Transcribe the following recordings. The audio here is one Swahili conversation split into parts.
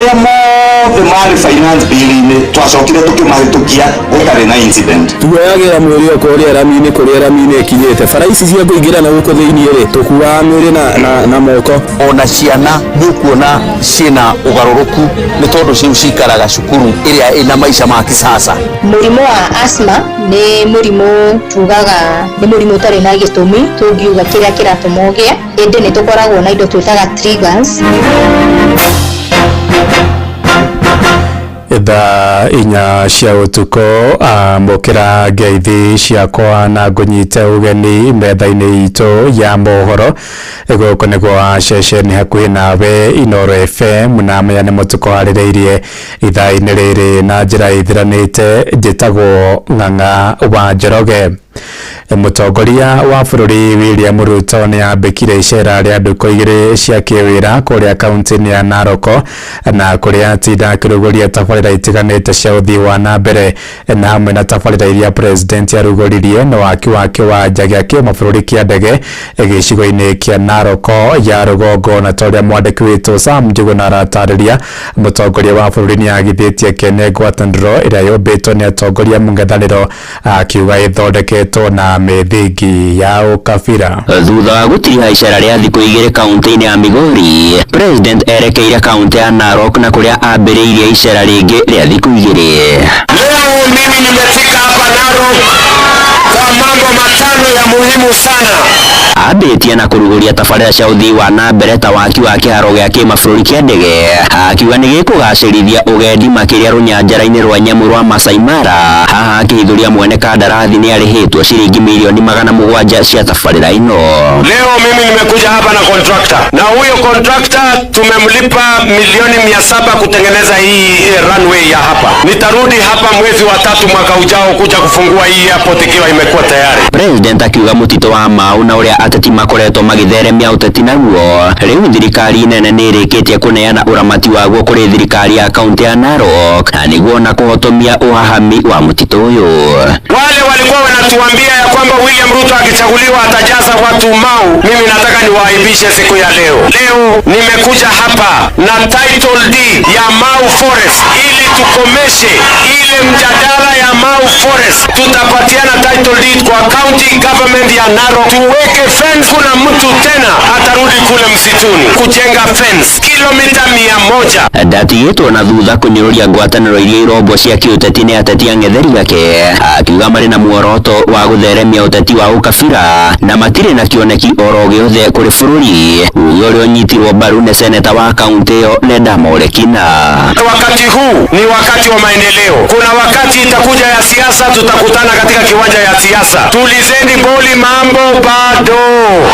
The Mari Finance Bill twacokire tukimahitukia gutari na incident. Tuoyagira mwiri okori aramine kinyete faraisi cia kuingira na guko thiini ri tukuwa mwiri na moko ona ciana nikuona cina ugaruruku ni tondu ciu cikaraga cukuru iria ina maisha ma kisasa. Murimo wa asthma ni murimo tugaga ni murimo tari na gitumi tungiuga kiria kiratumogia indi ni tukoragwo na indo twitaga triggers. Itha inya cia utuko mbokera ngeithi ciakwa na ngunyite ugeni metha-ini itu ya mohoro guku niguo ceceni hakuhi nawe Inooro FM na meyane mutuko haririirie itha-ini riri na njira ithiranite njitagwo Ng'ang'a wa Njoroge. Mutongoria wa bururi William Ruto ni ambikire icera ria nduko igiri cia kiwira kuria kaunti ya Narok na kuria tinda kiruguria tabarira itiganite cia uthii wa na mbere na hamwe na tabarira iria president yaruguririe na waki wa njagi kia mabururi kia ndege gicigo-ini kia Narok ya rugongo na toria mwandiki witu Sam Njuguna aratariria mutongoria wa bururi ni agithitie kene ngwataniro iria yumbitwo ni atongoria mung'ethaniro akiuga ithondeketwo na methingi ya ukabira. Thutha wa gutiriha icera ria thiku igiri kaunti-ini ya Migori, president erekeire kaunti ya Narok na kuria ambiriirie icera ringi ria thiku igiri. Leo mimi nimefika hapa Narok kwa mambo matano ya muhimu sana. Ambitie na kuruguria tabarira cia uthii wa na mbere ta waki wa kiharo gia kimabũrũri kia ndege, akiuga ni gikugacirithia ugendi makiria runyanjara-ini rwa nyamu rwa Masai Mara. Haha akihithuria mwene kandarathi ni arihitwo ciringi milioni 700 cia tabarira ino. Leo mimi nimekuja hapa na contractor, na huyo contractor tumemlipa milioni 700 kutengeneza hii runway ya hapa. Nitarudi hapa mwezi wa 3 mwaka ujao kuja kufungua hii airport ikiwa imekuwa tayari. President akiuga mutito wa Mau na uria ateti makoretwo magitheremia uteti naguo, riu thirikari nene ni irikitie kuneana uramati waguo kuri thirikari ya kaunti ya Narok na niguo na kuhotomia uhahami wa mutito uyu. Wale walikuwa wanatuambia ya kwamba William Ruto akichaguliwa atajaza watu Mau, mimi nataka niwaaibishe siku ya leo. Leo nimekuja hapa na title deed ya Mau Forest ili tukomeshe ile mjadala ya Mau Forest. Tutapatiana title deed kwa county government ya Narok, tuweke fence. Kuna mtu tena atarudi kule msituni kujenga fence kilomita 100. Ndatigitwo na thutha kunyiruria ngwataniro iria irombo cia kiuteti ni ateti ang'etheri yake, akiuga mari na muoroto wa gutheremia uteti wa ukabira na matire na kioneki oro giothe kuri bururi. Uyo rio nyitirwo mbaru ni seneta wa kaunti iyo Nenda Molekina. Wakati huu ni wakati wa maendeleo. Kuna wakati itakuja ya siasa, tutakutana katika kiwanja ya siasa. Tulizeni boli, mambo bado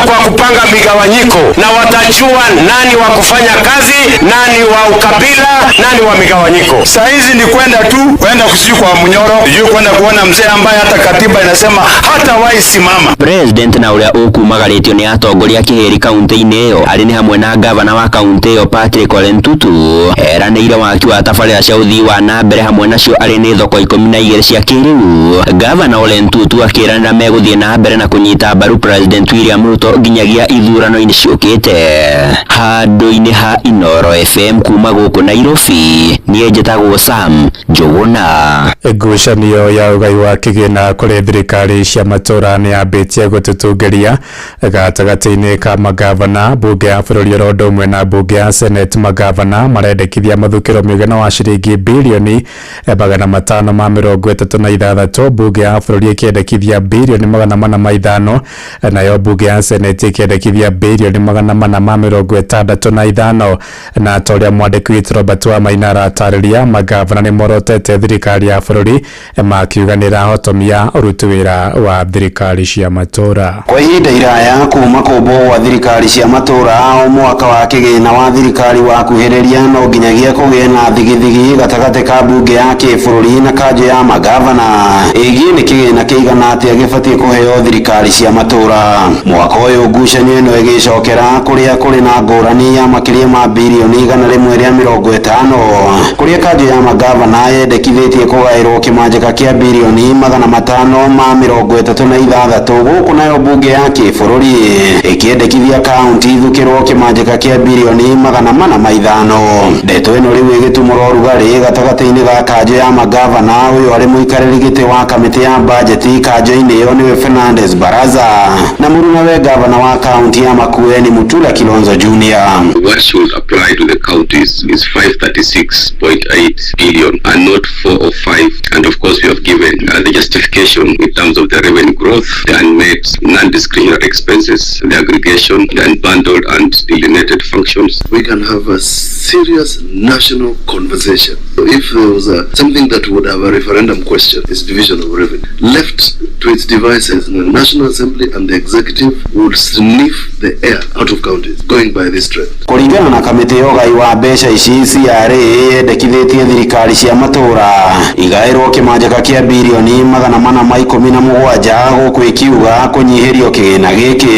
kwa kupanga migawanyiko, na watajua nani wa kufanya kazi, nani wa ukabila, nani wa migawanyiko. Saizi ni kwenda kusiku kwa Munyoro, kwenda kuona mzee ambaye hata katiba inasema hata wahi simama. President na uria ukumagaritio ni atongoria kiheri kaunti-ini iyo ari ni hamwe na gavana wa kaunti iyo Patrick Ole Ntutu eranĩire waki wa tabarĩra cia uthii wa na mbere hamwe nacio ari ni thoko 12 cia kĩrĩu. Gavana Ole Ntutu akĩranĩra meguthie na mbere na kunyita mbaru President William Ruto nginyagia ithurano-ini ciũkĩte. Handũ-inĩ ha Inooro FM kuma gũkũ Nairobi, niĩ njĩtagwo Sam Njuguna. Ngucanio ya ugai wa kĩgĩna kũrĩ thirikari cia matũra nĩ yambĩtie gũtũtũngĩria gatagatĩ-inĩ ka magavana. Bunge ya bũrũri oro ũndũ ũmwe na bunge ya Senate magavana marendekithia mathukĩro mũigana wa ciringi bilioni 536. Bunge ya bũrũri ĩkĩendekithia bilioni 405, nayo bunge ya Senate ĩkĩendekithia bilioni 465. Na toria mwandĩki witũ Robert Wamaina aratarĩria magavana nĩ morotete thirikari ya bũrũri makiuga nĩ ĩrahotomia ũruti wĩra wa thirikari cia matũra. Kwa ihinda iraya kuma kũmbwo gwa thirikari cia matũra o mwaka wa kĩgĩna wa thirikari wa kuhĩrĩria no nginyagia kũgĩe na thigithigi gatagatĩ ka bunge ya kĩbũrũri na kanjũ ya magavana ĩgiĩ nĩ kĩgĩna kĩigana na ati agibatie kuheo thirikari cia matura. Mwaka uyu ngucanio ino igicokera kuria kuri na ngurani ya makiria ma bilioni 150 kuria kanjũ ya magavana yendekithĩtie kũgaĩrwo kĩmanjĩka kĩa bilioni 536 gũkũ nayo mbunge ya kĩbũrũri ĩkĩendekithia kaunti ithukĩrwo kĩmanjĩka kĩa bilioni 405. Ndeto ĩno rĩu ĩgĩtumũra ũrugarĩ gatagatĩ-inĩ ga kanjũ ya magavana ũyũ arĩ mũikarĩri gĩtĩ wa kamĩtĩ ya bajeti kanjũ-inĩ ĩyo nĩwe Fernandes Baraza na mũrunawe gavana wa kaunti ya Makueni Mutula Kilonzo Jr. What should apply to the counties is 536.8 billion and not 4 or 5. And of course we have given the justification in terms of the revenue growth, the unmet non-discretionary expenses, the aggregation, the unbundled and delineated functions. We can have a serious national conversation. If there was something that would have a referendum question, is division of revenue. Left to its devices, the National Assembly and the Executive would sniff the air out of counties going by this trend. Kũringana na kamĩtĩ ya ũgai wa mbeca ici CRA yendekithĩtie thirikari cia matũra igaĩrwo kĩmanjĩka kĩa bilioni 417 gũkũ ikiuga kũnyihĩrio kĩgĩna gĩkĩ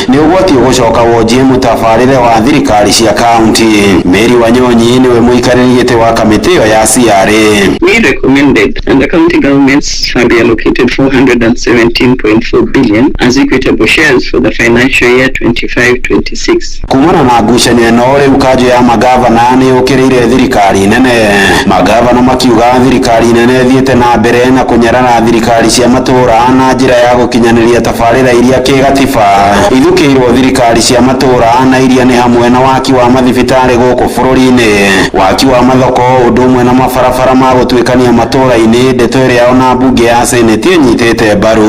nĩ ũgwati ũgũcoka wonjie mũtabarĩre wa thirikari cia kaunti. Mary Wanyonyi nĩwe mũikarĩri gĩtĩ wa kamĩtĩ ĩyo ya CRA. We recommended and the county governments have allocated 417.4 billion as equitable shares for the financial year 25-26. Kumana na ngucanio ĩno rĩu kanjũ ya magavana nĩ ũkĩrĩire thirikari nene. Magavana makiuga thirikari nene thiĩte na mbere na kũnyarara thirikari cia matũra na njĩra ya gũkinyanĩria tabarĩra iria kĩgatiba ithukĩirwo thirikari cia matũra na iria nĩ hamwe na waki wa mathibitarĩ gũkũ bũrũri-inĩ, waki wa mathoko, ũndũ ũmwe na mabarabara ma gũtuĩkania matũra-inĩ. Ndeto ĩrĩa ona mbunge ya Senate ĩnyitĩte mbaru.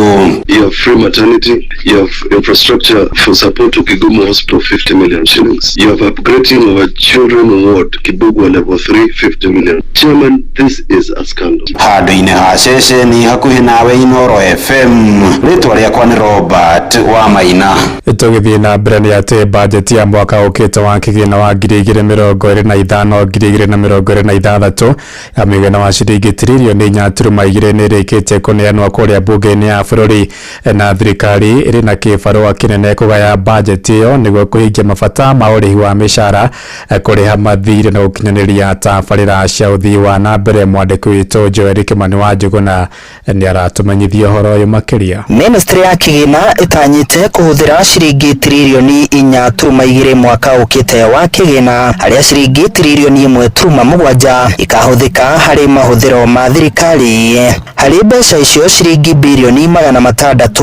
You have free maternity, you have infrastructure for support to Kigumo Hospital 50 million shillings. You have upgrading of a children ward Kibugwa level 3 50 million. Chairman, this is a scandal. Handũ-inĩ ha ceceni hakuhĩ nawe Inooro FM, rĩtwa rĩakwa nĩ Robert wa Maina. Tũgĩthiĩ na mbere nĩ atĩ bajeti ya mwaka ũkĩte wa kĩgĩna wa 2025-2026 ya mũigana wa ciringi tiririoni 4.2 nĩ ĩrĩkĩtie kũneanwo kũrĩa mbunge-inĩ ya bũrũri na thirikari ĩrĩ na kĩbarũa kĩnene kũgaya bajeti ĩyo nĩguo kũhingia mabata ma ũrĩhi wa mĩcara, kũrĩha mathirĩ na gũkinyanĩria tabarĩra cia ũthii wa na mbere. Mwandĩki witũ Joel Kimani wa Njũgũna nĩ aratũmenyithia ũhoro ũyũ makĩria. Ministry ya kĩgĩna ĩtanyĩte kũhũthĩra ciringi tiririoni 4.2 mwaka ũkĩte wa kĩgĩna, harĩa ciringi tiririoni 1.7 ikahũthĩka harĩ mahũthĩro ma thirikari. Harĩ mbeca icio ciringi bilioni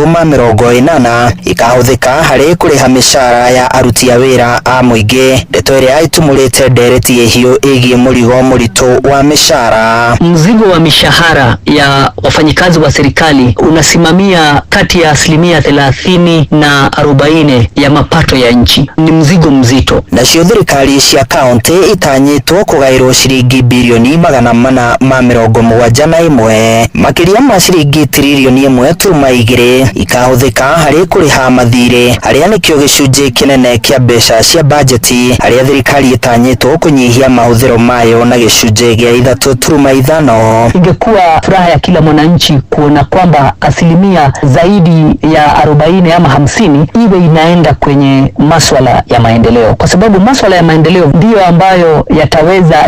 680 ikahũthĩka harĩ kũrĩha mĩcara ya aruti a wĩra a mũingĩ. Ndeto ĩrĩa itumũrĩte ndereti hiyo ĩgiĩ mũrigo mũritũ wa mishahara. Mzigo wa mishahara ya wafanyikazi wa serikali unasimamia kati ya 30% na 40% ya mapato ya nchi. Ni mzigo mzito. Nacio thirikari cia kaunti itanyĩtwo kũgaĩrwo ciringi bilioni 471, makĩria ma ciringi tiririoni 1.2 ikahũthĩka harĩ kũrĩha mathirĩ, harĩa nĩkĩo gĩcunjĩ kĩnene kĩa mbeca cia bajeti, harĩa thirikari itanyĩtwo kũnyihia mahũthĩro mayo na gĩcunjĩ gĩa 3.5. Ingekuwa furaha ya kila mwananchi kuona kwamba asilimia zaidi ya 40 ama 50 iwe inaenda kwenye masuala ya maendeleo, kwa sababu masuala ya maendeleo ndiyo ambayo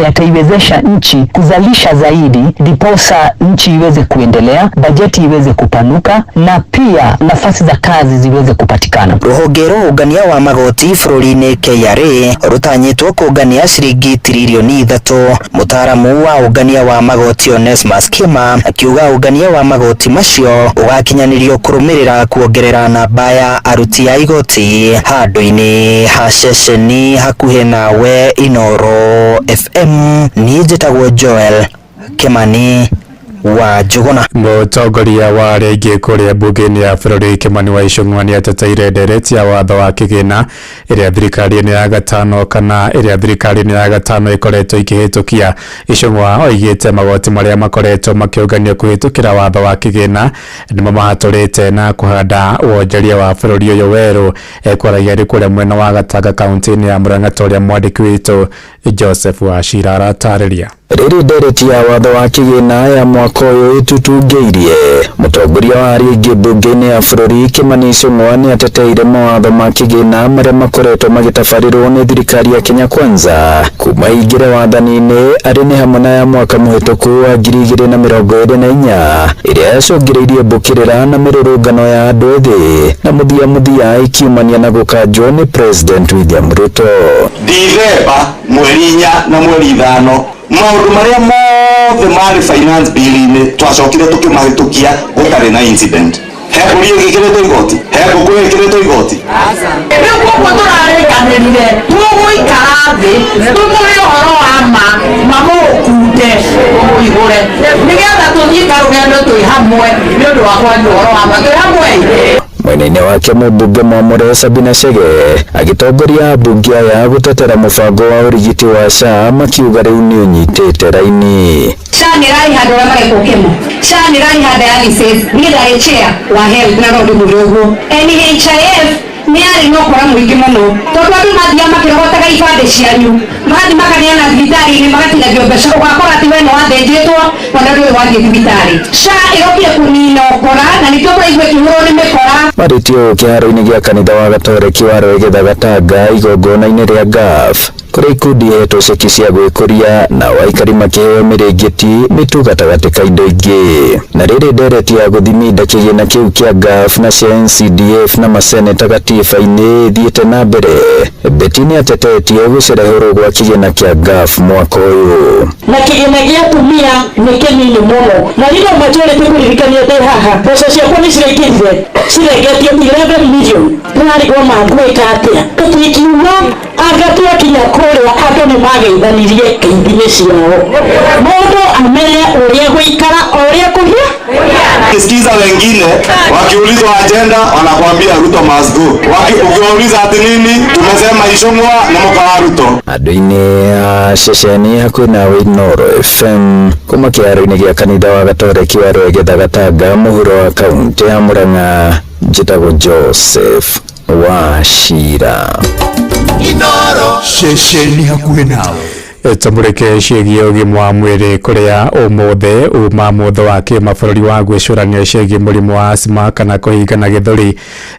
yataiwezesha nchi kuzalisha zaidi, ndiposa nchi iweze kuendelea, bajeti iweze kupanuka na pia nafasi za kazi ziweze kupatikana. Rũhonge rwa ũngania wa magoti bũrũri-inĩ KRA rũtanyĩtwo kũngania ciringi tiririoni 3. Mũtaaramu wa ũngania wa magoti Onesmus Kima akiuga ũngania wa magoti macio ũgakinyanĩrio kũrũmĩrĩra kuongerera namba ya aruti a igoti. Handũ-inĩ ha ceceni hakuhĩ nawe Inooro FM, niĩ njĩtagwo Joel Kimani wa Njũgũna. Mũtongoria wa rĩngĩ kũrĩa mbunge-inĩ ya bũrũri Kimani wa Icũng'wa nĩ ateteire ndereti ya watho wa kĩgĩna ĩrĩa thirikari-inĩ ya gatano ĩkoretwo ikĩhĩtũkia. Icũng'wa oigĩte magoti marĩa makoretwo makĩũnganio kũhĩtũkĩra watho wa kĩgĩna nĩmo mahatũrĩte na kũhanda wonjoria wa bũrũri ũyũ werũ. Kwaragia rĩ kũrĩa mwena wa Gatanga kaunti-inĩ ya Murang'a ta ũrĩa mwandĩki witũ Joseph Wachira aratarĩria. Rĩrĩ ndereti ya watho wa kĩgĩna ya mwaka mwaka uyu itutungeirie. Mutongoria wa ringi bunge-ini ya bururi Kimani Ichung'wa ni ateteire mawatho ma kigina maria makoretwo magitabarirwo ni thirikari ya Kenya Kwanza kuma ingire wathani-ini ari ni hamwe na ya mwaka muhituku wa 2024 iria yacũngĩrĩirie mbũkĩrĩra na mĩrũrũngano ya andũ ethĩ na muthia ikiumania na gũkanjwo ni President William Ruto. Dithemba mweri 4 na mweri 5 maundu maria mothe mari finance bill-ini twacokire tukimahitukia gutari na incident. Hekuri ikikiretwo igoti, hekuri ikikiretwo igoti. Niguo tũrarĩkanĩrire tũgũikara thĩ tũmũrĩ ũhoro wa mamũkunde mũihũre nĩgetha tũthiĩ karũgendo twĩ hamwe nĩ ũndũ wa kwaria ũhoro wa ma twĩ hamwe. Mwena-inĩ wake mũmbunge Mwamũre Sabina Chege agitongoria ambunge aya gutetera mũbango wa ũrigiti wa SHA makiuga rĩu nĩ ũnyitĩte raini. SHA nĩ raihandũ ũrĩa marekwo kĩmo. SHA nĩ raihanda ya NHIF nĩgetha chair wa health na rũndũ mũrũgũ. NHIF nĩ arĩ na ũkora mũingĩ mũno tondũ andũ mathiaga makĩrogotaga ibandĩ cianyu magathiĩ makaneana thibitarĩ-inĩ magatinagio mbeca ũgakora atĩ we nĩ wathĩnjĩtwo wona ndũrĩ wathiĩ thibitarĩ. SHA ĩrokire kũnina ũkora na nĩkĩo tũraigua ĩkĩhũrwo nĩ mĩkora. Marĩtio kĩharo-inĩ gĩa kanitha wa Gatoreki wa Rwegitha Gatanga igongona-inĩ rĩa GAF kũrĩ ikundi hetwo ceki cia gwĩkũria na aikari makĩheo mĩrĩngĩti mĩtu gatagatĩ ka indo ingĩ. Na rĩrĩ ndereti ya gũthiminda kĩgĩna kĩu kĩa GAF na cia NCDF na maseneta gatiba-inĩ thiĩte na mbere. Beti nĩ atetetie gũcerehũrwo gwa kĩgĩna kĩa GAF mwaka ũyũ. Na kĩgĩna gĩa atumia nĩ kĩnini mũno na rĩrĩa majority kũririkania ndĩ haha mbeca ciakwa nĩ cirengetio 11 million tũrarigwo mangwĩka atĩa tũtikiuga agatua kinya kũrĩa andũ nĩ mageithanirie ngeithi-inĩ ciao mũndũ amenye ũrĩa gũikara ũrĩa kũhia. Sikiza wengine wakiulizwa agenda wanakuambia Ruto must go. Ukiwauliza ati nini tumesema Ichung'wa na mũkawa Ruto. Andũ-inĩ a ceceni hakuhĩ na Inooro FM kuma kĩharo-inĩ gĩa kanitha wa Gatoreki wa Rwegitha Gatanga mũhuro wa kaunti ya Murang'a njĩtagwo Joseph Wachira. Inooro ceceni hakuhĩ nawe. Tamureke ciĩgiĩ ũgima wa mwĩrĩ kũrĩa ũmũthĩ uma mũtho wa kĩmabũrũri wa gwĩcũrania ciĩgiĩ mũrimũ wa asthma kana kũhingana gĩthũri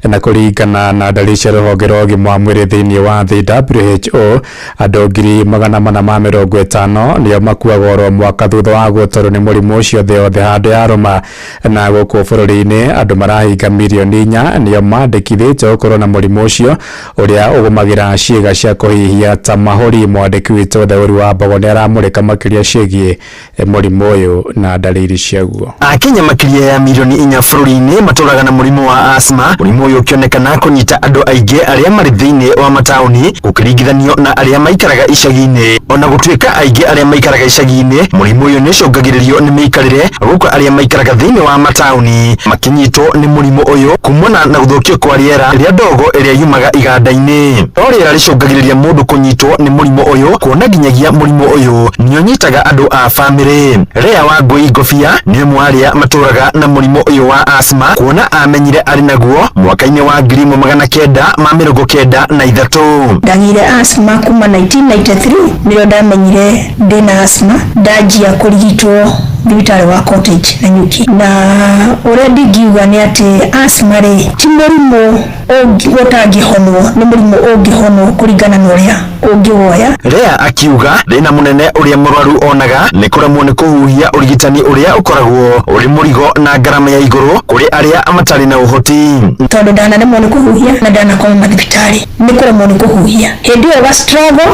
na kũringana na ndariri cia rũhonge rwa ũgima wa mwĩrĩ thĩinĩ wa thĩ WHO andũ 450 nĩo makuaga oro mwaka thutha wa gũtwarwo nĩ mũrimũ ũcio thĩ yothe handũ ya rũma na gũkũ bũrũri-inĩ andũ marahinga mirioni 4 nĩo mandĩkithĩtio gũkorwo na mũrimũ ũcio ũrĩa ũgũmagĩra ciĩga cia kũhihia ta mahũri. Mwandĩki witũ Daũri wa Mbogo nĩ aramũrĩka makĩria ciĩgiĩ mũrimũ ũyũ na ndariri ciaguo. Akenya makĩria ya mirioni 4 bũrũri-inĩ matũraga na mũrimũ wa asthma. Mũrimũ ũyũ ũkĩonekana kũnyita andũ aingĩ arĩa marĩ thĩinĩ wa mataũni gũkĩringithanio na arĩa maikaraga icagi-inĩ. Ona gũtuĩka aingĩ arĩa maikaraga icagi-inĩ mũrimũ ũyũ nĩ ũcũngagĩrĩrio nĩ mĩikarĩre gũkũ arĩa maikaraga thĩinĩ wa mataũni makĩnyitwo nĩ mũrimũ ũyũ kumana na gũthũkio kwa rĩera rĩrĩa ndogo ĩrĩa yumaga iganda-inĩ. O rĩera rĩcũngagĩrĩria mũndũ kũnyitwo nĩ mũrimũ ũyũ kuona nginyagia mũrimũ ũyũ nĩ ũnyitaga andũ a bamĩrĩ. Rea wa Ngũi Ngũbia nĩ ũmwe arĩa matũraga na mũrimũ ũyũ wa asthma kuona amenyire arĩ naguo mwaka-inĩ wa 1993. Ndagire asthma kuma 1993 nĩrĩo ndamenyire ndĩna asthma ndanjia kũrigitwo thibitarĩ wa Cottage na Nyuki. Na ũrĩa ndingiuga nĩ atĩ asthma rĩ ti mũrimũ ũtangĩhonwo, nĩ mũrimũ ũngĩhonwo kũringana na ũrĩa ũngĩwoya. Rea akiuga thĩna mũnene ũrĩa mũrwaru onaga nĩ kũremwo nĩ kũhuhia, ũrigitani ũrĩa ũkoragwo ũrĩ mũrigo na ngarama ya igũrũ kũrĩ arĩa matarĩ na ũhoti. Tondũ ndanaremwo nĩ kũhuhia na ndanakoma mathibitarĩ nĩ kũremwo nĩ kũhuhia hĩndĩ ĩyo ga struggle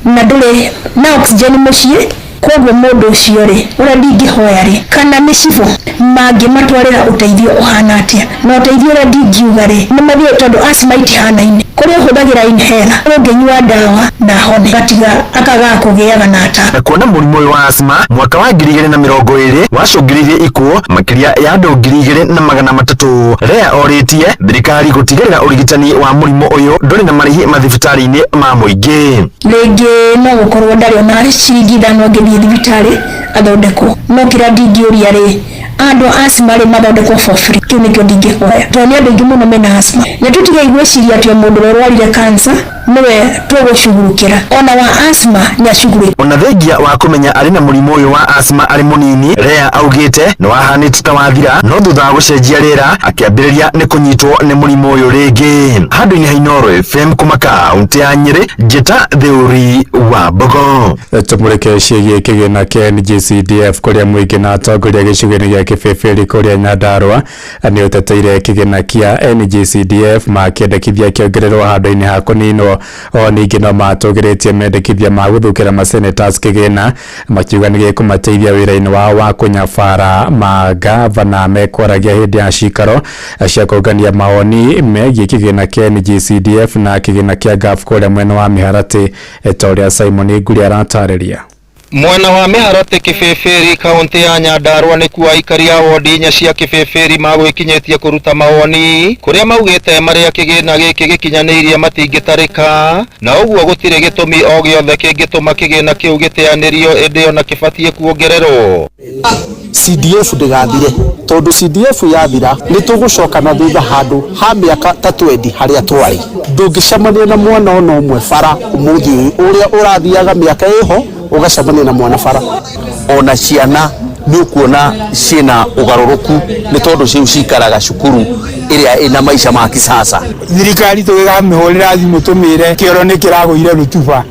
na ndũrĩ na oxygen mũciĩ. Koguo mũndũ ũcio rĩ ũrĩa ndingĩhoya rĩ kana nĩ cibũ mangĩmatwarĩra ũteithio ũhana atĩa na ũteithio ũrĩa ndingiuga rĩ nĩ mathiĩ tondũ asthma itihanaine. Kũrĩa ũhũthagĩra inhaler ũngĩnyua ndawa na hone gatiga akaga kũgĩaga na ata. Na kuona mũrimũ ũyũ wa asthma mwaka wa 2020 wacũngĩrĩirie ikuũ makĩria ya andũ 2,300. Rea orĩtie thirikari gũtigĩrĩra ũrigitani wa mũrimũ ũyũ ndũrĩ na marĩhi mathibitarĩ-inĩ ma mũingĩ. Rĩngĩ no gũkorwo ndarĩ ona ciringi ithano ngĩthiĩ thibitarĩ athondekwo, no kĩrĩa ndingĩũria rĩ andũ asthma rĩ mathondekwo for free. Kĩu nĩkĩo ndingĩhoya tondũ nĩ andũ aingĩ mũno mena asthma na tũtige gwĩciria atĩ mũndũ ũrwarire cancer niwe tugucugurukira ona wa asthma ni acuguri ona thengia wa kumenya ari na murimu uyu wa asthma ari munini Rea augite ni wahanite ta wathira no thutha wa gucenjia rĩera akiambĩrĩria ni kunyitwo ni murimu uyu ringi handũ-inĩ ha Inooro FM kuma kaunti ya Nyeri Njĩta Theuri wa Mbogo tumureke ciĩgiĩ kĩgĩna kĩa NGCDF kũrĩa mũingĩ na atongoria gĩcigo-inĩ gĩa Kĩbĩbĩri kũrĩa Nyandarua nĩ ũteteire kĩgĩna kĩa NGCDF makĩendekithia kĩongererwo handũ-inĩ ha kũninwo o ningĩ no matũgĩrĩtie mendekithia ma gũthũkĩra masenators kĩgĩna makiuga nĩ gĩkũmateithia wĩra-inĩ wao wa kũnyabara magavana mekwaragia hĩndĩ ya cikaro cia kũngania mawoni megiĩ kĩgĩna kĩa NGCDF na kĩgĩna kĩa GAF kũrĩa mwena wa Mĩharatĩ ta ũrĩa Simon Nguri aratarĩria. Mwena wa Mĩharatĩ Kĩbĩbĩri kaunti ya Nyandarua nĩ kuo aikari a wondi inya cia Kĩbĩbĩri magwĩkinyĩtie kũruta mawoni kũrĩa maugĩte marĩa kĩgĩna gĩkĩ gĩkinyanĩirie matingĩtarĩka na ũguo gũtirĩ gĩtũmi o gĩothe kĩngĩtũma kĩgĩna kĩu gĩteanĩrio ĩndĩ ona kĩbatiĩ kuongererwo. CDF ndĩgathire tondu CDF yathira nĩ tũgũcoka na thutha handũ ha mĩaka ta 20 harĩa twarĩ. Ndũngĩcemania na mwana ona ũmwe bara ũmũthĩ ũrĩa ũrathiaga mĩaka ĩho ũgacemania na mwana bara ona ciana nĩ kuona ciĩna ũgarũrũku nĩ tondũ ciu cikaraga cukuru ĩrĩa ĩna maisha ma kisasa. Thirikari tũgĩkamĩhũrĩra thimũ tũmĩre kĩoro nĩ kĩragũire rutuba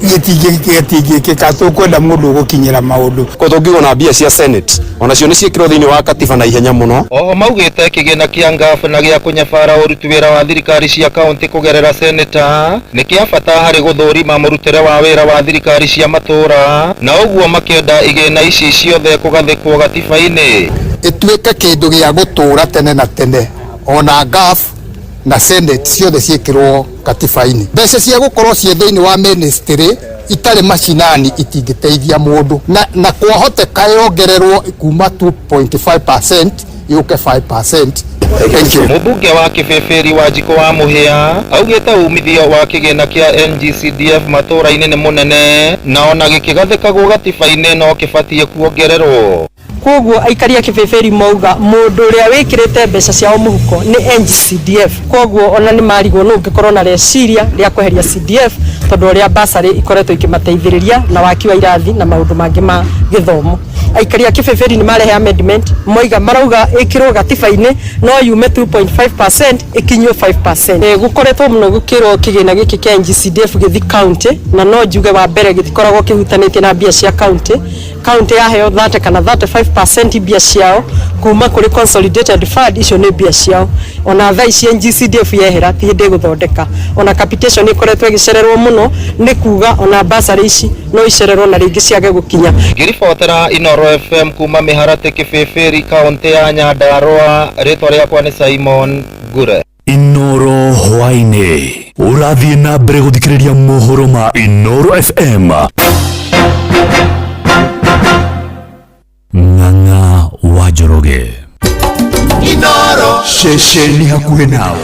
gĩtingĩkĩka tũkwenda mũndũ gũkinyĩra maũndũ ko tũngĩona mbia cia Senate onacio nĩ ciĩkĩrwo thĩinĩ wa katiba na ihenya mũno. Oho maugĩte kĩgĩna kĩa GAF na gĩa kũnyabara ũruti wĩra wa thirikari cia kaunti kũgerera seneta nĩ kĩa bata harĩ gũthũrima mũrutĩre wa wĩra wa thirikari cia matũũra na ũguo makĩenda igĩna ici ciothe kũgathĩkwo gatiba-inĩ ĩtuĩke kĩndũ gĩa gũtũũra tene na tene ona GAF na Senate ciothe ciĩkĩrwo katiba-inĩ. Mbeca cia gũkorwo ciĩ thĩinĩ wa ministry itarĩ macinani itingĩteithia mũndũ na kwahoteka yongererwo kuma 2.5% yũke 5%. Mũmbunge wa Kĩbĩbĩri Wanjikũ wa Mũhĩa augĩte umithio wa kĩgĩna kĩa NGCDF matũũra-inĩ nĩ mũnene na ona gĩkĩgathĩkagwo gatiba-inĩ no kĩbatiĩ kuongererwo. Koguo aikari a Kĩbĩbĩri mauga mũndũ ũrĩa wĩkĩrĩte mbeca ciao mũhuko nĩ NGCDF. Koguo ona nĩ marigwo nũ ngĩkorwo na reciria rĩa kweheria CDF tondũ ũrĩa basarĩ ikoretwo ikĩmateithĩrĩria na waki wa irathi na maũndũ mangĩ ma gĩthomo. Aikari a Kĩbĩbĩri nĩ marehe amendment moiga marauga ĩkĩrwo gatiba-inĩ no yume 2.5% ĩkinyio 5%. Gũkoretwo mũno gũkĩrwo kĩgĩna gĩkĩ kĩa NGCDF gĩthi county na no njuge wa mbere gĩtikoragwo kĩhutanĩtie na mbia cia county. County yaheo 30 kana 35% mbia ciao kuma kũrĩ consolidated fund icio nĩ mbia ciao. Ona thaa ici NGCDF yehera ti hĩndĩ gũthondeka. Ona capitation ĩkoretwo ĩgĩcererwo mũno nĩ kuga ona basarĩ ici no icererwo na rĩngĩ ciage gũkinya. Ngĩribotera Inooro FM kuma Mĩharatĩ Kĩbĩbĩri kaunti ya Nyandarua rĩtwa rĩakwa nĩ Simon Ngure. Inooro hwainĩ ũrathiĩ na mbere gũthikĩrĩria mohoro ma Inooro FM. Ng'ang'a wa Njoroge Inooro ceceni hakuhĩ nawe.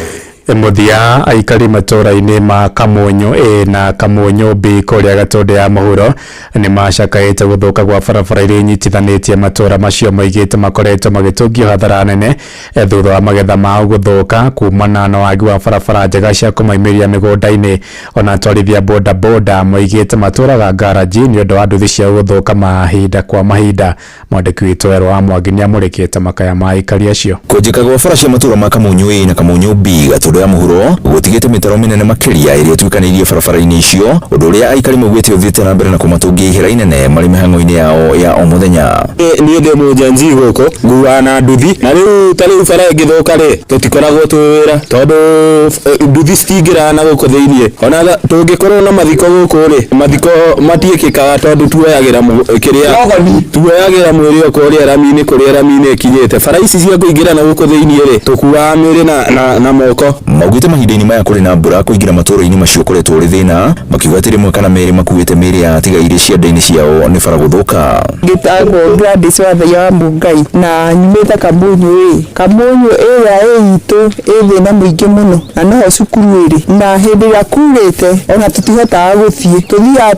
Muthia aikari matũũra-inĩ ma Kamonyo A na Kamonyo B kũrĩa Gatũndũ ya mũhuro nĩ macakaĩte gũthũka gwa barabara iria inyitithanĩtie matũũra macio moigĩte makoretwo magĩtũngio hathara nene thutha wa magetha mao gũthũka kumana na wagi wa barabara njega cia kũmaimĩria mĩgũnda-inĩ. Ona atwarithia boda boda moigĩte matũũraga ngaraji nĩ ũndũ wa nduthi cia gũthũka mahinda kwa mahinda. Mwandĩki witũ Erwa wa Mwangi nĩ amũrĩkĩte makaya ma aikari acio. Kũnjĩka gwa bara cia matũũra ma Kamonyo A na Kamonyo B Gatũndũ ya mũhuro gũtigĩte mĩtaro mĩnene makĩria ĩrĩa ĩtuĩkanĩirie barabara-inĩ icio, ũndũ ũrĩa aikari maugĩte ũthiĩte na mbere na kũmatũngia ihera inene marĩ mĩhang'o-inĩ yao ya o mũthenya. Niĩ ndĩ mũjenzi gũkũ nguaga na nduthi na rĩu ta rĩu bara ĩngĩthũka rĩ tũtikoragwo twĩ wĩra tondũ nduthi citingĩraga na gũkũ thĩiniĩ. Ona tũngĩkorwo na mathiko gũkũ rĩ mathiko matiĩkĩkaga tondũ tuoyagĩra mwĩrĩ kũrĩa rami-inĩ kũrĩa rami-inĩ ĩkinyĩte. Bara ici cia kũingĩra na gũkũ thĩiniĩ rĩ tũkuaga mĩrĩ na moko. Maugĩte mahinda-inĩ maya kũrĩ na mbura kũingĩra matũũra-inĩ macio kũretwo ũrĩ thĩna, makiuga atĩ rĩmwe kana merĩ makuĩte mĩrĩ ya atigaire cianda-inĩ ciao nĩ bara gũthũka. Ngĩtagwo Gladys Wathai wa Mungai na nyumĩte Kamonyo A. Kamonyo ĩrĩa itũ ĩ thĩna mũingĩ mũno na noho cukuru ĩrĩ na hĩndĩ ĩrĩa kurĩte ona tũtihotaga gũthiĩ, tũthiaga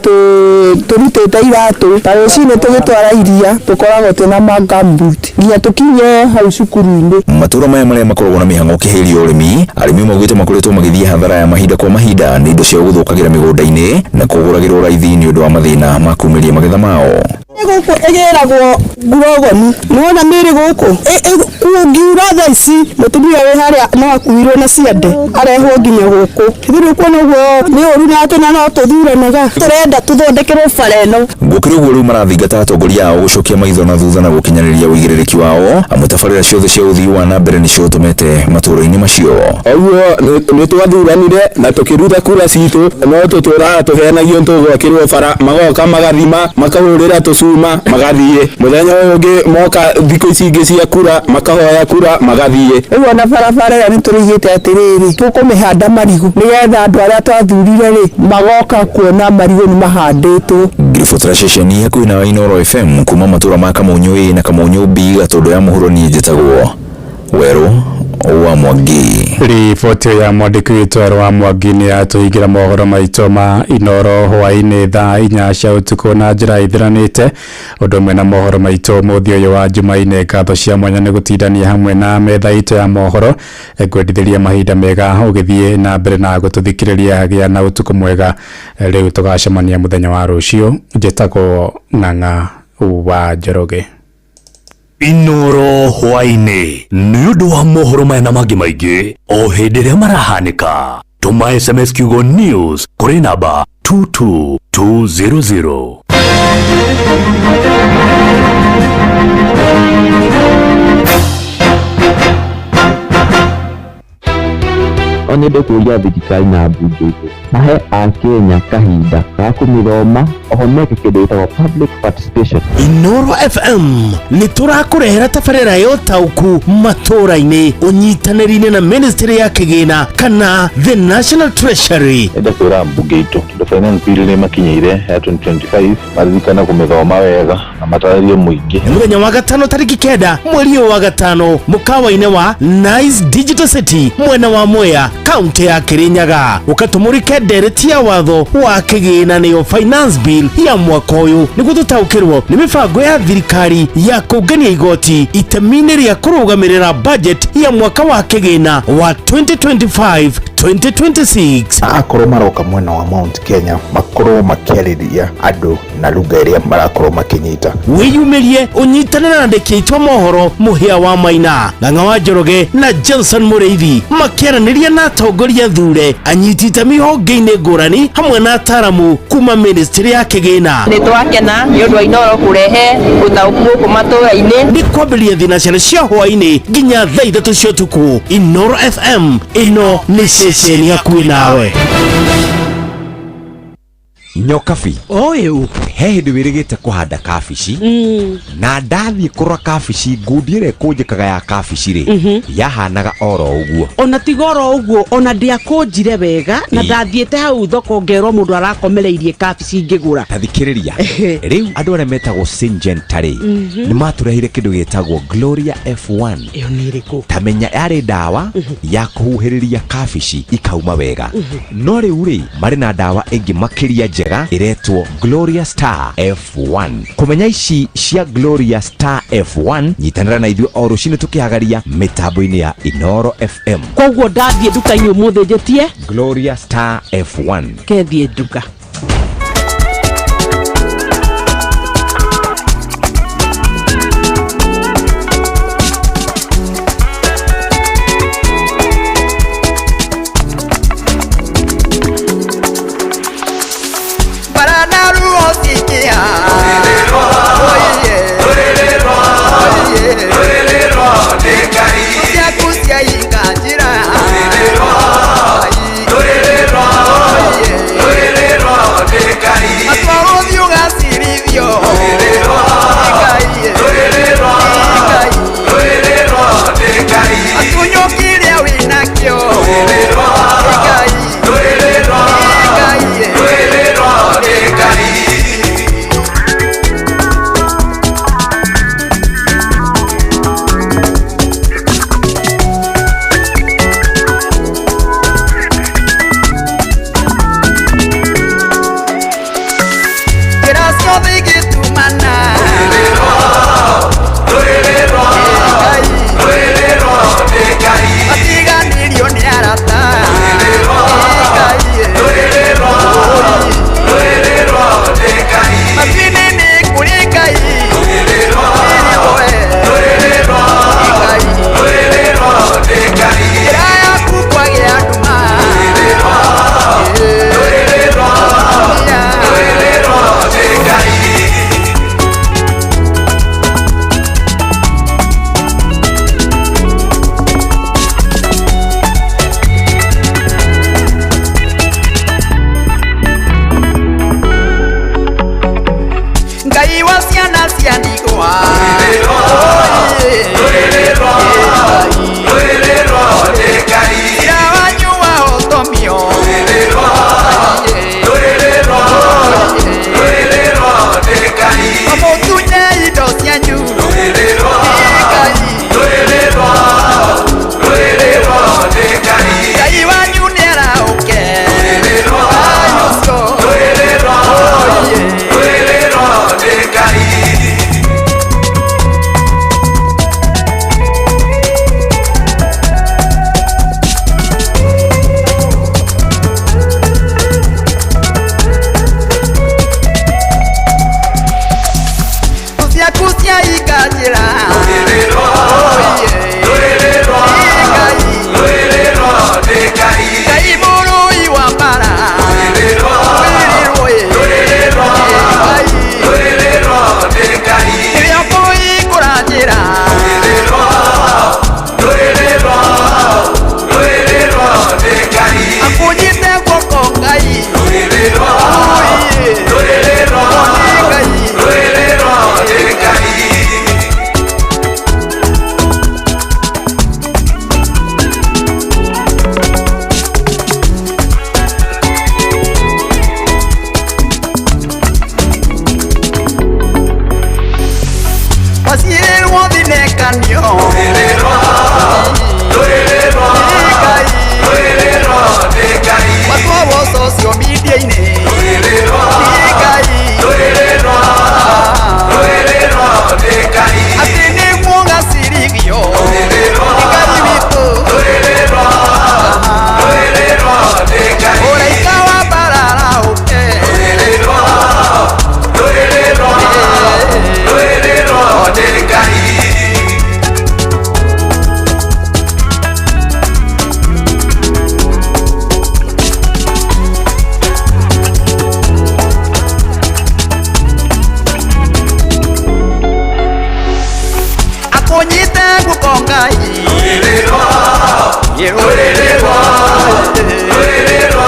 tũrutĩte iratũ ta rũcinĩ tũgĩtwara iria tũkoragwo twĩna magambut nginya tũkinye hau cukuru-inĩ. Matũũra maya marĩa makoragwo na mĩhang'o kĩhĩrio ũrĩmi arĩmi arĩmi maugĩte makoretwo magĩthiĩ hathara ya mahinda kwa mahinda nĩ indo cia gũthũkagĩra mĩgũnda-inĩ na kũgũragĩrwo raithi nĩ ũndũ wa mathĩna ma kumĩria magetha mao. Gũkũ ĩgĩragwo ngurogoni nĩwona mĩrĩ gũkũ kungiura thaa ici mũtumia wĩ harĩa no akuirwo na ciande arehwo nginya gũkũ ithuĩ kuona ũguo nĩ ũru nake na no tũthuranaga tũrenda tũthondekerwo bara ĩno. Gũkĩrĩ ũguo rĩu marathingata atongoria ao gũcokia maitho na thutha na gũkinyanĩria ũigĩrĩrĩki wao amu tabarĩra ciothe cia ũthii wa na mbere nĩcio tũmete matũũra-inĩ macio. Ũguo nĩ twathuranire na tũkĩruta kura citũ no tũtũũraga tũheanagio tũgwakĩrwo bara magoka magathima makahũrĩra tũcuma magathiĩ mũthenya ũyũ ũngĩ moka thikũ ici ingĩ cia kura makahoya kura magathiĩ. Rĩu ona barabara ĩyo nĩtũrĩgĩte atĩrĩrĩ tũkũmĩhanda marigũ nĩgetha andũ arĩa twathurire rĩ magoka kuona marigũ nĩ mahandĩtwo. Ngiribotera ceceni hakuhĩ na Inooro FM kuma matũũra ma Kamuonyo A na Kamuonyo B Gatũndũ ya mũhuro niĩ njĩtagwo Werũ wa Mwangi. Riboti ya mwandĩki witũ wa Mwangi nĩ atũhingĩra mohoro maitũ ma Inooro hwaĩ-inĩ thaa 4 cia ũtukũ na njĩra ithĩranĩte ũndũ ũmwe na mohoro maitũ mũthia ũyũ wa Jumaine. Ngatho cia mwanya nĩ gũtindania hamwe na metha itũ ya mohoro kwendithĩria mahinda mega ũgĩthiĩ na mbere na gũtũthikĩrĩria gĩa na ũtukũ mwega. Rĩu tũgacemania mũthenya wa rũciũ. Njĩtagwo Ng'ang'a wa Njoroge. Inooro hwaĩ-inĩ nĩ ũndũ wa mohoro maya na mangĩ maingĩ o hĩndĩ ĩrĩa marahanĩka. Tũma SMS kiugo news kũrĩ namba 22200. Onye ndĩkũria thirikari na mbunge mahe Akenya kahinda ga kũmĩthoma oho meke kĩndũ gĩtagwo public participation. Inooro FM nĩ tũrakũrehera tabarĩra ya ũtaũku matũũra-inĩ ũnyitanĩri-inĩ na ministry ya kĩgĩna kana the National Treasury. Enda kwĩra mbunge itũ tondũ finance bill nĩ makinyĩire ya 2025 maririkana kũmĩthoma wega na matarĩrie mũingĩ. Mũthenya wa gatano tarĩki 9 mweri wa gatano mũkawa-inĩ wa Nice Digital City mwena wa Mwea kaunti ya Kirinyaga ukatumurike ndereti ya watho wa kĩgĩna nĩyo finance bill ya mwaka ũyũ nĩguo tũtaũkĩrwo nĩ mĩbango ya thirikari ya kũngania igoti itemi-inĩ rĩa kũrũgamĩrĩra budget ya mwaka wa kĩgĩna wa 2025-2026. Akorwo maroka mwena wa Mount Kenya makorwo makĩarĩria andũ na lugha ĩrĩa marakorwo makĩnyita. Wĩyumĩrie ũnyitanĩre na andĩki aitũ a mohoro Mũhĩa wa Maina, Ng'ang'a wa Njoroge na Johnson Mũrĩithi makĩaranĩria na atongoria thure anyiti itemi honge-inĩ ngũrani hamwe na ataramu kuma ministry ya kĩgĩna. Nĩ twakena nĩ ũndũ wa Inooro kũrehe ũtaũku gũkũ matũũra-inĩ. Nĩ kwambĩrĩria thinacara cia hwaĩ-inĩ nginya thaa 3 cia ũtukũ. Inooro FM ĩno nĩ ceceni hakuhĩ nawe. Nyokabi oyo he hĩndĩ wĩrĩgĩte kũhanda kabici na ndathiĩ kũrora kabici ngundi ĩrĩa ĩkũnjĩkaga ya kabici rĩ yahanaga oro ũguo. Ona tiga oro ũguo ona ndiakũnjire wega na ndathiĩte hau thoko ngerwo mũndũ arakomereirie kabici ngĩgũra. Tathikĩrĩria rĩu andũ arĩa metagwo Syngenta rĩ nĩ matũrehire kĩndũ gĩtagwo Gloria F1. Ĩyo nĩ ĩrĩkũ? Tamenya yarĩ ndawa ya kũhuhĩrĩria kabici ikauma wega. No rĩu rĩ marĩ na ndawa ĩngĩ makĩria njega iretwo Gloria Star F1. Kumenya ici cia Gloria Star F1 nyitanĩra na ithuĩ o rũcinĩ tũkĩhagaria mĩtambo-inĩ ya Inooro FM. Koguo ndathiĩ nduka-inĩ ũmũthĩ njĩtie Gloria Star F1 kethiĩ nduka. Turererwa ciakucia ikanjira rwiriro rwiriro rwiriro ngai ngai mũrũi wa mbara rwiriro rwiriro ngai rwiriro ngai ĩrĩa mbũi kũranjĩra rwiriro rwiriro rwiriro ngai akũnyite guoko ngai rwiriro rwiriro ngai rwiriro ngai Pasirwo dinekanyo rwiriro rwiriro ngai rwiriro ngai matwo social media ine rwiriro ngai rwiriro rwiriro ngai atini mwanga sirigio rwiriro ngai bitu rwiriro rwiriro ngai ora ikawa barara uke rwiriro rwiriro rwiriro ngai akonyite gukongai rwiriro rwiriro rwiriro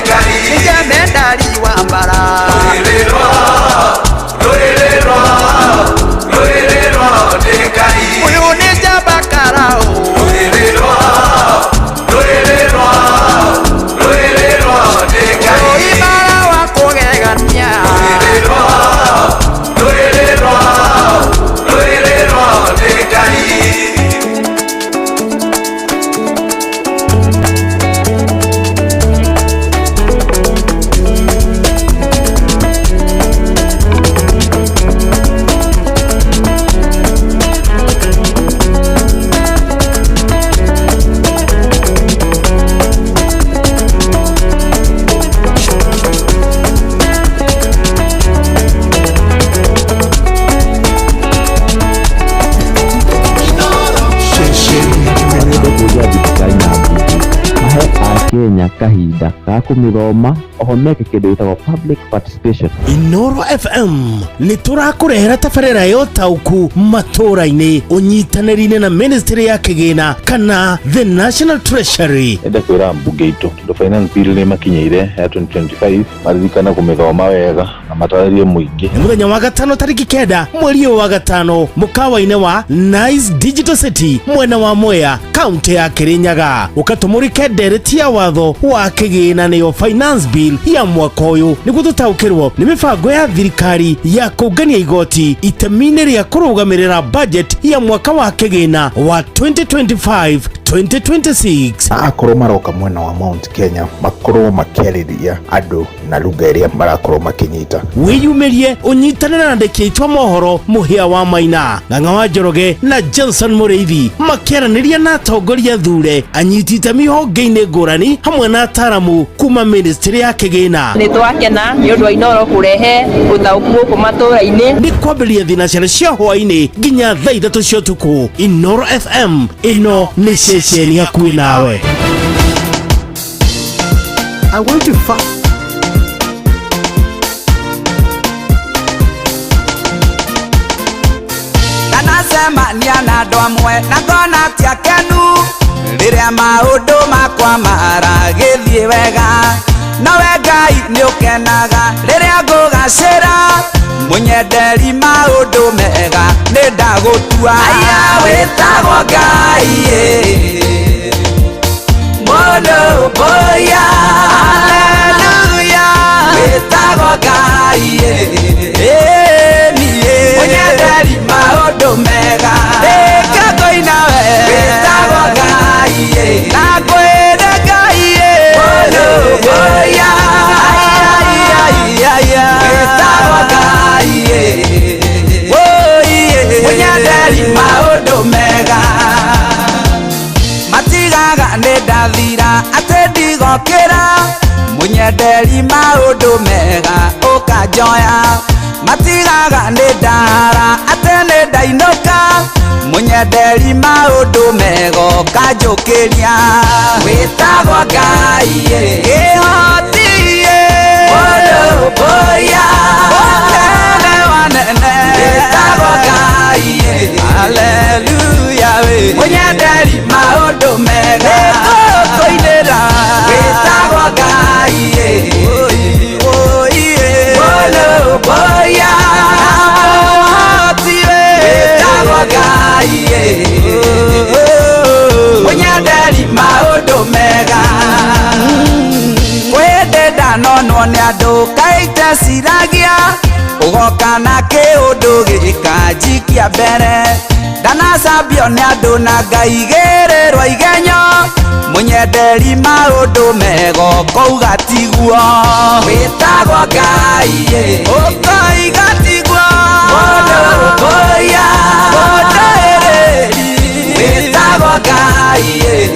ngai nijamendari wa mbara rwiriro rwiriro rwiriro ngai uyu nijabakarao rwiriro rwiriro rwiriro ngai ibara wa kugegania rwiriro rwiriro rwiriro ngai Kenya kahinda ka kumithoma oho meke kindu gitagwo public participation. Inoro FM ni turakurehera tabarĩra ya ũtaũku matũra-inĩ ũnyitanĩri-inĩ na ministry ya kĩgĩna kana the National Treasury. Enda kwĩra mbunge itũ the finance bill nĩ makinyĩire ya 2025 maririkana kumithoma wega na matarĩrie mũingĩ. Mũthenya wa gatano tariki 9 mweri wa gatano mũkawa-inĩ wa Nice Digital City mwena wa Mwea kaunti ya Kirinyaga ukatumũrike ndereti ya watho wa kĩgĩna nĩyo finance bill ya mwaka ũyũ nĩguo tũtaũkĩrwo nĩ mĩbango ya thirikari ya kũngania igoti itemi-inĩ rĩa kũrũgamĩrĩra budget ya mwaka wa kĩgĩna wa 2025-2026. akorwo maroka mwena wa Mount Kenya makorwo makĩarĩria andũ na lugha ĩrĩa marakorwo makĩnyita. Wĩyumĩrie ũnyitanĩre na andĩki aitũ mohoro Mũhĩa wa Maina, Ng'ang'a wa Njoroge na Johnson Mũrĩithi makĩaranĩria na atongoria thure anyiti itemi honge-inĩ ngũrani hamwe na ataramu kuma ministry ya kĩgĩna. Nĩ twakena nĩ ũndũ wa Inoro kũrehe ũtaũku gũkũ matũra-inĩ. Nĩ kwambĩrĩria thinacara cia hwaĩ-inĩ nginya thaa 3 cia ũtukũ. Inoro FM ĩno nĩ ceceni hakuhĩ nawe. I want to Tanacemania na andũ amwe na ngona ti akenu rĩrĩa maũndũ makwa maragĩthiĩ wega, nawe Ngai nĩ ũkenaga rĩrĩa ngũgacĩra, mũnyenderi maũndũ mega nĩ ndagũtua. Aya wĩtagwo Ngai mũndũ boya, haleluya, wĩtagwo Ngai mũnyenderi maũndũ mega ĩkatũina we, wĩtagwo Ngai na ngwĩre Ngai mũndũ boya, wĩtagwo Ngai mũnyenderi maũndũ mega. Matigaga nĩ ndathira atĩ ndigokĩra, mũnyenderi maũndũ mega ũkanjoya. Matigaga nĩ ndara atĩ maundu mego kanjukiria witagwa Ngai ihotie mundu boya wanene wanene witagwa Ngai haleluya we munyenderi maundu mega koinera witagwa Ngai mundu boya munyenderi maundu mega kwendenda nonwo ni andu kaite ciragia ugoka na kiundu gikanjikia mbere ndanacambio ni andu na Ngai girirwa igenyo munyenderi maundu mego kouga tiguo witagwa Ngai ukaiga tiguo mundu boya witagwa Ngai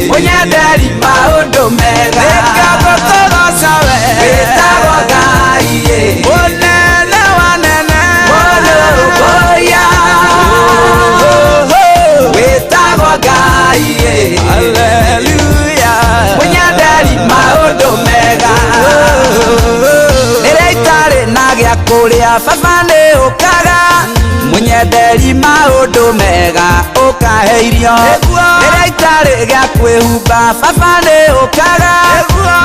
munyenderi maundu mega ekagotogocawe witagwa Ngai munene wanene mundu boya witagwa Ngai haleluya munyenderi maundu mega rĩrĩa itarĩ na gĩa kũrĩa baba nĩ ũkaga munyenderi maundu mega ukahe irio rĩrĩa itarĩ gĩa kwĩhumba baba nĩ ũkaga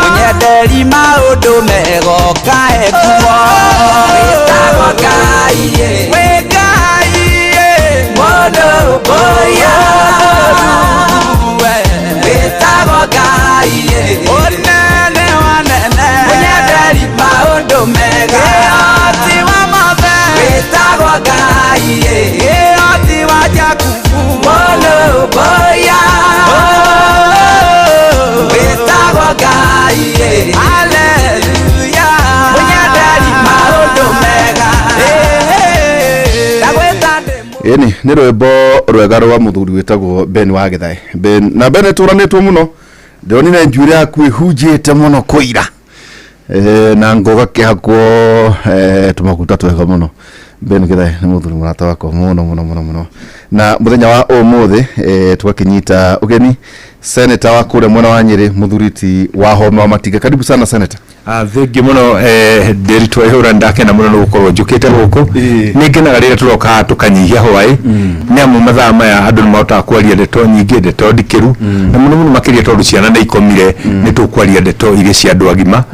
munyenderi maundu mega ukahe nguo witagwa Ngai wĩ Ngai mundu boya witagwa Ngai munene wanene munyenderi maundu mega ati wa mothe witagwa Ngai ati wa Jakubu mundu boya witagwa Ngai haleluya munyenderi maundu mega eni nĩ rwĩmbo rwega rwa mũthuri wĩtagwo Ben wa Gĩthai. Ben na Ben tũranĩtwo mũno ndĩronire njuĩrĩ yaku ĩhunjĩte mũno kũira na ngoga kĩhakwo tũmaguta twega mũno. Ben Gĩthai nĩ mũthuri mũrata wakwa mũno na mũthenya wa ũmũthĩ twakinyita ũgeni Senator wa kũrĩa mwena wa Nyĩrĩ mũthuriti wa Homa wa Matinga. Karibu sana Senator. Thengi muno nderitwo ihura ndakena muno no gukorwo njukite guku ningenaga rĩrĩa turoka tukanyihia hwaĩ nĩ amu mathaa maya andũ nĩ mahotaga kwaria ndeto nyingĩ ndeto ndikiru na muno makĩria tondũ ciana nĩ ikomire nĩ tũkwaria ndeto iria cia andũ agima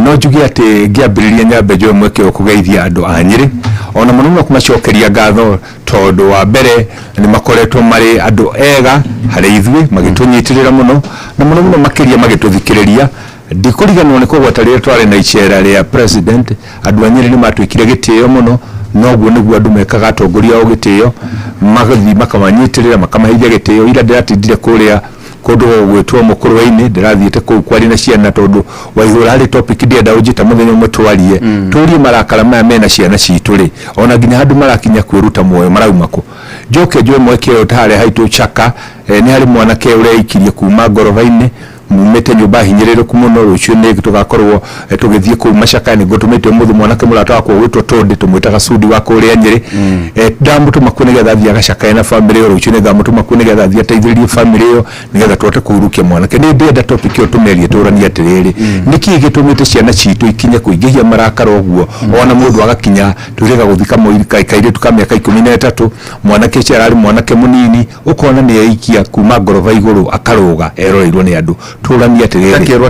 no njuge atĩ ngĩambĩrĩria nyambe njoe mweke wa kũgeithia andũ a Nyĩrĩ ona muno kumacokeria ngatho tondũ wa mbere nĩ makoretwo marĩ andũ ega harĩ ithuĩ magĩtũnyitirĩra muno na muno makĩria magĩtũthikĩrĩria ndikuriganwo nĩ kũgwata rĩrĩa twarĩ na icera rĩa president andũ a Nyĩrĩ nĩ matwĩkire gĩtĩo mũno noguo nĩguo andũ mekaga atongoria o gĩtĩo magathi makamanyitirĩra makamaheithia gĩtĩo ira ndĩratindire kũrĩa kũndũ gwĩtwo mũkũrũ-inĩ ndĩrathiĩte kũu kwaria na ciana tondũ waihũra harĩ topic ndĩenda ũnjĩta mũthenya ũmwe twarie tũrie marakara maya mena ciana citũ rĩ ona nginya handũ marakinya kwĩruta muoyo marauma kũ njoke njoe mweke ũyũ ta harĩa haitũ Chaka nĩ harĩ mwanake ũrĩa aikirie kuma ngoroba-inĩ mumete nyumba hinyĩrĩrĩku mũno rũciũ nĩ tugakorwo tũgĩthiĩ kũu Macaka nĩ gũtũmĩte mũthũ mwanake mũrata wakwa gwĩtwo Tondĩ tũmwĩtaga Sudi wa kũrĩa Nyĩrĩ ndamũtũma kuo nĩgetha thiĩ agacakae na bamĩrĩ ĩyo rũciũ nĩngamũtũma kuo nĩgetha thiĩ ateithĩrĩrie bamĩrĩ ĩyo nĩgetha tũhote kũhurukia mwanake nĩ ndĩenda topic ĩyo tũmerie tũranie atĩrĩrĩ nĩkĩ gĩtũmĩte ciana citũ ikinye kũingĩhia marakara ũguo ona mũndũ agakinya twĩrĩga gũthika kairĩtu ka mĩaka 13 mwanake ũcio ararĩ mwanake mũnini ũkona nĩ aikia kuma ngoroba igũrũ akarũga eroreirwo nĩ andũ tũrania atĩrĩrĩ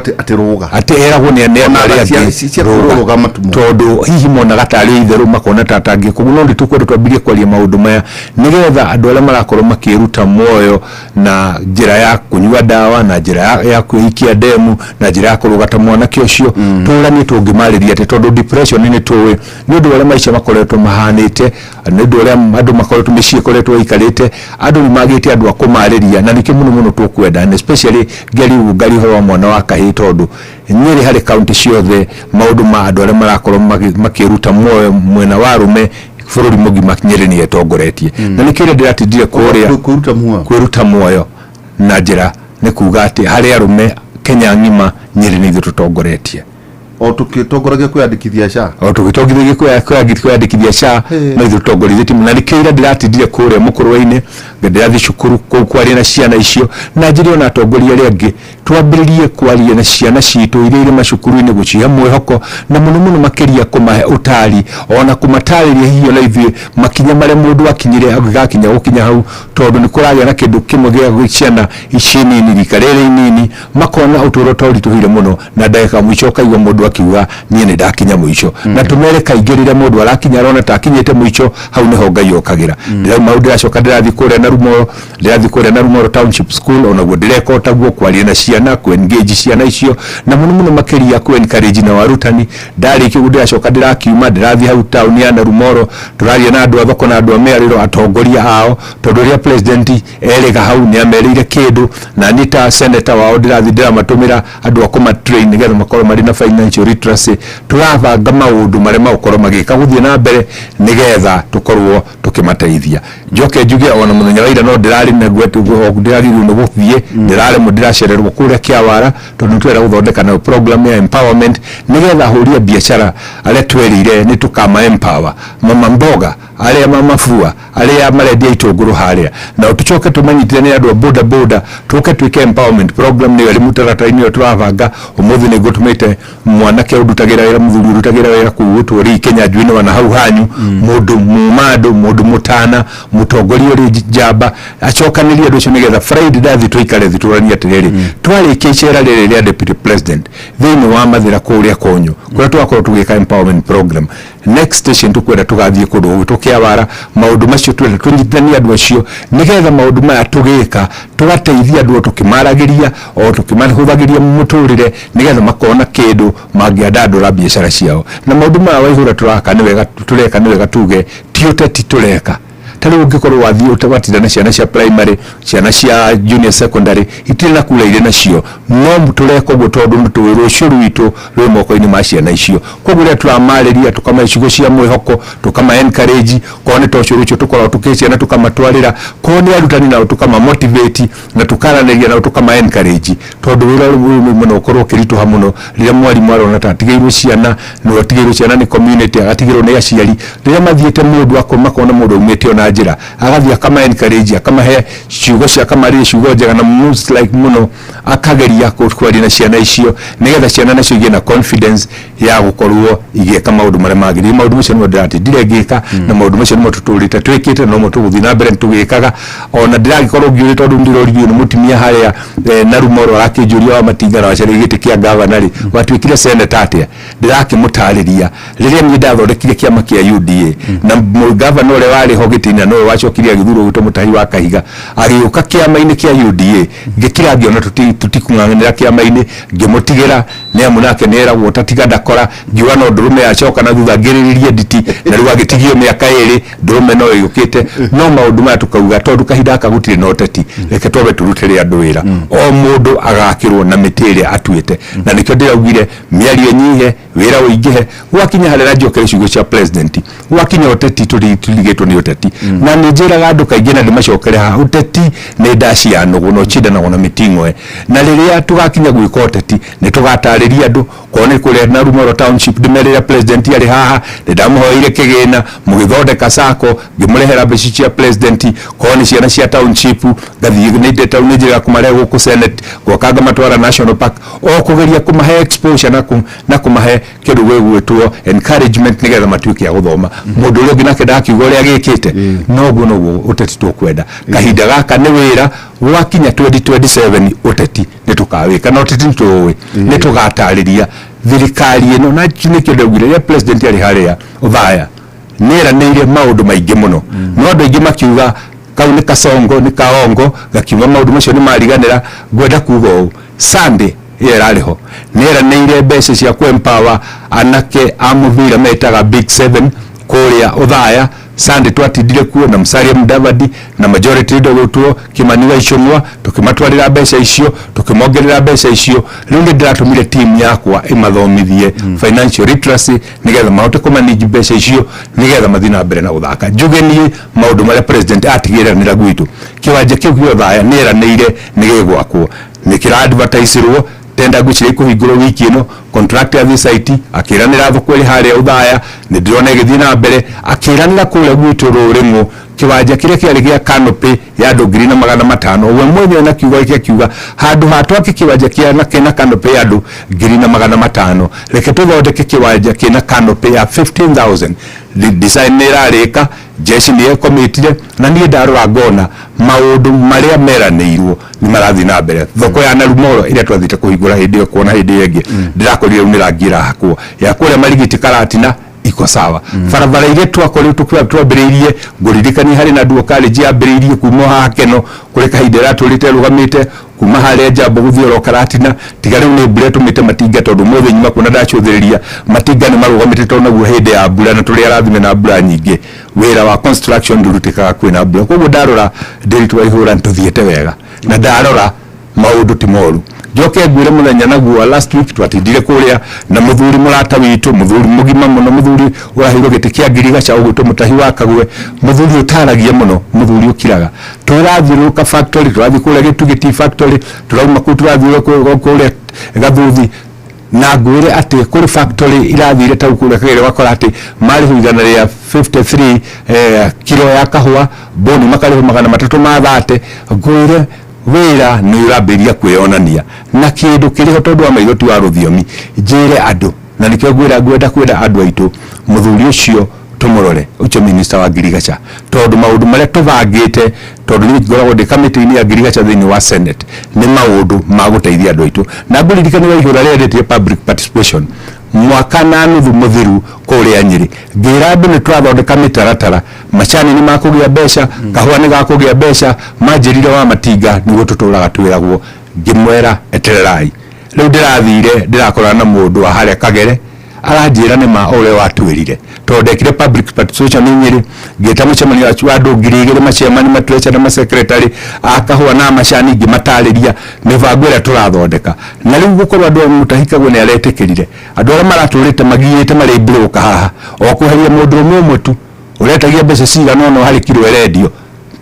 atĩ eragwo nĩ arĩa tondũ hihi monaga tarĩ itherũ makona tatangĩ koguo no ndĩtũkwenda twambirie kwaria maũndũ maya nĩgetha andũ arĩa marakorwo makĩruta muoyo na njĩra ya kũnyua ndawa na njĩra ya kwĩikia ndemu na njĩra ya kũrũgata mwanake ũcio tũranie tũngĩmarĩria atĩ tondũ depression nĩ tũĩ nĩ ũndũ ũrĩa maica makoretwo mahanĩte nĩ ũndũ ũrĩa andũ makoretwo mĩciĩ ĩkoretwo ikarĩte andũ nĩ magĩte andũ a kũmarĩria na nĩkĩo mũno tũkwenda and especially ngari horo mwana wa kahĩ tondũ Nyĩrĩ harĩ kaunti ciothe maũndũ ma andũ arĩa marakorwo makĩruta muoyo mwena wa rume bũrũri mũgima Nyĩrĩ nĩ etongoretie na nĩkĩo ndĩratindire kũrĩa kwĩruta muoyo na njĩra nĩ kuga atĩ harĩ arume Kenya ng'ima Nyĩrĩ nĩ ithuĩ tũtongoretie o tukitongoragia kwandikithia SHA o tugitongithia kwandikithia SHA no itutongorithĩtie na nikĩira ndiratindire kũrĩa mũkũrũ-inĩ ndĩrathi cukuru kwaria na ciana icio na njĩra ona atongoria arĩa angĩ twambĩrĩrie kwaria na ciana citũ iria irĩ macukuru-inĩ gũcihe mwĩhoko na mũno makĩria kũmahe ũtari ona kũmatarĩria hihi ona ithuĩ makinya marĩa mũndũ akinyire agakinya gũkinya hau tondũ nĩ kũragĩa na kĩndũ kĩmwe gĩa ciana ici nini rika rĩrĩ inini makona ũtũũro ta ũritũhire mũno na ndagĩka mũico ũkaigua mũndũ akiuga niĩ nĩ ndakinya mũico na tũmere kaingĩ rĩrĩa mũndũ arakinya arona ta akinyĩte mũico hau nĩho Ngai okagĩra ndĩrauma ndĩracoka ndĩrathi kũrĩa na Rumoro Township School onaguo ndĩreka ũtaguo kwaria na ciana engage ciana icio na mũno makĩria encourage na warutani ndarĩkia ũguo ndĩracoka ndĩrakiuma ndĩrathi hau town ya Rumoro tũraria na andũ a thoko na andũ a mĩarĩro atongoria ao tondũ rĩrĩa president erĩga hau nĩ amerĩire kĩndũ na nita senator wao ndĩramatũmĩra andũ a kũmatrain nĩgetha makorwo marĩ na financial literacy tũrabanga maũndũ marĩa magũkorwo magĩka gũthiĩ na mbere nĩgetha tũkorwo tũkĩmateithia njoke njuge ona mũthenya wa ira no ndĩrarĩ na ndĩragĩrwo nĩ gũthiĩ ndĩraremwo ndĩracererwo kũrĩa Kĩawara tondũ twera gũthondeka na program ya empowerment nĩgetha ahũri a biacara arĩa twerĩire nĩ tũkama empower mama mboga arĩa mamafua arĩa marendia itũngũrũ harĩa na tũcoke tũmanyitithanie andũ a boda boda tũke twĩke empowerment program nĩ arĩ mũtaratara-inĩ ũyũ tũrabanga ũmũthĩ nĩ ngũtũmĩte mwanake ũndutagĩra wĩra mũthuri ũrutagĩra wĩra kũu ũtũũri Kenya njuĩ wana hau hanyu mũndũ mũmandũ mũndũ mũtana mũtongoria ũrĩ njamba acokanĩrie andũ acio nĩgetha Friday ndathi tũikare thitũrania atĩrĩrĩ twarĩkia icera rĩrĩ rĩa deputy president thĩinĩ wa mathĩra kũrĩa Konyo kũrĩa twakorwo tũgĩka empowerment program next station tũkwenda tũgathiĩ kũndũ Kĩawara maũndũ macio twenda tũnyitithanie andũ acio nĩgetha maũndũ maya tũgĩka tũgateithia andũ tũkĩmaragĩria o tũkĩmahũthagĩria mũtũrĩre nĩgetha makona kĩndũ mangĩandandũra biacara ciao na maũndũ maya waihũra tũreka nĩ wega tuge ti ũteti tũreka tarĩu ũngĩkorwo wathiĩ ũtabatira na ciana cia primary ciana cia junior secondary itirĩ na kula irĩ nacio no tũreka ũguo tondũ tũĩ rũciũ rwitũ rwĩ moko-inĩ ma ciana icio koguo rĩrĩa tũramarĩria tũkama icigo cia mwĩhoko tũkama encourage korwo nĩ ta ũcio rũciũ tũkoragwo tũkĩciana tũkamatwarĩra korwo nĩ arutani nao tũkama motivate na tũkaranĩria nao tũkama encourage tondũ wĩra mũno ũkorwo ũkĩritũha mũno rĩrĩa mwarimũ arona ta atigĩirwo ciana no atigĩirwo ciana nĩ community agatigĩrwo nĩ aciari rĩrĩa mathiĩte mũndũ akona mũndũ umĩte ona njĩra agathia kama encourage akamahe ciugo cia kamarĩ ciugo njega na most like muno akageria kwaria na ciana icio nĩgetha ciana nacio igĩe na confidence ya gũkorwo igĩka maũndũ marĩa magĩrĩire maũndũ macio nĩmo ndĩratindire ngĩka na maũndũ macio nĩmo tũtũrĩte twĩkĩte no mo tũgũthiĩ na mbere tũgĩkaga ona ndĩragĩkorwo ngĩũrĩ tondũ ndĩroririo nĩ mũtumia harĩa na Rumoro arakĩnjũria wa Matinga na wacarĩ gĩtĩ kĩa governor watuĩkire senator atĩa ndĩrakĩmũtarĩria rĩrĩa niĩ ndathondekire kĩama kĩa UDA na governor ũrĩa warĩ ho gĩtĩ-inĩ no wacokirie agĩthurwo gwĩtwo Mũtahi wa Kahiga agĩũka kĩama-inĩ kĩa UDA ngĩkĩra ngĩona tũtikung'ang'anĩra kĩama-inĩ ngĩmũtigĩra nĩ amu nake nĩ eragwo tatiga ndakora ngiuga no ndũrũme yacoka na thutha ngĩrĩrĩrie nditi na rĩu agĩtigio mĩaka ĩrĩ ndũrũme no ĩgũkĩte no maũndũ maya tũkauga tondũ kahinda aka gũtirĩ na ũteti reke twambe tũrutĩre andũ wĩra o mũndũ agakĩrwo na mĩtĩ ĩrĩa atuĩte na nĩkĩo ndĩraugire mĩario ĩnyihe wĩra ũingĩhe gwakinya harĩa njokere ciugo cia president gwakinya ũteti tũrigĩtwo nĩ ũteti na nĩ njĩraga andũ kaingĩ na ndĩmacokere haha ũteti nĩ ndaci ya nũgũ no cindanagwo na mĩting'oe na rĩrĩa tũgakinya gwĩka ũteti nĩ tũgatarĩria andũ korwo nĩ kũrĩa na Rumoro Township ndĩmerĩra president arĩ haha nĩ ndamũhoire kĩgĩna mũgĩthondeka sako ngĩmũrehera mbeca cia president korwo nĩ ciana cia township ngathiĩ nĩ town njĩra kũmarehe gũkũ senate gwakanga matwara national park o kũgeria kũmahe exposure na kũmahe kĩndũ gwĩtwo encouragement nĩgetha matuĩke a gũthoma mũndũ ũrĩa ũngĩ nake ndakiuga ũrĩa agĩkĩte noguo ũteti tũkwenda kahinda gaka nĩ wĩra gwakinya 2027 ũteti nĩ tũkawĩka na ũteti nĩ tũũĩ nĩ tũgatarĩria thirikari ĩno na nĩkĩo ndaugire rĩrĩa president arĩ harĩa Othaya nĩeranĩire maũndũ maingĩ mũno no andũ aingĩ makiuga kau nĩ kasongo nĩ kaongo gakiuga maũndũ macio nĩ mariganĩra ngwenda kuuga ũũ Sunday ĩrarĩho nĩeranĩire mbeca cia empower anake a mũbira metaga Big 7 kũrĩa Othaya Sunday twatindire kuo na Musalia Mudavadi na majority ndogotwo Kimani wa Ichung'wa tukimatwarira mbeca icio tukimongerera mbeca icio rĩu nĩ ndĩratũmire team yakwa ĩmathomithie financial literacy nĩgetha mahote kũmanage mbeca icio nĩgetha mathiĩ na mbere na gũthaka njuge niĩ maũndũ marĩa president atigĩranĩra gwitũ kĩwanja kĩu gĩa Othaya nĩeranĩire nĩ gĩgwakwo nĩ kĩra advertiserwo tenda gucire kuhingura wiki ino contract ya site akiranira thukuri haria uthaya ni ndirona igithii na mbere akiranira kule gwitu rurimu kiwanja kiria kiari gia canopy ya andu 500,000 we mwenye na kiuga iki kiuga handu hatwaki kiwanja kina canopy ya andu 500,000 reke tuthondeke kiwanja kina canopy ya 15,000 design irarika jeshi ni committee na nie ndarora ngona maundu maria meranirwo ni marathi na mbere thoko ya Narumoro ire twathite kuhingura hindi yo kuona hindi yengi ndirakorire unirangira hakwo ya kule marigiti karatina iko sawa barabara ile twakorire twambiririe nguririkani hari na duo college yambiririe kuma hakeno kuri kahindira turite rugamite kuma hale jambo guthioro karatina tigare ni mbure tumite matinga tondu mothe nyuma kuna ndachuthiriria matinga ni marugamite tondu naguo hindi ya mbura na turi arathime na mbura nyingi wira wa construction ndurutikaga kwina mbura koguo ndarora ndiritwa ihura ntuthiete wega na ndarora maundu ti moru joke gwire muthenya naguo last week twatindire kuria na muthuri murata witu muthuri mugima muno muthuri urahiro giti kia Ngirigaca ugutu mutahi wa Kagwe muthuri utaragia muno muthuri ukiraga turathiruka factory turathi kuria Gitugiti factory turauma ku turathiruka kuria Gathuthi na ngwire ati kuri factory irathire tau kuria kagere wakora ati mari huigana ria 53 kilo ya kahua boni makari 330 mathate ngwire wira ni urabiria kwionania na kindu kiriho tondu wa maigoti wa ruthiomi njire andu na nikyo gwenda kwenda andu aitu muthuri ucio tumurore ucio minister wa Ngirigaca tondu maundu maria tubangite tondu ni ngoragwo ndi committee ya Ngirigaca thini wa Senate ni maundu ma guteithia andu aitu na nguririkani wa ihura rĩa public participation mwaka na nuthu muthiru kuria Nyeri ngira andu ni twathondeka mitaratara macani ni makugia mbeca kahua ni gakugia mbeca manjirire wa matinga ni gututuraga twiragwo ngimwera etererai riu ndirathire ndirakora na mundu wa haria Kagere aranjira ni ma ore watwirire tondekire public participation Nyeri ngita mucemanio wa andu 2,000 macemani matwecha na secretary akahua na macani ngimatariria mibango ira turathondeka na riu gukorwa andu mutahikagwo ni aretekirire andu ara maraturite magiyite mari broka haha okuheria mundu umwe tu uretagia mbeca cigana no hari kilo radio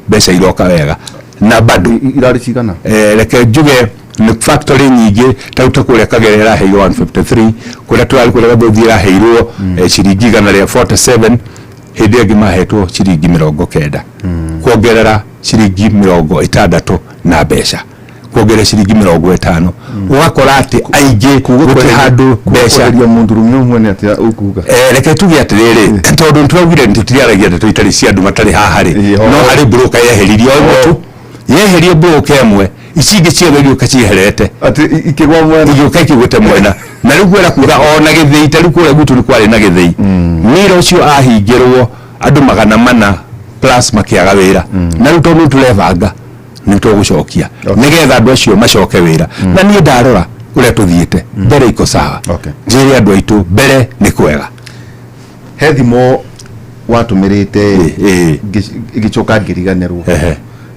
mbeca iroka wega na bado irari cigana reke njuge ni factory nyingi tauta kuria Kagere iraheirwo 153 kuria turari kuria Gathuthi iraheirwo ciringi 147 hindi ingi mahetwo ciringi 90 kuongerera ciringi 60 na mbeca kuongerera ciringi 50 ugakora ati aingi guti handu mbeca mundu rumwe umwe ni ati ukuga reke tugi atiriri tondu ntwagire ntitiriaragia ndeto itari cia andu matari haha ri no hari broka yeheririo tu yeherie broka emwe icingi ciothe giuka ciherete ati ikigwa mwena giuka kigute mwena na riu gwera kuga ona githei tari kuria gutu ni kwari na githei mira ucio ahingirwo andu 400 plus makiaga wira na riu tondu turevanga ni tugucokia nigetha andu acio macoke wira na nie ndarora uria tuthiite mbere iko sawa njiri andu aitu mbere ni kwega he thimo watumirite igicoka ngiriganirwo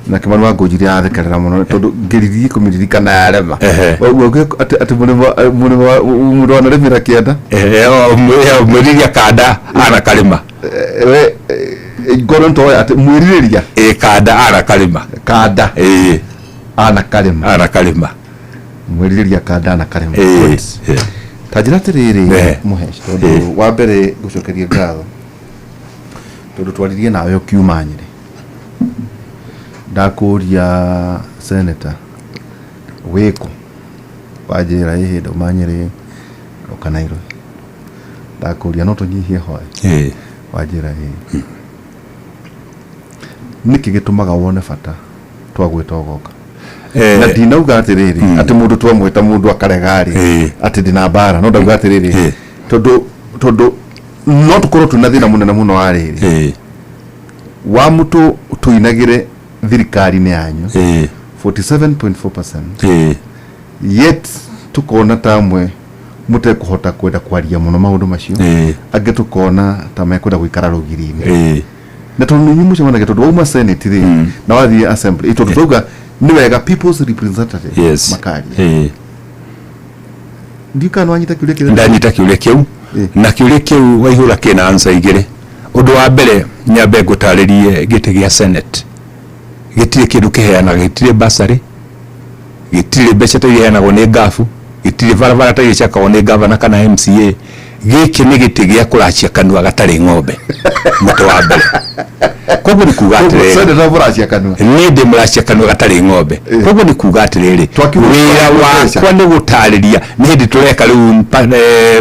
na Kimani wa Ngujiri athekerera muno tondu ngiriri kumiririkana yarema uguo ati mundu wa remira kienda mwiriria kanda ana kalima we ngoro ntoya ati mwiriria kanda ana kalima kanda ana kalima mwiriria kanda ana kalima tajira tiriri muhesh tondu wa mbere gucokeria ngatho tondu twaririe nawe ukiuma Nyeri ndakuria senator wiko wajira ihinda umanyire ukanairo ndakuria no tunyihie hoye wajira niki gitumaga wone bata twagwita ogoka na dinauga atiriri ati mundu twamwita mundu akaregari ati dina bara no ndauga atiriri tondu no tukorwo tuna thina munene muno ariri wa mutu tuinagire thirikari ni yanyu 47.4% yet tukona tamwe mute kuhota kwenda kwaria muno maundu macio age tukona tamwe kwenda guikara rugirine na tondu nyinyi mucemanaga tondu uma senate ri na wathi assembly ito tuga ni wega people's representative makari ndika no anyita kiuria ndanyita kiuria kiu na kiuria kiu waihura kina answer igire undu wa mbere nyambe gutaririe giti gia senate gitire kindu kiheana gitire basari gitire mbeca ta iheanagwo ni ngafu itire barabara ta gicha kaone governor kana MCA giki ni giti gia kurachia kanua gatari ng'ombe muto wa mbere koguo ni kuga atiriri sende na burachia kanua ni ndi murachia kanua gatari ng'ombe koguo ni kuga atiriri wira wakwa ni gutariria ni hindi tureka riu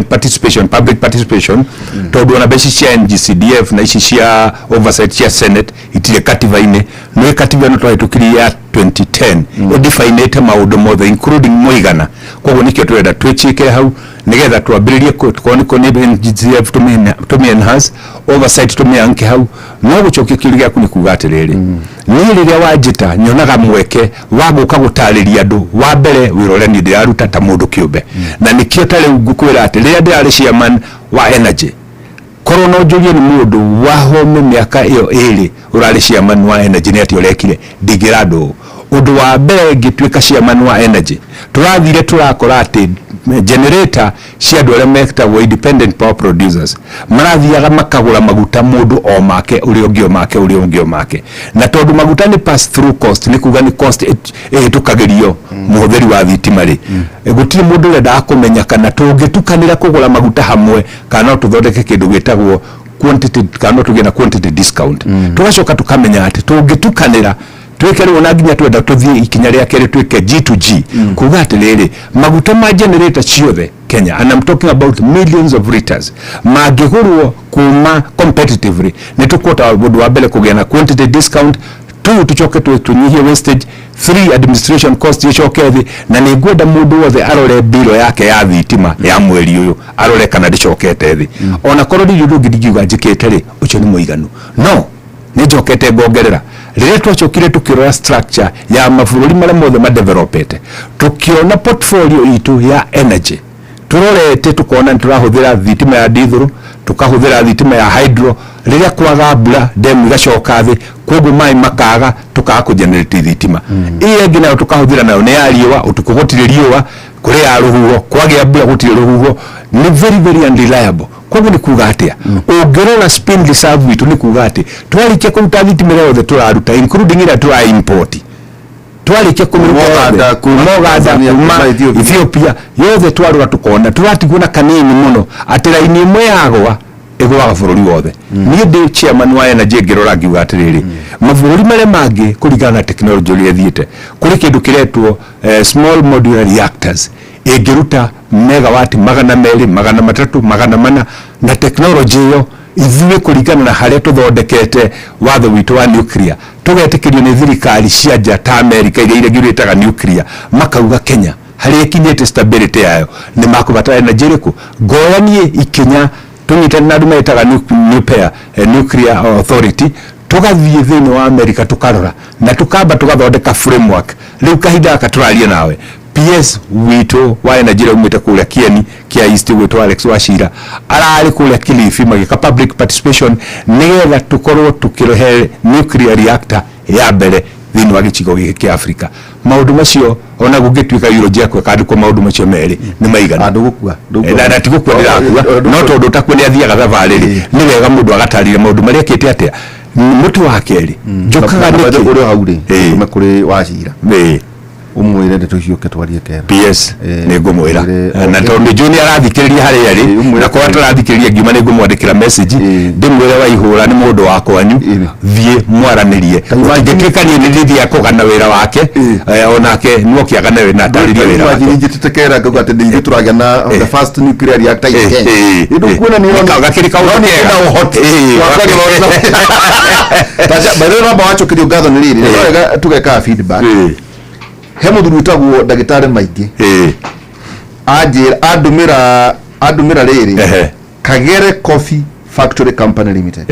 participation public participation tondu ona mbeca cia NGCDF na ici cia oversight cia Senate itire katiba-ini no katiba no twahitukirie ya 2010 definite maundu mothe including muigana koguo nikio turenda twicike hau nigetha twambiririe ko ni NGCDF to enhance oversight to anke hau no gucokia kiuria giaku ni kuga atiriri ni riria wanjita nyonaga mweke wa guka gutariria andu wa mbere wirore ni ndiraruta ta mundu kiumbe na nikio tare ngukwira ati riria ndirari chairman wa energy korona ujurie ni mundu wa home miaka iyo iri urari chairman wa energy ni ati urekire ndigirado undu wa mbere ngituika chairman wa energy turathire turakora ati generator cia andu aria metagwo independent power producers marathiaga makagura maguta mundu o make uri ungio make na tondu maguta ni pass through cost ni kuga ni cost tukagerio muhuthiri wa thitima ri gutiri mundu renda akumenya kana tungitukanira kugura maguta hamwe kana tuthondeke kindu gitagwo quantity kana tugena quantity discount tugacoka tukamenya ati tungitukanira tweke rwo na nginya twenda tuthie ikinya ria kere tweke G2G kuga atiriri maguta ma generator ciothe Kenya and I'm talking about millions of liters magigurwo kuma competitively ni tukota bodu wa mbere kugena na quantity discount tuchoke tunyihie wastage 3 administration cost icokethi na ni gwenda mundu wothe arore biro yake ya thitima ya mweri uyu arore kana ndicokete thi ona korodi yudu gidigiuga njikete ri ucio ni muiganu no ni njokete ngongerera rire twachokire tukirora structure ya mabũrũri maria mothe madevelopete tukiona portfolio itu ya energy turorete tukona turahuthira thitima ya diesel tukahuthira thitima ya hydro riria kwaga mbura demu igacoka thi koguo mai makaga tukaga kugenerate thitima iyo ngina tukahuthira nayo ni ya riũa utuku gutire riũa kuri ya ruhuho kwagia mbura gutire ruhuho ni very very unreliable koguo ni kuga atia ungerora spin reserve witu ni kuga ati twarikia kuruta thitima yothe turaruta including ira tura import twarikia kumiruta kuma Ethiopia yothe twarura tukona turatiguna kanini muno ati raini imwe yagwa igwaga bururi wothe ni ndi chairman wa energy ngirora ngiuga atiriri mabũrũri maria mangi kurigana na technology ria thiete kuri kindu kiretwo small modular reactors ingiruta megawatt 200 300 400 na technology yo ithuĩ kurigana na haria tuthondekete watho witu wa nuclear tugetikirio ni thirikari cia nja ta America iria ngiritaga nuclear makauga Kenya haria ikinyete stability yayo ni makubatara energy riku ngoyanie ikinya tunyitana na andũ metaga nuclear authority tugathie thĩinĩ wa America tukarora na tukamba tugathondeka framework riu kahinda katuraria nawe PS witu wa energy umite kuria Kieni kia East witu Alex Wachira arari kuria Kilifi magika public participation nigetha tukorwo tukirohe nuclear reactor ya mbere thĩinĩ wa gĩcigo gĩkĩ kĩa Africa maundu macio ona gũgĩtuĩka eulogy kwa kandu kwa maundu macio merĩ nĩ maigana andũ gũkua na tigũkua ndĩrakua no tondu utakwendia thiaga thabarĩ nĩ wega mũndũ agatarĩria maundu marĩa kĩte atia mutu wa keri njokaga nĩ uri hauri kuma kuri Wachira umwire ndetuciuke twarie kera PS ni ngumwira na tondu junior arathikiriria haria ri na kwa tarathikiriria ngiuma ni ngumwandikira message ndimwire wa ihura ni mundu wa kwanyu thie mwaranirie ngikikanie ni rithi ya kugana wira wake onake no kiagana wira na tariria wira wake ngitekera ngugate ndi turagia na the first nuclear reactor in Kenya ndu kuona ni ona gakirika uone na uhoti taja bado baba wacho kidio gatho ni riri wega tugeka feedback he muthuri witagwo ndagitari maingi ajira andumira riri Kagere Coffee Factory Company Limited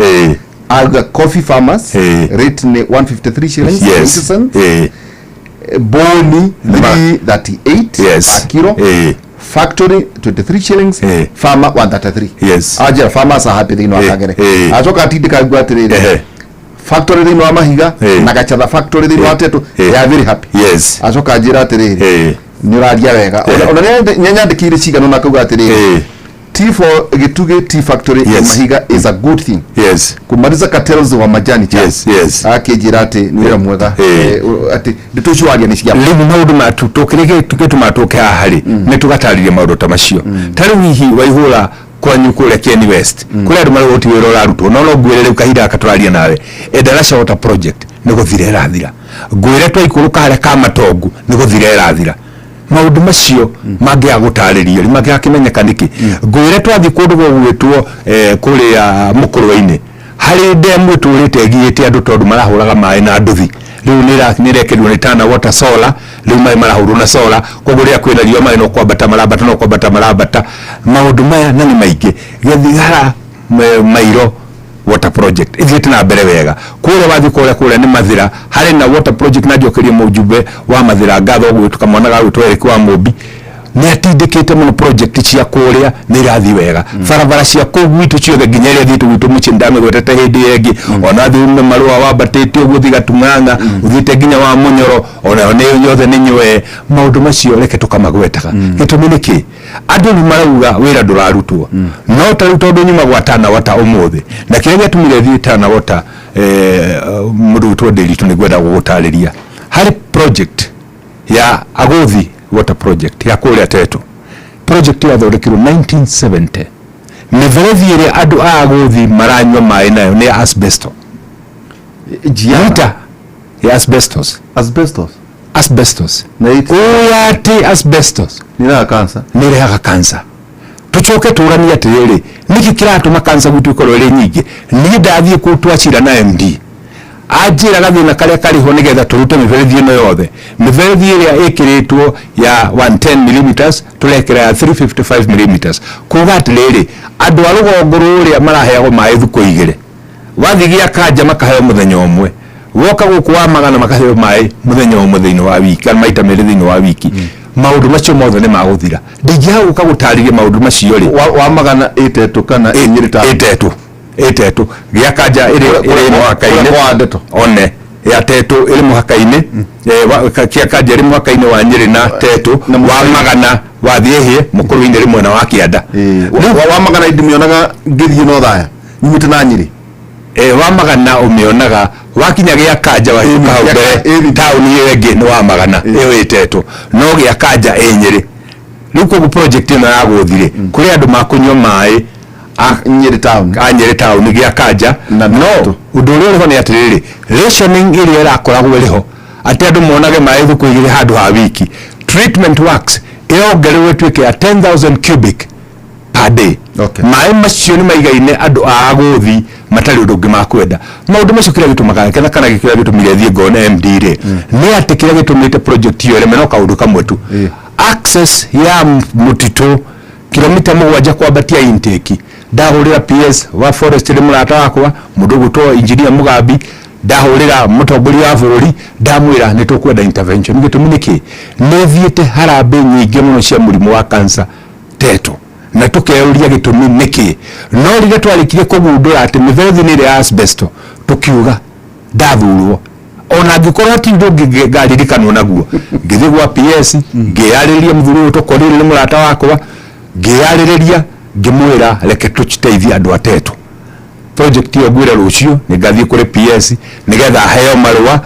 Alga Coffee Farmers rate ni 153 shillings 80 cents Boni 338 a kilo factory 23 shillings farmer 133 ajira farmers are happy thino Kagere achoka atindika ngwatiriri factory thino wa Mahiga na Gachatha factory thino wa Tetu they are very happy achoka njira atiriri ni uraria wega ona nyanyandikire cigano na kuga atiriri T4 Gituge Tea Factory Yes. Mahiga is a good thing. Yes. Kumaliza cartels wa majani cha. Yes. Akijira ati ni wira mwega. Ati nditushwaria ni shiga. Limu maundu matu tokirege tuketumatoke ahari netugataririe maundu tamacio. Tari hihi waihura kwa nyukule Kieni West. Kule andu mari oti wira urarutwo no gwirere ukahira akaturaria nawe. Edarasha water project nigo thire rathira. Gwire twa ikuruka hare kama togu nigo thire rathira. Maundu macio mangä agutaririo mangä akimenyeka niki ngwire twathi kundu gwitwo kuri ya mukurwa-ini hari ndemu turite giite andu tondu marahuraga mai na nduthi riu nirekerwo ni Tana Water solar riu mai marahurwo na solar koguo ria kwina rio mai no kwambata marabata maundu maya na ni maingi gethigara mairo water project ithiete na mbere wega kule wathi kule ni Mathira hari na water project na njokerie mujumbe wa Mathira ngatho gwitu mwana ga gwitu Eric wa Mumbi ni atindikite muno project cia kuria ni rathi wega barabara cia kugwitu ciothe nginya ria thitu gwitu mucindame gwetete hindi yengi ona thiume marua wa batete uguo thigatunganga uthite nginya wa Munyoro ona ne yothe ni nywe maundu macio reke tukamagwetaga gitumi niki andu ni marauga wira ndurarutwo no taru tondu nyuma gwa Tana Water umuthi na kile gyatumire thi Tana Water mundu twenderitu ni gwenda gugutariria hari project ya Agothi water project ya kuria Teto project ya thondekirwo 1970 miverethi ire andu a Agothi maranywa mai nayo ni asbesto jiata ya asbestos na iti asbestos niraga cancer tucoke turania atiriri niki kiratuma cancer gwitu ikorwo iri nyingi ni ndathie kutwacira na MD ajira gathina karia kariho nigetha turute miverethi ino yothe miverethi iria ikiritwo ya 110 mm turekera ya 355 mm kuga atiriri andu a rugongo ruria maraheagwo mai thuko igire wathigia kanja makaheo muthenya umwe woka guku wa magana makaheo mai muthenya umwe thiini wa wiki kana maita meri thiini wa wiki maundu macio mothe ni maguthira ndingiha guka gutariria maundu macio ri wa magana itetu kana itetu gya kanja iri muhaka-ini one ya Teto iri muhaka-ini kia kanja iri muhaka-ini wa Nyeri na Teto wa magana wathie mukuru-ini ri mwena wa Kianda wa magana indimionaga ngithie no thaya nyumite na Nyeri wa magana umionaga wakinya gya kanja wa mbere town yengi ni wa magana iyo Teto no gya kanja Nyeri riu koguo project ino yaguthire kuri andu makunywa mai Nyeri town gya kanja no undu uria uriho ni atiriri rationing iria irakoragwo iriho ati andu monage mai thuku igire handu ha wiki treatment works iongererwo tuike ya 10,000 cubic per day mai macio ni maigaine andu a Agothi matari undu ungi makwenda maundu macio kira gitumaga kana gikira gitumire thie ngone MD ri ni ati kira gitumite project iyo remeno kaundu kamwe tu access ya mutito kilomita 7 kwambatia intake ndahurira PS wa forest ri murata wakwa mundu gutwo engineer Mugambi ndahurira mutongoria wa bururi ndamwira ni tukwenda intervention gitumi niki nethiete harambe nyingi muno cia murimu wa cancer Teto na tukeuria gitumi niki no rire twarikire kugundura ati miverethi ni ya asbesto tukiuga ndathurwo ona ngikorwo ti ndu ngaririkano naguo ngithi gwa PS ngiyariria muthuru tukorire ni murata wakwa ngiyariria ngimwira reke tuchiteithia andu a Teto project iyo gwira rucio nigathie kuri PS nigetha heo marua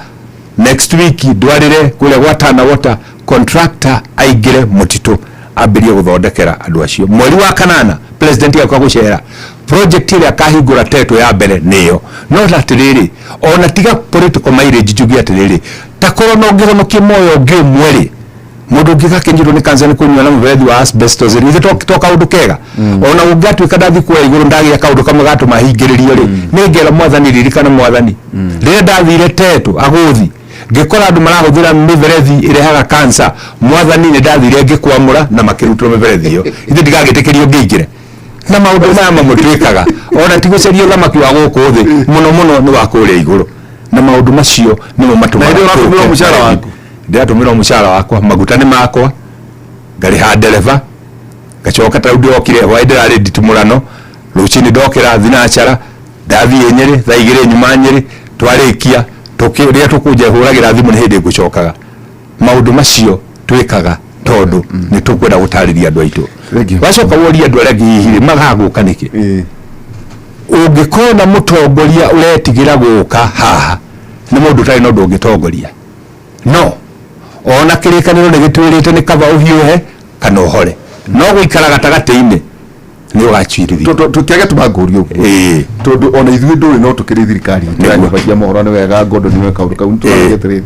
next week ndwarire kule gwa Tana Water contractor aigire mutito ambirie guthondekera andu acio mweri wa kanana president yakwa gucera project ile akahingura Teto ya mbere niyo no tatiriri ona tiga political mileage jugi atiriri takoro no ngihonokie moyo ngi mweri mundu ngika kinjiro ni kanza ni kunywa na muverethi wa asbestos ni toka undu kega ona ugatu kadathi kwa iguru ndagia kaundu kamwe gatu mahingiririo ri ningera mwathani ririkana mwathani rire ndathire Teto Agothi ngikora andu marahuthira miverethi irehaga cancer mwathani ni ndathire ngikwamura na makirutwo miverethi iyo ithe ndigagitikirio ngingire na maundu maya mamutwikaga ona tigucerio thamaki wa guku thi muno ni wa kuria iguru na maundu macio nimo matuma ndatumira mushara wakwa maguta ni makwa ngari ha dereva gachoka taudi okire waidera ready tumurano ruchini dokera thinachara ndathie Nyeri thaigire nyuma Nyeri twarikia tukiria tukuja huragira thimu ni hindi ngucokaga maundu macio twikaga tondu ni tukwenda gutariria andu aitu wacoka woria andũ arĩa angĩ hihi magagũka nĩkĩ ũngĩkona mũtongoria ũretigira gũka haha nĩ mũndũ ũtarĩ na ũndũ ũngĩtongoria no ona kĩrĩkanĩro nĩ gĩtwĩrĩte nĩ kaba ũhiũhe kana ũhore no gũikara gatagatĩ-inĩ nĩ ũgacirithia tũkĩage tũmangũria ũguo tondũ ona ithuĩ ndũrĩ no tũkĩrĩ thirikari tũranyabagia mohoro nĩ wega ngondo nĩ weka kaũndũ kau tũrageterera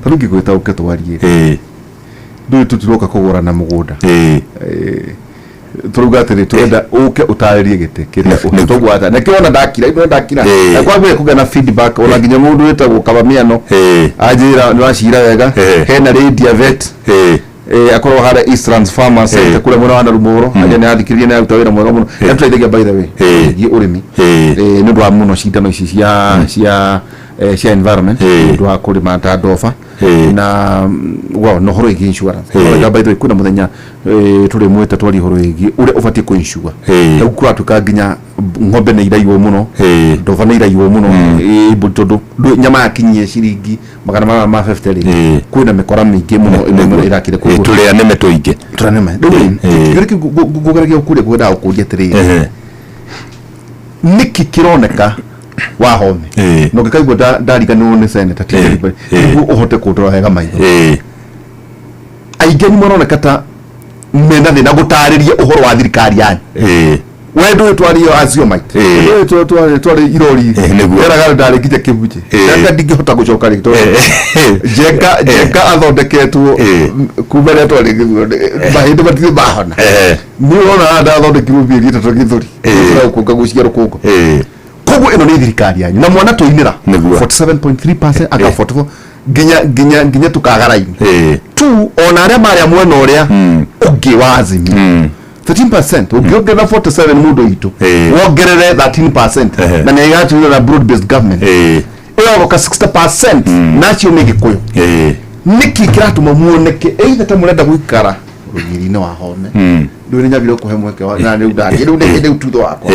tarĩu ngĩgwĩta ũke twarie ndũrĩ tũtiroka kũgũrana mũgũnda turuga atĩrĩ turenda ũke ũtarĩrie gĩtĩ kĩrĩa ũtũgwata na kĩona ndakira kwambia kũgana feedback ona nginya mũndũ wĩtagwo Kabamiano anjĩra nĩ wacira wega hena Lydia Vet akorwo hara Eastlands Farmers Center kũrĩa mwena wa Narumoro aja nĩ athikĩrĩrie na aruta wĩra mwega mũno na tũteithagia by the way ũrĩmi nĩ ũndũ wa mũno cindano ici cia environment nĩ ũndũ wa kũrĩma ta ndoba na no horo ĩgiĩ insurance by the way kuna mũthenya tũrĩ mwete twari horo ĩgiĩ ũrĩa ũbatiĩ kũ insure rĩu kũratuĩka nginya ng'ombe nĩ iraiywo mũno ndoba nĩ iraiywo mũno tondũ nyama yakinyie ciringi magana ma 50 rĩ kwĩna mĩkora mĩingĩ mũno ĩno ĩrakire kũgũra tũrĩa nĩme tũingĩ rĩu ngũgeragia ũkũria ngwenda ũkũria atĩrĩrĩ nĩkĩ kĩroneka Wahome no ngĩkaigua ndariganĩrwo nĩ senator nĩguo ũhote kũndora wega maitho aingĩ nĩ maroneka ta mena thĩna gũtarĩria ũhoro wa thirikari yanyu we ndũĩ twario acio maitĩ twarĩ irori eraga ndarĩkite kĩbunjĩ nanga ndingĩhota gũcoka rĩngĩ Njenga athondeketwo kuma rĩa twarĩ mahĩndĩ matirĩ mahona nĩ ũrona ndathondekirwo mĩeri 3 gĩthũri kũnga gũciarwo kũngo koguo ĩno nĩ thirikari yanyu na mwana tũinĩra 47.3% aka 44 nginya tukagaraini tu ona arĩa marĩa mwena ũrĩa ũngĩ wa Azimio 13% ũngĩongerera 47 mũndũ witũ wongerere 13% na nĩ ĩgatuĩra na broad based government ĩroka 60% nacio nĩ Gĩkũyũ nĩkĩ kĩratũma muoneke either ta mũrenda gũikara rũgiri-inĩ wa Home ndũrĩ nyabire kũhe mweke na rĩu nĩ tutho wakwa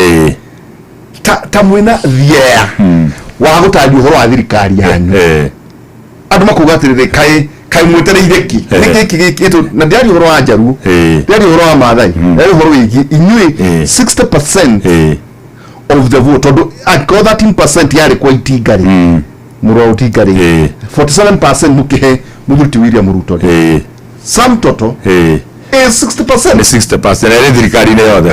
ta mwena thiea wa gũtarĩria ũhoro wa thirikari yanyu andũ makuga atĩrĩrĩ kaĩ mwetereire ki nĩkĩ na ndiari ũhoro wa Njaruo ndiari ũhoro wa Maathai ndiari ũhoro wĩgiĩ inyuĩ 60% of the vote tondũ angĩkorwo 13% yarĩ kwa Itinga rĩ mũrũ wa Itinga rĩ 47% mũkĩhe mũthuti William Ruto Sam Toto 60% 60% na thirikari-inĩ yothe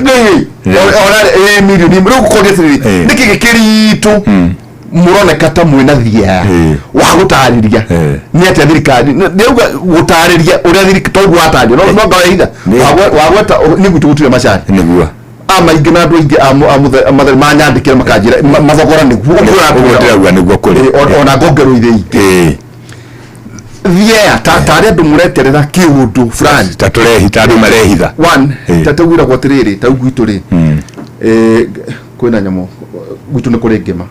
ona milioni rĩu gũkorwo atĩrĩrĩ nĩkĩ gĩkĩritũ mũroneka ta mwĩna thia wa gũtarĩria nĩ atĩa thirikari ndĩuga gũtarĩria ũrĩa thirikari tondũ watarĩria no ngawĩhitha wagweta nĩ gwitũ gũtirĩ macari nĩguo amaingĩ na andũ aingĩ amathari manyandĩkĩra makanjĩra mathogora nĩguo nĩguo kũrĩ ona ngongerwo ithe ingĩ thia tarĩ andũ mũreterera kĩũndũ fulani ta tũrehitha andũ marehitha ta tũgwĩragwo atĩrĩrĩ ta gwitũ rĩ kwĩna nyamũ gwitũ nĩ kũrĩ ngema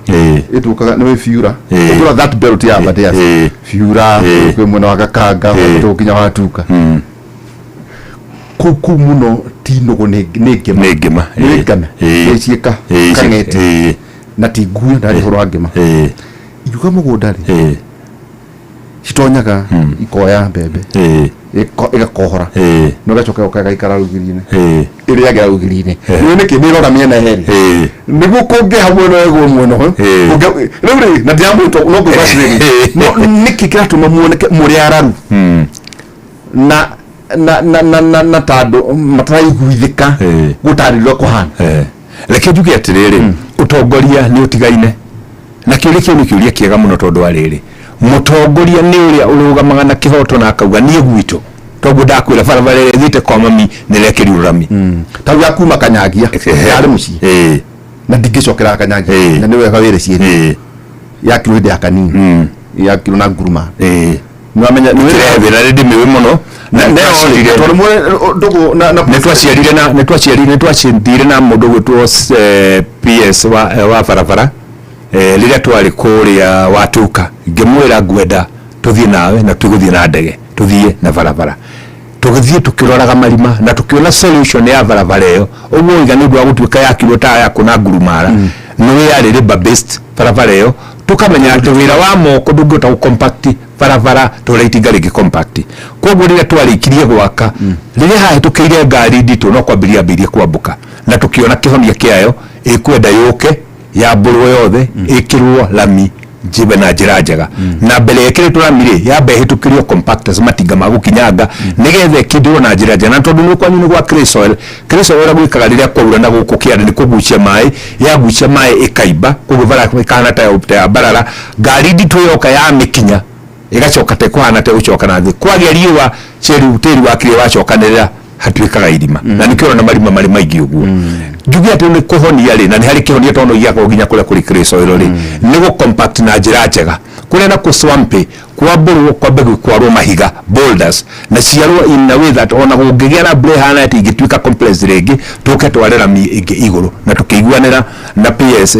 ĩtũkaga nĩ Fiura ũgũra that belt ya Abadeas Fiura kwĩ mwena wa Gakanga tũkinya wa Tuka kuku mũno tinogo nĩ ngema nĩ ciĩka kang'ete na tinguo ndarĩ horo wa ngema iruga mũgũnda rĩ citonyaga ikoya mbembe igakohora no gacoka ũkagaikara rũgiri-inĩ ĩrĩagĩra rũgiri-inĩ nĩ nĩkĩ nĩrora mĩena yerĩ nĩguo kũngĩha mwena ũyũ mwena ũyũ rĩu rĩ na ndiamwĩtwo no ngũgacirĩria nĩkĩ kĩratũma muoneke mũrĩ araru na tandũ mataraiguithĩka gũtarĩrio kũhana reke njuge atĩrĩrĩ ũtongoria nĩ ũtigaine na kĩũria kĩu nĩ kĩũria kĩega mũno tondũ wa rĩrĩ mũtongoria nĩ ũrĩa ũrũgamaga na kĩhoto na akauga niĩ gwitũ tondũ ndakwĩra barabara ĩrĩa ĩthiĩte kwa mami nĩ rekĩrirwo rami tarĩ akuma Kanyagia yarĩ mũciĩ na ndingĩcokera Kanyagia na nĩ wega wĩre ciĩni yakirwo hĩndĩ ya kanini yakirwo na nguruma nĩwamenya nĩwĩra ndĩmĩũĩ mũno nĩtwaciarire na mũndũ gwĩtwo PS wa barabara rĩrĩa twarĩ kũrĩa Watuka ngĩmwĩra ngwenda tũthiĩ nawe na tũgũthiĩ na ndege tũthiĩ na barabara tũgĩthiĩ tũkĩroraga marima na tũkĩona solution ya barabara ĩyo ũguo iga nĩ ũndũ wa gũtuĩka yakirwo ta yakũ na ngurumara nĩ yarĩ river based barabara yo tukamenya ati wira wa moko ndungota compact barabara tureitinga rigi compact koguo rira twarikirie gwaka rire hahitukiire ngari nditu no kwambiria kwambuka na tukiona kihonia kiayo ikwenda yuke ya mburu yothe ikirwo lami jibe na njira njega na mbere ikiritwo lami yambe hitukirio compactors matinga magukinyanga nigethe kindirwo na njira njega na tondu ni kwanyu ni gwa Cresol gwikaga riria kwaura na guku kianda ni kugucia mai yagucia mai ikaiba koguo bara ikana ta ya barara ngari nditu yoka ya mikinya igacoka te kuhana te ucoka na thi kwagia riwa ceri uteri wa kire wacokanirira hatuikaga irima na nikiro na marima mari maingi uguo njugi ati ni kuhonia ri na ni hari kihonia tono yako ginya kule kuri Cresol ri ni go compact na njira njega kule na ku swamp kwa mburu kwa begu kwa ro mahiga boulders na ciarwo in a way that ona gungigera bre hana ati igituika complex regi tuke twarera mi iguru na tukiguanira na PS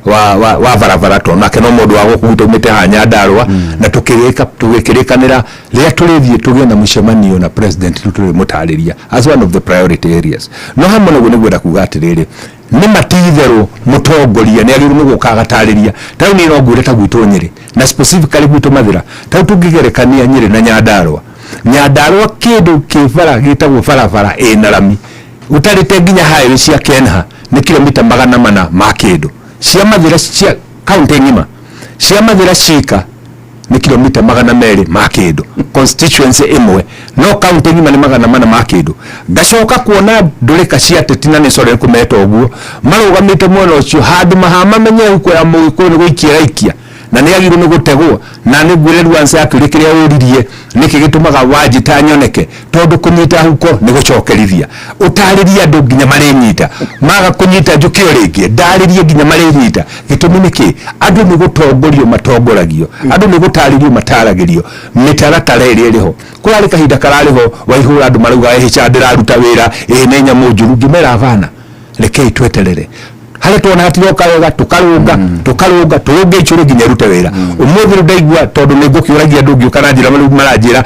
wa varavara tona keno mundu wa gukutumite hanya ndarwa na tukirikanira ria turithie tugie na mucemanio na president tuturi mutariria as one of the priority areas no hamwe naguo nigwenda kuga atiriri ni matithero mutongoria ni agiru guka gatariria tau ni no ngure ta gwitu Nyeri na specifically gwitu Mathira tau tungigerekania Nyeri na Nyandarua kindu kivara gitagwo varavara ina lami utarite nginya highway cia Kenha ni kilomita 400 ma kindu cia Mathira cia county ngima cia Mathira cika ni kilomita 200 ma kindu constituency imwe no county ngima ni 400 ma kindu ngacoka kuona ndurika cia tetina ni sore kumeta oguo marugamite mwena ucio handu mahama menye huko ya mugiku ni guikia na ni agiru ni gutegwo na ni gwireru ansa akirikiria uririe niki gitumaga wajita nyoneke tondu kunyita huko ni gucokerithia utariria andu nginya marinyita maga kunyita njukio ringi ndaririe nginya marinyita gitumi niki andu ni gutongorio matongoragio andu ni gutaririo mataragirio mitaratara iri riho kurari kahinda karariho waihura andu maruga ehicha ndiraruta wira ni nyamu njuru ngimera avana rekei tweterere hale tuona hatiroka wega tukarunga turuge icure nginya rute wira umuthi ndaigua tondu ni ngukiuragia ndungi kana njira maranjira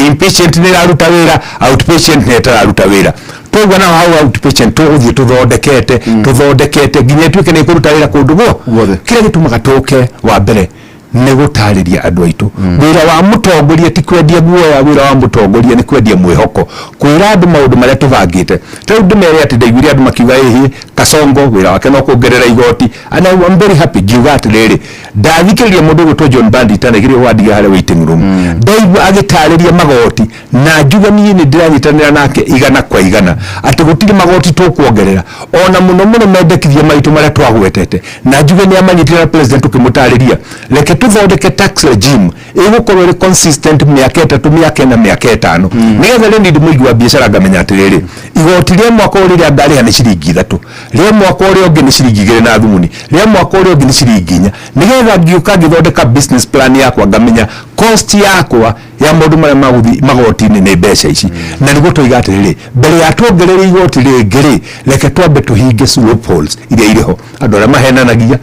inpatient ni raruta wira outpatient ni tararuta wira tugwa na hau outpatient tuguthie tuthondekete nginya tuike ni kuruta wira kundu guo kire gitumaga tuke wa mbere ni gutariria andu aitu wira wa mutongoria ti kwendia guoya wira wa mutongoria ni kwendia mwihoko kwira andu maundu maria tuvangite tau ndimere ati ndaiguire andu makiuga Kasongo wira wake no kuongerera igoti and I'm very happy giuga atiriri ndathikiriria mundu gutwo John Bandi tanagire wadiga hare waiting room ndaigua agitariria magoti na njuga ni ndiranyitanira nake igana kwa igana ati gutiri magoti tukuongerera ona muno mendekithia maitu maria twagwetete na njuga ni amanyitira president ukimutariria leke tuthondeke tax regime igukorwo ri consistent miaka 3 miaka 4 miaka 5 nigetha ri ndi muigi wa biashara ngamenya atiriri igoti ria mwaka uri ngari hani ciringi 3 ria mwaka uri ungi ni ciringi 2 na thumuni ria mwaka uri ungi ni ciringi 4 nigetha ngiuka ngithondeka business plan yakwa ngamenya cost yakwa ya mundu maria magoti ni mbeca ici na niguo tuiga atiriri mbere ya tuongerere igoti ringiri reke twambe tuhinge loopholes iria iriho andu aria mahenanagia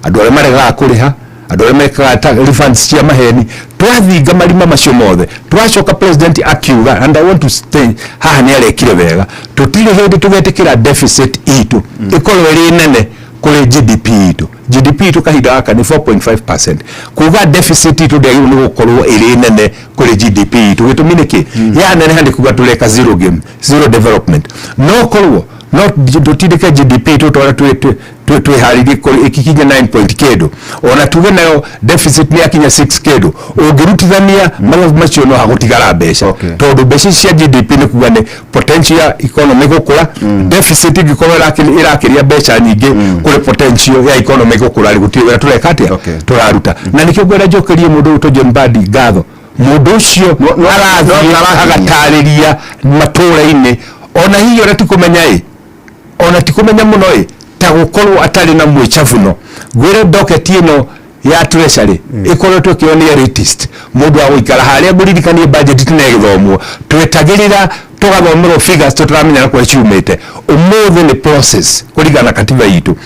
andu aria marega kuriha andu aria mekaga refunds cia maheni twathinga marima macio mothe twacoka president akiuga and I want to stay haha ni arekire wega tutire hindi tugetikira deficit itu ikorwo iri nene kuri GDP itu kahinda aka ni 4.5% kuga deficit itu ndio ni gukorwo iri nene kuri GDP itu gituminiki ya nene handi kuga tuleka zero development no korwo not tutindike GDP itu twara twiharirie ikikinya 9 point kedo ona tuge nayo deficit ni akinya 6 kedo ungirutithania macio no hagutigara mbeca tondu mbeca cia GDP ni kuga ni potential ya economy gukura deficit igikorwo irakiria mbeca nyingi kuri potential ya economy gukura gutiwira tureka atia turaruta na nikio gwera njokerie mundu to John Badi ngatho mundu ucio agatariria matura-ini ona hiyo ona tikumenya muno ta gukorwo atari na mwichafuno gwire docket ino ya treasury ikoretwo kionia latest mundu wa guikara haria nguririkanie budget tine githomwo twetagirira tugathomerwo figures tutaramenya kwa ciumite umuthi ni process kurigana katiba yitu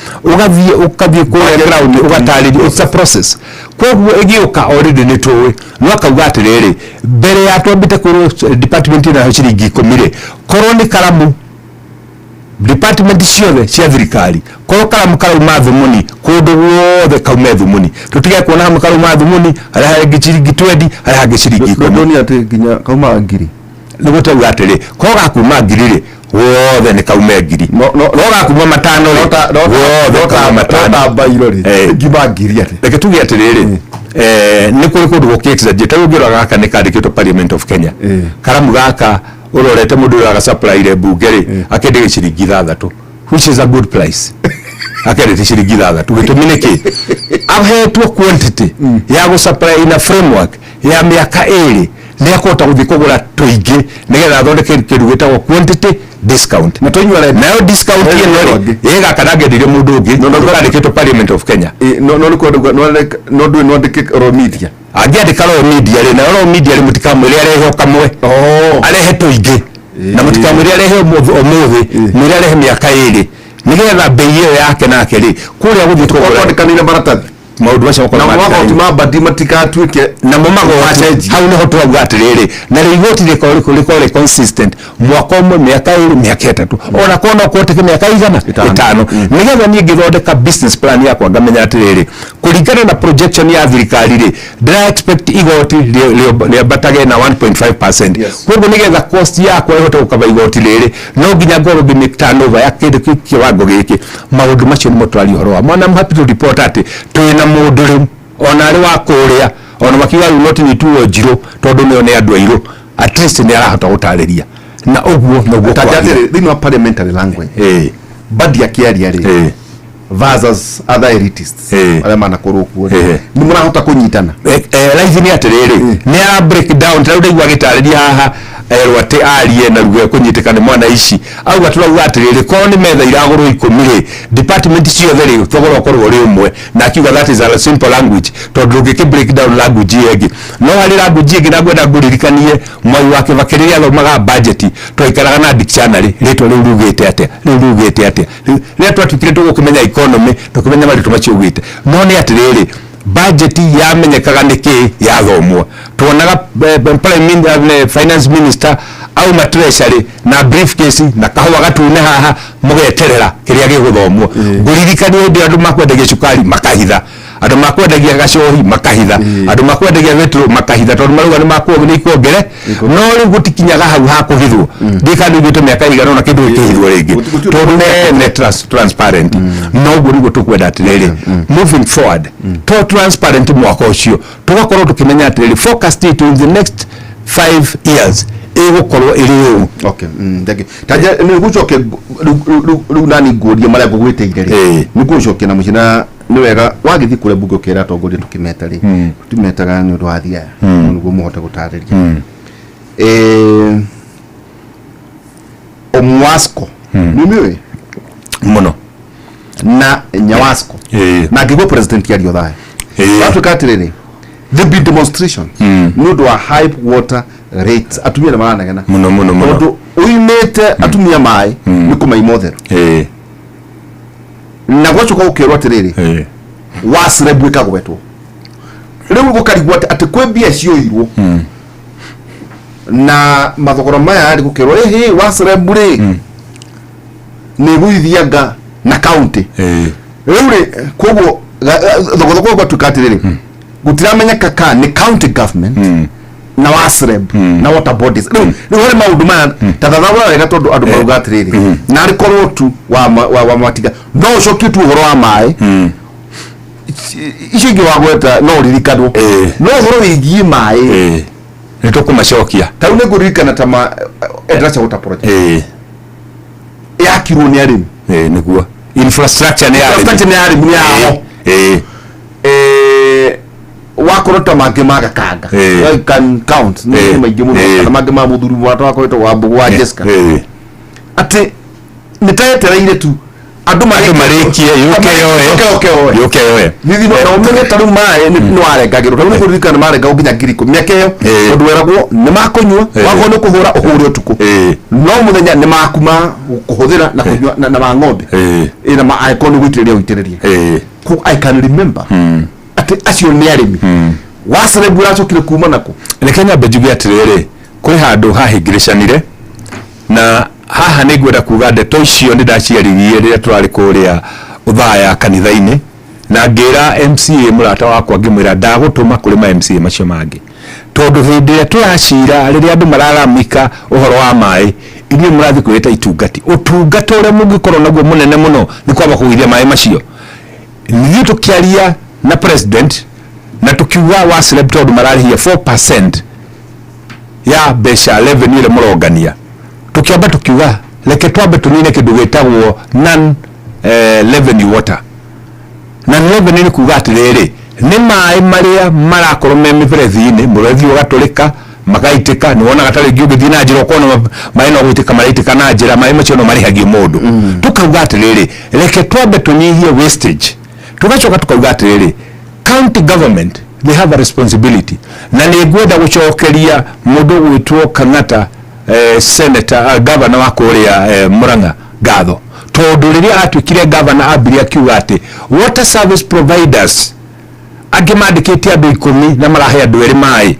ukathie kure ground ugatariria it's a process koguo igiuka already ni tuwe nwakauga atiriri mbere ya twambite ku department na ciringi 10 korwo ni karamu department ciothe cia thirikari ko kala mathumuni kundu guothe kaume thumuni tutige kuona mukala mathumuni ara hangi ciringi 20 ara hangi ciringi 10 ndoni ati nginya kauma ngiri nigo tauga atiri ko gakuma ngiri ri wothe ni kaume ngiri no gakuma matano ri wothe kaume matano bairo ri ngima ngiri ati reke tuge atiriri ni kuri kundu gukitira je tawugira gaka ni kandikitwo Parliament of Kenya karamu gaka urorete mundu uraga supply re bunge ri akende ciringi 6 which is a good price akende ciringi 6 gituminiki ahetwo quantity ya go supply in a framework ya miaka 2 ni akota guthi kugura tuingi nigetha thondeke kindu gitagwo quantity discount na tunywa nayo discount ino yega kanagedire mundu ungi no kandikitwo Parliament of Kenya no ndike raw media angiandika raw media ri na raw media ri mutikamwire arehe kamwe arehe tuingi na mutikamwire arehe umuthi mwire arehe miaka 2 nigetha bei iyo yake nake ri kuria guthi twakanire maratathi maundu macio na mwako timabadi matikatuike na mumago wache hau niho twaga atiriri na rigoti rikore consistent mwako umwe miaka 2 miaka 3 ona kona kwoteke miaka 5 nigetha ni ngithondeka business plan yakwa ngamenya atiriri kuringana na projection ya thirikari ri ndira expect igoti liambatage na 1.5%. Koguo nigetha cost yakwa ihote gukaba igoti riri no nginya ngoro bi turnover ya kindu kiwango giki maundu macio ni mutwari horo wa mwana happy to report ati twina mundu ri ona ari wa kuria ona makiwa not ni tuo jiro tondu ni one andu airu at least ni arahota gutariria na uguo no guo tajatire thini wa parliamentary language badi ya kiaria ri versus other elitists wale manakorwo kuo ni murahota kunyitana live ni atiriri ni a break down tawde igwa gitariria haha rwate arie na rugwe kunyitikane mwana ici au aturaga atiriri ko ni metha iragoro 10 department ciothe ri thogoro korwo ri umwe na kiuga that is a simple language to ndugike break down language yegi no hari language yegi nagwenda nguririkanie mwai wake bakiriria thomaga budget to ikaraga na dictionary rito ri rugite ate ri twatukire tugukimenya economy tukumenya bali tumachiugite no ni atiriri budget yamenyekaga niki yathomwo tuonaga finance minister au matreasury na briefcase na kahwa gatune haha mugeterera kiria giguthomwo nguririkanie ndi andu makwendagia cukari makahitha andu makwendagia gacohi makahitha andu makwendagia vetro makahitha tondu maruga ni makuo ni kuongere no ri gutikinyaga hau ha kuhithwo ndikanu gito miaka igana na kindu kihithwo ringi tondu ne transparent no guri gutukwenda atiriri moving forward to transparent mwako ucio tugakorwo tukimenya atiriri focus it in the next 5 years egokorwo iri okay ndege taja ni gucoke nani nguria maria ngugwiteire ri ni gucoke na mucina ni wega wagithi kure bunge ukira tongoria tukimeta ri tumetaga ni undu wa thia nugo muhote gutariria omwasko mimiwe muno na nyawasko na gigo president ya riotha watu katiriri the big demonstration nudo wa hype water rates atumia na maana gana muno tondu uimete atumia mai ni kuma imothero na gwacho kwa ukirwa atiriri wasirebwe kagwetwo riu gukarigwa ati kwe bia cioirwo na mathogora maya ari gukirwa wasirebwe ni guithianga na county riu ri koguo thogora kwa tukatiriri gutiramenya kaka ni county government na wasreb na water bodies ni wale maundu ma tathathaura wega tondu andu maruga atiriri na ari korwo tu wa matiga no coki tu horo wa mai icio ingi wagweta no ririkano no horo wigie mai ni tukumacokia tau ni nguririkana tama endracha water project yakirwo ni arimi niguo infrastructure ni arimi yao wakorota mange magakanga I can count ni maingi muno kana mange ma muthuri watu wakoreta wa mbugu wa Jessica ati nitayetereire tu andu marikie yuke nithi no umenye taru mai ni warengagirwo taru ni kuririkana marenga nginya ngiriko miaka iyo tondu weragwo ni makunywa wako ni kuhura uhuri utuku no muthenya ni makuma kuhuthira na kunywa na ma ng'ombe ina ma icon gwitiriria ku I can remember ati acio ni arimi waserebura acokire kuma nako ni Kenya bejugi atiriri kuri handu hahingirishanire na haha nĩ ngwenda kuga ndeto icio nĩ ndaciaririe rĩrĩa tũrarĩ kũrĩa Uthaya kanitha-inĩ na ngĩra MCA mũrata wakwa ngĩmwĩra ndagũtũma kũrĩ ma MCA macio mangĩ tondũ hĩndĩ ĩrĩa tũracira rĩrĩa andũ mararamika ũhoro wa maĩ inyuĩ mũrathiĩ kwĩta itungati ũtungata ũrĩa mũngĩkorwo naguo mũnene mũno nĩ kwamba kũgithia maĩ macio nithuĩ tũkĩaria na president na tukiuga wa celeb tondũ mararĩhia 4% ya mbeca revenue ile mũrongania tukiamba tukiuga reke twambe tunine kĩndũ gĩtagwo non revenue water na revenue ni kuga atĩrĩrĩ nĩ maĩ marĩa marakorwo me mĩberethi-inĩ mũberethi ũgatũrĩka magaitĩka nĩ wonaga tarĩ ngĩũgĩthiĩ na njĩra ũkona maĩ no gũitĩka maraitĩka na njĩra maĩ macio no marĩhagio mũndũ tukauga atĩrĩrĩ reke twambe tunyihie wastage tugacoka tukauga atĩrĩrĩ county government they have a responsibility na nĩ ngwenda gũcokeria mũndũ gwĩtwo Kang'ata senator governor wa kũrĩa Murang'a ngatho tondũ rĩrĩa atuĩkire governor ambire akiuga atĩ water service providers angĩ mandĩkĩte andũ 10 na marahe andũ 2 maĩ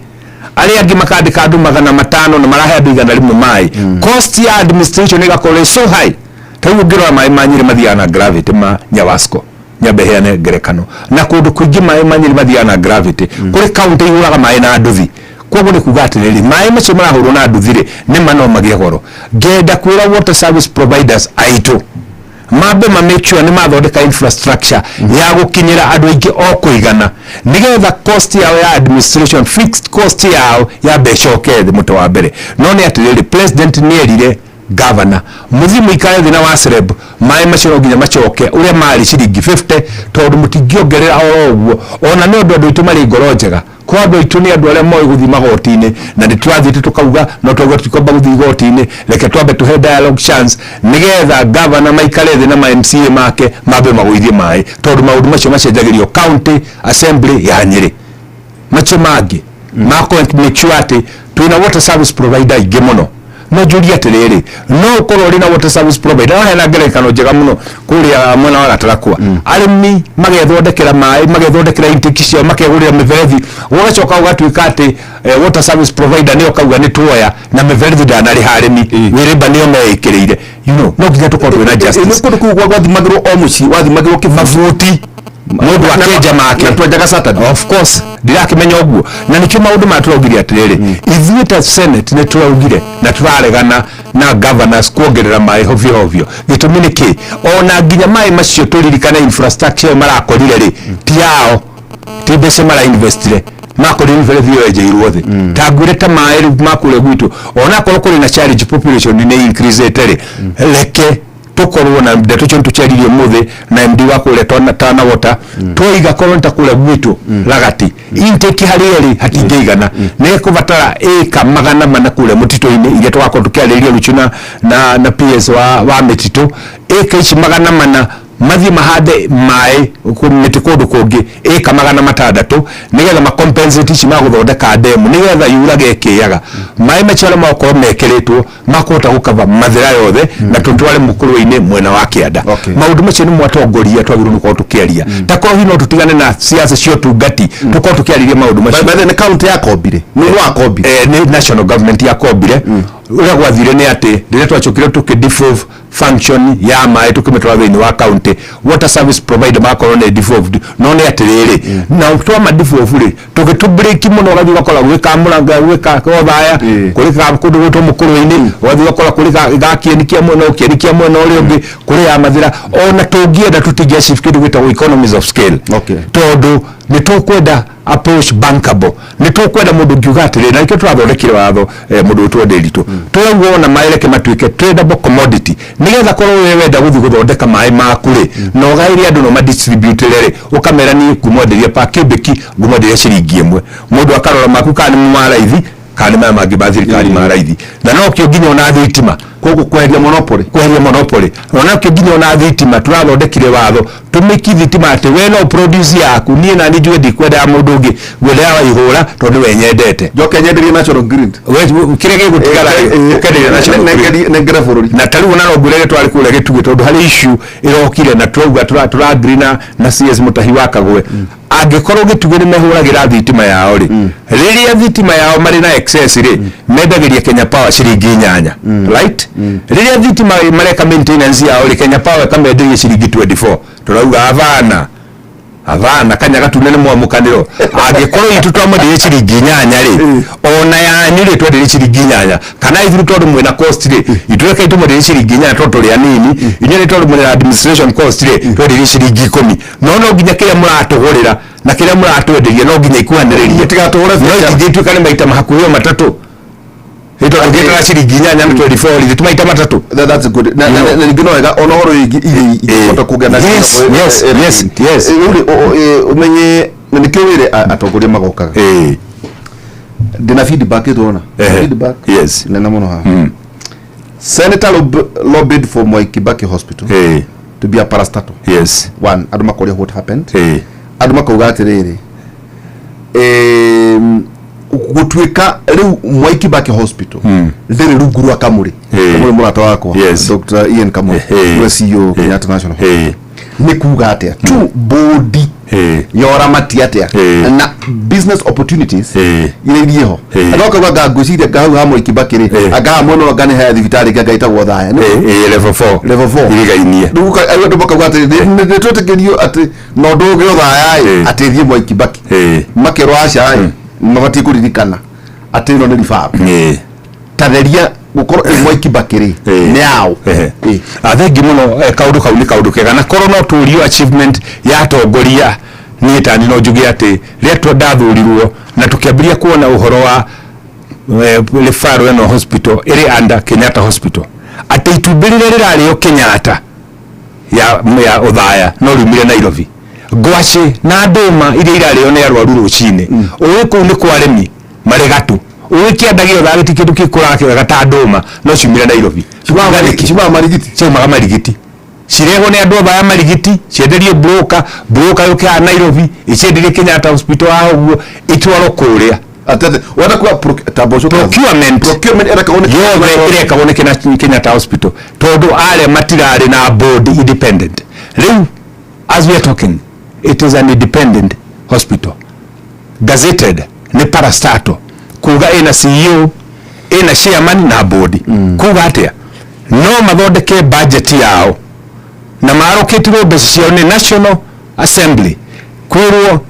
arĩa angĩ makandĩka andũ 500 na marahe andũ 100 maĩ cost ya administration ĩgakorwo so high taigu ngĩrora maĩ ma Nyĩrĩ mathiaga na gravity ma Nyawasco nyabeheane ngerekano na kũndũ kũingĩ maĩ ma Nyĩrĩ mathiaga na gravity kũrĩ county ihũraga maĩ na nduthi koguo nĩ kuga atĩrĩrĩ maĩ macio marahũrwo na nduthi-rĩ nĩ no magĩe goro ngenda kwĩra water service providers aitũ mambe make sure nĩ mathondeka infrastructure ya gũkinyĩra andũ aingĩ o kũigana nĩgetha cost yao ya administration fixed cost yao ya mbeca okethe mũte wa mbere no nĩ atĩrĩrĩ president nĩ erire governor muthi muikare thina wa celeb maĩ macio no nginya macoke ũrĩa marĩ ciringi 50 tondũ mũtingĩongerera o ũguo ona nĩ andũ aitũ marĩ ngoro njega kwa andũ aitũ nĩ andũ arĩa moĩ gũthiĩ magoti-inĩ na nĩ tũrathiĩte tukauga no twaigua tũtikwamba gũthiĩ igoti-inĩ reke twambe tũhe dialogue chance nĩgetha governor maikare thĩ na ma MCA make mambe magũithie maĩ tondũ maũndũ macio macenjagĩrio county assembly ya Nyĩrĩ macio mangĩ make sure atĩ twĩna water service provider ingĩ mũno no juria atĩrĩrĩ no ũkorwo ũrĩ na water service provider hena ngerekano njega mũno kũrĩa mwena wa Gatarakwa arĩmi magethondekera maĩ magethondekera intake ciao makegũrĩra mĩberethi ũgacoka ũgatuĩka atĩ water service provider nĩo kauga nĩ tuoya na mĩberethi ndanarĩha arĩmi wĩrĩmba nĩo meĩkĩrĩire no nginya tũkorwo twĩna justice nĩ kũndũ kũu gwathimagĩrwo o mũciĩ wathimagĩrwo kĩmabuti mũndũ akenja make twenjaga Saturday of course ndirakĩmenya ũguo na nĩkĩo maũndũ matũraugire atĩrĩrĩ ithuĩ ta senate nĩ tũraugire na tũraregana na governors kuongerera maĩ hovyo hovyo gĩtũmi nĩ kĩ ona nginya maĩ macio tũririkana infrastructure marakorire-rĩ ti yao ti mbeca marainvestire makorire mĩberethi ĩyo yenjeirwo thĩ ta ngwĩre ta maĩ rĩu makũrĩa gwitũ ona korwo kũrĩ na challenge population nĩ increase-ĩte-rĩ reke tukorwo na ndeto cio tucharirie muthi na MD wa kũrĩa Tana Water tũiga korwo ta kũrĩa gwitũ Ragati intake harĩ hatingĩigana nĩ kũbatara ĩka 400 kũrĩa mũtitũ-inĩ iria twakorwo tũkĩarĩrĩria Luchuna na PS wa mĩtitũ ĩka ici 400 mathi mahande maĩ mĩtĩ kũndũ kũngĩ ĩka 600 nĩgetha macompensate ici magũthondeka ndemu nĩgetha yurage ĩkĩyaga maĩ macio makorwo mekĩrĩtwo makũhota gũkava mathĩra yothe na tũtware mũkũrũ-inĩ mwena wa kĩanda maũndũ macio nĩ mwatongoria twagĩrĩirwo nĩ gũkorwo tũkĩaria ta korwo hihi no tũtigane na siasa cio tungati tũkorwo tũkĩarĩria maũndũ macio nĩ county ya Kombire nĩ wa Kombire nĩ national government ya Kombire ũrĩa gwathire nĩ atĩ rĩrĩa twacokire tũkĩdevolve function ya maĩ tũkĩmĩtwara thĩinĩ wa county water service provider makorwo nĩ devolved no nĩ atĩrĩrĩ na twama devolve-rĩ tũgĩtũbreaki mũno ũgathiĩ ũgakora gwĩka Mũrang'a gwĩka Uthaya kũrĩ kũndũ gwĩtwo mũkũrũ-inĩ ũgathiĩ ũgakora kũrĩ gakĩenikia mwena ũkĩenikia mwena ũrĩa ũngĩ kũrĩ ya mathĩra ona tũngĩenda tũtingĩachieve kĩndũ gwĩtagwo economies of scale tondũ nĩ tũkwenda approach bankable nĩ tũkwenda mũndũ ngiuga atĩrĩ na nĩkĩo tũrathondekire watho mũndũ ũtwende nditũ tũrauga ona maĩ reke matuĩke tradable commodity nĩgetha korwo we wenda gũthiĩ gũthondeka maĩ maku-rĩ na ũgaĩre andũ no madistribute-re ũkamera niĩ ngũmwenderia pa cubic ngũmwenderia ciringi 1 mũndũ akarora maku kana nĩ maraithi kana maya mangĩ ma thirikari maraithi na no kĩo nginya ona thitima koguo kweheria monopoly ona kĩo nginya ona thitima tũrathondekire watho tũmĩki thitima atĩ we no produce yaku niĩ na niĩ njuge ndikwenda ya mũndũ ũngĩ gwetha ya waihũra tondũ we nyendete njoke nyenderie national grid kĩrĩa gĩgũtigara ũkenderia national grid nengere bũrũri na tarĩu ona no ngwĩre twarĩ kũrĩa Gĩtugĩ tondũ harĩ issue ĩrokire na tũrauga tũragree na CS Mũtahi wa Kagwe angĩkorwo Gĩtugĩ nĩ mehũragĩra thitima yao-rĩ rĩrĩa thitima yao marĩ na excess-rĩ mendagĩria Kenya Power ciringi 8 right riria thitima mareka maintenance yao ri Kenya Power kamenderie ciringi 24 turauga avana kanya gatunene mwamukaniro agikorwo itu twamwenderie ciringi 8 ri ona yanyu ri twenderie ciringi 8 kana ithu tondu mwina cost ri itweka itu mwenderie ciringi 8 tondu ri anini inyo ri tondu mwina administration cost ri twenderie ciringi 10 no nginya kiria muratugurira na kiria muratwenderia no nginya ikuhaniririe tigatugure no ithu kana maita mahakuyo matatu ito angeka ciringi 8 na 24 ri tumaita matatu. That's good na ngino wega onoro ile kugana yes umenye nikiwire atongoria magokaga ndina feedback itona feedback yes na namono ha Senator lobbied for Moi Kibaki Hospital to be a parastatal. Yes. One, aduma kolia what happened. Aduma kauga atiriri gutwika riu Moi Kibaki Hospital thiri ruguru akamuri kamuri murata wako Dr. Ian Kamuri CEO Kenyatta National ni kuga atia tu body yora mati atia na business opportunities ile iliho adoka waga guciria gahu ha Moi Kibaki ri aga mono gane ha thibitari gaita gothaya level 4 irigainie nduka ayo ndoka gwate ni totekerio ati no ndoge othaya ati thie Moi Kibaki makero aca mabati kuririkana ati no ni rifaa tatheria gukoro Moi Kibaki ri ni ao athengi muno kaundu kau ni kaundu kega na corona turio achievement ya tongoria ni tani no jugi ati retwa ndathurirwo na tukiambiria kuona uhoro wa Lefaro eno hospital iri under Kenyatta Hospital ati itubirire rirari Kenyatta ya uthaya no rumire Nairobi ngwaci na nduma iria irarĩo nĩ arwaru rũcinĩ ũyũ nĩ kwaremi maregatu ũyũ kĩendagio thaa gĩtikĩndũ kĩkũraga wega ta ndũma no ciumire Nairobi ciumaga marigiti cirehwo nĩ andũ othe marigiti cienderio broker yũkĩra Nairobi icienderie Kenyatta Hospital ya ũguo itwarwo kũrĩa atete wana kwa procurement ĩrekagwo nĩ Kenyatta Hospital tondũ arĩa matirarĩ na board independent rĩu as we are talking it is an independent hospital gazetted ni parastatal kuga ina CEO ina chairman na board kuga atia no mathondeke budget yao na maroketirwo mbeca ciao ni National Assembly kwirwo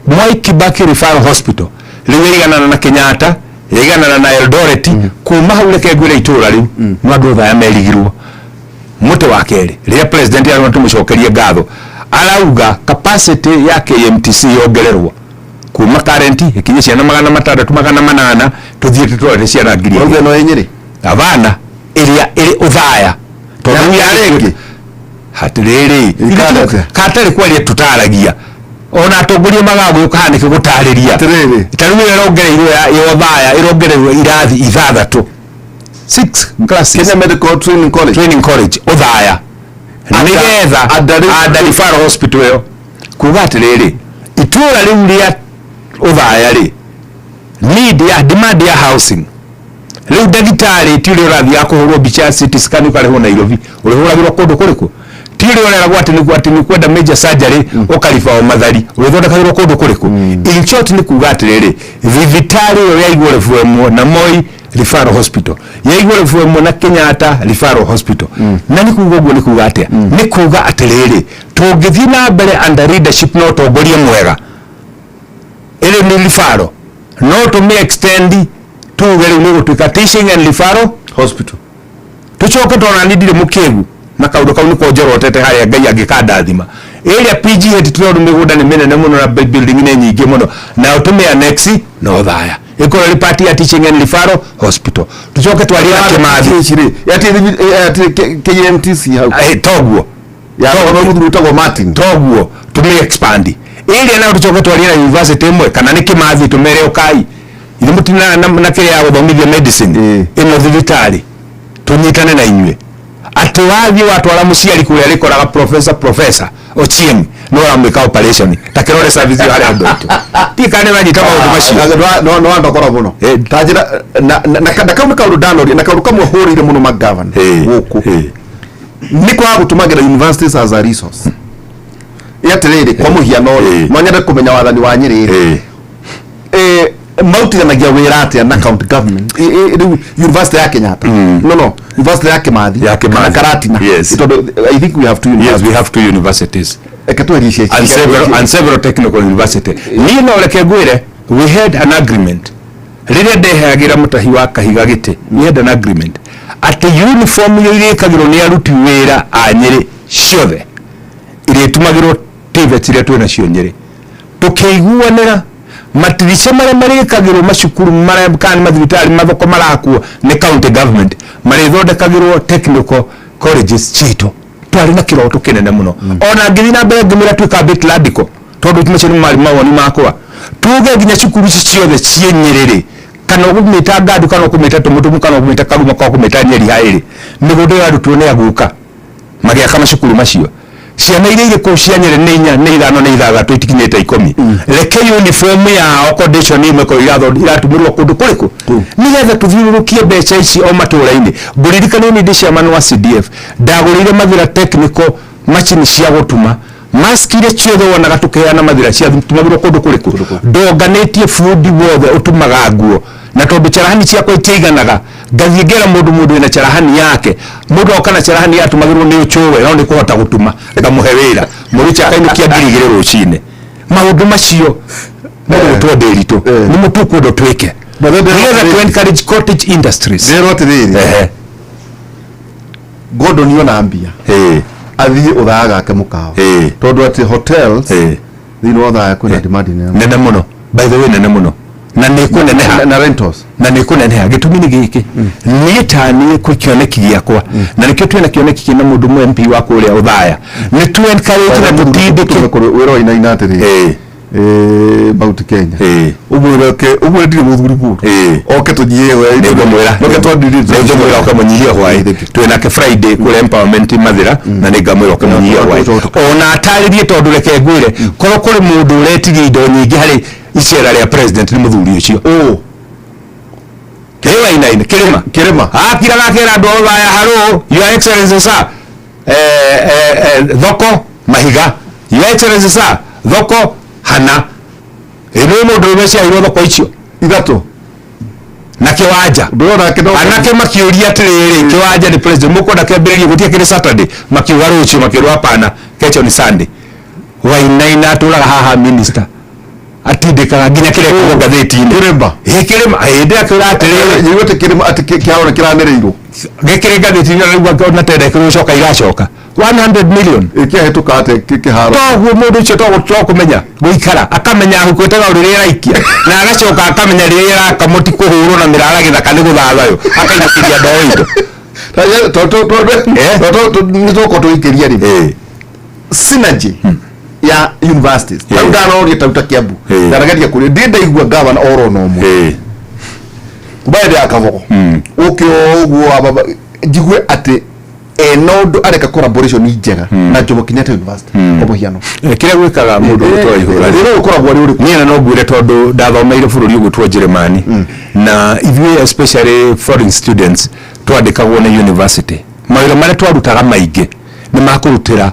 Moi Kibaki Referral Hospital riwigana na Kenyatta yigana na Eldoret kuma haureke gwire itura riu mwandu thaya merigirwo muto wa keri ria president ya tumucokerie ngatho arauga capacity ya KMTC yongererwo kuma current ikinye ciana 600 tuthiete twore ciana ngiri oge no yenyeri abana iria iri uthaya tondu ya rege hatiriri katari kwaria tutaragia ona atongoria magaguo kahanike gutariria hatiriri tarumwe irongereirwo ya uthaya irongereirwo irathi 6 classes Kenya Medical Training College uthaya nigetha ada Referral Hospital yo kuga atiriri itura riu ria uthaya ri demand ya housing riu dagitari tiri urathi ya kuhurwo bicha city scan ukarehwo Nairobi urihuragirwo kundu kuriku tiri urera gwati ni kwenda major surgery ukarifa o mathari urithondekagirwo kundu kuriku in short ni kuga atiriri thibitari yo ya igore fuemo na Moi Referral Hospital ya igore fuemo na Kenyatta Referral Hospital na ni kuga uguo ni kuga atia ni kuga atiriri tungithii na mbere under leadership no tongoria mwega ile ni Referral no to me extend tuge riu ni gutuika Teaching and Referral Hospital tucoke tona nindire mukigu na kaundu kau ni konjerotete haria ngai angikanda thima ile PG hetu migunda ni minene muno na building ni nyingi muno na utume annex no thaya iko ri party ya Teaching and Referral Hospital tucoke twarira kimathi yati KMTC hau toguo ya no muthuru tagwo Martin toguo tume expand ile na tucoke twarira university imwe kana ni kimathi tumere ukai ile mutina na kile ya guthomithia medicine ino thibitari tunyitane na inywe ati wathi watwara muciari kuria rikoraga professor Ochieng no amwika operation takirore service yo hari andu tikane banyita maundu macio no andokora muno tajira na kama kaundu download na kaundu kamwe horire muno magavana guku niko agutumagira universities as a resource yatiriri kwa muhiano mwanyada kumenya wathani wa Nyeri mautithanagia wĩra atĩa na county government rĩu university ya Kenyatta no university ya Kimathi kana Karatina I think we have two universities. Yes, we have two universities and several technical university niĩ no reke ngwĩre we had an agreement rĩrĩa ndeheagĩra mũtahi wa Kahiga gĩtĩ we had an agreement atĩ uniform iria irĩkagĩrwo nĩ aruti wĩra a Nyĩrĩ ciothe irĩtumagĩrwo TVET iria twĩna cio Nyĩrĩ tũkĩiguanĩra matirisha marĩa marĩkagĩrwo macukuru marĩa kana mathibitarĩ mathoko marakuo nĩ county government marĩthondekagĩrwo technical colleges citũ twarĩ na kĩroto kĩnene mũno ona ngĩthiĩ na mbere ngĩmĩra tuĩka bit radical tondũ tumacio nĩ mawoni makwa tuge nginya cukuru ciothe ciĩ Nyĩrĩ kana ũgũmĩta ngadu kana ũkũmĩta tũmũtũmũ kana ũkũmĩta karuma kana ũkũmĩta Nyeri haĩrĩ mĩgũnda ya arutwo nĩ aguka magĩaka macukuru macio ciana iria irĩ kũu cia Nyeri nĩ ithano nĩ ithathatũ itikinyĩte 10 reke uniform yao condition imwe ko iratumĩrwo kũndũ kũrĩkũ nĩgetha tũthiũrũrũkie mbeca ici o matũũra-inĩ ngũririkane nĩ ndĩ chairman wa CDF ndagũrĩire Mathira technical machine cia gũtuma maskire ciothe wonaga tũkĩheana Mathira cia tumagĩrwo kũndũ kũrĩkũ ndonganĩtie bundi wothe ũtumaga nguo na tondũ charahani ciakwa itiiganaga ngathiĩ ngera mũndũ wĩna charahani yake mũndũ oka na charahani yatumagĩrwo nĩ ũchũwe no nĩ kũhota gũtuma ngamuhe wĩra mũrĩcha kainĩ kia ngirigĩre rũcinĩ maũndũ macio no twende ritũ nĩ mũtukwendo twĩke nĩgetha to encourage cottage industries Gordon yona mbia athiĩ ũthaya gake mũkawa tondũ atĩ hotels thĩinĩ wa ũthaya kwĩna demand nene mũno by the way nene mũno na nĩ kũneneha na rentals na nĩ kũneneha gĩtũmi nĩ gĩkĩ niĩ tani kũkĩoneki gĩakwa na nĩkĩo twĩna kĩoneki kĩna mũndũ mwe MP wa kũrĩa ũthaya nĩ tu encourage na tũtindĩke wĩra wa inaina atĩrĩ Mount Kenya ũguo ndire mũthuri kuo oke tũnyie we nĩngũmwĩra nĩngũmwĩra ũkamũnyihia hwaĩ twĩna ke Friday kũrĩa empowerment Mathira na nĩngamwĩra ũkamũnyihia hwaĩ ona atarĩrie tondũ reke ngwĩre korwo kũrĩ mũndũ ũretirie indo nyingĩ harĩ icera rĩa president nĩ mũthuri ũcio kĩrĩma inaine kĩrĩma akiraga kĩra andũ a ũthaya haro your excellency sir thoko Mahiga your excellency sir thoko hana ĩno mũndũ ũmeciairwo thoko icio ithatũ na kĩwanja anake makĩũria atĩrĩrĩ kĩwanja nĩ president mũkwenda kĩambĩrĩrie gũtiĩ kĩrĩ Saturday makiuga rũciũ makĩrwo hapana kesho ni Sunday Wainaina atũraga haha minister atindĩkaga nginya kĩrĩa ngathĩti-inĩ kĩrĩma hĩndĩ akĩra atĩrĩrĩ nyuĩte kĩrĩma atĩ kĩaona kĩranĩrĩirwo gĩkĩrĩ ngathĩti-inĩ rĩu na tendeke gũcoka igacoka 100 million kĩahĩtũka atĩ kĩharo toguo mũndũ ũcio tũkũmenya gũikara akamenya ahũkwĩte gaũ rĩrĩa araikia na agacoka akamenya rĩrĩa arakamũti kũhũrwo na mĩrara gĩthaka nĩ gũthathayũ akainũkĩria ndoo indo nĩ tũko tũikĩria rĩ synergy ya universities ndanoria tauta Kiambu ndarageria kũrĩ ndaigua governor oro no mwe baada ya Kabogo ukio ũguo njigue atĩ no areka collaboration njega na Jomo Kenyatta University kwa muhiano kĩrĩa gwĩkaga mũndũ ũtwa ihũra rĩrĩa ũkoragwo rĩ ũrĩkũ niĩ no ngwĩre tondũ ndathomeire bũrũri ũgũtwo Jeremani na ithuĩ especially foreign students twandĩkagwo na university mawĩra marĩa twarutaga maingĩ nĩ makũrutĩra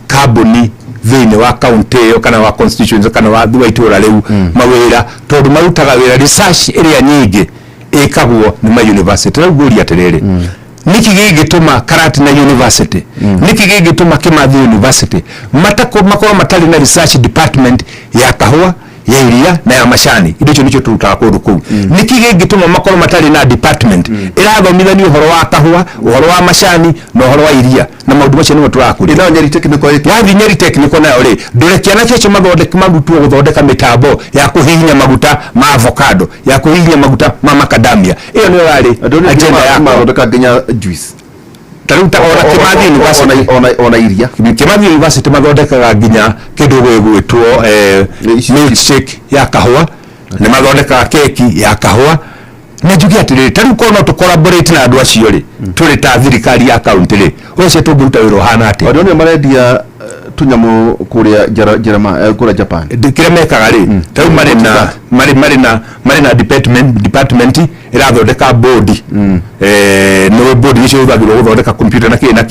kambuni thĩinĩ wa county ĩyo kana wa constituency kana wa itũũra rĩu mawĩra tondũ marutaga wĩra research ĩrĩa nyingĩ ĩkagwo nĩ ma university rĩu ngũria atĩrĩrĩ niki gĩgĩtũma Karatina University niki gĩgĩtũma Kimathi University makorwo matarĩ na research department ya kahũa ya iria na ya macani indo icio nĩcio tũrutaga kũndũ kũu niki gĩgĩtũma makorwo matarĩ na department ĩrathomithania ũhoro wa kahũa ũhoro wa macani na ũhoro wa iria na maũndũ macio nĩmo tũrakũria ĩno Nyeri technical wathi Nyeri technical nayo rĩ ndũrekiana kĩcio marutwo gũthondeka mĩtambo ya kũhihinya maguta ma avocado ya kũhihinya maguta ma macadamia ĩyo nĩyo yarĩ agenda ya mathondeka nginya juice taruta ona Kimathi University ona iria Kimathi University mathondekaga nginya kĩndũ gwĩtwo milkshake ya kahũa nĩ mathondekaga keki ya kahũa na njuge atĩrĩrĩ tarĩu korwo no tũcollaborate na andũ acio rĩ tũrĩ ta thirikari ya kaunti rĩ ũcio tũngĩruta wĩra ũhana atĩ andũ nĩ marendia tunyamũ kũrĩa kũrĩa Japan kĩrĩa mekaga rĩ tarĩu marĩ na department ĩrathondeka board no board icio ũthagĩrwo gũthondeka computer na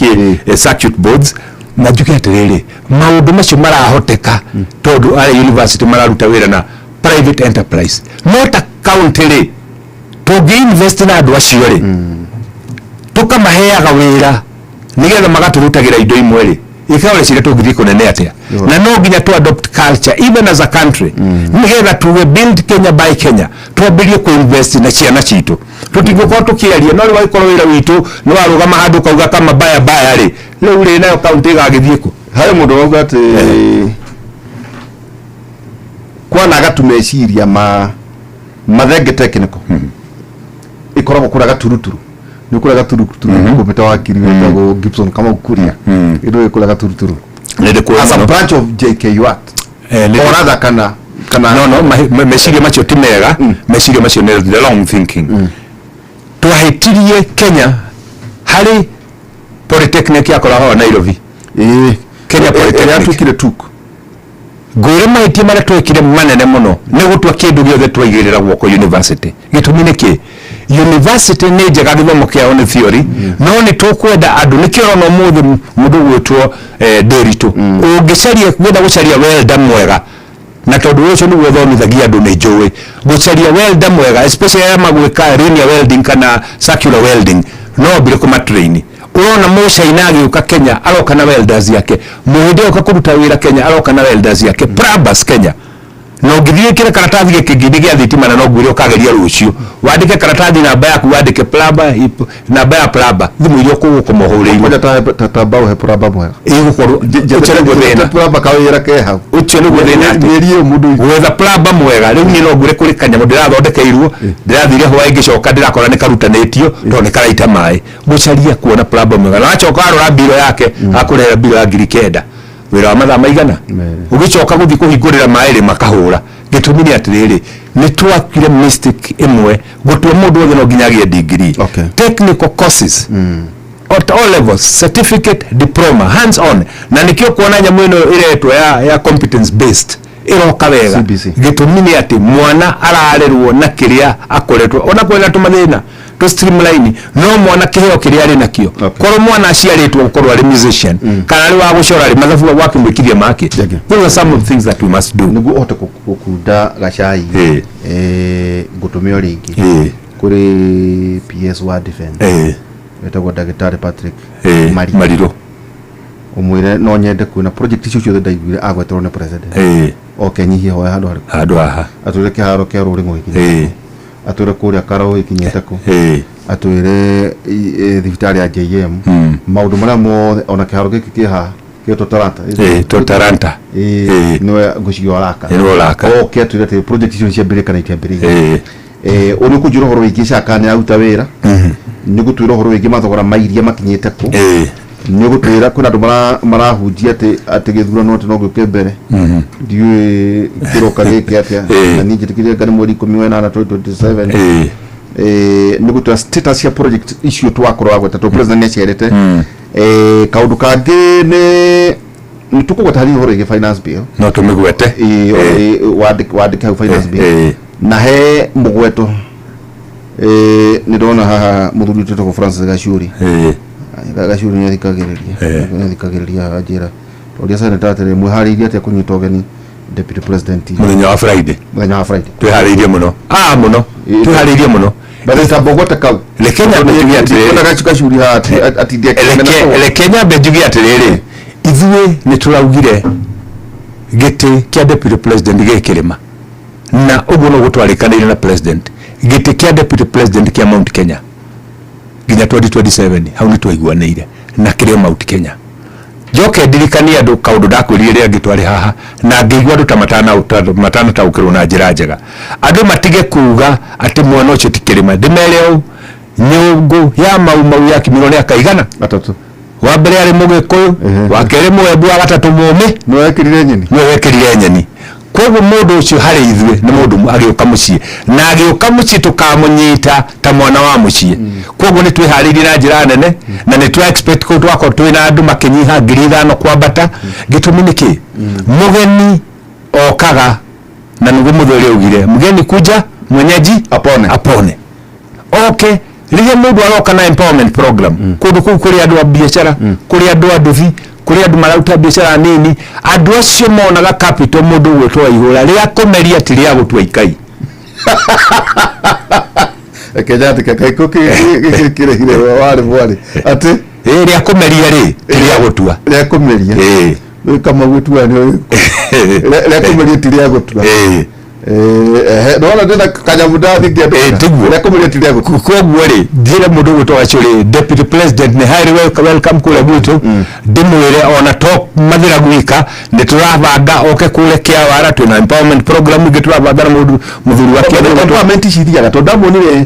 circuit boards na njuge atĩrĩrĩ maũndũ macio marahoteka tondũ university mararuta wĩra na private enterprise not a county ri tungi invest na andu acio ri tukamaheaga wira nigetha magaturutagira indo imwe ri ikawa ciria tungithii kunene atia na no nginya tu adopt culture even as a country nigetha tuwe build Kenya by Kenya twambirie ku invest na ciana citu tutigũkorwo tukiaria no rĩu waikorwo wĩra witũ nĩ warũgama handũ kauga kama baya rĩ rĩu rĩ nayo kaunti ĩgagĩthiĩ kũ harĩ mũndũ wauga atĩ kwanaga tumeciria mathenge technical ikoragwo kũrĩa gaturuturu nĩ kũrĩa gaturuturu kũmĩta wa kiri wĩtagwo Gibson kama ukuria ĩndũ ĩkũrĩa gaturuturu as a branch of JKUAT oratha kana no meciria macio ti mega meciria macio nĩ the long thinking twahĩtirie Kenya harĩ polytechnic yakoragwo Nairobi Kenya polytechnic tukire tuko ngũĩre mahĩtia marĩa twekire manene mũno nĩ gũtua kĩndũ gĩothe twaigĩrĩra guoko university gĩtũmi nĩkĩ university nĩ njega gĩthomo kĩao nĩ theory no nĩ tũkwenda andũ nĩkĩo ona ũmũthĩ mũndũ gwĩtwo Nderitu ũngĩcaria gwetha gũcaria welder mwega na tondũ ũcio nĩguo thomithagia andũ nĩ njũĩ gũcaria welder mwega especially ya magwĩka linear welding kana circular welding no mbire kũmatrain urona Mũchina agĩũka Kenya aroka na welders yake mũhĩndĩ oka kũruta wĩra Kenya aroka na welders yake Prabas Kenya no ngithie kile karatathi gĩkĩngĩ gĩa thitima na no ngwĩre ũkageria rũciũ wandĩke karatathi namba yaku wandĩke Praba namba ya Praba thimũ iria ũkũmũhũrĩire tatamba ũhe Praba mwega igũkorwo ũcere gũthĩna Praba kawĩra keha ũcio nĩ gũthĩna nĩrie mũndũ gwetha Praba mwega rĩu niĩ no ngwĩre kũrĩ kanyamũ ndĩrathondekeirwo ndĩrathire hwaĩ ngĩcoka ndĩrakora nĩ karutanĩtio tondũ nĩ karaita maĩ gũcaria kuona Praba mwega na acoka arora mbiro yake akũrehera mbiro ya 9,000 wĩra wa mathaa maigana ũgĩcoka gũthiĩ kũhingũrĩra maĩ rĩ makahũra gĩtũmi nĩ atĩrĩrĩ nĩ twakire mistake ĩmwe gũtua mũndũ wothe no nginya agĩe degree technical courses at all levels certificate diploma hands on na nĩkĩo kuona nyamũ ĩno ĩretwo ya competence based ĩroka wega gĩtũmi nĩ atĩ mwana ararerwo na kĩrĩa akoretwo ona kwenda tũmathĩna to streamline no mwana kĩheo kĩrĩa arĩ nakĩo korwo mwana aciarĩtwo gũkorwo arĩ musician kana arĩ wa gũcora arĩ mathabu gwake mwĩkithia make those are some of the things that we must do nĩguo ũhote gũkunda gacai ngũtũmĩo rĩngĩ kũrĩ PS wa defense wetagwo ndagĩtarĩ Patrick Marirũ umwire no nyende kuona project icio ciothe ndaiguire agweterwo nĩ president okenyihie hoya handũ haha atwĩre kĩharo kĩa rũrĩng'o gĩkinyĩte atwĩre kũrĩa Karau gĩkinyĩte kũ atwĩre thibitarĩ ya JM maũndũ marĩa mothe ona kĩharo gĩkĩ kĩ haha kĩo Taranta nĩwe ngũcio araka oke atwĩre atĩ project icio ciambĩrĩrie kana itiambĩrĩrie ũrĩ kũnjĩra ũhoro wĩgiĩ caka nĩ aruta wĩra nĩ gũtwĩra ũhoro wĩgiĩ mathogora ma iria makinyĩte kũ nĩ gũtwĩra kwĩna andũ marahunjia atĩ gĩthurano atĩ no gĩũke mbere ndiũĩ kĩroka gĩkĩ atĩa na niĩ njĩtĩkĩrie ngarĩ mweri 18 2027 nĩ gũtwĩra status ya project icio twakorwo agwetetwo president nĩ aciarĩte kaũndũ kangĩ nĩ tũkũgweta harĩ ũhoro wĩgiĩ finance bill no tũmĩgwete wandĩke hau finance bill na he mũgweto nĩ ndona haha mũthuri wĩtagwo Francis Gachuri Gachuri nĩ athikagĩrĩria njĩra tondũ seneta atĩrĩ mwĩharĩirie atĩa kũnyita ũgeni deputy president mũthenya wa Friday twĩharĩirie mũno mũno twĩharĩirie mũno barĩta Bogota kau Kenya mbejugia atĩrĩrĩ Gachuri atindie Kenya mbejugia atĩrĩrĩ ithuĩ nĩ tũraugire gĩtĩ kĩa deputy president gĩkĩrĩma na ũguo no gũtwarĩkanĩire na president gĩtĩ kĩa deputy president kĩa Mount Kenya nginya 2027 hau nĩ twaiguanĩire na kĩrĩa Mount Kenya njoke ndirikanie andũ kaũndũ ndakwĩrire rĩrĩa ngĩtwarĩ haha na ngĩigua andũ ta matanataũkĩrwo na njĩra njega andũ matige kuuga atĩ mwana ũcio ti kĩrĩma ndĩmere ũũ nyũngũ ya mau yakimirwo nĩ akaigana atatũ wa mbere arĩ Mũgĩkũyũ wa kerĩ Mũembu wa gatatũ Mũmĩ nĩwe wekĩrire nyeni koguo mũndũ ũcio harĩ ithuĩ nĩ mũndũ agĩũka mũciĩ na agĩũka mũciĩ tũkamũnyita ta mwana wa mũciĩ koguo nĩ twĩharĩirie na njĩra nene na nĩ twa expect kũ twakorwo twĩna andũ makĩnyiha 5,000 kwambata gĩtũmi nĩkĩ mũgeni okaga na nĩguo mũthuri augire mgeni kuja mwenyeji apone okay rĩrĩa mũndũ aroka na empowerment program kũndũ kũu kũrĩ andũ a biacara kũrĩ andũ a nduthi kuri andu marauta biashara nini andu acio monaga capital mundu gwetwa ihura ria komeria ti ria gutua ikai Kenyatta kakaiko kire wale ati ria komeria ri ti ria gutua ria komeria kama gutua ni ria komeria ti ria gutua ndona ndenda kanyamuda thikia ria komeria ti ria gutua koguo ri ndire mundu gwetwa acuri deputy president ni highly welcome kule gwitu ndimwire ona to mathira gwika ni turavanga oke kule Kiawara twina empowerment program ngiturabanga na mundu muthuri wa Kiawara empowerment cithiaga to ndamwonire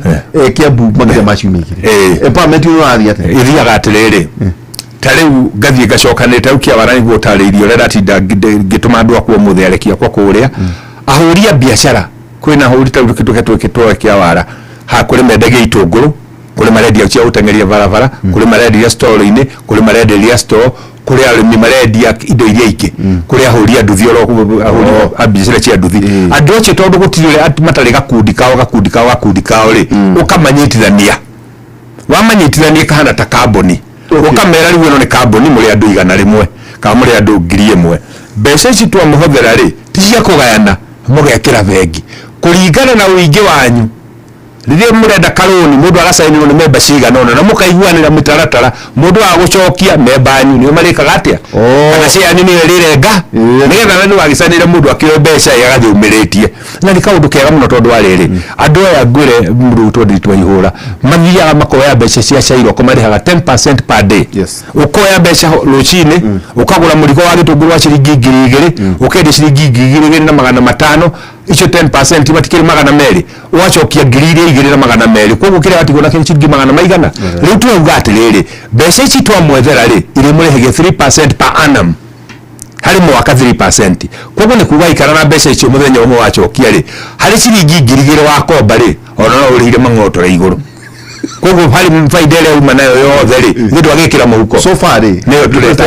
Kiambu magira macumikire empowerment no athiate ithiaga atiriri tariu gathie gacokanite au Kiawara niguo tariirio rera tinda ngituma andu akwo mutherekia kwa kuria ahuria biashara kwina huri tauru kitwe Kiawara ha kuri mendege itunguru kuri maredia cia utengeria barabara kuri maredia store-ini kuri maredia store kuri arimi maredia indo iria ingi kuri ahuria nduthi ahuria abiashara cia nduthi andu acio tondu gutire matari gakundi kao ri ukamanyitithania wamanyitithania kahana ta kamboni ukamera riu no ni kamboni muri andu igana rimwe ka muri andu 1000 mbeca ici twa muhothera ri ti cia kugayana mugekira bengi kuringana na uingi wanyu riria murenda karoni mundu agasainirwo ni member cigana ona na mukaiguanira mitaratara mundu wa gucokia member anyu ni marikaga atia kana cia nini rirenga nigetha ni wagisanire mundu akioe mbeca yagathiumiritie na ni kaundu kega muno tondu wariri andu aya ngwire mundu tondu twaihura mathiaga makoya mbeca cia cairo kumarihaga 10% per day ukoya mbeca rucini ukagura murigo wa gitunguru wa ciringi 2000 ukendia ciringi 2500 icio 10% matikiri magana meri wacokia ngirire igire na magana meri koguo kire atigona kinchi magana maigana riu tuuga atiriri mbeca ici twamwethera ri iri murihigia 3% per annum hari mwaka 3% koguo ni kuga ikara na mbeca icio muthenya umwe wacokia ri hari ciringi ngirigire wa komba ri ona no urihire mangoto ri iguru koguo hari faida ile uma nayo yothe ri ndu agikira muhuko so far ri nayo tuleta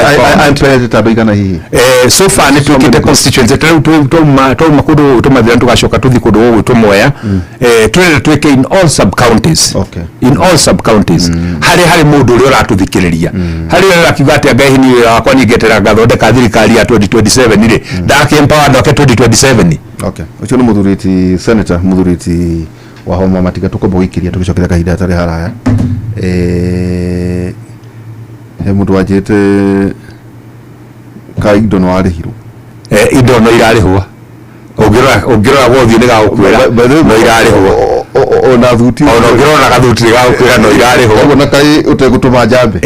I'm president abigana hihi so far ni tukite constituency to makudu to mathira tugashoka tuthi kudu wo tumwea twende tweke in all sub counties in all sub counties hari mundu uri uratuthikiriria hari uri akiuga ati ngai ni wakwa ni ngetera gathondeka thirikari ya 2027 ri ndake empower ndoke 2027 ucio ni muthuriti senator muthuriti wa homa matiga tukobogikiria tugicokera kahinda tari haraya he mundu wajete ka indo no arihiro indo no irarihwa ongirora wothi ni gagukwira no irarihwa ona thuti ona ongirora gathuti gagukwira no irarihwa ona kai utegutuma jambe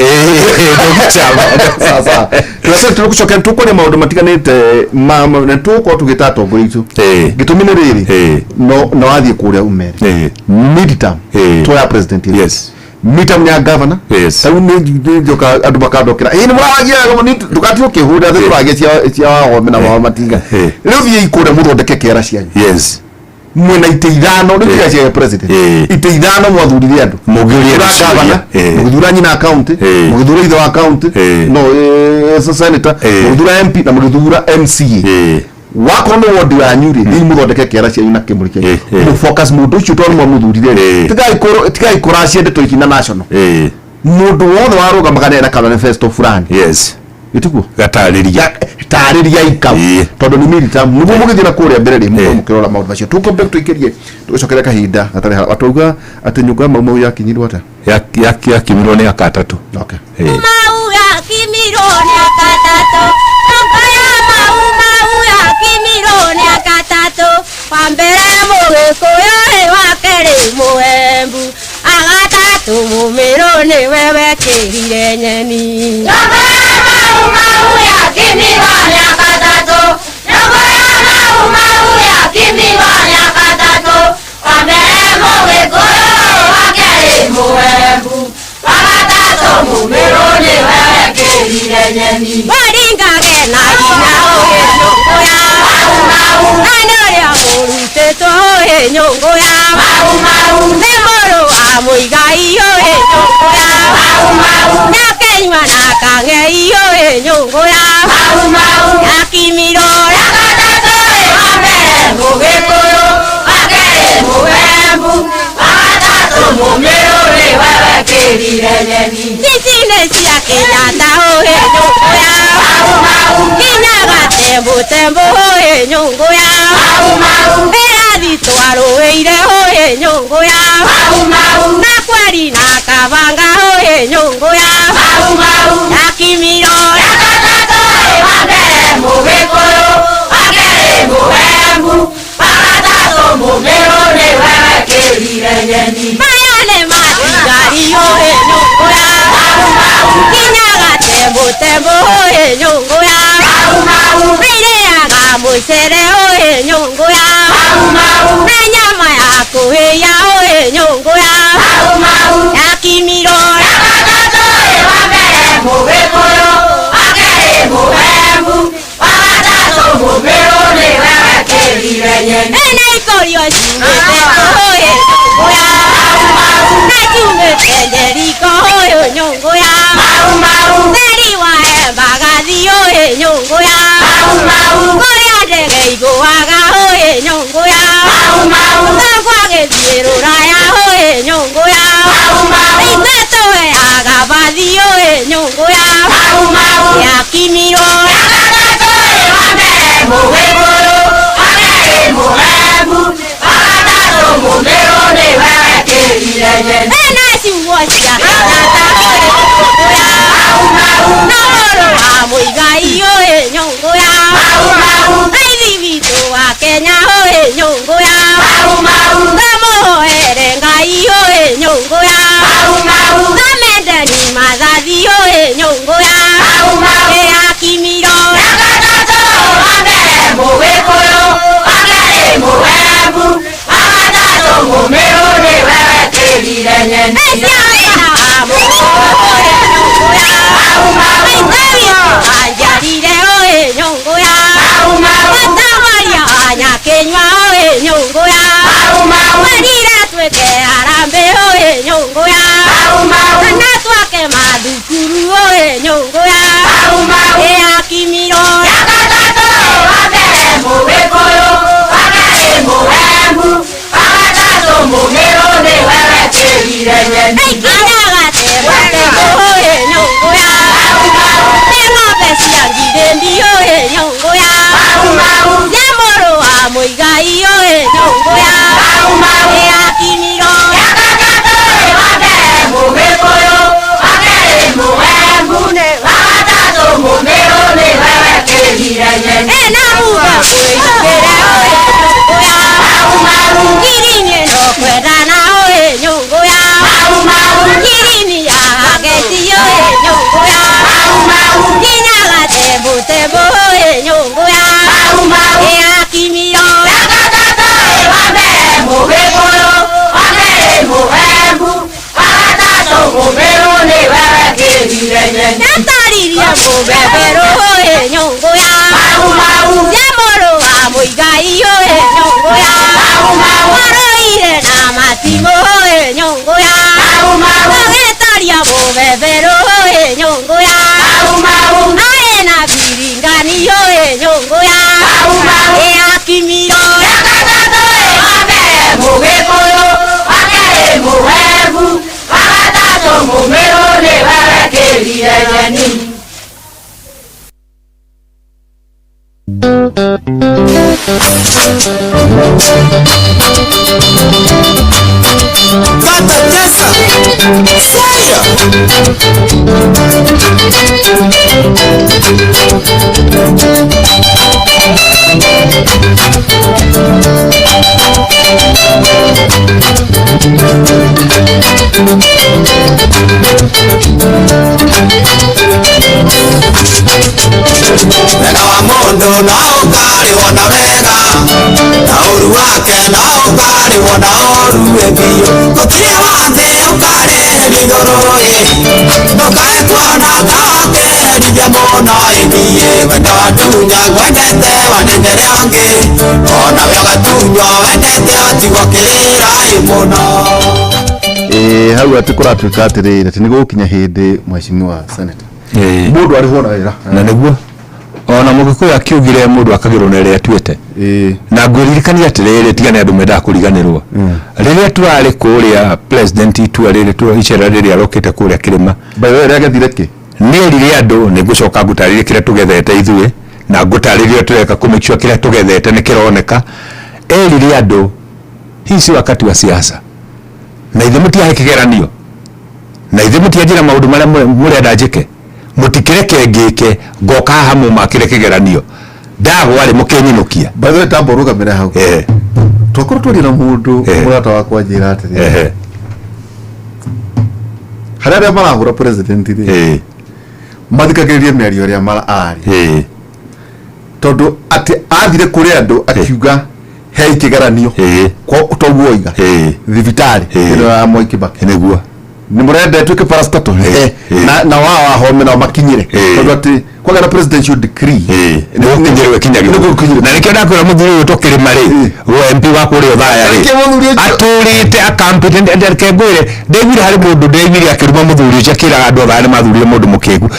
sasa twese tukucokera tukore maundu matiganite mama na tuko tugitato nguritu gitumine riri no athie kuria umere midterm toya president midterm ya governor sau ni joka andu makandokera ni muragia kama ni tukatio kihuda thiru agia cia wahome na wa matiga riu thie ikure muthondeke kera cianyu mwena iteithano ni cia cia president iteithano mwathurire andu mugiria governor muthura nyina account muthura ithe wa account no senator muthura MP na muthura MCA wakono wodi wanyu ri ni muthondeke kera cianyu na kimurike mu focus mundu ucio toni mwamuthurire tigai kuracia ndeto iki na national mundu wothe waruga magana na manifesto fulani ituko gatariria ikau tondu ni militam nugo mugithira kuria mbere ri mukirora maundu macio tukombe tuikirie tugicokera kahinda atari atuga ati nyunga mau ya kinyirwo ata ya kimirwo ni akatatu mau ya kimirwo ni akatatu Pambere mugikuyu wa keri muembu agatatu mumiro ni wewe kirire nyeni mau ya kimirwo ni akatatu mau ya kimirwo ni akatatu pambere mugikuyu wa keri muembu agatatu mumiro ni wewe kirire nyeni waringage na ina ogenyukuya nyongo ya ni moro wa muigai yo nyongo ya na kenywa na kange yo nyongo ya kimiro ya katato wa mbere mugikuyu agere muembu agatato mumiro ni wewe kirire nyeni sisi ne cia Kenyatta nyongo ya tembo tembo hoye nyongo ya mau mau Berathi twaruire hoye nyongo ya mau mau Na kweri na kabanga hoye nyongo ya mau mau Ya kimiro ya tatato wambere mugikuyu Wagere muhembu Wagatato mumero ni wewe kirire nyeni Mayane matigari hoye nyongo ya mau mau Kinyaga tembo tembo hoye nyongo ya mau mau Rireaga mucere hoye nyongo ya mau mau Na nyama ya kuhia hoye nyongo ya mau mau Ya kimiro ya tatato wambere mugikuyu Wagere muhembu Wagatato mumero ni wewe kirire nyeni Ena ikorio shumete hoye nyongo ya mau mau Na chumete jeriko hoye nyongo ya mau mau Neri wa embagathi hoye nyongo ya mau mau Koya ndege iguaga hoye nyongo ya mau mau Thakwa gĩthiũrũra ya hoye nyongo ya mau mau Ithetũ weaga bathi hoye nyongo ya mau mau Ya kimiro ya gatatũ wambere mũgĩkũyũ Wagere mũhembu Wagatatũ mũmĩrũ nĩ wewe kĩrire nyeni Ena ciugo cia gathata hoye nyongo ya mau mau Na ũhoro wa mũigai hoye nyongo ya mau mau Raithi witũ wa Kenya hoye nyongo ya mau mau Thamũhoere Ngai hoye nyongo ya mau mau Thamendeni mathathi hoye nyongo ya mau mau Ya kimiro ya gatatũ wambere mũgĩkũyũ Wagere mũhembu Wagatatũ mũmĩrũ nĩ wewe kĩrire nyeni Eciarĩra mũgĩkũyũ hoye nyongo ya mau mau Ithe anjarire hoye nyongo ya mau mau Watamaria Nyakenywa hoye nyongo ya mau mau Werire twĩke harambĩ hoye nyongo ya mau mau Na twake mathukuru hoye nyongo ya mau mau Ya kimiro ya gatatũ wambere mũgĩkũyũ Wagere mũhembu Wagatatũ mũmĩrũ nĩ wewe kĩrire nyeni Kanyaga tembo tembo hoye nyongo ya mau mau Nĩ ng'ombe cia ngirĩndi hoye nyongo ya mau mau Cia mũrũ wa mũigai hoye nyongo ya mau mau Ya kimiro ya gatatũ wambere mũgĩkũyũ Wagere mũhembu Wagatatũ mũmĩrũ nĩ wewe kĩrire nyeni Ena muga kwĩyugĩre hoye nyongo ya mau mau Ngirini no kwendana hoye nyongo ya mau mau Ngirini ya hageti hoye nyongo ya mau mau Kinyaga tembo tembo hoye nyongo ya mau mau Ya kimiro ya gatatũ wambere mũgĩkũyũ Wagere mũhembu Wagatatũ mũmĩrũ nĩ wewe kĩrire nyeni Nataririe mũbebero hoye nyongo ya mau mau Cia mũrũ wa mũigai hoye nyongo ya mau mau Waroire na matimũ hoye nyongo ya mau mau Agĩtaria mũbebero hoye nyongo ya mau mau Aena biringani hoye nyongo ya mau mau Ya kimiro ya gatatũ wambere mũgĩkũyũ Wagere mũhembu Wagatatũ mũmĩrũ nĩ wewe kĩrire nyeni Wega wa mũndũ no ũkarĩhwo na wega Na ũru wake no ũkarĩhwo na ũru biũ Gũtirĩ wathe ũkareherio igũrũ Ndũkae kuona ta ũkĩherithia mũno niĩ Wendo wa tunya wendete wanene rĩangĩ Onawe ũgatunywo wendete ũtigwo kĩrĩra mũno hau atĩ kũratuĩka atĩrĩrĩ atĩ nĩgũgũkinya hĩndĩ mheshimiwa senator mũndũ arĩhwo na wĩra na nĩguo ona mũgĩkũyũ akiugire mũndũ akagĩrwo na ĩrĩa atuĩte na ngwĩririkania atĩrĩrĩ tigane andũ mendaga kũriganĩrwo rĩrĩa tũrarĩ kũrĩa president itua rĩrĩ icera rĩrĩa arokĩte kũrĩa kĩrĩma rĩrĩa agethire kĩ nĩerire andũ nĩngũcoka ngũtarĩrie kĩrĩa tũgethete ithuĩ na ngutaririo tureka kumekishwa kila tugethete ni kironeka erire andu hisi wakati wa siasa na ithe mutia kigeranio na ithe mutia njira maundu maria murenda njike mutikireke ngike ngoka hamu makire kigeranio ndago ari mukenyinukia by the way tambo rugamira hau twakoro turi na mundu murata wakwa njira atiri harare marahura president ri mathikagiria miario ria mara ari tondu ati athire kuri andu akiuga he kigeranio kwa utoguoiga thibitari ira Moi Kibaki niguo ni murenda tuke parastato na wao home na makinyire tondu ati kwa na presidential decree niguo kinyire kinyagiro na nikio ndakora muthuri utokire mari wo MP wa kuri othaya ri aturite accompetente ndereke ngwire David hari mundu David akiruma muthuri ucio akira andu othaya ni mathurire mundu mukegu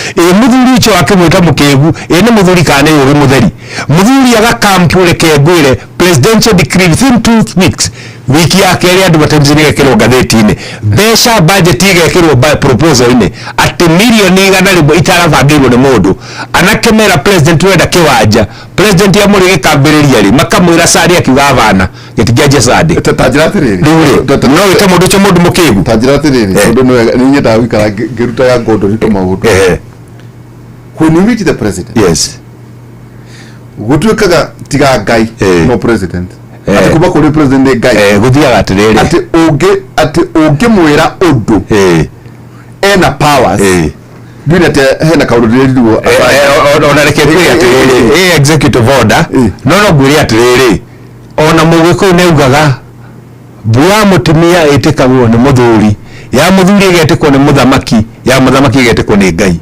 muthuri ucio akimwita mukegu ni muthuri kane uri mutheri muthuri agakampu reke ngwire presidential decree within 2 weeks wiki yake ri andu batemzini gekirwo gatheti-ini besha budget igekirwo by proposal-ini ati milioni igana ribo itarabangirwo ni mundu anakemera president wenda kiwanja president ya muri gikambiriria ri makamwira sari akiuga avana gitigiaje sadi tatajiratiriri no wite mundu ucio mundu mukigu tatajiratiriri mundu ni nyenda wikara ngiruta ya ngondo rito maundu when you meet the president yes gutuikaga tiga ngai no president ati kuba kuri president de ngai guthiaga atiriri ati unge mwira undu ena powers bila te hena kaurudiriwo ona reke kwira atiriri executive order no gwiri atiriri ona mugiko neugaga bua mutumia itikagwo ni muthuri ya muthuri igetikwo ni muthamaki ya muthamaki igetikwo ni ngai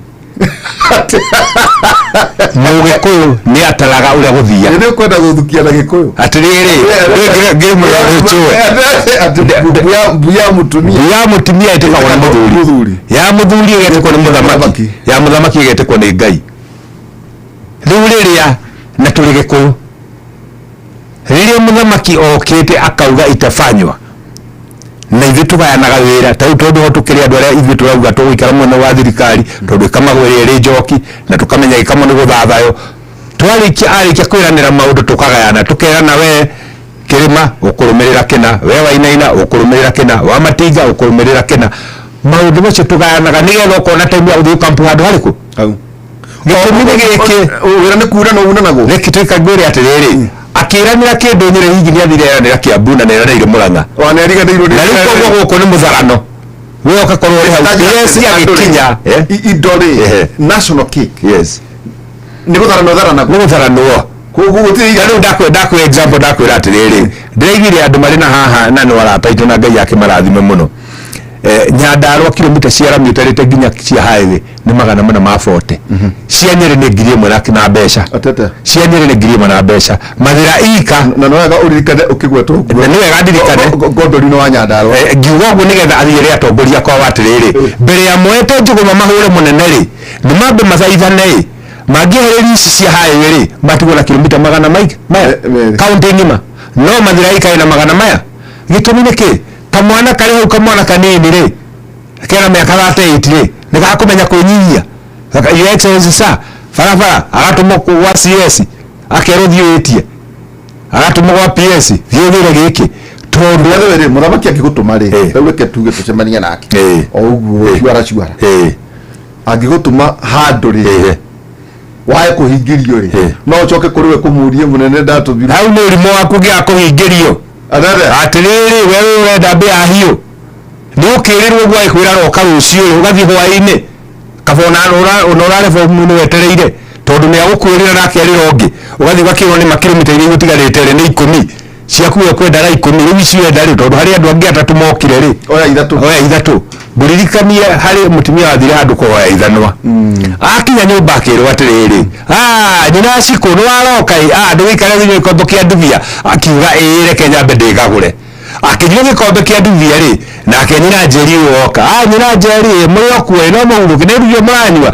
mugikuyu ni ataraga uria guthia ni kwenda guthukia na gikuyu atiriri ngirimo ya ruchwe ati buya mutumia itikagwo ni muthuri ya muthuri igetikwo ni muthamaki ya muthamaki igetikwo ni ngai riu riria na turi gikuyu riria muthamaki okite akauga itafanywa na ithu tugayanaga wira tondu ho tukiri andu aria ithu turauga tugikara mwena wa thirikari tondu kamagwiri ri njoki na tukamenya ikamo ni guthathayo arikia kwiranira maundu tukagayana tukerana we kirima ukurumirira kina we wainaina ukurumirira kina wa matinga ukurumirira kina maundu macio tugayanaga nigetha ukona time ya uthiu kampu handu hariku gitumire giki wira ni kuura no una nago reki twikagwire atiriri akiranira kindu nyire higi ni athiranira Kiambu na neranire Murang'a ona eriganirwo na riko guko ni mutharano we okakorwo ri hau yes agikinya idori national cake yes ni gutharano ni gutharano koguo gutiriga riu ndakwe example ndakwira atiriri ndiraigire andu mari na haha na no arataito na Ngai yake marathime muno Nyandarua kilomita cia rami utarite nginya cia highway ni 440 cia Nyeri ni 1,000 na mbeca atete cia Nyeri ni 1,000 na mbeca mathira ika na no wega uririkane ukigwetwo na ni wega ndirikane gondori no wa Nyandarua ngiuga uguo nigetha athiire atongoria kwa watiriri mbere ya mwete njuguma mahure munene ri ni mambe mathaithane mangĩhereri ici cia highway ri matigwo na kilomita 100 maya county ngima no mathira ika ina 100 maya gitumi niki kamwana kari hau kamwana kanini ri kera miaka 38 ri nikakumenya kunyihia your excellency sa farafara agatumwo kwa CS akerwo thiuitie agatumwo kwa PS thiuthire giki tondu wewe muthamaki akigutuma ri reke tuge tucemania nake o uguo ciara agigutuma handu ri wae kuhingirio ri no choke kuri we kumurie munene ndatuthira hau ni urimo waku gia kuhingirio atiriri wewe urenda mbia hiyo ni ukirirwo gwa ikwira roka rucio ugathi hwaini kabona onora fomu ni wetereire tondu ni agukwirira nake ari rongi ugathi bakirwo ni makilomita iri gutigarite ri ni 10 ciaku we kwenda ra 10 riu ici wenda ri tondu hari andu angi atatu mokire ri oya ithatu buririkanie hari mutumia wathire handu kwa ithanwa akinya nyumba akirwo atiriri nyina ciku ni waroka andu wikare thini kombo kia nduvia akiuga reke nyambe ndigagure akinywa gikombe kia nduvia ri nake nyina Njeri woka nyina Njeri muri okwe no mungu kinirugio muranywa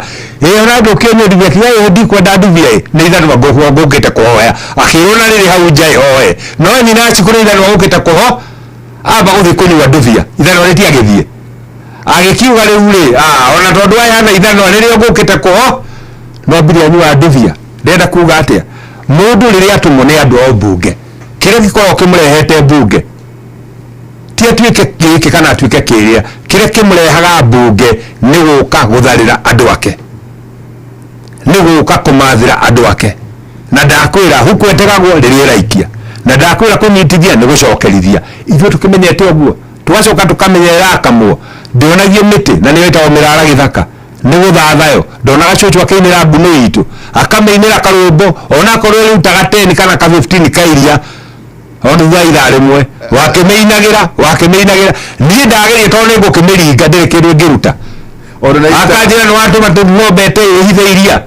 ona ndukenyo nduvia kiya ndikwenda nduvia ni ithanwa ngukite kuhoya akirona riri hau njai hoye no nyina ciku ni ithanwa ngukite kuho amba guthi kunywa nduvia ithanwa ritia githie agikiuga riu ri ona tondu aya na ithanwa riria ngukite kuho no mbiri anywa nduvia ndenda kuga atia mundu riria atumwo andu o bunge kire gikorwo kimurehete bunge ti atuike giki kana atuike kiria kire kimurehaga bunge ni guka gutharira andu ake ni guka kumathira andu ake na ndakwira hukwetegagwo riria raikia na ndakwira kunyitithia ni gucokerithia ithuĩ tukimenyete ũguo twacoka tukamenyera akamwo ndionagie miti na nĩ wetagwo mirara githaka nĩ gũthathayo ndona gacucu akĩinĩra mbunu itu akameinĩra karũmbo ona korwo rĩu ta 10 kana ka 15 kairia ona thaitha rĩmwe wakĩmĩinagĩra niĩ ndageria tondũ nĩ ngũkĩmĩringa ndĩrĩ kĩndũ ngĩruta akanjĩra nĩ watũma ng'ombe ĩhithe iria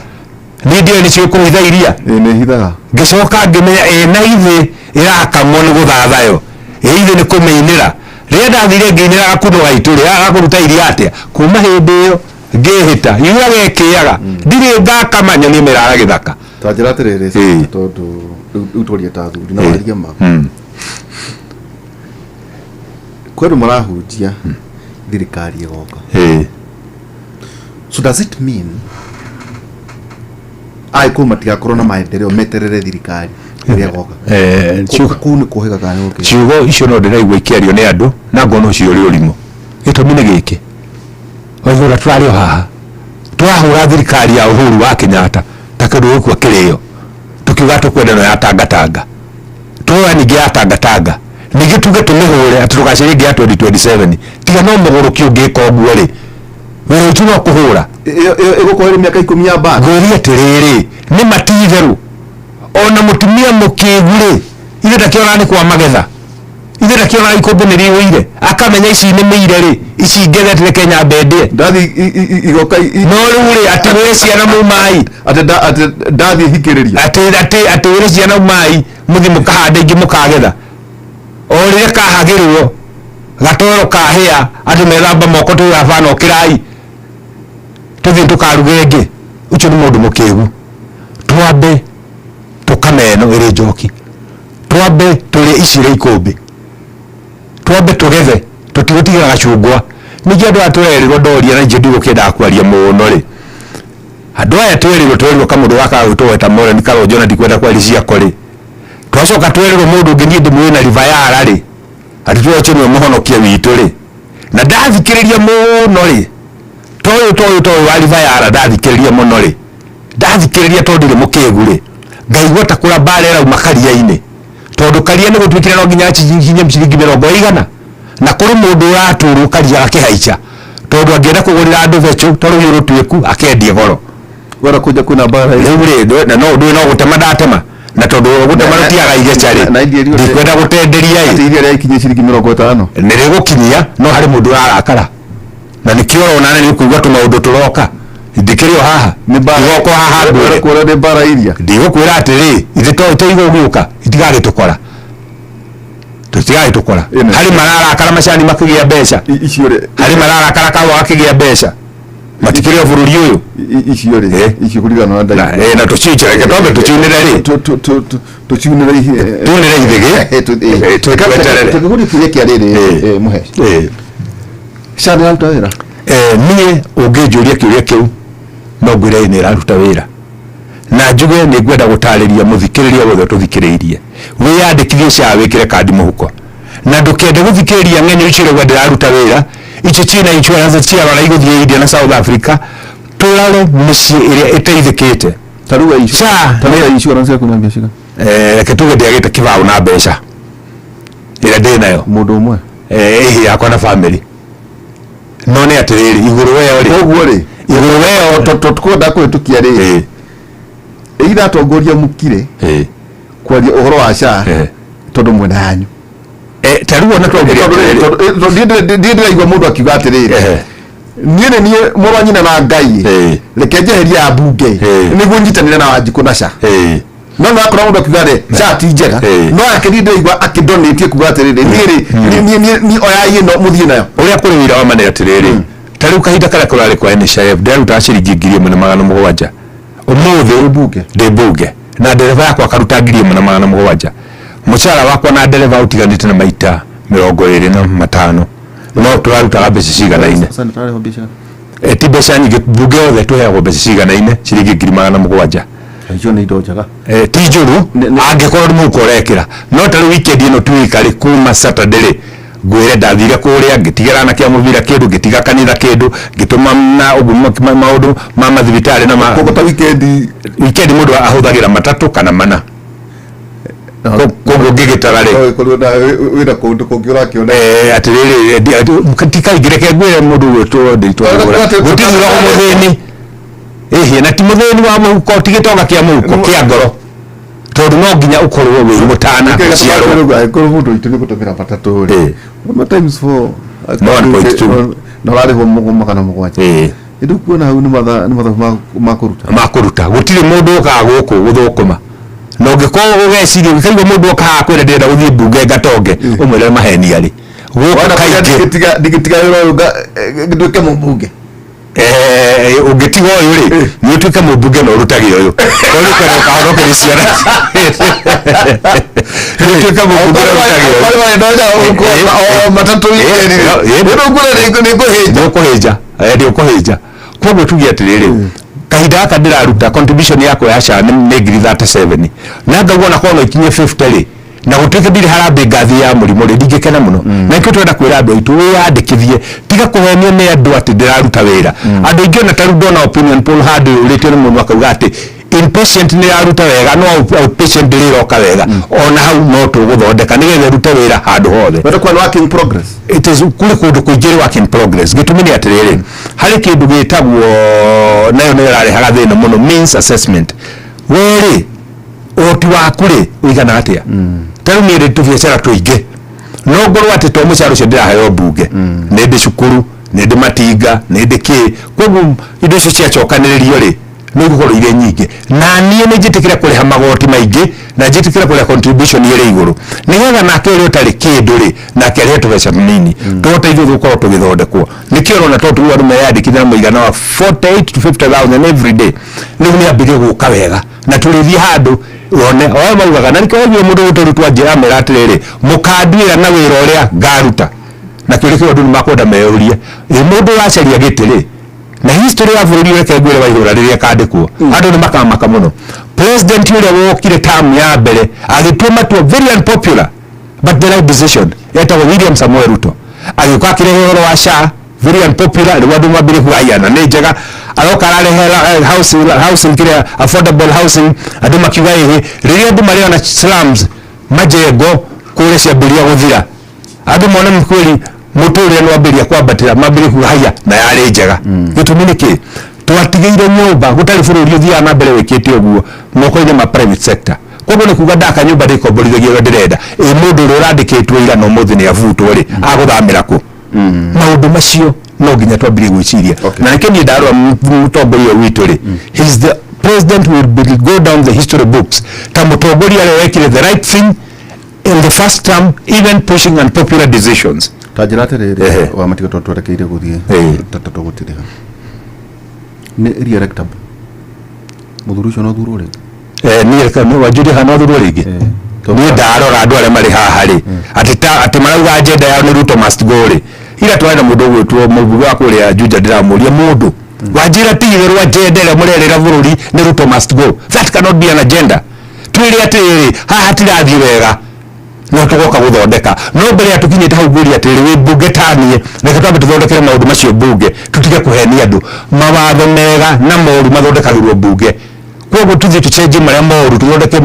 niĩ ndiũĩ nĩcio kũhitha iria ngĩcoka ngĩmenya na ithĩ ĩrakamwo nĩ gũthathayo ithĩ nĩ kũmĩinĩra rĩrĩa ndathire ngĩinĩra gakundo gaitũ rĩrĩa gakũruta iria atĩa kuma hĩndĩ ĩyo ngĩhĩta iuga gekĩaga ndirĩ ngakamanya nĩ mĩrara gĩthaka tanjĩra atĩrĩrĩ tondũ rĩu twaria ta athuri na waria ma kwĩrũ marahunjia thirikari ĩgoka so does it mean kũu matigakorwo na maendeleo meterere thirikari ĩrĩa ĩgoka kũu nĩ kũhĩga kana nĩ ciugo icio no ndĩraigua ikĩario nĩ andũ na ngona ũcio ũrĩ ũrimũ gĩtũmi nĩ gĩkĩ waigũra tũrarĩ o haha tũrahũra thirikari ya Uhuru wa Kenyatta ta kĩndũ gĩkua kĩrĩo tukiuga tukwenda no ya tangatanga tũra ningĩ ya tangatanga ningĩ tuge tũmĩhũre atĩ tũgacirie ngĩ ya 2027 tiga no mũgũrũki ũngĩka ũguo rĩ wĩra ũtu no kũhũra ĩgũkũhĩra mĩaka 10 ya mbara ngũria atĩrĩrĩ nĩ matitherũ ona mũtumia mũkĩgu rĩ ithe ndakĩona nĩ kwa magetha ithe ndakĩona ikũmbĩ nĩ rĩũire akamenya ici nĩ mĩire rĩ ici ngethe atĩ Kenya mbendie ndathi igoka no rĩu rĩ atĩ wĩ ciana mũmai atĩ ndathi hikĩrĩria atĩ wĩ ciana mũmai mũthi mũkahanda ingĩ mũkagetha o rĩrĩa kahagĩrwo gatoro kahĩa andũ methamba moko tũgabana ũkĩrai tũthiĩ tũkaruge ngĩ ũcio nĩ mũndũ mũkĩgu twambe tukameno ĩrĩ njoki twambe tũrĩ icire ikũmbĩ twambe tũgethe tũtigũtigĩra gacungwa ningĩ andũ aya tũrerirwo ndoria na ingĩ ndigũkĩendaga kwaria mũno rĩ andũ aya twerirwo kamũndũ gaka gwĩtwo Moreni Karonjo na ndikwenda kwaria ciako rĩ twacoka twerirwo mũndũ ũngĩ niĩ ndĩmũĩ na Rivayara rĩ atĩ tũcio nĩwe mũhonokia witũ rĩ na ndathikĩrĩria mũno rĩ toyũ wa Rivayara ndathikĩrĩria mũno rĩ ndathikĩrĩria tondũ ndĩrĩ mũkĩgu rĩ ngaigua ta kũra mbara ĩrauma karia-inĩ tondũ karia nĩ gũtuĩkire no nginya hinya ciringi 100 na kũrĩ mũndũ ũratũrwo karia gakĩhaica tondũ angĩenda kũgũrĩra andũ becũ tondũ nĩ rũtuĩku akendie goro wara kuja kwĩna mbara rĩu rĩ na no ndũĩ no gũtema ndatema na tondũ gũtema rũtiaga igeca rĩ ndikwenda gũtenderia ĩ iria rĩakinyia ciringi 50 nĩ rĩgũkinyia no harĩ mũndũ ũrarakara na nĩkĩo ũrona nĩ kũigua tũmaũndũ tũroka ndikĩrĩ o haha igoko haha kwĩra nĩ mbara iria ndigũkwĩra atĩrĩ ithe tũigũ gĩũka itigagĩtũkora tũtigagĩtũkora harĩ mararakara macani makĩgĩa mbeca harĩ mararakara kawa akĩgĩa mbeca matikĩrĩ o bũrũri ũyũ icio rĩ icio kũringana na ndai na tũciunjĩre tondũ tũciunĩre rĩ tũciunĩre ithĩgĩ tũkĩgũri kĩrĩa kĩa rĩrĩ mũhe cani aruta wĩra niĩ ũngĩnjũria kĩũria kĩu no ngwĩre nĩ ĩraruta wĩra na njuge nĩ ngwenda gũtarĩria mũthikĩrĩria wothe tũthikĩrĩirie wĩyandĩkithie SHA wĩkĩre kandi mũhuko na ndũkende gũthikĩrĩria ng'enyo icio rĩu ndĩraruta wĩra icio ciĩna insurance ciarora igũthiĩ India na South Africa tũrare mĩciĩ ĩrĩa ĩteithĩkĩte taruga insurance yaku na mbeca reke tuge ndĩagĩte kĩbaũ na mbeca ĩrĩa ndĩ nayo mũndũ ũmwe ĩhĩ yakwa na family no nĩ atĩrĩrĩ igũrũ weo rĩ ũguo rĩ igũrũ weo tũkwenda kũhĩtũkia rĩ ĩitha atongoria mũkire kwaria ũhoro wa SHA tondũ mwena yanyu tarĩu ona ndĩraigua mũndũ akiuga atĩrĩrĩ niĩ nĩ niĩ mũrũ wa nyina na Ngai reke njeheria ya mbunge nĩguo nyitanĩre na Wanjikũ na SHA no nakora mũndũ akiuga rĩ SHA ti njega no akĩrĩ ndĩraigua akĩdonetie kuga atĩrĩrĩ niĩ oyai ĩno mũthiĩ nayo ũrĩa kũrĩ wĩra wa manĩ atĩrĩrĩ tarĩu kahinda karĩa kũrarĩ kwa NHIF ndĩrarutaga ciringi 1,700 ũmũthĩ ndĩ mbunge na ndereba yakwa akaruta 1,700 mũcara wakwa na ndereba ũtiganĩte na maita 25 no tũrarutaga mbeca ciganaine ti mbeca nyingĩ mbunge yothe tũheagwo mbeca ciganaine ciringi 1,700 icio nä indo njega ti njuru angĩkorwo nĩ mũkũrekĩra no tarĩ weekend ĩno tuikarĩ kuma Saturday ngwĩre ndathire kũrĩa ngĩtigĩra na kĩa mũbira kĩndũ ngĩtiga kanitha kĩndũ ngĩtũma na maũndũ ma mathibitarĩ na kũgota weekend mũndũ ahũthagĩra matatũ kana mana koguo ngĩgĩtara rĩ wĩna kũndũ kũngĩ ũrakĩona atĩrĩrĩ tikaingĩreke ngwĩre mũndũ gwĩtwo gũtigũra mũthĩni ĩhĩ na ti mũthĩni wa mũhuko ti gĩtonga kĩa mũhuko kĩa ngoro tondũ no nginya ũkorwo wĩ mũtana ciarwo angĩkorwo mũndũ witũ nĩ gũtũmĩra matatũ rĩ times 4 na ũrarĩhwo magana mũgwanja ĩndũ kuona hau nĩ mathabu ma kũruta gũtirĩ mũndũ ũkaga gũkũ gũthũkũma na ũngĩkorwo ũgeciria ũgĩkaigua mũndũ okaga kwĩra ndĩrenda gũthiĩ mbunge ngatonge ũmwĩre maheni arĩ gũkũ kaingĩ ndigĩtiga wĩra ũyũ ngĩtuĩke mũmbunge ũngĩtiga ũyũ rĩ nĩ ũtuĩke mũmbunge na ũrutage ũyũ tondũ kana ũkahonokeria ciana nĩ ũtuĩke mũmbunge na ũrutage ũyũ nĩũkũhĩnja koguo tuge atĩrĩrĩ kahinda gaka ndĩraruta contribution yakwa ya SHA nĩ ngiri 37 na ngauga na korwo ikinye 50 rĩ na gũtuĩke ndirĩ harambĩ ngathi ya mũrimũ rĩ ndingĩkena mũno na ikĩo twenda kwĩra andũ aitũ wĩyandĩkithie tiga kũhenio nĩ andũ atĩ ndĩraruta wĩra andũ aingĩ ona tarĩ ndona opinion poll handũ ũrĩtio nĩ mũndũ akauga atĩ inpatient nĩ yaruta wega no outpatient ndĩrĩroka wega ona hau no tũgũthondeka nĩgetha rute wĩra handũ hothe wenda kwa work in progress it is kũrĩ kũndũ kũingĩ work in progress gĩtũmi nĩ atĩrĩrĩ harĩ kĩndũ gĩtagwo nayo nĩ ĩrarehaga thĩna mũno means assessment wĩrĩ ũhoti waku rĩ ũigana atĩa tarĩ niĩ rĩ tũbiacara tũingĩ no ngorwo atĩ to mũcara ũcio ndĩraheo mbunge nĩ ndĩ cukuru nĩ ndĩ matinga nĩ ndĩ kĩ koguo indo icio ciacokanĩrĩrio rĩ nĩ gũkorwo irĩ nyingĩ na niĩ nĩ njĩtĩkĩre kũrĩha magoti maingĩ na njĩtĩkĩre kũrĩha contribution ĩrĩ igũrũ nĩgetha nake ũrĩa ũtarĩ kĩndũ rĩ nake arĩhe tũbeca tũnini tũhote ithuĩ gũkorwo tũgĩthondekwo nĩkĩo ũrona to tũrĩa andũ meyandĩkithia na mũigana wa 48 to 50,000 every day rĩu nĩ ambĩrĩrie gũka wega na tũrĩthiĩ handũ wone oe maugaga na nĩkĩo mũndũ gũtũrutwo njĩra mera atĩrĩrĩ mũkanduĩra na wĩra ũrĩa ngaruta na kĩrĩ kĩo andũ nĩ makwenda meyũrie mũndũ wacaria gĩtĩ rĩ na history ya bũrũri weke ngwĩre waihũra rĩrĩa kandĩkwo andũ nĩ makamaka mũno president ũrĩa wokire term ya mbere agĩtua matua very unpopular but the right decision yetagwo William Samoei Ruto agĩũka akĩrehe ũhoro wa SHA very unpopular rĩu andũ mambire kuaya na nĩ njega aroka ararehe housing kĩrĩa affordable housing andũ makiuga ĩhĩ rĩrĩa andũ marĩ na slums majengo kũrĩa ciambĩrĩria gũthira andũ mona nĩ kweli mũtũrĩre nĩ wambĩrĩria kwambatĩra mambĩrĩria kuga haya na yarĩ njega gĩtũmi nĩkĩ twatigĩire nyũmba gũtarĩ bũrũri ũthiaga na mbere wĩkĩte ũguo moko-inĩ ma private sector koguo nĩ kuga ndaka nyũmba ndĩkomborithagia ũrĩa ndĩrenda mũndũ ũrĩa ũrandĩkĩtwo ira na ũmũthĩ nĩ avutwo rĩ agũthamĩra kũ maũndũ macio no nginya twambĩrĩrie gwĩciria na nĩkĩo niĩ ndarora mũtongoria witũ rĩ he's the president will go down the history books ta mũtongoria arĩa wekire the right thing in the first term even pushing unpopular decisions ta njĩra atĩrĩrĩ wa matiga twerekeire gũthiĩ tũgũtĩrĩha nĩ re-electable mũthuri ũcio no thurwo rĩngĩ niĩ wanjũria hana thurwo rĩngĩ niĩ ndarora andũ arĩa marĩ haha rĩ atĩ marauga agenda yao nĩ Ruto must go rĩ ira twarĩ na mũndũ ũgwĩtwo mũmbunge wa kũrĩa Juja ndĩramũria mũndũ wanjĩra tigĩrĩrwo agenda ĩrĩa mũrerĩra bũrũri nĩ Ruto must go that cannot be an agenda twĩrĩ atĩrĩrĩ haha tirathiĩ wega no tũgoka gũthondeka no mbere ya tũkinyĩte hau ngũria atĩrĩrĩ wĩ mbunge taniĩ reke twambe tũthondekere maũndũ macio mbunge tũtige kũhenia andũ mawatho mega na moru mathondekagĩrwo mbunge koguo tũthiĩ tũcenjie marĩa moru tũthondeke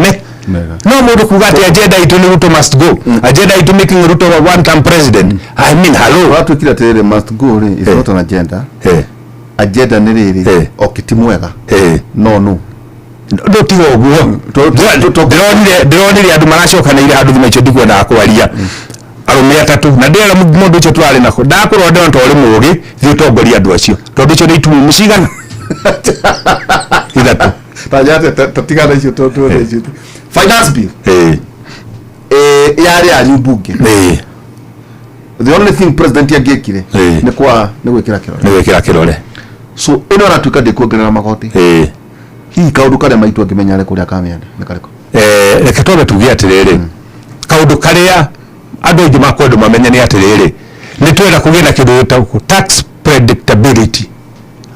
no mũndũ kuga atĩ agenda itũ nĩ Ruto must go agenda itũ making Ruto one term president I mean hello watwĩkire atĩrĩrĩ must go is not an agenda agenda nĩ rĩrĩ okiti mwega no ndũtiga ũguo ndĩronire andũ maracokanĩire handũ thima icio ndikwendaga kwaria arũme atatũ na ndĩrera mũndũ ũcio twarĩ nako ndakũrwo ndĩrona ta ũrĩ mũũgĩ thiĩ ũtongoria andũ acio tondũ icio nĩ itumumu cigana ithatũ tatigana icio tondũ icio finance bill yarĩ yanyu mbunge the only thing president angĩkire nĩ gwĩkĩra kĩrore so ĩno aratuĩka ndĩkuongerera magoti hihi kaũndũ karĩa maitũ angĩmenya arĩ kũrĩa kamĩenda nĩ karĩkũ reke twambe tuge atĩrĩrĩ kaũndũ karĩa andũ aingĩ makwenda mamenye nĩ atĩrĩrĩ nĩ twenda kũgĩa na kĩndũ gĩtagwo tax predictability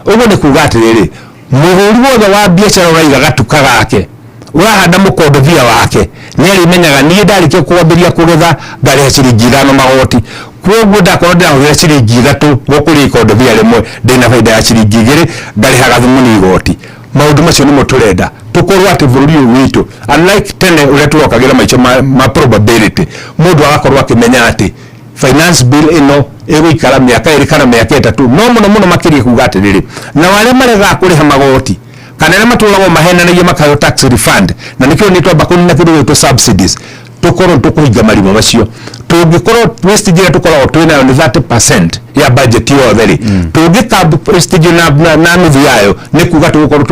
ũguo nĩ kuga atĩrĩrĩ muhuri wothe wa biacara uraiga gatuka gake urahanda mukondobia wake ni arimenyaga nie ndarike kwambiria kugetha ngariha ciringi 5 magoti kwoguo ndakorwo ndirahuthira ciringi 3 gukuri ikondobia rimwe ndina faida ya ciringi 2 ngarihaga thumu ni igoti maundu macio nimo turenda tukorwo ati bururi uyu witu unlike tene uria turokagira maicho ma probability mundu agakorwo akimenya ati finance bill ino iguikara miaka 2 kana miaka 3 no muno makirie kuga atiriri na wale marega kuriha magoti kana na matulago mahenanagie makayo tax refund na nikio nitwa bakuni na kidogo to subsidies tukorwo tukuhinga marimo macio tungikorwo prestige ira tukorwo twina ni 30% ya budget yothe tungika prestige na nuthu yayo ni kuga tukorwo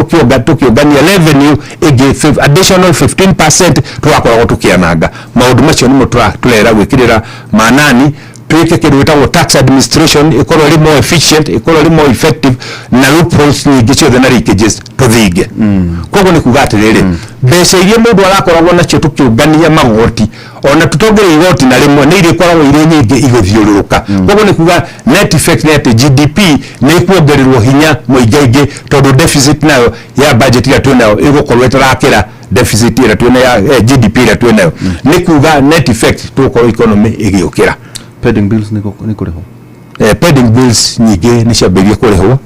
tukiongania revenue igi additional 15% tugakorwo tukiananga maundu macio ni turera gwikirira manani twike kindu gitagwo tax administration ikorwo ri more efficient ikorwo ri more effective na loopholes nyingi ciothe na leakages tuthinge koguo ni kuga atiriri mbeca iria mundu arakoragwo nacio tukiungania magoti ona tutongere igoti na rimwe ni irikoragwo iri nyingi iguthiururuka koguo ni kuga net effect net GDP ni ikuongererwo hinya muingaingi tondu deficit nayo ya budget ya twinayo igukorwo itarakira deficit ira twina ya GDP ira twinayo ni kuga net effect tukorwo economy igiukira pending bills ni kuriho pending bills nyingi ni ciambirie kurihwo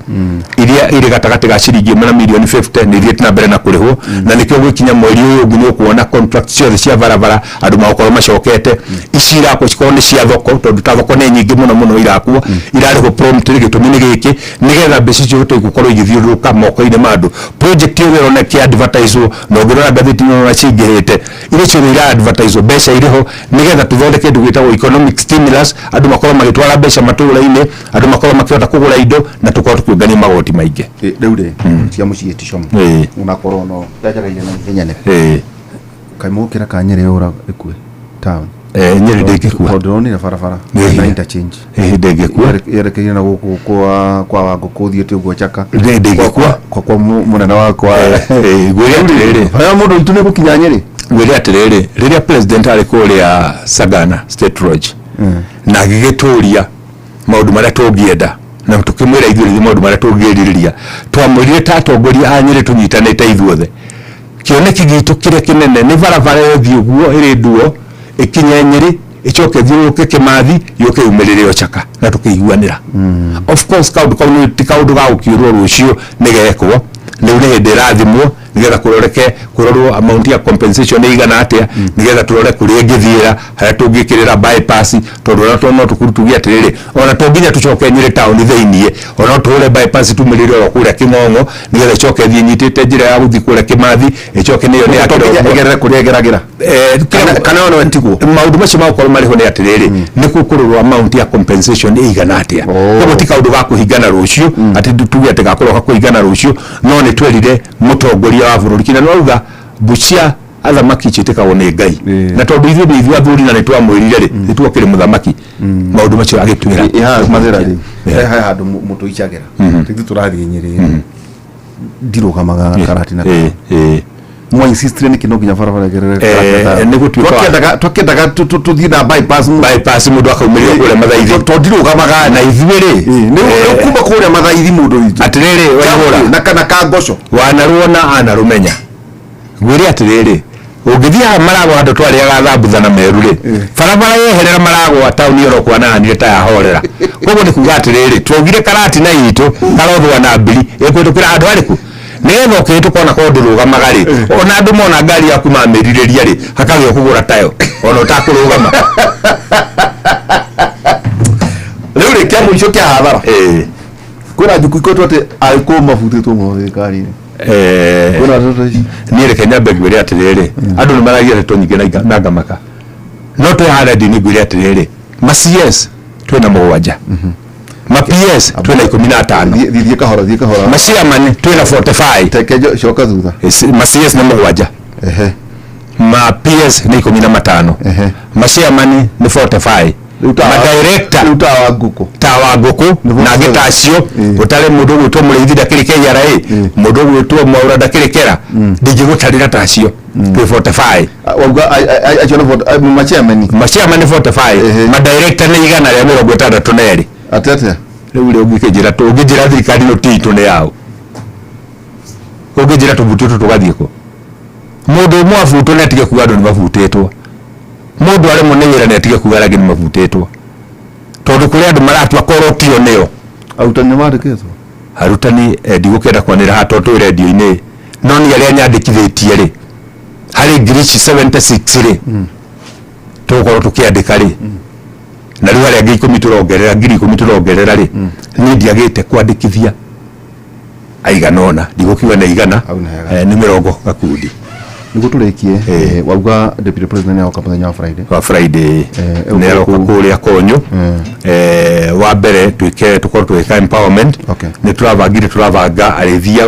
iria iri gatagati ga ciringi 1 million 50 ni iria tina mbere na kurihwo na nikio gwikinya mweri uyu ungi ni kuona contract ciothe cia barabara andu makorwo macokete icira ko cikorwo ni cia thoko tondu ta thoko ni nyingi muno irakuwa irarihwo prompt gitumi ni giki nigetha mbeca icio gukorwo igithiuruka moko-ini ma andu project iyo rona ki advertise no ngirora ngathiti no cingihite ile cio ira advertise mbeca iriho nigetha tuthondeke ndu gwitagwo economic stimulus andu makorwo magitwara mbeca matũra-ini andu makorwo makihota kugura indo na tukorwo tukiungania magoti maingi riu ri cia muciĩ ticomo unakorwo no ndajagaire na ihenya kaimukira kanyere ura ikue town nyeri ndingikua ndonire barabara na interchange ndingikua yerekeire na guku kwa wangu kuthiete uguo chaka ndingikua kwa munene wakwa gwire atiriri aya mundu itu ni gukinya nyeri gwire atiriri riria president ari kuria Sagana State Lodge na gigituria maundu maria tungienda na tukimwira ithuĩ maundu maria tungiririria twamwirire ta atongoria a Nyeri tunyitanite ithuothe kioneki gitu kire kinene ni barabara yothi uguo iri nduo ikinye Nyeri icoke thiuruke Kimathi yuke umirire Ochaka na tukiguanira of course kaundu kaundu ga ukiurwo rucio nigekwo riu ni hindi rathimwo nigetha kurorwo amount ya compensation igana atia nigetha turore kuria ngithiira haya tungikirira bypass tondu no tukurutugia atiriri ona tunginya tucoke Nyeri town theinie ona tuhure bypass tumirire ro kuria King'ong'o nigetha icoke thii nyitite njira ya guthi kuria Kimathi icoke niyo ni agerere kuria geragira kana ono ntigwo maundu macio makorwo mariho ni atiriri ni kukururwa amount ya compensation igana atia koguo ti kaundu ga kuhingana rucio ati tuge ati gakorwo kuhingana rucio no ni twerire mutongoria wa bururi kina nouga Busia athamaki citikagwo ni Ngai na tondu ithuĩ athuri na nitwamwirire ri nitwokire muthamaki maundu macio agitwira mathira ri ha handu mutu icagira ithuĩ turathie Nyeri ndirugamaga karati na mwa insist ni kino kinya barabara gerere ni gutwika twakendaga tuthii na bypass mundu akaumirira kuria mathaithi tondirugamaga na ithuĩ ri ni kuma kuria mathaithi mundu witu atiriri waigura na kana ka ngosho wanaruona anarumenya gwire atiriri ungithia marago andu twariaga thambutha na meru ri barabara yeherera marago wa tauni yoro kwa nani ta ya horera koguo ni kuga atiriri twogire karati na itu karothwa na mbiri ikwitukira andu ariku nigetha ukitu kona kondu rugamaga ri ona andu mona ngari yaku mamiririria ri hakagio kugura tayo ona utakurugama riu ri kia muico kia hathara kwina njuku ikotu ati aiko mabutitwo mothe ngari ni reke nyambe gwire atiriri andu ni maragia ndeto nyingi na ngamaka no twihara ndini gwire atiriri ma CS twina mugwanja ma PS twina 15 thie kahora ma chairman twina 45 tekejo shoka thutha ma CS na mugwanja ma PS ni 15 ma chairman ni 45 ma director utawa nguku na gitacio utare mundu gwitwo muriithi ndakiri KRA mundu gwitwo Mwaura ndakiri kera ndingi gutarira tacio 45 acho no machairman 45 ma director ni igana ria 62 atete riu ri ungikijira thirikari no titu ni yao ungijira tubutito tugathieko mundu mwafuto netige kuga andu ni mafutitwo mundu ari munewira netige kuga aragi ni mafutitwo tondu kuri andu maratua korotio neo arutani mandikitwo arutani ndigukenda kwanira hatoto radio-ini no ni aria nyandikithitie ri hari ngirici 76 ri tukorwo tukiandika ri na riu aria 10 turongerera 10 ri ni ndiagite kwandikithia aiganona ndigukiwa na igana ni mirongo gakundi niguo turikie wauga deputy president ya kampeni ya Friday ne aroka kuria konyo wa mbere tukorwo twika empowerment ni turavanga arithia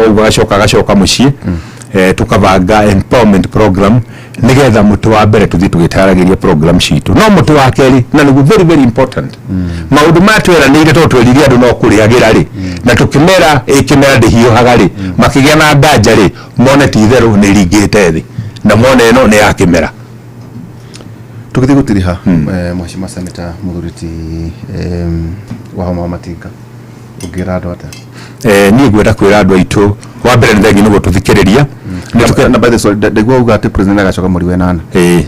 gacoka mucii tukavanga empowerment program nigetha mutu wa mbere tuthi tugitaragiria program citu no mutu wa keri na ni very very important maundu matwera ni ire tweriria andu no kuriagira ri na tukimera ikimera ndihiuhaga ri makigia na ndanja ri mone ti theru ni ringite thi na mone no ni yakimera tukithi gutiriha mwashima seneta muthuriti wa Homa Matinga ugira andu ata ni gwenda kwira andu aitu wa mbere ni thengi nugo tuthikiriria na by the way ndegwa uga ati president agacoka mweri wa 8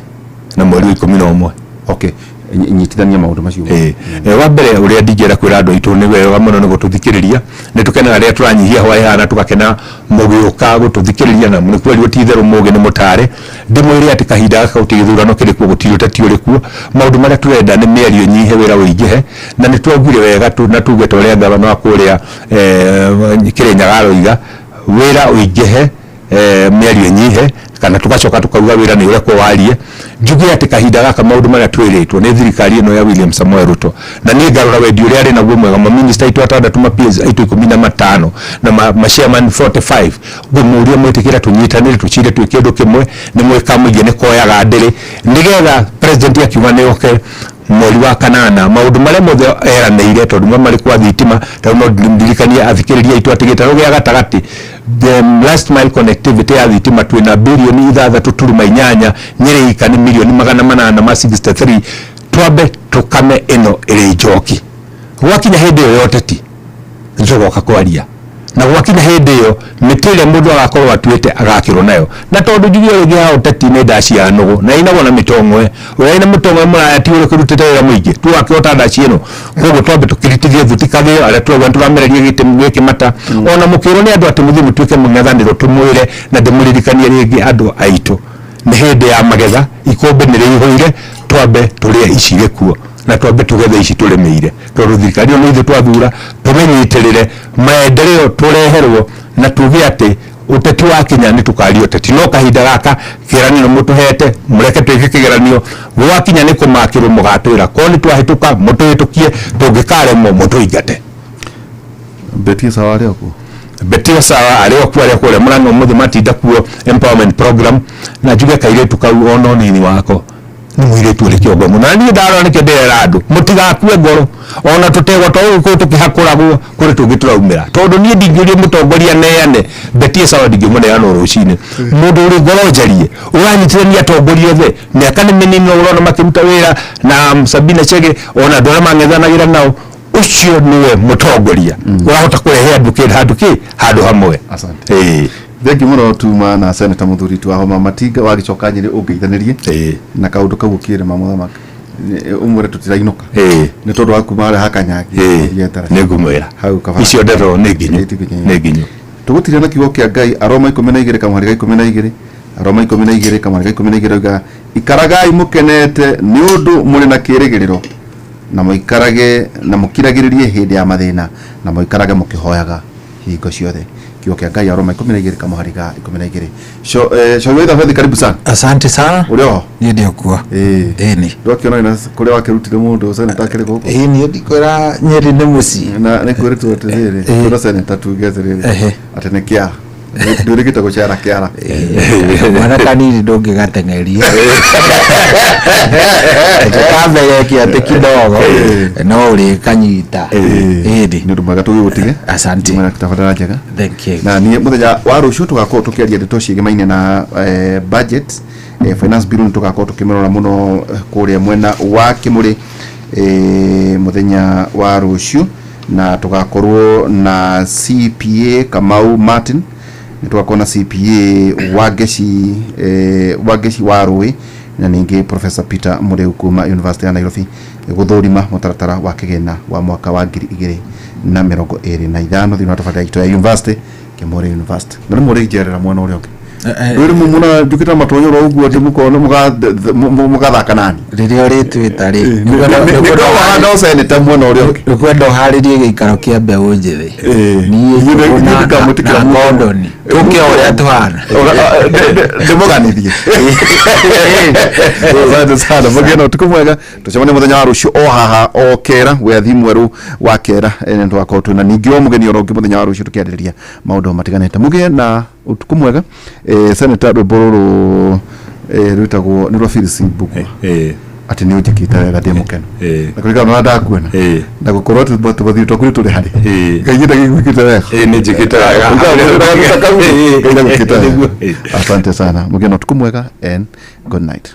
na mweri wa 11 okay nyitithania maundu macio wa mbere uria ndingiera kwira andu aitu ni wega muno nugo tuthikiriria ni tukenaga ria turanyihia hwae na tugakena mugiuka gututhikiriria na ni kweli utitheru mugi ni mutare ndimwire ati kahinda gaka utigithurano kiri kuo gutiri utatiuri kuo maundu maria turenda ni mĩario nyihe wira uingihe na ni twagire wega na tuge toria ngavana wa kuria Kirinyaga aroiga wira uingihe mĩario nyihe kana tugacoka tukauga wira ni uria kwa warie njugi ati kahinda gaka maundu maria twiritwo ni thirikari ino ya William Samoei Ruto na ni ngarora wendi uria ari naguo mwega ma minister itu atandatu ma PS itu 15 na ma chairman 45 ngumuria mwitikira tunyitanire tuchire twikindu kimwe ni mweka muige ni koyaga ndiri nigetha president akiuga ni oke mweri wa kanana maundu maria mothe eranĩire tondu mari kwa thitima tondu ndirikania athikiriria itu atigitaro gya gatagati the last mile connectivity ya thitima twina bilioni 3.8 Nyeri ikani milioni 863 twabe tukame ino iri njoki gwakinya hindi yote ti njogoka kwaria na gwakinya hindi yo mitire mundu agakorwo atuite agakirwo nayo na tondu njugio ngi ha uteti ne ndaci ya nugu na ina wona mitongwe ura ina mitongwe mura atiure kurutite wira muingi tu akiota ndaci ino kogo twabe tukiritithie thutikage ara twabe turamereria gitemu gwiki mata ona mukiro ni andu ati muthimu tuike mungethaniro tumwire na ndimuririkanie ringi andu aitu ni hindi ya magetha ikombe ni rihoire twabe turia icire kuo na twabe tugethe ici turemeire tondu thirikari no ithu twathura tumenyitirire maendeleo tureherwo na tuge ati uteti wa Kenya ni tukario uteti no kahinda gaka kiranio mutuhete mureke twike kigeranio gwakinya ni kumakirwo mugatwira ko ni twahituka mutuhitukie tungikaremo mutuingate betie sawa ari aku betie sawa ari kule murano muthe matinda kuo empowerment program na juge kaire tukau ono nini wako ni mwire tu rekio muno ni ndaro ni kendera andu mutigakue ngoro ona tutegwa to tukihakuragwo kuri tungituraumira tondu ni ndingirie mutongoria neane betie sawa ndingimune yano rucine mundu uri ngoro njarie uranyitirania atongoria othe miaka ni minini no urona makiruta wira na Sabina Chege ona ndora mangethanagira nao ucio niwe mutongoria urahota kurehe andu handu hamwe asante thengi muno tuma na seneta muthuriti wa Homa Matinga wagicoka Nyeri ungeithanirie na kaundu kau ukire mamuthamaka umure tutirainuka ni tondu wa kuma hakanyaki ni ngumwira icio ndero ni nginyu tugutire na kiugo kia Ngai Aroma 12 kamwari 12 Aroma 12 kamwari 12 uga ikaragai mukenete ni undu muri na kirigiriro na muikarage na mukiragiririe hindi ya mathina na muikarage mukihoyaga hingo ciothe kiugo kia Ngai Aroma 12 kamwari 12 so wewe tafadhali karibu sana asante sana ulio ni ndio kwa ni ndokiona ina kule wakirutire mundu seneta kire goko ni ndikora Nyeri ni muci na ni kwire tu atirire kuna seneta tugethirire atenekia ndurigita gucara kiara mwana kanini ndonge gatengeria kabere kiate kidogo no uri kanyita ni ndumaga tugiutige asante mwana kitafadala njega thank you na ni muthenya wa rucio tugakorwo tukiaria ndeto ciĩgemaine na budget finance bill tugakorwo tukimerora muno kuria mwena wa Kimuri muthenya wa rucio na tugakorwo na CPA Kamau Martin nitwakona CPA Wageci wa Rũĩ na ningĩ Professor Peter Mũrĩu kuma University ya Nairobi gũthũrima mũtaratara wa kĩgĩna wa mwaka wa 2025 thĩinĩ wa tabarĩra itũ ya University Kĩmore University na mũrĩ njerera mwana ũrĩa ũngĩ rĩrĩ mumuna njũkĩta matonyoro ũguo atĩ mũkono mũgathaka nani rĩrĩa ũrĩtwĩta rĩ nĩguo wahanda ũceneta mwena ũrĩa ũngĩ ũkwenda ũharĩrie gĩikaro kĩa mbeũ njĩthĩ niĩ ngamũtikĩra Gordon tũke ũrĩa tũhana ndĩmũganithie asante sana mũgeni ũtukũ mwega tũcemanie mũthenya wa rũciũ o haha o kera wethi mwerũ wa kera nĩ twakorwo twĩna ningĩ o mũgeni ũrĩa mũthenya wa rũciũ tũkĩarĩrĩria maũndũ matiganĩte mũgeni na utuku mwega Senator Rũbũrũ rwĩtagwo nĩ rwa Phyllis Mbuku ati nĩ ũnjĩkĩte wega ndĩ mũkenu na kũringana na ndakuona na gũkorwo tũbathiĩ twakũrĩ tũrĩ harĩ kaigĩte gĩgwĩkĩte wega nĩ njĩkĩte wega asante sana mũgeni utuku mwega and good night.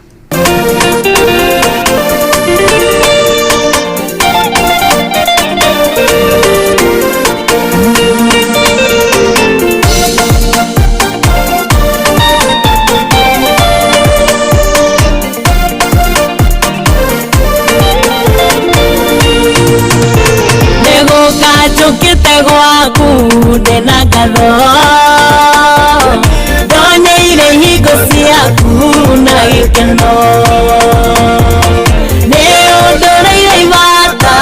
Njũkĩte gwaku ndĩna ngatho ndonyeire hingo ciaku na gĩkeno nĩ ũndũrĩire ibata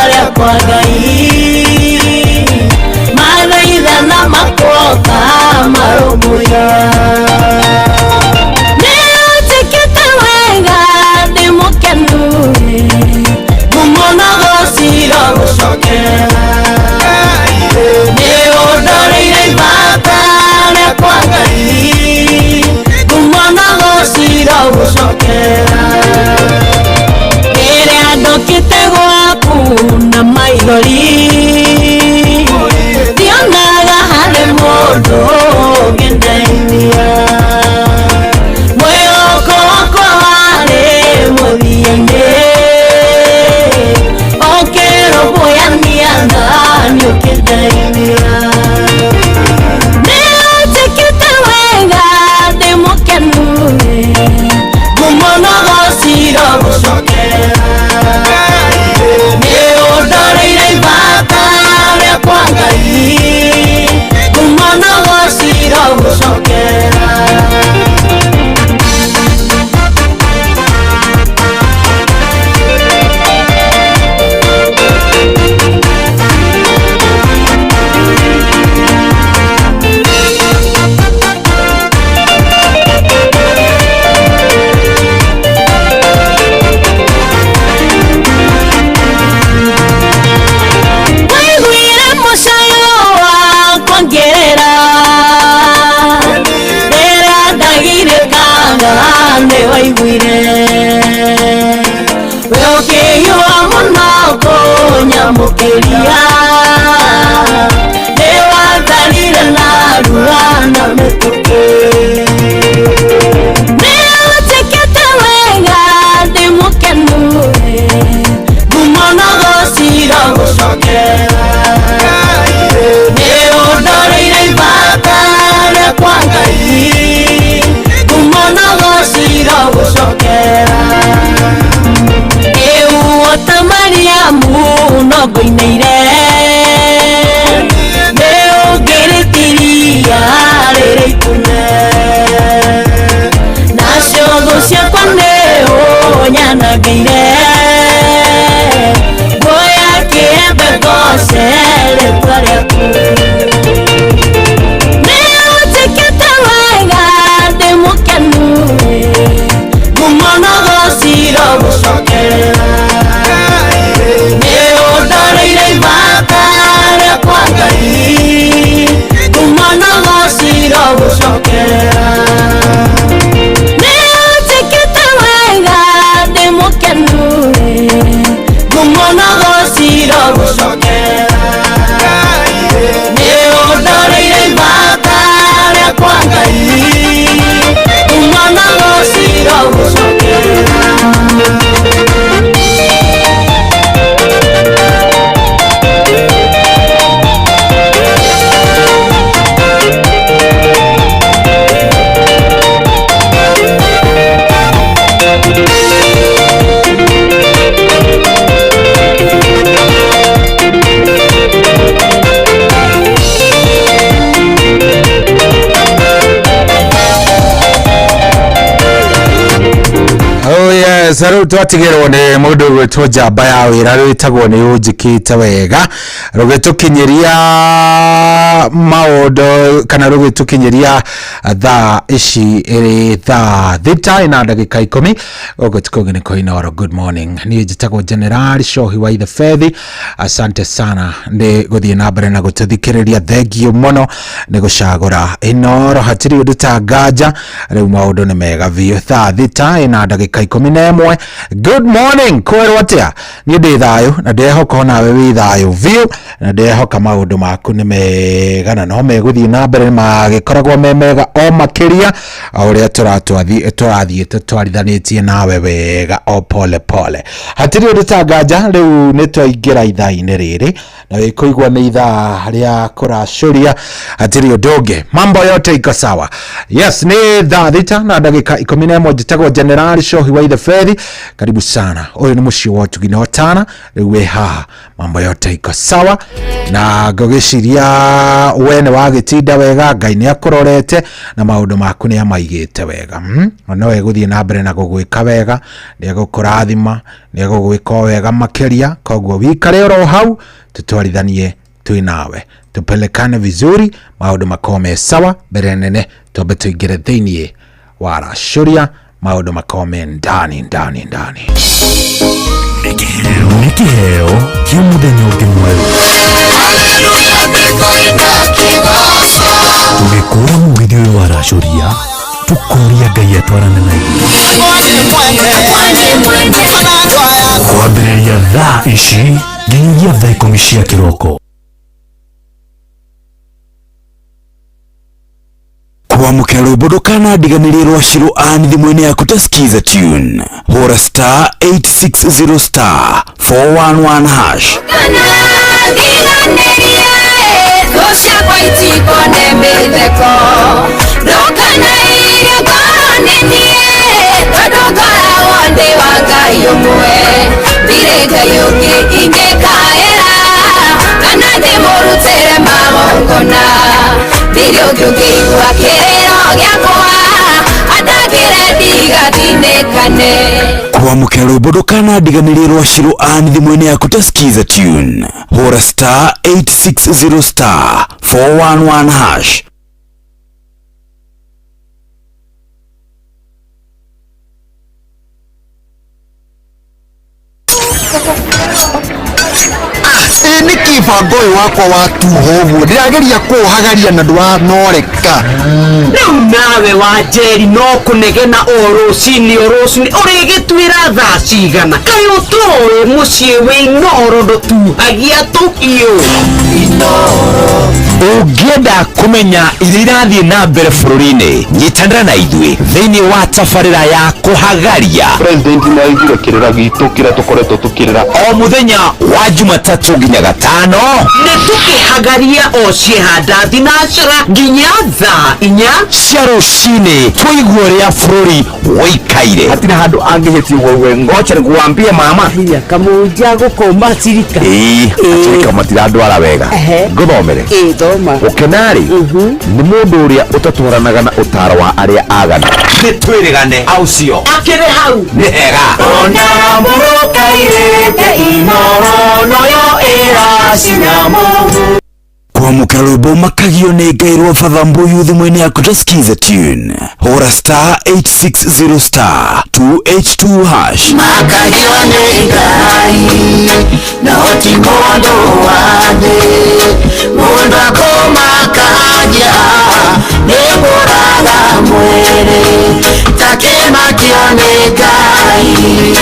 rĩakwa Ngai mathaithana makuoka marũmbũiya nĩ ũnjĩkĩte wega ndĩ mũkenu ngũmonaga cira gũcokera ĩrĩa ndokĩte gwaku na maithori ndionaga harĩ mũndũ ũngĩndeithia mwĩhoko wakwa warĩ mũthia-inĩ ũkĩrũmbũyania na nĩ ũkĩndeithia nĩ ũnjĩkĩte wega ndĩ mũkenu ngũmonaga cira gũcokera nĩ ũndũrĩire ibata rĩakwa Ngai ngũmonaga cira gũcokera nĩ waiguire we ũkĩhiũha mũno kũnyamũkĩria nĩ watharire na rura na mĩtũkĩ nĩ ũnjĩkĩte wega ndĩ mũkenu ngũmonaga cira gũcokera nĩ ũndũrĩire ibata rĩakwa Ngai ngũmonaga cira gũcokera ĩuota Mariamu no ngũinĩire nĩ ũngĩrĩtiria rĩrĩ itune nacio thũ ciakwa nĩ ũnyanangĩire nguoya kĩembe ngoce rĩtwa rĩaku nĩ ũnjĩkĩte wega ndĩ mũkenu ngũmonaga cira gũcokera nĩ ũndũrĩire ibata Yes, aro twatigirwo ni mundu gwitwo njamba ya wira witagwo ni unjikite wega rugitukinyiria maundu kana rugitukinyiria thaa ici iri thaa thita ina ndagika 10 ugo tukogene koinoro. Good morning, ni njitagwo General Shohi wa the Fethi. Asante sana ndi guthie na mbere na gututhikiriria, thengio muno ni gucagura inoro hatiri undu tangaja riu maundu ni mega biu. Thaa thita ina ndagika 11. Good morning kwerwo atia ni ndi thayo na ndehoka nawe wi thayo biu na ndehoka maundu maku ni mega na no meguthie na mbere magikoragwo me mega o makiria uria turathiete twarithanĩtie nawe wega o pole pole. Hatiri undu tangaja riu ni twaingira ithaa-inĩ rĩrĩ na wikuigwa nĩ ithaa rĩa kũracuria. Hatiri undu ungi, mambo yote iko sawa. Yes, ni thaa thita na ndagika 11. Njitagwo General Shohi wa the Fethi. Karibu sana, uyu ni mucio wa Tugine Otana. Riu we haha mambo yote iko sawa na ngogiciria wene wagitinda wega, Ngai ni akurorete na maundu maku ni amaigite wega. No eguthie na mbere na gugwika wega, ni egukurathima, ni egugwika wega makiria. Koguo wikare ro hau tutwarithanie twi nawe, tupelekane vizuri, maundu makome sawa mbere nene, tobe tuingire thiini wa racuria, maundu makome ndani. Nikiheo kia muthenya ungi mweu tugikura mugithi uyu wa racuria, tukoria Ngai atwarane na kwambĩrĩria thaa ici nginyagia thaa 10 cia kĩroko. Kwamũkĩra rwĩmbo ndũkanandiganĩrie rwa Shiro Ann thimũ-inĩ yaku ta skiza tune, hũra star 860 star 411 hash. Kwamũkĩra rwĩmbo ndũkanandiganĩrie rwa Shiro Ann thimũ-inĩ yaku ta skiza tune, hũra star 860 star 411 hash. Ni kibango wakwa watu hovu ndirageria kuhagaria na ndwanoreka. Riu nawe wa Njeri no kunegena orucini urigitwira thaa cigana kai utoe mucii wi Inoro ndutuhagia tukio Inoro. Ũngĩenda kũmenya iria irathiĩ na mbere bũrũri-inĩ, nyitanĩra na ithuĩ thĩinĩ wa tabarĩra ya kũhagaria. President nĩ aigire kĩrĩra gitũ kĩrĩa tũkoretwo tũkĩrĩra o mũthenya wa Jumatatũ nginya Gatano. Nĩ tũkĩhagaria o ciehanda thinacara nginya thaa 4 cia rũcinĩ, tũigua ũrĩa bũrũri woikaire. hatirĩ handũ angĩhĩtio wewe, ngoja nikuambie mama hinya kamunja gũkoma cirika atirika matirandwara wega ngũthomere ũkenarĩ nĩ mũndũ ũrĩa ũtatwaranaga na ũtaro wa arĩa agana. Nĩ twĩrĩgane au cio akĩrĩ hau nĩ hega ona mũrũkairĩte Inoro noyo ĩracina mũhu. Kwamũkĩra rwĩmbo makagio nĩ Ngai rwa Father Mbuyu thimũ-inĩ yaku ta skiza tune, hũra star 860 star 282 hash. Makagio nĩ Ngai no ti mũndũ wa thĩ, mũndũ akũmakagia nĩmbũraga mwĩrĩ, ta kĩmakio nĩ Ngai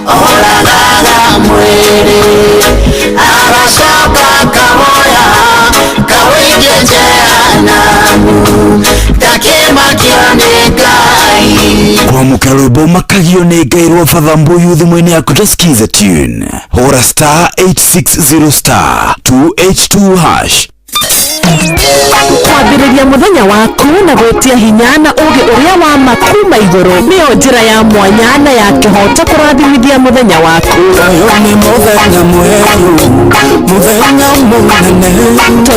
oragaga mwĩrĩ, agacoka kahoya kawĩige jehanamu, ta kĩmakio nĩ Ngai. Kwamũkĩra rwĩmbo makagio nĩ Ngai rwa Father Mbuyu thimũ-inĩ yaku ta skiza tune, hũra star 860 star 282 hash. kwambĩrĩria mũthenya waku na gwĩtia hinya na ũgĩ ũrĩa wa makuma igũrũ nĩyo njĩra ya mwanya na ya kĩhoto kũrathimithia mũthenya waku. Ũyũ nĩ mũthenya mwerũ, mũthenya mũnene,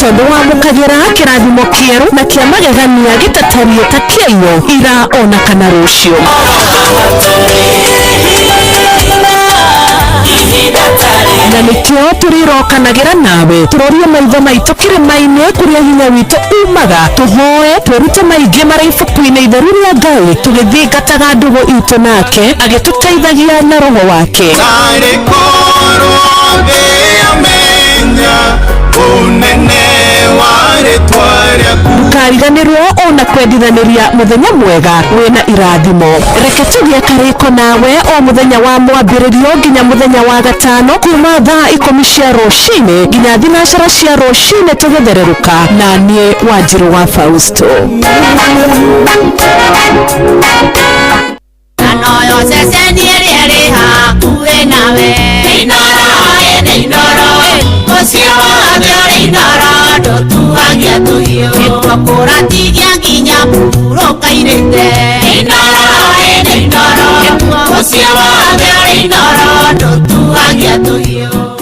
tondũ wamũkagĩra kĩrathimo kĩerũ na kĩa magegania gĩtatarie ta kĩaiyũ ira ona kana rũciũ. na nikio turirokanagĩra nawe turorie maitho maitũ kĩrĩma-inĩ kũrĩa hinya witũ umaga tũhoe twĩrute maingĩ marĩ ibuku-inĩ itheru rĩa Ngai tũgĩthingataga ndũgũ itũ nake agĩtũteithagia na roho wake ndũkariganĩrwo ona kwendithanĩria mũthenya mwega wĩna irathimo. Reke tũgĩe karĩko nawe o mũthenya wa mwambĩrĩrio nginya mũthenya wa gatano kuma thaa 10 cia rũcinĩ nginya thinacara cia rũcinĩ tũgĩthererũka na niĩ Wanjirũ wa Fausto. Anoyo seseni ere hakuwe nawe Inoro Osio abio Inoro Dotuagia tuyo Ekokora tigia ginya puro kairete Inoro Osio abio Inoro Dotuagia tuyo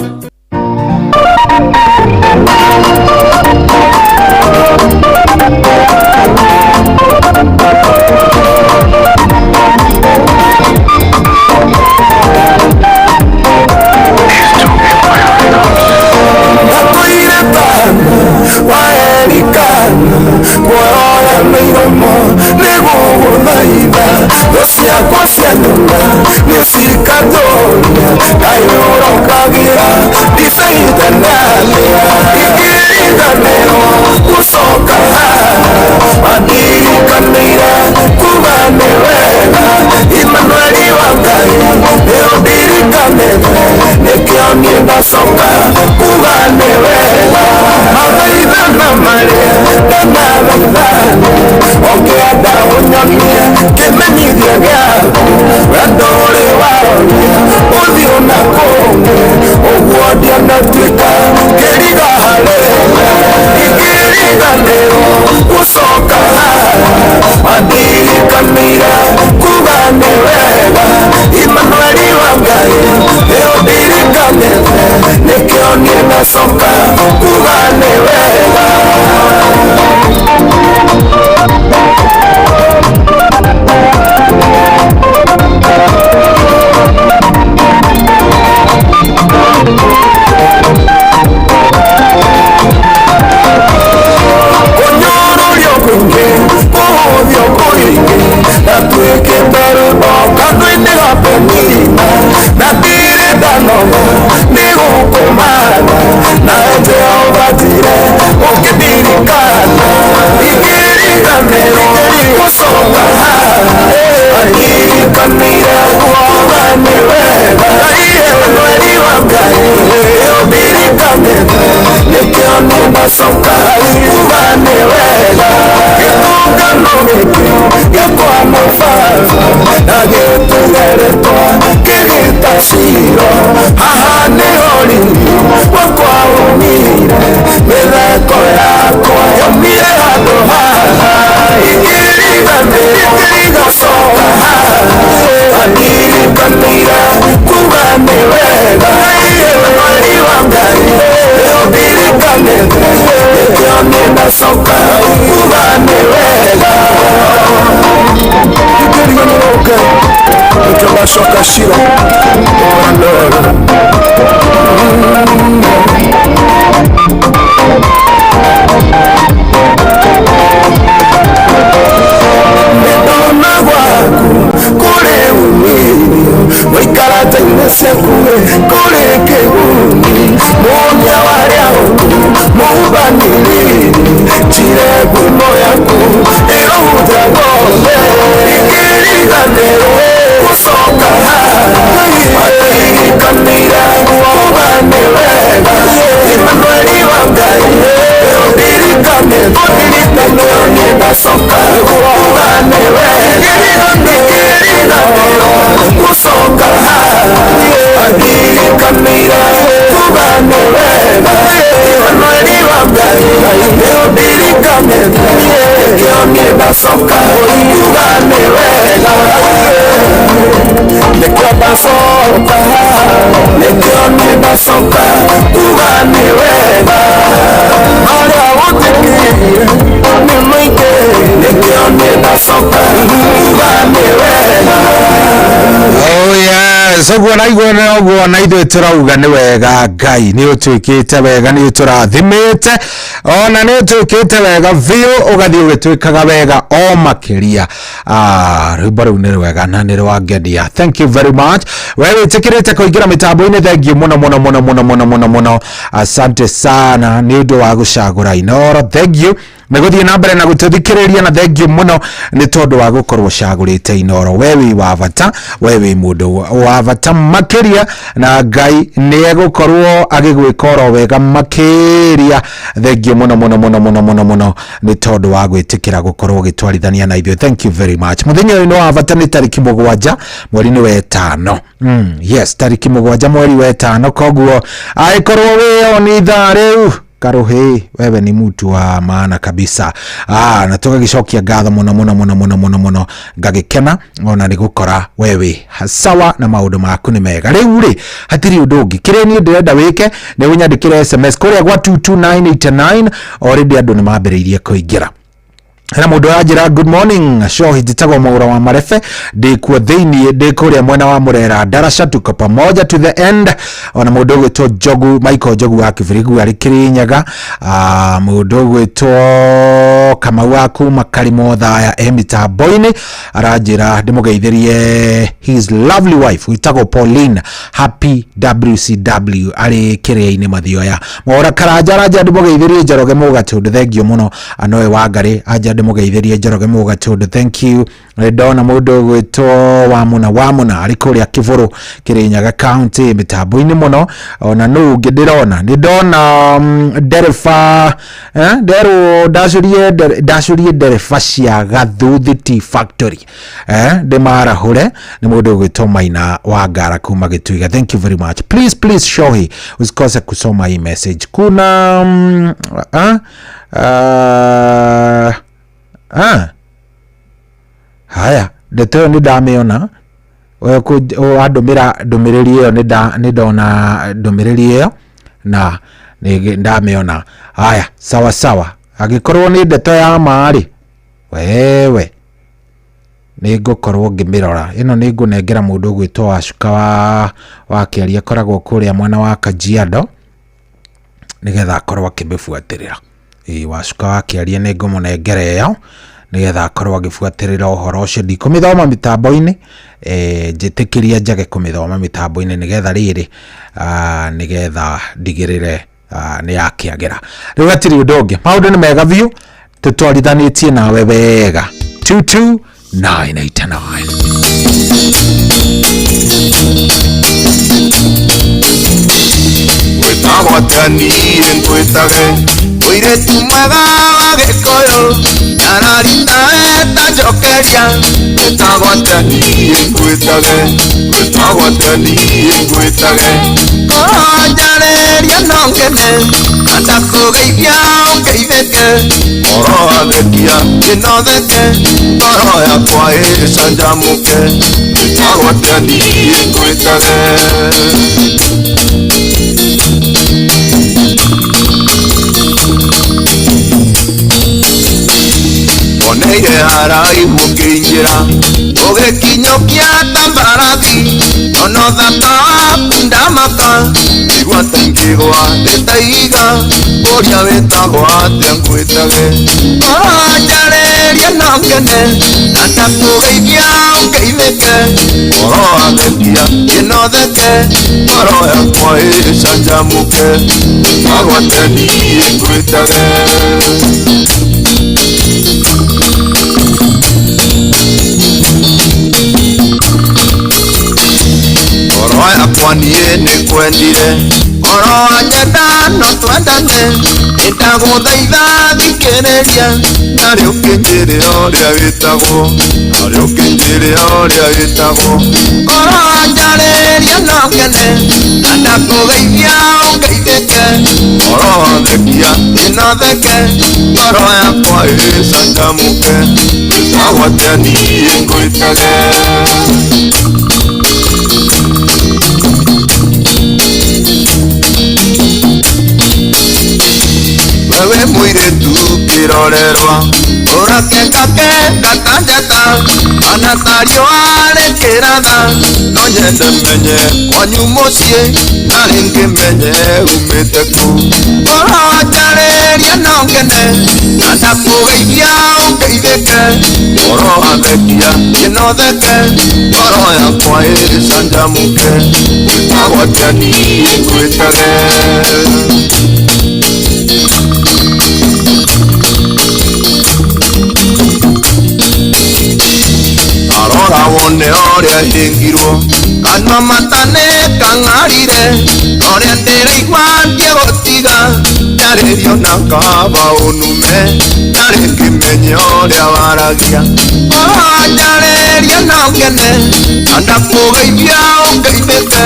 Soka kugane wega Asogwa na igwa na ogwa na ithu turauga ni wega Ngai ni utwikite wega ni turathimite ona ni utwikite wega biu ugathi ugitwikaga wega o makiria rwimbo ru ni wega na ni rwa Gedia. Thank you very much. Wewe tikirite kuingira mitambo-ini, thank you muno. Asante sana ni undu wa gucagura Inoro. Thank you naguthie na mbere na gututhikiriria na thank you muno ni tondu wa gukorwo cagurite Inoro. Wewe wa bata, wewe mundu wa bata makiria na Ngai ni egukorwo agigwikora wega makiria. Thank you muno ni tondu wa gwitikira gukorwo gitwarithania na ithuĩ. Thank you very much. Muthenya uyu ni wa bata, ni tariki 7 mweri ni wetano. Yes, tariki 7 mweri wetano, koguo aikorwo weo ni thariu Karuhe, wewe ni mtu wa maana kabisa. Na tugagicokia ngatho muno ngagikena ona ni gukora wewe sawa na maundu maku ni mega. Riu ri hatiri undu ungi kire ni ndirenda wike ni unyandikire SMS kuria gwa 22989. Already andu ni mambiriirie kuingira. Hena mundu ajira good morning show hititagwo Mwaura wa Marefe ndikuo thiini ndikuria mwena wa Murera Darasha, tuko pamoja to the end. Ona mundu gwitwo Jogu Michael Jogu wa Kivirigu ari Kirinyaga, mundu gwitwo Kamau wa kuma Karimo Thaya emitambo-ini arajira ndimugeithirie his lovely wife witagwo Pauline happy WCW ari Kiria-ini Mathioya. Mwaura Karanja raja ndimugeithirie Njoroge Mugatundu, thank you muno. Anoe Wangari aja ndimugeithirie Njoroge Mugatundu, thank you. Ndona mundu gwitwo Wamuna ari kuria Kivuru Kirinyaga county mitambo-ini muno. Ona nu ndirona ni ndona nderefa ndero dacurie nderefa cia Gathuthi Tea Factory ndimarahure ni mundu gwitwo Maina wa Ngara kuma Gitwiga. Thank you very much. Please Shohi usikose kusoma hii message. Kuna haya ndeto ni ndamiona andumira ndumiriri iyo ni ndona ndumiriri iyo na ni ndamiona. Haya sawa agikorwo ni ndeto ya mari wewe ni ngukorwo ngimirora. Ino ni ngunengera mundu gwitwo Wacuka wa Kiaria koragwo kuria mwana wa Kajiado nigetha akorwo akimibuatirira. Wacuka wa Kiaria ni ngumunengera iyo nigetha akorwo agibuatirira uhoro ucio. Ndikumithoma mitambo-ini njitikiria njage kumithoma mitambo-ini nigetha riri nigetha ndigirire ni yakiagira. Riu atiri undu ungi, maundu ni mega biu, tutwarithanitie nawe wega. 22989 wetagwatani ngwitage wiretu mwega wa Gikuyu nararita etajokeria. Wetagwatani ngwitage koronjareria nongene andakugeithia ungeithike oroathekia inotheke ngoro yakwa icanjamuke. Wetagwatani ngwitage oneire haraihu ukiingira ugikinyokia tambarathi onothaka waku ndamaka igwata ingigwa nditaiga uria witagwo atia ngwitage oronjareria nongene na ndakugeithia ungeithike oroathekia inotheke ngoro yakwa icanjamuke. Wetagwatani ngwitage oro yakwa nie ni kwendire oro nyenda no twendane ndaguthaitha thikiriria nari ukinjire uria witagwo oro njareria nongene na ndakugeithia ungeithike oro thekia inotheke ngoro yakwa icanjamuke. Wetagwatani ngwitage wewe muiretu kwirorerwa urakekake katanjata anatario arekeratha no nyende menye kwanyu mucie na ringi menye umite ku orojareria no ngene na ndakugeithia ungeithike orohathekia kinotheke oro yakwa iricanjamuke gwitagwatiani ngwitage arora wone oria hingirwo kanwa matane kang'arire oria ndiraigua ngĩgũtiga njarĩrio na kaba ũnume ndarĩ ngĩmenye oria waragia njarĩria na ngene na ndakũgeithia ũngeithĩke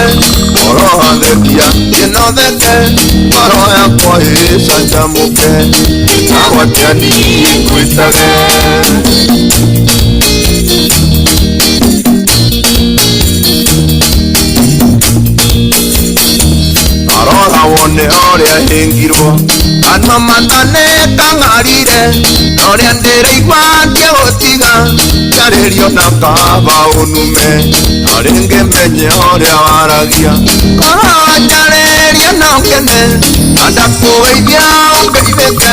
orohathekia kĩnotheke ngoro yakwa ĩcanjamũke agwatiani ngwitage arora wone oria hingirwo kanwa matane kang'arire oria ndĩraigua ngĩgũtiga njarĩrio na kaba ũnume no rĩngĩ menye oria waragia njarĩria na ngene na ndakũgeithia ũngeithĩke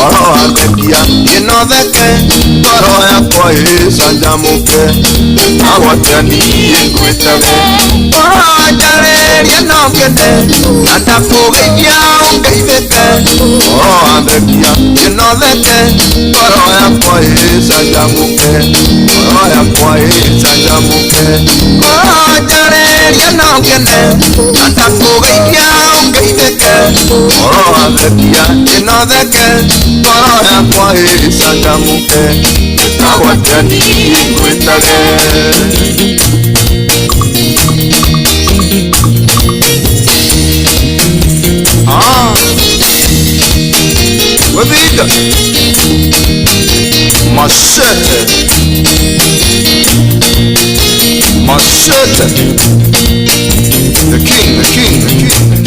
orohathekia kĩnotheke ngoro yakwa ĩcanjamũke agwatiani ngwitage njarĩria na ngene na ndakũgeithia ũngeithĩke orohathekia kĩnotheke ngoro yakwa ĩcanjamũke ngoro yakwa ĩcanjamũke njarĩria na ngene na ndakũgeithia ũngeithĩke orohathekia kĩnotheke ngoro yakwa ĩcanjamũke agwatiani ngwitage Wabida Machete The king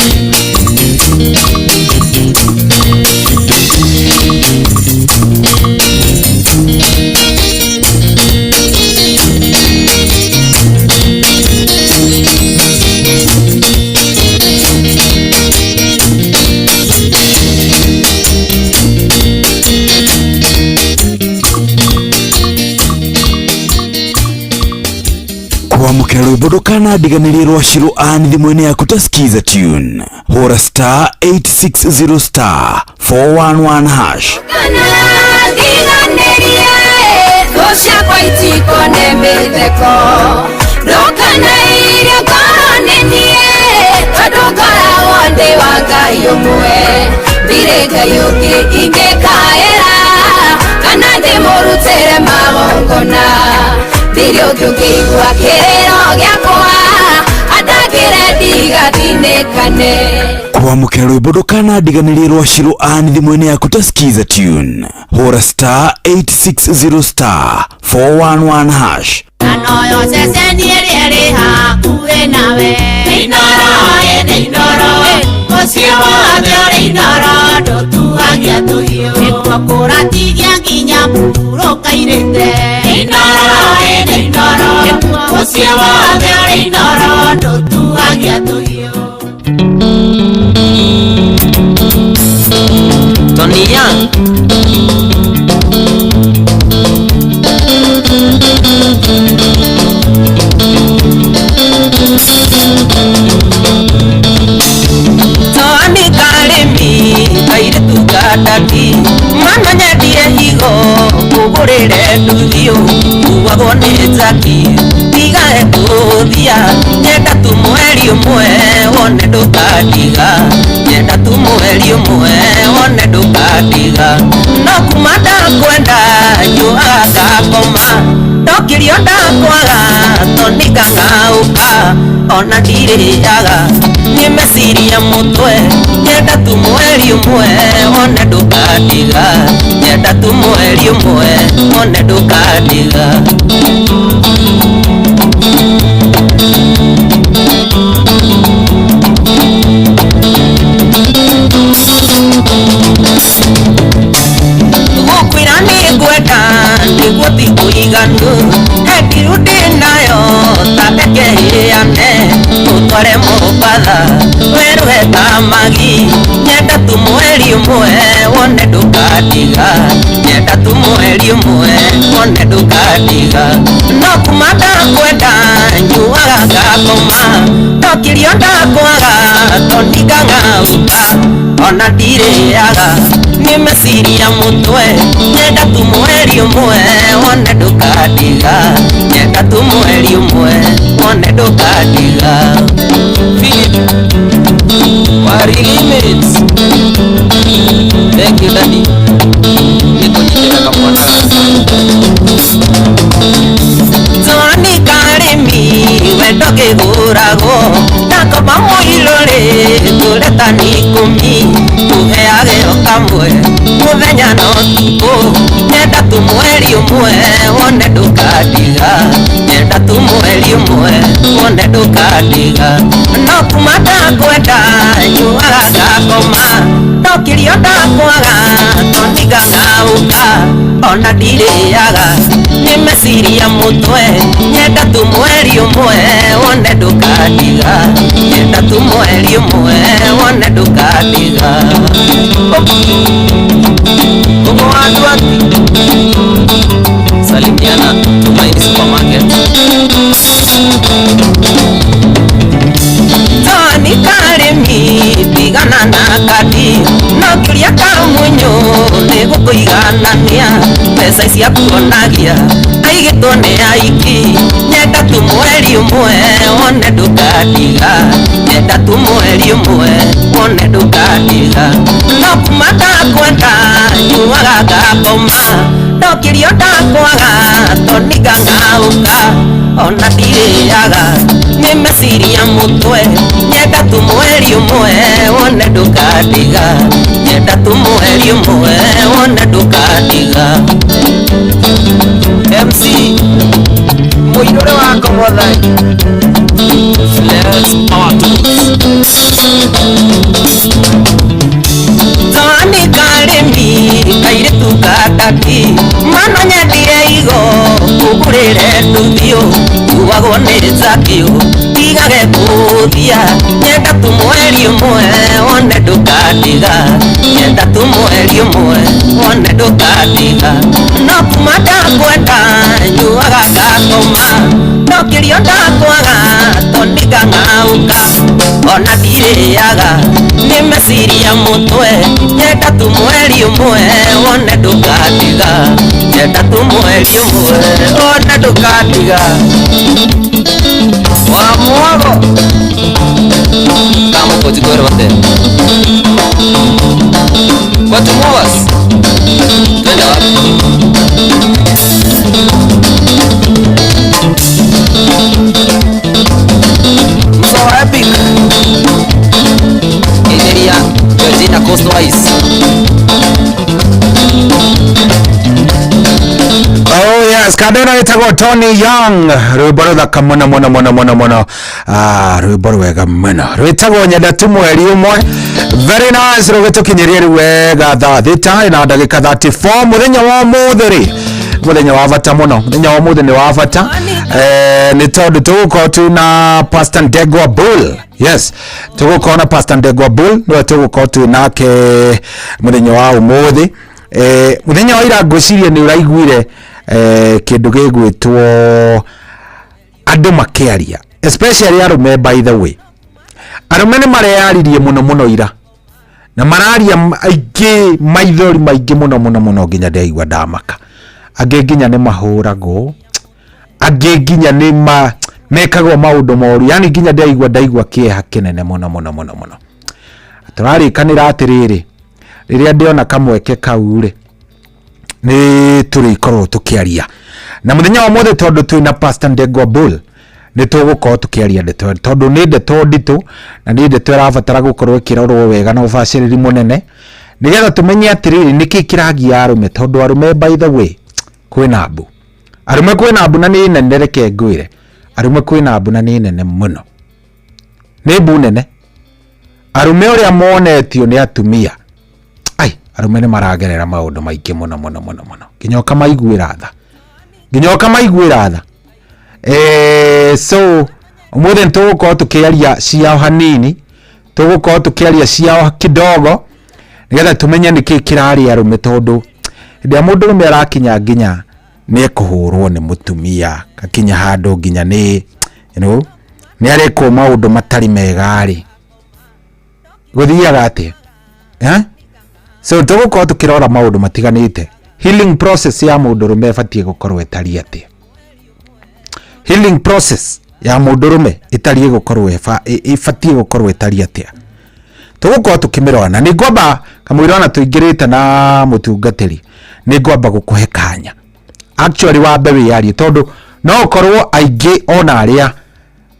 kwamukira rwimbo ndukanandiganĩrie rwa Shiro Ann thimũ-inĩ yaku ta skiza tune hũra star 860 star 411 hash ndiganĩrie thũ ciakwa itikone mĩtheko ndũkanairie ngoro nĩ niĩ tondũ ngoragwo ndĩ wa Ngai ũmwe ndirĩ Ngai ũngĩ ingĩkaĩra kana ndĩmũrutĩre magongona ndirĩ ũngĩ ũngĩigua kĩrĩro gĩakwa andagĩre ndigathinĩkane. kwamukira rwimbo ndũkanandiganĩrie rwa Shiro Ann thimũ-inĩ yaku ta skiza tune hũra star 860 star 411 hash Anoyo ceceni ĩrĩa ĩrĩ hakuhĩ nawe nĩ inoro ũcio wothe ũrĩ inoro ndũtuagia tũhiũ nĩguo kũratigia nginya mũhurũka irĩte nĩ inoro ũcio wothe ũrĩ inoro ndũtuagia tũhiũ. Tony Young Tony Karemi kairitu gatati mama nyendire higo kũgũrĩre nduthio kuagwo nĩ njaki tigae kũthia nyenda tu mweri ũmwe wone ndũkandiga nyenda tu mweri ũmwe wone ndũkandiga no kuma ndakwenda njũaga ngakoma ndokĩrio ndakwaga Tony ngang'aũka ona ndirĩaga nĩ meciria mũtwe nyenda tu mweri ũmwe wone ndũkandiga nyenda tu mweri ũmwe wone ndũkandiga. magi nyenda tu mweri umwe wone ndukadiga nyenda tu mweri umwe wone ndukadiga no kumanda kwenda nyuaga ngakoma no kirio ndakwaga tondiga ngauka ona ndireaga nimesiria mutwe nyenda tu mweri umwe wone ndukadiga nyenda tu mweri umwe wone ndukadiga Philip Warilimits. Thank you daddy. Niko nyitera kamwana Zoni karemi wetoke gurago Nako bamoilore tuleta nikumi Tuheage okamwe Muvenya no tuko Nyenda tu mweri umwe Wone ndukadiga Nyenda tu mweri umwe Wone ndukadiga No kumata kwenda Nyuaga ngakoma No kirio ndakwaga Tondiga ngauka Ona ndireaga Nimesiria mutwe Nyenda tu mweri umwe Wone ndukadiga Nyenda tu mweri umwe Wone ndukadiga Kuko watu wati Salimiana Tumaini Supermarket Tani karemi Pigana na kadi No kiria kamunyo Nego kuiganania Pesa isi ya kuonagia Aigito ne aiki Nyenda tu mweri umwe Wone ndukadiga Nyenda tu mweri umwe Wone ndukadiga No kumata kwenda Nyuaga ngakoma No kirio ndakwaga Tondiga ngauka Ona ndireaga Nimesiria mutwe Nyenda tu mweri umwe Wone ndukadiga Nyenda tu mweri umwe Wone ndukadiga MC Muirore wako mwathai Flares Power Tools Zani karemi Kairetu kataki Mano nyendire igo Kugurire tuthio Tuwagwo nĩ zakio Tigage kuthia Nyenda tu mweri umwe Wone ndukadiga Nyenda tu mweri umwe Wone ndukadiga No kumanda kwenda Nyuaga ngakoma No kirio ndakwaga Tondiga ngauka Ona ndireaga Nimesiria mutwe Nyenda tu mweri umwe Wone ndukadiga Nyenda tu mweri umwe Wone ndukadiga Wa mwago Kamo kujigoro wate Watu mwas Twende wapi Msawa epic Nigeria Georgina Coastwise Oh yes, kadena itago Tony Young rwimbo ruthaka muno muno muno muno muno rwimbo rwega muno rwitago Nyenda tu mweri umwe very nice rugitukinyiria ri wega thaa thita na ndagika 34 muthenya wa muthiri muthenya wa bata muno muthenya wa muthiri ni wa bata ni tondu tugukorwo tu na Pastor Ndegwa Bull. Yes, tugukorwo na Pastor Ndegwa Bull no tugukorwo tu nake muthenya wa umuthi muthenya wa ira ngwiciria ni uraiguire kindu gigwitwo andu makiaria especially arume by the way arume ni mareyaririe muno muno ira na mararia aingĩ maithori maingĩ muno muno muno nginya ndaigua ndamaka angĩ nginya ni mahũragwo angĩ nginya ni mekagwo maundu moru yani nginya ndaigua kĩeha kĩnene muno muno muno muno turarikanira atiriri riria ndiona kamweke kau ri ni turikorwo tukiaria na muthenya wa mothe tondu twina Pastor Ndegwa Bull ni tugukorwo tukiaria ndeto tondu ni ndeto nditu na ni ndeto irabatara gukorwo ikirorwo wega na ubaciriri munene nigetha tumenye atiriri niki kiragia arume tondu arume by the way kwina mbu arume kwina mbu na ni nene reke ngwire arume kwina mbu na ni nene muno ni mbu nene arume uria monetio ni atumia ai arume ni maragerera maundu maingĩ muno muno muno muno nginyoka maiguira tha so umuthe ntugukorwo tukiaria cia hanini tugukorwo tukiaria ciao kidogo nigetha tumenye niki kirari arume tondu ndia mundu rume arakinya nginya ni kuhurwo ni mutumia gakinya handu nginya ni ni areko maundu matari mega ri guthiaga atia so tugukorwo tukirora maundu matiganite healing process ya mundu rume ibatie gukorwo etari atia healing process ya mundu rume itari gukorwo ibatie gukorwo etari atia tugukorwo tukimirora na ni ngomba kamwirona tuingirite na mutungatiri ni ngomba gukuhe kanya actually wa mbewe yari tondu no korwo aingi ona aria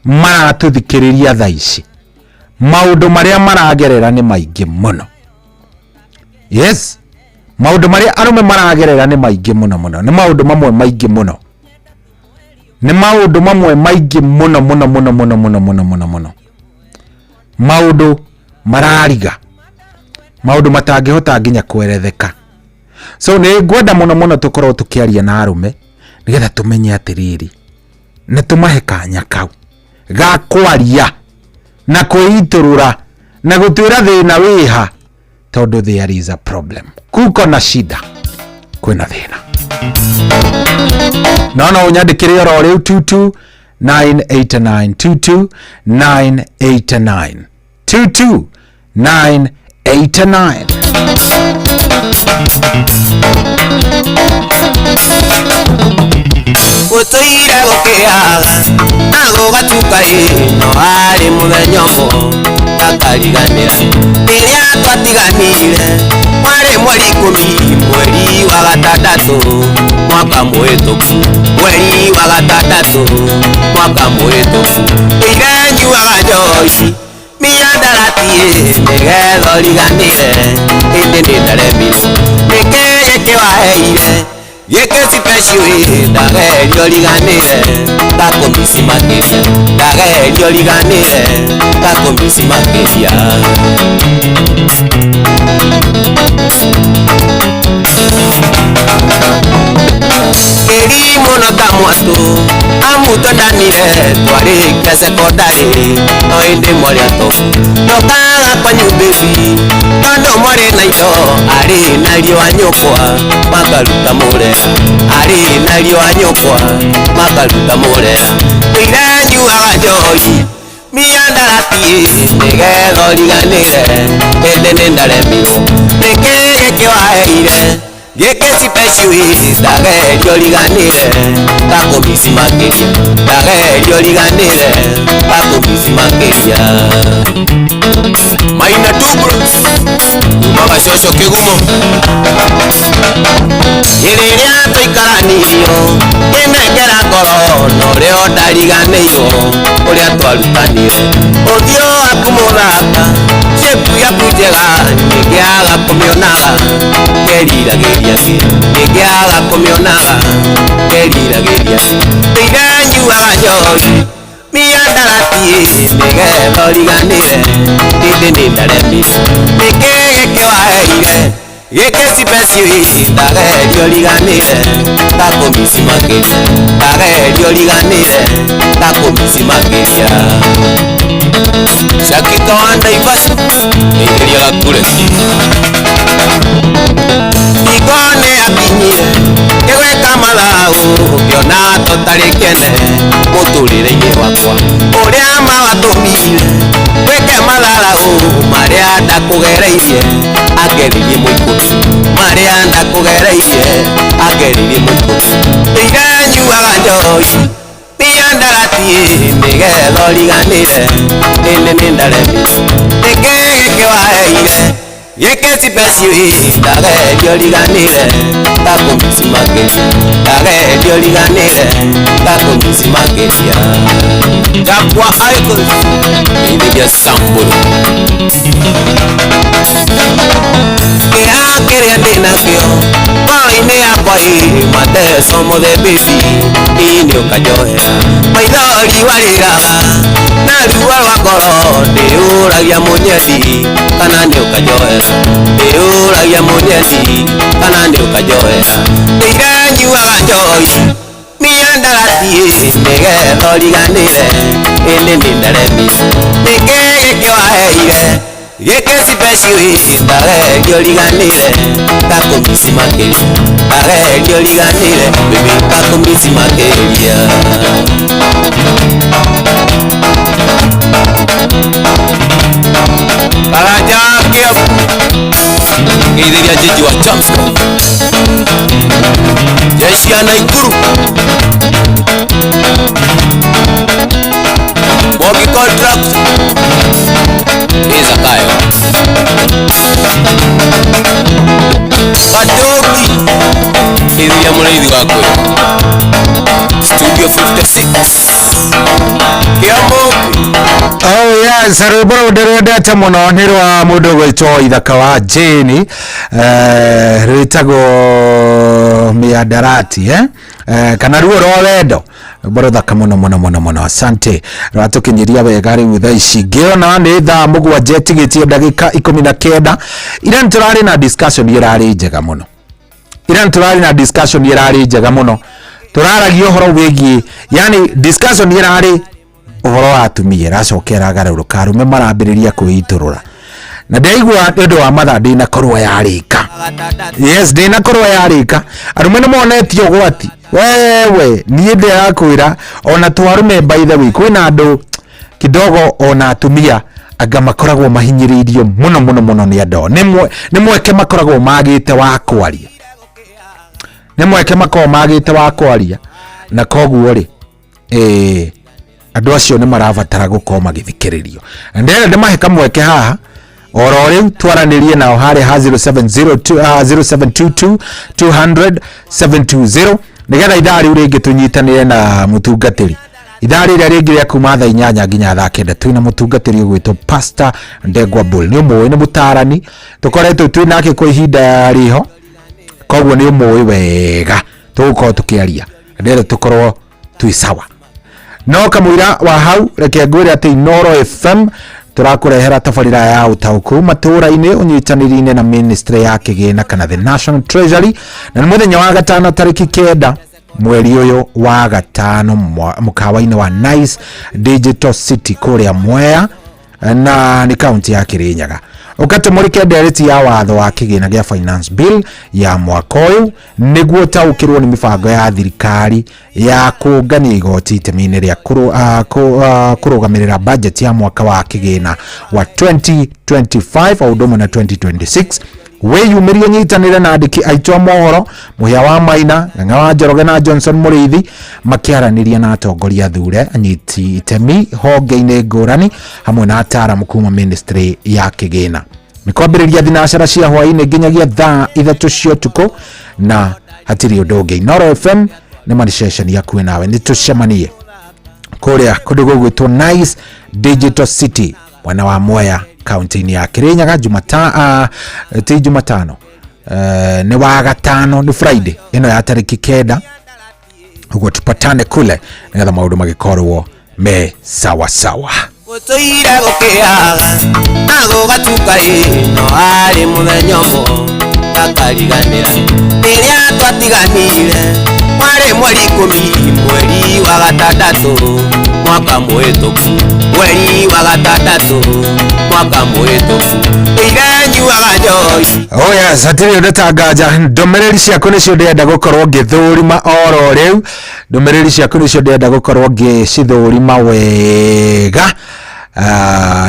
maratuthikiriria thaici maundu maria maragerera ni maingi muno. Yes, maundu maria arume maragerera ni maingi muno ni maundu mamwe maingi muno ni maundu mamwe maingi muno maundu marariga maundu matangihota nginya kweretheka. So ni ngwenda muno tukorwo tukiaria na arume nigetha tumenye atiriri na tumahe kanya kau ga kwaria na kuiturura na gutwira thina wiha tondu there is a problem. Kuko na shida kwina thina no unyandikire oro riu 22989 22989 Utuire gukiaga nago gatuka ino ari muthenyombo akariganira iria twatiganire mwari mweri 10 mweri wa gatandatu mwaka muhituku mweri wa gatandatu mwaka muhituku irenyuaga njohi miandaratie nigetha riganire indi nindaremirwo nikeye kiwaheire yeke special ndagerio riganire takomisi makiria ndagerio riganire takomisi makiria eri muno ta mwatu amuto ndanire twarike sekondari no indi mwari atofu ndokaga kwa nyumbibi tondu mwari na indo ari na riwa nyukwa magaruta murera ari na riwa nyukwa magaruta murera irenyuaga njohi miandaratie nigetha riganire indi nindaremirwo nikii kiwaheire geke special ndagerio riganire takomisi makiria ndagerio riganire takomisi makiria maina tubros umaga shosho kigumo iriria tuikaranirio inengera ngoro norio ndariganirwo uria twarutanire uthio waku muthaka shepu yaku njega ningiaga kumionaga keriragĩria ningiaga kumionaga keriragĩria irenyuaga njohi miandaratie nigetha riganire indi nindaremirwo nikii kiwaheire gĩkĩ special ndagerio riganire takomisi makiria ndagerio riganire takomisi makiria Shakito wa Naivasha nigeria gakureki igone akinyire kiweka mathau kiona totari kene muturire-ini wakwa uria mawatumire weke matharau maria ndakugereirie angeririe muikumi maria ndakugereirie angeririe muikumi irenyuaga njohi miandaratie nigetha riganire indi nindaremirwo nikii kiwaheire gĩkĩ special ndagerio riganire takomisi makiria ndagerio riganire takomisi makiria jakwa icons itheria samburu kĩrĩa ndĩnakĩo ngoro-inĩ yakwa mateso mũthembibi ini ũkanjohera maithori warĩraga na ruo rwa ngoro ndĩũragia mũnyendi kana nĩ ũkanjohera ndĩũragia mũnyendi kana nĩ ũkanjohera irenyuaga njohi miandaratie nigetha riganire ende nindaremi nike waheire geke special ndare ndioliganire takumisi makeri ndare ndioliganire bibi takumisi makeria Paraja kiafu Ngidiria jiji wa Chamsko Jeshi ya Naikuru Bogi Contract Iza kayo Kadoki Ngidiria Muleidhi wakwe Studio 56 Kiamoki Oh yes, rwimbo ndirwendete muno ni rwa mundu gwitwo Ithaka wa Jane rwitagwo Miadarati kana ruo rwa wendo rwimbo thaka muno asante rwatukinyiria wega riu thaa ici ngiona ni thaa mugwanja tigitie ndagika 19 ira nturari na discussion irari njega muno turaragia uhoro wigie yani discussion irari uhoro wa atumia racokera garuruka arume marambiriria kuiturura na ndaigua ndio wa mathandi na korwa yarika yes ndina korwa yarika arume ni monetio gwati wewe nie ndirakwira ona twarume by the way kwina andu kidogo ona atumia aga makoragwo mahinyiririo muno ni ando ni mweke makoragwo magite wa kwaria na koguo ri andu acio ni marabatara gukorwo magithikiririo ndere ndemahe kamweke haha oro riu twaranirie nao hari ha 0722 200 720 nigetha idhaa riu ringi tunyitanire na mutungatiri idhaa riria ringi ria kuma thaa 8 nginya thaa 9 twina mutungatiri ugwitwo Pastor Ndegwa Bull ni umwe ni mutarani tukoretwo twinake kwa ihinda riho koguo ni umwe wega tugukorwo tukiaria ndere tukorwo twi sawa no kamwira wa hau reke ngwire ati Inoro FM turakurehera tabarira ya utauku matura-ini unyitaniri-ine na ministry ya kigina kana the National Treasury na muthenya wa gatano tariki 9 mweri uyu wa gatano mukawa-ini wa Nice Digital City kuria Mwea na ni county ya Kirinyaga ukatumurike ndereti ya watho wa kigina gya finance bill ya mwaka uyu niguo taukirwo ni mibango ya thirikari ya kungania igoti itemine ria kurugamirira budget ya mwaka wa kigina wa 2025 au domo na 2026 weyumirie nyitanire na andiki aitwa mohoro muhia wa Maina Ng'ang'a wa Njoroge na Johnson Muriithi makiaraniria na atongoria thure anyiti itemi honge-ini ngurani hamwe na ataramu kuma ministry ya kigina nikwambiriria thinacara cia hwaini nginyagia thaa 3 cia utuku na hatiri undu ungi Inoro FM ni manishession ya kuwe nawe nitucemanie kuria kundu gugwitwo Nice Digital City mwana wa Mwea county ya Kirinyaga Jumatano ni wa gatano ni Friday ino ya tariki 9 ugo tupatane kule nigetha maundu magikorwo me sawa Utuira gukiaga ago gatuka ino ari muthenyomo takariganira riria twatiganire mweri 10 mweri wa gatandatu mwaka muhituku mweri wa gatandatu mwaka muhituku irenyuaga njoi oh yes atiri ndetangaja ndomereri ciaku nicio ndenda gukorwo ngithurima oro riu ndomereri ciaku nicio ndenda gukorwo ngicithurima wega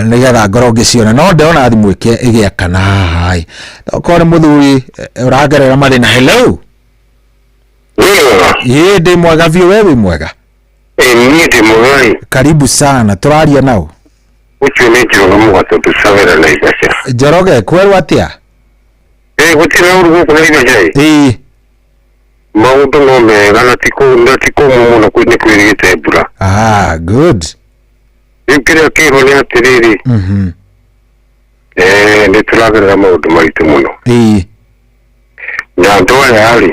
nigetha ngorwo ngiciona no ndona thimu igiakana hai okore muthuri uragerera mathina hello ye ndi mwega vio wewe mwega niĩ ndĩ mwega karibu sana turaria nao ucio nĩ Njoroge Mũgatũ tũcagĩra na Naivasha Njoroge kwerwo atia gũtirĩ na ũru gũkũ Naivasha maũndũ no mega na ti kũmũ mũno nĩ kwĩrĩgĩte mbura good rĩu kĩrĩa kĩho nĩ atĩrĩrĩ nĩ tũragerera maũndũ maritũ mũno na andũ aya rĩ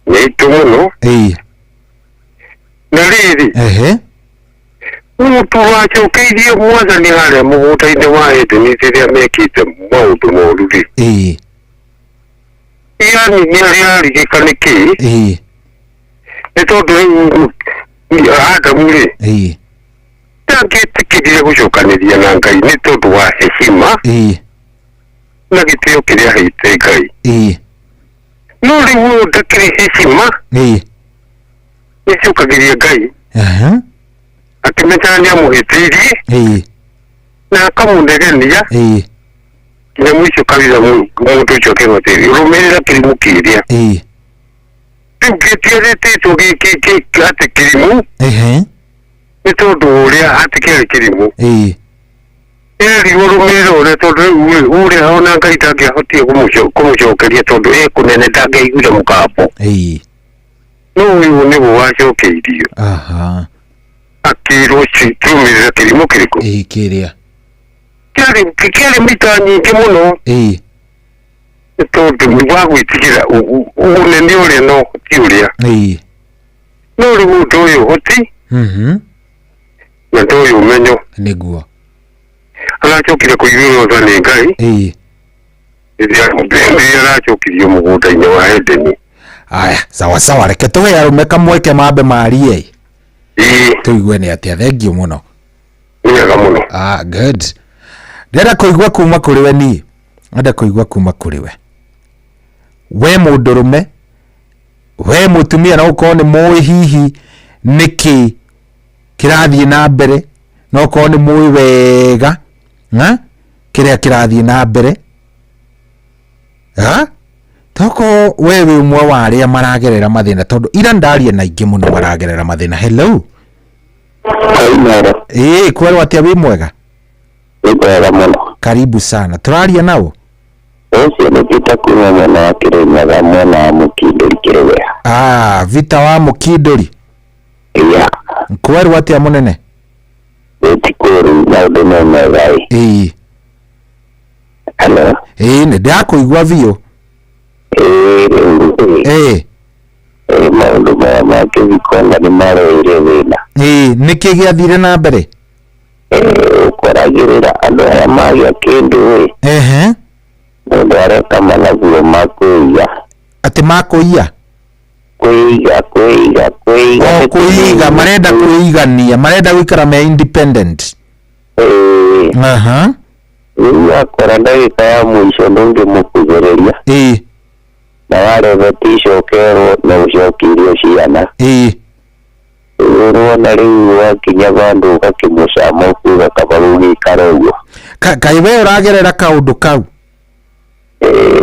nĩ aitũ mũno na rĩrĩ mũndũ wacokeirie mwathani harĩa mũgũnda-inĩ wa Edeni rĩrĩa mekĩte maũndũ moru rĩ yani nĩ arĩa arigĩka nĩkĩ nĩ tondũ rĩu Adamu rĩ Ndangĩtĩkĩrire gũcokanĩria na Ngai nĩ tondũ wa heshima na gĩtĩo kĩrĩa aheete Ngai. No rĩu ndakĩrĩ heshima nĩacokagĩria Ngai akĩmenya nĩamũhĩtĩirie na akamũnegenia nginya mũico kabisa mũndũ ũcio akĩgwatĩrio rũmĩrĩra kĩrimũ kĩrĩa rĩu gĩtiarĩtĩtwo gĩkĩ atĩ kĩrimũ nĩ tondũ ũrĩa atĩ kĩarĩ kĩrimũ ĩrĩo rũmĩrĩra ũrĩa tondũ rĩu ũrĩa ona Ngai ndangĩahotire kũmũcokeria tondũ kũnene ndangĩaiguire mũgambo no ũyũ nĩguo wacokeirio akĩrwo rũmĩrĩra kĩrimũ kĩrĩkũ kĩrĩa kĩarĩ mita nyingĩ mũno nĩ tondũ wa gwĩtigĩra ũnene ũrĩa no ti ũrĩa no rĩu ũndũ ũyũ ũhoti na ndũyũ ũmenyo nĩguo aracokire kũiguĩrwo tha nĩ Ngai rĩrĩa aracokirio mũgũnda-inĩ wa Edeni. Aya, sawa sawa, reke tũhe arũme kamweke mambe marie tũigue nĩ atĩa. Thengiũ mũno. Wega mũno. Good. Ndĩrenda kũigua kuma kũrĩ we niĩ. Ndĩrenda kũigua kuma kũrĩ we. We mũndũrũme, we mũtumia no ũkorwo nĩ mũĩ hihi nĩkĩ kĩrathiĩ na mbere, no ũkorwo nĩ mũĩ wega kĩrĩa kĩrathiĩ na mbere. Toko we wĩ ũmwe wa arĩa maragerera mathĩna tondũ ira ndaria na ingĩ mũno maragerera mathĩna. Hello. Kwerwo atĩa wĩ mwega? Wega mũno. Karibu sana. Tũraria nao? Ũcio nĩ Peter kuma mwena wa Kĩrĩnyaga mwena wa Mũkindũri Kĩrĩwea. Vita wa Mũkindũri. Kwerwo atĩa mũnene? Tikũru maũndũ no mega Hello. Nĩ ndakũigua biũ. Maũndũ maya ma kĩbikonga nĩ mareire thĩna. Nĩkĩ gĩathire na mbere? Ũkoragĩrĩra andũ aya magĩa kĩndũ mũndũ areka managuo ma kũiga. Atĩ ma kũiya? Kũiga marenda kũigania, marenda gũikara me independent. Rĩu akora ndagĩka ya mũico ndũngĩmũkuhĩrĩria na warebe icokerwo na gũcokirio ciana. Ũrona rĩu wakinya bandũ ũgakĩmũcama ũkuga kaba gũgĩikara ũguo. Kaĩ we ũragerera kaũndũ kau?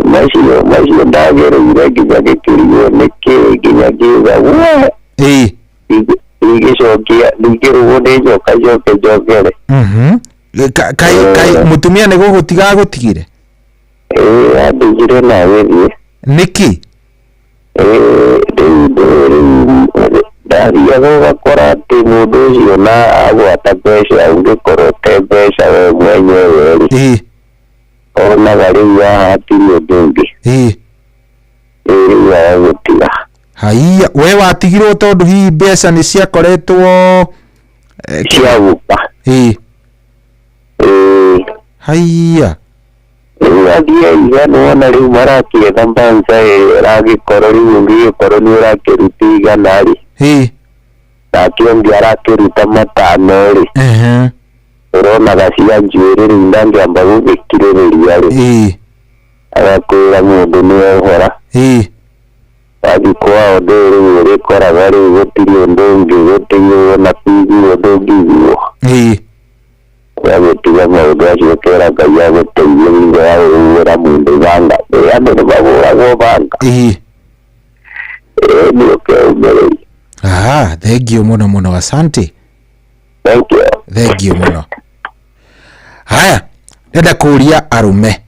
Macio ndagereire nginya gĩkĩrio nĩkĩ nginya ngiuga igĩcokia ndingĩrũgwo nĩ njoka njokere. Kaĩ mũtumia nĩ gũgũtiga gũtigire? Andũgire nawe thiĩ. Nĩkĩ? Ndathiaga ũgakora atĩ mũndũ ũcio na agwata mbeca ũngĩkorwo te mbeca we mwenyewe onaga rĩu ahatirĩ ũndũ ũngĩ rĩu agagũtiga. Haiya, we watigirwo tondũ hihi mbeca nĩ ciakoretwo ciaguka. Haiya. Rĩu athiĩ igana wona rĩu marakĩetha mbanca ĩragĩkorwo rĩu ũngĩgĩkorwo nĩ ũrakĩruta igana nake ũngĩ arakĩruta matano ũronaga cia njuĩrĩ rĩu ndangĩamba gũgĩkirĩrĩria agakwĩra mũndũ nĩ ohora wathiĩ kwao rĩu ũrĩkoraga rĩu gũtirĩ ũndũ ũngĩ gũtigwo na kuiguo ndũngĩiguo wagĩtiga maũndũ acio kera Ngai agũteithie thutha wa gũgũra mũndũ banga andũ nĩ mahũragwo banga nĩ ũkeumĩrĩria. Thengiũ mũno mũno, asante. Thengiũ mũno. Haya, ndĩrenda kũria arũme,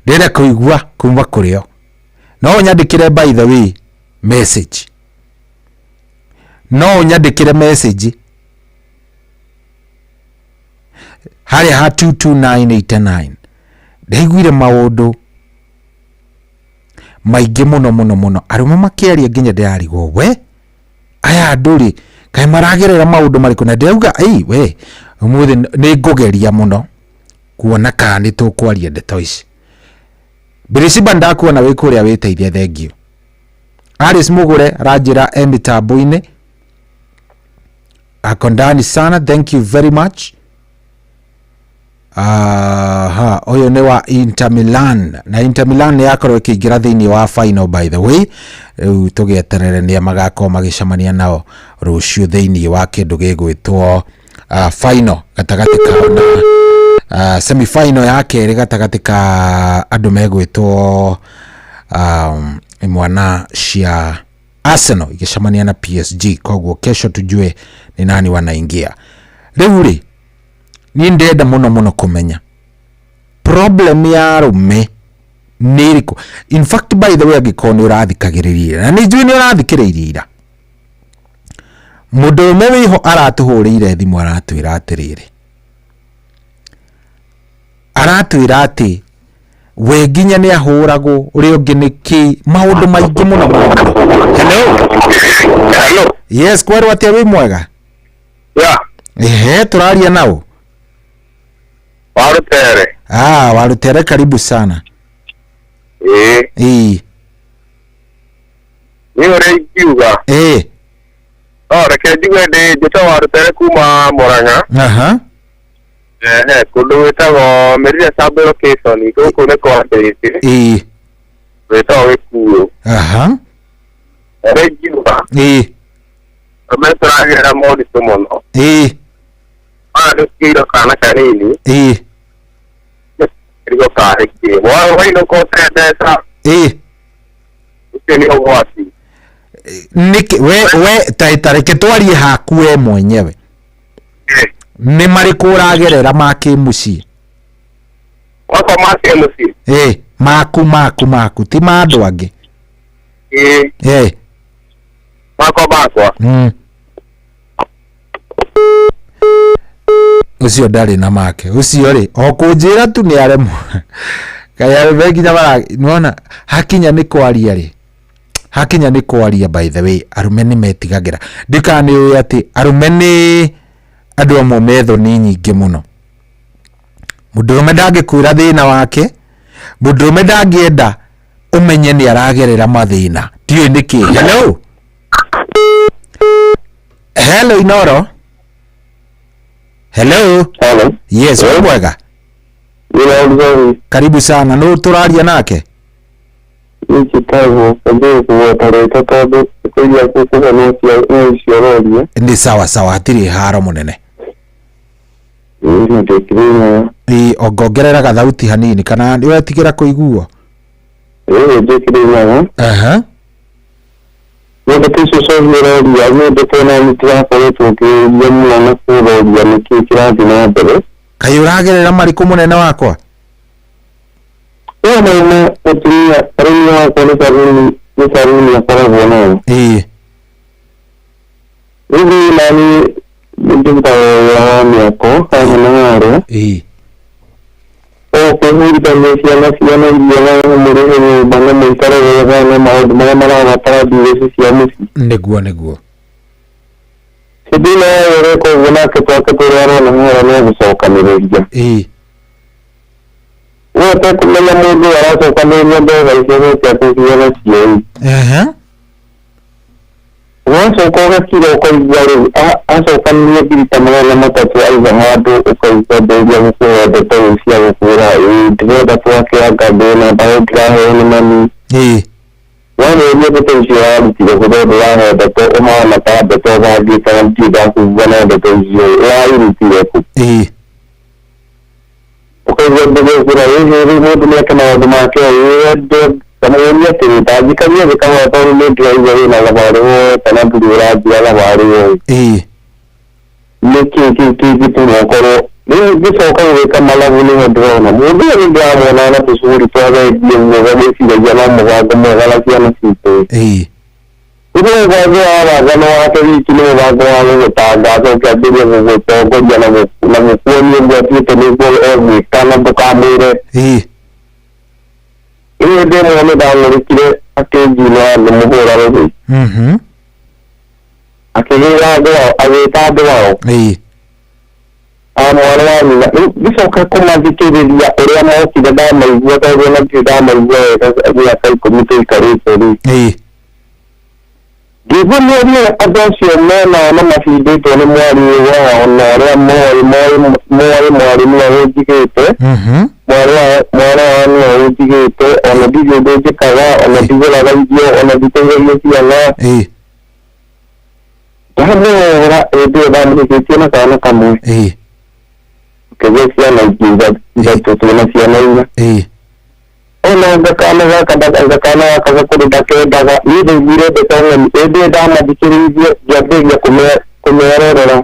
ndĩrenda kũigua kuma kũrĩ o. No ũnyandĩkĩre by the way message, no ũnyandĩkĩre message harĩa ha 22989. Ndaiguire maũndũ maingĩ mũno mũno mũno, arũme makĩaria nginya ndĩrarigwo we aya andũ kaĩ maragerera maũndũ marĩkũ. Na ndĩrauga we ũmũthĩ nĩ ngũgeria mũno kuona kana nĩ tũkwaria ndeto ici. Biriciba ndakuona wĩ kũrĩa wĩteithia. Thengiũ. Alice Mugure aranjĩra mĩtambo-inĩ ako ndani sana, thank you very much. Oyo ni wa Inter Milan, na Inter Milan ni yakorwo ikiingira thiini wa final by the way. Riu tugieterere ni magako magicamania nao rucio thiini wa kindu gigwitwo final gatagati ka semi final yake ri gatagati ka andu megwitwo imwana cia Arsenal igicamania na PSG. Koguo kesho tujue ni nani wanaingia. Riu ri ni ndenda muno kumenya problem ya rume niriko. In fact by the way agikoni urathikagiriria na ni njui ni urathikiriria mundu umwe wiho aratuhurire thimu aratwira atiriri, aratwira ati we nginya ni ahuragwo uri ungi niki maundu maingi muno muno. Hello. Yes, kwero atia wi mwega? Turaria nao Warutere. Warutere, karibu sana. Ni ore kiuga. Reke njuge njĩta Warutere kuma Murang'a. Kũndũ gwĩtagwo Merire Sub location gũkũ nĩ kwa Ndĩti. Gwĩtagwo Gĩkuũ. Ore kiuga. Rume tũragerera moritũ mũno. Nĩkĩiro kana kanini. Rigo kahiki. Waino kote desa. Ni ogwati. Niki we taitareke twarie haku we mwenyewe. Ni mariko uragerera make muci. Wako make muci. Maku ti mandu angi. Mako bakwa. Ucio ndari na make ucio ri okunjira tu ni aremo kaya beginya bara nona hakinya ni kwaria ri hakinya ni kwaria. By the way arume ni metigagira ndikani uyu ati arume ni andu amwe metho ni nyingi muno. Mundurume ndangikwira thina wake, mundurume ndangienda umenye ni aragerera mathina ndiyo niki. Hello Inoro. Hello. Yes, mwega. Karibu sana. No turaria nake. Ni sawa hatiri haro munene. Ongongerera gathauti hanini kana ni wetigira kuigua? Kayo uragerera mariku munene wakwa? Neguo. Sidina yore ko guna ke toke turaro na ngora ne gusoka mirija. Wote kumenya mundu arasoka mirija ndo gaisebe cyatukiye kiyi. Wote ko gakiro ko yari asoka niye bitamana na matatu aiza hadu ukaisa ndeja mukuru de tawisia mukura ndeda twake akadena baudra he mani. Wani yeye potential ntire kudodo ya dato umana ta dato ba di tanti da ku bana dato yo ya ntire ku okay wede kura yeye mo dunia kana duma ke yede tamanya te ta jikanya kama ta ni driver na la baro tana dura dia la baro leki ki tu na koro ni soka kama la vile ndio na mundu ndio amona na tusuri toa ni ngome si ya na mwaga mwaga kiana sipo ile vago ala gano wake kile vago ala tanga to kadiri ngo to goja na mkuoni ndio pite ni go kana bukamire ile ndio mwana dawo kile akeji na muhora robi akijira do aweta do amwana bisoka kuma dikiriria uria mokire da maigua ta na kida maigua ya kai komite kare sori Given the abortion men are not affiliated any more on more educated. More educated on a video cover on a video on a ona ngakana kadaga ile vile betanga ede dama dikirizie ya kumerera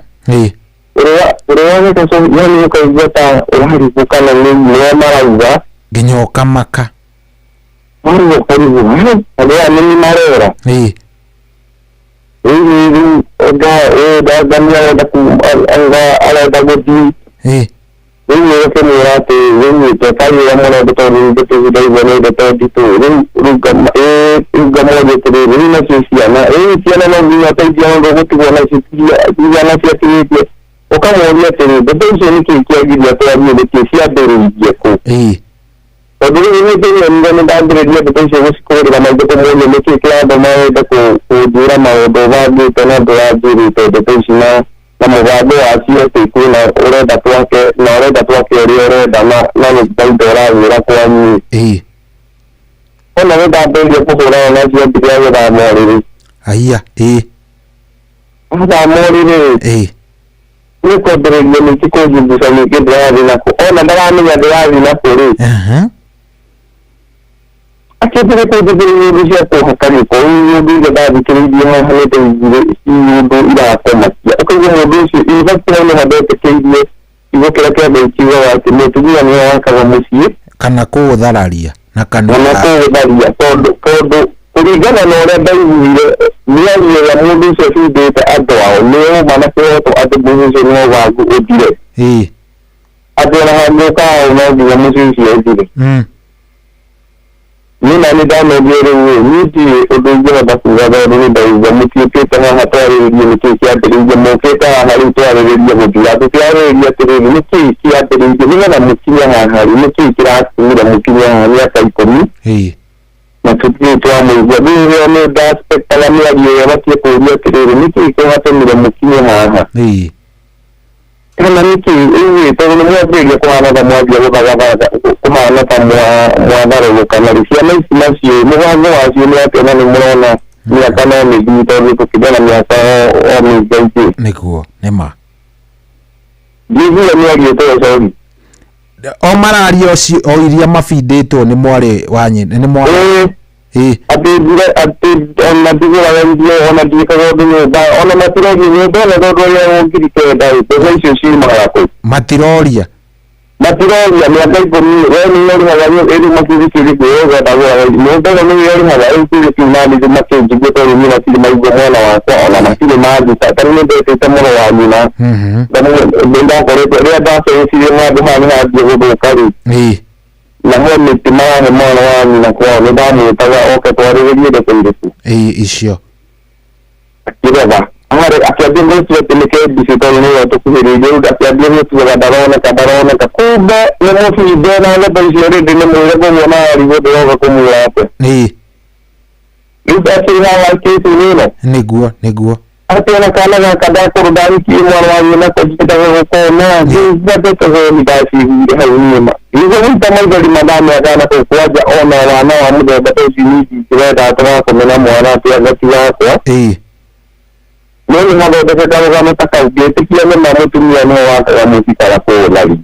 urewa kaso yani ko yata uhari kukana ni mara ginyoka maka mara karibu ale ni marera oda gamya da ku anga ala da godi ini ke murate ini tekali yang mana betul betul dari mana betul itu rugam jadi ini masih siapa siapa lagi atau jangan begitu mana siapa itu oka mau dia jadi betul sini kita dia tu ada di siapa dari dia ko jadi ini tu yang mana dari dia betul sini sekolah ramai betul mau dia kita ramai betul dura mau doa di tanah doa diri betul sini Namogado asio tikuna ore datuake ore dana nani dora ura kwani ona we da bende ko ora na sio tiya da mori aya ada mori ni ko dere ni ko jibu sa ni ke dra na ko ona dara ni ya dra na pori Akhirnya itu jadi Indonesia tu hakari ko ini juga ada dikiri dia hanya tu itu ida komat ya ko yang Indonesia ini pun ada teknologi ibu kira-kira benciwa waktu itu yang kalau musik kana ko dhararia na kana ko dhararia todo kurigana na ore dai ni ya mundu se fi de adwa leo mana ko to adu mundu se no wa ku odire adwa ha no ka no di musik se odire ni nani da no dire ni di odujira da kuzaga ni da muti ke ta hatari ni ke ya de mo ke ta hari to ari ni mo dia to ya ni tere ni ke ya tere ni na muti ya hari ni ke kira ni da muti ya ni ka ikomi na tuti to amo jadi ni da aspect la ni ya ya ke ko ni tere ni ke ha to ni da muti ya kama niki hivi tono mwa bega kwa na mwa bega baga kuma na mwa daro kana sia na simasi mwa mwa asio ni ate na mwana ni kana ni dito ni kukidana ni ata o mi zaiti nikuo nema bibi ni ali to sauri o marario si o iria mafinditwo ni mwari wanye ni mwari ati ona digura ndio ona dikago ndio ba ona matiro ni bela do ya ngirike dai peso shi mara ko matiroria ni akai ko ni ni hawa ni makiri kiri ko ga da wa no da ni hawa ni ki na ni ma ke jigo to ni na ki mai go na wa ko ona makiri ma di ta ni de te mo wa ni na da ni da ko re da se si ma do ma ni ha di go kari na ni timana ni mwana wani na kwa ni damu taga oka kwa rege de kundisu isio akireba amare akiadengo tu teleke disito ni to kuhiri de akiadengo tu ga darona ka kuba ni mo fi de na le bajere de ni mo go na rigo de ko mu yape ida ti na wa ke tu ni neguo atena kana ga kada ko dani ki mwana wani na ko jita ko na jinda de ko ni dasi ni ma hizo ni tamal gadi madame agana ko kwaja ona wana wa muda da to sini kira da ta ko mena mwana pia gati yako nini mambo da ta ga mata ka de tikia na mutumia no wa musika la ko lali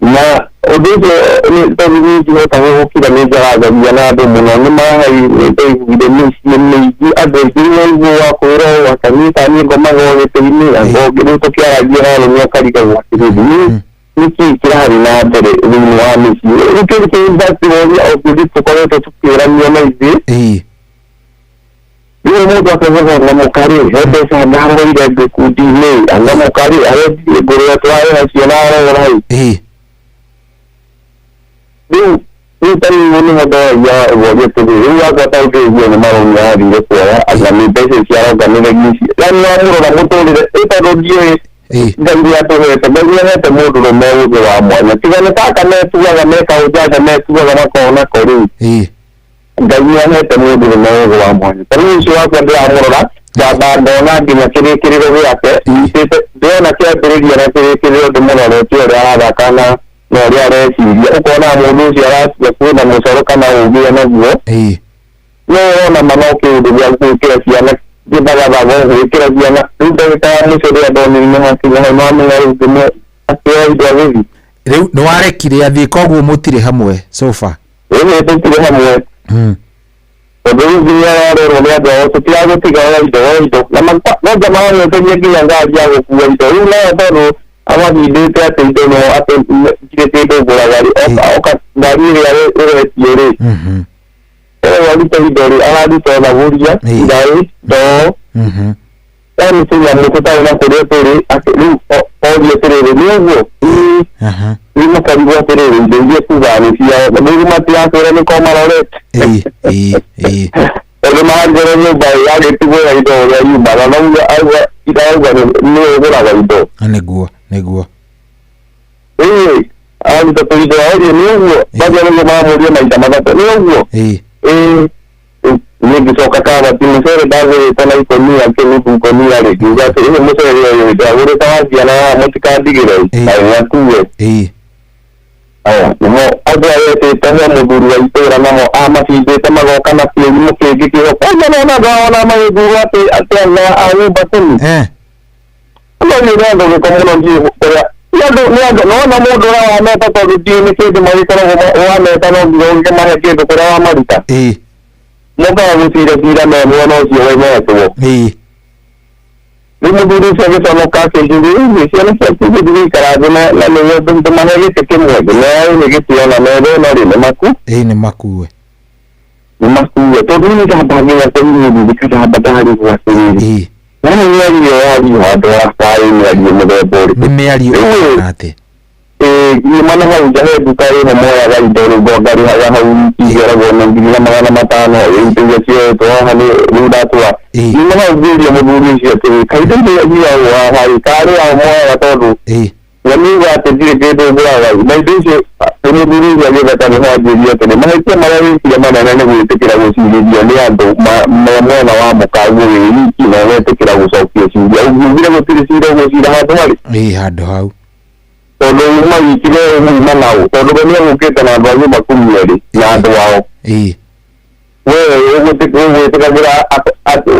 na odoje ni to ni ji ta ko kida ni jara ga yana do mono ni ma hai de ni ado ni wa ko ro wa kani ta ni go ma go te ni go to kya ra ni ka ri ka wa ni Niki kira na tere ni wa ni uke ke da ti ni au kudi to ko to kira ni ma izi ni mo do ka na mo kari he de sa da ro ide de kudi ni anga mo kari aye guru to aye ha na ra rai ni tan ni mo do ya wo ye to ni ya ka ta ke ni ma ro ya ri ko ya ala ni de se ya ga ni ni ya ni mo ro mo to ni e ta ro die dan dia tu sebenarnya temu dulu mau ke wa mo na tiga na ka na tu ga me ka uja ga me tu ga na ko na ko ri ngai ahete mundu ni mawego wa mwanya tani ucio wakwa ndiramurora ndamba ndona nginya kirikiriro giake ndiona kiambiriria na kirikiriro ndimurorete uria arathakana na uria areciria ukona mundu ucio arasiga kwina mucoro kana ugia naguo no ona manoke undu gwa gwikira ciana ndibagathagwo gwikira ciana riu ndagika ya mucio ria ndonire hakinya hau mamenya riu ndimwe akioya indo agithi riu ni warekire athii koguo mutire hamwe sofa tutire hamwe tondu riu nginya yarorwo ni andu ao tutiragutigaga indo na no jamaageteria nginya ngari ya gukua indo riu nayo tondu amahindite ati indo no ati njirite indo nguragari oka ngari iria iretio ri waruta indo ri araruta thaburia irai ndoo yani tunya mututari na kuria turi riu orie tiriri ni uguo riu makarigwo atiriri indo iria tugani ciao riu matiakire ni ko marorete tondu marangire nyumba yagitigwo indo uria yumaga nauga irauga ni uguraga indo niguo aruta tuindo orie ni uguo baja niguo mamuria maita mathatu ni uguo nigicoka kabati mucere ndagurite na ikonia kinigukonia ri ngiuga ati ini mucere uyu ndagurite wa ciana mutikandigire nakue nimo andå aretete he muthuri wa itåra namo amacindite magoka na kiärimå kä ngä kä kwanza nonagaona magäthurwo atä ana a nyumba kumi no nä rendo gä ko må no ngiä nona må ndå å rä a wameta tondå ndiä nä kä ndä magäkoragwo wameta no nginya å gä mahe kä ndå kå rä a wamaruta mokaga gå ciracira me mwena å cio wemetwo rä må thuri ũcio agĩconoka akĩnjũria ciana ciaku gĩthigĩikara thĩ na nĩguo ndũmahe gĩtĩ kĩmwe nao nĩ gĩtĩo na metho ĩno rĩ nĩ maku nĩ makue tondũ nĩ ndamba nginya kũhinyĩrĩria kadamba ndarigwo atĩrĩrĩ na nĩ mĩario yario handũ wa barĩ mĩario mũthemba ũrĩkũ nĩ mĩario atĩ nyuma na hau nja he nduka ĩno moyaga indo rĩu ngarĩhaga hau igĩragwo na ngiri na magana matano indo iria cioetwo haha rĩu ndatua nyuma hau ngĩũria mũthuri ũcio atĩrĩ kaĩ indo iria ciagwo haha karĩ ao moyaga tondũ nyamiuga atĩ ndirĩ kĩndũ ngũraga na indo icio mũthuri ũcio agĩtheka nĩ wanjĩria atĩrĩ mahĩtia marĩa wĩkire manene nĩ gwĩtĩkĩra gũcirĩrio nĩ andũ mwena wa mũkaguo wĩ wiki na ũgetĩkĩra gũcokia ciria ũngiugire gũtirĩ cira ũgũcira handũ harĩ handũ hau tondu magikire uma nao tondu we nä agåkä na andå a nyå mba kumi erä na andå ao we ũgwĩtĩkagĩra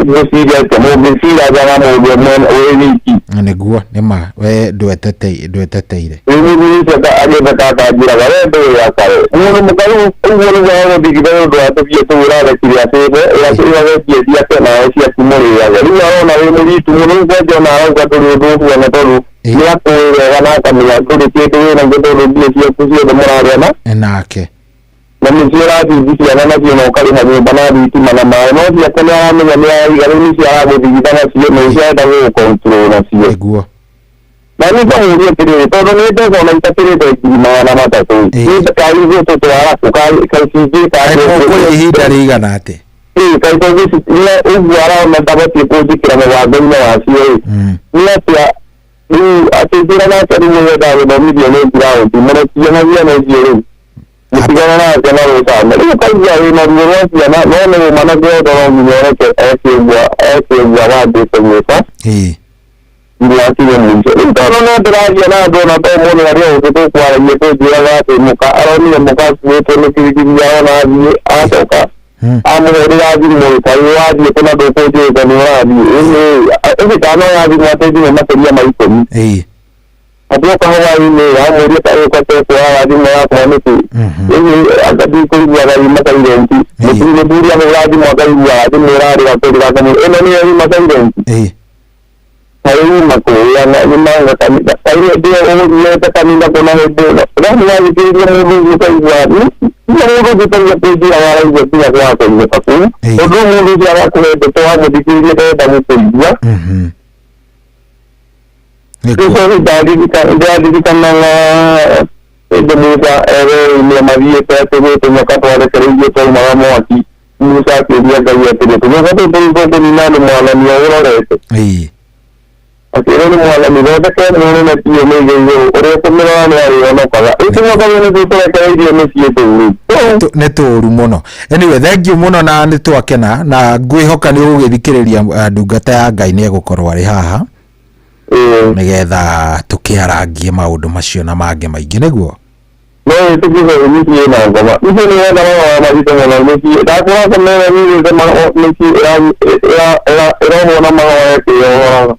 gå ciria atĩ mũngĩ cira njaga mũndũ wĩ wiki nĩguo nĩma we ndweteteire rĩu mũthuri ũcio agĩtheka akanjĩraga we ndũĩ yakare mũndũ mũkaru ũguo nĩguo agũthigire nĩ ũndũ wa tũbia tũu ũrarekire acĩbe ĩragetie ciake nawe ciaku mũrĩaga rĩu arona wĩ mũritu mũno kwenjona arauga ndũrĩ ũndũ ũbuana tondũ nĩ akũĩ wega na akamenya ndũrĩ kĩndũ wĩna tondũ mbia ciaku ciothe mũrarĩana nake na nĩcio arathindi ciana nacio na ũkarĩha nyũmba na thitima na maĩ no ciake nĩ aramenya nĩ araiga rĩu nĩcio aragũthigitha nacio na icio arenda gũgũkontrol nacio na nĩ kamũria atĩrĩrĩ tondũ nĩ mbeca ona itakĩrĩte ngiri magana matatũ nĩ kaigũ tũtwara kũrĩ ihinda rĩigana atĩ ũguo arona ndabatiĩ kũnjĩkĩra mũbango-inĩ wacio nĩ atĩa rĩu atĩnjĩra nake rĩu wendaga gũthomithio nĩ ground mũrekia na ciana icio rĩu mũtigana nake na gũcama rĩu kaigua wĩna ruo rwa ciana no nĩ ũma na ngendo no nginya ũreke ekĩũgua wambĩte gwĩka nginya akinye mũico rĩu tondũ no ndĩraria na andũ ona to mũndũ arĩa ũngĩ tũkwaragia tũnjĩraga atĩ mũka aronire mũka akuĩtwo nĩ kirikiri yao na athiĩ acoka amũhũrĩra thimũ kaĩ wathiĩ tena ndũkũnjĩrĩka nĩ ũrathiĩ ĩgĩtano ya thimũ atĩ nginya makĩria ma ikũmi atwoka hwainĩ amũria kaĩũka tekwoyaga thimũ yakwa nĩkĩ agathiĩ kũiguaga ima silenti mũthuri ahũra thimũ akaiguaga thimũ ĩrarĩga kũrĩra kamũ ĩno nĩyo ima silenti kaĩ ima kũrĩa nĩ manga kanitha kaĩ ndĩo ũgũthiĩte kanitha kũna hĩndĩ ĩno rani wathikĩrĩria mũndũ ũguo kaigua mũndũ ũngĩ kaigua kũnjĩra waraigua tiga gwakũigũka kũu ũndũ mũndũ ũcio arakũhendete wamũthikĩrĩria ndenda gũkũigua ndaririkanaga hĩndĩ Musa nĩ mathiĩte atĩ gwĩtũnyoka twarekereirie twaumaga mwaki Musa akĩũria Ngai atĩrĩ tũnyoka tũu tũrĩ tũkũnina nĩ mwathani ũrorete Asira ni mwana mithonde kemone na tiyo mĩigĩire ũrĩa kũmĩrora nĩ arĩonokaga ĩtimokaga nĩ tũtũrekereirie mĩciĩ tũuru nĩ tũũru mũno. Anyway, thank you mũno na nĩ twakena na ngwĩhoka nĩ ũgũgĩthikĩrĩria ndungata ya Ngai nĩ egũkorwo arĩ haha nĩgetha tũkĩarangie maũndũ macio na mangĩ maingĩ nĩguo. No tũkĩhe mĩciĩ na ngoma icio nĩ wenda maũndũ maritũ mũno mĩciĩ ndakorwo kũmenya nĩrĩte mĩciĩ ĩrohwo na mahoya kĩyohoraga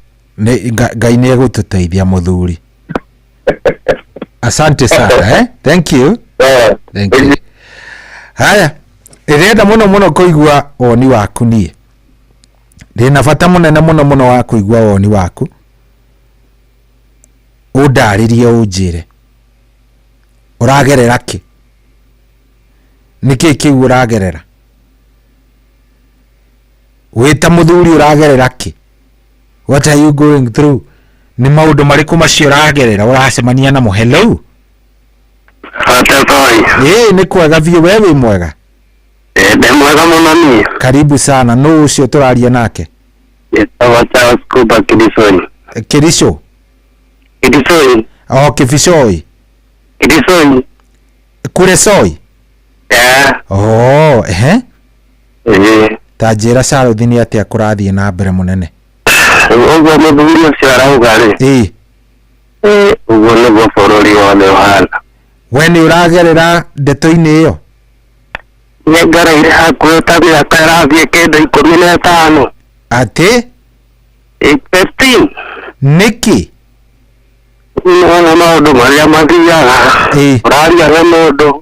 Ngai nĩ egũtũteithia mũthuri. Asante sana thank you. Thank you. Haya, ndĩrenda mũno kũigua woni waku niĩ. Ndĩna bata mũnene mũno wa kũigua woni waku. Ũndarĩrie ũnjĩre. Ũragerera kĩ? Nĩkĩ kĩu ũragerera? Wĩta mũthuri ũragerera kĩ? What are you going through? Ni maũndũ marĩkũ macio ũragerera ũracemania namo? Hello? Nĩ kwega biũ, we wĩ mwega? Ndĩ mwega mũno niĩ. Karibu sana. Nũ ũcio tũraria nake? Gĩtagwo Charles Kuba Kibisoi. Kiriso? Kibisoi. Kibisoi. Kibisoi. Kuresoi? Ta njĩra Charles nĩ atĩa kũrathiĩ na mbere mũnene? Ũguo mũthuri ũcio arauga rĩ. Ũguo nĩguo bũrũri wothe ũhana. We nĩ ũragerera ndeto-inĩ ĩyo? Nĩ ngereire hakuhĩ ta mĩaka ĩrathiĩ kĩndũ 15. Atĩ? 15. Nĩkĩ? Nĩwona maũndũ marĩa mathiaga. Ũraria na mũndũ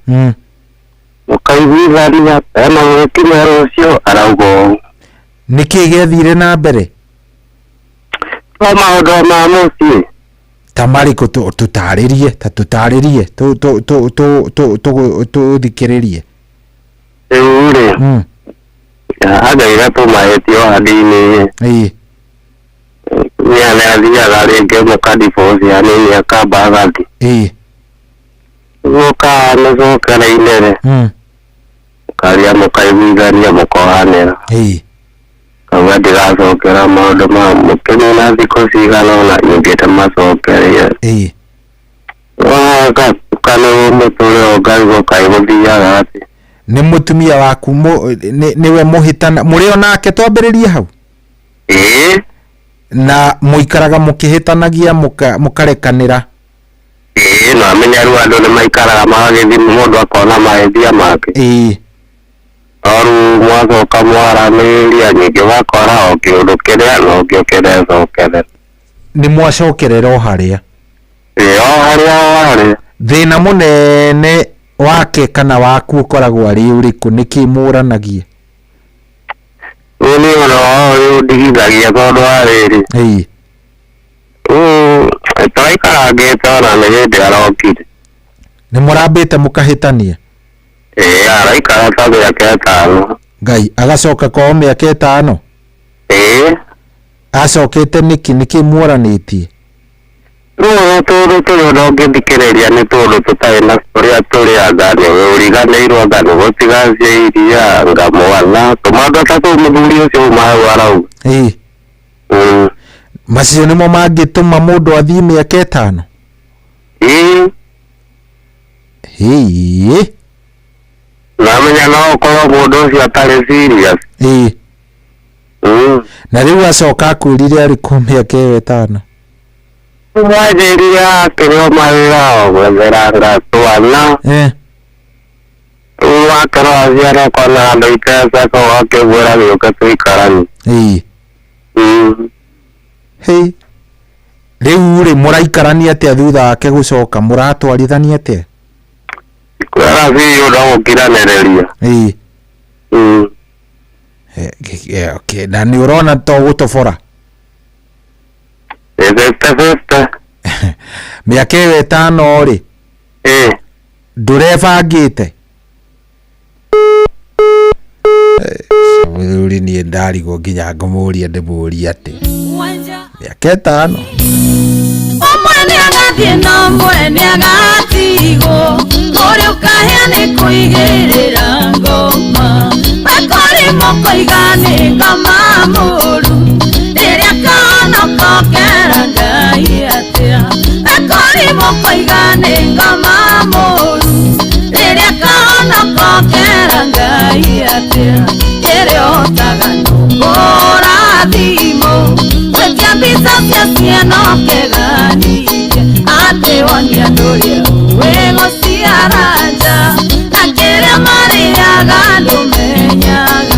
mũkaiguithania hena gwĩkimera ũcio arauga ũũ. Nĩkĩ gĩathire na mbere? Maũndũ ma mũciĩ. Ta marĩkũ? Tũtarĩrie tũthikĩrĩrie. Rĩu rĩ agaire tũmahĩtio handĩ-inĩ nĩ athiaga rĩngĩ mũkadiboci hanini akamba agathi gũka mũcokereine rĩ mũkaria mũkaiguithania mũkohanĩra kauga ndigacokera maũndũ ma mũkĩnina thikũ cigana ũna nyingĩte macokerie kanĩ mũtũrĩre ũngarigwo kaĩ gũthiaga atĩ. Nĩ mũtumia waku nĩwe mũhĩtana mũrĩ o nake twambĩrĩrie hau? Na mũikaraga mũkĩhĩtanagia mũkarekanĩra? No amenya rĩu andũ nĩ maikaraga magagĩthiĩ mũndũ akona mahĩtia make. Rĩu mwacoka mwaranĩria nyingĩ wakora o kĩũndũ kĩrĩa no kĩo kĩrecokere. Nĩ mwacokerera o harĩa? O harĩa. Thĩna mũnene wake kana waku ũkoragwo arĩ ũrĩkũ? Nĩkĩ mũranagia? Rĩu nĩ ũhoro wao rĩu ndigithagia tondũ wa rĩrĩ tũraikarangĩte ona nĩ hĩndĩ arokire. Nĩ mũrambĩte mũkahĩtania? Araikara ta mĩaka 5. Ngai agacoka kwao mĩaka 5? Acokete nĩkĩ muoranĩtie? Rĩu tũndũ tũrĩa ndũngĩthikĩrĩria nĩ tũndũ tũtarĩ na ũrĩa tũrĩ angani ũriganĩirwo angani gũtigacia iria ngamwana tũmandũ ta tũu mũthuri ũcio umahau arauga. Macio nĩmo mangĩtũma mũndũ athiĩ mĩaka 5? Namenya no ũkorwo mũndũ ũcio atarĩ serious. Na rĩu acoka akwĩrire arĩkũ mĩaka ĩyo 5? Wajĩrire akĩrĩ o mawĩra o gwetheranga twana. Rĩu wakorwo aciara kona andũ iteceka wakĩgwĩra gĩũke tũikarani. Rĩu rĩ mũraikarania atĩa thutha wake gũcoka? Mũratwarithania atĩa? Kwera biũ ndagũkiranĩrĩria. Na nĩ ũrona to gũtobora? Mĩaka ĩyo 5 rĩ ndũrebangĩte? Mũthuri niĩ ndarigwo nginya ngũmũria ndĩmũrie atĩ mĩaka 5. Ũmwe nĩ agathiĩ na ũmwe nĩ agatigwo ũrĩa ũkahĩa nĩ kũigĩrĩra ngoma akori mũkoiga nĩ ngoma mũru rĩrĩa kanoko kera moko igane ngoma moru riria kaona kokera ngai atia kere otaga nungora thimo wetia mbica cia ciana keganirie ati wonia nduria wego ciaranja na kiria mariaga ndumenyaga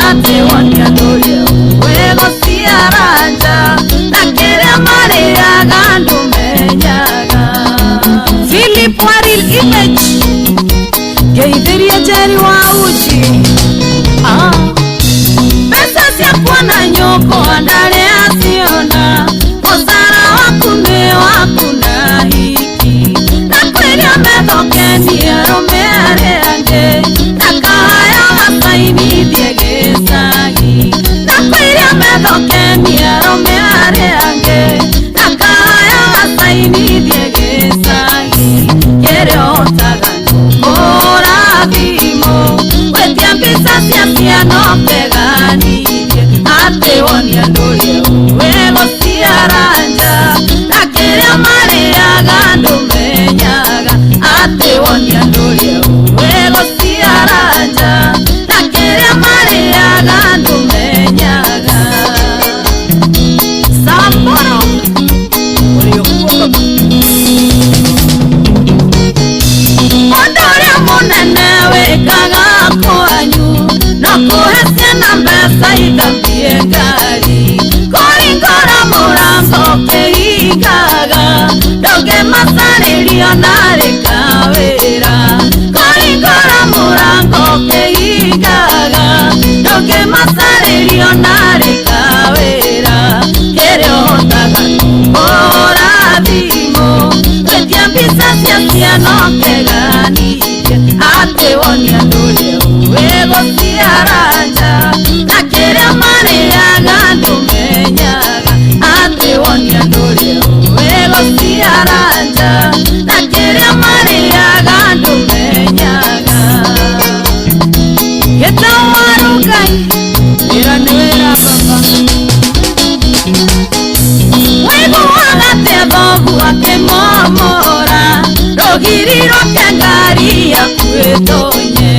ati wonia nduria wego ciaranja na kiria mariaga ndumenyaga. Philip Waril Image geithiria Jerry wa uchi pesa cia kuona nyoko ndari aciona musara waku ni waku na hiki na kwiria methokeni arume aria angi na kahaya masainithie gicagi na kwiria methokeni arume aria angi na kahaya masainithie gicagi kere otaga nungora thimo wetia mbica cia ciana keganirie ati wonia nduria wego ciaranja na kiria mariaga ndumenyaga ati wonia nduria wego ciaranja na kiria mariaga ndumenyaga. Samboro Ondoria munene wikaga kwanyu no kuhe ciana mbeca ithambie ngari kũringũra mũrango kĩhingaga ndũngĩmacarĩrio narĩ kawĩra kũringũra mũrango kĩhingaga ndũngĩmacarĩrio narĩ kawĩra kĩrĩa ũhotaga kũhũra thimũ wetia mbica cia ciana keganirie ati wonia nduria wego ciaranja na kiria mariaga ndumenyaga ati wonia nduria wego ciaranja na kiria mariaga ndumenyaga. Getawarugai wira ni wira baba wego wagate thogu akimomora rogiriro kengari yakuetonye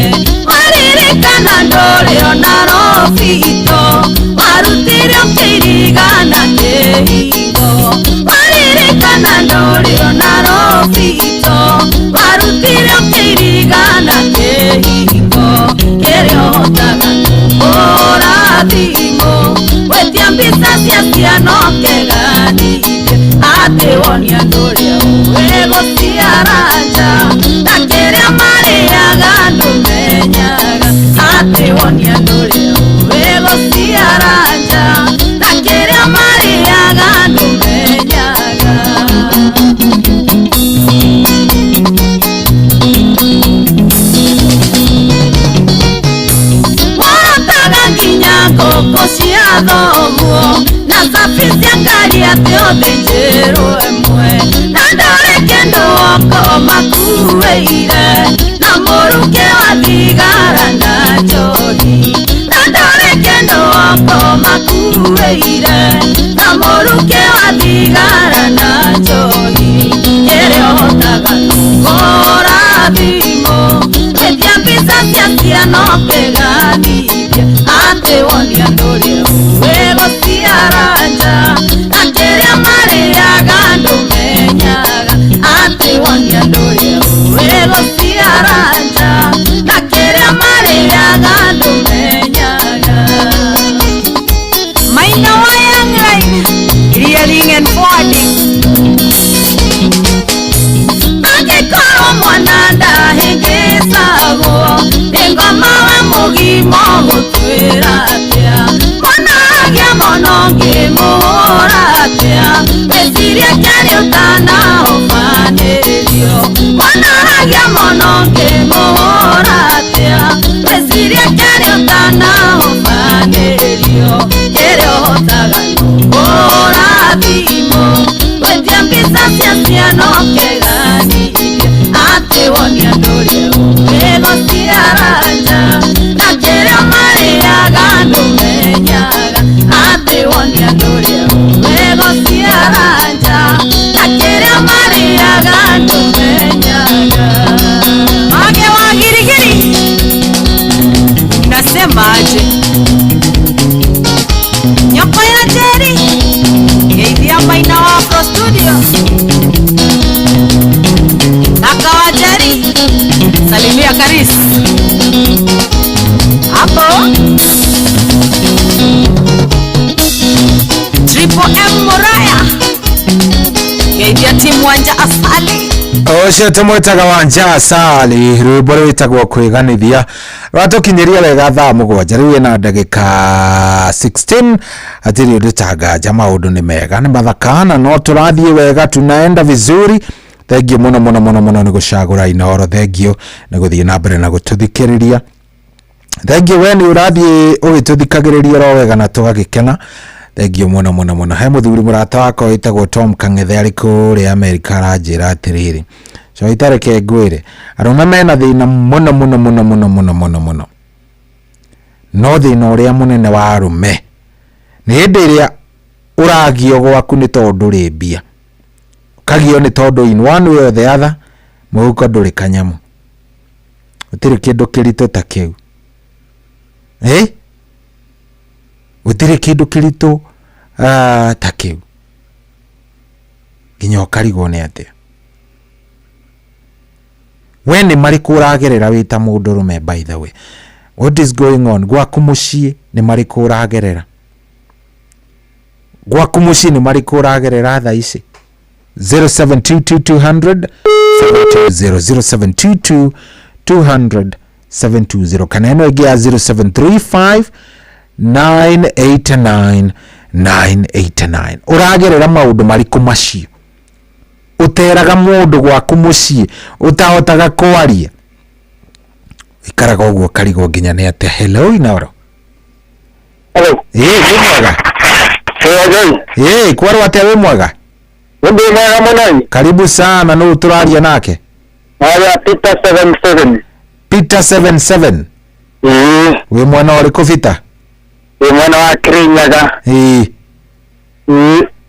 maririkana ndorio na rofito marutirio kirigana kehingo maririkana ndorio na rofito marutirio kirigana kehingo kirio hotaga kũhũra thimũ wetia mbica cia ciana keganirie ati wonia nduria wego ciaranja na kiria mariaga ndumenyaga ati wonia nduria wego ciaranja na kiria mariaga ndumenyaga. Wataga nginya ngũkũ cia thoguo na cabi cia ngari ati ũthĩnjĩrwo ĩmwe na ndore kĩndũ oko makuĩire na mũrukĩ wa thigara na njohi na ndore kĩndũ oko makuĩire na mũrukĩ wa thigara na njohi kĩrĩa ũhotaga kũhũra thimũ wetia mbica cia ciana keganirie ati wonia nduria wego ciaranja na kiria mariaga ndumenyaga ati wonia nduria wego ciaranja na kiria mariaga ndumenyaga. Maina wa Young Line reeling and forwarding angĩkorwo mwana ndahĩngĩcagwo nĩ ngoma wa mũgimo gũtwĩra atĩa mwanagia mũno ngĩmũhũra atĩa wĩcirie kĩrĩ ũtanaũbanĩrio mwanagia mũno ngĩmũhũra atĩa wĩcirie kĩrĩ ũtanaũbanĩrio kĩrĩa ũhotaga kũhũra thimũ wetia mbica cia ciana keganirie ati wonia nduria wego ciaranja na kiria mariaga ndumenyaga ati wonia nduria wego ciaranja na kiria mariaga Salimia Karis. Hapo. Triple M Moraya. Geithia timu Wanja Asali. Ocio tumwitaga Wanja Asali rwimbo rwitagwo kwiganithia rwatukinyiria wega thaa mugwanja riu ina ndagika 16 atiri nditanganja maundu ni mega ni mathakana no turathie wega tunaenda vizuri. Thank you muno ni gucagura inoro. Thank you ni guthie na mbere na gututhikiriria. Thank you weni urathie ugituthikagiriria ro wega na tugagikena. Thank you muno. He muthuri murata wako witagwo Tom Kang'ethe ari kuri America aranjira atiriri so itareke ngwire arume mena thina muno no thina uria munene wa arume ni hindi iria uragio gwaku ni tondu ri mbia ukagio ni tondu in one way or the other muhuko nduri kanyamu utiri kindu kirito ta kiu utiri kindu kirito ta kiu nginya ukarigo ni atia we ni mariku uragerera wita mundu rume. By the way, what is going on gwaku mucii ni mariku uragerera gwaku mucii ni mariku uragerera tha ici 0722 200 720 kana eno ingi ya 0735 989 uragerera maundu mariku macio uteraga mundu gwaku mucii utahotaga kwaria ikaraga uguo karigo nginya ni ate. Hello Inoro. Hello. Ni mwega. Kwaru ate we mwega? Ndi mwega muno. Karibu sana no turaria nake. Aya Peter 77. Peter 77. We mwana uri kufita? We mwana wa Kirinyaga.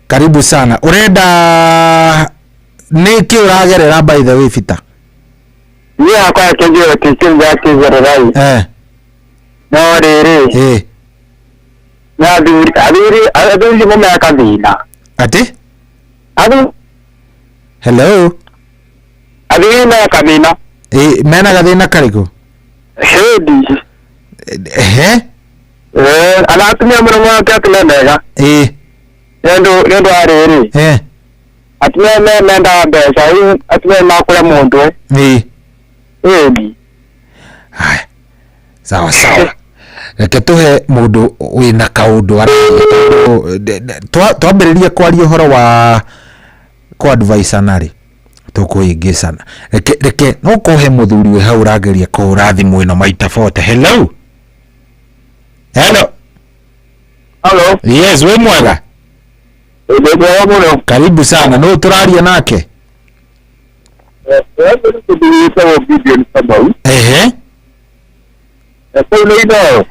Karibu sana. Urenda niki uragerera by the way Peter? Ni akwa kejeo tikinja kizererai. No rere. Na duri mume akabina. Ati? Hello. Adina kabina. Mena gathina karigo. Hedi. Alatumia mwana wake akinenega. Nendo arere. Atumia nenda mbesa hii atumia makula mundu. Hedi. Haya. Sawa. Reke tuhe mundu wina kaundu twambiririe kwaria uhoro wa kwa advice anari tukuingisana. Reke no kuhe muthuri we hau rageria kuhura thimu ino maita fote. Hello. Yes, we mwega. Karibu sana. No turaria nake.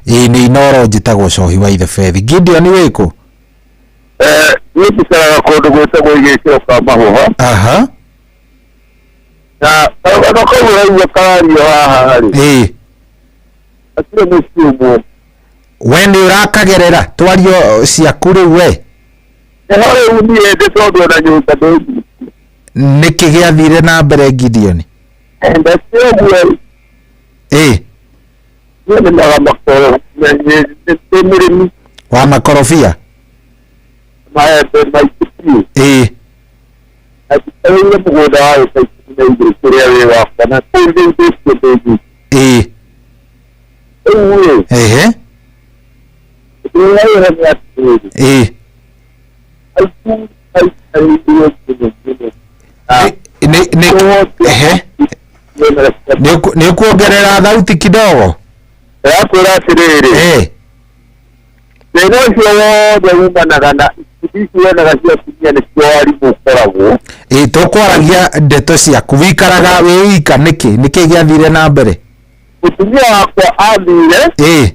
Ni Inoro njitagwo Cohi wa Ithebeth. Gideon wiku? Ni bisara kundu gwitagwo igikiro kwa mahuha. Na akakorwo kario haha ri. Atire muciumo. Wendi urakagerera twario ciaku riu we? Hore uni ende tondu na nyumba ndogi. Niki giathire na mbere Gideon? Ndasio Ni na makoro. Ni murimi wa makorofia. Maembe maitiki. Atire mugoda wa na igire we wa na kundi ndisi. Ni kuongerera thauti kidogo. Yakura atiriri. Neno cio umanaga na ikisi na gacia kunya ni kwari mukoragwo. Tukwaragia ndeto ciaku wikaraga wika niki giathire na mbere. Mutumia wakwa athire.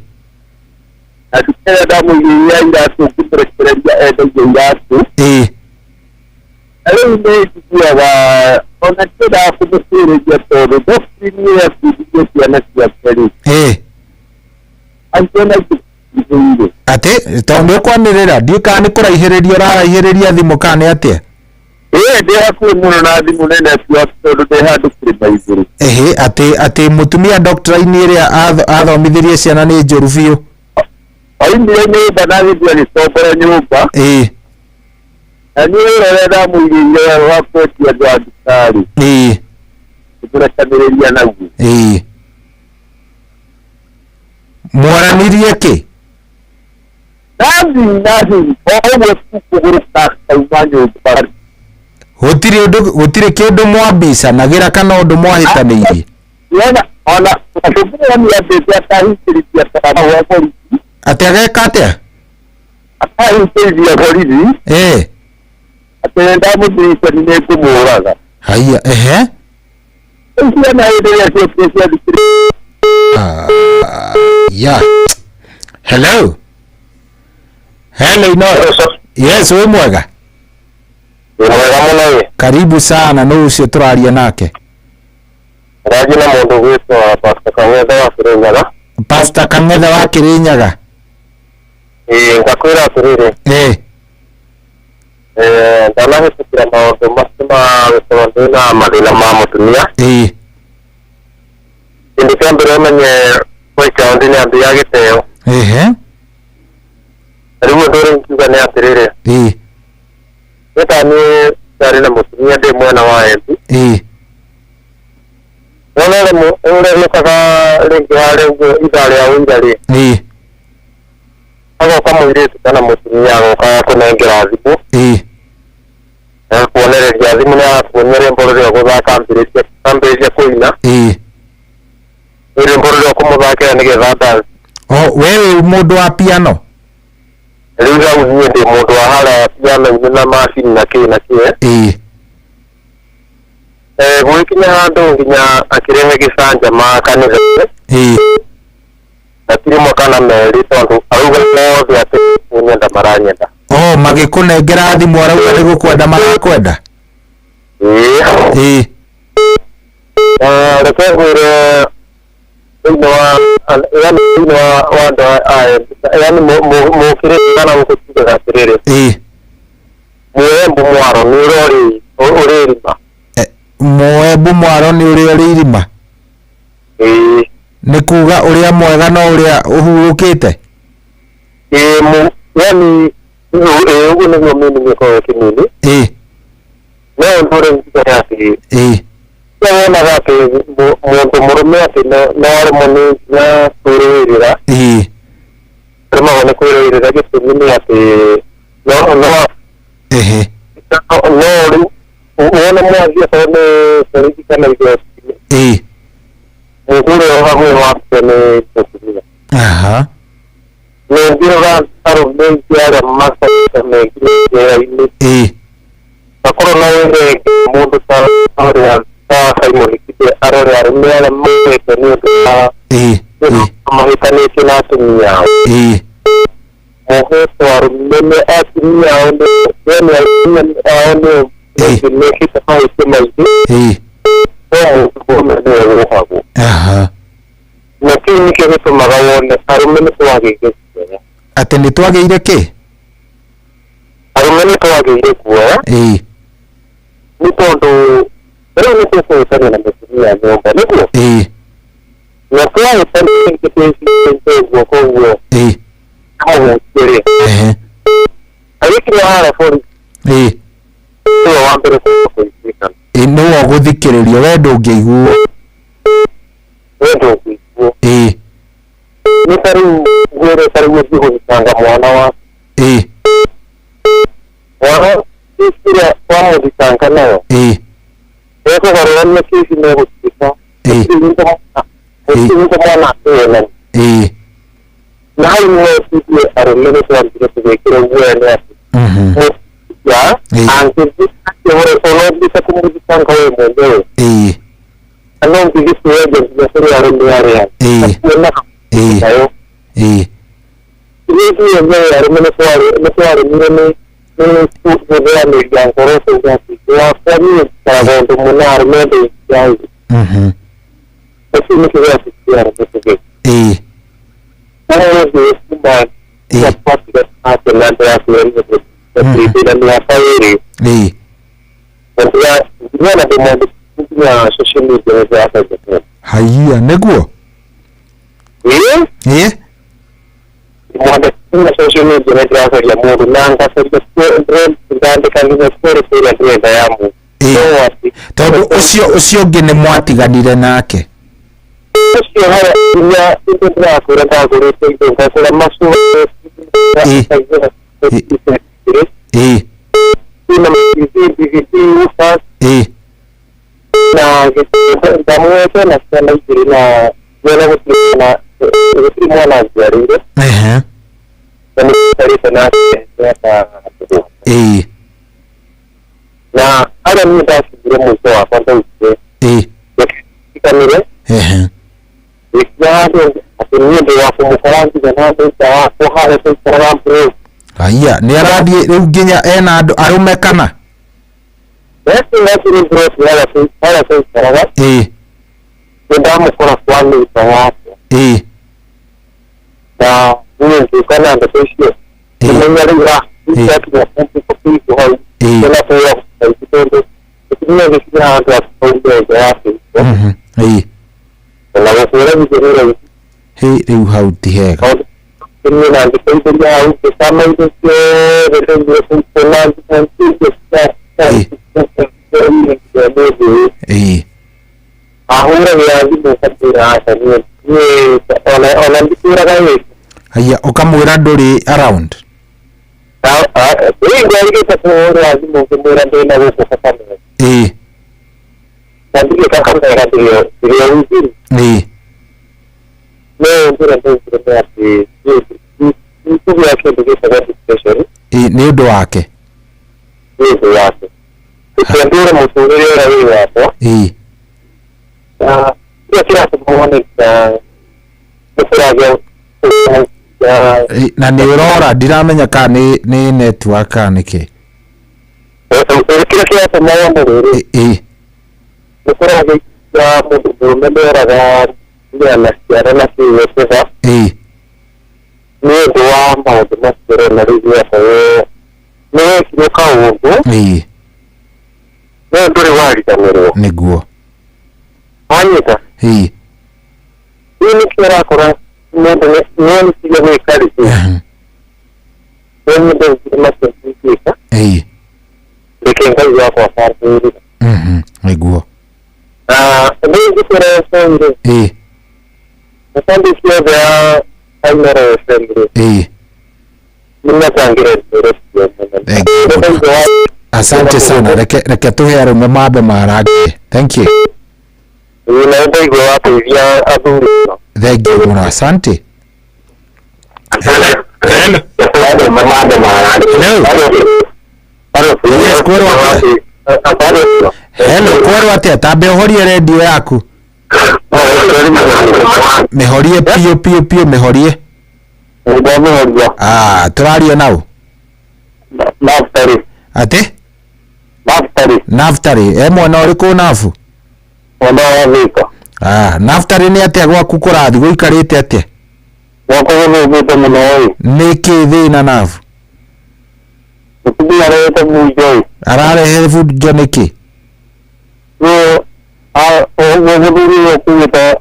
Atukera damu ya iratu kuprekereria endo iratu. Leo nimesikia wa onakida kumsiria todo doctrine ya kujitia na kiapeli. Antena ate tondu kwanirira ndika ni kuraihireria raihireria thimu kane atia. Ndea ku muno na thimu nene cia tondu de handu kuri baiburu. Ati mutumia doctor-ini iria athomithirie ciana ni njuru biu. Aini ni banani dia ni sokora nyumba. Ani rorera muirie wa kwetia ndwandikari. Turakamiria naguo. Mwaranirie ki? Nathi owe kuguruka taimanyo bara. Gutire kindu mwambicanagira kana undu mwahitanirie. Ona ashukuru ni abete atahikirikia kwa polisi. Ati ageka atia? Atahikirikia polisi. Atenda mudirika ni kumuraga. Haya Isia na endelea kutetea yeah. Hello no. Yes, we mwega. Karibu sana, no ucio turaria nake. Rajina mundu gwitwa Pastor Kang'ethe wa Kirinyaga. Pastor Kang'ethe wa Kirinyaga. Ngakwira atiriri. Ndanahitukira maundu masima gũkorwo ndĩna mathĩna ma mũtumia. Kĩndũ kĩa mbere ũmenye gũikara ndĩ nĩ ambia gĩtĩo. Rĩu ũndũ ũrĩa ingiuga nĩ atĩrĩrĩ. Nĩ ta niĩ ndarĩ na mũtumia ndĩ mwena wa Embu. Wona ũrĩa nĩkaga rĩngĩ harĩa ũguo ithaa rĩa ũira rĩ. Agoka mũirĩtu kana mũtumia agoka kũnengera thimũ. Kuonereria thimũ nĩ arakuonia rwĩmbo rũrĩa gũthaka kũina. Rwĩmbo rũrĩa ũkũmũthakĩra nĩgetha dance. We wĩ mũndũ wa piano? Rĩu rĩu niĩ ndĩ mũndũ wa harĩa piano-inĩ na macini na kĩ na kĩ. Gwĩkinya handũ nginya akĩrehe gĩcanjama kanitha-inĩ. Hatirĩ mwaka na merĩ tondũ arauga othe atĩ nĩnyenda maranyenda. Magĩkũnengera thimũ arauga nĩ gũkwenda marakwenda? Reke ngwĩre thĩinĩ wa andũ yani mũkĩrĩtu kana gũkũtugaga atĩrĩrĩ. Mũembu mwaro nĩ ũrĩa ũrĩ irima. Mũembu mwaro nĩ ũrĩa ũrĩ irima? Nĩ kuga ũrĩa mwega no ũrĩa ũhurũkĩte? Yani ũguo nĩguo meaning ĩkoragwo kĩnini. No ũndũ ũrĩa ingiuga atĩ wonaga atĩ mũndũ mũrũme atĩ no aremwo na kwĩrũĩrĩra. Aremagwo nĩ kwĩrũĩrĩra gĩtũmi nĩ atĩ no rĩu wona mwanjia korwo nĩ borithi kana igooti-inĩ. Mũndũ ũrĩa ũhagũrĩ wake nĩ mũtumia. Nĩngĩrora arũme aingĩ arĩa makoretwo mekire njĩra-inĩ. Gakorwo no wĩre mũndũ ta ũrĩa Simon Kite arore arũme arĩa makoretwo nĩ ũndũ wa mahĩtanĩtie na atumia ao. Mũhĩtwo arũme nĩ atumia ao nĩ ao nĩ mekĩte maũndũ maingĩ. No mũndũ nĩwe ũhagwo. Na kĩu nĩkĩo gĩtũmaga wone arũme nĩ twagĩire guoya. Atĩ nĩ twagĩire kĩ? Arũme nĩ twagĩire guoya. Nĩ tondũ rĩu nĩ tũkũhĩtania na mũtumia nyũmba nĩguo. Na twahĩtania nĩkĩtĩcĩte guoko ũguo. Amũhũtie-rĩ. Agĩkinya harĩa borithi. Nĩwe wa mbere kũiguĩkana. Nĩwe ũgũthikĩrĩrio we ndũngĩiguo. We ndũngĩiguo. Nĩ ta rĩu gwĩre ta rĩu ũthiĩ gũthitanga mwana waku. Mwana ĩrĩa wamũthitanga nayo. Ekũgarũrania kĩci megũtuĩka. Gũtuĩka mwana akĩwonani. Na hau nĩwetirie arũme nĩ twambire tũgĩkĩra guoya nĩ atĩ. Mũtumia angĩthiĩ ũnombĩte kũmũthitanga we mwenyewe. No ngĩgĩtuoya nginya kũrĩ arũme arĩa. Nayo. Gĩkĩ yenyewe arũme nĩ twarũmire nĩ kũheanĩria ngoro kuuga atĩ wakwa niĩ njikaraga ũndũ mũna arũme ndĩngiaĩ. Ũcio nĩ kĩrĩa arũme tũgĩka. No gĩthiĩ kuma twatire atĩ na ndĩrakwĩrire gũteithĩrĩria mĩaka ĩrĩ. ya social media ya Facebook. Haiya niguo. Mwanda kuna social media ya Facebook ya mundu nanga Facebook ndandika nginya story ya yamu. Tondu ucio ngi ni mwatiganire nake. Ucio haya ya ndira kureta kurete ngakora masu. Ina mtizidi ufa. Na ndamweka na sana ikiri na wala kutina mwana jarire. Ni taarifa na hata na ala mimi basi ndio mwisho wa kwanza usiku. Kamera. Ikiado atumie ndio wapo mfaransi na ndio kwa hali ya programu. Haiya ni aradie riu nginya ena andu arume kana. Ni bro wala sasa. Ndio mkora kwa mimi wako. Na huyo kana ndio sio. Nimeangalia kitu kwa kitu hao. Kuna kwa kitendo. Kuna vitu watu wafunde yake. Na wafurahi ndio. Riu hau ti hega. Ni na ndio ya kama hiyo ndio funcionando com tudo. Ahora ya ndio kapira ni ona ndikira gawe. Haiya ukamwira nduri around. Ndio kwa ndio kumwira ndina huko kama. Ndio kama ndio ndio ni undu wake Ndio msuri rawi hapo. Kila kumwona na ni urora ndiramenya ka ni network niki. Kila kumwona ya mundu menderaga na siara na siweza. Ni doa maundu masere na rizia kwa ni kidoka ugu. Ni nduri wali kamero. Niguo. Anyita. Ni kira kora mundu ni siya ni kali. Ni mundu masere. Ndikenga ya kwa farko. Niguo. Ndio kira sonde. Asante kia aimero sende. Asante sana. Reke tuhe arume mabe marage. Thank you. Thank you muno. Asante. Hello, kwero atia tabe horie radio yaku. Mehorie pio mehorie. Turario nau. Naftari. Ate? Naftari. Mwana uriku nafu? Mwana wa vika. Naftari ni atia gwaku kurathi guikarite atia? Gwaku guthite muno oi. Niki thina nafu? Kutubi arete bujo. Ararehe bujo niki? Guduri kuita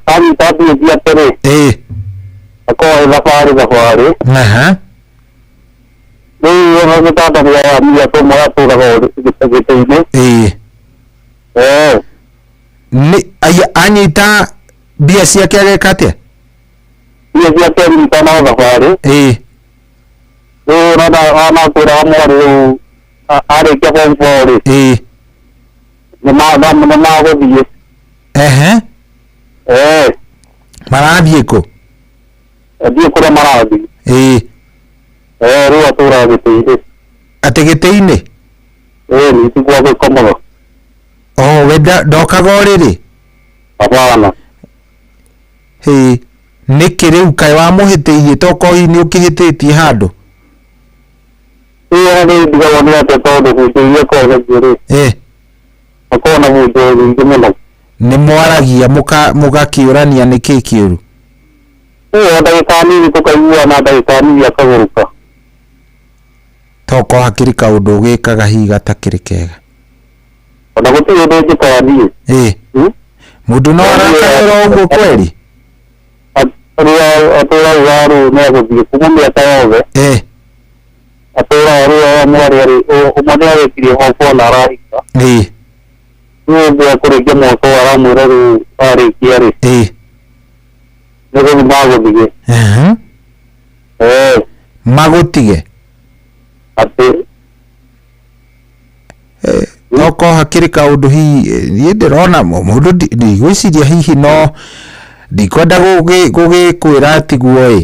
ari tapi dia tere. Ako safari. Ni ngatata dia to mara to ko gitu. Ni anyita bia ciake agekate. Bia ciake ni tana safari. Ana kura mwaru ari ke bonfori. Mama go die. Marathie ko. Thie kura marathi. Rua tura gitei. Ate gitei-ini? Ni tikwa gukomaga. Wenda ndokaga riri? Hapana. Niki riu kai wa muhitiirie toko ni ukihititie handu? Ni ndiga wona tondu gutirie ko ngiri. Akona mujo ngi muno. Ni mwaragia mugakiurania niki kiuru? Ndagika nini tukaigua na ndagika nini akaguruka. Toko hakiri kaundu gikaga higa takiri kega. ona gutire ndu njikara ni mundu no arakara uguo kweli atura waru no guthie kuma miaka yothe atura waru mwari ari umone arekire hoko na rahika ndio kurekia moto aramwira ru arikia ri ndio maguthie magutige ati noko hakiri kaundu hi ndirona mundu ndigwiciria hihi no ndikwenda gugikwira ati guo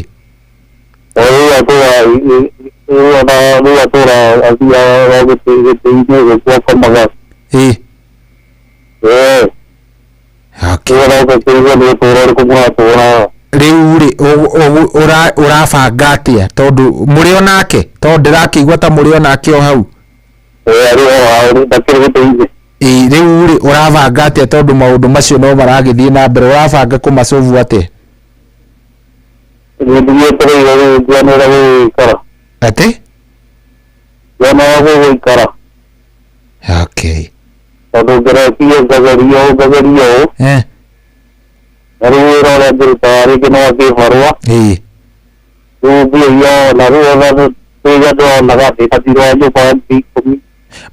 riu ri urabanga atia tondu muri onake tondu ndirakigua ta muri onake o hau riu ri urabanga atia tondu maundu macio no maragithie na mbere urabanga kumacovu atia ati okay tondu ngerekie ngagerio riu rora thirikari ĩngĩ no ngĩbarũa rĩu mbia iyo na rĩu ona twiga ndĩronaga ndĩkathirwo nyũmba ya ngiri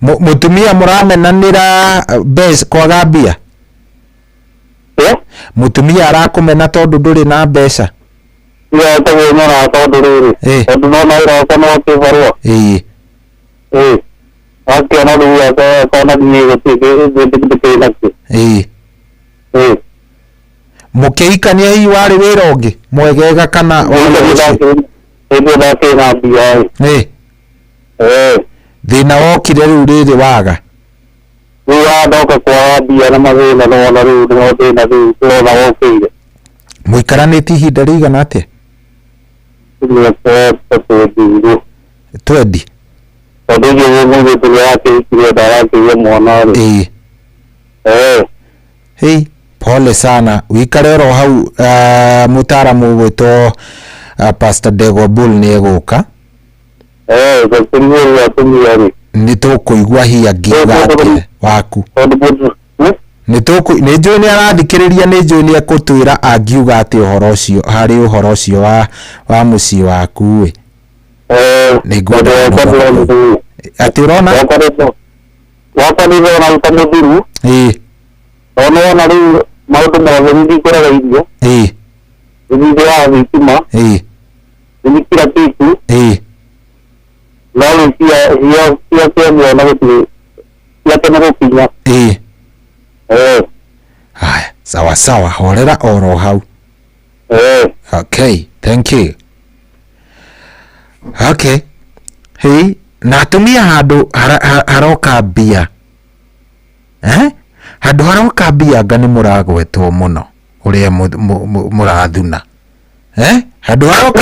10 mutumia muramenanira mbeca kwaga mbia mutumia arakumena tondu nduri na mbeca tagũnyona tondu rĩrĩ tondu no naĩroka no ngĩbarũa akĩona rĩu akona niĩ gũtirĩ mukiikania hii wari wira ungi mwegega kana thina wokire riu riri waga ndoka kwaga mbia na mathina nona riu no thina riu turona wokire muikaranĩtie ihinda rĩigana atia 20 tondu icio mũndũ yakĩrikire ndarakĩgĩa mwana rĩ hei pole sana wikare ro hau mutaramu gwitwo Pastor Dego Bull ni eguka ni tukuigua hia ngiuga atia waku ni njui ni arathikiriria ni njui ni ekutwira angiuga atia uhoro ucio hari uhoro ucio wa mucii waku we ni ngwenda ati urona wakwa ni wona utamuthiru ona riu maundu mothe nĩndikũraga irio nĩndĩ wa thitima nĩndĩ kila kitu no rĩu cia kĩmwe na gũtirĩ ciake na gũkinya haya sawa sawa horera oro hau okay thank you okay hei natumia handu haroka mbia handu haroka mbia nga ni muragwetwo muno uria murathuna handu haroka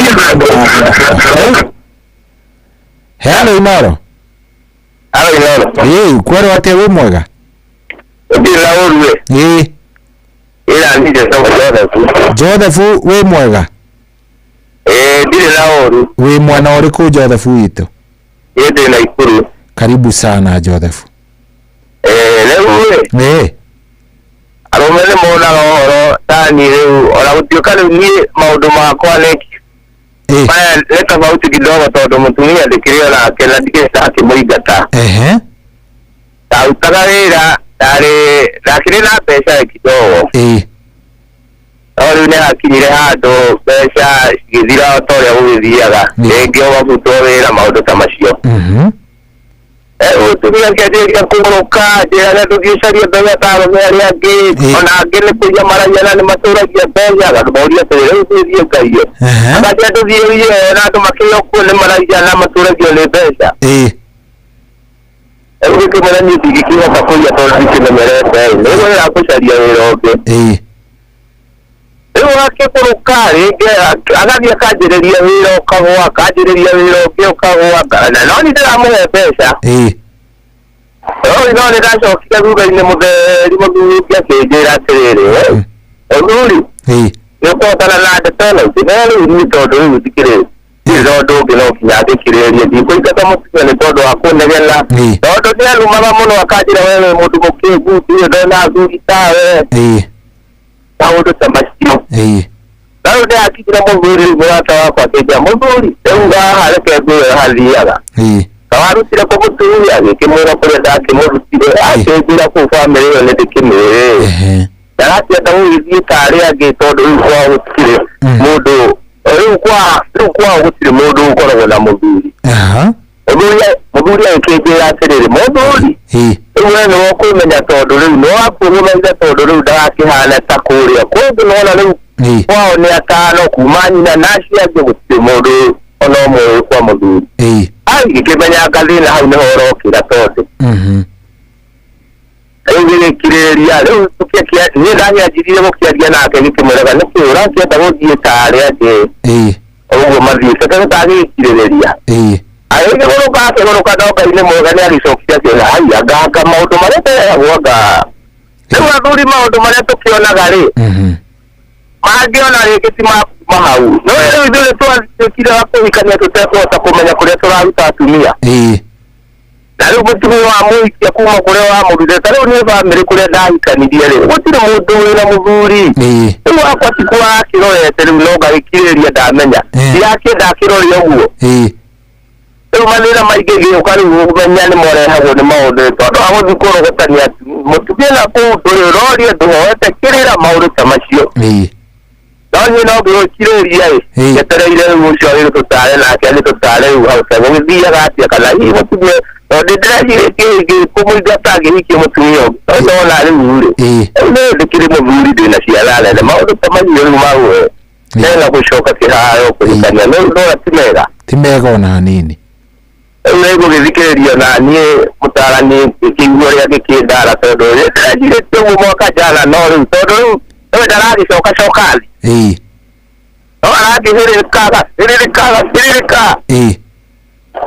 hello Inoro kwero atia wi mwega ndira urwe ira nije sawa Joseph wi mwega ndira uru wi mwana uriku Joseph witu yende na Ikuru karibu sana Joseph lewe aromele mona oro tani leo ora gutioka leo ni maundu makwa neki baya leta bauti kidogo tondu mutumia ndikirio na kena ndikisa akimuigata tautaga wira ndakire na mbeca kidogo ori ne akinyire handu mbeca cigithira otoria gugithiaga ringi wabutwo wira maundu ta macio utumia kiaje kuruka njira ndugicaria mbere taro meri angi ona angi ni kuja maranya ni maturagia mbere agabauria tere uthithie ngaio akaja nduthie na andu makiyo kule maranya na maturagia ni mbeca uke mara ni tigikiwa takuya tondu kimemerete niwe yakucaria wira ungi riu akikuruka ringi agathie akanjĩrĩria wĩra ũkagũa akanjĩrĩria wĩra ũngĩ ũkagũa na no nĩndĩramuhe mbeca no nĩndacokire thutha-inĩ mũtheri mũthuri akĩnjĩra atĩrĩrĩ ũthuri nĩũkũhotana na ndeto ĩno rĩu nĩ tondũ rĩu tikĩrĩ ndo ngino kinyage kireria ndiko ikata mutume ne todo akunegela todo ni alumaga muno akajira wewe mundu mukigu ndo na thuri tawe tawudo tamasio Tau dia akijira muthuri mwata wakwa keja muthuri euga hareke gwe hathiaga kawarutire ko muthuri agikimura kuri ndake murutire akejira ku family yo ndikimire Daratia tawo izi kare age todo kwa utire mudu kwa utire mudu ukora na muthuri muthuri akejira atirire muthuri Ewe no kumenya todo riu no akurumenya todo riu ndakihana takuria kundu nona riu wao ni atano kumanyina nashi aje gutire mudu ono mwe kwa muthuri ikimenya gathina hau niho urokira todo Ewe kireria riu tukiakia ni ndani ajirire mukiaria nake nikimurega nikura kienda guthie tare ate ugo mathie sekatari kireria Ayo goroka doka ile mogani alisokia tena haya gaga maudo marete yaga Ewa thuri maudo marete kiona gari Magiona reketi mahau no ile ile tu kile hapo ikania tutako kumenya kule turaruta atumia Lalo mutu wa muiki ya kuma kule wa mudude tale ni family kule ndahikanirie rero gutire mundu wina muthuri Ewa kwa tikwa kirore tele noga ikireria ndamenya yake ndakiroria uguo Umanira maigege ukari umenya ni morehago ni maundu todo aho thukuru gutania mutugena ku dorori nduhoete kirira maundu tamacio Nani no go kireria yetereire mucio ri tutare na kali tutare hau sego thia gatia kana hi mutugwe ndidiraji ki kumuiga tagi hiki mutuyo todo na ri uri ne dikiri muthuri dina cialala na maundu tamacio mawe nena kushoka kihayo kulikania no timega ona hanini Ego githikiriria na nie mutarani kiguo ria gikindara todo ndajire tu mwaka jana no riu todo riu ewe daragi cokathi no aragi hiririka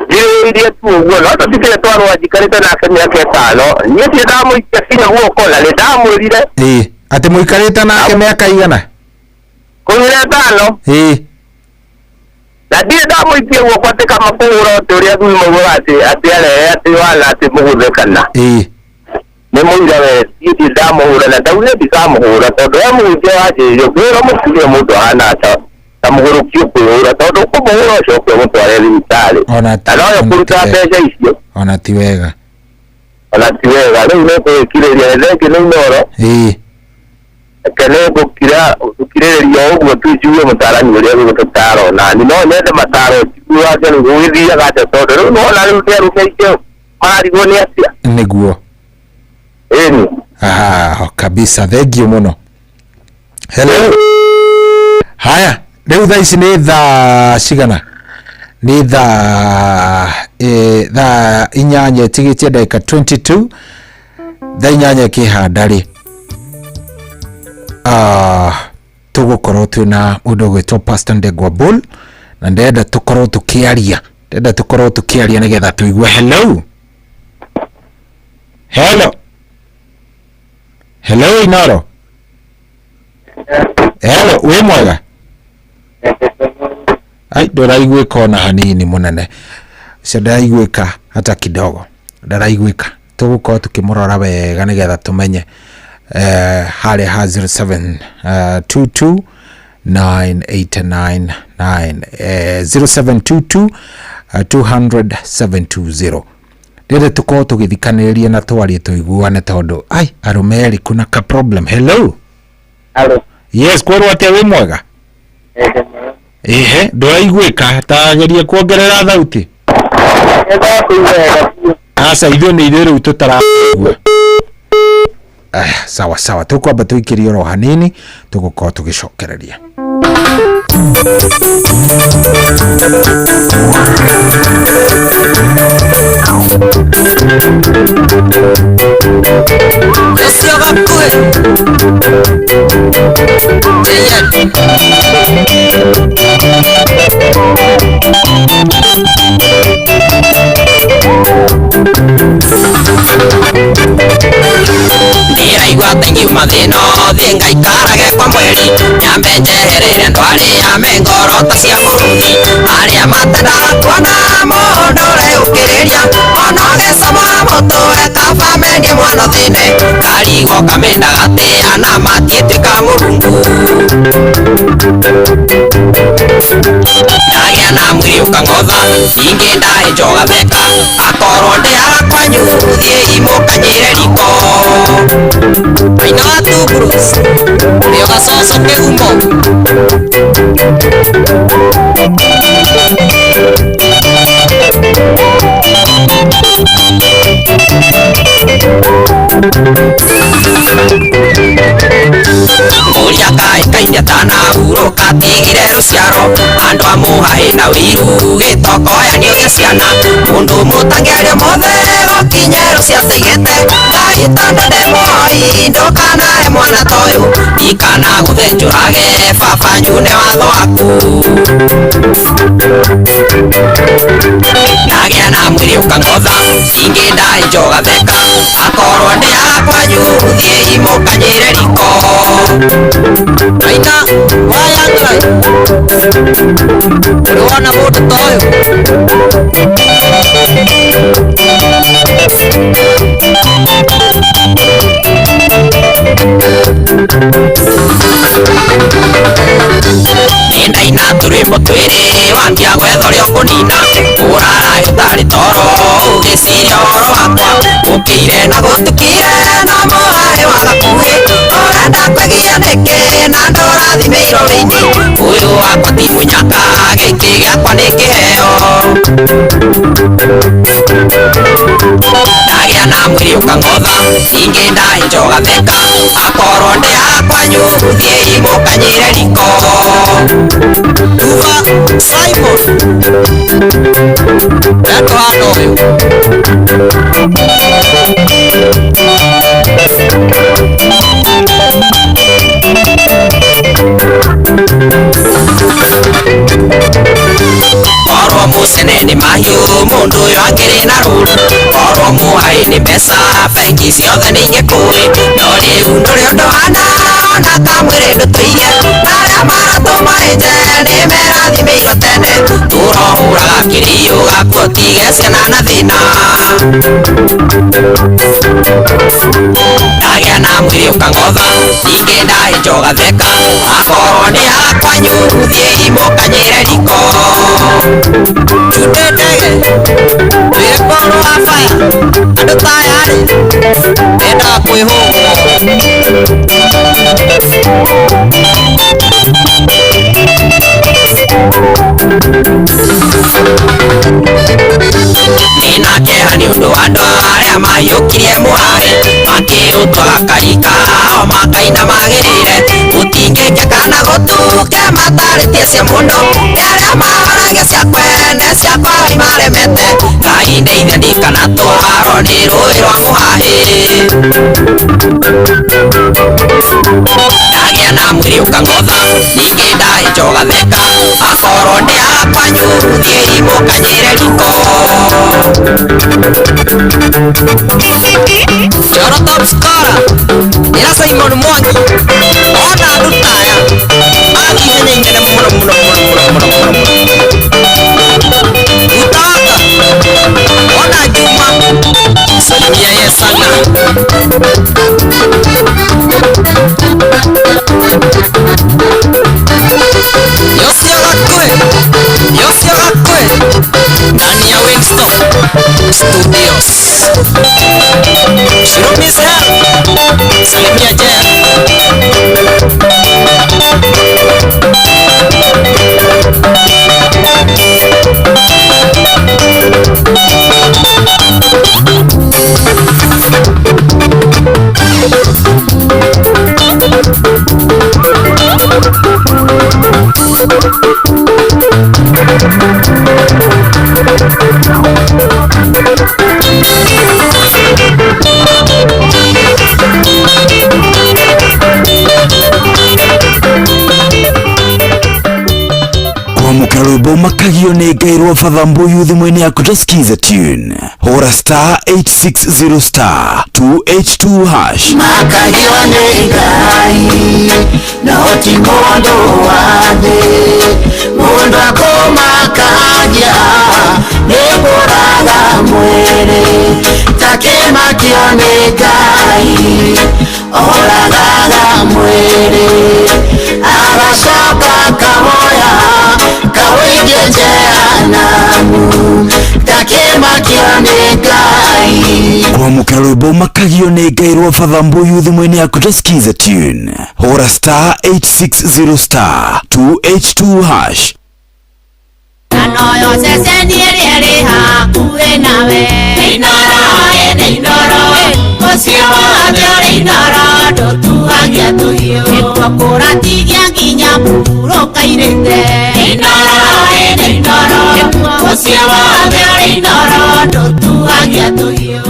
irie tu uguo no tutikire twarwa jikarite nake miaka itano nie tie ndamuikia kinya guoko na ni ndamwirire ati muikarite nake miaka igana 15 Na dia damu itia wo kwate kama kuura teoria tu mogorate atiale atiwala atimuguthekana ni muira we iti damu ura na daule bisamu ura todo amu itia aje yo kwero mutuye mudo ana ta tamuguru kiuura todo ko muura shoko mutware litale ana yo kurta pesa isio ona tiwega riu no kukireria ndeke no noro Kene kukireria uguo tujuwe mutarani uria gututaro na ni no nende mataro tuwa jenu gwithia gate todo riu no na riu teru keike marigo ni atia niguo kabisa thank you muno hello haya riu thaa ici ni thaa cigana ni thaa inyanya tigitie ndagika 22 thaa inyanya kihanda ri tugukorwo twina mundu gwitwo Pastor Ndegwa Bull na ndenda tukorwo tukiaria nigetha tuigue hello Inoro hello we mwega ai ndaraiguika ona hanini munene ndaraiguika hata kidogo tugukorwo tukimurora wega nigetha tumenye hali ha 0722 989 0722 200 Dede tuko tugithikaniria na twari tuiguane tondu ai arumeri kuna ka problem hello yes kwero ate we mwega nduraiguika tageria kuongerera thauti asa ithuĩ nĩ ithuĩ rĩu tũtaraigua sawa tukwamba tuikirie oro hanini tugukorwo tugicokereria Niraigua tengi mathina othe ngaikarage kwa mweri nyambe njehereire ndwari ya mengorota cia muruthi aria matenda kuona mundu reukiriria ona gesoma mutwe kabamendie mwana thine karigo kamenda gatia na matieteka murungu nagia na mwiri ukang'otha ingenda enjoga theka akorwo ndiaga kwanyu thie imukanyire riko aina watu Bruce ndio gacoco kigumo Muria kai kainia tana uro katigire ruciaro andu amuhai na wiru gitokoya nio gia ciana mundu mutangeria mothe gokinye rucia tigete gaitanda ndemoi ndokana he mwana toyu ikana guthenjurage baba nyune watho waku nagia na mwiri ukang'otha ingenda enjoga theka akorwo ndiaga kwanyu thie imukanyire riko aina wayangrai uriwona mundu toyu Nenda turimbo twiri wangia gwethoria kunina urara utari toro ugiciria horo wakwa ukire na gutukire na muhari wa gakuhi urenda kwegia niki na ndurathimeirio wini uyu wakwa ti munyaka giki giakwa ni kiheo nagia na mwiri ukang'otha ingenda enjoga theka akorwo ndiaga kwanyu thie imukanyire riko Tuva Simon Eto hano uyu Korwo mucene ni mahiu mundu uyu angiri na ruru korwo muhai ni mbeca bengi ciothe ni ingikuri no riu nduri undu hana ona kamwiri ndutuire aria maratuma inje ni merathimeirio tene turohuraga kiriu gakuo tige ciana na thina nagia na mwiri ukang'otha ingenda enjoga theka akorwo ndiaga kwanyu thie imukanyire riko Chude ndege twire korwo wa fire andu tayari enda kwihugwo ninakeha ni undu wa andu aria mayukirie muhari makirutwaga karika o makaina magirire gutingike kana gutuke mataritie cia mundu aria mahoragia cia kwene cia kwari maremete ngai ndeithia kana twaro ni rui rwa muhahi nagia na mwiri ukang'otha ingenda enjoga theka akorwo ndiaga kwanyu thie imukanyire riko Joro top scorer ira Simon Mwangi ona ndutaya athithenya ingene muno utaka ona Juma salimia ye sana Yosio Gakwe ndani ya Wingstop Studios Shiromi's Health salimia Jeff Rwimbo makagio ni ngairwo Father Mbuyu thimũ-inĩ yaku tusikize tune hura star 860 star 282 hash makagio ni ngai no ti mũndũ wa thĩ mũndũ akomaka Nĩkũragia nĩkũraga mwĩrĩ takĩmakio nĩ Ngai oragaga mwĩrĩ agacoka kahoya kawĩige jehanamu takĩmakio nĩ Ngai. Kwamũkĩra rwĩmbo makagio nĩ Ngai rwa Father Mbuyu thimũ-inĩ yaku tũsikize tune hũra *860*2H2#. Anoyo ceceni ĩrĩa ĩrĩ hakuhĩ nawe Inooro Inooro ũcio wothe ũrĩ Inooro ndũtuagia tũhiũ nĩguo kũratigia nginya mũhurũka irĩte Inooro Inooro ũcio wothe ũrĩ Inooro ndũtuagia tũhiũ.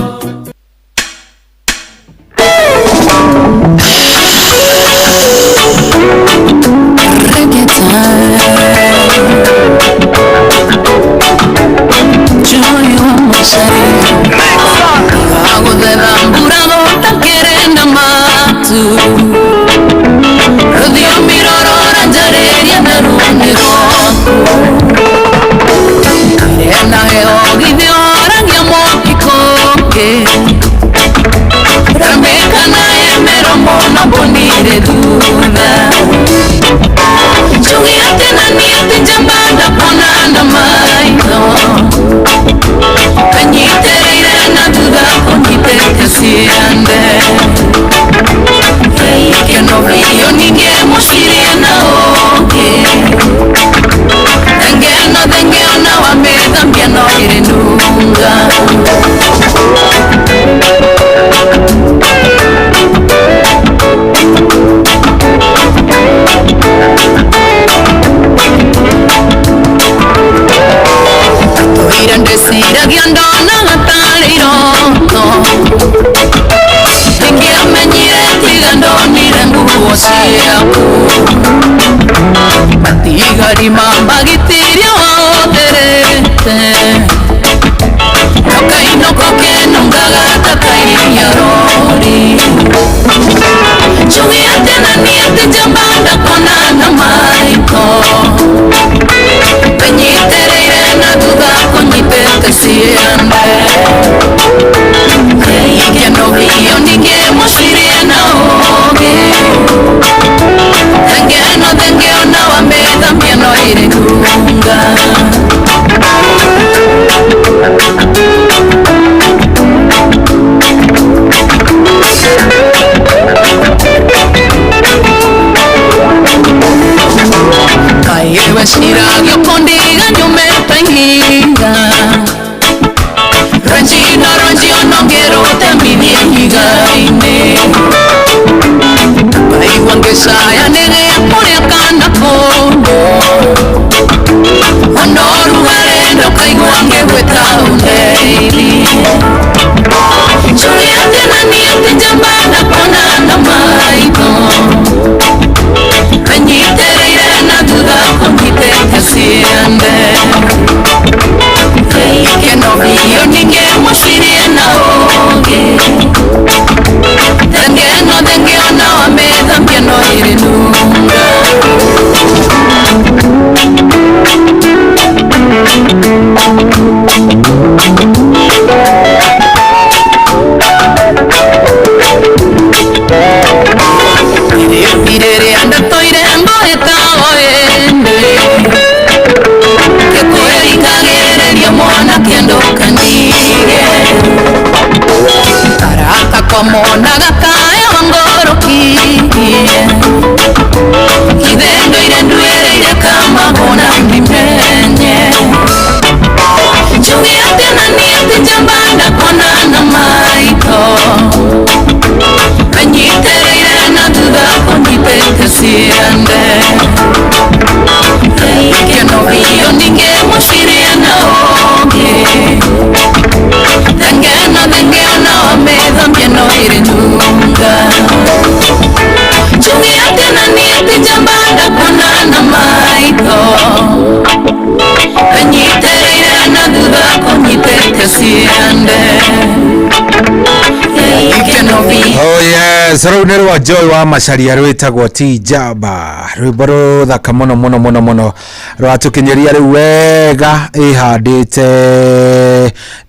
Yes, rũnĩ rwa Joy wa Macharia rwĩtagwo ti Jamba, rwĩmbo rũthaka mũno rwatũkinyĩria rĩu wega ĩhandĩte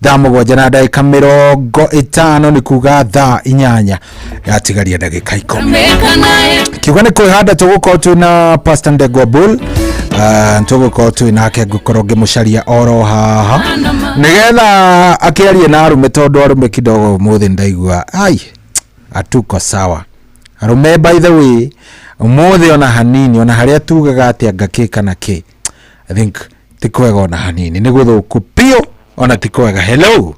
thaa 7:50 nĩ kuga thaa 8 yatigaria ndagĩka 10 kiuga nĩ kwĩhanda tũgũkorwo twĩna Pastor Ndegwa Bull, tũgũkorwo twĩnake ngũkorwo ngĩmũcaria oro haha nĩgetha akĩarie na arũme tondũ arũme kidogo mũthĩ ndaigua atuko sawa arume. By the way, umuthi ona hanini ona haria tugaga ati ngakika na ki, I think tikwega ona hanini ni guthuku pio ona tikwega. Hello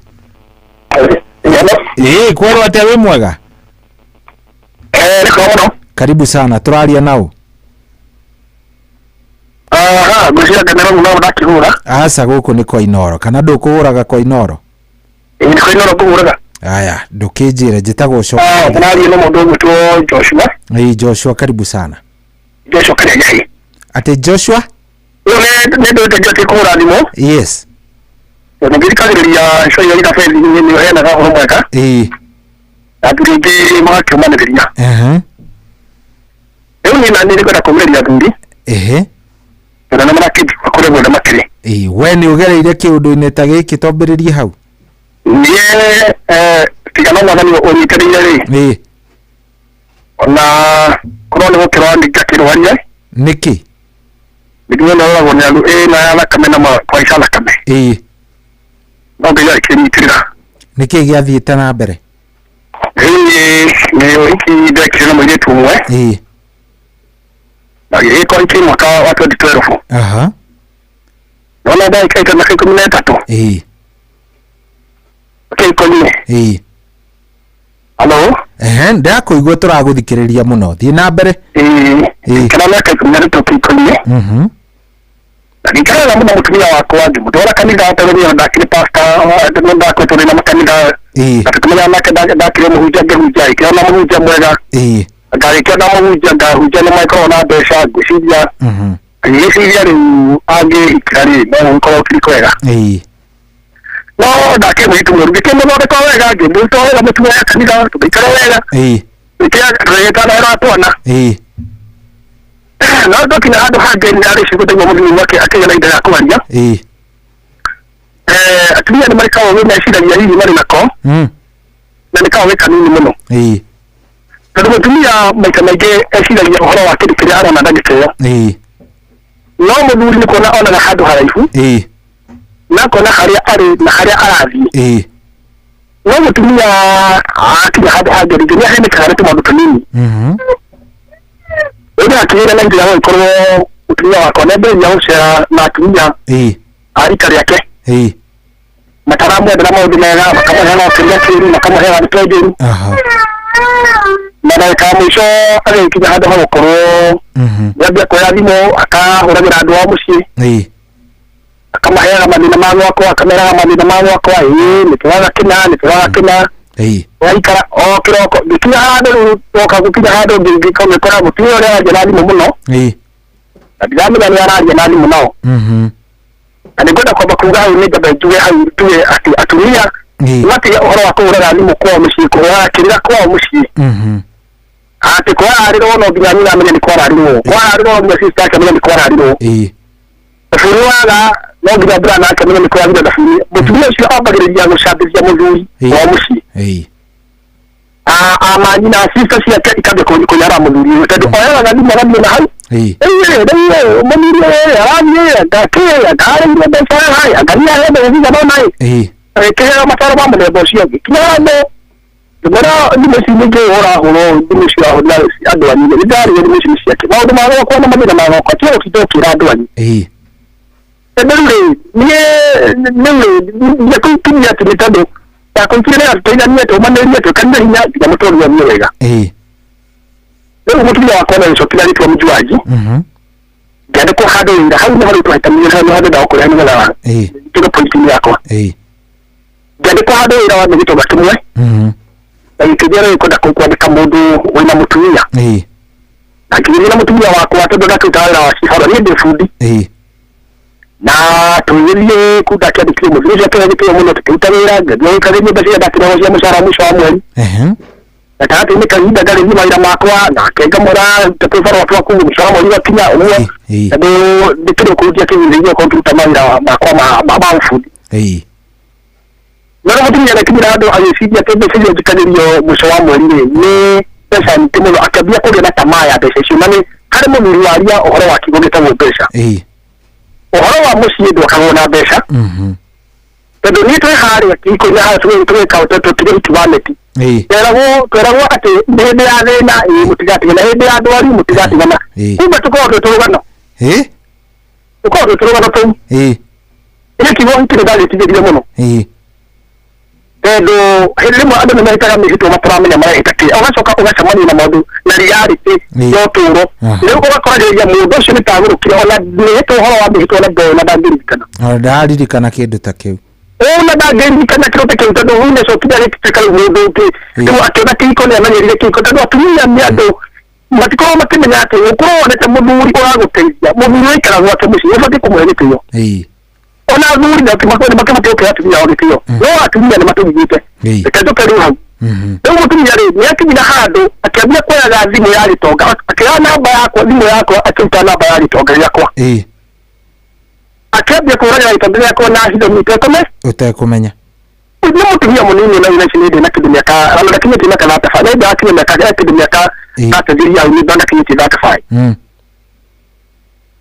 kwero ati we mwega? Karibu sana, turaria nao. Gucia ngamera muno ndakihura. Asa guku ni kwa Inoro kana ndukuhuraga kwa Inoro? Ni kwa Inoro kuhuraga. Aya, ndukijire njitagwo Coka. Nari no mundu gwitwo Joshua. Joshua, karibu sana. Joshua kare. Ate Joshua? Ne ndote kuhura ndimo. Yes. Ndigirikagiriria shoya ida fendi ni hena ga mweka. Aturige mwaka maniriria. Ni na nini kwenda kumeria ndi. Na mara kitu akore mwenda makire. We ni ugereire kiundu-ini ta giki tombiririe hau? Tigana mwana ni onyitiriire ri. Ona korone gukirwa ndikakirwaria. Niki? Ndigwe na wala wonyalu na yala kamena ma kwa isala kame. No nginya ikiritirira. Niki giathiite na mbere? Ni iki ndekire na mwiretu umwe. Na iko iki mwaka wa 2012. Nona dai kaita na 13. Okay, koni. Hello? Ndakuigua turaguthikiriria muno. Thii na mbere. Kana na kaita na koni. Nikara na mutumia wako wangu. Mutora kanitha atarĩria ndakire pastor ndakwe na makanitha. Atakumenya nake ndakire muhunjia ngehunjia ikira na muhunjia mwega. Ngarĩkia na muhunjia ngahunjia na micro na mbeca ngwĩciria. Ngwĩciria rĩu angĩikari no gũkorwo kiri kwega. No ndake mwitu mũrugĩke mũthondeka wega ngĩmũruta wega mũtumia ya kanitha tũgĩikara wega. Ikia rĩta na ratwana. No ndokinya handũ hangĩ ndarĩ cigũteithia mũthuri wake akĩgera indo ya kwaria. Atumia nĩ marĩkaga wĩ meciragia hihi marĩ nako. Na nĩ kawa wĩ kanini mũno. Tondũ mũtumia maita maingĩ eciragia ũhoro wa kĩndũ kĩrĩa arona ndagĩkĩyo. No mũthuri nĩ kuona onaga handũ haraihu. Na kuona harĩa arĩ na harĩa arathiĩ. No mũtumia akinya handũ hangĩ rĩngĩ nĩ ahenekaga nĩ tũmaũndũ tũnini. Ina akira na ndio ikorwo utumia wako na mbere ya ushara na atumia arika yake mataramu ya maundu mega kama hela kile kile na kama hela nitoje na kama mwisho alikinya hado hakorwo yabia kwa yadimo akahuragira andu wa mucii kama hela madina mangu wako akamera madina mangu wako nitwaga kina waikara kiroko gikinya hado oka gukinya hado ngikome kora mutio ria janali muno ndamenya ni araria nani muno ani ngoda kwa kuga ni gabe juwe hau tuwe atumia mati uhoro wa kuhura ni mukwa mucii kuhura kirira kwa mucii ati kwa ariro no nginya nyina amenye ni kwa ariro kwa ariro ni sister yake amenye ni kwa ariro furuaga no nginya bra na amenye ni kwa ariro da mutumia ucio ambagiriria gucambithia muthuri wa mucii amanyina sister ciake ikabe kunyara muthuri tondu oyaga gathi magani na hau muthuri aranyia ndakia ndari mbeca hai akania hebe higa no nai kehera mataro ma mulembo cio kinyaramo ngora ni mucinge ora horo ni mucia hona andu anyi ni ndari ni mucinge ciake maundu ma kwa na mamira ma kwa tio kitokira andu anyi ni kutumia timitandu ya kumpira tena ni to maneno to kanda hinya ya mtoto wa mwega leo mutumia wako na sokila ni kwa mjuaji gade ko hado inda hau na hado to hatamia hado da ko yani wala tuko point yako gade ko hado ira wa mito batumwe ikijera ko da ko kwa mundu wina mutumia akijira mutumia wako atodo da kitawala wa sihara ni defudi na tuyilie kudakia dikimo vile kwa dikimo muno tukitawira gadio kazi basi ya dakina wa mshahara mwisho wa mwezi Nataka ni kaida gari ni maira makwa na kenga mora tetefara watu wakungu mshama wali wakinya uwa ndo dikiro kurudia kinyi ndio kompyuta maira makwa baba ufundi naro mutumia na kibira ndo ayesidia tebe sije jikanirio mwisho wa mwezi ni pesa ni timo akabia kule na tamaa ya pesa sio nani kare mu miliaria ohoro wa kigoge tawo pesa ohoro wa musie ndo kangona pesa ndo ni to hari akiko ya hatu to ka to to kiwaneti Kerago ati ndende ya thina mutigati na hende ya ndwari mutigati na kumbe tuko turugano tuko turugano tu ile kiwo nkire dali tigire muno ndo helimo adu na itara mihito mapuramenya mara itaki agacoka ugasamani na maundu na reality yo turo leo ugakorageria mundu ucio nitagurukire ona nihito horo wa mihito na ndo na ndandirikana ndaririkana kindu ta kiu ona ndangeni kana kirote kintu ndo hune so kidare kitakalo mundu ke ndo akena kiko ne amanyirire kiko ndo atumia miado matiko makimenya ati ukoro onete muthuri uraguteithia muthuri ikara gwake muci ubati kumwerekeyo ona thuri na kimakone okay atumia ogekyo no atumia ne matugite ekajo keru hau ndo mutumia ri ni akimina hando akiambia kwa thimu ya ritonga akira namba yako thimu yako akita namba ya ritonga yakwa akabia kuranya itambia ko na hizo mitekome utakumenya ni mutumia munini na ile shinde na kidumia ka ala lakini tina kana tafanya ndio akimenya ka kidumia ka tatiria au ni bana kinyi zaka fai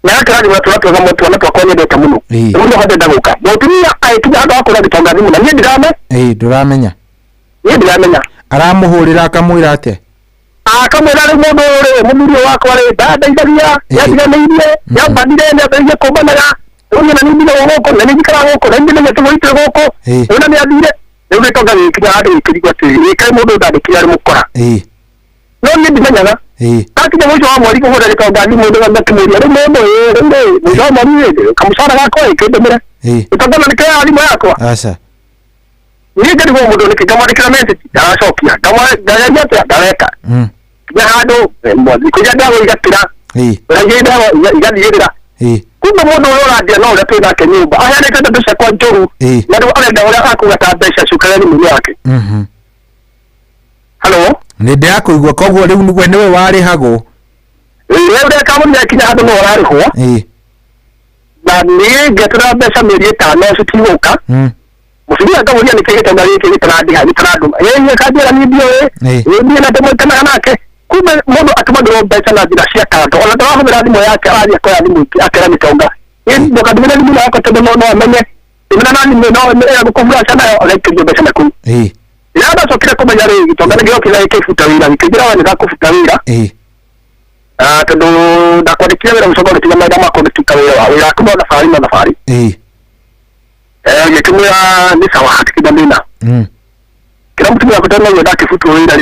na kana watu wa moto wanapokonya ndio tamuno ndio hada dagoka mutumia aikinya hada ko na bitonga thimu na ni ndirame nduramenya ni ndiramenya aramuhurira akamwira ate akamwira ri mundu ri mundu wako ri dada idaria yathiganirie yambandire ne abeje kumbanaga Unya na nibile woko na nibikara woko na nibile nyato wite woko una ni adire ebe to gari kija ade kiri ati kai modo da kiri mukora no ni dimanya ati de mojo amori ko hoda ka gari modo ga kimuri ari modo rende mojo amori kamusara ga ko ke demere itaga na kai ali yako asa ni gari go modo ni kama dikramente da shokia kama gari ya daleka ya hado mbo ko ya dawo igatira ya dawo igadira kumbe mundu ora dia no lepe na kenyumba ahane kata pesa kwa njuru na ndo ale dawa akugata pesa shukrani mungu yake Hello ni ndia kuigwa koguo riu nigwe niwe wari hago ure kamu ya kinya hado no wari ho na ni getra pesa meri ta no sitiwoka musibia ka wuri ni kigeta na yake ni tradi ha ni tradu yeye ka dia ni bio ni na demo kana nake kumbe mundu atumagiro pesa na bila shaka to ona dawa hubira ni yake ali kwa ni mwiki akera mitonga ndio kadimena ni yako tebe no amenye imena nani no ya kufura sana ole kijo pesa na ku yaba so kile kwa yare mitonga ndio kile yake futawira nikijira wani za kufutawira tendo da kwa dikia wera msogo dikia maida mako dikia wera kuma na fari yetumia ni sawa hatikidamina kila mtu yakutana na yada kifutawira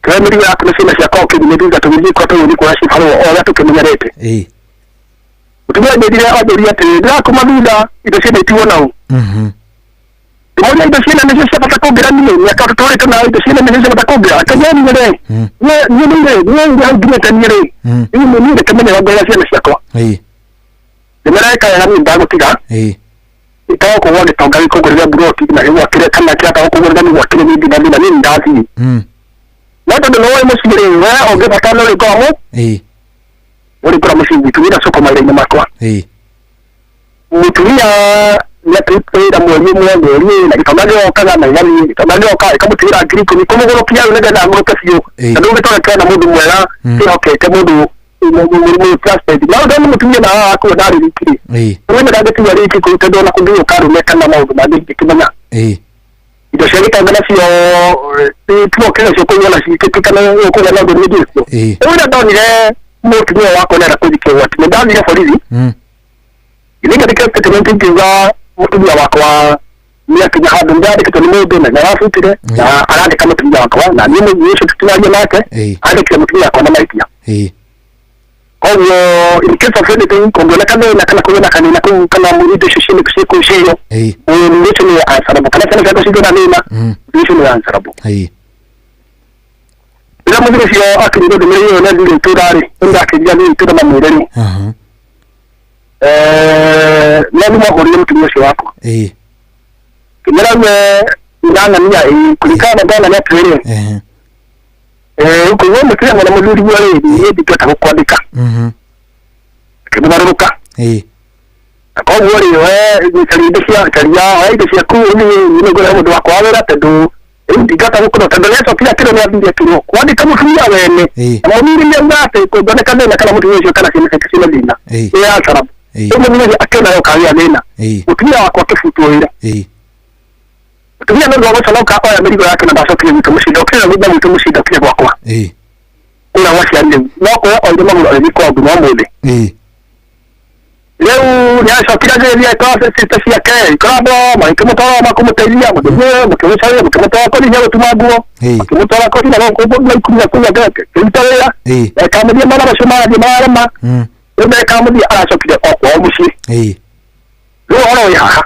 kwa mimi ya kuna sina ya kwa kidimediza tumiji kwa to ni kwa shifaro ola tukemenyarete utumia bedira adoria tena kuma vida idoshe tiwona tumoja idoshe na nisha patakogira nini ya katotore kana idoshe na nisha patakogira kanyani ngere ni ngine tanyere ni mimi kama wa goya sina shakwa nimeraika ya mimi ndago tiga itawo ko wale tonga ko gorya buroti na ewa kire kana kiata ko gorya ni wakire ni dinamina ni ndazi Nata ndo noe musigire wa oge batano le gomo uri kura musingi tuira soko male ni makwa mutuia ya tuira mweli mweli na kitamage okaga na yani kitamage okaga kamutira agriko ni komo goro pia unaga na ngoka sio ndo metoka kana mudu mwela okay ke mudu mu trusted na ndo mutuia na ako dari likiri wewe ndo ngati yari kiko tendo na kundio karu meka na mudu madi kimanya ndo shirika ngana sio tuko kile sio kwa na shirika kana uko na ndo ndio wewe ndo ni mutuia wako na kujike watu ndo ndio polisi ile katika statement ya mutuia wako wa mia kija hado ndani kitu ni mode na rafutire na anaandika mutuia wako na mimi yesu tutuaje nake andika mutuia kwa mama ikia kwa hiyo in case of anything kondola kana na kana kuna kanina kana muride shishini kusiku shiyo ni yesu ni answerable kana kana kwa shido na nina yesu ni answerable ila muziki sio akili ndio mimi na ndio tudari ndio akili ndio tudama mweleni lazima uone mtumishi wako kimera ngana nia kulikana ndana na training uko ngo mutira na muduri wa redi ndikata kwandika kibaruka ko wori we kalidishia kalia haidishia ku ni ngora mudu wa kwawera tadu ndikata gukora tadu leso kila kilo ni abindi kilo kwandika mutumia wene amuri ni ngate ko dona kana na kala mudu wewe kana sina dina ya sarab ndio mimi akena yo kawia nena mutumia wako kifutuira mutumia ndo wako saloka kwa Amerika yake na baso kile mtumishi kile muda mtumishi kile kwa kuna wasi ande noko ya ndio mambo alikuwa kwa mwode leo ni aso kila ile ya toa sisi yake krabo maikimotoa makumutailia mdomo mkimshauri mkimotoa kwa nini tumaguo mkimotoa kwa nini kwa kuna gake kitawea kama ni mara mashoma ni mara ndio kama ni aso kile kwa mushi leo ya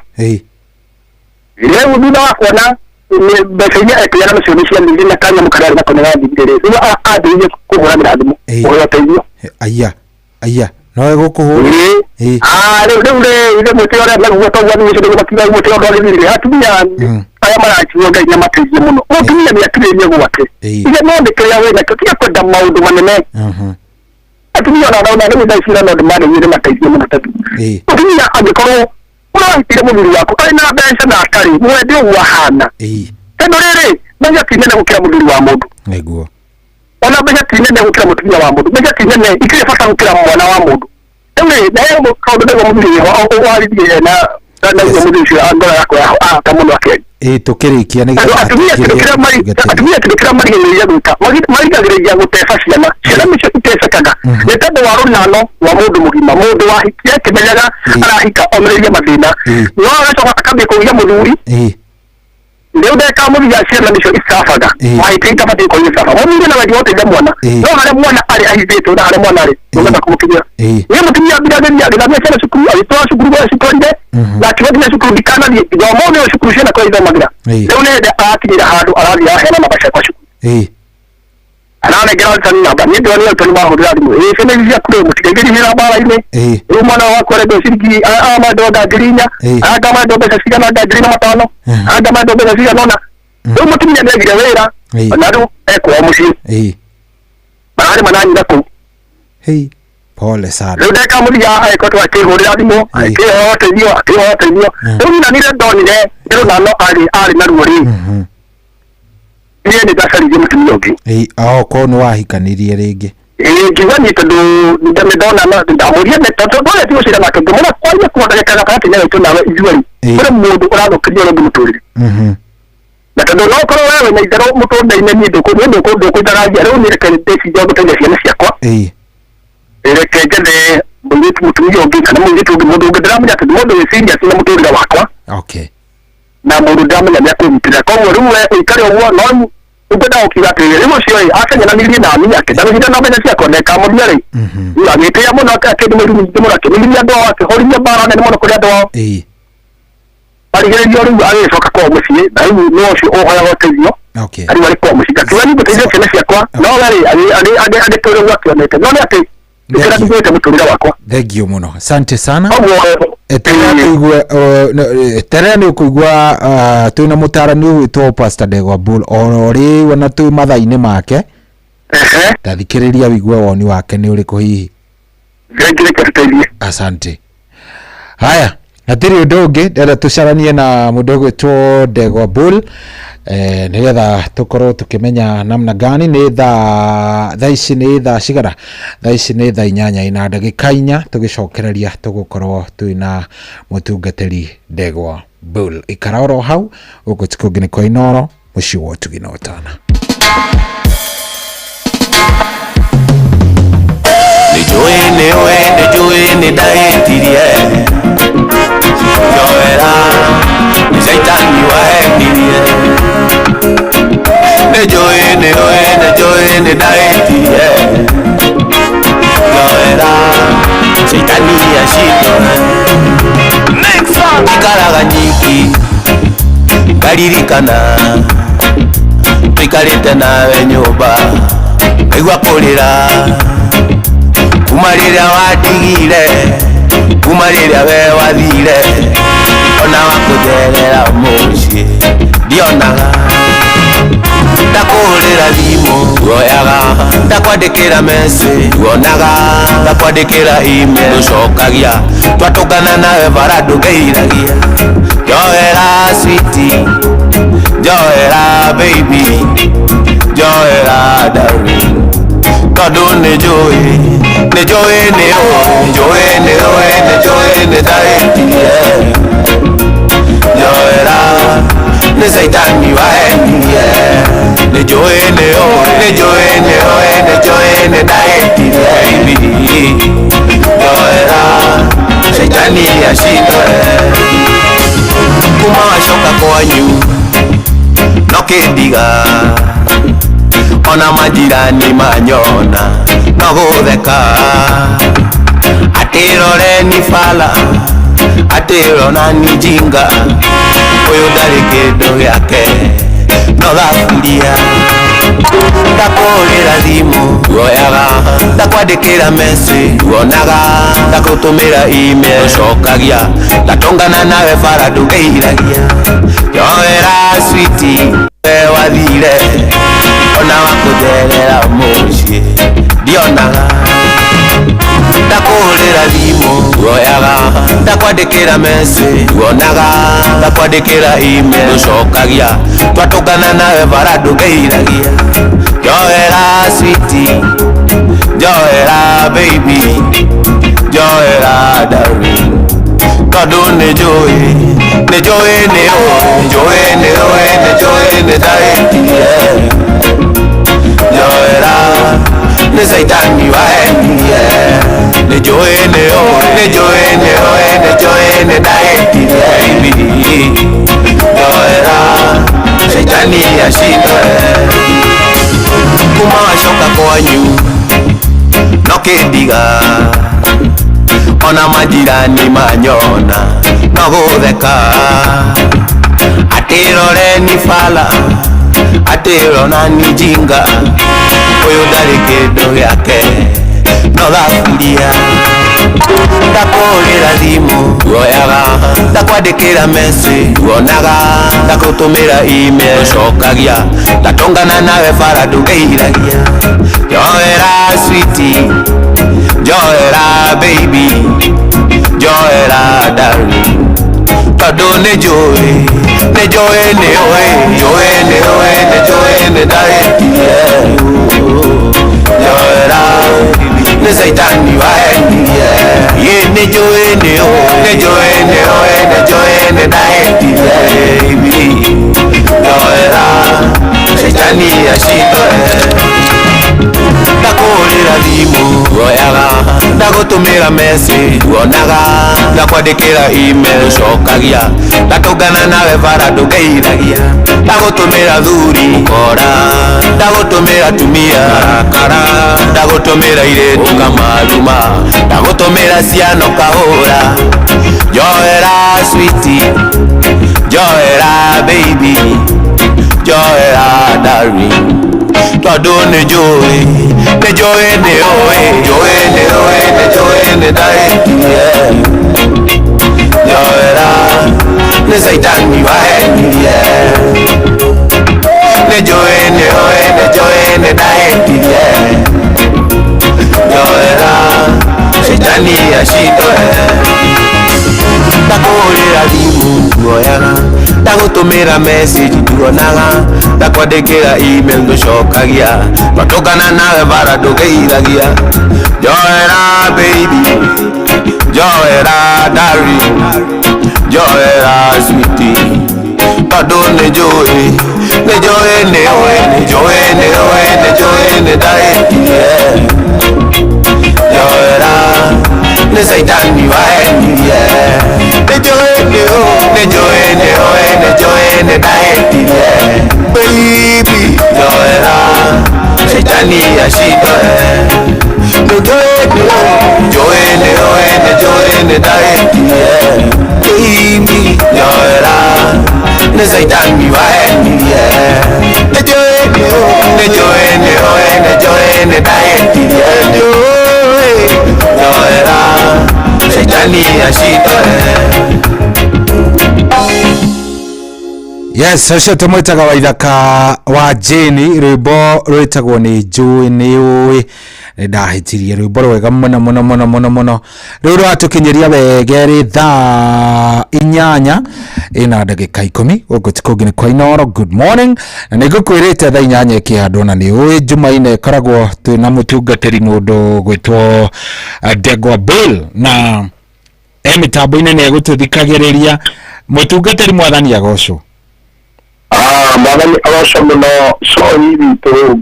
leo ndio wako besenya ekiyana musomesha ndina kanya mukadara na kona ndire uba adiye kuhura miradimu oyo tayo aya no gukuhura le mutera na guto wani wisho bakira mutera dole ndire atuya aya marachi woga nyama tayo muno otuya ni atire nyewe wake ile no ndikira we na kiya ko da maudu manene atuya na na nda shira no mane yire matayo muno tayo otuya agikoro ile muduri wako aina bensa na akari mwede wahana tendo rere banja kinene gukira muduri wa mundu neguo ona banja kinene gukira mutumia wa mundu banja kinene ikire fata gukira mwana wa mundu ewe na yeye kaudo wa muduri wa alidie na muduri andora yako kamuno wake tukirikia ni atumia kira mari ni ya guka mari gire ya gutefa ciana ciana micho itesa kaga netado wa runano wa mundu mugima mundu wa hikia kimenyaga arahika omreria mathina no agacoka akambia kugia muduri leo ndeka muthi ya ciana micho isafaga mahitinga bati ko isafa wamire na wadi wote mwana no hare mwana ari ahithito na hare mwana ari ngomba kumukinya ni mutumia bila gani ya bila ciana shukuru alitoa shukuru wa shukuru na kiwadi shukuru dikana ni ndio mmoja shukuru shena kwa hizo magira leo ne akira hadu arabi ya hena mabasha kwa shukuru anane gara sana ba ni ndio ni tolima hodari mu sene ya kule mutigeri hera bara ile mwana wako rebe sirgi ama doga girinya agama doga sasiga na girinya matano agama doga sasiga nona ndio mutumia ndio girewera nado eko amushi bari manani ndako pole sana leo ndeka muri ya eko to ake hodari mu ake hote ndio ndio na nile donile ndio nano ali na ruori ni dasari je mutumia ogi ko no wahikanirie ringi kigani tondu ndamedona na ndamuria metoto dole tio cira na tondu mona kwa kwa ndageka kati nyayo tunawe ijuari kuri mundu urathukiria ro muturire na tondu no korwo wewe na idaro mutunda-ine ni nduku ndaragia riu ni reke ndeci jo guteithia ciana ciakwa reke njethe mundu mutumia ungi kana mundu mundu ungi ndiramunya tondu mundu wiciria tina muturire wakwa na mundu ndamenya ni akumutira koguo riu we ikare uguo no ukenda ukigate riu cio akenya na miri na minya ke ndamu na menya cia koneka muria ri na gite muno akende muri ndi muno ke miri ndo wake horia bara na muno kuri ndo arigerio riu agicoka kwa mucie na riu no cio ohoya goteithio ari wari kwa mucie kiwa ni guteithia ciana ciakwa no wari ade tore gwake onete no ni ati ndikira ndigwete muturira wakwa thengio muno asante sana tere ni kuigua twina mutarani witwo Pastor Ndegwa Bull ori wana tu mathaini make tathikiriria wigwe woni wake ni uriku hihi asante haya natiri undu ungi ndenda tucaranie na mundu witwo Ndegwa Bull nigetha tukorwo tukimenya namna gani ni thaa ici ni thaa cigana thaa ici ni thaa 8 na ndagika 4 tugicokereria tugukorwo twina mutungatiri Ndegwa Bull ikara oro hau ugutikungini kwa inoro muci wotu ginotana nijui ni daetirie yoera ni shaitani waendirie nijui ni daetirie yoera shaitani yashindwa ikaraga nyiki ngaririkana twikarite nawe nyumba ngaigua kurira kuma riria wandigire kuma riria we wathire ona wakujerera muciĩ ndionaga ndakurira thimu woyaga ndakwandikira message wonaga ndakwandikira email ucokagia twatungana nawe bara ndugeiragia njoera sweetie njoera baby njoera darling tondu nĩ njũĩ nĩ thaĩtie njoera nĩ caitani wahendirie nĩ njũĩ nĩ ndaĩtirie njoera caitani acindwe kuma wacoka kwanyu no kĩndiga ona majirani manyona no gũtheka atĩroreni fala atĩronani jinga ũyũ ndarĩ kĩndũ gĩake no thaburia ndakũrĩra thimũ woyaga ndakwandĩkĩra message wonaga ndagũtũmĩra email ũcokagia ndatũngana nawe bara ndũgeiragia njoera sweetie we wathire ona wakũtherera mũciĩ ndionaga ndakurira thimu woyaga ndakwandikira message wonaga ndakwandikira email ucokagia twatungana nawe bara ndugeiragia njoera sweetie njoera baby njoera darling tondu nĩ njũĩ nĩ thaĩtie njoera nĩ caitani wahendirie nĩ njũĩ nĩ ndaĩtirie njoera caitani acindwe kuma wacoka kwanyu no kĩndiga ona majirani manyona no gũtheka atĩroreni fala atĩronani jinga ũyũ ndarĩ kĩndũ gĩake no thaburia ndakũrĩra thimũ woyaga ndakwandĩkĩra message wonaga ndagũtũmĩra email ũcokagia ndatũngana nawe bara ndũgeiragia njoera sweetie njoera baby njoera darling tondu nĩ njũĩ nĩ ndaĩtirie njoera nĩ caitani wahendirie nĩ njũĩ nĩ ndaĩtirie njoera caitani acindwe ndakũrĩra thimũ woyaga ndagũtũmĩra message wonaga ndakwandĩkĩra email ũcokagia ndatũngana nawe bara ndũgeiragia ndagũtũmĩra thuri kora ndagũtũmĩra tumia marakara ndagũtũmĩra irĩtu kamaruma ndagũtũmĩra ciano kahũra njoera sweetie njoera baby njoera darling tondu nĩ njũĩ nĩ ndaĩtirie njoera nĩ caitani wahendirie nĩ njũĩ nĩ ndaĩtirie njoera caitani acindwe ndakũrĩra thimũ woyaga ndagũtũmĩra message nduonaga ndakwandĩkĩra email ndũcokagia twatũngana nawe bara ndũgeiragia njoera baby njoera darling njoera sweetie tondu nĩ njũĩ nĩ ndaĩtirie njoera nĩ caitani wahendirie nĩ ndaĩtirie baby njoera caitani acindwe nĩ ndaĩtirie baby njoera nĩ caitani wahendirie nĩ ndaĩtirie njoera caitani acindwe Yes, acio tumwitaga wa ithaka wa Jane rwimbo rwitagwo ni njui ni ui ndahitirie rwimbo rwega muno riu rwatukinyiria wegeri thaa 8 ina ndagika 10 guku tikungi ni kwa Inoro. Good morning, na nigukwirite thaa 8 ikihandwo na ni ui Jumaine koragwo twina mutungatiri mundu gwitwo Degwa Bill na mitambo-ini ni egututhikagiriria mutungatiri mwathani agocwo. Mwathani agocwo muno so hivi.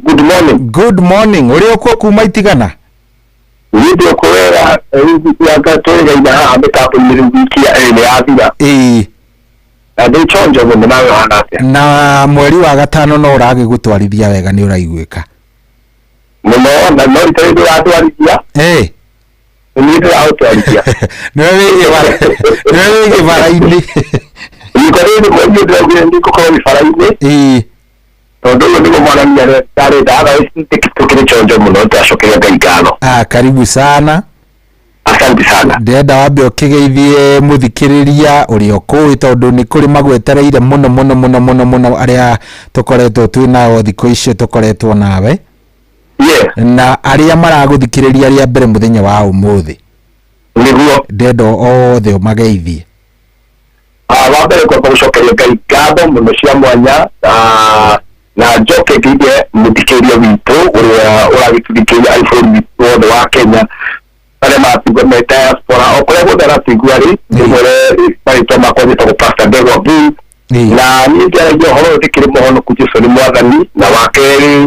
Good morning. Good morning. Uri okwo kuma itigana? Ndio kwera hivi ya gatwega ina ha mitambo ni wiki ya ene athira. Na ndi chonjo muno nawe hanatia. Na mweri wa gatano no uragigutwarithia wega ni uraiguika. Muno na no ritendo ya atwarithia. Ni ndio atwarithia. Ndio bara-ini. Ikoreni mwenye ndio ndiko kwa faraine. Tondu ndio mwana mnyare tare daga tikitokire chonjo muno twashokera gaigano. Karibu sana. Asante sana. Ndenda wambe ukigeithie muthikiriria uri okui tondu ni kuri magwetereire muno aria tukoretwo twina thikũ icio tukoretwo nawe. Na aria maraguthikiriria aria mbere muthenya wa umuthi. Niguo ndenda othe umageithie. Wambere kwa gũcokeria Ngai ngatho muno cia mwanya na njoke ngige mũthikĩria witũ ũrĩa ũragĩtũthikĩria iPhone witũ wothe wa Kenya arĩa matigwo me diaspora o kũrĩa guothe aratigua rĩ ndĩmwĩre marĩtwa makwa njĩtagwo Pastor Degwa Bill na niĩ ngĩaragia ũhoro ũyũ ndĩkĩrĩ mũhonoku Jesũ nĩ mwathani na wa kerĩ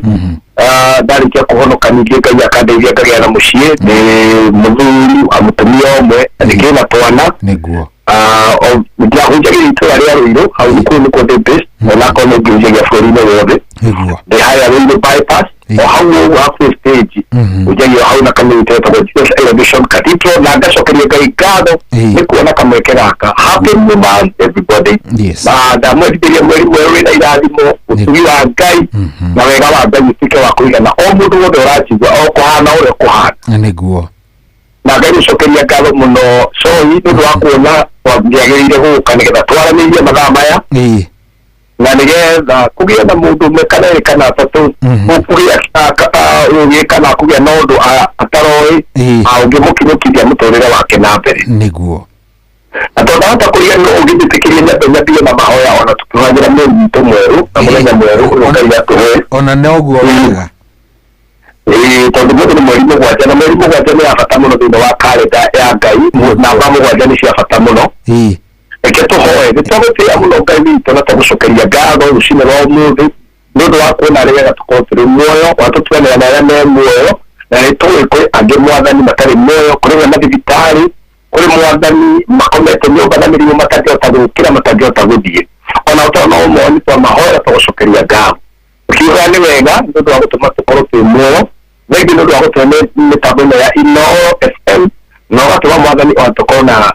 ndarĩkia kũhonoka ningĩ Ngai akandeithia ngagĩa na mũciĩ nĩ mũthuri mũtumia ũmwe na nĩkĩrĩ na twana nĩguo ndia hunjagia itũra rĩa Ruiru hau nĩkuo ndĩ base na kono ngĩunjagia bũrũri-inĩ wothe ndĩ harĩa Ruiru bypass o hau ũguo hakuhĩ stage hunjagia hau na community yetagwo Jesus Elevation Cathedral na ngacokeria Ngai ngatho nĩ kuona kamweke gaka. Happy new month everybody. Na ndamwendithĩria mweri mwerũ wĩna irathimo ũtugi wa Ngai na wega wa Ngai ũtuĩke wa kũigana o mũndũ wothe ũranjigua o kũhana ũrĩa kũhana nĩguo na Ngai ũcokeria ngatho mũno so nĩ ũndũ wa kuona ngĩagĩrĩire gũka nĩgetha twaranĩrie mathaa maya na nĩgetha kũgĩa na mũndũ ũmwe kana erĩ kana atatũ ũgĩka na kũgĩa na ũndũ ataroĩ ũngĩmũkinyũkithia mũtũrĩre wake na mbere nĩguo na tondahota kũrigana ũngĩthikĩria nyambia na mahoya ona tũkĩhũthĩra mweri witũ mwerũ na mũthenya mwerũ ũrĩa Ngai atũhe ona noguo wega tondu mũndũ nĩ mweri mũgwanja na mweri mũgwanja nĩ ya bata mũno thĩinĩ wa kalenda ya Ngai namba mũgwanja nĩ cia bata mũno reke tũhoe nĩ twagũtĩĩa mũno Ngai witũ na twagũcokeria ngatho rũcinĩ rwa ũmũthĩ nĩ ũndũ wa kuona arĩ wega tũkorwo tũrĩ muoyo watũtuanĩra na arĩa me muoyo na nĩ tũĩ kũrĩ angĩ mwathani matarĩ muoyo kũrĩ we mathibitarĩ kũrĩ mwathani makomete nyũmba na mĩrimũ matangĩhota gũkĩra matangĩhota gũthiĩ ona ũtona ũmwe nĩ twamahoera twagũcokeria ngatho ukiuga ni wega nĩ ũndũ wa gũtũma tũkorwo twĩ muoyo zaidi nĩ ũndũ wa gũtũma mĩtambo-inĩ ya Inoro FM na ũgatũma mwathani ona tũkorwo na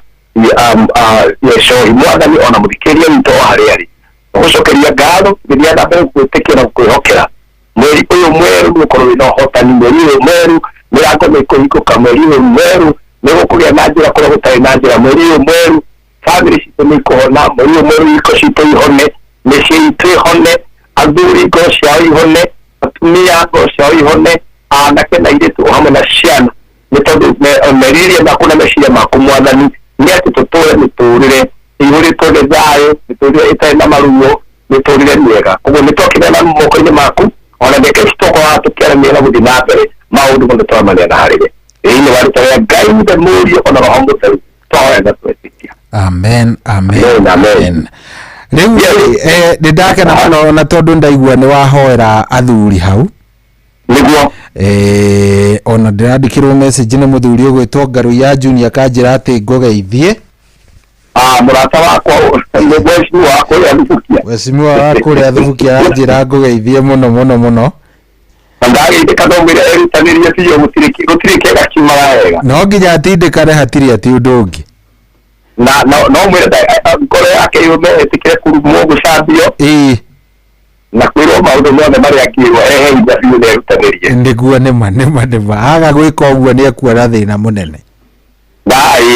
yeshoi mwathani ona mũthikĩria witũ o harĩa arĩ gũcokeria ngatho rĩrĩa na mbere gwĩtĩkia na kwĩhokera mweri ũyũ mwerũ nĩ ũkorwo wĩna ũhotani mweri ũyũ mwerũ mĩrango nĩ ĩkũhingũka mweri ũyũ mwerũ nĩ gũkũgĩa na njĩra kũrĩa gũtarĩ na njĩra mweri ũyũ mwerũ family citũ nĩ ikũhona mweri ũyũ mwerũ iko citũ ihone mĩciĩ itũ ihone athuri ngo ciao ihone atumia ngo ciao ihone anake na airĩtu hamwe na ciana nĩ tondũ meriria maku na meciria maku mwathani nĩ atĩ tũtũre mĩtũrĩre ĩihũrĩtwo nĩ thayũ mĩtũrĩre ĩtarĩ na maruo mĩtũrĩre mĩega koguo nĩ twakĩneana moko-inĩ maku ona ndeke citũkorwo tũkĩaranĩria na gũthiĩ na mbere maũndũ mothe twamaneana harĩwe ĩinĩ wa rĩtwa rĩa Ngai mũthe mũriũ ona roho mũtheru twahoya na twetĩkia amen rĩu nĩ ndakena mũno na tondũ ndaigua nĩ wahoera athuri hau nĩguo ona ndĩrandĩkĩrwo message nĩ mũthuri ũgwĩtwo Ngaru ya Junior kanjĩra atĩ ngũgeithie mũrata wakwa wecimua wa kũrĩa thubukia anjĩra ngũgeithie mũno ndagĩithĩka no mwĩre erutanĩrie biũ gũtirĩ kĩega kiumaga wega no nginya atindĩkane hatirĩ atĩ ũndũ ũngĩ na no mwĩre ngoro yake yume ĩtĩkĩre kurumwo gũcambio na kwĩrwo maũndũ mothe marĩa angĩrwo ehe inya biũ nĩ erutanĩrie nĩguo nĩma aga gwĩka ũguo nĩ ekuona thĩna mũnene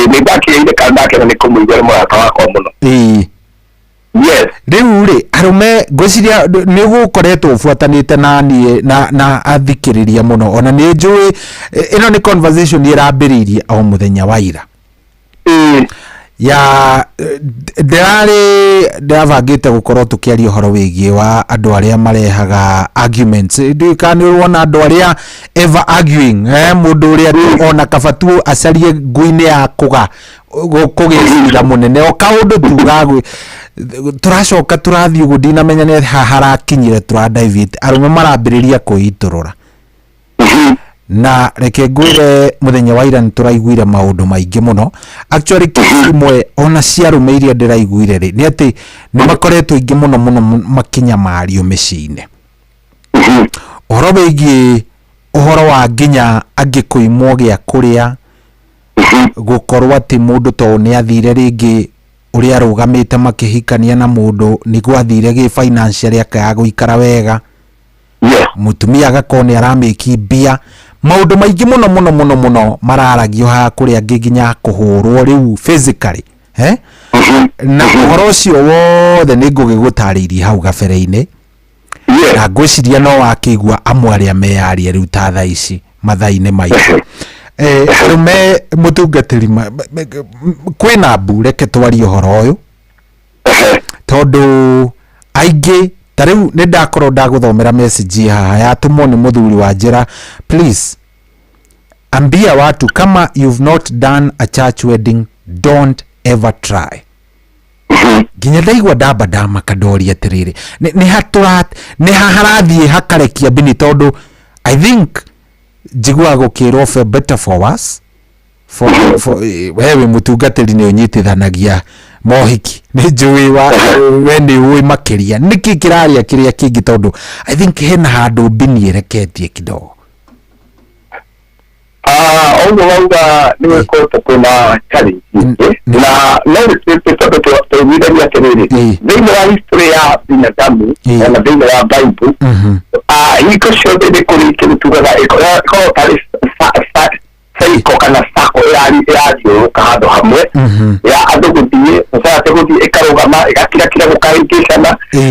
nĩ ndakĩire kana ndakena nĩ kũmũigua nĩ mũrata wakwa mũno Yes. Riu ri arume ngwiciria ni gukoretwo ufuatanite na nie na athikiriria muno ona ni njui ino ni conversation irambiririe o muthenya wa ira ya ndirabangite gukorwo tukiaria uhoro wigie wa andu aria marehaga arguments ndikanirwo na andu aria ever arguing mundu uria ona kabatu acarie nguine ya kuga kugicira munene o kaundu tugagwe turacoka turathii ugu ndinamenya ne harakinyire turadivate arume marambiriria kuiturura na reke ngwire muthenya wa ira nituraiguire maundu maingi muno actually kimwe ona ciarume iria ndiraiguire ri ni ati ni makoretwo ingi muno makinya mario miciine uhoro wigi uhoro wa nginya angikuimwo gia kuria gukorwo ati mundu to ni athire ringi uria arugamite makihikania na mundu niguo athire gi financial akaguikara wega mutumia agakone arameki bia maundu maingi muno mararagio ha kuria nginya kuhurwo riu physically na uhoro ucio wothe ningugigutariria hau gabere-ini na ngwiciria no wakigua amwe aria meyaria riu ta thaa ici mathaa-ini maitu rume mutungatiri kwina mbu reke twarie uhoro uyu tondu aingi tariu ni ndakorwo ndaguthomera message haha yatumwo ni muthuri wa njira please ambia watu kama you've not done a church wedding don't ever try ginya ndaigua ndamba ndamakadoria atiriri ni haharathie hakarekia bini tondu I think jigwa gukirwo for better for us for wewe mutungatiri ni unyitithanagia mohiki ni njui wa wende uwi makiria niki kiraria kiria kingi tondu I think hena handu bini ereketie kidogo ongo wauga niwe koto kuna challenge na no tuwida atiriri thĩinĩ wa history ya binadamu ona thĩinĩ wa Bible hiko ciothe nĩ kũrĩ kĩndũ tugaga ĩkorwo tarĩ saiko kana sako ĩrathiũrũrũka handũ hamwe ya andũ gũthiĩ society gũthiĩ ĩkarũgama ĩgakira gũkahĩngĩcana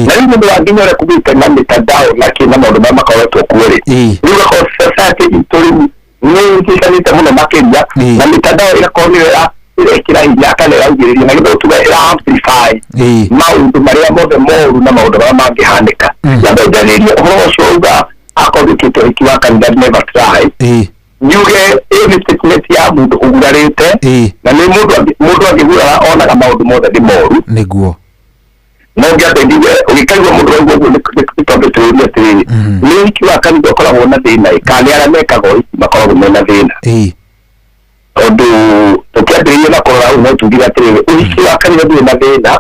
na rĩu mũndũ wa nginya ũrĩa kumĩte na mĩtandao na kĩna maũndũ marĩa makoretwo kuo rĩ rĩu ũgakorwo society itũ rĩu nĩĩngicanĩte mũno makĩria na mĩtandao ĩgakorwo nĩyo ĩrekĩra hinya kana ĩraugĩrĩria na gĩthomo tuga ĩra-amplify maũndũ marĩa mothe moru na maũndũ marĩa mangĩhanĩka na ndenjanĩrie ũhoro ũcio uga akorwo gĩkĩte ũhiki wa kanitha never try njuge ĩni statement ya mũndũ ũgurarĩte na nĩ mũndũ angĩgurara onaga maũndũ mothe nĩ moru nĩguo no ngĩathĩndiwe ũgĩkaigua mũndũ waigua ũguo nĩ tondũ tũũria atĩrĩrĩ nĩ ũhiki wa kanitha ũkoragwo na thĩna kana nĩ arĩa mekaga ũhiki makoragwo mena thĩna tondu tukiambĩrĩria na kũrora ũguo no tugire atĩrĩrĩ ũhiki wa kanitha ndũrĩ na thĩna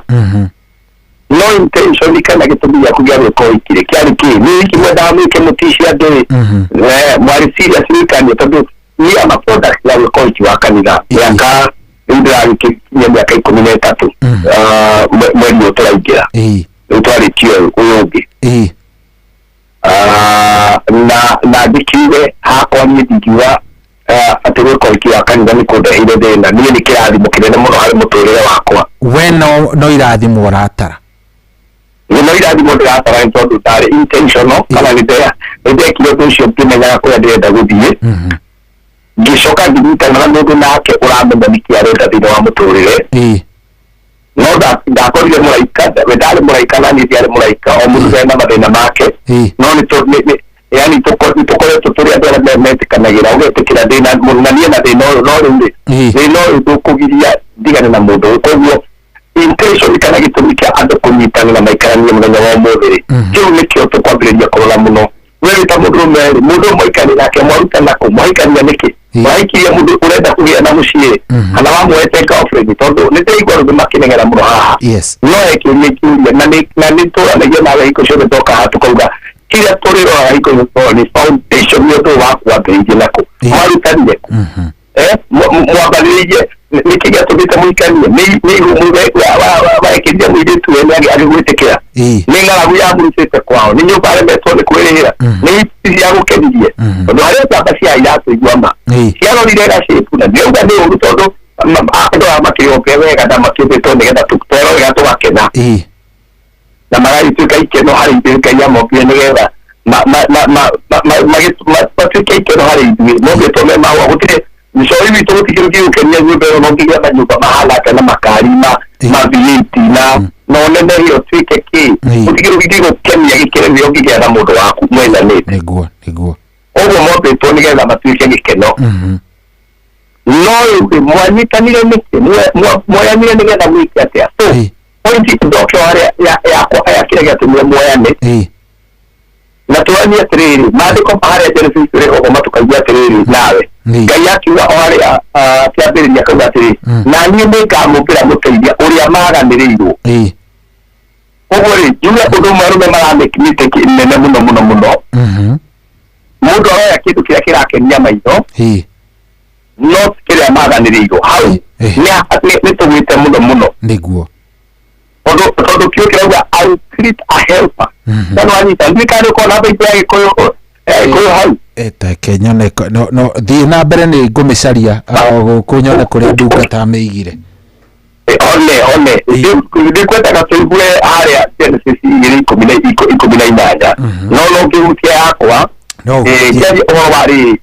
no intention kana gĩtũmi gĩaku gĩa gwĩka ũhiki kĩarĩ kĩ nĩ ũhiki mwendaga mwĩke mũticia ndĩ mwarĩ serious wĩkanie tondũ niĩ ama product ya gwĩka ũhiki wa kanitha mĩaka rĩu ndĩragĩkinyia mĩaka 13 mweri ũyũ tũraingĩra rĩu twarĩkio ũyũ ũngĩ na ndĩkiuge hakwa niĩ ndingiuga atĩ gwĩka ũhiki wa kanitha nĩ kũndeheire thĩna niĩ nĩ kĩrathimo kĩnene mũno harĩ mũtũrĩre wakwa we no irathimo ũratara no irathimo ndĩratara nĩ tondũ ndarĩ intentional kana nĩndekire ũndũ ũcio ngĩmenyaga kũrĩa ndĩrenda gũthiĩ ngĩcoka ngĩnyitana na mũndũ nake ũramenya nĩkĩ arenda thĩinĩ wa mũtũrĩre no ndakorire mũraika we ndarĩ mũraika na niĩ ndiarĩ mũraika o mũndũ arĩ na mathĩna make no nĩ yani tũkoretwo tũrĩ andũ arĩa metĩkanagĩra ũgetĩkĩra thĩna na niĩ na thĩna ũyũ no rĩu rĩ thĩna ũyũ ndũkũgiria ndigane na mũndũ ũyũ koguo intention kana gĩtũmi kĩa andũ kũnyitanĩra maikaranie mũthenya wa ũmũthĩ rĩ kĩu nĩkĩo tũkwambĩrĩria kũrora mũno we wĩ ta mũndũrũme rĩ mũndũ mũikanie nake mwaruta nakũ mwahikania nĩkĩ mwahikirie mũndũ ũrenda kũgĩa na mũciĩ kana wamwete girlfriend tondũ nĩ ndĩraigua rũthĩ makĩnegera mũno haha no ekĩũria ikĩũria na nĩ tũranagia nawe hiko ciothe toka haha tũkauga kĩrĩa tũrĩrora hiko nĩ foundation nĩ ũndũ wa kwambĩrĩirie nakũ mwarutanire kũ mwambĩrĩirie nĩkĩ gĩatũmĩte mũikanie nĩ ihumu waĩkĩrire mũirĩtu we agĩgwĩtĩkĩra nĩ ng'aragu yamũrutĩte kwao nĩ nyũmba aremetwo nĩ kwĩrĩhĩra nĩ iti cia gũkenirie tondũ harĩa njamba cia iratũigua ma ciarorire gaciĩpu na ndiauga nĩ ũru tondũ andũ aya makĩrĩoke wega na makĩũmbĩtwo nĩgetha tũtwero wega tũgakena na magagĩtuĩka ikeno harĩ ithuĩ Ngai amokire nĩgetha matuĩke ikeno harĩ ithuĩ no gĩtũme mahũa gũtirĩ mĩcori witũ gũtigĩrũkia gũkenia nyũmba ĩyo no ngĩgĩa manyũmba mahalata na makari mathirĩti na onene ĩyo tuĩke kĩ gũtigĩrũkia gũkenia gĩkeno gĩo ngĩgĩa na mũndũ waku mwendanĩte nĩguo ũguo mombĩtwo nĩgetha matuĩke gĩkeno no rĩu mwanyitanire nĩkĩ mwoyanire nĩgetha gwĩke atĩa pointi ndoke yakwa ya kĩrĩa gĩatũmire mwoyane na tuwanie atĩrĩrĩ maandĩko harĩa Genesis tũrĩho matukagia atĩrĩrĩ nawe Ngai akiuga o harĩa kĩambĩrĩria akauga atĩrĩrĩ na niĩ nĩngamũmbĩra mũteithia ũrĩa maganĩrĩirwo ũguo rĩ njuge ũndũ ũmwe arũme maramĩkimĩte nene mũno mũndũ aroya kĩndũ kĩrĩa kĩrakenia maitho no kĩrĩa maganĩrĩirwo hau nĩ tũgwĩte mũno nĩguo tondũ kĩo kĩrauga I will treat a helper nĩ wanyita thirikari ũkorwo na mbaitũ ya gĩkũyũ hau ta Kenya no thiĩ na mbere nĩ ngũmĩcaria gũkũ nyone kũrĩa ndungata amĩigire one ndikwendaga tũigue harĩa Genesis 2:18 no ngĩhutia yakwa kĩaria ũhoro wa rĩrĩ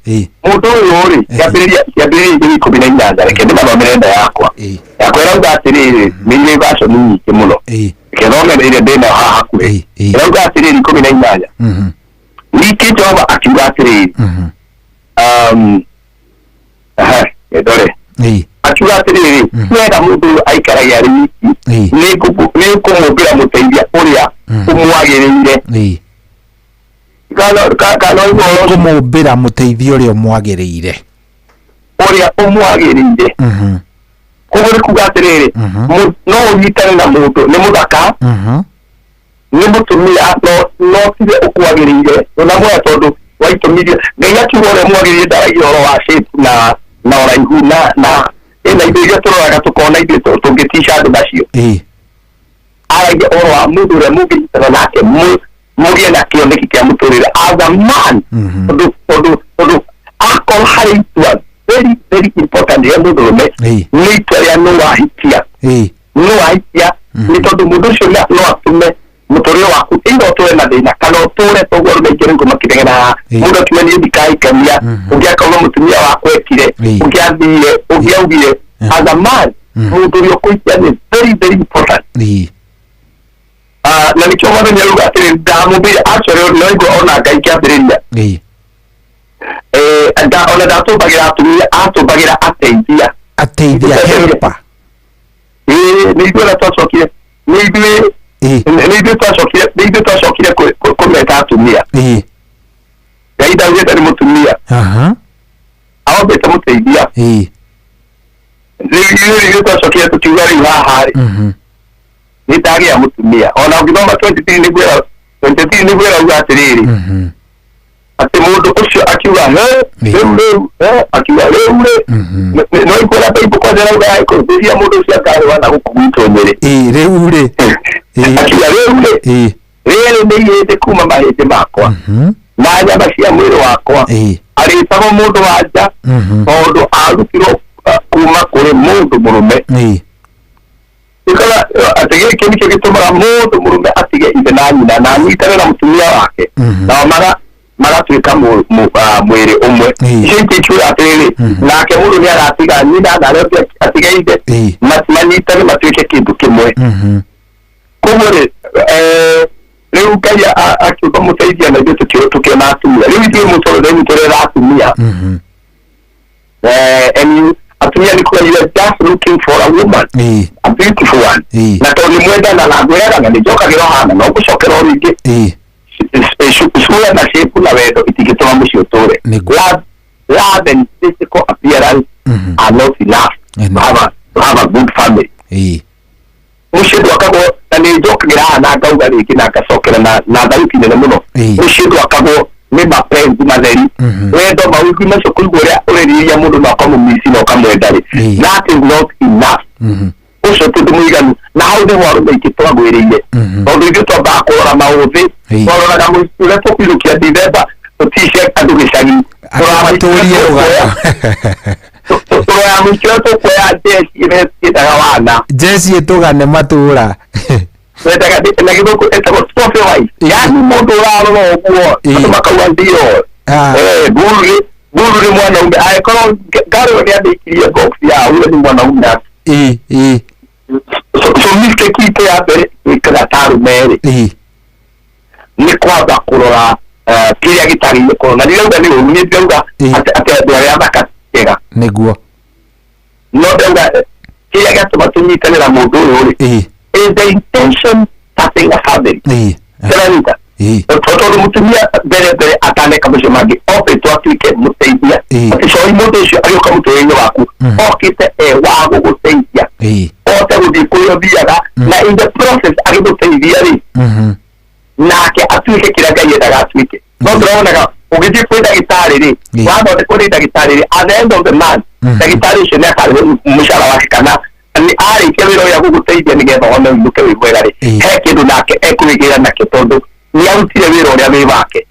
mũndũ ũyũ rĩ kĩambĩrĩria 2:18 reke ndĩmathomere nda yakwa ĩrauga atĩrĩrĩ nĩ version nyingĩ mũno kĩthomereire ndĩna haha hakuhĩ ĩrauga atĩrĩrĩ 18 ningĩ Jehova akiuga atĩrĩrĩ ndore akiuga atĩrĩrĩ wega mũndũ ũyũ aikaragia arĩ wiki nĩngũmũmbĩra mũteithia ũrĩa ũmwagĩrĩire kũmũmbĩra mũteithia ũrĩa ũmwagĩrĩire koguo nĩ kuga atĩrĩrĩ no ũnyitane na mũndũ nĩ mũthaka nĩ mũtumia no tiwe ũkwagĩrĩire na mwoya tondũ waitũmirie Ngai akiuga ũrĩa mwagĩrĩire ndaragia ũhoro wa shape na ũraihu na ĩna indo iria tũroraga tũkona ithuĩ tũngĩtica andũ nacio aragia ũhoro wa mũndũ ũrĩa mũngĩnyitana nake mũgĩe na kĩoneki kĩa mũtũrĩre as a man tondũ akorwo harĩ itua very important ya mũndũrũme nĩ itua rĩa nũ wahikia nĩ tondũ mũndũ ũcio no atũme mũtũrĩre waku ĩga ũtũre na thĩna kana ũtũre toguo arũme aingĩ nĩguo makĩregana mũndũ akiuga niĩ ndikaikania ũngĩ akauga mũtumia wakwa ekire ũngĩ athire ũngĩ augire as a man mũndũ ũrĩa ũkũikia nĩ very important na nĩkĩo mothe nĩaruga atĩrĩ ndamũmbĩire actually noigua ona Ngai kĩambĩrĩria ona ndatũmbagĩra atumia atũmbagĩra ateithia helper nĩ ithuĩ ũrĩa twacokire nĩ ithuĩ twacokire kũmeta atumia Ngai ndaugĩte nĩ mũtumia aombĩte mũteithia rĩu twacokire tũkiuga rĩu haha rĩ nĩ ndagĩa mũtumia ona ũngĩthoma 23 nĩguo ĩrauga atĩrĩrĩ atĩ mũndũ ũcio akiuga rĩu akiuga rĩu no ikuona Bible kwanza ĩrauga ĩkũrũthĩria mũndũ ũcio akarĩwa na gũkũ gwitũ Nyĩrĩ rĩu rĩ akiuga rĩu rĩrĩ nĩ ihĩndĩ kuma mahĩndĩ makwa na nyama cia mwĩrĩ wakwa arĩtagwo mũndũ wa nja tondũ arutirwo kuma kũrĩ mũndũ mũrũme ikaga atĩ gĩkĩ nĩkĩo gĩtũmaga mũndũ mũrũme atige ithe na nyina na anyitane na mũtumia wake nao magatuĩka mwĩrĩ ũmwe icio ingĩ ikiuga atĩrĩrĩ nake mũndũ nĩ agatiga nyina na arĩa angĩ atige ithe manyitane matuĩke kĩndũ kĩmwe koguo rĩ rĩu Ngai akiuga mũteithia na ithuĩ tũkĩona atumia rĩu ithuĩ mũtũrĩre witũ rĩra atumia atumia nĩ kuga you are just looking for a woman a beautiful one na tondũ nĩ mwendana na ngwĩraga nĩ njokagĩra hana no gũcokera o rĩngĩ sura na shape na wendo itingĩtũma mũciĩ ũtũre love and physical appearance are not enough to have a good family mũciĩ ndwakagwo na nĩ njokagĩra hana ngauga rĩngĩ na ngacokera na thauti nene mũno mũciĩ ndwakagwo nĩ mapenzi matheri wendo mawĩgwi macio kũigua ũrĩa ũreriria mũndũ na ũkamũmici na ũkamwenda rĩ that is not enough ũcio tondũ mũiganu na hau nĩho arũme aingĩ twagwĩrĩire tondũ ithuĩ twambaga kũrora maũthĩ twaroraga mũici ũrĩa tũkuinũkia Ndithemba tũtice andũ gĩcagi tũroya mũici ũrĩa tũkuoya njeci ĩrĩa ciendaga wana njeci ĩtũgane matũra wetaga na githoko etagwo trophy wife yani mundu urarora uguo makauga ndio buru ni mwanaume aikoro garo ni andikirie box ya ule ni mwanaume so mike kipe ya mbere ikara taru mere ni kwamba kurora kiria gitari ni kurora ni rauga ni umye ndauga ate ndwara ya makatega niguo no ndauga kiria gatuma tunyitanira mundu uyu is the intention starting a family Serenita toto mutumia bere atane kabisho magi ope to atike muteidia ati so imodesho ayo kamutoyenye waku okite wago guteidia ote gudikuyo biaga na in the process ayo guteidia ri nake atwike kiraga yedaga atwike no ndronaga ugiti kwenda gitari ri wabo de kwenda gitari ri at the end of the month gitari shone akari mushara wake kana ni ari kebiro ya guguteidia nigetha ona imuke wibwega ri he kindu nake ekwigira nake tondu ni arutire wira uria wi wake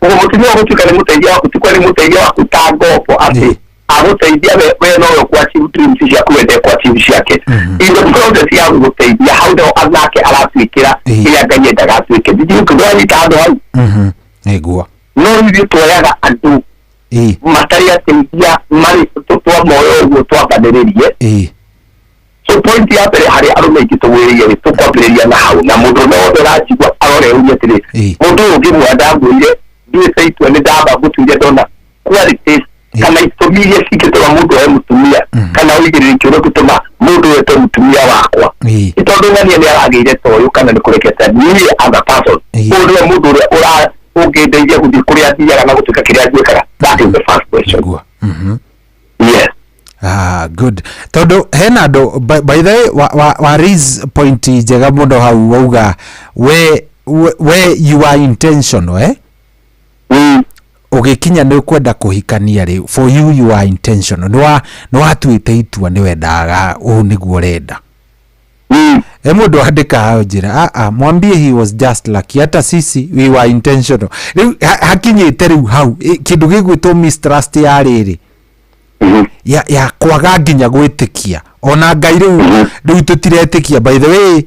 ugo mutumia gutuka ni muteithia waku tikwa ni muteithia waku ta ngopo ati aguteithia we no kwa achieve dreams ciaku wende kwa achieve ciake in the process ya guteithia how do anake aratwikira ila ganye ndagatwike did kugani ta ndo hau egua no ni twayaga andu matari ateithia mari tutwa moyo ugo twabadiririe so point ya pere hari arume kitugwiriye tukwambiriria na hau na mundu no ndorachigwa arore uye tiri mundu ugimwa ndagwire ndiye saitwa ni ndaba gutuye ndona qualities kana itumiye sikitwa mundu wa mutumia kana wigirira kiro gutuma mundu wetu mutumia wakwa itondu ngani ni aragire toyo kana ni kureketa ni other person uri mundu ura ungedeithia guthi kuria thiaga na gutuka kiria gwikaga that is the first question yes good todo hena do by the way wa raise point jega mundo hau wauga we you are intentional ugikinya ni kwenda kuhikania ri for you are intentional no atuite itua ni wendaga niguo renda mundu andika hao njira mwambie he was just lucky hata sisi we were intentional riu hakinyite riu hau kindu gigwitwo mistrust ya riri ya kwaga nginya gwitikia ona ngai riu tutiretikia by the way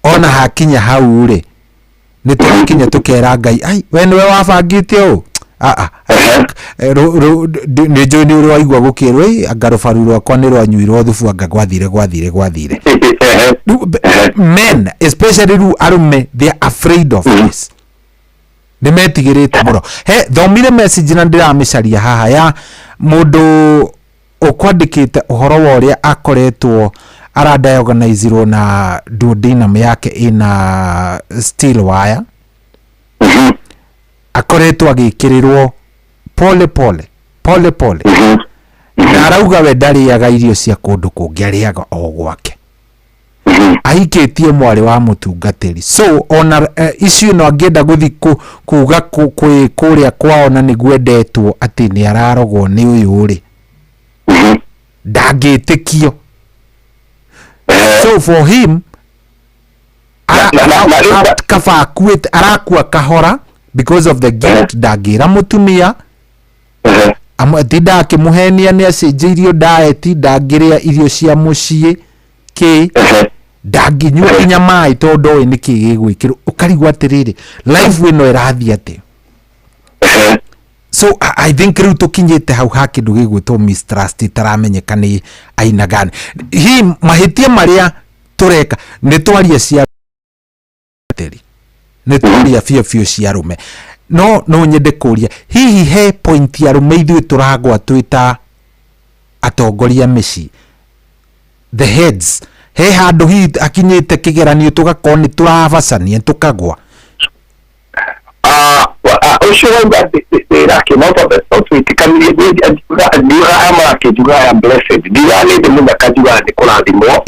ona hakinya hau ri ni tukinya tukera ngai ai we niwe wabangite u ni njoni uri waigua gukirwo angarubaru rwakwa ni rwanyuirwo thubu anga gwathire men especially ru arume they are afraid of this ni metigirite muno thomire message na ndiramecaria haha ya mundu ukwandikite uhoro wa uria akoretwo aradiagonizirwo na duodenum yake ina steel wire akoretwo agikirirwo pole na arauga we ndariaga irio cia kundu kungi ariaga o gwake ahikitie mwari wa mutungatiri so ona icio no angienda guthi kuga kuria kwao na niguendetwo ati ni ararogwo ni uyu ri ndagitikio so for him arakua kahora because of the guilt ndagira mutumia amutinda akimuhenia ni acenjirio diet ndagiria irio cia mucii ki ndaginyua kinya mai tondu ni kigigwikira ukarigwa atiriri life wino irathia ati so I think riu tukinyite hau ha kindu gigwitwo mistrust taramenyeka ni aina gani hi mahitia maria tureka ni twaria cia teri ni twaria fio cia rume no nyende kuria hihi he point ya rume ithu turagwa twita atongoria mici the heads he handu hi akinyite kigeranio tugakora ni turabacania tukagwa ucio wauga ndĩrake no twĩtĩkanirie ndiuga amara kĩnjuga ya blessed ndiuga nĩ ndĩ mũnyaka njuga nĩ kũrathimwo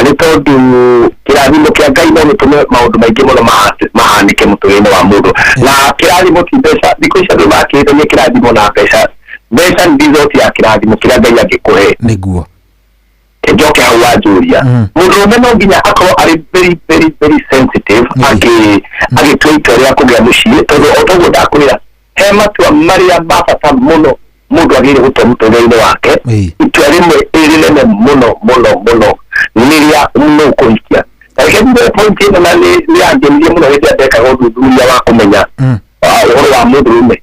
nĩ tondũ kĩrathimo kĩa Ngai no gĩtũme maũndũ maingĩ mũno mahanĩke mũtũrĩre-inĩ wa mũndũ na kĩrathimo ti mbeca thikũ ici andũ makĩhĩtania kĩrathimo na mbeca nĩ result ya kĩrathimo kĩrĩa Ngai angĩkũhe nĩguo njoke hau wanjuria mundu umwe no nginya akorwo ari very sensitive agĩtua itua rĩa kũgĩa mũciĩ tondũ otoguo ndakwĩra he matua marĩa ma bata mũno mũndũ agĩrĩire gũtua mũtũrĩre-inĩ wake itua rĩmwe rĩnene mũno niria no kuikia lakini point ino na ni angelie muno hĩndĩ ndekaga ũthuthuria wa kũmenya ũhoro wa mũndũrũme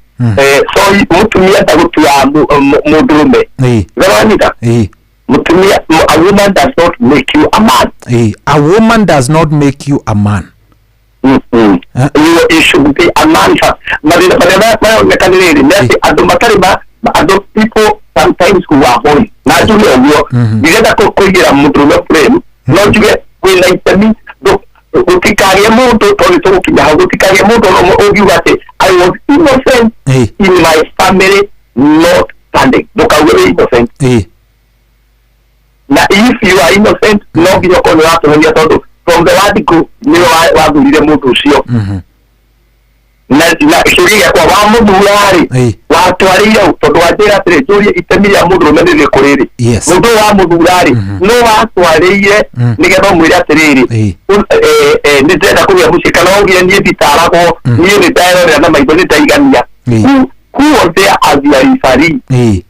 so mutumia ndagutua mũndũrũme zaranita mutumia a woman does not make you a man a woman does not make you a man you should be a man marina mayonekanĩrĩrĩ nĩ andũ matarĩ andũ people sometimes who are holy na njuge ũguo nĩgetha kũigĩra mũndũrũme frame no njuge kwĩna itemi gũtikarie mũndũ tondũ tũgũkinya hau gũtikarie mũndũ ũngiuga atĩ I was innocent in my family not standing ndũkauge innocent na if you are innocent no nginya ũkorwo nĩ watũmĩria tondũ from the word go nĩwe wathurire mũndũ ũcio na ciũria gĩakwa wa mũthurarĩ watwarĩire tondũ wanjĩra atĩrĩ njũrie itemi rĩa mũndũrũme nĩ rĩkũ rĩrĩ mũndũ wa mũthurarĩ no watwarĩire nĩgetha ũmwĩre atĩrĩrĩ nĩ ndĩrenda kũgĩa mũciĩ kana ũgire niĩ nditaragwo niĩ nĩ nderorera na maitho nĩ ndaigania who was there as your referee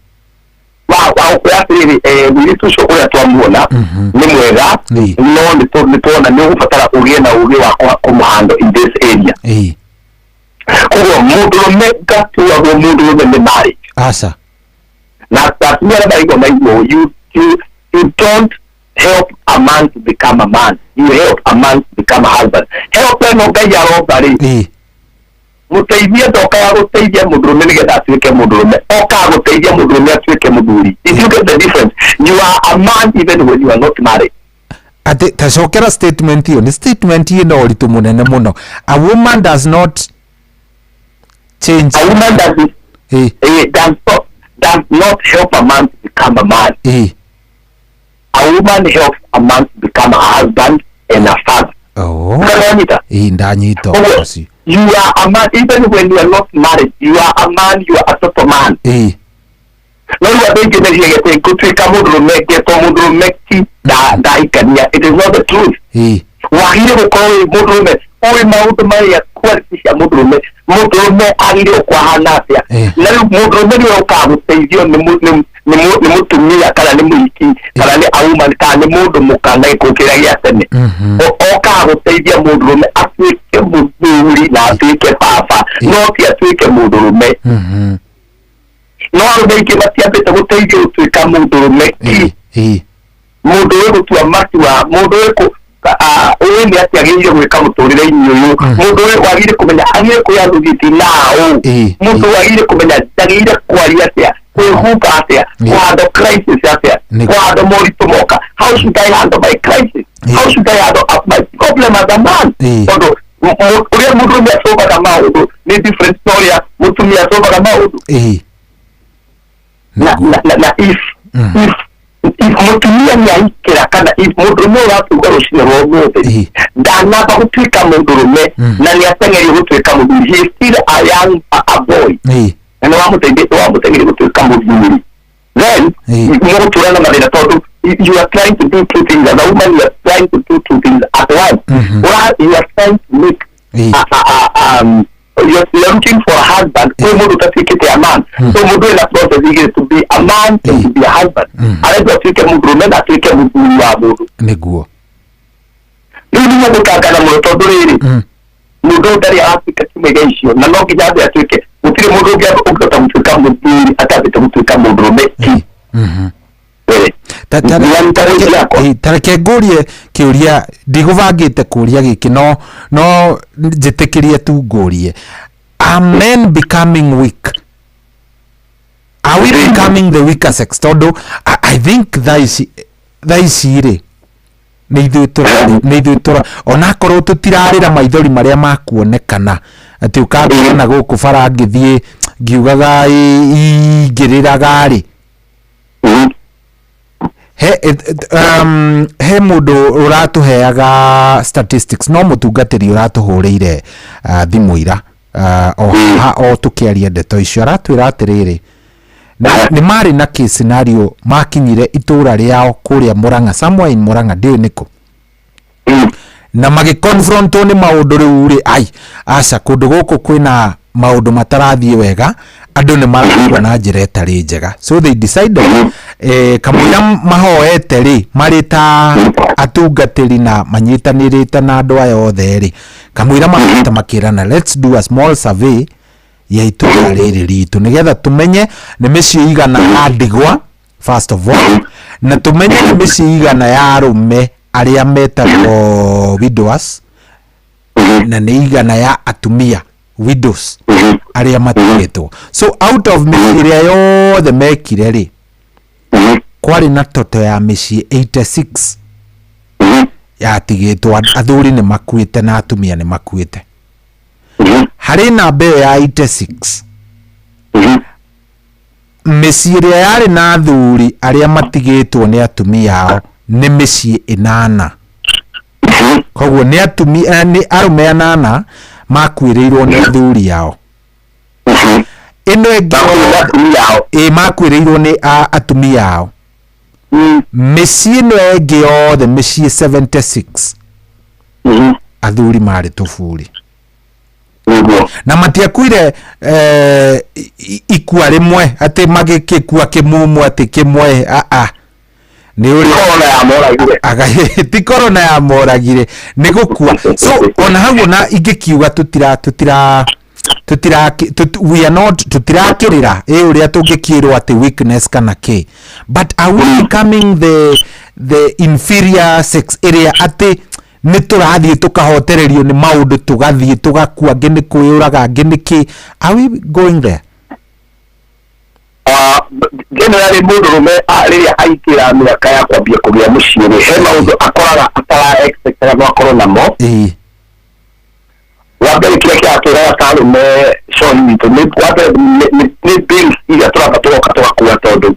wakwĩra atĩrĩrĩ mũirĩtu ũcio ũrĩa twamuona nĩ mwega no nĩtuona nĩ ũgũbatara ũgĩe na ũgĩ wa kũmũhandle in this area koguo mũndũrũme ngatuagwo mũndũrũme nĩ marriage aca na atumia arĩa maigua maigua you don't help a man to become a man, you help a man to become a husband. Help no ngai aromba muteithie ndoka ya guteithia mũndũrũme nĩgetha atuĩke mũndũrũme oka guteithia mũndũrũme atuĩke mũthuri. If you get the difference, you are a man even when you are not married. Ate tacokera statement hiyo ni statement hiyo ndio litu munene muno. A woman does not change. A woman does not help a man to become a man. A woman helps a man to become a husband and a father. Oh. Ndanyito. You are a man even when you are not married. You are a man, you are a sort of man. No, you are thinking that you get to take a mudrume, get a mudrume, it is not the truth. Wahile ukoi mudrume, oi mautu maya kuwarisha mudrume, mudrume agile kwa hanafya. Na mudrume ni ukamu teizio ni mutumia kana ni mwiki, kana ni auman kana ni mudu mukanda ikukira ya tene. Okamu teizia mudrume, atuike muduri na atuike papa, noti atuike mudrume. No arumeike matiambete guteithia utuika mundurume munduwe gutua matua munduwe ku ni ati agirire gwika muturire-ini uyu munduwe wagire kumenya agire kuyathugiti nao mundu wagire kumenya agire kwaria atia kwihumba atia kwando crisis atia kwando moritu moka. How should I handle my crisis? How should I handle my problem as a man? Tondu uria mundurume acokaga maundu ni different story ya mutumia acokaga maundu na if mutumia ni aikira kana if mundurume watuga rucine rwa umuthi ndanamba gutuika mundurume na ni ateng'eri gutuika muthuri. He is still a young boy na ni wamuteng'eri gutuika muthuri. Then mugutura na mathina tondu you are trying to do two things as a woman. You are trying to do two things at once. You are trying to make you're looking for a husband. So mundu tafikite a man. So mundu ina process is to be a man and to be a husband. Alafu atuike mundurume na atuike muthuri wa mundu. Niguo. Ni mugukangana muno tondu riri mundu ndari aratuika kimega icio na no nginya abe atuike gutire mundu ungi ungihota gutuika muthuri atabite gutuika mundurume. Tareke ngurie kiuria ndigubangite kuria giki no njitikirie tu ngurie. Are men becoming weak? Are we becoming the weaker sex? Tondu I think thaiciri nĩ ithuĩ tũra onakorwo tũtirarĩra maithori marĩa makuonekana atĩ ũkangĩona gũkũ bara ngĩthiĩ ngiugaga ingĩrĩraga rĩ he mũndũ ũratũheaga statistics no mũtungatĩri ũratũhũrĩire thimũ ira o tũkĩaria ndeto icio aratwĩra atĩrĩrĩ nĩ marĩ na case scenario makinyire itũra rĩao kũrĩa Murang'a somewhere in Murang'a ndiũ nĩkũ na magĩconfrontwo nĩ maũndũ rĩu rĩ aca kũndũ gũkũ kwĩna maundu matarathie wega andu ni marakua na njira itari njega, so they decided kamwira mahoete ri marita atungatiri na manyitanirite na andu aya othe ri kamwira mahota makirana let's do a small survey ya itura riri ritu nigetha tumenye ni micii igana ya ndigwa first of all na tumenye ni micii igana ya arume aria metagwo widows na ni igana ya atumia widows aria matigitwo. So out of micii iria yothe mekire ri kwari na toto ya micii 86 yatigitwo, athuri ni makuite na atumia ni makuite. Hari namba ya 86 micii iria yari na athuri aria matigitwo ni atumia ao ni micii 8. Koguo ni atumia ni arume 8 makuireirwo ni athuri ao. Ino engi makuireirwo ni atumia ao. Micii ino engi yothe micii 76 athuri mari tufuri na matiakuire ikua rimwe ati magikikua kimumu ati kimwe ni uri corona ya moragire ti corona ya moragire ni gukua. So ona hau na ingikiuga we are not tutirakirira uria tungikirwo ati weakness kana ki, but are we becoming the inferior sex area ati ni turathie tukahotererio ni maundu tugathie tugakua ngini kuyuraga ngini ki, are we going there? Generally mundurume ariria aikira miaka ya kwambia kugia muciĩ he maundu akoraga atara expect no akorwo namo. Wambere kile kiaturaga tarume shoni mitu ni bills iria turabatwo katwa tondu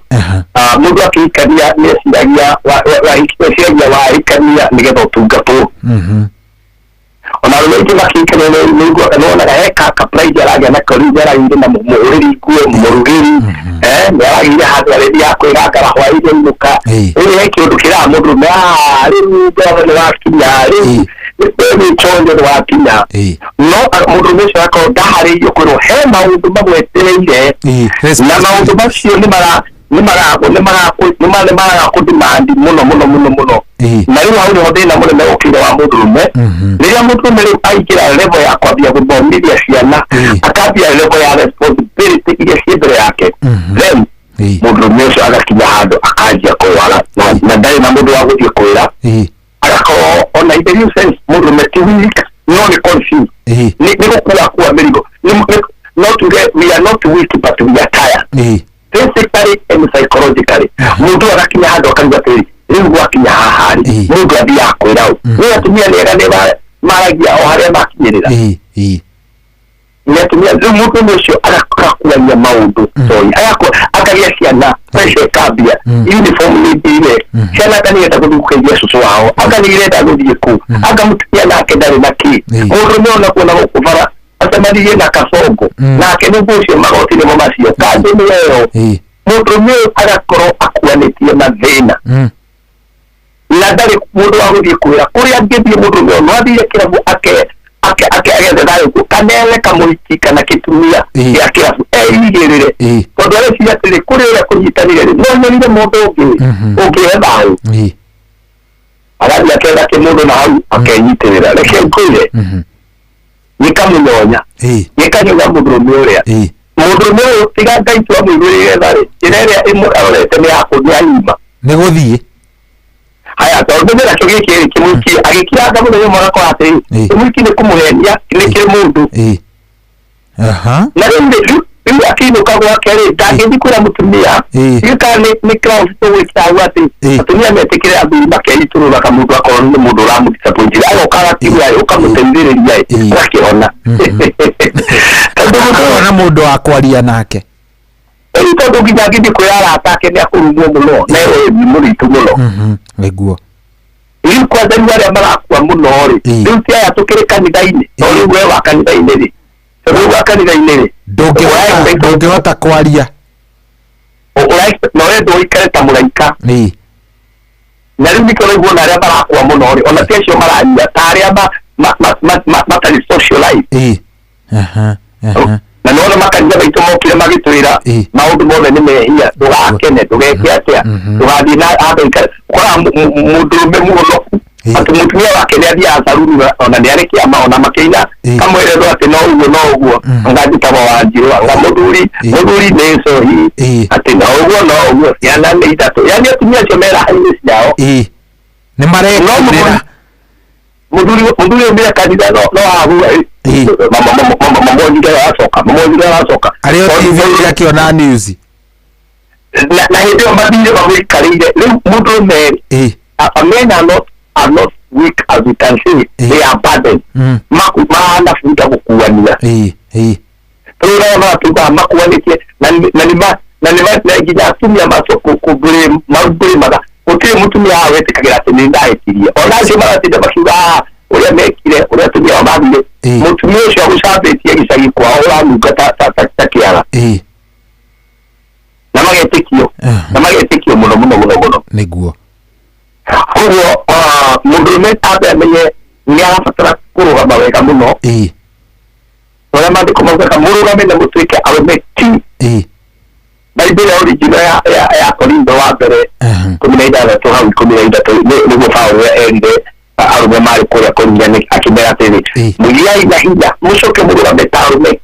mundu akikania ni ciragia wa ikania nigetha utungatwo. Ona rwege makikania ni ngo kanona heka ka price aragia na korijera inde na muriri kuo murugiri ni aragia hadare ya kwigakara hwaire muka iri kindu kira mundu me ari ngo ni wakinya ri ni chonde wakinya no mundu mesha yako dahari yokoro he maundu magwetereire na maundu macio ni mara kudimandi muno na riu hau niho thina munene ukire wa mundurume riria mundurume riu aikira level ya kwambia guthomithia ciana akambia level ya responsibility iria ci mbere yake then mundurume ucio agakinya handu akanjia kwara na ndari na mundu wa guthie kwira agakorwo ona in the new sense mundurume ti weak no ni confused ni gukua mirigo we are not weak but we are tired physically and psychologically. Mundu agakinya handu akaruga tiri riu gwakinya hahari mundu athia kwira ni atumia nega ni maragia o haria makinyirira ni atumia riu mundu ucio agakuania maundu akagia ciana peshe kabia uniform ni ile ciana kanigeta guthukeria cucu wao akanigirenda guthie ku akamutia nake ndari naki mundu ni ona kuona gukuvara atamaliye na kasongo na kenugucio magoti ni macio kandi ni leo mundu ni agakorwo akuanitie na thina na ndari mundu wa guthie kwira kuria ngithie mundu no athire kirabu ake dayo kanele kamuiki kana kitumia ya kirabu igirire tondu ari cia tiri kuria kunyitanire no nyonire mundu ungi thayo arathia kenda ki mundu na hau akenyitirira reke kwire nikamunyonya nikanyuga mundurume uria mundurume uyu tiga ngai twa mwigurire thari ireria imurorete ni akunia nyuma ni guthie haya tondu ni nakyo giki kimwiki agikira anga muthenya mwana kwa ati kimwiki ni kumuhenia ni kiri mundu na riu akinuka gwake ri ndangithi kwira mutumia ikani ni cross to wikira ati atumia metikire athuri makeiturura kamundu akorwo ni mundu uramudisappointi agokaga tiwa ukamuteithiriria akiona na mundu akwaria nake tondu nginya ngithi kwira arata ni akurumwo muno na ni muritu muno niguo riu kwanza ni aria marakua muno ri riu ti aya tukiri kanitha-ini no riu we wa kanitha-ini ri riu wa kanitha-ini ri ndungihota kwaria no wendo uikare ta muraika na riu niko raigua na aria marakua muno ri ona ti acio mararia ta aria matari socialize na nona makanitha maitũ mokire magĩtwĩra maũndũ mothe nĩ mehia ndũgakene ndũgeke atĩa ndũgathiĩ na andũ kora mũndũrũme mũgonoku atĩ mũtumia wake nĩ athiaga caruru ona nĩ arĩ kĩama ona makĩina kamwĩrethwo atĩ no ũguo anga njĩtagwo Wanjirũ anga mũthuri nĩ cohi atĩ no ũguo ciana nĩ ithatũ yani atumia acio me raha-inĩ ciao nĩ marekanĩra mũthuri ũmĩra kanitha no ahua mamonjire wacoka arĩa TV akĩona news na hĩndĩ ĩyo mathire mamũikarĩire rĩu mũndũrũme a men are not weak as you can see they are burdened mahana buta gũkuania tũrĩa matuga makuanĩtie na nĩ nginya atumia mathũrĩmaga gũtirĩ mũtumia wetĩkagĩra atĩ nĩ ndahĩtirie ona acio maratinda makiuga ũrĩa mekire ũrĩa atumia ao mathire mũtumia ũcio agũcambĩtie gĩcagi kwao ũranunga ta kĩara na magetĩkio mũno nĩguo koguo mũndũrũme ambe amenye nĩ arabatara kũrũgama wega mũno ũrĩa maandĩko maugaga mũrũgame na mũtuĩke arũme ti Bible original ya Korintho wa mbere 16 hau 13 nĩguo Paulo erire arũme marĩ kũrĩa Korintho akĩmera atĩrĩ mũgiai na hinya mũcoke mũrũgame ta arũme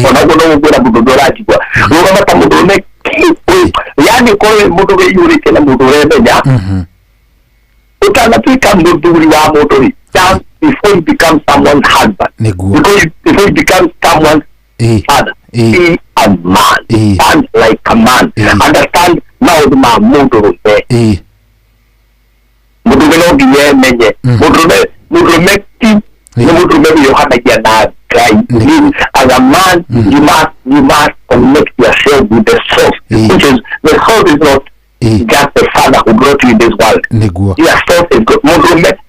onaguo no ũguo na mũndũ ndũranjigua rũgama ta mũndũrũme yani kũrĩ mũndũ wĩiyũrĩte na mũndũ ũremenya utanatuĩka mũthuri wa mũndũ just before you become someone's husband before you become someone's father be a man stand like a man understand maũndũ ma mũndũrũme mũndũrũme no nginya emenye mũndũrũme ti nĩ mũndũrũme wĩyohanagia na Ngai as a man you must connect yourself with the source which is the source is not just the father who brought you in this world your source is God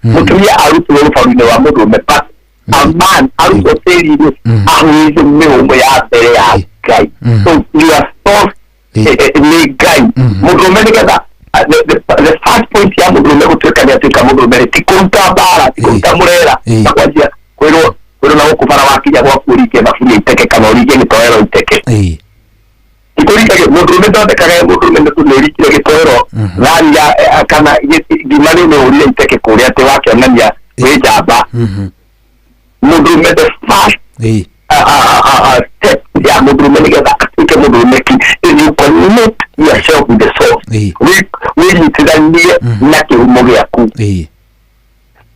mũtumia arutwo ũbaro-inĩ wa mũndũrũme but a man arutwo tĩri-inĩ ahũithio mĩhũmũ ya mbere ya Ngai so your source nĩ Ngai mũndũrũme nĩgetha the first point ya mũndũrũme gũtuĩka nĩ atuĩka mũndũrũme ti kũruta mbara ti kũruta mũrera na kwanjia kwĩrwo na gũkũ bara wakinya gwaku ũringe maburia iteke kana ũringe gĩtoero iteke ikũringagia mũndũrũme ndondekaga mũndũrũme nĩ ũrikire gĩtoero thani kana ngima rĩu nĩ ũrire iteke kũrĩa atĩ wakĩonania wĩ njamba mũndũrũme the first step ya mũndũrũme nĩgetha atuĩke mũndũrũme ki is you connect yourself with the source wĩnyitithanie na kĩhumo gĩaku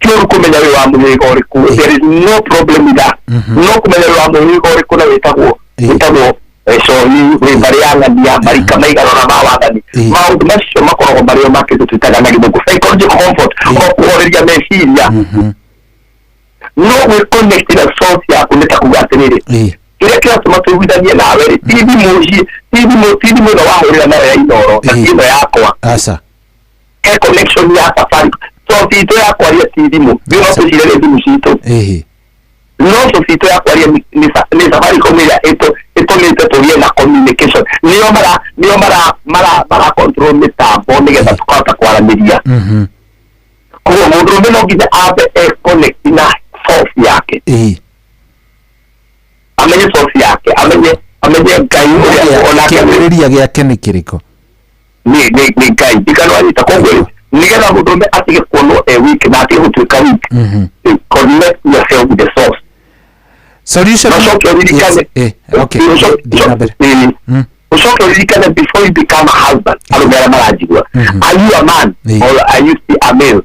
kĩũru kũmenya wĩ wa mũhĩrĩga ũrĩkũ there is no problem with that no kũmenya wĩ wa mũhĩrĩga ũrĩkũ na wĩtagwo cohi wĩ mbarĩ ya ng'ania marika maiganona ma wathani maũndũ macio makoragwo marĩ o makĩndũ twĩtaga na gĩthũngũ psychological comfort o kũhoreria meciria no wĩconnect na source yaku nĩ ta kuga atĩrĩrĩ kĩrĩa kĩratũma tũiguithanie nawe thimũ ĩno wahũrĩra nayo ya Inoro na ĩno yakwa he connection ya safari source itũ ya kwaria ti thimũ no tũcirere thimũ citũ no source itũ ya kwaria nĩ Safaricom ĩrĩa ĩtũmĩte tũgĩe na communication nĩo mara control mĩtambo nĩgetha tũkahota kwaranĩria koguo mũndũrũme no nginya ambe connect na source yake amenye source yake amenye Ngai ũrĩa onake kĩambĩrĩria gĩake nĩ kĩrĩkũ nĩ Ngai ndikanwanyita koguo nĩgetha mũndũrũme atige kuonwo weak na atige gũtuĩka weak connect yourself with the source solution ucoke uririkane before you become a husband arũme arĩa marajigua are you a man or are you still a male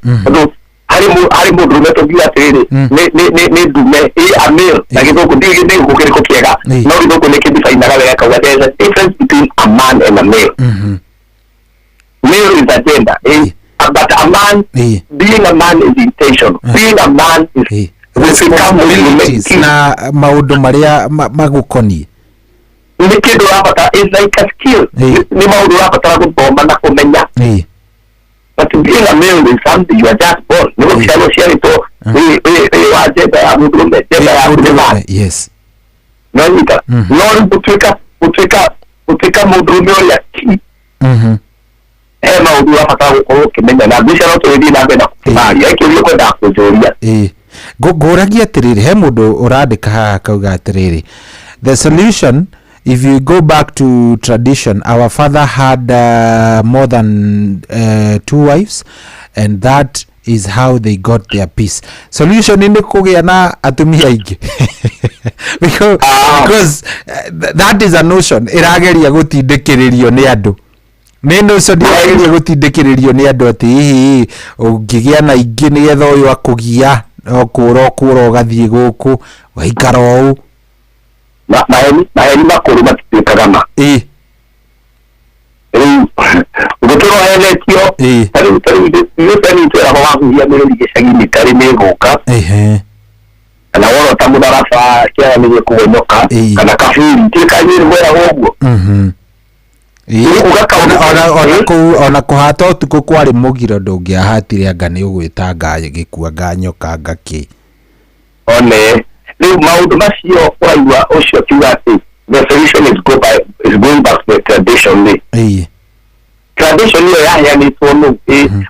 harĩ mũndũrũme tũngiuga atĩrĩrĩ nĩ ndume a male na gĩthũngũ ndigũ kĩrĩkũ kĩega no gĩthũngũ nĩ kĩdifainaga wega kauga there is a difference between a man and a male male is a gender but a man being a man is intentional being a man is na maũndũ marĩa magũkoniĩ nĩ kĩndũ ũrabatara is like a skill nĩ maũndũ ũrabatara gũthoma na kũmenya but being a male is something you are just born nĩ gũciarwo ciarĩtwo wĩ wa njenda ya mũndũrũme njenda ya mũndũrũme no nyita no rĩu gũtuĩka mũndũrũme ũrĩa ki he maũndũ ũrabatara gũkorwo ũkĩmenya na mbica no tũgĩthiĩ na mbere na kũmaria ĩkĩũria ũkwendaga kũnjũria ngũragia atĩrĩrĩ he mũndũ ũrandĩka haha akauga atĩrĩrĩ the solution, if you go back to tradition, our father had more than 2 wives, and that is how they got their peace. Solution ni kugia na atumia ingi because that is a notion irageria gutindikiririo ni andu. Ni notion irageria gutindikiririo ni andu ati hihi ungigia na ingi ni getha uyu akugia okura ugathie guku waikara ou maheni makuru matituikaga ma gutoro heletio tari twera wahuhia miruri gicagi-ini tari miguka kana wona ta mutharafa kiaranĩrie kũgonyoka kana kabiri tikanyiri gwera ũguo ona kũhata ũtukũ kwarĩ mũgiro ndũngĩahatire anga nĩ ũgwĩtanga gĩkua nganyoka ngakĩ one rĩu maũndũ macio ũraigua ũcio kiuga atĩ the solution is going back to the tradition. Tradition hiyo yaheanĩtwo nũ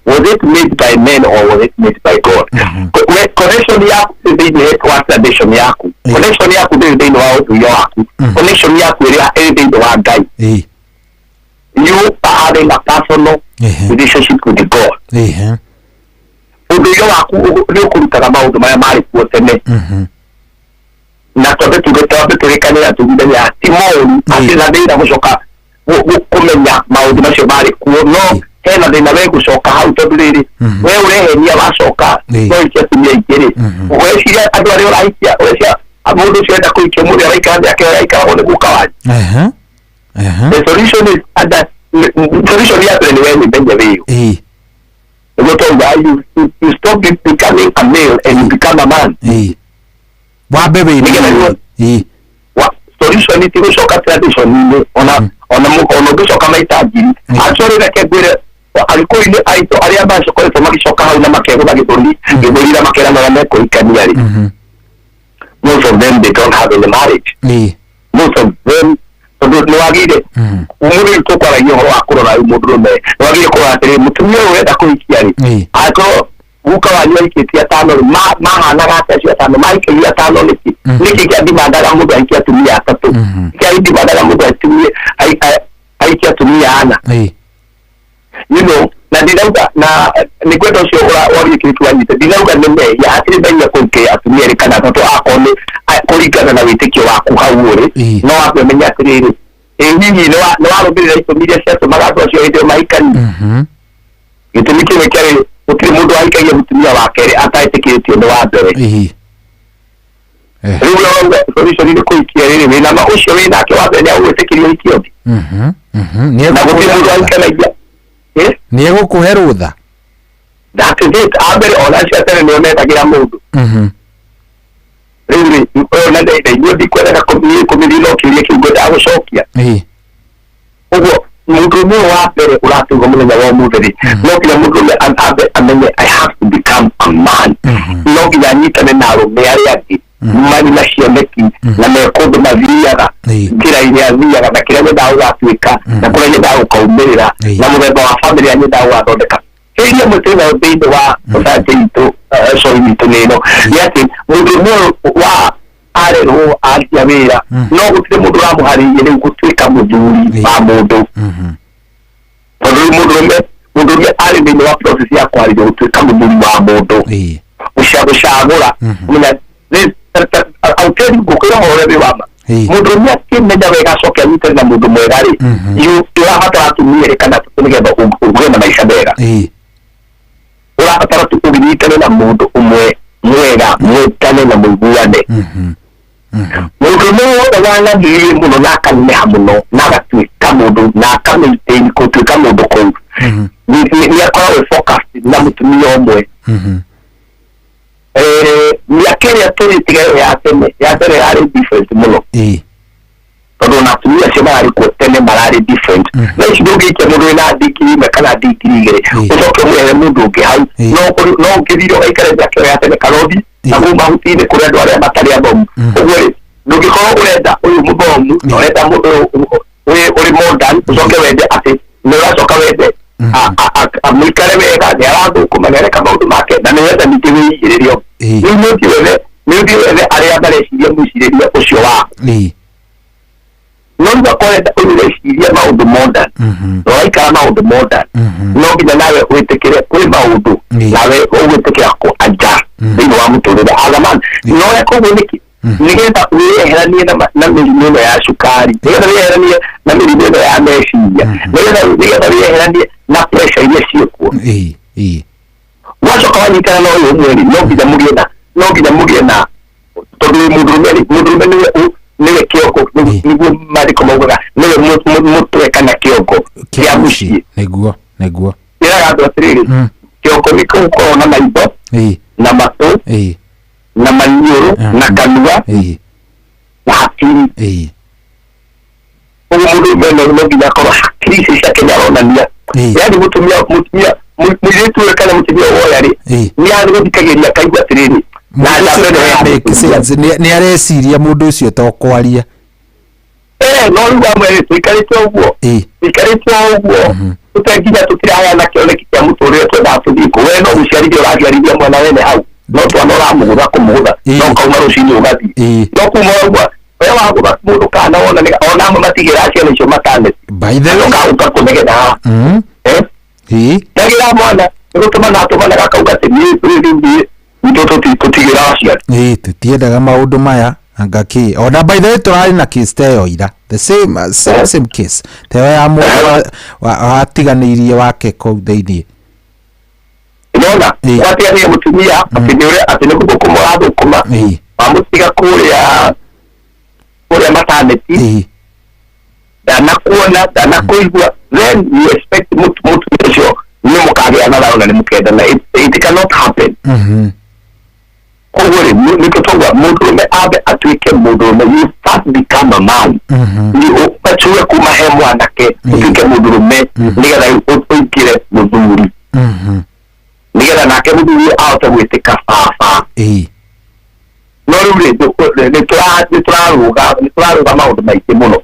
was it made by men or was it made by God? Connection yaku thĩinĩ wa tradition yaku, connection yaku ndĩrĩ thĩinĩ wa ũndũire waku, connection yaku ĩrĩa ĩrĩ thĩinĩ wa Ngai. You are having a personal relationship with God. Ũndũire waku nĩ ũkũrutaga maũndũ marĩa marĩ kuo tene. Na tondũ tũgĩkanĩra tugithania ti moru atĩ na thĩna gũcoka kumenya maũndũ macio marĩ kuo, no hena thĩna we gũcoka hau tondũ rĩrĩ we ũrehenia wacoka no ikia atumia aingĩ-rĩ ũgeciria andũ arĩa ũrahikia ũreciria mũndũ ũcio enda kũhikia mũndũ araikara thĩ yake araikaragwo nĩ guka wanyu. The solution is solution yake nĩ we wĩmenye wĩyo nĩguo twaga you stop becoming a male and you become a man. Wambe wĩmenye solution ni gũcoka tradition-inĩ ona ũngĩcoka maita ngiri actually reke ngwĩre agĩkũyũ-inĩ aitũ arĩa macokoretwo magĩcoka hau na makegũtha gĩthũri na makeranaga mekũhikania-rĩ, most of them they don't have any marriage. Most of them tondũ nĩwagĩire mũndũ tũkwaragia ũhoro wa kũrora mũndũrũme nĩwagĩire kũrora atĩrĩ mũtumia ũyũ ũrenda kũhikia-rĩ angĩkorwo guka wanyu aikĩtie atano mahanaga atĩa acio atano maikĩria atano nĩkĩ kĩandimandaga mũndũ aikia atumia atatũ kĩandimandaga mũndũ aikia atumia ana, you know. Na ndinauga na nĩ kwenda ũcio worie kĩrĩkĩ wanyite ndinauga nĩ mehia hatirĩ mehia kũhikia atumia erĩ kana atatũ akorwo nĩ kũringana na wĩtĩkio waku hau ũrĩ, no wakwĩmenya atĩrĩrĩ hihi nĩ warũmĩrĩra itũmi iria ciatũmaga andũ acio hĩndĩ ĩyo mahikanie. Gĩtũmi kĩmwe kĩarĩ gũtirĩ mũndũ wahikagia mũtumia wa kerĩ ataĩtĩkĩrĩtio nĩ wa mbere. Rĩu solution nĩ kũhikia rĩrĩ wĩna ma ũcio wĩnake wa mbere nĩ agũgwĩtĩkĩria ũhikie ũngĩ na gũtirĩ mũndũ wahikanagia nĩ egũkũhe rũtha. That is it. Ambere ona acio atere nĩo metagĩra mũndũ. Rĩu ona inyuĩ ndikwenda kũmĩthina ũkĩũria kĩu ngwendaga gũcokia. Ũguo mũndũrũme wa mbere ũratuga mũthenya wa ũmũthĩ-rĩ no nginya mũndũrũme ambe amenye I have to become a man. No nginya anyitane na arũme arĩa angĩ marĩ na cioneki na mekũndũ mathiaga njĩra-inĩ athiaga na kĩrĩa nyendaga gũgatuĩka na kũrĩa nyendaga gũkaumĩrĩra na mũthemba wa bamĩrĩ ya nyendaga gũgathondeka. Hĩndĩ mũtĩna thĩinĩ wa society itũ cori itũ nĩ ĩno nĩ atĩ mũndũrũme wa arerwo anjia wĩra no gũtirĩ mũndũ ũramũharĩirie rĩu gũtuĩka mũthuri wa mũndũ, tondũ mũndũrũme arĩ thĩinĩ wa process ya kũharĩrio gũtuĩka mũthuri wa mũndũ gũcagũra menya auteri ngũkwĩra ũhoro wĩ wama mũndũrũme akĩmenya wega acoke anyitane na mũndũ mwega-rĩ ũrabatara atumia erĩ kana atatũ nĩgetha ũgĩe na maica mega. Ũrabatara ũnyitane na mũndũ ũmwe mwega mwĩtane na mũiguane. Mũndũrũme wothe wanathiĩ mũno na akaneneha mũno na agatuĩka mũndũ na akamĩitĩni gũtuĩka mũndũ kũu nĩ akoragwo focused na mũtumia ũmwe. Mĩaka ĩrĩa tũrĩtigayo ya tene yarĩ different mũno tondũ na atumia acio mararĩ kuo tene mararĩ different. Na ici ndũngĩikia mũndũ wĩna ndigiri ĩmwe kana ndigiri igĩrĩ ũcoke ũmwehere mũndũ ũngĩ hau no ũngĩthire ũgaikare mĩaka ĩyo ya tene karothi na kũu mahuti-inĩ kũrĩ andũ arĩa matarĩ athomu. Ũguo-rĩ ndũngĩkorwo ũrenda ũyũ mũthomu na ũrenda mũndũ ũrĩ modern ũcoke wende atĩ nĩ ũracoka wende mũikare wega nĩ arathũkũma nĩ areka maũndũ make na nĩwenda ningĩ wĩigĩrĩrio. Rĩu nĩ ũthiĩ wethe arĩa mareciria mwĩcirĩria ũcio waku nonza kwenda uyireciria maundu modern noikara maundu modern no nginya nawe witikire kuri maundu nawe ugwitikira ko aja thini wa muturire agaman no yakuguniki nigetha wiyeheranie na mĩrimũ ya cukari nigetha wiyeheranie na mĩrimũ ya meciria nigetha wiyeheranie na pressure iria ciĩkuo wacoka wanyitana na ũyũ mweri no nginya mũgĩe na tondũ mũndũrũme niwe kĩongo nĩguo maandĩko maugaga niwe mũtwe kana kĩongo kĩa mũciĩ nĩguo ĩraga andũ atĩrĩrĩ kĩongo nĩgũkorwo na maitho na matũ na maniũrũ na kanua na hakiri ũguo mũndũ no nginya akorwo hakiri ici ciake nĩaronania yaani mũirĩtu ũyũ kana mũtumia woya-rĩ nĩagũthikagĩria akaigua atĩrĩrĩ nĩ areciria mũndũ ũcio to kwaria no rĩu amwe tũikarĩte ũguo tũtenginya tũtiraheyana kĩoneki kĩa mũtũrĩre twendaga tũthiĩ kũ we no gũciarithia ũraciarithia mwana wene hau no twana ũramũgũtha kũmũgũtha no kauma rũcinĩ ũgathiĩ no kuma ũguo we wagũtha mũndũ kana wona ona amwe matigĩra ciana icio mataneti nokagũka kũnegetha haha nagĩra mwana nĩgũtũma natũmanaga akauga atĩ tutigira aciari tutiendaga maundu maya angaki ona by the way turari na case teyo ira the same case teyo ya mũndũ watiganĩirie wake kũu thĩinĩ nona watigania mũtumia atĩ nĩguo kũmũrathũkũma wamũtiga kũrĩa mataneti ndanakuona ndanakũigua then you expect mũtumia ũcio nĩ mũkagĩa na thayũ na nĩ mũkendana it cannot happen kogore nĩtũtauga mũndũrũme ambe atuĩke mũndũrũme you first become a man ũbatue kuma he mwanake ũtuĩke mũndũrũme nĩgetha ũingĩre mũthuri nĩgetha nake mũthuri ahote gwĩtĩka baba no rĩu nĩtũrarũga maũndũ maingĩ mũno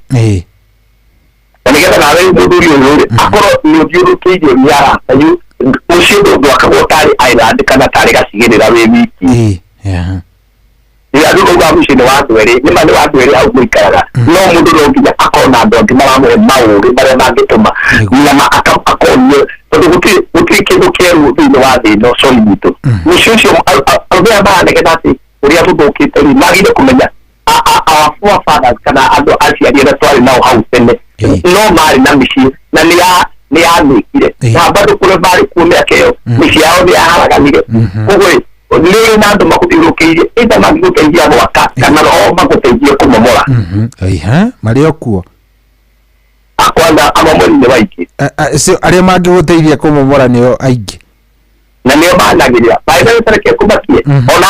na nĩgetha nawe mũthuri ũyũ akorwo nĩũthiũrũkĩirio nĩ arata mũciĩ ndwakagwo tarĩ island kana tarĩ gacigĩrĩra wĩ wiki andũ rauga mũciĩ nĩ wa andũ erĩ nĩma nĩ wa andũ erĩ hau mũikaraga no mũndũ no nginya akorwo na andũ angĩ maramũhe maũrĩ marĩa mangĩtũma na akonio tondũ gũtirĩ kĩndũ kĩerũ thĩinĩ wa thĩ ĩno cori witũ mũciĩ ũcio arũmĩra maranegena atĩ ũrĩa tũthũkĩte rĩ magĩrĩire kũmenya our forefathers kana andũ aciari arĩa twarĩ nao hau tene no marĩ na mĩciĩ na nĩ yanĩkire na bado kũrĩa marĩ kuo mĩaka ĩyo mĩciĩ yao nĩ yaharaganire ũguo nĩrĩ na andũ magũthiũrũkĩirie ĩta mangĩgũteithia gwaka kana o magũteithie kũmomora marĩ o kuo kwanza amomori nĩ waingĩ arĩa mangĩgũteithia kũmomora nĩo aingĩ na nĩo managĩrĩra baitha gĩtareke kũmakie ona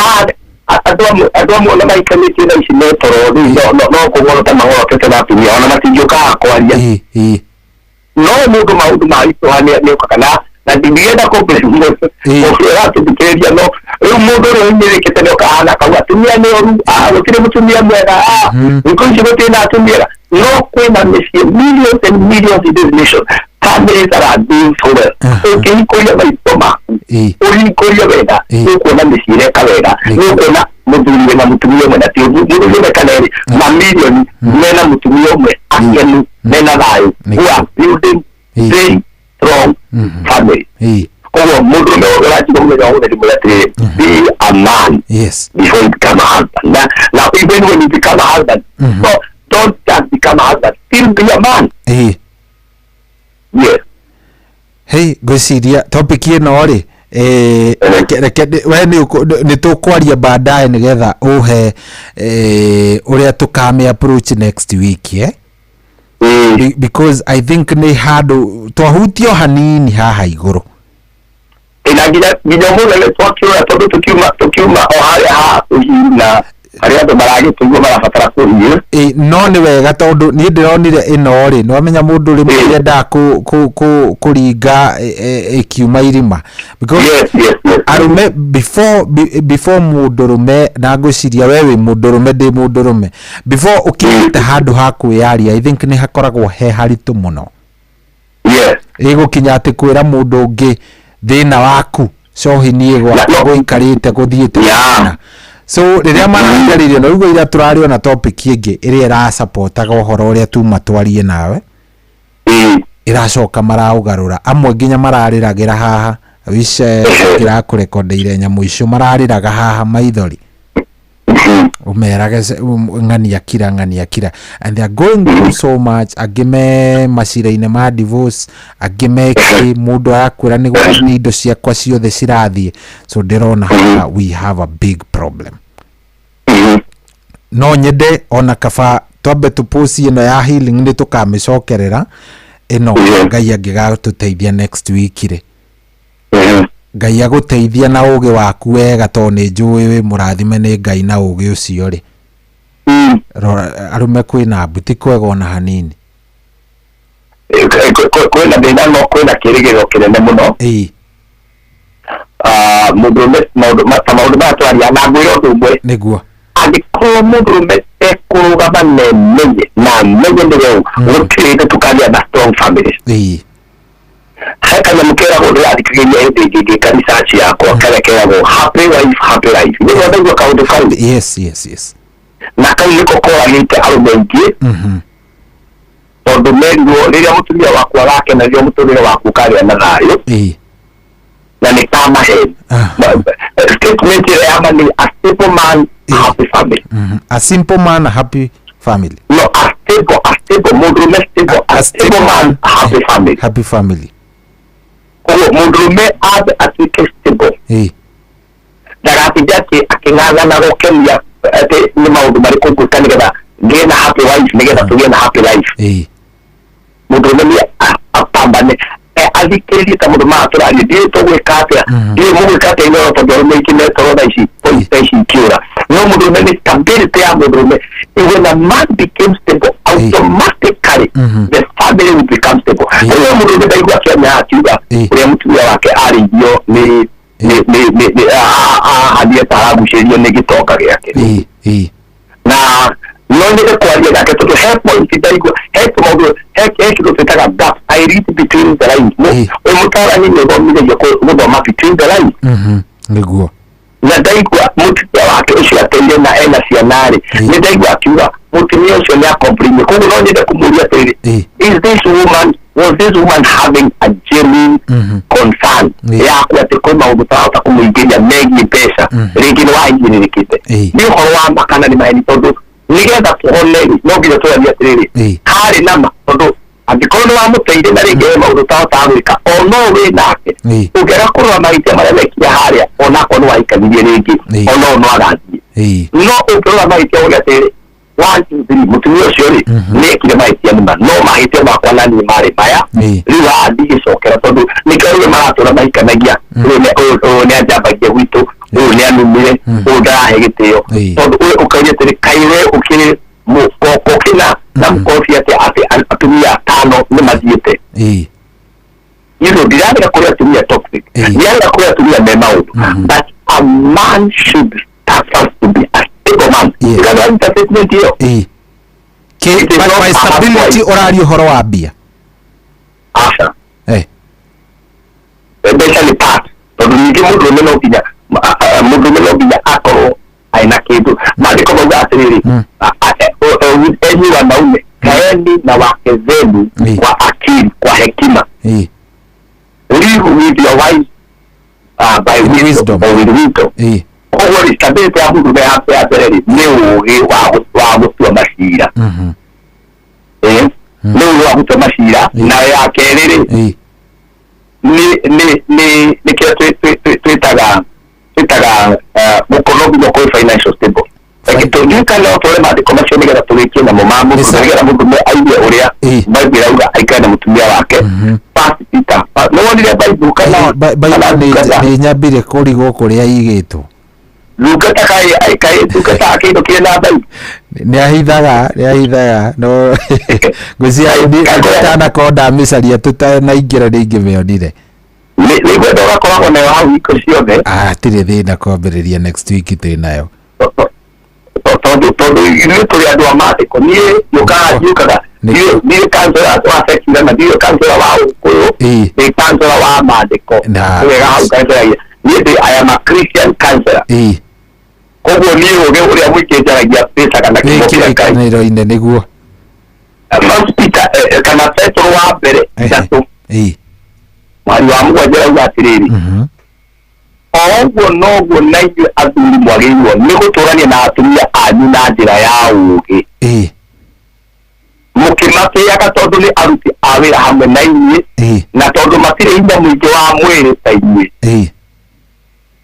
andũ amwe ona maikanĩtie na ici nĩ toro no kũgorota magorotete na atumia ona matingĩũkaga kwaria no mũndũ maũndũ maitũha nĩũkaga na ndingĩenda kũratũthikĩrĩria no rĩu mũndũ ũrĩa ũnyĩrĩkĩte nĩũkahana kauga atumia nĩ oru gũtirĩ mũtumia mwega thikũ ici gũtirĩ na atumia no kwĩna mĩciĩ millions and millions in this nation families that are doing so well ũkĩhingũria maitho maku ũhingũria wega nĩũkuona mĩciĩ ĩreka wega nĩũkuona mũthuri wĩna mũtumia ũmwe na ti mũthuri ũmwe kana erĩ mamirioni mena mũtumia ũmwe akenu mena thayũ who are building very strong family koguo mũndũ ũmwe ũrajiga mũthenya wa mũthenya mũthenya atĩrĩrĩ be a man before you become a husband now even when you become a husband don't just become a husband still be a man yes hey ngwĩciria topic ĩno rĩ we nĩ tũkwaria baadaye nĩgetha ũhe ũrĩa tũkame approach next week because I think nĩ handũ twahutio hanini haha igũrũ ina nginya mũthenya twakĩũra tondũ tũkiuma o harĩa ha ũhiu na harĩa andũ maragĩtũigua marabatara kũhiũ no nĩ wega tondũ niĩ ndĩronire ĩno rĩ nĩwamenya mũndũ rĩmwe yendaga kũringa ĩkiuma irima because arũme before mũndũrũme na ngwĩciria we wĩ mũndũrũme ndĩ mũndũrũme before ũkinyĩte handũ ha kwĩyaria I think nĩ hakoragwo he haritũ mũno ĩgũkinya atĩ kwĩra mũndũ ũngĩ thĩna waku cohi niĩ gwaka gũikarĩte gũthiĩte so riria marangaririo no ugo ira turario na topic ingi iria ra supportaga uhoro uria tuma twarie nawe iracoka maraugarura amwe nginya marariragira haha wice gira kurekondeire nyamu icio marariraga haha maithori umerage ngania kira and they are going through so much agime macira-ine ma divorce agime ki mundu akwira ni gwani indo ciakwa ciothe cirathie so ndirona we have a big problem no nyende ona kaba twambe tuposi ino ya healing ndi tukamicokerera ino ngai angigatũteithia next week ri ngai agũteithia na ũgĩ waku wega to nĩ njũĩ wĩ mũrathime nĩ ngai na ũgĩ ũcio ri arume kwĩna mbuti kwega ona hanini kwĩna thĩna no kwĩna kĩrĩgĩrĩro kĩnene mũno maũndũ maya twaria na ngwĩra ũndũ ũmwe nĩguo angĩkorwo mũndũrũme ekũrũgama na menye nĩwe gũtirĩte tukagĩa na strong families kanyamũ keragwo ndĩrathikagĩria hĩndĩ ĩngĩ kanitha yakwa karĩa keragwo happy life nĩguo ndaigua kaũndũ kau yes na kau nĩko koragĩte arũme aingĩ tondũ merirwo rĩrĩa mũtumia waku agakena rĩrĩa mũtũrĩre waku ũkagĩa na thayũ na nĩ ta maheni statement ĩrĩa ya ma nĩ a simple man happy family a simple man happy family no a stable mũndũrũme stable man happy family mũndũrũme abe atuĩke stable ndagatinde akĩng'ang'ana gũkenia atĩ nĩ maũndũ marĩkũ ngwĩka nĩgetha ngĩe na happy wife nĩgetha tũgĩe na happy life mũndũrũme nĩ apambane athikĩrĩrie ta mũndũ maya tũraria ndiĩ tũgwĩka atĩa ndiĩ mũgwĩka atĩa inoro tondũ arũme ikinetoro tha ici ikĩũra no mũndũrũme nĩ stability ya mũndũrũme when a man became stable automatically the family will become stable ũrĩa mũndũrũme ndaigua akĩanya akiuga ũrĩa mũtumia wake arĩithio nĩ ahandire taragucĩrio nĩ gĩtonga gĩake na no nyende kwaria nake tondũ he point ndaigua he kĩmaũndũ he kĩndũ twĩtaga gap I read between the lines ũyũ mũtaarani nĩ ũthomithagio gũthoma between the lines nĩguo na ndaigua mũtumia wake ũcio ateire na ena ciana-rĩ nĩ ndaigua akiuga mũtumia ũcio nĩ acomplain koguo no nyende kũmũria atĩrĩrĩ was this woman having a genuine concern yaku atĩ kwĩ maũndũ tarahota kũmũingĩria megiĩ mbeca rĩngĩ nĩ waingĩrĩrĩkĩte nĩ ũhoro wa ma kana nĩ maheni tondũ nĩgetha tũhone no nginya tũraria atĩrĩrĩ harĩ nama tondũ angĩkorwo nĩ wamũteire na rĩngĩ maũndũ tahotaga gwĩka o no wĩ nake ũngĩaga kũrora mahĩtia marĩa mekire harĩa onakorwo nĩ wahikanirie rĩngĩ o no agathiĩ no ũngĩrora mahĩtia ũrĩa atĩrĩ mũtumia ũcio rĩ nĩ ekire mahĩtia nĩma no mahĩtia makwa na niĩ marĩ maya rĩu ndigĩcokera tondũ nĩkĩo rĩu maratũra mahikanagia ũyũ nĩ anjambagia gwitũ ũyũ nĩ anumire ũyũ ndarahe gĩtĩo tondũ ũyũ ũkauria atĩrĩ kaĩ we ũkĩrĩ mũkokina na mũkobi atĩ atumia atano nĩ mathiĩte ndirarega kũrĩ atumia toxic ndirarega kũrĩ atumia me maũndũ but a man should start to be a stable man ĩgathanita statement ĩyo by stability ũraria ũhoro wa mbia aca mbeca nĩ part tondũ ningĩ mũndũrũme no nginya akorwo aina kĩndũ maandĩko mauga atĩrĩrĩ enyi wanaume kaeni na wake zenu kwa akili kwa hekima live with your wife by wisdom or with wisdom koguo stability ya mũndũrũme ya mbere nĩ ũũgĩ wa gũtua macira nĩ ũũgĩ wa gũtua macira na ya kerĩ nĩ kĩrĩa twĩtaga mũkono nginya kũrĩ financial stable tũngĩkana tũre maandĩko macio nĩgetha tũrĩkie namo ma mũndũ nĩgetha mũndũrũme aigue ũrĩa Bible auga aikare na mũtumia wake pastor nĩ wonire Bible kana nĩ nyambire kũrigwo kũrĩa igĩtwo ndungata kaĩ ndungata kĩndũ kĩna Bible nĩ ahithaga no ngwĩciria ndanakorwo ndamĩcaria tũtanaingĩra rĩngĩ mĩonire nĩgwenda ũgakoragwo nayo hau iko ciothe tirĩ thĩna kwambĩrĩria next week twĩ nayo tondũ nĩ tũrĩ andũ a maandĩko niĩ njũkaga ndiĩ kansela wa sekira na ndiĩ kansela wa ũkũyũ ndĩ kansela wa maandĩko wega hau kansela niĩ I am a Christian counselor koguo ni uge uria mwikejaragia pesa kana kimokira kai niro-ine niguo hospital kana petro wa mbere itatu mwari wa mugwanja uga atiriri oguo noguo na ithuĩ athuri mwagĩrĩirwo nĩ gũtũrania na atumia anyu na njĩra ya ũgĩ mũkĩmatĩaga tondũ nĩ aruti a wĩra hamwe na inyuĩ na tondũ matirĩ hinya mũingĩ wa mwĩrĩ ta inyuĩ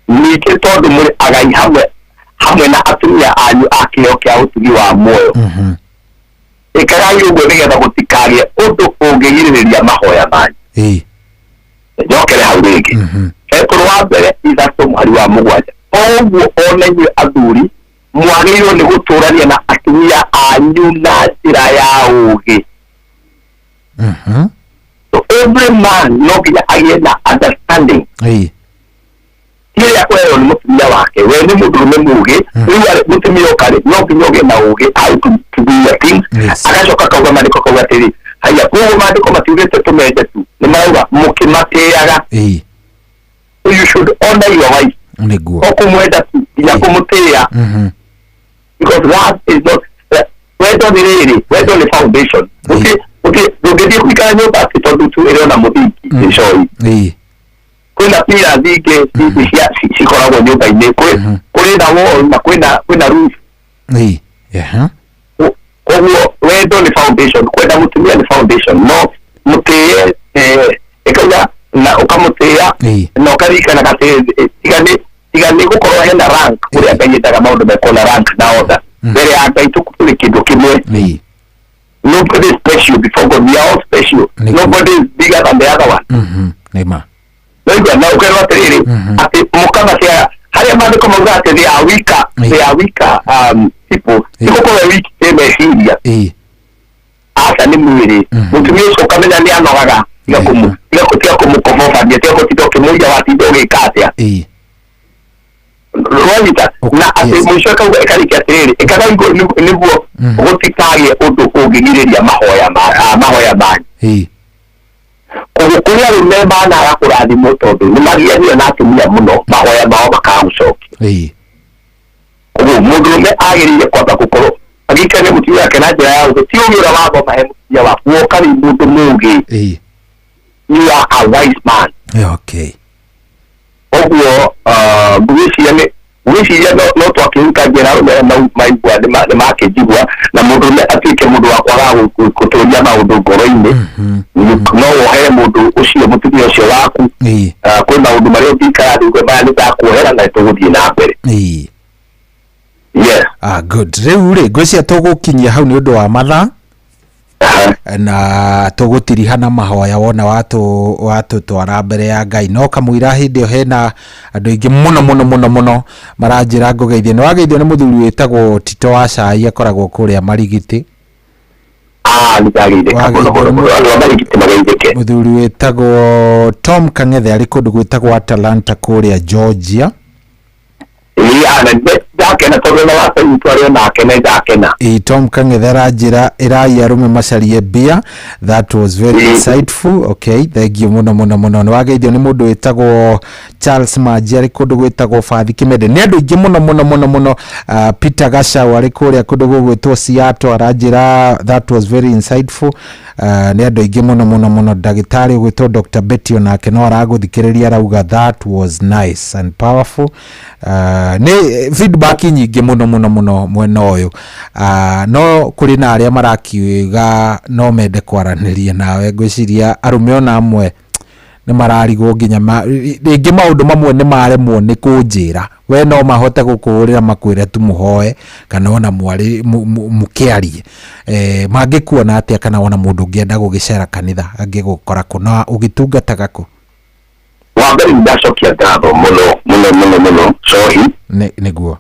ningĩ tondũ mũrĩ agai hamwe na atumia anyu a kĩheo kĩa ũtugi wa muoyo ĩkagai ũguo nĩgetha gũtikagĩe ũndũ ũngĩgirĩrĩria mahoya manyu njokere hau rĩngĩ Petro wa mbere ithatũ mwari wa mũgwanja oguo ona inyuĩ athuri mwagĩrĩirwo nĩ gũtũrania na atumia anyu na njĩra ya ũgĩ so every man no nginya agĩe na understanding kĩrĩa kwero nĩ mũtumia wake we nĩ mũndũrũme mũgĩ rĩu mũtumia ũkarĩ no nginya ũgĩe na ũgĩ how to do your things agacoka kauga mandĩko kauga atĩrĩ haya koguo mandĩko matiugĩte tũmenje tu nĩ marauga mũkĩmatĩaga you should honor your wife okumwenda tu ya kumutia because that is not where on the foundation okay kuikara nyumba tondu tu ĩrĩ ona mũthingi icoi kwĩna pira thingi cikoragwo nyũmba-inĩ kũrĩ na wall na kwĩna roof koguo wendo nĩ foundation kwenda mũtumia nĩ foundation no mũtĩe ĩkauga na ukamutĩa na ukarikana tigani gukorwo hena rank uria nganyitaga maundu mekona rank na order mbere ya Ngai tukuri kindu kimwe nobody is special before God. We are all special. Nobody is bigger than the other one. Nema na ukerwa atiriri ati mukama cia haria mandiko mauga ati they are weaker people igukorwo weak meciria asa ni mwiri mutumia ucio ukamenya ni anogaga igakutia kumukomofania tio gutito kimuja watindo gikatia rwanyita na ati mwisho kauga ikariki atiriri ikagaigo niguo gutikagie undu ungigiriria mahoya banyu kuria rume na kurathimwo tondu ni magianio na atumia muno mahoya mao makagucokia koguo mundu rume agiriire kwamba gukorwo agikane mutumia wake na njira ya ti ugira wabo mahe mutumia waku wokari mundu mugi you are a wise man. Okay. Oguo gwiciria no twakiruta njira rume maigua ni makijigwa na mundu rume atuike mundu wa kwaga guturia maundu ngoro-ini no wohe mundu ucio mutumia ucio waku kwi maundu maria ũngĩikara thutha maya nĩ ndakuohera na tũgũthiĩ na mbere. Yes. Good. Rĩu rĩ ngwĩciria tũgũkinyia hau nĩ ũndũ wa mathaa na tũgũtirihana mahoya wona watu twara mbere ya Ngai no kamũira hĩndĩ ĩyo hena andũ aingĩ mũno maranjĩra ngũgeithie nĩ wageithio nĩ mũthuri wĩtagwo Tito wa Cai akoragwo kũrĩa Marigiti. Mũthuri wĩtagwo Tom Kang'ethe arĩ kũndũ gwĩtagwo Atlanta kũrĩa Georgia. Tom Kang'ethe aranjĩra ĩrai arũme macarie mbia. That was very insightful. Okay, thank you mũno nĩ wageithio nĩ mũndũ wĩtagwo Charles Manji arĩ kũndũ gwĩtagwo Fathi Kimende nĩ andũ aingĩ mũno Peter Gacau arĩ kũrĩa kũndũ gwĩtwo Seattle aranjĩra that was very insightful. Nĩ andũ aingĩ mũno ndagĩtarĩ gwĩtwo Dr. Betty onake no aragũthikĩrĩria arauga that was nice and powerful. Nĩ feedback nyingĩ mũno mwena ũyũ no kũrĩ na arĩa marakiuga no mende kwaranĩria nawe ngwĩciria arũme ona amwe nĩ mararigwo nginya rĩngĩ maũndũ mamwe nĩ maremwo nĩ kũnjĩra we no mahote gũkũũrĩra makwĩre tu mũhoe kana ona mwarĩ mũkĩarie mangĩkuona atĩa kana ona mũndũ ũngĩenda gũgĩcera kanitha angĩgũkora kũ na ũgĩtungataga kũ? Wambere ndacokia ngatho mũno sorry nĩguo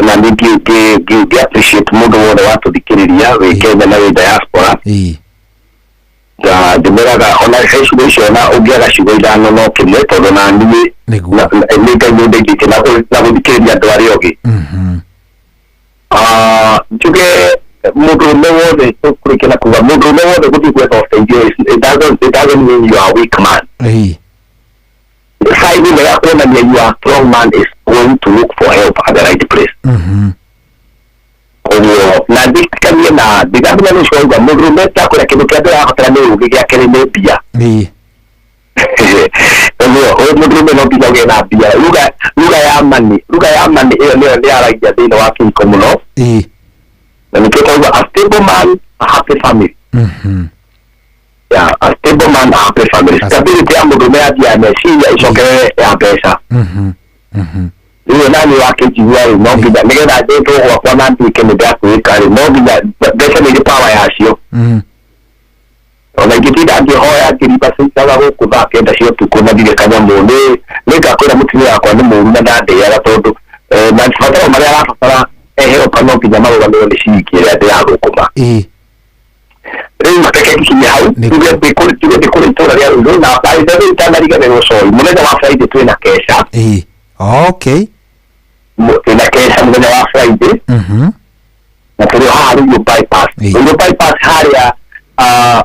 na ningĩ appreciate mũndũ wothe watũthikĩrĩria wĩ Kenya na wĩ diaspora ndĩmeraga ona ciugo icio na ũngĩaga ciugo ithano no kĩmwe tondũ na niĩ nĩ Ngai nĩndeithĩtie na gũthikĩrĩria andũ arĩa ũngĩ njuge mũndũrũme wothe tũkũrĩkĩra kuga mũndũrũme wothe gũthiĩ gwetha ũteithio it doesn't mean you are a weak man. Sign ya kuonania you are strong man is going to look for help at the right place. Na ndikania na ndigambia ni shoga murume takora kindu kia ndira hotela ni ugi gia kiri ni bia. Ndio murume no biga na bia. Luga ya mani iyo ni aragia thina wa kiko muno. Na nikitoa a stable man, a happy family. Yeah, a stable man, a happy family. Stability ya murume ya mesiya isokere ya pesa. Iyo nani wake jiwari no biga nigenda ndeto kwa nanti kemeda kuikari no biga pesa ni power ya sio. Ona gitida ngihoya ngiriba sinsaga guku bakenda cio tukuna dige kanya mundu nika kwira mutumia yakwa ni muru na ndande ya tondu na fatara mari arafara hero pano kinya maruga ni ciki ya ya gukuma rĩu makeke kinya hau tuge ndikuri tora ya rundu na bai ndio itanariga ni gocoi munene wa Friday twina kesha okay na kesha munene wa Friday na tuli haru you bypass haria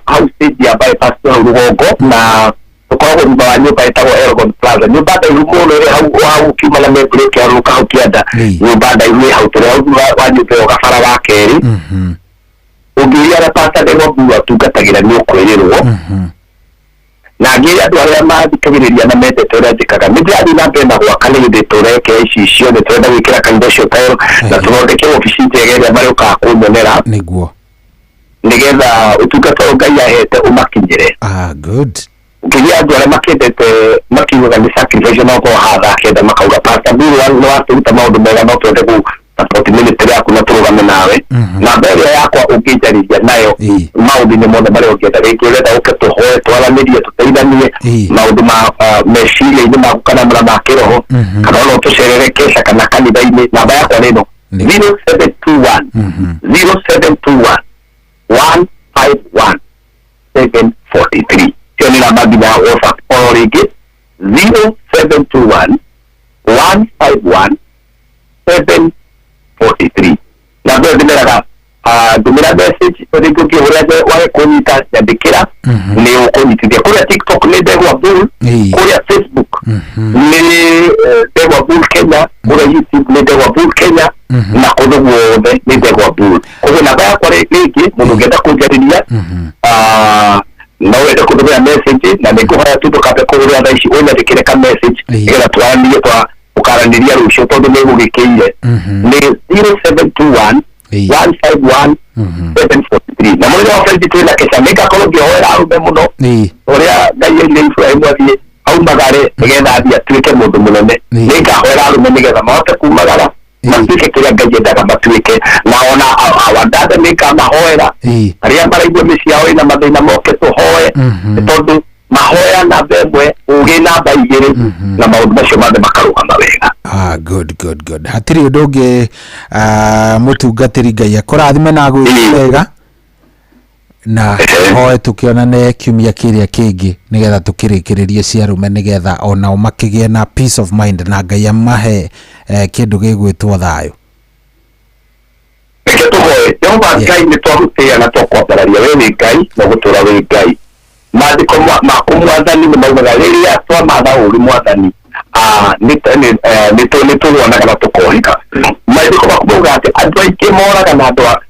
house ya bypass ya rugongo na tukoragwo nyumba wa nyumba itagwo Elgon Plaza nyumba da rumono ri hau kimala me break ya ruka hau kianda nyumba da iwe hau tere wa nyumba ya gafara wa keri ugiria na pasta de gobu tugatagira ni okwererwo na ngira andu aria mathikagiriria na mete tora njikaga nithadi na penda gwakana inde toreke icio ne twenda gwikira kanitha cio tayo na tuthondeke ofici njegeria bari ukakumonera niguo nigetha utungata Ngai ahete umakinyire good ngiria andu aria makendete makiuga ni sacrifice no ko hatha kenda makauga pastor bill no atuta maundu mega no twende ku support ministry yaku na turugame nawe na mbere yakwa ungijarithia nayo maundu ni mothe bari ungienda rĩngĩ uke tuhoe twaranirie tuteithanie maundu ma meciria-inĩ maku kana mara ma kĩroho kana no tucerere kesha kana kanitha-inĩ namba yakwa nĩ ĩno 0721 151 743 sio ni namba ya WhatsApp au rĩngĩ 0721 151 743 na ndio ndimeraga ndumira message rĩngĩ ũkĩhũra wage kũnyita nyandĩkĩra nĩ ũkũnyitithia kũrĩa TikTok nĩ Ndegwa Bull kũrĩa Facebook nĩ Ndegwa Bull Kenya kũrĩa YouTube nĩ Ndegwa Bull Kenya na kũndũ guothe nĩ Ndegwa Bull koguo namba yakwa rĩngĩ mũndũ ũngĩenda kũnjarĩria no wende kũndũmĩra message na nĩngũhoya tu ndũkambe kũhũrĩra thaa ici ũnyandĩkĩre ka message nĩgetha twaranĩrie ukaranĩria rũciũ tondũ nĩ gũgĩkĩire nĩ 0721 151 743 na mũnene wa Friday twĩna kesha nĩngakorwo ngĩhoera arũme mũno ũrĩa Ngai aire Iburahĩmu athiĩ aumagare nĩgetha athiĩ atuĩke mũndũ mũnene nĩngahoera arũme nĩgetha mahote kumagara matuĩke kĩrĩa Ngai endaga matuĩke na ona awandanda nĩngamahoera arĩa maraigua mĩciĩ yao ĩna mathĩna moke tũhoe tondũ mahoya namba ĩmwe ũgĩ namba igĩrĩ na maũndũ macio mothe makarũgama wega good hatirĩ ũndũ ũngĩ mũtungatĩri Ngai akũrathime na gwĩka wega na hoye tukionane kiumia kĩrĩa kĩngĩ nĩgetha tũkĩrĩkĩrĩrie cia arũme nĩgetha onao makĩgĩe na peace of mind na Ngai amahe kĩndũ gĩgwĩtwo thayũ reke tũhoe Jehova Ngai nĩ twagũtĩĩa na twakwambararia we nĩ Ngai na gũtũũra wĩ Ngai maandĩko maku mwathani nĩ maugaga rĩrĩa twamatha ũũru mwathani nĩ tũguonaga na tũkohĩka maandĩko maku maugaga atĩ andũ aingĩ moraga na andũ a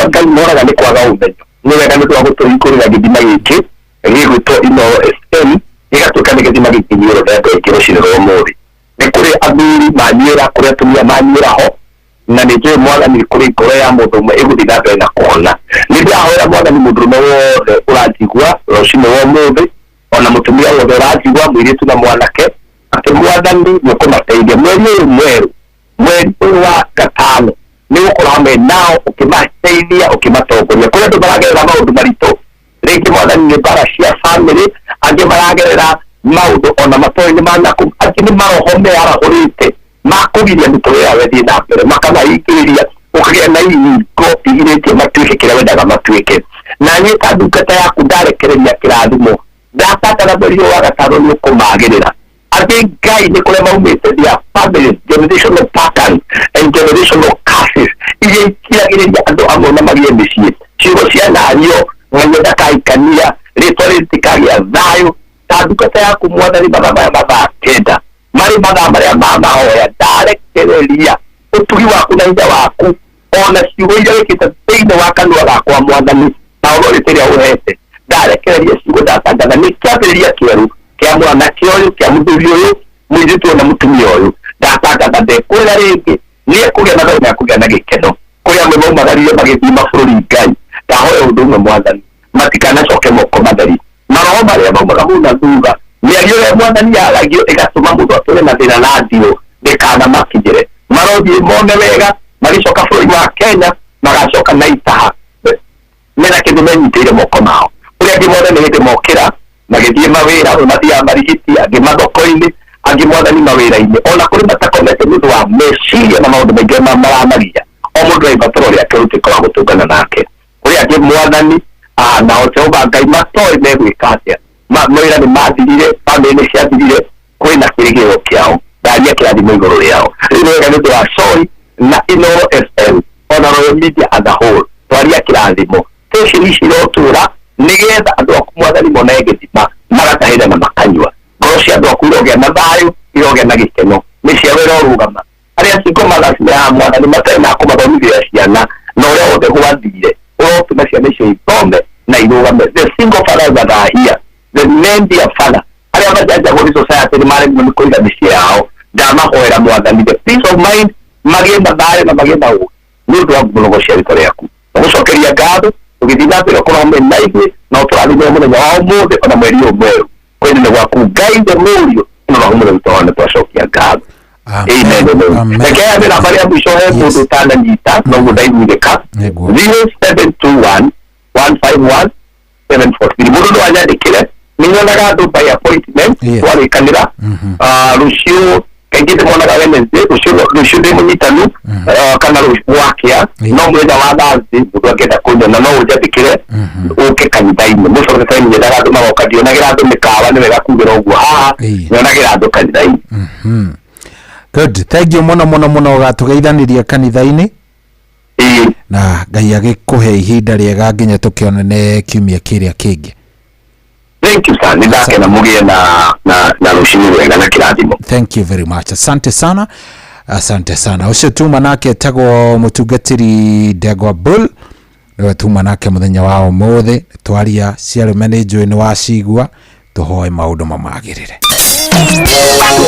Ngai moraga nĩ kwaga ũmenyo nĩ wega nĩ twagũtũhingũrĩra gĩthima gĩkĩ gĩgwĩtwo Inooro FM gĩgatuĩka nĩ gĩthima gĩkinyĩrwo andũ aingĩ rũcinĩ rwa ũmũthĩ nĩ kũrĩ athuri manyuĩra kũrĩ atumia manyuĩra ho na nĩ njũĩ mwathani kũrĩ ngoro ya mũndũ ũmwe ĩgũthiĩ na mbere na kũhona nĩ ndahoera mwathani mũndũrũme wothe ũranjigua rũcinĩ rwa ũmũthĩ ona mũtumia wothe ũranjigua mũirĩtu na mwanake atĩ mwathani nĩ ũkũmateithia mweri ũyũ mwerũ mweri ũyũ wa gatano nĩ gũkorwo hamwe nao ũkĩmateithia ũkĩmatongoria kũrĩ andũ maragerera maũndũ maritũ rĩngĩ mwathani nĩ mbara cia bamĩrĩ angĩ maragerera maũndũ ona matoĩ nĩ manaku angĩ nĩ maroho mearahũrĩte makũgiria mĩtũrĩre yao ĩthiĩ na mbere makamahingĩrĩria ũkagĩa na ihingo igirĩtie matuĩke kĩrĩa wendaga matuĩke na niĩ ta ndungata yaku ndarekereria kĩrathimo ndabatara mweri ũyũ wa gatano nĩ ũkũmagĩrĩra angĩ Ngai nĩ kũrĩa maumĩte their families generational patterns and generational curses iria ikiragĩrĩria andũ amwe na magĩe mĩciĩ ciugo cia nario Ngai ndakaikania rĩtwa rĩtikagĩa thayũ ta ndungata yaku mwathani mathaa kenda mari mathaa maria mamahoya ndarekereria utugi waku na ithe waku ona ciugo iria wikite thiini wa kanua gakwa Mwathani na authority iria uhete ndarekereria ciugo ndatangatha ni kiambiriria kieru kia mwanake uyu kia muthuri uyu mwiritu na mutumia uyu ndatangatha ndekwira ringi nie kugia na thayũ na kugia na gikeno kuria mwĩmaumagaririe magĩthii mabũrũri Ngai ndahoya ũndũ ũmwe Mwathani matikanacoke moko matheri maroho marĩa maumaga hau na thutha mĩario ĩrĩa Mwathani yaragio ĩgatũma mũndũ atũre na thĩna na ndio ndĩkanamakinyĩre marothiĩ mone wega magĩcoka bũrũri wa Kenya magacoka na itaha mena kĩndũ menyitĩire moko mao ũrĩa angĩ mothe nĩ hĩndĩ mokĩra magĩthiĩ mawĩra amwe mathiaga marigiti angĩ mathoko-inĩ angĩ Mwathani mawĩra-inĩ ona kũrĩ matakomete nĩ ũndũ wa meciria na maũndũ maingĩ maramagia o mũndũ aibatara ũrĩa akĩrutĩka wa gũtũngana nake kũrĩ angĩ Mwathani nao Jehova Ngai matoĩ megwĩka atĩa mawĩra nĩ mathirire bamĩrĩ nĩ ciathirire kwĩna kĩrĩgĩrĩro kĩao ndaria kĩrathimo igũrũ rĩao rĩu nĩ wega nĩ ũndũ wa Soy na Inooro FM ona Royal Media as a whole twaria kĩrathimo station ici irotũra nĩgetha andũ aku Mwathani mone gĩthima magatahĩra na makanyua ngoro cia andũ aku irogĩa na thayũ irogĩa na gĩkeno nĩ cia wĩra ũrũgama arĩa cingo magacinya ya Mwathani matarĩ na kũmathomithia ciana na ũrĩa wothe gwathire ũrotũma ciana icio ithome na irũgame the single fathers that are here the men dear father arĩa majanjagũri society nĩ maremwo nĩ kũiga mĩciĩ yao ndamahoera Mwathani the peace of mind magĩe na thayũ na magĩe na ũgĩ nĩ ũndũ wa mũnogo cia rĩtwa rĩaku na gũcokeria ngatho tũgĩthiĩ na mbere kũrahome na ithuĩ na ũtũrathime mũthenya wa ũmũthĩ ona mweri ũyũ mwerũ kwĩnene gwaku Ngai the mũriũ na wahumũre witũ wone twacokia ngatho amen rekea nĩ namba rĩa mũico he mũndũ ũtananyita na ũguo ndaiguithĩka 0721 151 743 mũndũ no anyandĩkĩre nĩnyonaga andũ by appointment twarĩkanĩra rũciũ kaingĩ ndĩmonaga Wednesday rũciũ ndĩ mũnyitanu kana wakĩa no mũthenya wa Thursday mũndũ angĩenda kũnyona no ũnjandĩkĩre ũke kanitha-inĩ mũcoke kanitha nyendaga andũ magoka ndionagĩra andũ mĩkawa nĩ wega kuugĩra ũguo haha nyonagĩra andũ kanitha-inĩ good thank you mũno gatũgeithanĩria kanitha-inĩ na Ngai agĩkũhe ihinda rĩega nginya tũkĩonane kiumia kĩrĩa kĩngĩ. Thank you sana nindakena mũgĩe na rũciinĩ rwega na kĩrathimo. Thank you very much asante sana ũcio tu manake tagwo mũtungatĩri Ndegwa Bull nĩwe tu manake mũthenya wa ũmũthĩ twaria ciarũme nĩ wacigua tũhoe maũndũ mamagĩrĩre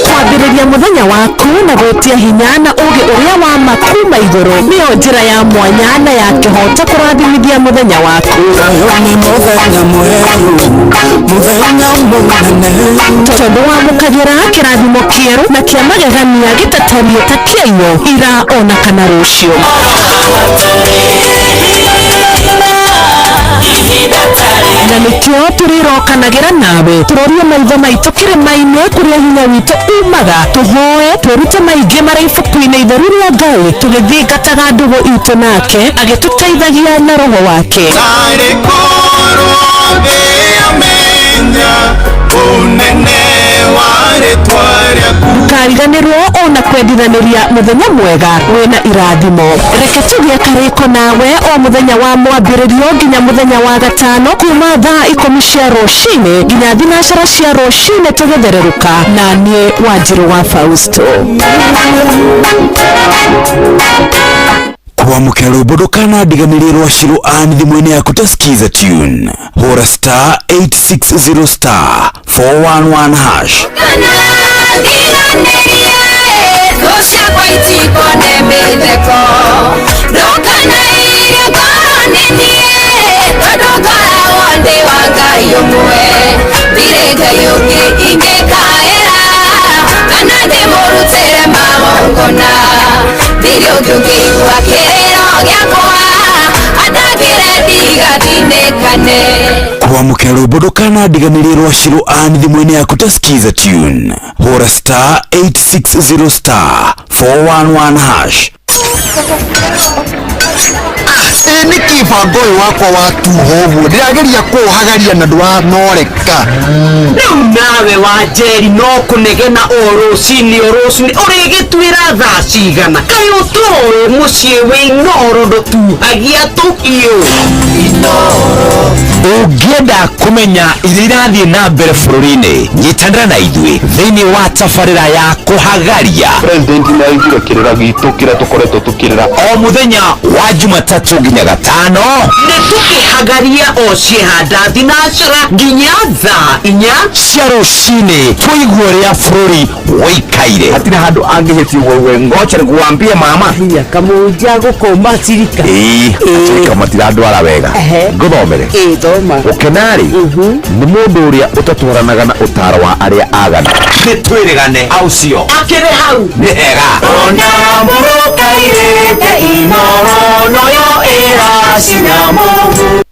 kwambĩrĩria mũthenya waku na gũtia hinya na ũgĩ ũrĩa wa makuma igũrũ nĩyo njĩra ya mwanya na ya kĩhoto kũrathimithia mũthenya waku nĩ mũthenya mwerũ mũthenya mũnene tondũ wamũkagĩra kĩrathimo kĩerũ na kĩa magegania gĩtatarie ta kĩaiyũ ira ona kana rũciũ na nĩkĩo tũrĩrokanagĩra nawe tũrorie maitho maitũ kĩrĩma-inĩ kũrĩa hinya witũ umaga tũhoe twĩrute maingĩ marĩ ibuku-inĩ itheru rĩa Ngai tũgĩthingataga ndũgũ itũ nake agĩtũteithagia na roho wake ndũkariganĩrwo ona kwendithanĩria mũthenya mwega wĩna irathimo reke tũgĩe karĩko nawe o mũthenya wa mwambĩrĩrio nginya mũthenya wa gatano kuma thaa 10 cia rũcinĩ nginya thinacara cia rũcinĩ tũgĩthererũka na niĩ Wanjirũ wa Fausto kwamũkĩra rwĩmbo ndũkanandiganĩrie rwa Shirũ Ann thimũ-inĩ yaku ta skiza tune hũra *860 *411 hash kwamũkĩra rwĩmbo ndũkanandiganĩrie rwa Shirũ Ann thimũ-inĩ yaku ta skiza tune hũra *860 *411 hash nĩ kĩbango ũyũ wakwa wa tuho ũguo ndĩrageria kũũhagaria na ndũranoreka rĩu nawe Wanjeri no kũnegena o rũcinĩ ũrĩgĩtuĩra thaa cigana kaĩ ũtũĩ mũciĩ wĩ Inooro ndũtuhagia tũhiũ Ũngĩenda kũmenya iria irathiĩ na mbere bũrũri-inĩ, nyitanĩra na ithuĩ thĩinĩ wa tabarĩra ya kũhagaria. President nĩ aigire kĩrĩra gitũ kĩrĩa tũkoretwo tũkĩrĩra o mũthenya wa Jumatatũ nginya Gatano. Nĩ tũkĩhagaria o ciehanda thinacara nginya thaa 4 cia rũcinĩ, tũigue ũrĩa bũrũri woikaire. hatirĩ handũ angĩhĩtio wewe, ngoja nikuambie mama, hinya kamunja gũkũma cirika cirika matirandwara wega. Ngũthomere ũkenarĩ nĩ mũndũ ũrĩa ũtatwaranaga na ũtaro wa arĩa agana. Nĩ twĩrĩgane au cio akĩrĩ hau nĩ hega. Ona mũrũkairĩte inoro noyo ĩracina mũhu.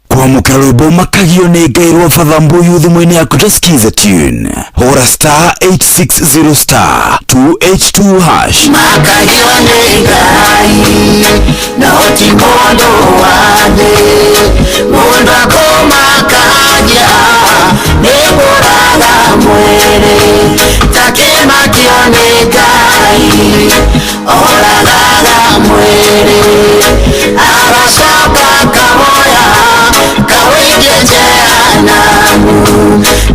Kwamũkĩra rwĩmbo makagio nĩ Ngai rwa Father Mbuyu thimũ-inĩ yaku tũskize tune. Hũra star 860 star 2H2 hash. Makagio nĩ Ngai no ti mũndũ wa thĩ, mũndũ akũmakagia nĩ kũraga mwĩrĩ. Takĩmakio nĩ Ngai oragaga mwĩrĩ, agacoka kahoya kawĩige jehanamu.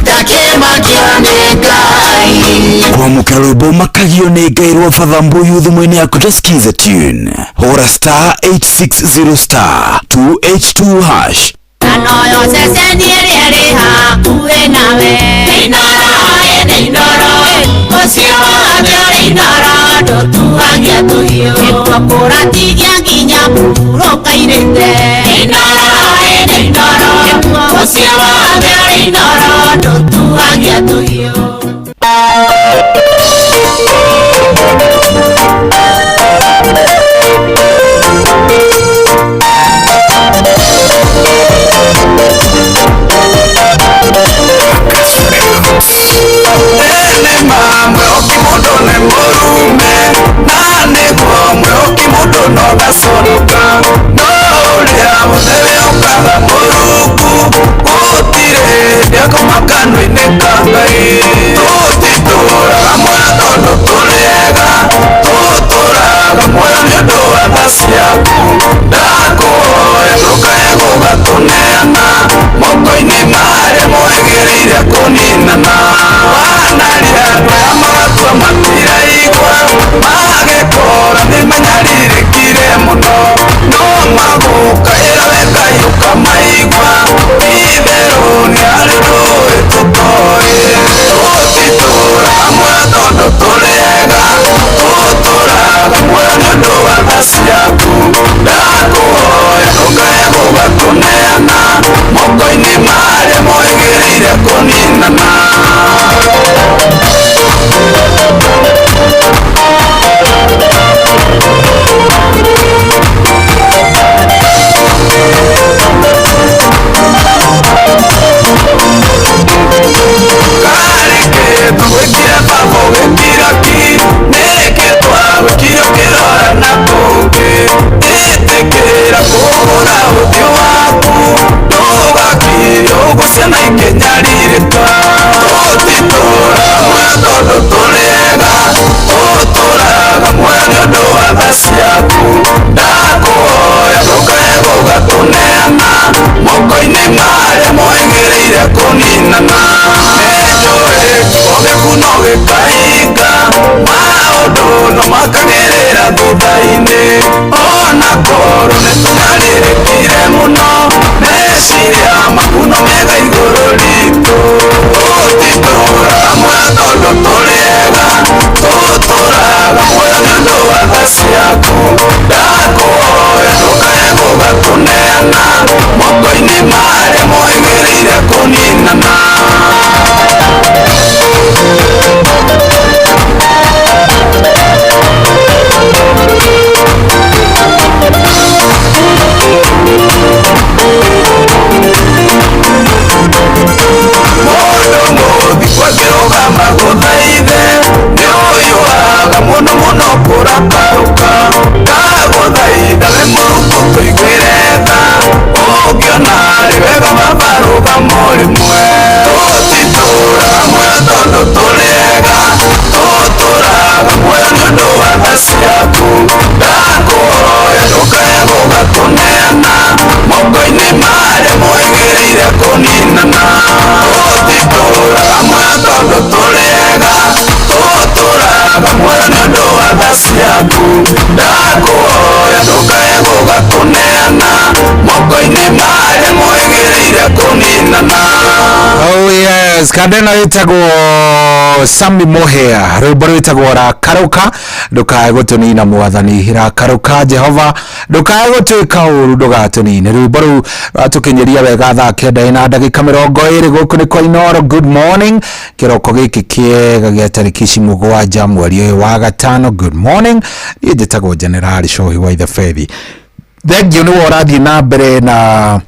Takĩmakio nĩ Ngai. Kwamũkĩra rwĩmbo makagio nĩ Ngai rwa Father Mbuyu thimũ-inĩ yaku tũskize tune. Hũra star 860 star 2H2 hash. Anoyo ceceni ĩrĩa ĩrĩ hakuhĩ nawe, nĩ inoro ũcio wothe ũrĩ inoro ndũtuagia tũhiũ, nĩtwakũratigia nginya mũrũkairĩte. Nĩ inoro ũcio wothe ũrĩ inoro ndũtuagia tũhiũ. Ngai Yes, kadena wetagwo Sami Mohea rwimbo rwetagwo Rakaruka ndukae gutunina mwathani Rakaruka Jehova ndukae gutwika uru ndugatunine rwimbo ru ratukinyeria wega thaa 9:20 guku ni kwa Inoro. Good morning kiroko giki kiega gia tariki 7 mweri uyu wa gatano. Good morning ni njitagwo General Shohi wa the Faith. Thengio ni worathie na mbere na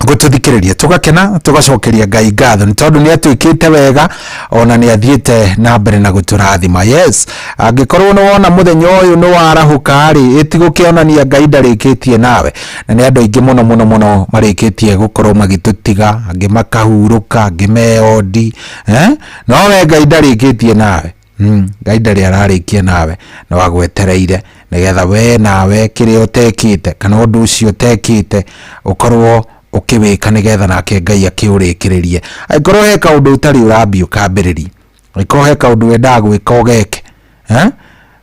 gututhikiriria tugakena tugacokeria Ngai ngatho ni tondu ni atwikite wega ona ni athiite na mbere na guturathima. Yes, angikorwo no wona muthenya uyu no warahuka ari itigukionania Ngai ndarikitie nawe na ni andu aingi muno marikitie gukorwo magitutiga angi makahuruka angi meodi no we Ngai ndarikitie nawe Ngai ndari ararikia nawe no wagwetereire nigetha we nawe kiri utekite kana undu ucio utekite ukorwo ukiwika nigetha nake Ngai akiurikiririe. Aikorwo he kaundu utari urambio kambiriri aikorwo he kaundu wenda gwika ogeke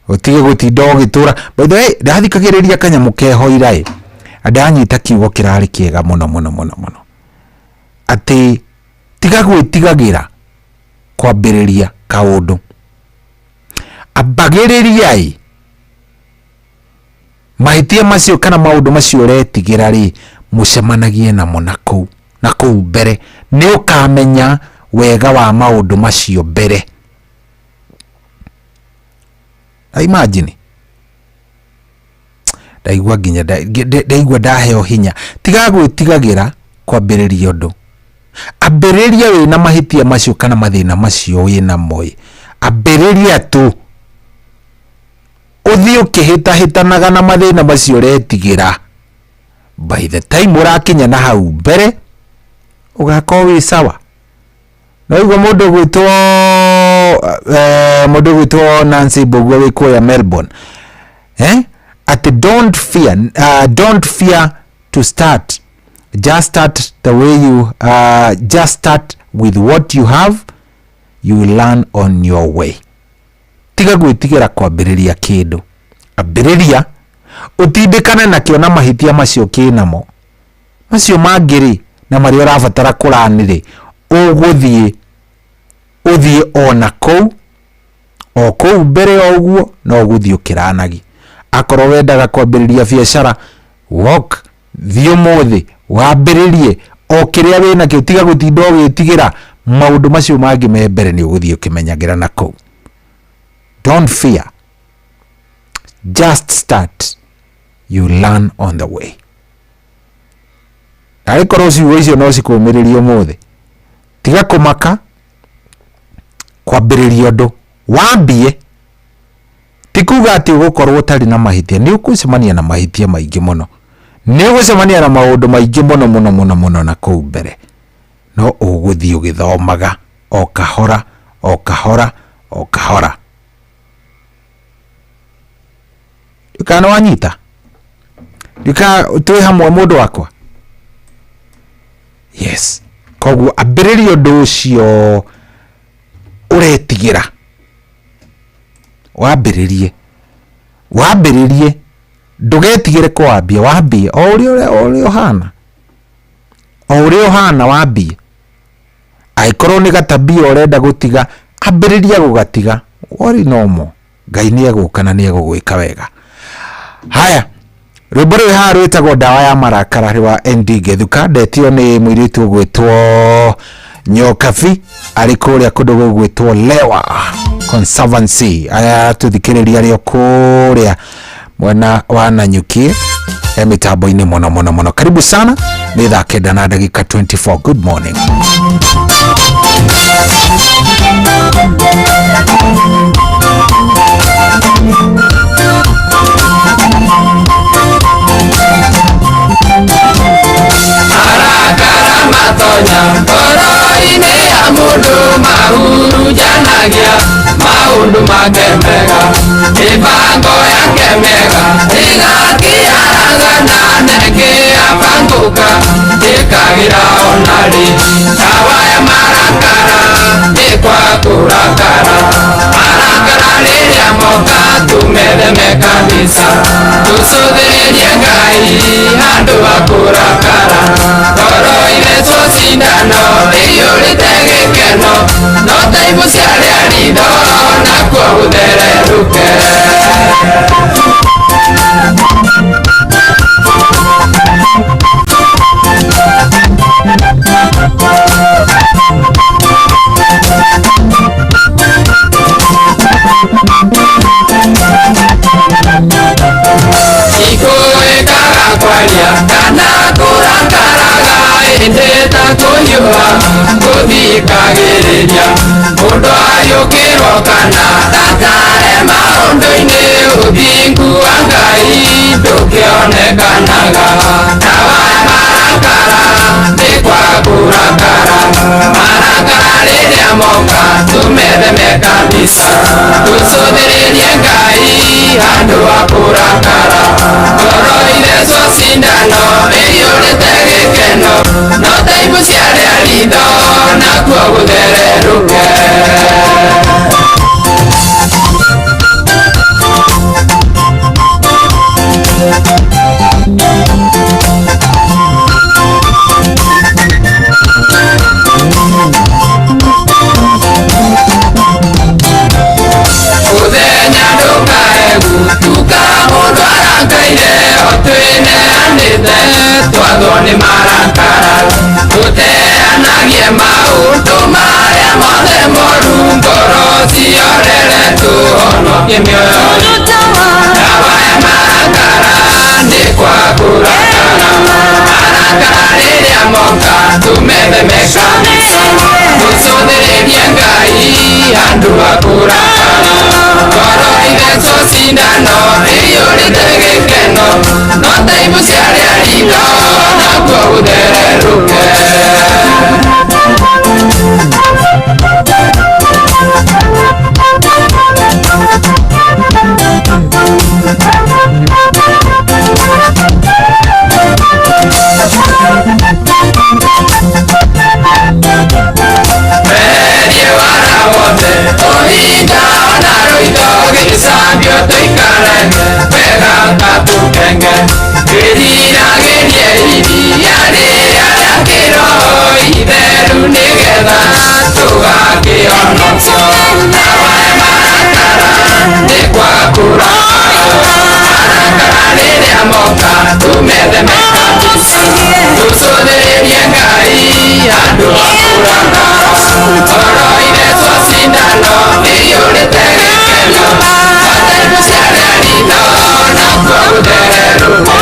utige gutinda ugitura. By the way, ndathikagiriria kanyamu kehoira andanyita kiugo kirari kiega muno ati tiga gwitigagira kwambiriria kaundu ambagiriria mahitia macio kana maundu macio retigira ri mucemanagie namo na kou mbere ni ukamenya wega wa maundu macio mbere. Imagine ndaigua nginya ndaigua ndaheo hinya tiga gwitigagira kwambiriria undu ambiriria we na mahitia macio kana mathina macio we na moi ambiriria tu uthio kihitanaga na mathina macio retigira. By the time urakinya na hau mbere ugakorwo wi sawa. No igwa mundu gwitwo Nancy Bogwa wikuya Melbourne at don't fear to start, just start the way you just start with what you have, you learn on your way. Tiga gwitigira kwambiriria kindu ambiriria utindikane nakio na mahitia macio kinamo macio mangiri na mario rabatara kuranire uguthie ona kou mbere oguo no guthie ukiranagi. Akorwo wendaga kwambiriria biashara walk thio muthi wambiririe o kiria wina kio tiga gutinda ugitigira maundu macio mangi me mbere ni uguthie ukimenyagira na kou. Don't fear, just start, you learn on the way. Aikorwo ciugo icio no cikumiririo muthi tiga kumaka kwambiriria undu wambie tikuga ati ugukorwo utari na mahitia. Ni ukucemania na mahitia maingi muno, ni ugucemania na maundu maingi muno na kou mbere no uguthie ugithomaga o kahora. Ukana wanyita twi hamwe mundu wakwa. Yes, koguo ambiriria undu ucio uretigira wambiririe ndugetigire kwambia wambie o uria uhana wambie. Aikorwo ni gatabia urenda gutiga ambiriria gugatiga wori nomo Ngai ni egukana ni egugwika wega. Haya, rwimbo rwi haha rwitagwo Ndawa ya Marakara rwa ND Gethuka ndetio ni mwiritu gwitwo Nyokabi ari kuria kundu gugwitwo Lewa Conservancy. Aya tuthikiriria rio kuria mwena wa Nanyuki mitambo-ini muno. Karibu sana, ni thaa 9:24. Good morning. Marakara matonya ngoro-ini ya mundu mahurujanagia maundu make mega mibango yake mega igakiaragana nekiabanguka ikagira onari. Ndawa ya marakara nikwa kurakara marakara riria moka tumetheme kabisa tucuthirie Ngai handu ha kurakara ngoro-ini twocindano iyurite gike taimuciare arido nakuo guthererũke ikuikaga kwaria kana kurakaraga indi ta kuhiũha guthikagĩrĩria mũndũ ayũkĩrwo kana ndatare maũndũ-inĩ ũthingu wa Ngai ndũkĩonekanaga nawa marakara nĩ kwa kũrakara marakara rĩrĩa moka tũmetheme kabisa tũcũthĩrĩrie Ngai handũ wa kũrakara ngoro ithecwo cindano ĩiyũrĩte gĩkeno no taimuciare aritho nakuo gũthererũke mũthenya ndũkae gutuka mũndũ arangaire o twĩneanĩte twathwo nĩ marakara tũteanagie maũndũ marĩa mothe moru ngoro ciorere tũhonokie mĩoyo dawa ya marakara nĩ kwa kũrakara marakara rĩrĩa moka tũmetheme kabisa tũcũthĩrĩrie Ngai handũ ha kũrakara ngoro ithecwo cindano ĩiyũrĩte gĩkeno no taimuciare aritho nakuo gũthererũke merie wara wothe ũhinga ona rũitho gĩcambio tũikare wega tatũkenge gĩriragĩrie iria rĩrĩa rĩa kĩroho itheru nĩgetha tũgakĩonokio nawa marakara nĩ kwa kũrakara marakara rĩrĩa moka tũmetheme kabisa tũcũthĩrĩrie Ngai handũ ha kũrakara ngoro ithecwo cindano ĩiyũrĩte gĩkeno no taimuciare aritho nakuo gũthererũke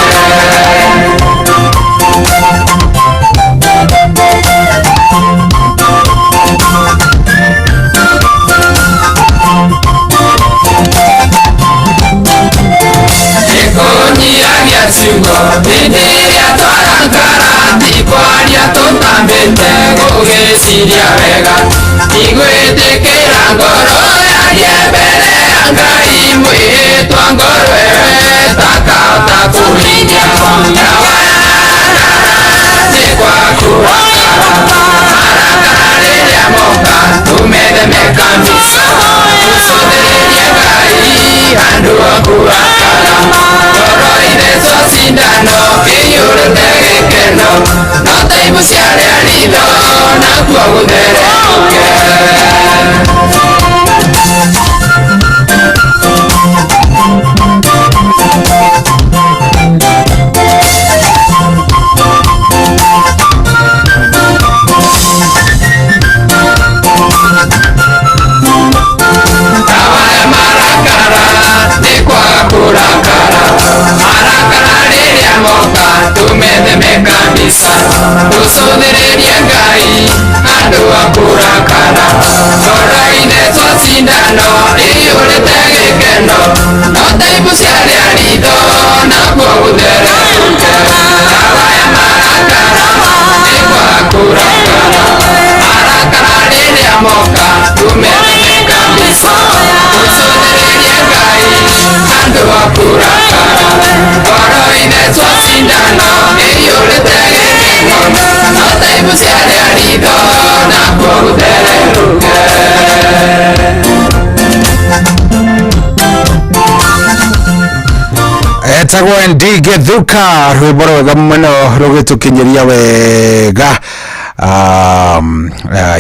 nĩkũnyihagia ciugo hĩndĩ ĩrĩa twarakara tikwaria tũtambĩte gũgĩciria wega igwĩtĩkĩra ngoro yarie mbere ya Ngai mwĩhĩtwa ngoro ĩyo ĩtakahota kũhinya dawa ya marakara nĩ kwa kũrakara marakara rĩrĩa moka tũmetheme kabisa tũcũthĩrĩrie Ngai handũ ha kũrakara ngoro ithecwo cindano ĩiyũrĩte gĩkeno no taimuciare aritho nakuo gũthererũke dawa ya marakara nĩ kwaga kũrakara marakara rĩrĩa moka tũmetheme kabisa tũcũthĩrĩrie Ngai handũ ha kũrakara ngoro ithecwo cindano ĩiyũrĩte gĩkeno no taimuciare aritho nakuo gũthererũke dawa ya marakara nĩ kwaga kũrakara marakara rĩrĩa moka tũmetheme kabisa tũcũthĩrĩrie Ngai handũ ha kũrakara ngoro ithecwo cindano ĩiyũrĩte gĩkeno no taimuciare aritho nakuo gũthererũke etagwo Ndi Githuka rwĩmbo rwega mũno rũgĩtũkinyĩria wega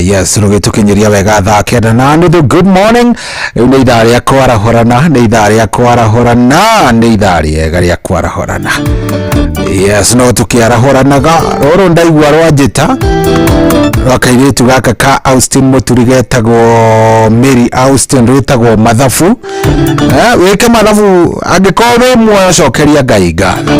Yes, rugitukinyiria wega thaa kenda na nuthu. Good morning. Ni ithaa ria kwarahorana, ni ithaa ria kwarahorana, ni ithaa riega ria kwarahorana. Yes, no tukiarahoranaga roro ndaigua rwanjita wakairitu gaka ka Austin Muturi getagwo Mary Austin rwitagwo mathabu. Wike mathabu angikorwo wi muoyo cokeria Ngai ngatho.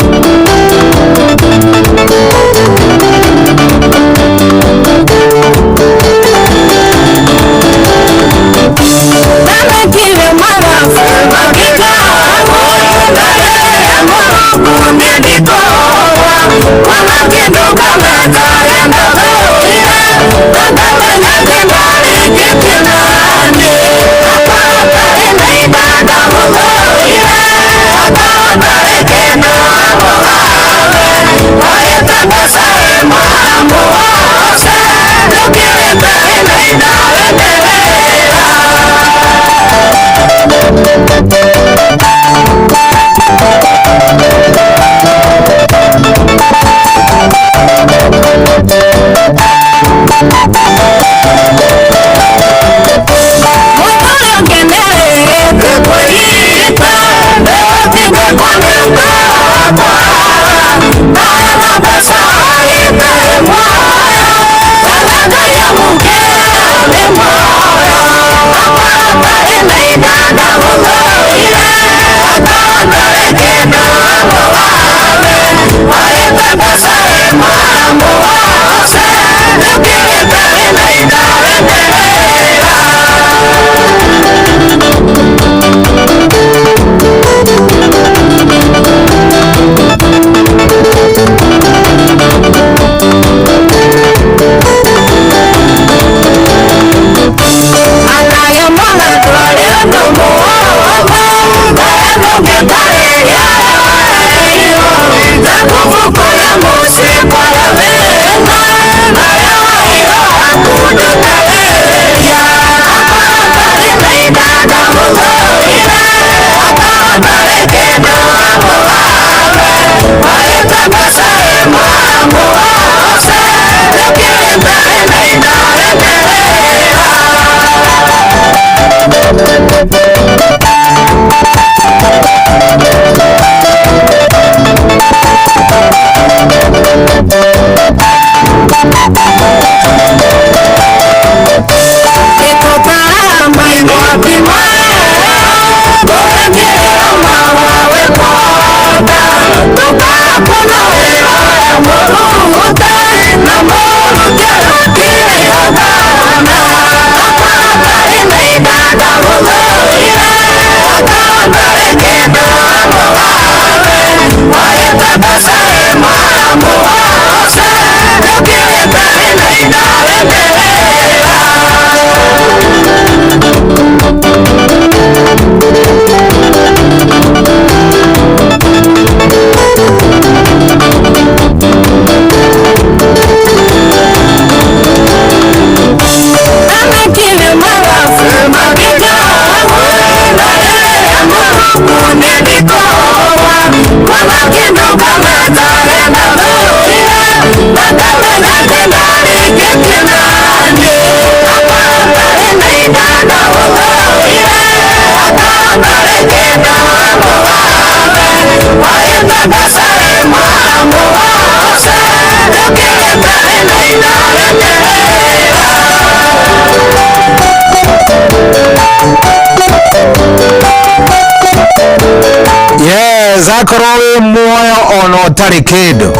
Yes, akorwo wi muoyo ono utari kindu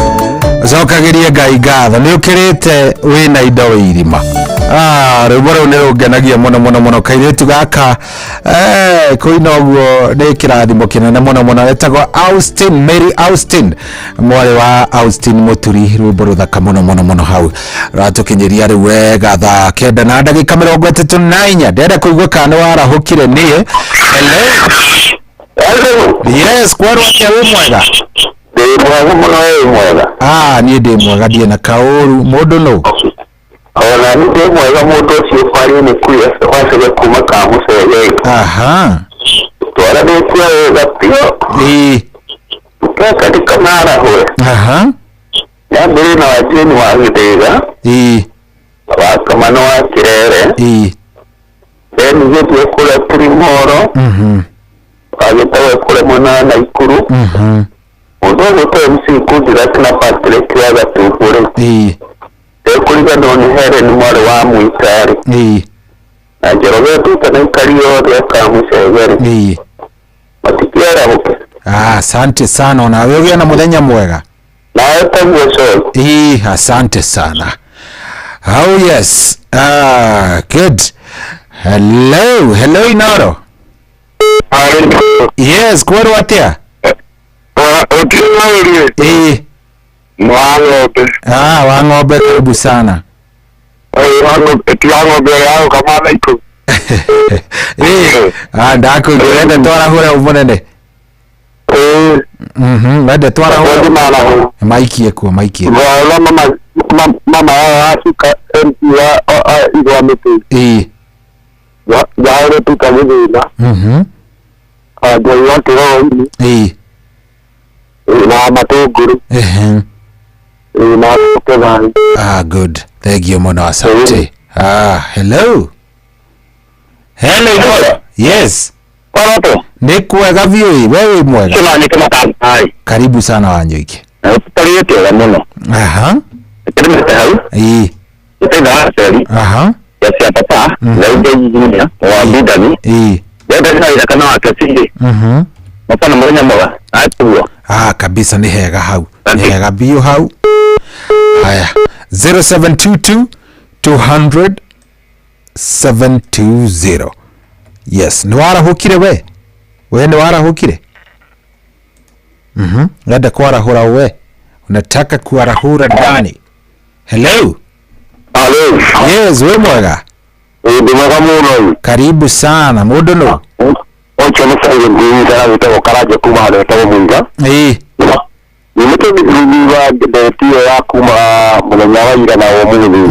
cokagirie Ngai ngatho ni ukirite wina indo irima. Rwimbo rũu nĩ rũngenagia mũno kairĩtu gaka kũina ũguo nĩ kĩrathimo kĩnene mũno wetagwo Austin, Mary Austin, mwarĩ wa Austin Muturi. Rwimbo rũthaka mũno hau ratũkinyĩria rĩu wega thaa kenda na ndagĩka 34. Ndĩrenda kũigua kana warahũkire niĩ. Hello. Yes, kwaro atia wĩ mwega? Ndĩ mwega mũno wĩ mwega. Niĩ ndĩ mwega ndie na kaũru mũndũ no. Ona nĩ ndĩ mwega mũndũ ũcio bari nĩ kuya wacege kuma Kamucege. Twaranĩtie wega biũ. Katika marahwe. Ya mbere na wajeni wa Githĩga. wakomano wa kirere then yetu kule primoro agitawe kule mwana na ikuru uzo to msiku direct na Patrick ya gatupure kuliga ndoni here ni mwari wa muikari na jerobe tutana ikariyo ya kamusegere matikiara huke. Asante sana, unawewe na muthenya mwega. Na etaguo so. Asante sana. Oh yes. Good. Hello Inoro. Yes, kwero atia? Otiwauri. Mwangobe. Wangobe, karibu sana. Wangobe yao kama naiko. Ndako ngirende twara hura umunene. Wende twara hura. Maikie kuo. Mama asuka MPA igwa miti. Yaore tuka mudina. Ado yote wao. Na matoguru. Na kevani. Good. Thank you mono, asante. Hello. Yes. Parato. Nikwega vioi, wewe mwega. Sema ni kama tai. Karibu sana Wanyoike. Paliete ya mono. Ya papa na uje jinya wa bidani bebe na ila kana wakasije mapana mwenye mwa atuwa kabisa ni hega hau ni hega bio hau. Haya 0722 200 720. Yes, ni warahukire we ni warahukire. Ngada kuwarahura we unataka kuwarahura ndani. Hello. Yes, we mwega. Mwega muno. Karibu sana mudo no. Ocho msanga ngwinga wito karaje kuma le to mwinga. Ni mtu biwa betio ya kuma mwenye waira na omuni.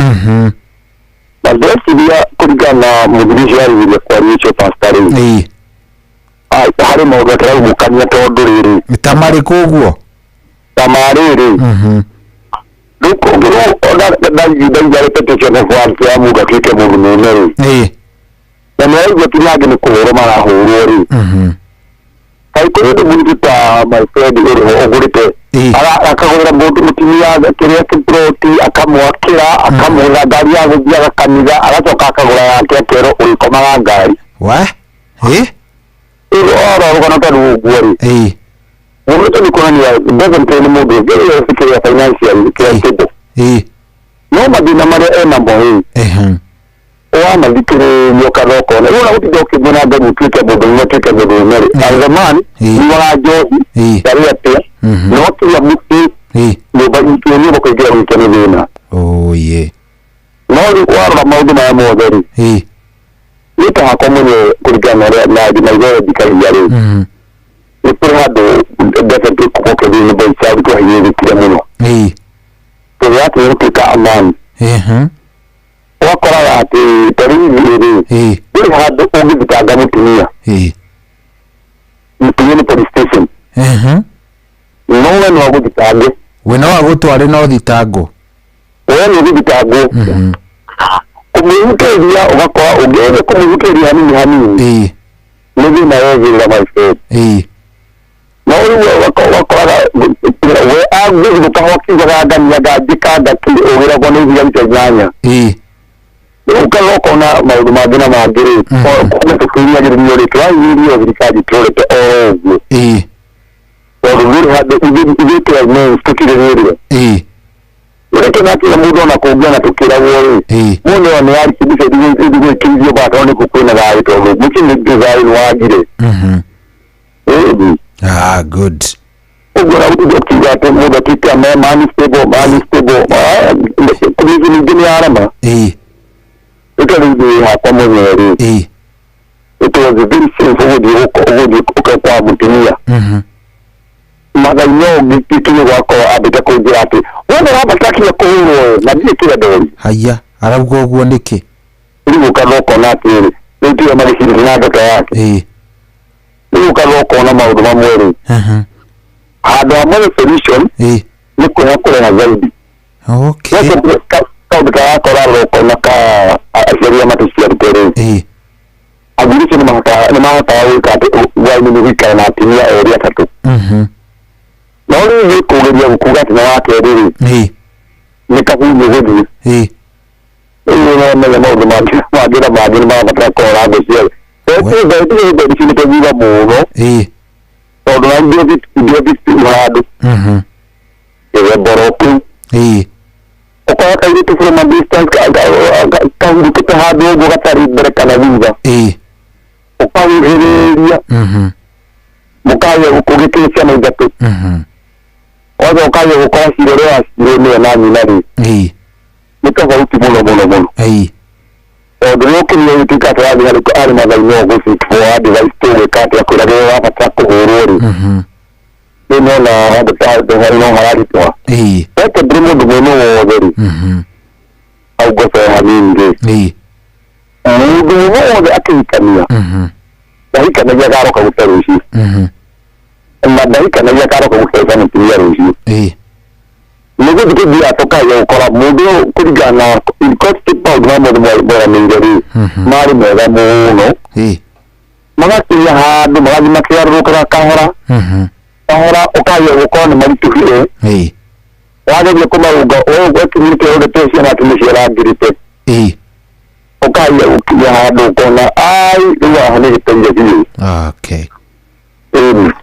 Badesi dia kulingana mudrisha ile kwa hicho pastari. Hari mwoga tara mukanya to nduriri. Tamari koguo. Tamariri. Luko ona da petition of one ya muga kike mungu nene. Na mwaje tinage ni kuhoro mara horori. Kai ko ndo mundita my friend ogurite. Akagora bodu mutimia kiria kiproti akamwakira akamura gari ya gubya kanira aracoka akagora yake kero uikoma ngari. Ora kana tadu gwari. Mtu ni kwa ni doesn't tell me the very secure financial credit. No madina mare mambo hii. Wana dikire yokaroko. Na una utidoke bona ndo mtike bodo mtike bodo mere. Alzaman ni wala johi. Taria pia. No kila mtu ni baadhi ni bako igira mtene dina. No ni kwa maudu na moderi. Ita hakomune kuligana na dinaizo dikari yale. Ipurado definitely kukoke ni boisa kwa hiyo kile muno. Kwa watu wote amani. Wakora watu tarini ili hado ugi bitaga mutumia. Mutumia police station. No one wago bitaga. We no wago tware no thitago. We no bitago. Kumuhuteria ugakora ugeze kumuhuteria ni hani. Nibi na wewe la my friend. No wakora we agu bitahoki gaga nyaga dikada ki ogera kono biya bitanyanya. Ukaloko na maudu magina magiri kwa tukulia ngiri nyori kwa yiri obirikaji trolete ogo ogo hado ibi kwa no tukire nyori ureke nati na mudo na kugana na tukira wori muno wa nyari kibise ibi kibio ba tone kukwena gai to muki ni design wagire good ogora uti dokiza to mudo tika mani stable kumiji ni gini arama ito ni hapa mwenyewe. It was a very simple kwa mutimia. Magaino kitini wako abita kujirati. Wanda hapa taki ya kuhuru na bie kila dori. Haya, arabu kwa ndiki. Ili ukaloko na tiri. Niti ya malishiri na dota yake. Ili ukaloko na maudu mamweri. Hado amone solution. Ni kuna kule na zaidi. Okay. kaundu ka koraro kona ka aciari matucia rutere aguricio ni mahota gwika waini ni gwikara na atumia eri atatu no riu kugeria gukuga ati na wake riri ni kabunyi guthi no menya maundu mangira mangi mabatara kora ngucia ete ndicimitethitha muno tondu na ndio handu mboroku ukora kairitu from a distance kahurukite handu uguo gatari mbere kana thutha ukawihiriria mukaja gukugikira ciana ithatu othe ukaja gukora cirore wacirwo niwe na nyina ri ni tofauti muno tondu rä å kä ria gä tuä ka tårathiä harä mathainä o gå tå gwä ka atä akwä ragä wabatara kå hå rwo rä rä nona handå harä no hararitwa eke ndä må ndå mwä no wothe rä au ngocoe hanini rä må ndå mwä wothe akä hikania ndahikanagia garoka gå te rå cio na ndahikanagia garoka gå teca må tumia rå cio nä gå thiä thia tåkaia gå kora må ndå kå ringana na maundu ma må ndå moranä rä marä mega må no magakiria handå magathi makä kaga kahora å kaia gå korwo nä maritå hire wageria kå marunga wekinyä te å rete ciana atä nä ciarangä te å kaia gå kinya handå kona rä u haha nä gä teire biå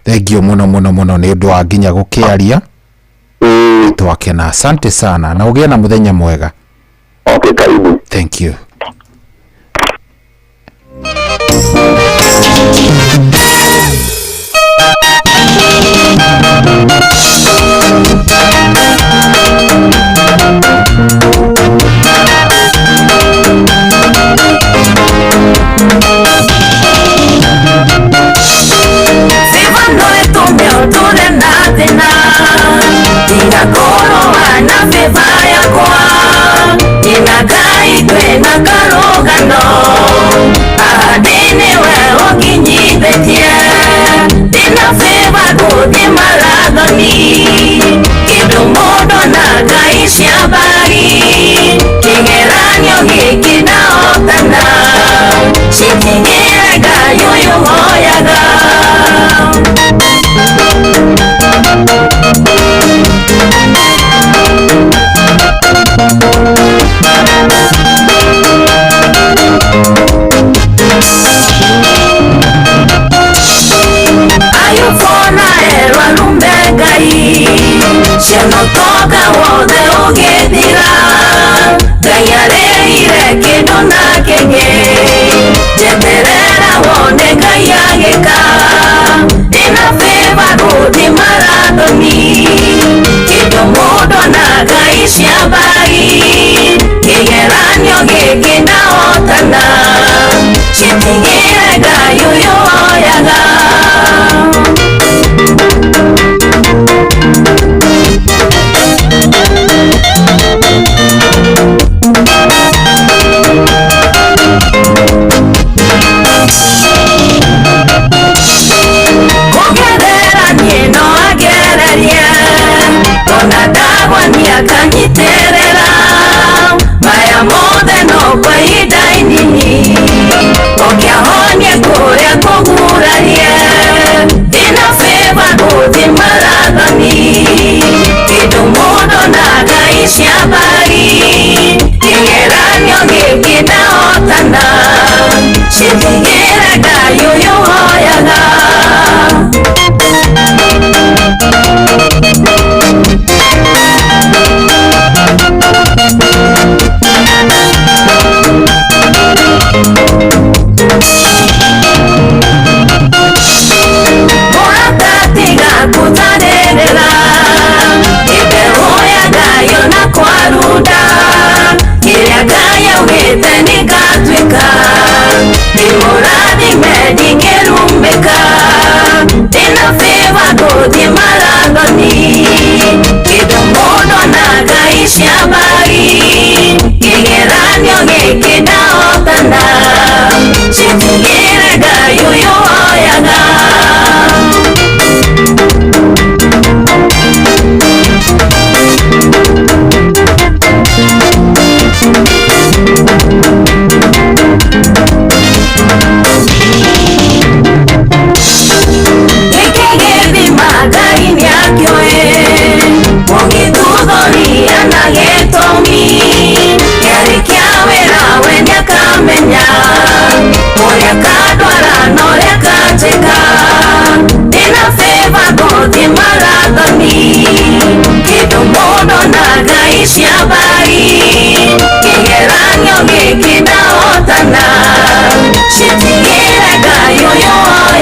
thengio muno muno muno nä å ndå wa nginya gå kä aria twakena asante sana na ugie na muthenya mwega. Okay, karibu. Thank you.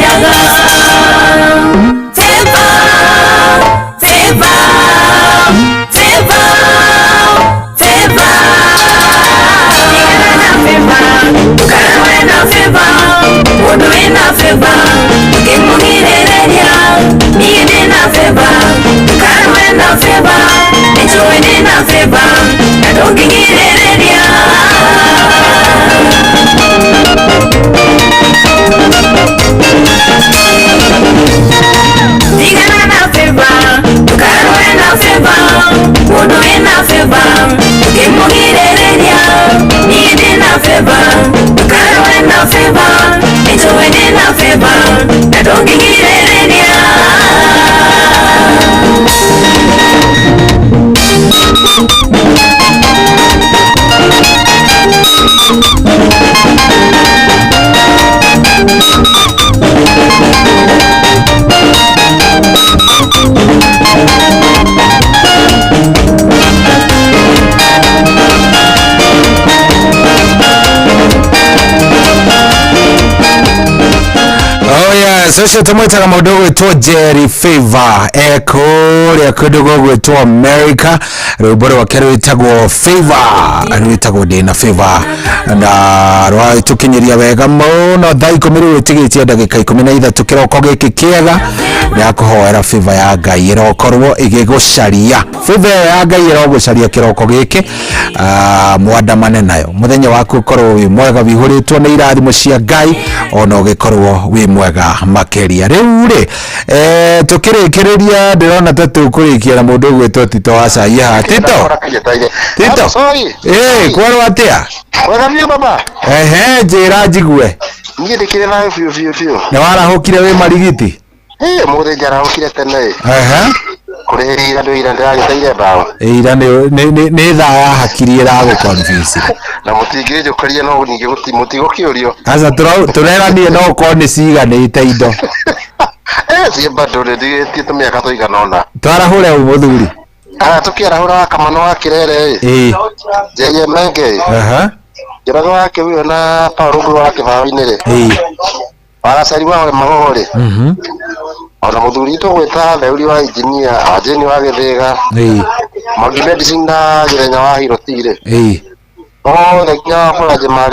yaga Feva Feva Feva Feva Feva Karwena Feva Wodwena Feva Kimuhirereria Nidina Feva Karwena Feva Nichowenina Feva Nadongihirereria Digana na Feva Karwena Feva Wodwena Feva Kimuhirereria Nidina Feva Karwena Feva Nichowenina Feva Nadongihirereria Sasa tumwetaga mundu gwitwo Jerry Favor ekuria kundu gwitwo America rwimbo rwake rwitagwo Favor rwitagwo Dina Favor na rwitukinyiria wega muno thaa 10 rwitigitie ndagika 13 kiroko giki kiega ya kuhoera Favor ya Ngai irokorwo igigucaria Favor ya Ngai irogucaria kiroko giki mwandamane nayo muthenya waku ukorwo wi mwega wihuritwo ni irathimo cia Ngai ona ugikorwo wi mwega makeria riu ri tukirikiria ndirona tatu kurikia na mundu gwitwo Tito wa Caia Tito kwaro atia wega biu baba njira njigue niĩ ndikire nayo biu ni warahukire wi marigiti mũthĩ njarahũkire tene kũrĩ ira ndĩragĩteire mbaũ ira nĩ thaa ya hakiri ĩragũconfuse na mũtingĩnjũkĩria no ningĩ mũtigũkĩũrio aca tũreranie no ũkorwo nĩ ciganĩte indo ciĩ bado nĩndigĩtie tũmĩaka tũigana ũna twarahũre ũũ mũthuri tũkĩarahũra wa kamano wa kĩrere Njeye Menge njũraga wake wĩyo na Paul wa kĩbao-inĩ rĩ waracari wa Magogore ona muthuri twita Theuri wa engineer Ajeni wa Githega Magi Medicine na Girenya wa Hirotire nginya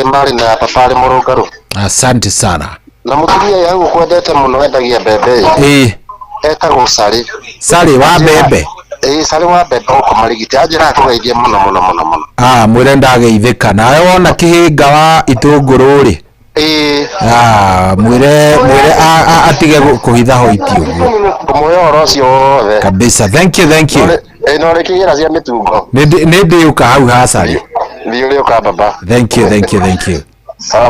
mari na papari Murungaru. Asante sana. Na mutumia yangu kwendete muno endagia mbembe etagwo Sari wa mbembe Sari wa mbembe uko marigiti ajira kugeithia muno mwire ndageithika nawe wona kihinga wa itunguru ri mwire atige kuhitha hoiti umuyo cio wothe kabisa. Thank you no rekigira cia mitungo nindi uka hau hasari ndi uka baba. Thank you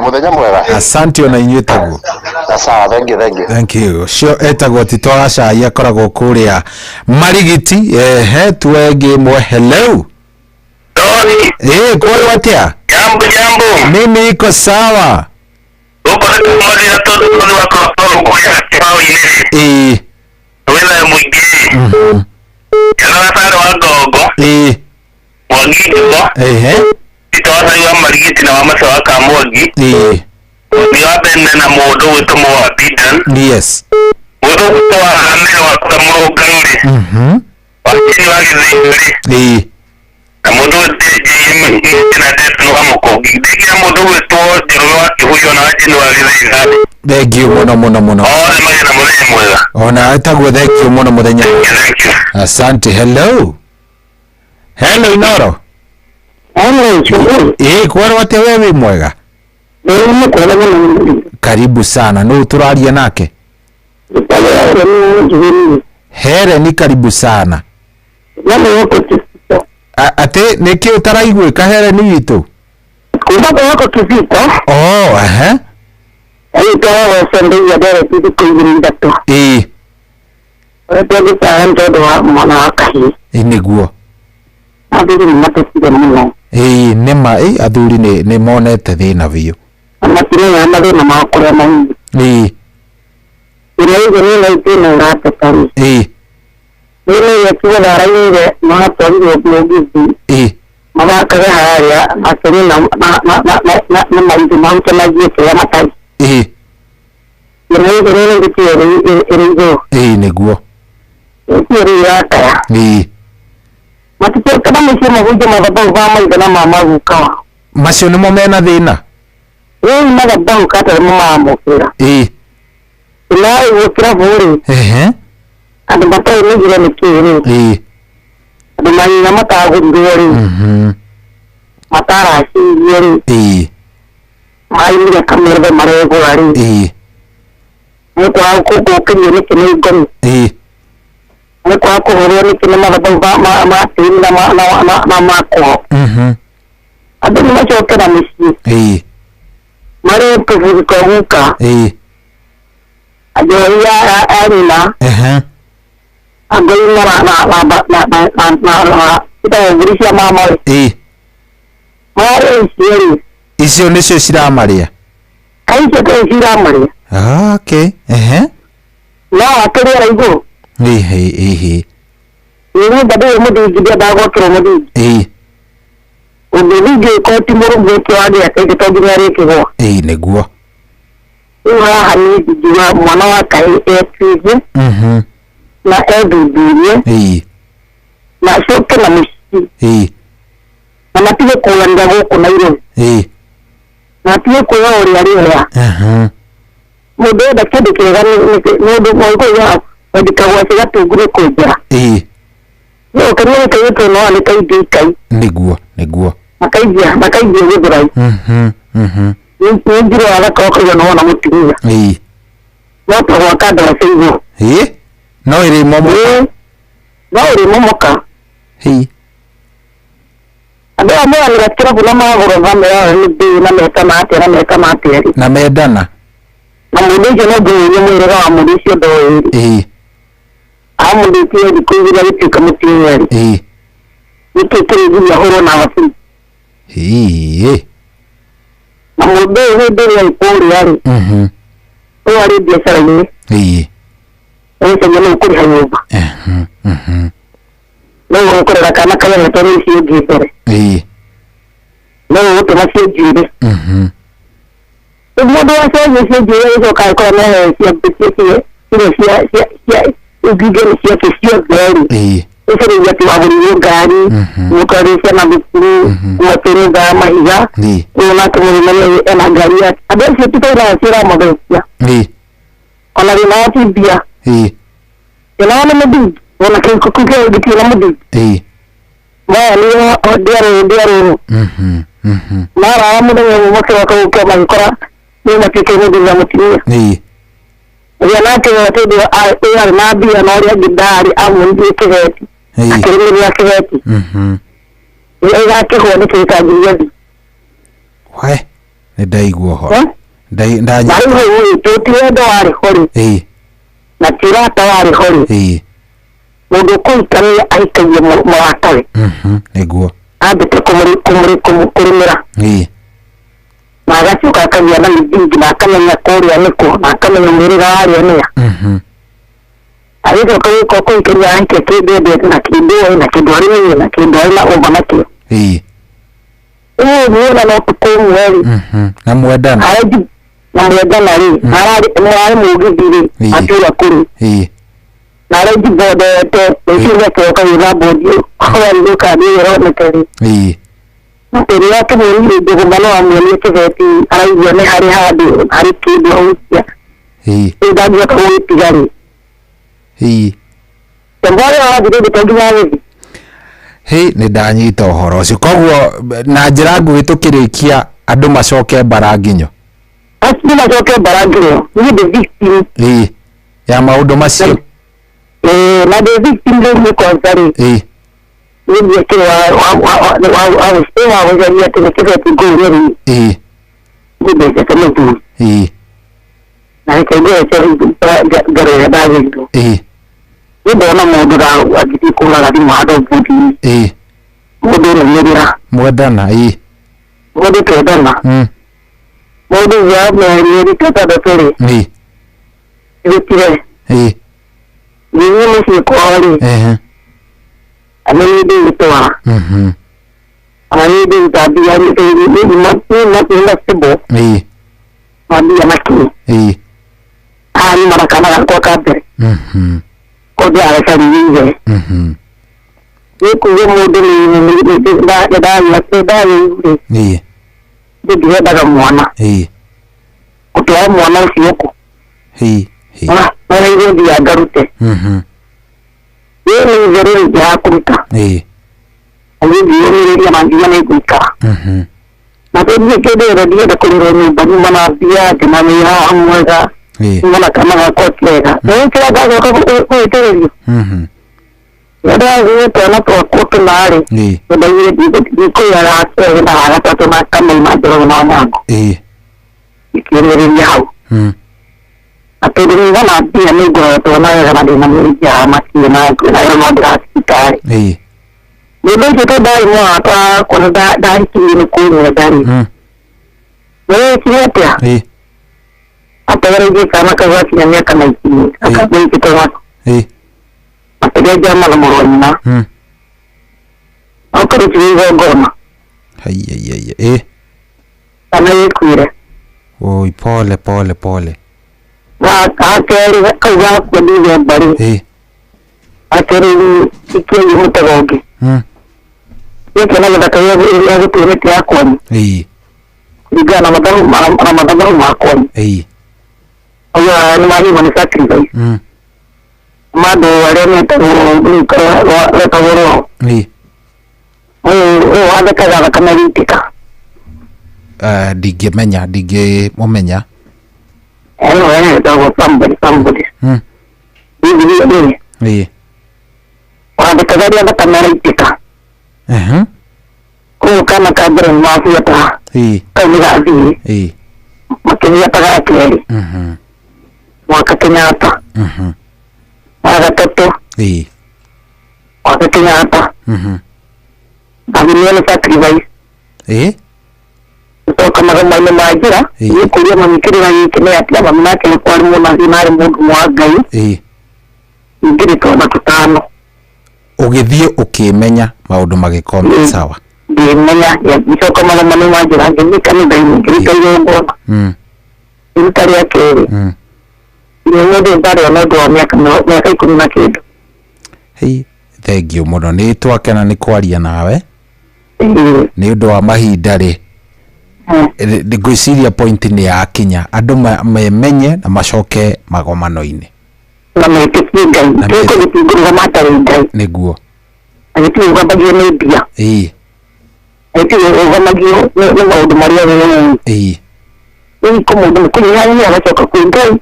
muthenya mwega. Asante ona inyuĩ taguo. Sawa, thank you. Cio etagwo Tito wa Caia akoragwo kuria marigiti twenge mwe. Hello kwa atia? Jambo mimi iko sawa. Uko mmoja todo ni wako kwa kibao ile wala mwingi kana sare wa gogo wangigo Titoza yu marigiti na wamasa wa Kamogi ni wabende na mudu wito mwa Bidan. Yes Mudu wito wa hamile wa kutamuro gangri wakini wagizingri na mudu wito na desu wa mukogi degi na mudu wito jiruwa kihuyo na wajini wagizingri. Thank you mono na mwega ona etagwo thank you mono muthenya. Thank you. Asante. Hello Inoro. Kwaro atia wewe mwega? Karibu sana. No turaria nake? Helen karibu sana. Ate niki utaraiguika Helen witu? Kumba wako Kizito. Ayo sende ya dere tidu kuingirinda tu. Ndio ndio wa mwana wakahi. Niguo. Aduri mmatasiga muno. Nema athuri ni monete thina biu. Amatire ya mathina makure maingi. Ile ile itena rata kari. Ile yakiwa daraire na tori obizi. Mama kaga haya asini na maidi mauta maji ya matai. niguo matike kana mucio magujo mathabu va maitha na mama guka macio nimo mena thina mathabu kata mama mukira ila ukira vuri andu matai nigire nikiri andu manyina matagurire matara ciyeri maimire kamerbe marego ari muko ako kukiri nikini ngom muko ako horo nikini mathabu ma tinda na mako andu ni machokera misi mare puvu kuvuka ajoya arina agoina na ita gurisha mama mare siri icio nicio ciramaria aicio ke ciramaria okay no atiri raigo ni bado mudigi bado gotro mudigi udigi ko timuru gotro ade ate to dinare ke go niguo hani diwa mwana wa kai etrize na edudurie na shoke na mushi na mapige kuenda goko na ile na pia kwa ori aria mudo da kede kega mudo mo ya wadika wasiga tugure kujira yo kana kai to no ani kai di kai niguo makaijia gudrai ni ndiro ala ko ko no na mutinga no to wakada wasingo no iri momoka ande ame alikira kuna magoro vame ya ni na meta mate na medana na mudijo no go mwere wa mudijo do amudijo di kugira itika mutinga nikekiri ya horo na wasi na mudijo ya ipori yari o ari biashara ni ese nyama kuri hanyumba no ukora kana kaya motori sio gipere no utomasi jire umodo wase sio jire hizo kai kwa na sio pekee sio ugigeni sio sio gari ese ni watu wa gari mukari sana bukuru watu ga mahiga una tumuri na gari adesi tutoa sira modosia ona ni watu bia ina mudi ona kukuke dikira mudi ma ni odiaro mara amude mmoke wako makora ni matike mudi na mutinia yana ke watu do ai na bia na ori gidari amundi kiveti akiri ya kiveti ya ke ho ni kika giyadi we ni daiguo ho ndanya to tiwe do ari hori na tirata wari hori mundu kuikare aikaye mwatare niguo abete kumurira na agacuka akagĩa na mĩthingi na akamenya kũrĩa nĩkũ na akamenya mũrĩra warĩa nĩa agĩcoka gĩko kũikĩria ahike kĩndũ endete na kĩndũ na kĩndũ arĩ menye na kĩndũ arĩ na ũmba nakĩo muona no tũkũmweri na mwendana na mwendana rĩ ararĩ mũgithiri atũra kũrĩ na arĩ jibodete ũciria kĩoka wĩna mbũndio warĩ kandi ĩronekere Mteri yake mwini ndugu mano wa mwini kiveti araigua ni hari handu hari kindu hautia ndajua kama itigari temboya wathire gũtonginya gĩthi nĩ ndanyita ũhoro ũcio koguo na njĩra nguhĩ tũkĩrĩkia andũ macoke Mbaranginyo macoke Mbaranginyo ni the victim ya maũndũ macio na the victim nĩ konsari ni ke wa sema wajalia tumekiza tuguri ni bese kama tu na kaidia cha garo ya dawe ndo ni bona modura akiti kula ngadi mado buti modura nyira modana modu todana modu ya mweri tata dotore ni tire ni ni ko ali ameni de toa ameni de tabia ni mati na sebo mabi ya maki ni marakana kwa kabere ko dia ala sariye ni kuwe mundu ni da ni ndio daga mwana kutoa mwana usioko na hiyo ndio agarute yeye ni zero ya kuruta hiyo ndio ya manjia na kuika na pia kede ndio da kuliro ni bani mana pia kama ni hamweza mana kama kwa klega ndio kila daga kwa ndio yada hiyo tena kwa koto nare ndio ndio ya la na hata tuna kama madro na mwangu ikirere yao atodini wana pia ni go tona ya madina ni ya makina na ya madra hospitali ndio kitu dai mwa hapa kwa dai kile kule dai wewe kiatia hata wale kama kaza kinyamia kama hiki akabai kitu wako ataja jama la morona akari chizo goma ana yekuire oi pole na akeri kaza kwa ndio bari akeri ikiwa mtagoge yake na nataka ya vitu yako ndio na madhabahu mako aya ni mali mani sacrifice mado wale ni kwa taworo ada kaza kama litika dige momenya tawo somebody ada kaza dia kama litika ko kama kadri mafuata kama gazi makini hata kile mwaka Kenyatta mwaka toto mwaka Kenyatta abiniona sacrifice so kama kama majira ni kulia mamikiri na yikene atia mamnake kwa mwana dinari mundu mwagai ngiri tona tutano ugithie ukimenya maundu magikombe sawa ndimenya ya bicho kama na manu majira ngini kanida ngiri kayo ngoma intari yake ni ndio ndari na ndo miaka 10 kitu thank you muno ni twakena ni kwaria nawe ni undu wa mahinda ri ngwiciria point ni ya kinya andu memenye na macoke magomano-ini na metikie ngai tuko nipigurwa matari ngai niguo agitiwe gwambagio ni mbia agitiwe gwambagio ni maundu maria ko mundu kunyanya agacoka kwi ngai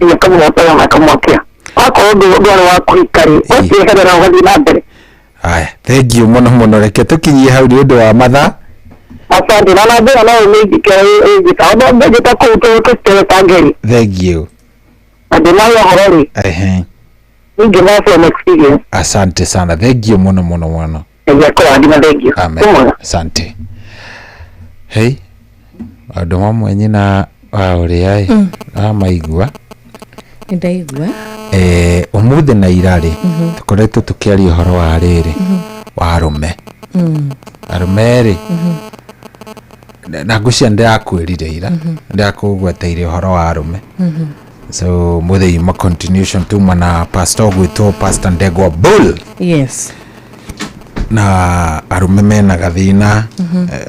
iyo kamwota na kamwakia akorwo ndwari wa kuikari otiegera ugathi na mbere aya thank you muno reke tukinyie hau ni undu wa matha asante na nabira na umejike gitaodo ngeta kuto tangeri thank you ademaya horori ninge na from experience asante sana thank you muno ya kwa adina thank you amen asante hey adoma mwenye na uriai amaigua ndaigua umuthi na irari tukoretwo tukiaria uhoro wa riri wa arume arumeri na ngucia ndirakwirire ira ndirakugweteire uhoro wa arume so muthi ma continuation tuma na pastor gwitwo pastor Ndegwa Bull yes na arume mena gathina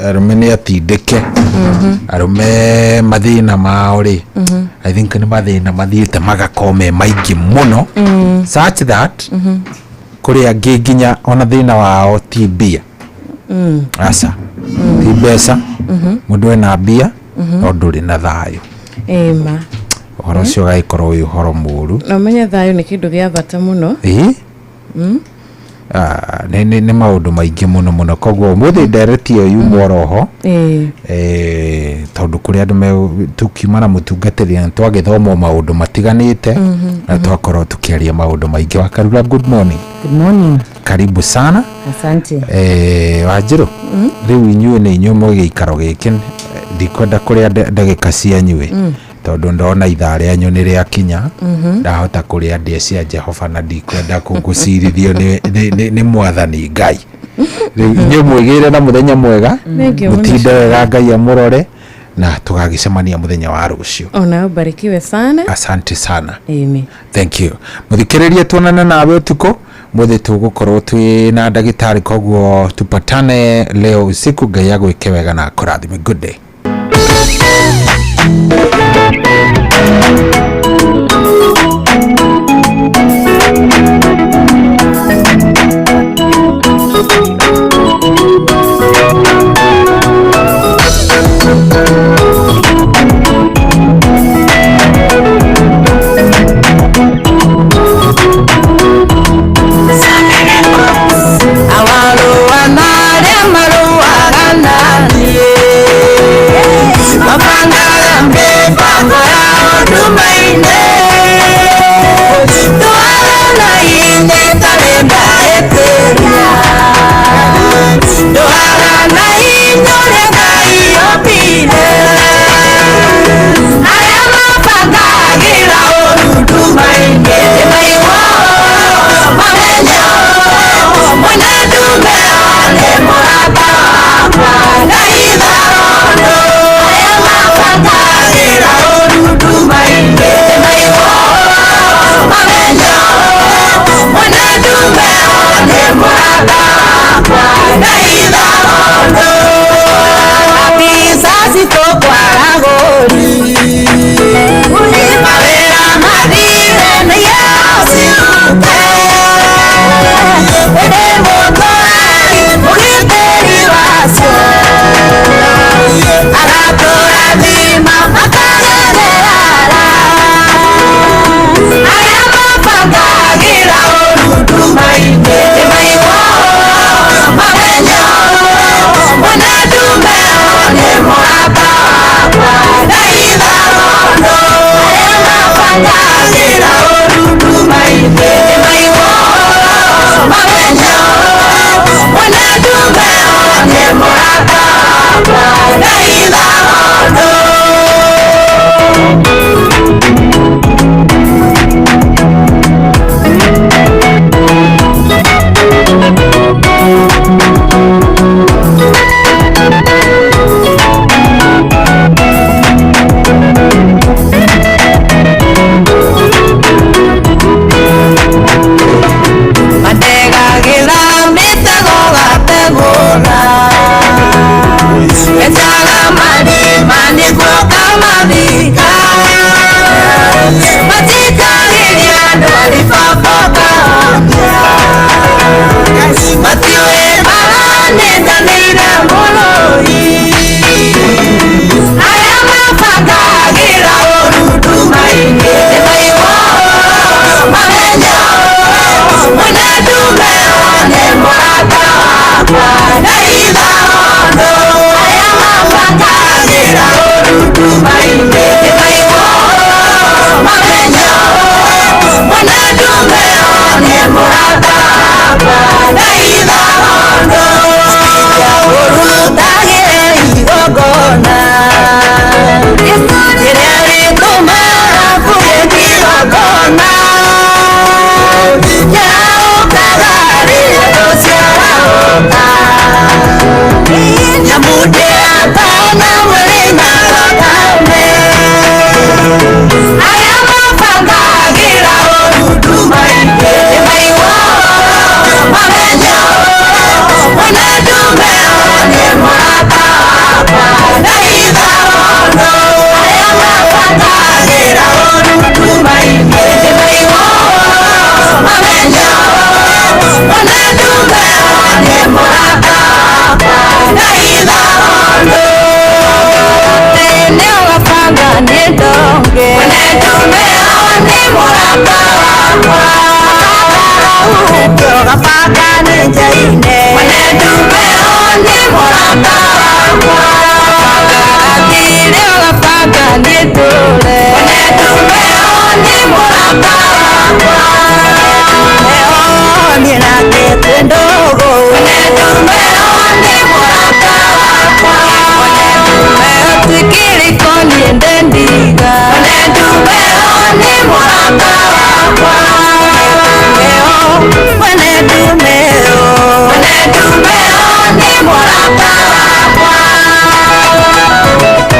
arume ni atindike arume mathina mao ri I think ni mathina mathiite magakome maingi muno such that kuri angi nginya ona thina wao ti mbia asa ti mbeca mundu ena mbia no nduri na thayo ema uhoro ucio gaikorwo wi uhoro muru na menya thayo ni kindu gia bata muno ni maundu maingi muno koguo muthi direct yo yumoroho tondu kuri andu tukiuma na mutungatiri twagithoma maundu matiganite na twakorwo tukiaria maundu maingi wa Karura good morning karibu sana asante Wanjiru riu inyuĩ ni inyuĩ mugiikaro giki ndikwenda kuria ndagika cianyuĩ tondu ndona ithaa rĩanyu nĩ rĩakinya ndahota kũrĩa ndĩa cia Jehova na ndikwenda kũgucirithio nĩ mwathani Ngai rĩu inyuĩ mwĩgĩre na mũthenya mwega mũtinde wega Ngai amũrore na tugagicemania muthenya wa rucio. Ona ubarikiwe sana. Asante sana. Amen. Thank you. Muthikiriria tuonana nawe utuko muthe tugukorwo twi na ndagitari koguo tupatane leo usiku. Ngai agwike wega na kurathime. Good day.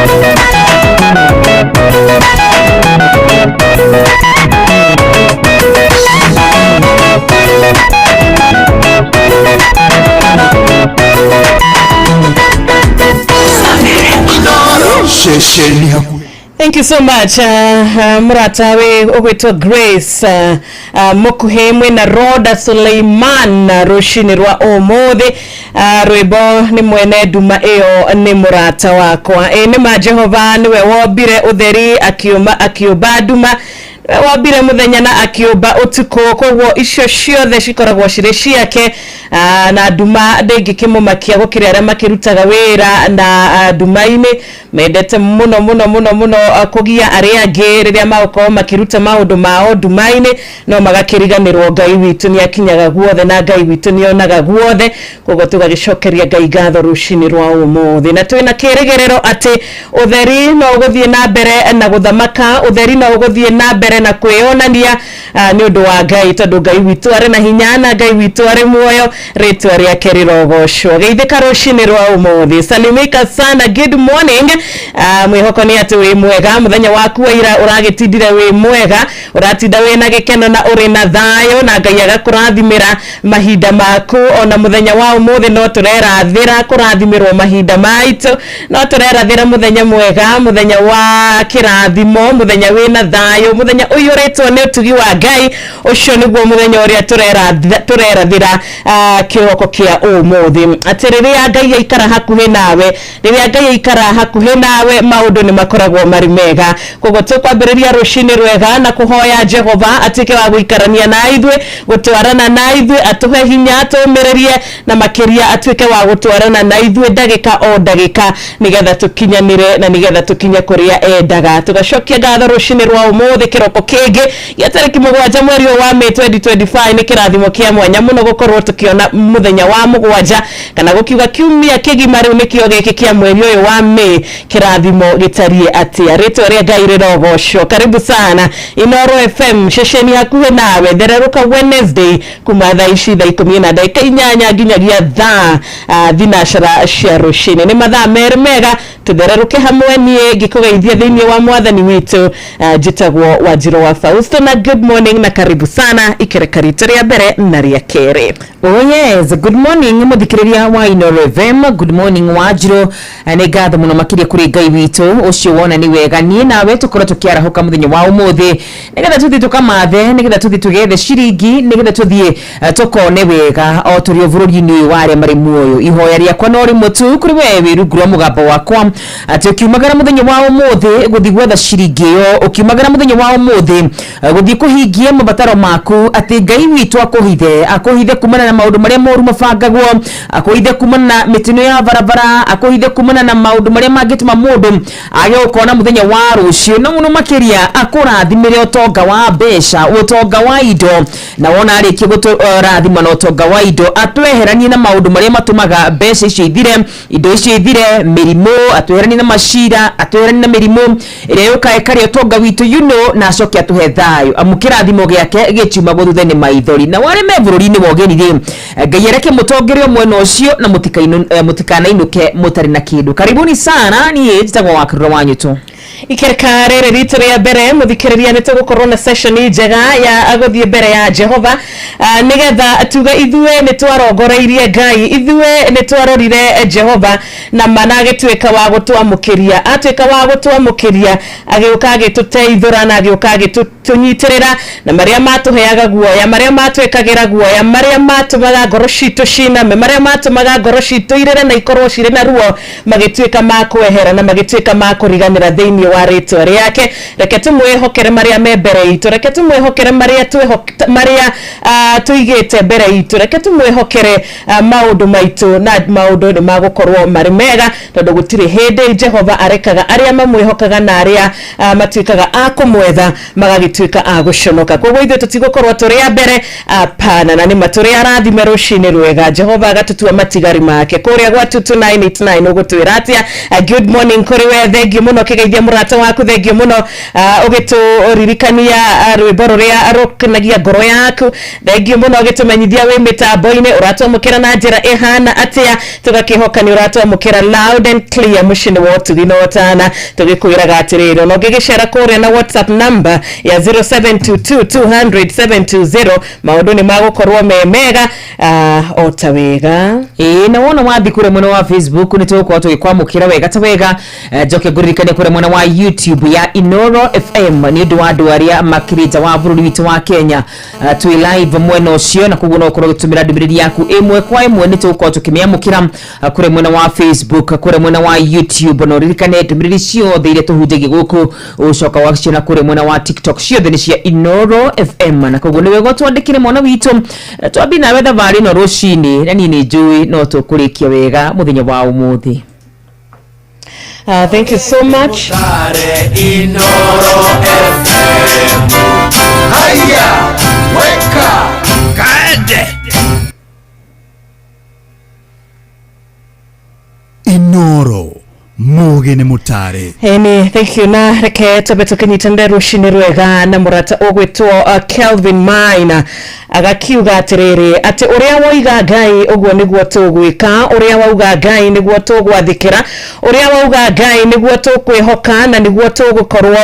Thank you. shesheni haku. Thank you so much. Muratawe ogwetwa Grace Mukuhemwe na Roda Suleiman Rushini rwa omothe rwimbo ni mwene duma iyo ni murata wakwa ni ma Jehova niwe wobire utheri akiuba duma wabire muthenya na akiuba utuko kogwo icio ciothe cikoragwo cire ciake na duma ndingikimumakia gukira aria makirutaga wira na duma-ini mendete muno kugia aria angi riria magukorwo makiruta maundu mao duma-ini no magakiriganirwo Ngai witu ni akinyaga guothe na Ngai witu ni onaga guothe kogwo tugagicokeria Ngai ngatho rucini rwa umuthi na twina kirigerero ati utheri no uguthie na mbere na guthamaka utheri no uguthie na mbere na kwionania ni undu wa Ngai tondu Ngai witu ari na hinya na Ngai witu ari muoyo ritwa riake rirogocwo geithika rucini rwa umuthi salimika sana good morning mwihoko ni ati wi mwega muthenya waku wa ira uragitindire wi mwega uratinda wina gikeno na uri na thayo na Ngai agakurathimira mahinda maku ona muthenya wa umuthi no turerathira kurathimirwo mahinda maitu no turerathira muthenya mwega muthenya wa kirathimo muthenya wina thayo muthenya uyu ritwa ni utugi wa Ngai ucio niguo muthenya uria turerathira kiroko kia umuthi atiriria Ngai aikara hakuhi nawe riria Ngai aikara hakuhi nawe maundu ni makoragwo mari mega kogwo tukwambiriria rucini rwega na kuhoya Jehova atike wa guikarania na ithwe gutwarana na ithwe atuhe hinya atumirerie na makiria atuike wa gutwarana na ithwe ndagika o ndagika nigetha tukinyanire na nigetha tukinya kuria endaga tugacokia ngatho rucini rwa umuthi kiroko kingi ya tariki 7 mweri wa Mei 2025 ni kirathimo kia mwanya muno gukorwo tukiona muthenya wa 7 kana gukiuga kiumia kigima riu nikio giki kia mweri uyu wa Mei kirathimo gitarie atia ritwa ria Ngai rirogocwo karibu sana Inoro FM shesheni hakuhe nawe thereruka Wednesday kuma thaa ici thaa 10:08 nginyagia thaa thinashara cia rucini ni mathaa meri mega tuthereruke hamwe nie ngikugeithia thiini wa mwathani witu jitagwo Wanjiro wa Fausto na good morning na karibu sana ikirekarita ria mbere na ria kere. Oh yes, good morning muthikiriria wa Inoro FM, good morning Wanjiro ne gatho muno makiria kuri Ngai witu ucio wona ni wega nie nawe tukora tukiarahuka muthenya wa umuthi nigetha tuthi tukamathe nigetha tuthi tugethe ciringi nigetha tuthi tukone wega o turi bururi-ini wa aria mari muoyo ihoya riakwa no rimwe tu kuri we wirungura mugambo wakwa ati ukiumagara muthenya wa umuthi guthi gwetha ciringi yo ukiumagara muthenya wa umuthi guthi kuhingia mabataro maku ati Ngai witu akuhithe kumana na maundu maria moru mabangagwo akuhithe kumana na mitino ya barabara akuhithe kumana na maundu maria mangituma mundu age ukona muthenya wa rucio no muno makiria akurathimire utonga wa besha utonga wa indo na wona arikie guturathima na utonga wa indo atweheranie na maundu maria matumaga besha icio ithire indo icio ithire mirimo atweheranie na mashira atweheranie na mirimo iria yukaekaria utonga witu na acoke atuhe thayo amukirathimo giake gichuma guthuthe ni maithori na wale me bururi-ini wogenire Ngai areke mutongerio mwena ucio na mutikanainũke mutari na kindu karibuni sana ni njitagwo wakirwa wanyu tu ikereka rere rito ria mbere muthikiriria ni tugukorwo na session njega ya aguthie mbere ya Jehova nigetha tuga ithue ni twarongoreirie Ngai ithue ni twarorire Jehova na managituika wa gutwamukiria atuika wa gutwamukiria agiuka agituteithura na agiuka agitunyitirira na maria matuheaga guoya maria matwikagira guoya maria matumaga ngoro citu ciname maria matumaga ngoro citu irere na ikorwo cire na ruo magituika makwehera na magituika makuriganira thiini wa ritwa riake reke tumwihokere maria me mbere itu reke tumwihokere maria tuigite mbere itu reke tumwihokere maundu maitu na maundu ni magukorwo mari mega tondu gutiri hindi Jehova arekaga aria mamwihokaga na aria matuikaga akumwetha magagituika aguconoka kogwo ithu tutigukorwo turi a mbere apana na ni maturi arathime rucini rwega Jehova agatutua matigari make kuria gwa 2989 ugutwira atia good morning kuri we thengi muno kigeithia murata waku thengio muno ugitu ririkania rwimbo ruria arukinagia ngoro yaku thengio muno ugitumenyithia wi mitambo-ini uratwamukira na njira ihana atia tugakihoka ni uratwamukira loud and clear mushini wotu ginotana tugikwiraga atiriri no gigicera kuria na WhatsApp number ya 0722200720 maundu ni magukorwo memega otawega na wona wathi kure mwena wa Facebook ni tuko tugikwamukira wega ta wega joke guririkane kure mwena wa YouTube ya Inoro FM ni ndu andu aria makirita wa bururi witu wa Kenya twi live mwena ucio na kuguno ukoro gutumira ndumiriria yaku imwe kwa imwe ni tuko tukimiamukira kure mwena wa Facebook kure mwena wa YouTube no ririkane ndumiriri cio thire tuhunjegi guku ucoka wakishina kure mwena wa TikTok cio thini cia Inoro FM na kuguno wego twandikire mwana witu twabi na wetha bari no rushini na nini njui no tukurikia wega muthenya wa umuthi. Thank you so much. Inoro FM. Haya, weka kaende. Inoro Muge ni mutare. Eni, thank you na reke tobe tukinyitende rushini rwega na murata ogwitwo Kelvin Mine agakiuga atiriri ati uria waiga Ngai ogwo niguo tugwika uria wauga Ngai niguo tugwathikira uria wauga Ngai niguo tukwihoka na niguo tugukorwo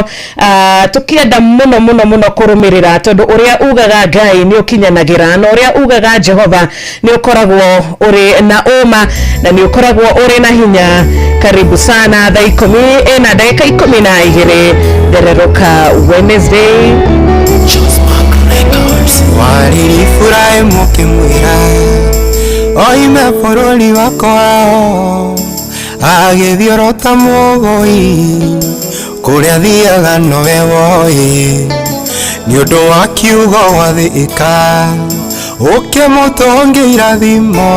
tukienda muno kurumirira tondu uria ugaga Ngai ni ukinyanagira na uria ugaga Jehova ni ukoragwo uri na uma na ni ukoragwo uri na hinya. Karibu sana thaa 10 na dakika 12 Dereroka Wednesday. Walifurahi mukimwira oime bũrũri wakwa agĩthiũrũta mũgũi kũrĩa thiaga nowe woĩ nĩ ũndũ wa kiugo gwathĩka ũkĩmũtũngia irathimo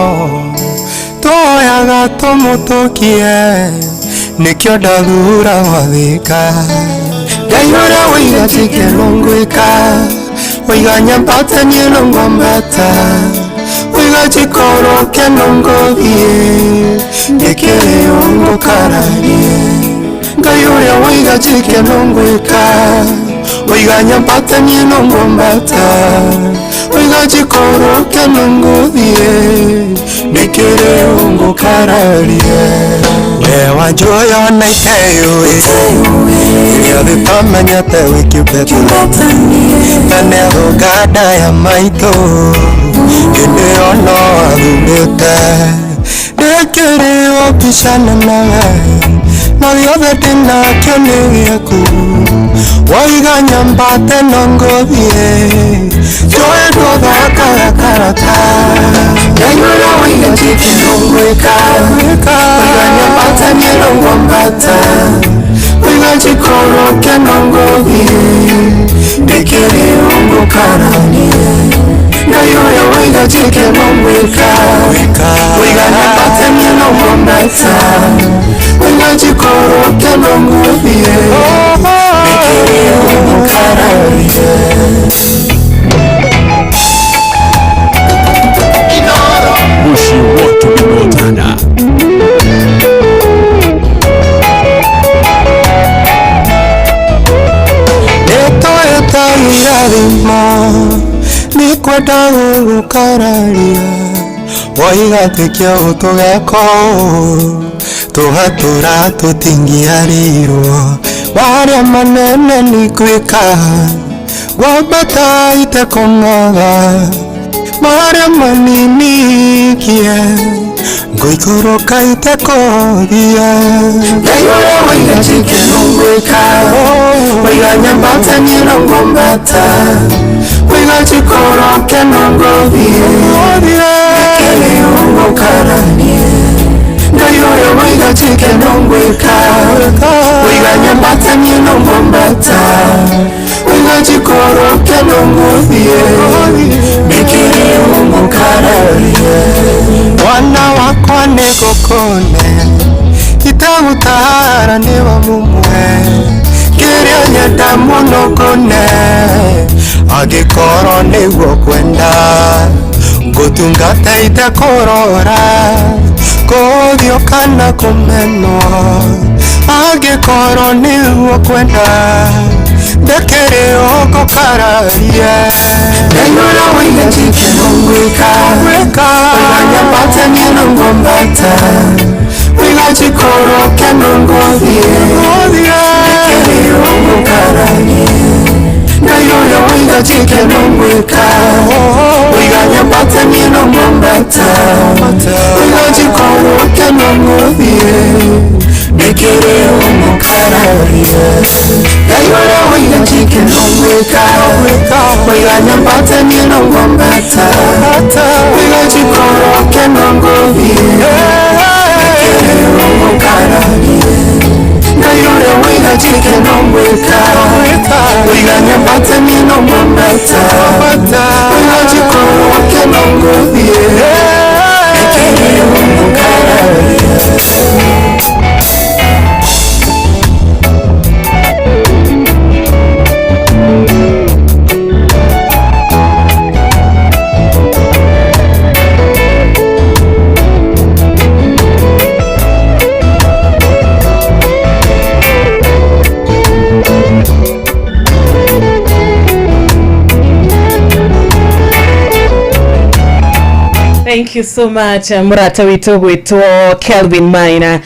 toyaga tũmũtũkie nĩkĩo ndathura gwathĩka Ngai ũrĩa waiga tikĩrwo ngwĩka Oiga nyambata nieno ngombata Oiga chikoro keno ngodhie Nekere ongo kararie Ngai uria oiga chikeno ngweka Oiga nyambata nieno ngombata Oiga chikoro keno ngodhie Nekere ongo kararie Wewa joyo na iteyo Yadhi pamanyate wikibeta Kanero gada ya maito Kende ono adhulete Dekere opishana na yothe dina kyone yaku Waiga nyambate nongodhie Joe doda kaya karata Yayura waiga chiki nongweka Waiga nyambate nilongwambata Waiga chikoro kenongodhie Dekere ongo karanie Ngayura waiga chiki nongweka Waiga nyambate nilongwambata Waiga chikoro kenongodhie Dekere ongo karanie Mushi wotu binotana Netoeta irathimo Nikwenda gugukararia Waigatekia utugeko Tuhatura tutingiarirwo Waria manene nikwika Gwabata itekonaga Maria manini kie Ngoikoroka itekodia Ngayore waiga chike nungweka Waiga nyambata nilongombata Waiga chikoroke nungodie Nekele ungo karanie Ngayore waiga chike nungweka Waiga nyambata nilongombata Waiga chikoroke nungodie Nekele ungo karanie Wana wakwa negokone Itagutara niwa mumwe Kiria nyenda muno kone Agikoro niguo kwenda Ngutungata itekorora Kuthio kana kumenwo angĩkorwo nĩguo kwenda ndekere oko kararia Nengora wĩna njikeno gwĩka Wĩganya mĩno ngombata Wĩga njikoro keno ngothie Ndekere oko kararia Nengora wĩna njikeno gwĩka Wĩganya mĩno ngombata Wĩga njikoro keno ngothie Ndekere oko kararia Nengora wĩna njikeno gwĩka Wĩganya mĩno ngombata Wĩga njikoro keno ngothie Ndekere oko kararia Nengora wĩna njikeno gwĩka Wĩganya mĩno ngombata Wĩga njikoro keno ngothie Ndekere oko kararia Thank you so much murata witu gwitwo Kelvin Maina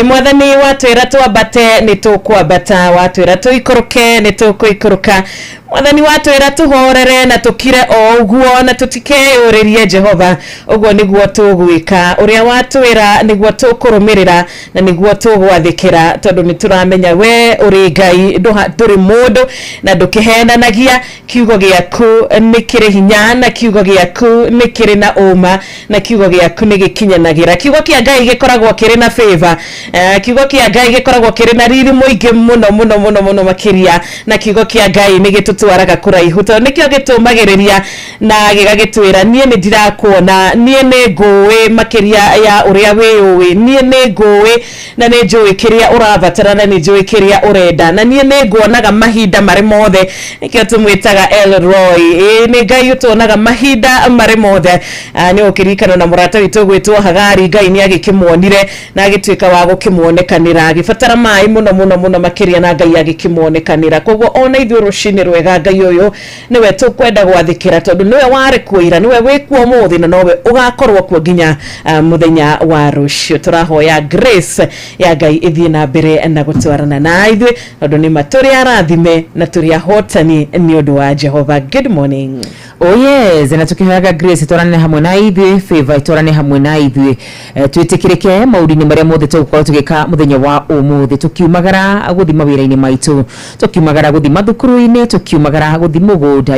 mwathani watwira twambate nitukwambata watwira tuikoroke nitukuikoroka mwathani watwira tuhorere na tukire o uguo na tutikeyuririe Jehova uguo niguo tugwika uria watwira niguo tukurumirira na niguo tugwathikira tondu nituramenya we uri Ngai nduri mundu na ndukihenanagia kiugo giaku nikiri hinya na kiugo giaku nikiri na uma na kiugo giaku nigikinyanagira kiugo kia Ngai gikoragwo kiri na favor kiugo kia Ngai gikoragwo kiri na riri muingi muno makiria na kiugo kia Ngai nigitutwaraga kuraihu to nikio gitumagiriria na gigagitwira nie ni ndirakuona nie ni nguwi makiria ya uria wiuwi nie ni nguwi na ni njui kiria urabatara na ni njui kiria urenda na nie ni nguonaga mahinda mari mothe nikio tumwitaga Elroy ni Ngai utonaga mahinda mari mothe ni ukirikana na murata witu gwitwo Hagari Ngai ni agikimwonire na agitwika wa gukimuonekanira agibatara mai muno makiria na Ngai agikimwonekanira koguo ona ithuĩ rucini rwega Ngai uyu niwe tukwenda gwathikira tondu niwe wari kuira niwe wikuo muthi na nowe ugakorwo kuo nginya muthenya wa rucio turahoya grace ya Ngai ithie na mbere na gutwarana na ithuĩ tondu ni maturi arathime na turi ahotani ni undu wa Jehova. Good morning. Oh yes, na tukihoyaga grace twarane hamwe na ithuĩ favor twarane hamwe na ithuĩ twitikirike maudini maria mothe tugukorwo tugika muthenya wa umuthi tukiumagara guthi mawira-ini maitu tukiumagara guthi mathukuru-ini tukiumagara guthi mugunda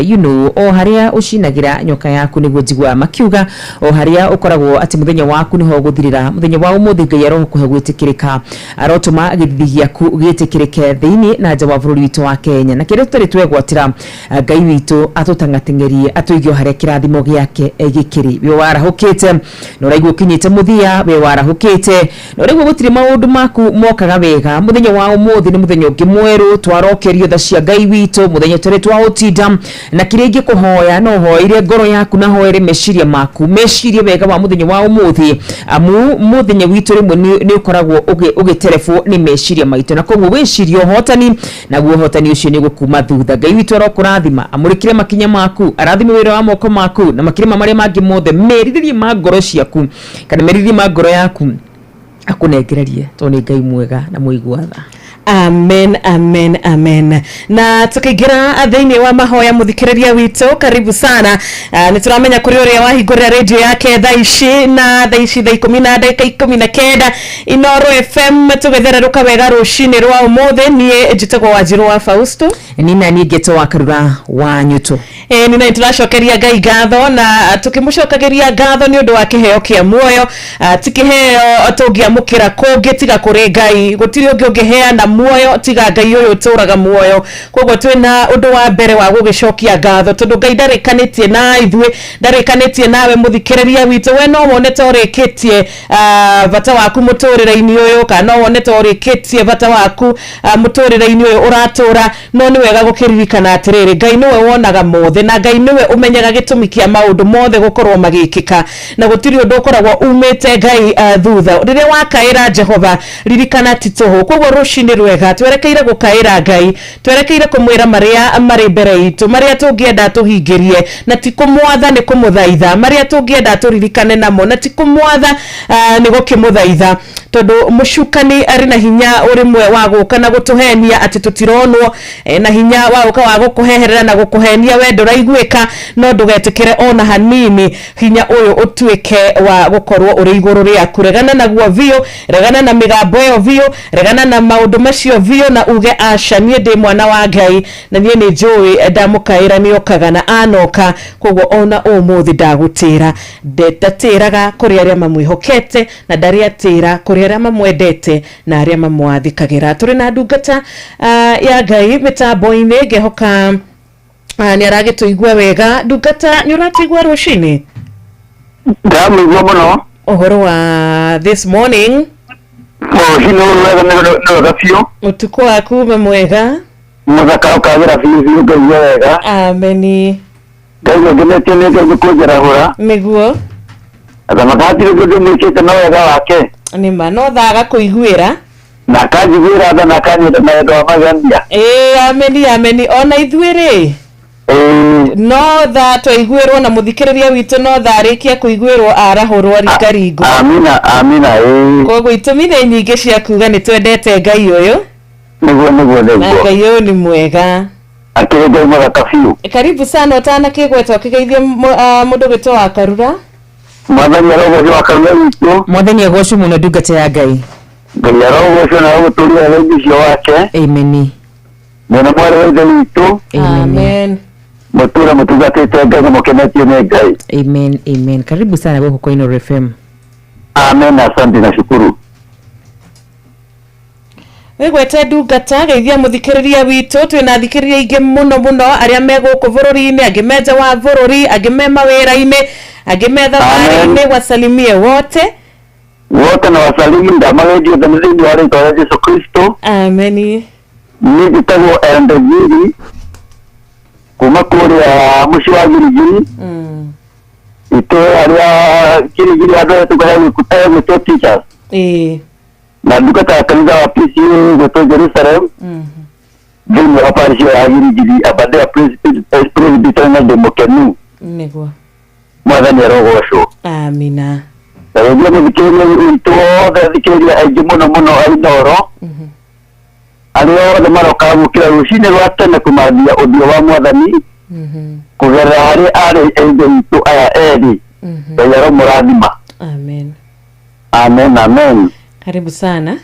o haria ucinagira nyoka yaku niguo njigua makiuga o haria ukoragwo ati muthenya waku niho guthirira muthenya wa umuthi Ngai arokuhe gwitikirika arotuma githithi giaku gitikirike thiini na nja wa bururi witu wa Kenya na kire tutari twegwatira Ngai witu atutangatengerie atuigio haria kirathimo giake gikiri we warahukite no raigwo kinyite muthia we warahukite no raigwo gutiri maundu maku mokaga wega muthenya wa umuthi ni muthenya ungi mweru twarokerio tha cia Ngai witu muthenya turi twa utinda na kiria ingikuhoya no hoire ngoro yaku na hoire meciria maku meciria wega wa muthenya wa umuthi amu muthenya witu rimwe ni ukoragwo ugiterefu ni meciria maitu na koguo wiciria hotani na guo hotani ucio ni gukuma thutha Ngai witu arokurathima amurikire makinya maku arathime wira wa moko maku na makirima maria mangi mothe merithie ma ngoro ciaku kana merithie ma ngoro yaku akunengererie to ni Ngai mwega na muiguatha. Amen, amen, amen. Na tukigira thiini wa mahoya muthikiriria witu karibu sana. Nituramenya kuri uria wahingurira radio yake thaici na thaici thaa 10 na dakika 19 Inoro FM tugetheraruka wega rucini rwa umuthi nie njitagwo Wanjiru wa Fausto nina ni ngeto wa Karura wa Nyuto nina turacokeria Ngai ngatho na tukimucokagiria ngatho ni undu wa kiheo kia muoyo tikiheo tungiamukira kungi tiga kuri Ngai gutiri ungi ungiheana muoyo tiga Ngai uyu turaga muoyo koguo twina undu wa mbere wa gugicokia ngatho tondu Ngai ndarikanitie na ithuĩ ndarikanitie nawe muthikiriria witu we no wonete urikitie bata waku muturire-ini uyu kana wonete urikitie bata waku muturire-ini uyu uratura no ni wega gukiririkana atiriri Ngai niwe wonaga mothe na Ngai niwe umenyaga gitumi kia maundu mothe gukorwo magikika na gutiri undu ukoragwo umite Ngai thutha riria wakaira Jehova ririkana tituhu koguo rucini rwega twerekeire gukaira Ngai twerekeire kumwira maria mari mbere itu maria tungienda tuhingirie na ti kumwatha ni kumuthaitha maria tungienda turirikane namo na ti kumwatha ni gukimuthaitha tondu mucukani ari na hinya urimwe wa guka na gutuhenia ati tutironwo na hinya wa guka wa gukuheherera na gukuhenia we nduraiguika no ndugetikire ona hanini hinya uyu utuike wa gukorwo uri iguru riaku regana naguo vio regana na migambo yo vio regana na maundu macio vio na uge aca nie ndi mwana wa Ngai na nie ni njui ndamukaira ni okaga na anoka koguo ona umuthi ndagutira ndetatiraga kuri aria mamwihokete na ndari atira kuri aria mamwendete na aria mamwathikagira turi na ndungata ya Ngai mitambo-ini ngehoka ni aragituigua wega ndungata ni uratigua rucini ndamwigua muno uhoro wa this morning rucini wega biũ utuko waku mwega muthaka ukagira biũ ngaigua wega ameni Ngai ngemetio nĩ Ngai kunjeragũra niguo athamakatire ndũ mwĩkĩte na wega wake ni mano thaga kuiguira na kanjiguira tha na kanyita na wendo wa magania ameni ona ithuĩ no tha twaiguirwo na muthikiriria witu no tharikia kuiguirwo arahurwo ringaringo amina koguo itumi nĩ nyingĩ cia kuga nĩ twendete Ngai ũyũ niguo na Ngai ũyũ nĩ mwega akĩrĩ Ngai mũthaka biũ karibu sana utana kĩgweta ũkĩgeithie mũndũ gwĩtwo wa Karura mwathani arogocwo wa Karura witũ mwathani agocwo mũno ndungata ya Ngai Ngai arogocwo na gũtũria wendi ũcio wake ameni mwena mwari wa ithe witũ amen mutura mutugatite Ngai na mukenetio nĩ Ngai amen karibu sana gũkũ kwa Ino FM amen asante na shukuru wegwete ndungata geithia muthikiriria witu twina thikiriria ingi muno aria me guku bururi-ini angi meja wa bururi angi me mawira-ini angi me thabarĩ-ini wasalimie wote na wasalimu ndamageithio thĩinĩ wa rĩĩtwa rĩa Jesũ Kristo ameni niĩ njĩtagwo Endegiri kuma kũrĩa mũciĩ wa Girigiri itũũra rĩa Girigiri andũ tũkahe gwĩtwo teachers na ndungata ya kanitha wa PCA gwĩtwo Jerusalem thĩinĩ wa parish ya Girigiri Aberdare Presbyterian de Mukenu nĩguo mwathani arogocwo amina na rĩngĩ mũthikĩrĩria witũ wothe thikĩrĩria aingĩ mũno ainoro arĩa othe marokaga gũkĩra rũcinĩ rwa tene kũmathia ũthiũ wa mwathani kũgerera harĩ arĩ aithe witũ aya erĩ Ngai aromũrathima amen karibu sana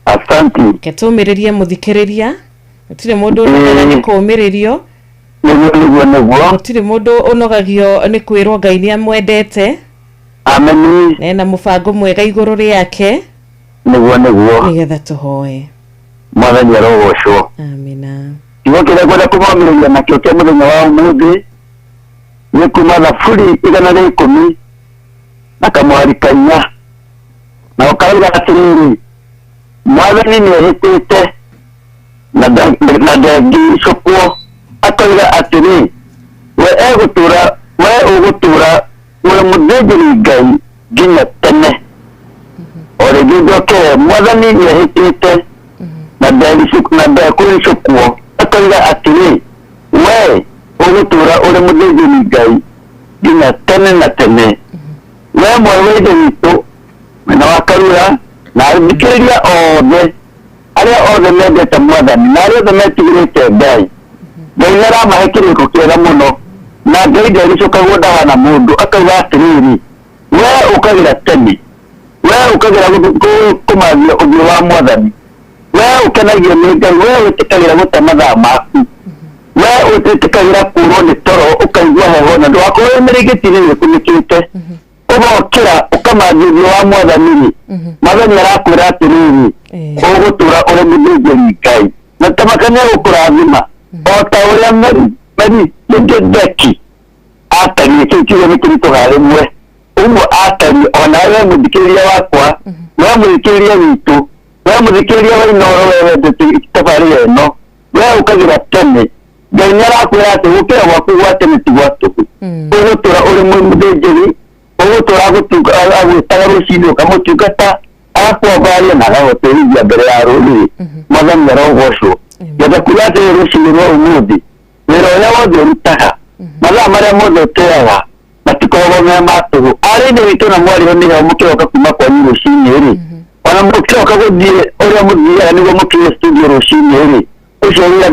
asante ketumĩrĩrie mũthikĩrĩria gũtirĩ mũndũ ũnogaga nĩ kũũmĩrĩrio nĩguo gũtirĩ mũndũ ũnogagio nĩ kwĩrwo Ngai nĩ amwendete ameni na mũbango mwega igũrũ rĩake nĩguo nĩgetha tũhoe mwathani arogocwo amina kiugo kĩrĩa ngwenda kũmwamĩrĩria nakĩo kĩa mũthenya wa ũmũthĩ nĩ kuma Thaburi 110 na kamwari 4 na ũkauga atĩrĩrĩ mwathani nĩehĩtĩte na ndangĩcũkwo akauga atĩrĩ we ũgũtũra ũrĩ mũthĩnjĩri Ngai nginya tene o rĩngĩ njokere mwathani nĩehĩtĩte na ndekũrĩcũkwo akauga atĩrĩ we ũgũtũra ũrĩ mũthĩnjĩri Ngai nginya tene na tene we mwarĩ wa ithe witũ mwena wa Karura na athikĩrĩria othe arĩa othe mendete mwathani na arĩa othe metigĩrĩte Ngai Ngai nĩaramahe kĩrĩko kĩega mũno na Ngai ndericũkagwo ndahana mũndũ akauga atĩrĩrĩ we ũkagĩra tene we ũkagĩra kũmathia ũthiũ wa mwathani we ũkenagio nĩ Ngai we wĩtĩkagĩra gũte mathaa maku we wĩtĩkagĩra kuurwo nĩ toro ũkaigua heho na ndũgakorwo mĩrĩngĩti-inĩ ũgokĩra ũkamathia ũthiũ wa mwathani mwathani arakwĩra atĩrĩrĩ ugutura uri muthĩnjĩri Ngai na tamakania gũkũrathima o ta ũrĩa Mary Ndeki atariĩ kĩu kiugo nĩ kĩritũha rĩmwe ũguo atariĩ ona we mũthikĩrĩria wakwa we mũthikĩrĩria witũ we mũthikĩrĩria wa Inooro we wendete tabarĩra ĩno we ũkagĩra tene Ngai nĩarakwĩra atĩ gũkĩra gwaku gwa tene ti gwa tũhũ ũgũtũra ũrĩ mũthĩnjĩri ũgũtũra agwĩtaga rũcinĩ ũkamũtungata agakwambaria na agagũtĩrithia mbere ya rũrĩrĩ Mwathani arogocwo getha kuga atĩ rũcinĩ rwa ũmũthĩ wĩra ũrĩa wothe ũrutaga mathaa marĩa mothe ũteaga matikoragwo me ma tũhũ arĩ ithe witũ na mwarĩho nĩho mũkĩroka kuma kwanyu rũcinĩ-rĩ ona mũkĩroka gũthiĩ ũrĩa mũthiaga nĩguo mũkinyie studio rũcinĩ-rĩ ũcio wĩra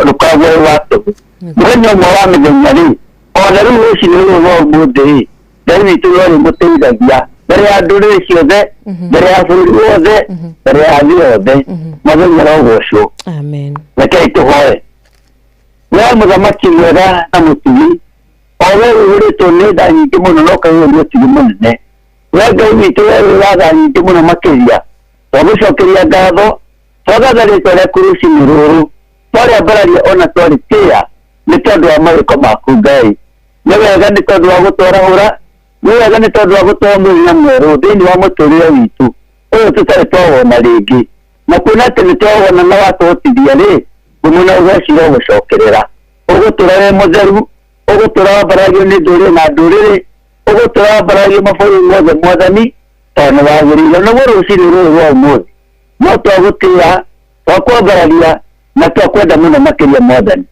ndũkoragwo wĩ wa tũhũ mũthenya ũmwe wa mĩthenya-rĩ ona rĩu rũcinĩ rũrũ rwa ũmũthĩ-rĩ Ngai witũ no rĩmũteithagia mbere ya ndũrĩrĩ ciothe mbere ya bũrũri wothe mbere ya thĩ yothe Mwathani arogocwo rekei tũhoe we mũthamaki mwega na mũtugi o we wĩhũrĩtwo nĩ tha nyingĩ mũno no ũkaihũria ũtugi mũnene we Ngai witũ we wĩ wa tha nyingĩ mũno makĩria twagũcokeria ngatho twagatha rĩtwa rĩaku rũcinĩ rũrũ twarĩambararia ona twarĩtĩĩa nĩ tondũ wa mawĩko maku Ngai nĩ wega nĩ tondũ wa gũtwarahũra nĩ wega nĩ tondũ wa gũtwara mũthenya mwerũ thĩinĩ wa mũtũrĩre witũ ũyũ tũtarĩ twawona rĩngĩ na kuona atĩ nĩ twawona na watũhotithia-rĩ ngũmũna ũgecira ũgũcokerera ũgũtũra wĩ mũtheru ũgũtũra wambaragio nĩ ndũrĩrĩ na ndũrĩrĩ ũgũtũra wambaragio mabũrũri mothe Mwathani tondũ nĩ wagĩrĩire naguo rũcinĩ rũrũ rwa ũmũthĩ no twagũtĩĩa twakwambararia na twakwenda mũno makĩria Mwathani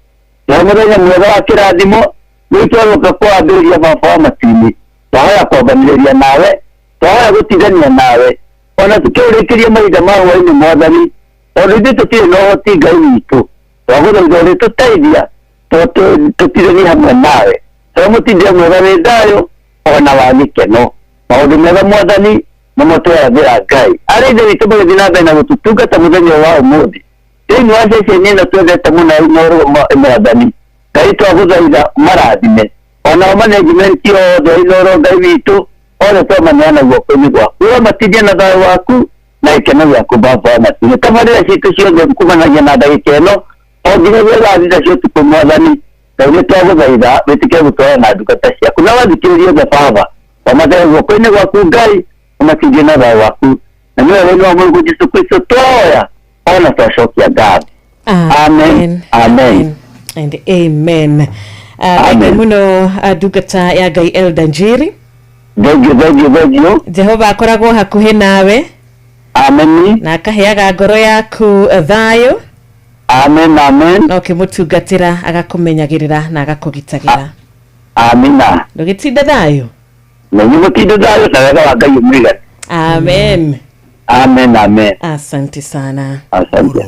na mũthenya mwega wa kĩrathimo nĩ twagũka kwambĩrĩria baba wa matu-inĩ twahoya kwambanĩrĩria nawe twahoya gũtithania nawe ona tũkĩũrĩkĩria mahinda ma hwaĩ-inĩ Mwathani tondũ ithuĩ tũtirĩ na ũhoti Ngai witũ twagũthaitha ũrĩtũteithia tũtirani hamwe nawe twamũtindĩra mwega wĩ thayũ ona wa gĩkeno maũndũ mega Mwathani nĩmo twerathĩra Ngai arĩ ithe witũ magĩthiĩ na mbere na gũtũtungata mũthenya wa ũmũthĩ thĩinĩ wa ceceni ĩno twendete mũno Inooro Mwathani Ngai twagũthaitha marathime ona management yothe Inooro Ngai witũ othe twamaneana guoko-inĩ gwaku we matithie na thayũ waku na gĩkeno gĩaku baba wa matu tabarĩra citũ ciothe kumanagia na ndagĩka ĩno o nginyagia thaa thita cia ũtukũ Mwathani Ngai nĩ twagũthaitha wĩtĩkie gũtwara na ndungata ciaku na wathikĩrĩrie othe baba wamathare guoko-inĩ gwaku Ngai ũmatithie na thayũ waku na nĩwe wĩna wa Mũrungu Jesũ Kristo twoya ona twacokia ngatho amen amen and amen amen muno ndungata ya Ngai Elder Njeri thengio Jehova akoragwo hakuhĩ nawe amen na akaheaga ngoro yaku thayũ amen no ũkĩmũtungatĩra agakũmenyagĩrĩra na agakũgitagĩra amina ndũgĩtinde thayũ na nyũmũtinde thayũ na wega wa Ngai ũmwĩgane amen amen asante sana asante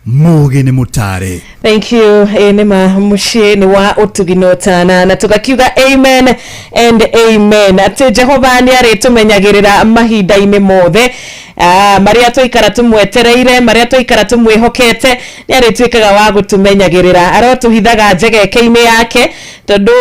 Muge Mutare. Thank you. Nima mushie ni wa utuginotana na tugakiuga amen and amen. Ate Jehova ni aritumenyagirira mahinda-inĩ mothe maria tũikara tũmwetereire maria tũikara tũmwĩhokete ni arituĩkaga wa gũtũmenyagĩrĩra arotuhithaga njegeke-inĩ yake tondu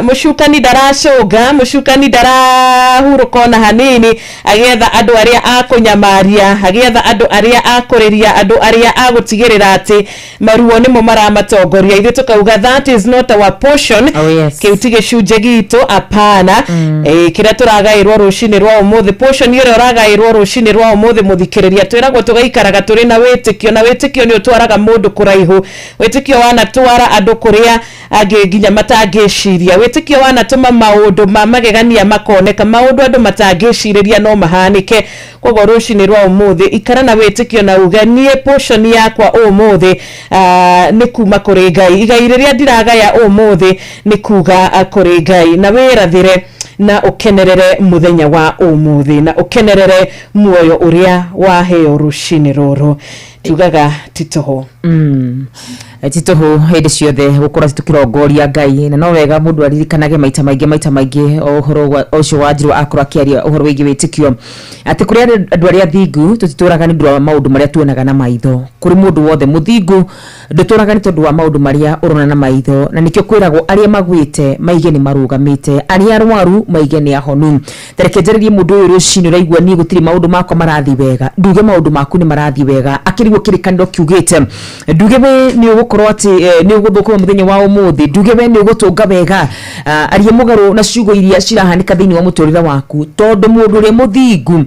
mucukani daracũnga mucukani darahurũka ona hanini agetha andũ arĩa akũnyamaria agetha andũ arĩa akũrĩria andũ arĩa agũtigĩrĩra atĩ maruo nĩmo maramatongoria ithuĩ tukauga that is not our portion kĩu ti gĩcunjĩ gitũ apana kĩrĩa tũragaĩrwo rũcinĩ rwa ũmũthĩ portion ĩrĩa ũragaĩrwo rũcinĩ rwa ũmũthĩ mũthikĩrĩria twĩragwo tũgaikaraga tũrĩ na wĩtĩkio nĩ ũtwaraga mũndũ kũraihu wĩtĩkio wanatwara andũ kũrĩa angĩ nginya matangĩciria wĩtĩkio wanatũma maũndũ ma magegania makoneka maũndũ andũ matangĩcirĩria no mahanĩke koguo rũcinĩ rwa ũmũthĩ ikara na wĩtĩkio na uganie portion yakwa ũmũthĩ nĩ kuma kũrĩ Ngai igai rĩrĩa ndiragaya ũmũthĩ nĩ kuga kũrĩ Ngai na wĩrathĩre na ukenerere muthenya wa ũmũthĩ na ukenerere muoyo ũrĩa waheo rũcinĩ rũrũ tugaga titoho tituhu hindi ciothe gukora tukirongoria Ngai na no wega mundu aririkanage maita maingi ohoro ucio wanjiru akora kiaria ohoro wigi witikio ati kuri andu aria thingu tutituraga ni ndu wa maundu maria tuonaga na maitho kuri mundu wothe muthingu nduturaga ni tondu wa maundu maria urona na maitho na nikio kwiragwo aria magwite maige ni marugamite aria arwaru maige ni ahonu terekenjererie mundu uyu rucini raigua ni gutiri maundu makwa marathi wega nduge maundu maku ni marathi wega akirigwo kirikaniro kiugite nduge we ni ugukorwo ati ni uguthukuma muthenya wa umuthi nduge we ni ugutunga wega arie mugaru na ciugo iria cirahanika thiini wa muturire waku tondu mundu ri muthingu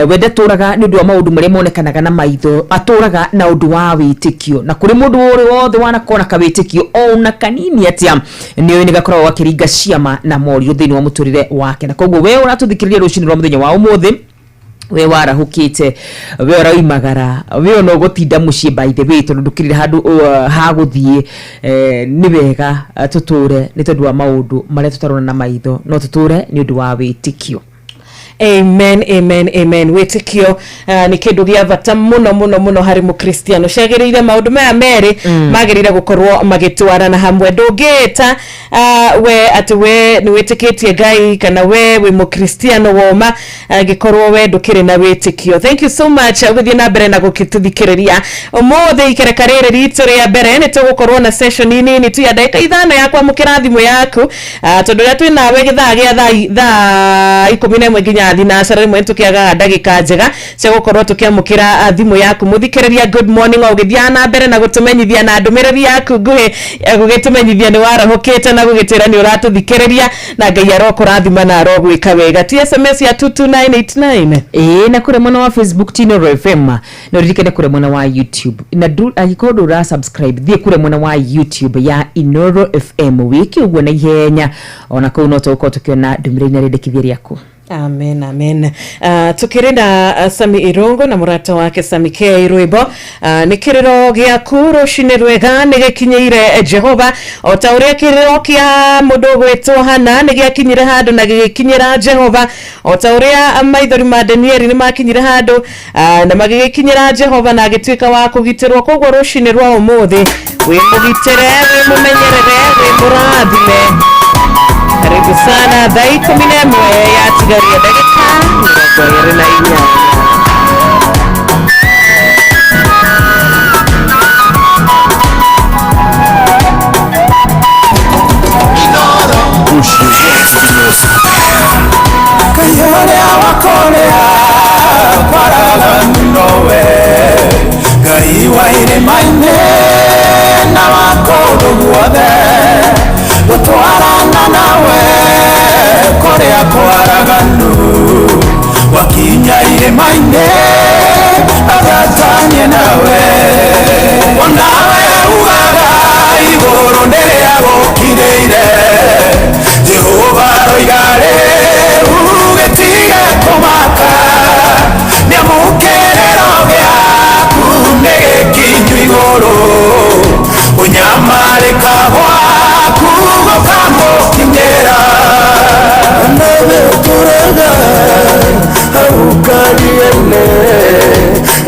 wende turaga ni ndu wa maundu maria monekanaga na maitho aturaga na undu wa witikio na kuri mundu uri wothe wana kona kawitikio ona kanini atia ni gakorwo wakiringa ciama na morio thiini wa muturire wake na koguo we uratuthikiriria rucini rwa muthenya wa umuthi we warahukite we raimagara we no gutinda mucii by the way tondu ndukirire handu ha guthie ni wega tuture ni tondu wa maundu maria tutarona na maitho no tuture ni undu wa witikio. Amen wetikio ni kindu gia bata muno hari mukristiano shagereire maundu maya meri magerire gukorwo magitwarana hamwe ndungita we ati we ni wetikitie Ngai kana we mukristiano woma gikorwo we ndukire na wetikio. Thank you so much uguthie na mbere na gukituthikiriria umuthe ikerekarire ritu ria mbere ni tugukorwo na session nini tu ya dakika 5 ya kwamukira thimu yaku tondu ria twi nawe githaa gia thaa 11 nginya thinacara rimwe tukiaga ndagika njega cia gukorwo tukiamukira thimu yaku muthikiriria. Good morning ugithia na mbere na gutumenyithia na ndumiriri yaku nguhi gugitumenyithia ni warahukite na gugitira ni uratuthikiriria na Ngai arokurathima na arogwika wega. SMS ya 22989 na kure mwana wa Facebook Tino FM na ririkane kure mwana wa YouTube na agikodo ra subscribe thie kure mwana wa YouTube ya Inoro FM wiki ugwe na ihenya ona ko no toko tukiona ndumiriri rendekithia yaku. Amen. Tukirenda Sami Irongo na murata wake Sami K Rwebo nikiriro gia kuro shinirwega nigekinyeire Jehova otauria kiriro kia mudogo wetu hana nigekinyire hado na gikinyira Jehova otauria maithori ma Danieli ni makinyire hado na magikinyira Jehova na gitwika wa kugitirwa kogwo rushinirwa umuthi we mugitere we mumenyerere we murathime. Karibu sana thaa 11 ya tigaria dakika 24. Kayorea wakorea paraga nowe Ngai waire maine na wakodo guothe gutwarana nawe korea kwaraganu wakinya iremaine agatanye nawe onawe ugaga igoro nderea gokireire Jehova roigare ugetiga komaka niamukerero gyaku negekinyu igoro unyamarika gwaku gokamukinyera nawe turaga aukariene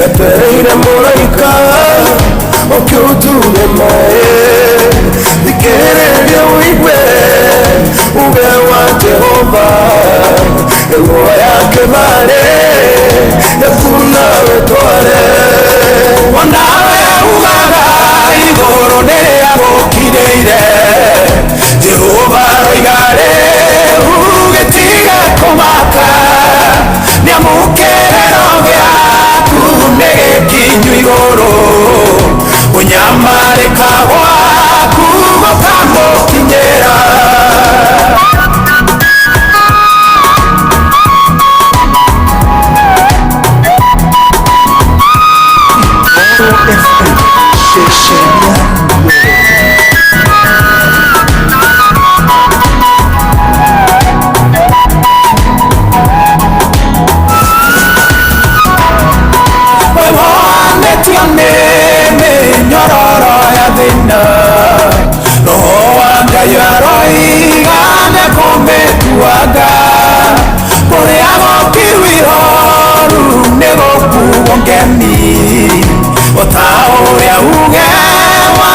epereire muraika okiutuge mae thikereria uigwe uge wa Jehova ewo yake mare yakuna wetware wanawe ugaga igoro nerea gokireire Jehova roigare ugetiga komaka niamukerero gyaku negekinyu igoro unyamarika gwaku gokamukinyera. Otaoria uge wa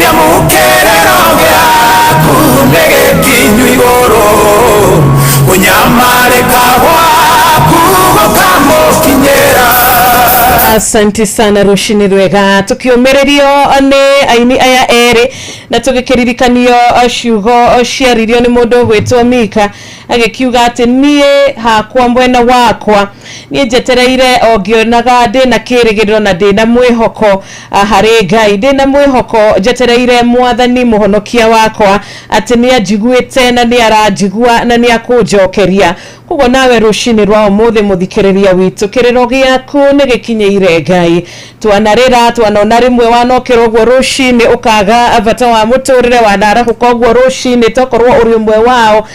Niamukerero gyaku negekinyu igoro kunyamarika gwaku gukamukinyira. Asante sana Roshini Rwega, tukiomererio ne aini aya ere na tugikiririkanio ciugo ciaririo ni mundu gwitwo Mika agikiuga ati nie hakwa mwena wakwa nie njetereire ogionaga ndi na kirigiriro na ndi na mwihoko hari Ngai, ndi na mwihoko njetereire Mwathani muhonokia wakwa ati ni ajiguite na ni arajigua na ni akunjokeria. Kugo nawe Roshini rwa umuthi muthikiriria witu kiriro giaku ni gikinyeire Ngai, twanarira twanona rimwe wanokero gwo Roshini ukaga abata wa muturire wanara hukogwo Roshini tokorwo uri umwe wao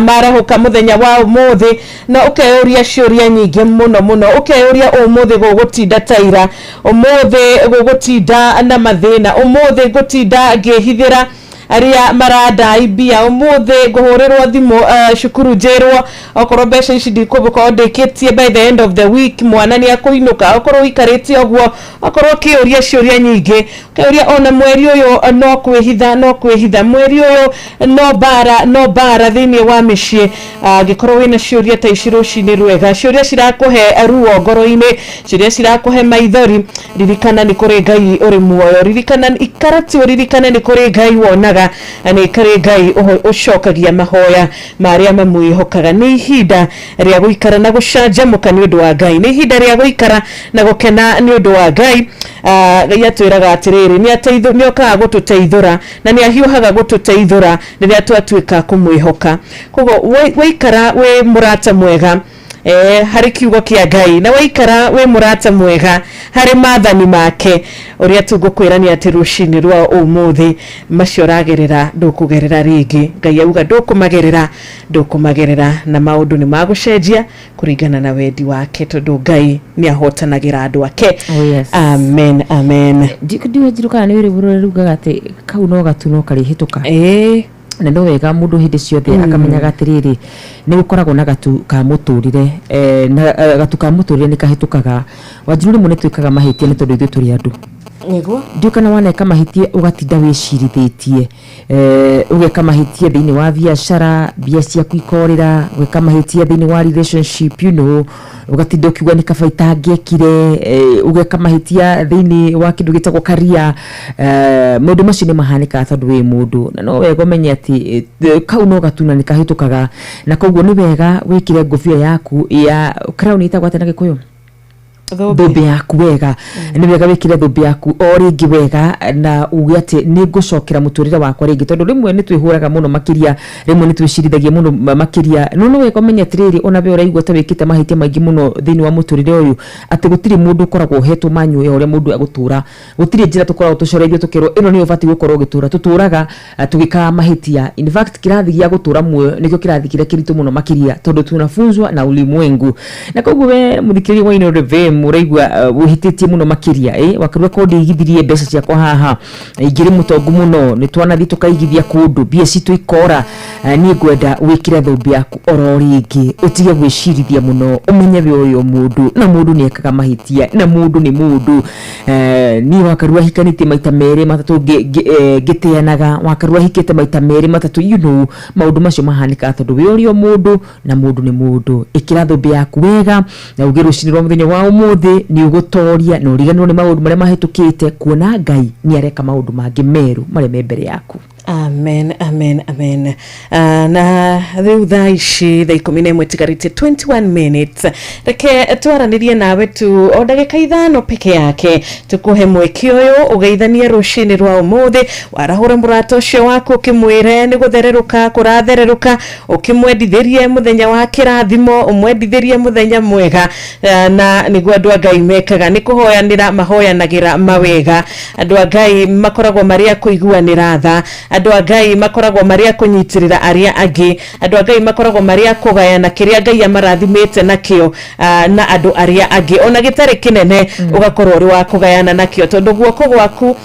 mara huka muthenya wa umuthi na ukeuria ciuria nyingi muno ukeuria umuthi gugutinda taira, umuthi gugutinda na mathina, umuthi gutinda ngihithira aria marada ibia, umuthi guhurirwo thimu shukuru jerwo okorwo mbeca ici ndikubuka ndeketie by the end of the week mwana ni akuinuka okorwo ikariti ogwo okorwo kiuria ciuria nyingi kiuria ona mweri uyu no kwihitha mweri uyu no bara thini wa micii gikorwo wina ciuria ta ici Roshini Rwega, ciuria cirakuhe ruo ngoro-ini, ciuria cirakuhe maithori, ririkana ni kuri Ngai uri muoyo, ririkana ikarati ririkana ni kuri Ngai wonaga ani kari Ngai ucokagia mahoya maria mamwihokaga. Ni ihinda ria guikara na gucanjamuka ni undu wa Ngai, ni ihinda ria guikara na gukena ni undu wa Ngai. Ngai atwiraga atiriri ni okaga gututeithura na ni ahiuhaga gututeithura riria twatuika kumwihoka. Kogo waikara we murata mwega hari kiugo kia Ngai na waikara we murata mwega hari mathani make uria tugukwirania ati Roshini rwa umuthi macioragirira ndukugerera ringi. Ngai auga ndukumagerera na maundu ni magucenjia kuringana na wendi wake tondu Ngai ni ahotanagira andu ake. Amen amen. Ndiwe jirukana ni wiri burore rugaga ati kau no gatuno kari hituka na ndo wega mundu hindi ciothe akamenyaga atiriri ni gukoragwo na gatu ka muturire na gatu ka muturire ni kahitukaga wajiruri mu nitwikaga mahitia ni tondu ithu turi andu niguo ndio kana waneka mahitia ugatinda wicirithitie ugeka mahitia thiini wa biashara bia ciaku ikorira ugeka mahitia thiini wa relationship ugatinda ukiuga ni kabaita ngiekire ugeka mahitia thiini wa kindu gitagwo career mundu macio ni mahanika tondu wi mundu na no wega menye ati kau no gatuna ni kahitukaga na koguo ni wega wikire ngofia yaku ya crown itagwa tena gikuyu thumbi yaku wega ni wega wikire thumbi yaku o ringi wega na uge ati ni ngucokera muturire wakwa ringi tondu rimwe ni twihuraga muno makiria rimwe ni twicirithagia muno makiria no wega menya atiriri ona be uraigua ta wikite mahitia maingi muno thini wa muturire uyu ati gutiri mundu koragwo hetwo manyu ya uria mundu agutura gutiri njira tukoragwo tucoreithio tukirwo ino ni ubati gukorwo gitura tuturaga tugika mahitia. In fact kirathi gia gutura muoyo nikio kirathi kire kiritu muno makiria tondu tunafunzwa na ulimwengu na koguo we muthikiri wa ino reve muraigua uhititie muno makiria wakarua kodi igithirie mbeca ciakwa haha igiri mutongu muno ni twanathi tukaigithia kundu bia citu ikora ni ngwenda wikire thumbi yaku oro ringi utige gwicirithia muno umenye we uyu mundu na mundu ni ekaga mahitia na mundu ni mundu ni wakarua hikanitie maita meri matatu giteanaga wakarua hikite maita meri matatu maundu macio mahanika tondu we urio mundu na mundu ni mundu ikira thumbi yaku wega na ugiru cinirwo muthenya wa umuthi ni ugutoria no riganirwo ni maundu maria mahitukite kuona Ngai ni areka maundu mangi meru maria me mbere yaku. Amen amen amen. Na riu thaa ici thaa 11 tigarite 21 minutes reke twaranirie nawe tu o ndagika 5 peke yake tukuhe mweki uyu ugeithanie Roshini rwa umuthi warahura murata ucio waku ukimwire ni guthereruka kurathereruka ukimwendithirie muthenya wa kirathimo umwendithirie muthenya mwega na niguo andu a Ngai mekaga ni kuhoyanira mahoyanagira mawega andu a Ngai makoragwo maria kuiguanira tha andu a Ngai makoragwo maria kunyitirira aria angi andu a Ngai makoragwo maria kugayana kiria Ngai amarathimite nakio na andu aria angi ona gitari kinene ugakorwo uri wa kugayana nakio tondu guoko gwaku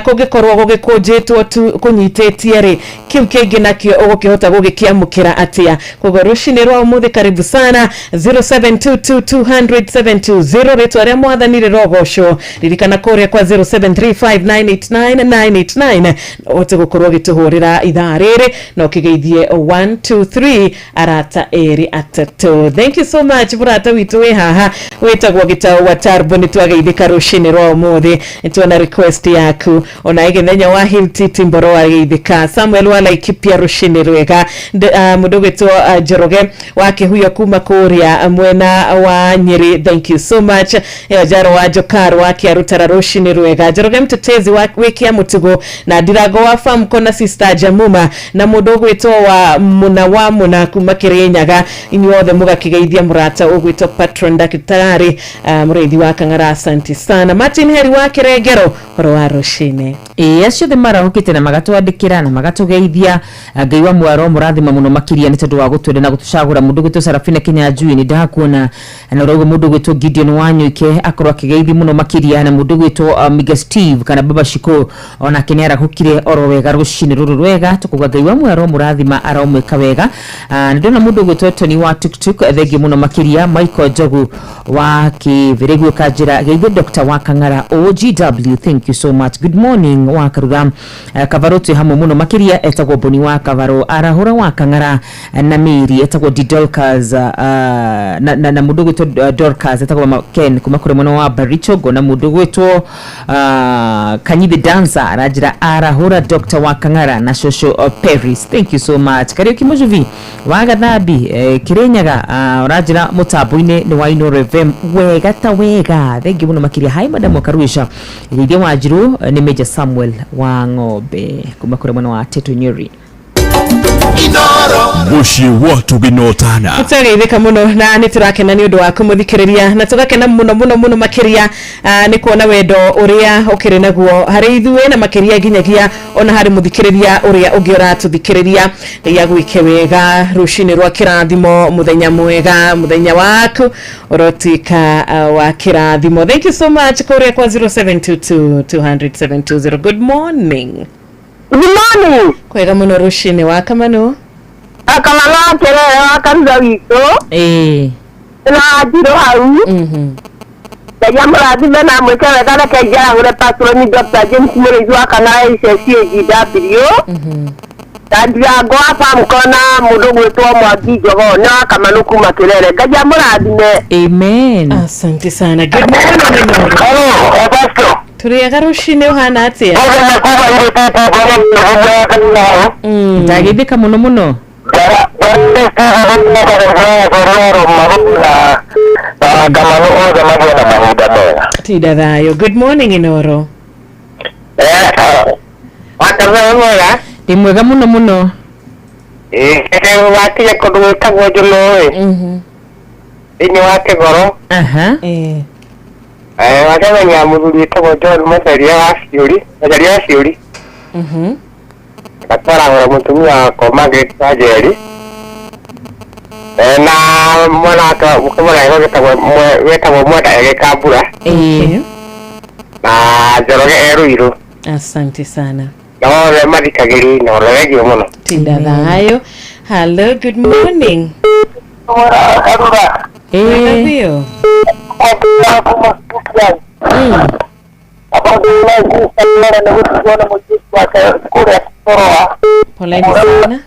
kugikorwo gugikunjitwo tu kunyitetie ri kiu kingi nakio ugukihota gugikiamukira atia kogo rushini rwa umuthi karibu sana 0722200720 ritwa ria mwathanire rogosho ririkana kuria kwa 0735989989 ote gukorwo gituhurira ithaa riri no kigeithie 123 arata eri atatu. Thank you so much burata witu we haha wetagwo gitao wa Tarbo ni twageithika rushini rwa umuthi nitwana request yaku ona igethenya wa Hilti Timboro wageithika Samuel wala ikipia rushini rwega mudogeto Joroge wake huyo kuma kuria mwena wa Nyeri. Thank you so much jaro wa Jokaro wake arutara rushini rwega Joroge mtetezi wiki mutugo na dirago wa fam kona sister Jamuma na mudogeto wa muna kuma Kirinyaga inyuothe mugakigeithia murata ugwito patron dakitari murithi wa Kang'ara. Asante sana Martin Heri wa Kirengero horo wa rushini acio the marahukite na magatwandikira na magatugeithia Ngai wa mwaro murathima muno makiria ni tondu wa gutwenda na gutucagura mundu gwitwo Sarafina Kinyanjui ni ndakuona na rogo mundu gwitwo Gideon Wanyuike akorwa kigeithi muno makiria na mundu gwitwo Miga Steve kana Baba Shiko ona kiniara hukire oro wega rushini ruru rwega tukuga Ngai wa mwaro murathima aromweka wega ndona mundu gwitwo Tony wa TikTok thegi muno makiria Michael Jogu wa Kiviregwe Kajira geithi Dr. wa Kang'ara OGW. Thank you so much. Good morning wa Karuga Kavarotu hamwe muno makiria etagwo Boni wa Kavaro arahura wa Kang'ara na Miri etagwo Didolkas na mundu gwitwo Dorcas etagwo Ken kuma kure muno wa Barichogo na mundu gwitwo Kanyithi Dancer arajira arahura Dr. wa Kang'ara na Shosho Paris. Thank you so much. Kariuki Mujuvi wa Gathabi Kirinyaga arajira mutambo-ini ni wa Ino FM wega ta wega. Thank you muno makiria. Hai madam Karuisha Lidia Wajiru ni Major Samuel wa Ng'ombe kuma kure muno wa Tetu Nyeri Bushi watu ginotana tutageithika muno na niturakena ni undu wa kumuthikiriria na tugakena muno makiria ni kuona wendo uria ukiri naguo hari ithuĩ na makiria ginyagia ona hari muthikiriria uria ungiora tuthikiriria ya gwike wega rushini rwa kirathimo muthenya mwega muthenya waku urotika wa kirathimo. Thank you so much kuria kwa 0722200720. Good morning. Good morning. Kwega muno rushini wa Kamano akamala kere akaruga wito na jiro hau ya muradi bana mwekera kana kajara ure patroni Dr. James Murithi wa Kang'ara ICCGW Tandira go apa mkona mundu gwitwo Mwangi Jogo na Kamano kuma Kirere kaja muradi me. Amen. Asante sana. Good morning. Hello, pastor. Turiaga rushini uhana atia ndagithika muno muno tida thayo. Good morning Inoro. Ndi mwega muno muno wakire kundu gwitagwo Njunoĩ thĩinĩ wa Kĩgoro wakamenya mũthuri wĩtagwo John Macharia wa Ciũri gatwaragũra mũtumia wakwa Margaret Wanjeri na mwana wake mũkĩmwana wĩtagwo Mwenda Egĩkambura na Njoroge Eruirũ. Asante sana. Na wale mathikagĩria na wale wegio mũno. Tinda thayo. Hello, good morning. Ndio. Poleni sana.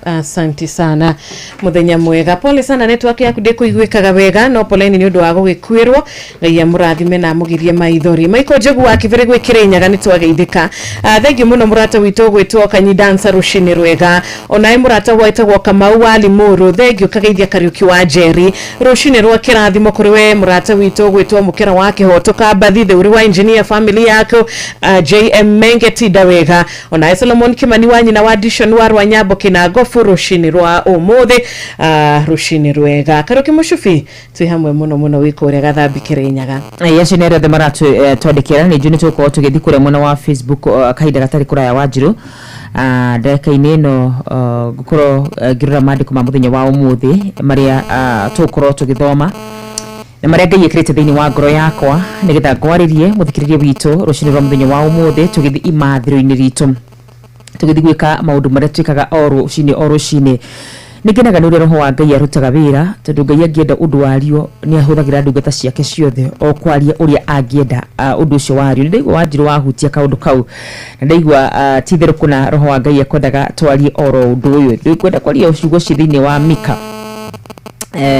Asante sana muthenya mwega. Pole sana network yaku ndikuiguikaga wega no poleni ni undu wa gugikwirwo Ngai amurathime na mugirie maithori. Michael Jogu wa Kiviregwe Kirinyaga nitwageithika. Thank you muno murata witu gwitwo Kanyi Dancer rushini rwega ona murata wetagwo Kamau wa Limuru. Thank you kageithia Kariuki wa Jerry rushini rwa kirathimo kuri we murata witu gwitwo Mukera wa Kihoto Kabathi the uri wa engineer family yako JM Mengeti dawega ona Solomon Kimani wa nyina wa Dishon wa Rwanyabo Kinago rushini rwa umuthi rushini rwega. Karuki Mushufi twi hamwe muno wikuria Gathambi Kirinyaga. Yacio ni rothe maratu twandikira ni juni tuko tugithi kure mwana wa Facebook kahinda gatari kuraya Wanjiru ndeka-ini ino gukorwo ngirora mandiko ma muthenya wa umuthi maria tukorwo tugithoma na maria ngai ekirite thiini wa ngoro yakwa nigetha ngwaririe muthikiririe witu rucini rwa muthenya wa umuthi tugithi imathiro-ini ritu tugithi gwika maundu maria twikaga o rucini nikenaga nuria roho wa ngai arutaga wira tondu ngai angienda undu wario ni ahuthagira ndungata ciake ciothe o kwaria uria angienda undu ucio wario ndaigua Wanjiru wahutia kaundu kau na ndaigua titheru kuna roho wa ngai akwendaga twarie oro undu uyu ndikwenda kwaria ciugo ci thiini wa Mika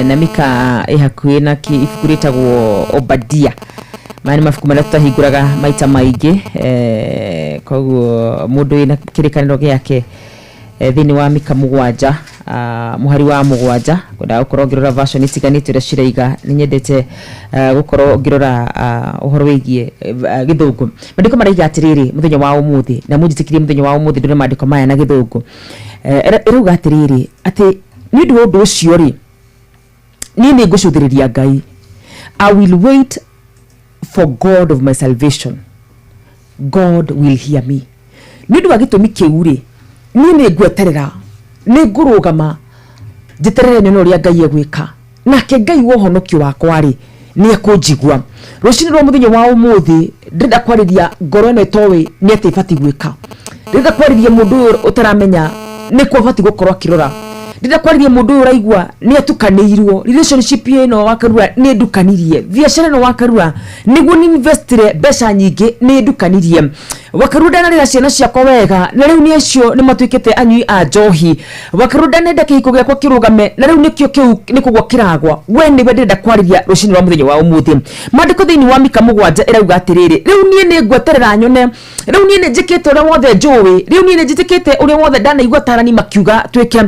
na Mika ihakuhi na ibuku ritagwo Obadia mani mafuku maria tutahinguraga maita maingi koguo mundu ina kirikaniro giake thiini wa Mika 7 muhari wa 7 kwenda gukorwo ngirora version itiganite ria ciraiga ni nyendete gukorwo ngirora uhoro wigie githungu mandiko maraiga atiriri muthenya wa umuthi na munjitikirie muthenya wa umuthi ndone mandiko maya na githungu iruga atiriri ati ni ndu undu ucio ri ni ngucuthiriria ngai I will wait for God of my salvation. God will hear me. Ni ndu agitumi kiu ri ni ngweterera ni ngurugama njiterere nyono ria ngai egwika nake ngai wohonokio wakwa ri ni ekunjigua rucini rwa muthenya wa umuthi ndenda kwariria ngoro ene towe ni ati ibati gwika ndenda kwariria mundu utaramenya ni kwa bati gukorwa kirora ndenda kwariria mundu uraigua ni atukanirwo relationship ino wakarua ni ndukanirie biashara no wakarua niguo ni investire mbeca nyingi ni ndukanirie wakaruda na ciana ciakwa wega na riu ni acio ni matuikite anyui a njohi wakaruda nenda kihiko giakwa kirugame na riu nikio kiu ni kugwa kiragwa we ni ndenda kwariria rucini rwa muthenya wa umuthi mandiko thiini wa Mika 7 irauga atiriri riu ni ngweterera nyone riu ni njikite uria wothe njui riu ni njitikite uria wothe ndanaigua tarani makiuga twike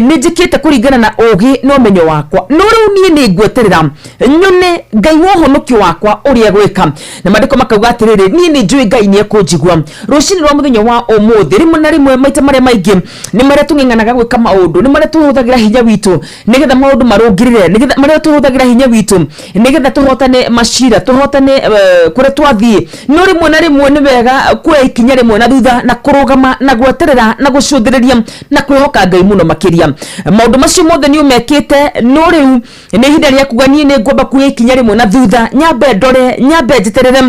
ni njikite kuringana na ugi no menyo wakwa no riu ni ngweterera nyone ngai wohonokio wakwa uria gwika na mandiko makauga atiriri ni njui ngai ni ekunjigua rucini rwa muthenya wa umuthi rimwe na rimwe maita maria maingi ni maria tungenganaga gwika maundu ni maria tuhuthagira hinya witu nigetha maundu marungirire nigetha maria tuhuthagira hinya witu nigetha tuhotane macira tuhotane kuria twathie no rimwe na rimwe ni wega kuoya ikinya rimwe na thutha na kurugama na gweterera na gucuthiriria na kwihoka ngai muno makiria maundu macio mothe ni umekite no riu ni hinda ria kuganie ni ngomba kuoya ikinya rimwe na thutha nyambe ndore nyambe njiterere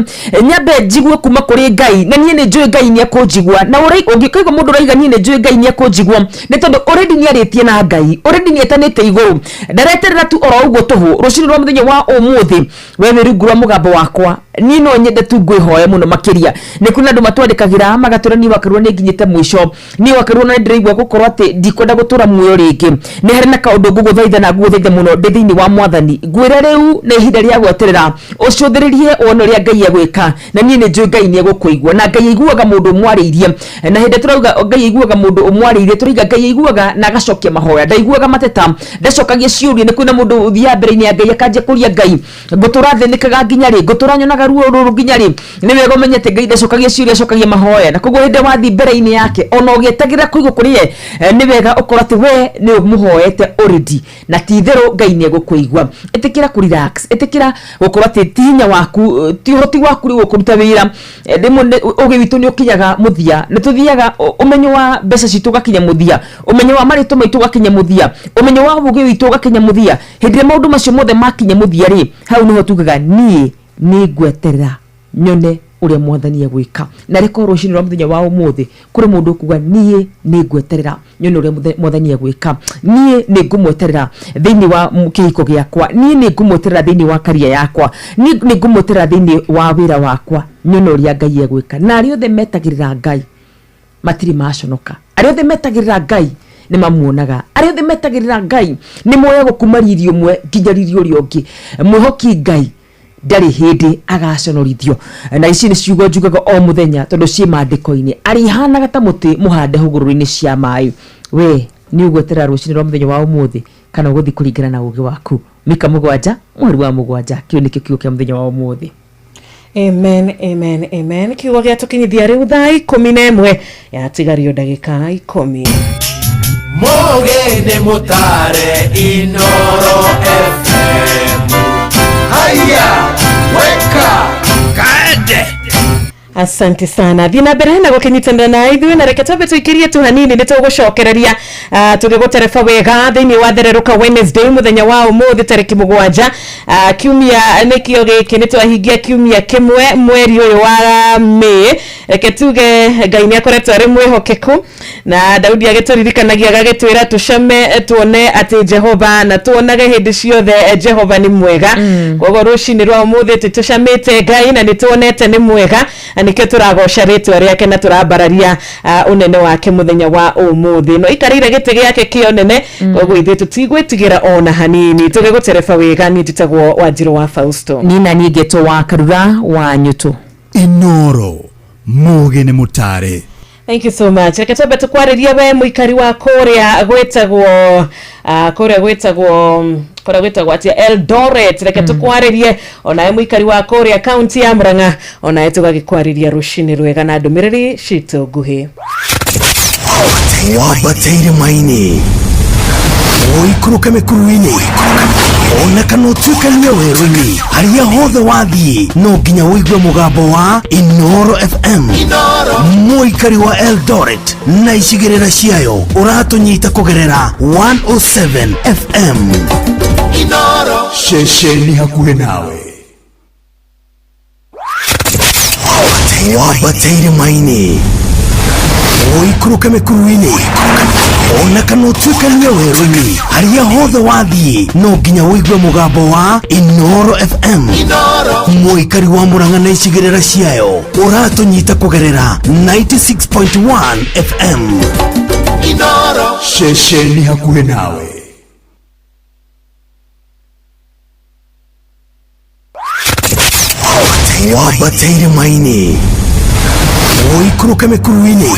nyambe njigwe kuma kuri ngai na nie ni njui ngai ni ekunjigua na ungikaigwa mundu raiga nie ni njui ngai ni ekunjigua ni tondu already ni aritie na ngai already ni etanite iguru ndareterera tu oro uguo tuhu rucini rwa muthenya wa umuthi wewe rungu rwa mugambo wakwa ni no nyende tu ngwihoya muno makiria ni kuna andu matwandikagira magatura ni wakarua ni nginyite mwisho ni wakarua na ndiraigwa gukorwo ati ndikwenda gutura muoyo ringi ni hari na kaundu nguguthaitha na nguguthaitha muno ndi thiini wa mwathani ngwira riu ni ihinda ria gweterera ucuthiririe wone ria ngai egwika na nie ni njui ngai ni egukuigua na ngai aiguaga mundu umwariirie na hindi turauga ngai aiguaga mundu umwariirie turiga ngai aiguaga na agacokia mahoya ndaiguaga mateta ndacokagia ciuria ni kuna mundu uthia mbere-ini ya ngai akanjia kuria ngai ngutura thinikaga nginya ri ngutura nyonaga ruo ruru nginya ri ni wega umenyete ngai ndacokagia ciuria acokagia mahoya na koguo hindi wathi mbere-ini yake ona ugitagira kuigua kuri ye ni wega ukorwo ati we ni umuhoete already na titheru ngai ni egukuigua itikira ku relax itikira gukorwo ati tinya waku ti hoti waku ri gukuruta wira rimwe ugi witu ni ukinyaga muthia ni tuthiaga umenyo wa mbeca citu gakinya muthia umenyo wa marito maitu gakinya muthia umenyo wa ugi witu gakinya muthia hindi maundu macio mothe makinya muthia ri hau niho tugaga ni ngweterera nyone uria mwathani egwika na reko rucini rwa muthenya wa umuthi kuri mundu kuga nie ni ngweterera nyone uria mwathani egwika nie ni ngumweterera thiini wa kihiko giakwa nie ni ngumweterera thiini wa karia yakwa nie ni ngumweterera thiini wa wira wakwa nyone uria ngai egwika na ari othe metagirira ngai matiri maconoka ari othe metagirira ngai ni mamuonaga ari othe metagirira ngai ni moya gukumaririo mwe nginyario rio ngi mwihoki ngai ndari hindi agaconorithio na ici ni ciugo njugaga o muthenya tondu ci mandiko-ini ari hanaga ta muti muhande huguru-ini cia mai we ni ugweterera rucini rwa muthenya wa umuthi kana uguthi kuringana na ugi waku Mika 7 mweri wa 7 kio nikio kiugo kia muthenya wa umuthi. Amen, amen, amen. Kiugo gia tukinyithia riu thaa 11 yatigario ndagika 10. Moge ne mutare Inoro FM. Haya, weka kaende. Asante sana. Thina mbere na gukinyitana na ithuĩ na reke twambe tuikirie tu hanini nitũgũcokereria tũgĩgũtereba wega thĩinĩ wa Thereruka Wednesday muthenya wa ũmũthĩ tarĩki 7 kiumia nĩkĩo gĩkĩ nĩtwahingia kiumia kĩmwe mweri ũyũ wa May. Reke tuge Ngai nĩakoretwo arĩ mwĩhokeku na Daudi agĩtũririkanagia agagĩtwĩra tucame tuone atĩ Jehova na tuonage hĩndĩ ciothe Jehova nĩ mwega. Koguo rũcinĩ rwa ũmũthĩ tũcamĩte Ngai na nĩtuonete nĩ mwega, nikio turagoca ritwa riake na turambararia unene wake muthenya wa ũmũthĩ. No ikarire gĩtĩ gĩake kĩonene koguo ithuĩ tutigwĩtigĩra ona hanini. Tũgĩgũtereba wega nĩ njĩtagwo Wanjiru wa Fausto. Nina nĩngetwo wa Karura wa Nyutu. Inoro Muge nĩ Mutare. Thank you so much. Reke twambe tukwariria we muikari wa kũrĩa gwĩtagwo atia Eldoret. Reke tukwaririe onaye muikari wa kũrĩa county ya Murang'a, onaye tugagĩkwariria rũcinĩ rwega na ndũmĩrĩri citũ nguhĩ. Wabateire maini oikuruke mĩkuru-inĩ ona kana ũtuĩkanie werũ-inĩ harĩa hothe wathiĩ no nginya ũigue mũgambo wa Inoro FM. Mũikari wa Eldoret na icigĩrĩra ciayo ũratũnyita kũgerera 107 FM. Inoro ceceni hakuhĩ nawe. Wabateire maini oikuruke mĩkuru-inĩ ona kana ũtuĩkanie werũ-inĩ harĩa hothe wathiĩ no nginya ũigue mũgambo wa Inoro FM. Mũikari wa Murang'a na icigĩrĩra ciayo ũratũnyita kũgerera 96.1 FM. Inoro ceceni hakuhĩ nawe. Wabateire maini oikuruke mĩkuru-inĩ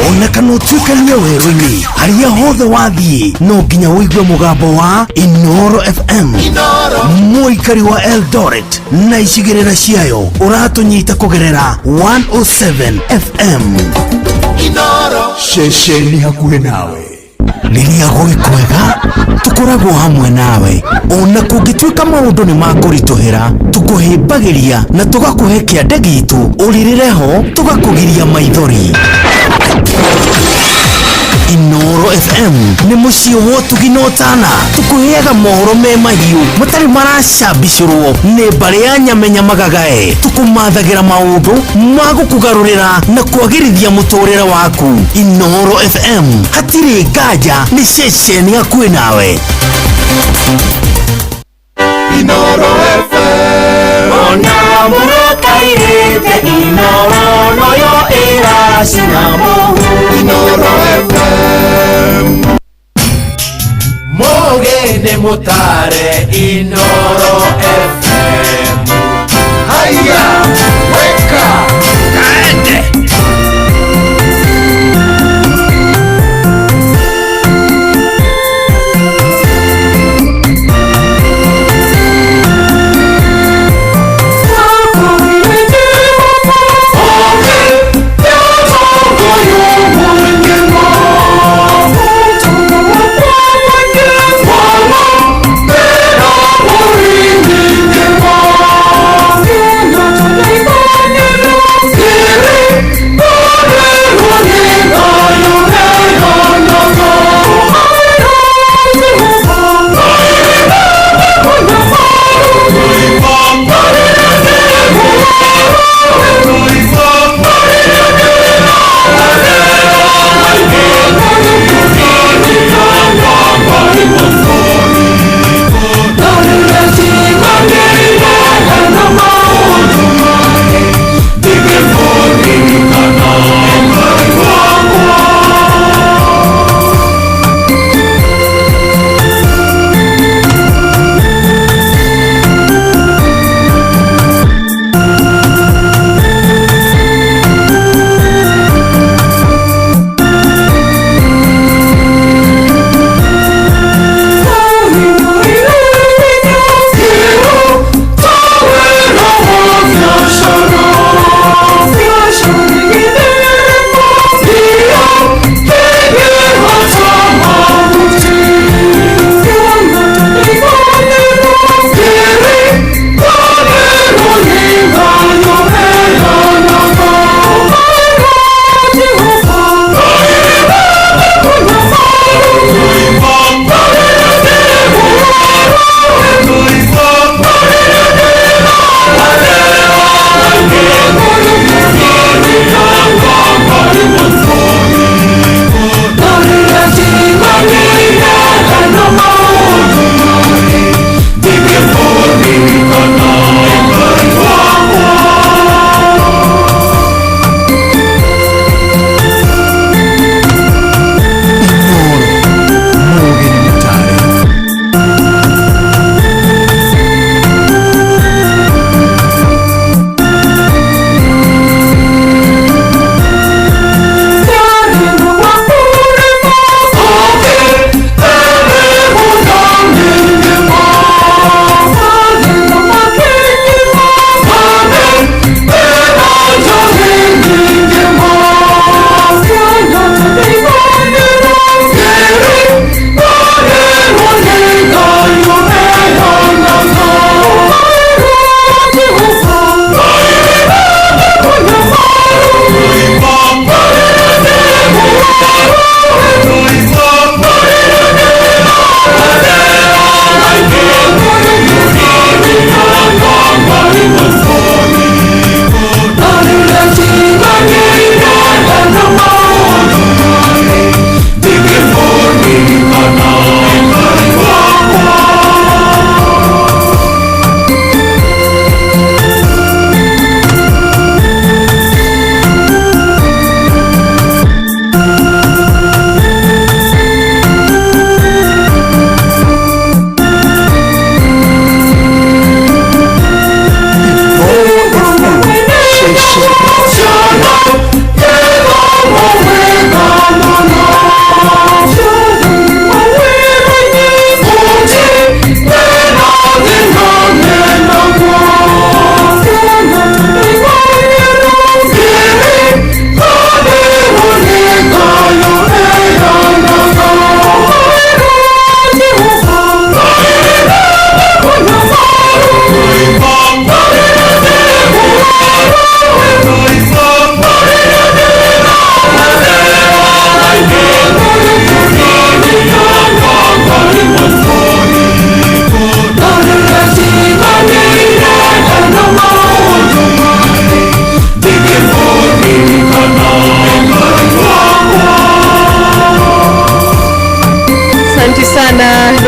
ona kana ũtuĩkanie werũ-inĩ harĩa hothe wathiĩ no nginya ũigue mũgambo wa Inoro FM. Mũikari wa Eldoret na icigĩrĩra ciayo ũratũnyita kũgerera 107 FM. Inoro ceceni hakuhĩ nawe. Rĩrĩa gwĩ kwega tũkoragwo hamwe nawe ona kũngĩtuĩka maũndũ nĩ makũritũhĩra tũkũhĩmbagĩria na tũgakũhe kĩande gitũ ũrĩrĩre ho tũgakũgiria maithori. Inoro FM nĩ mũciĩ wa ũtugi na ũtana. Tũkũheaga mohoro me mahiũ matarĩ maracambicũrwo nĩ mbarĩ ya nyamenya magagae. Tũkũmathagĩra maũndũ ma gũkũgarũrĩra na kwagĩrithia mũtũrĩre waku. Inoro FM hatirĩ nganja nĩ ceceni hakuhĩ nawe. Inoro FM ona mũrokairĩte Inoro noyo ĩracina mũhu. Inoro FM Muge nĩ Mutare. Inoro FM haya weka kaende.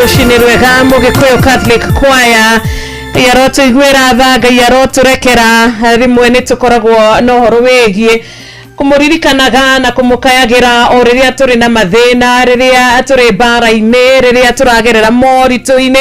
rushini rwega Mugikuyu Catholic Choir yaroto igwera thaga yaroto rekera rimwe nitukoragwo no horo wegie kumuririkanaga na kumukayagira o riria turi na mathina riria turi bara-ine riria turagerera morito-ine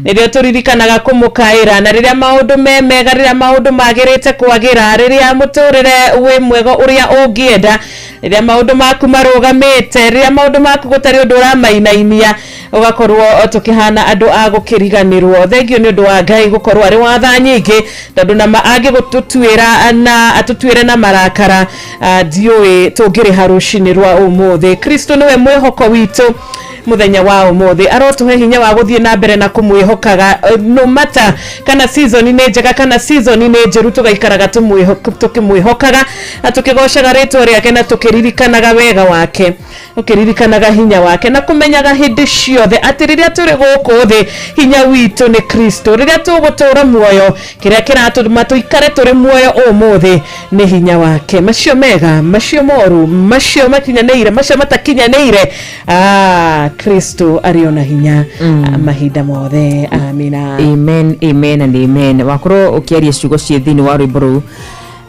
riria turirikanaga kumukaira na riria maundu memega riria maundu magirite kwagira riria muturire wi mwega uria ungienda riria maundu maku marugamite riria maundu maku gutari undu uramainainia ugakorwo tukihana andu agukiriganirwo thengio ni undu wa Ngai gukorwo ari watha nyingi tondu na maangi gututwira na atutwire na marakara dioi tugire harushini rwa umuthi Kristo niwe mwihoko witu muthenya wa umuthi arotuhe hinya wa guthie na mbere na kumwihokaga no matter kana season ni njega kana season ni njeru tugaikaraga tukimwihokaga na tukigoshaga ritwa riake na tukiririkanaga wega wake ukiririkanaga hinya wake na kumenyaga hindi ciothe ati riria turi guku thi hinya witu ni Kristo riria tugutura muoyo kiria kiratuma tuikare turi muoyo umuthi ni hinya wake macio mega macio moru macio makinyaneire macio matakinyaneire Kristo ariona hinya mahinda mothe amina amen amen and amen wakoro ukiaria ciugo cie thini wa rwimbo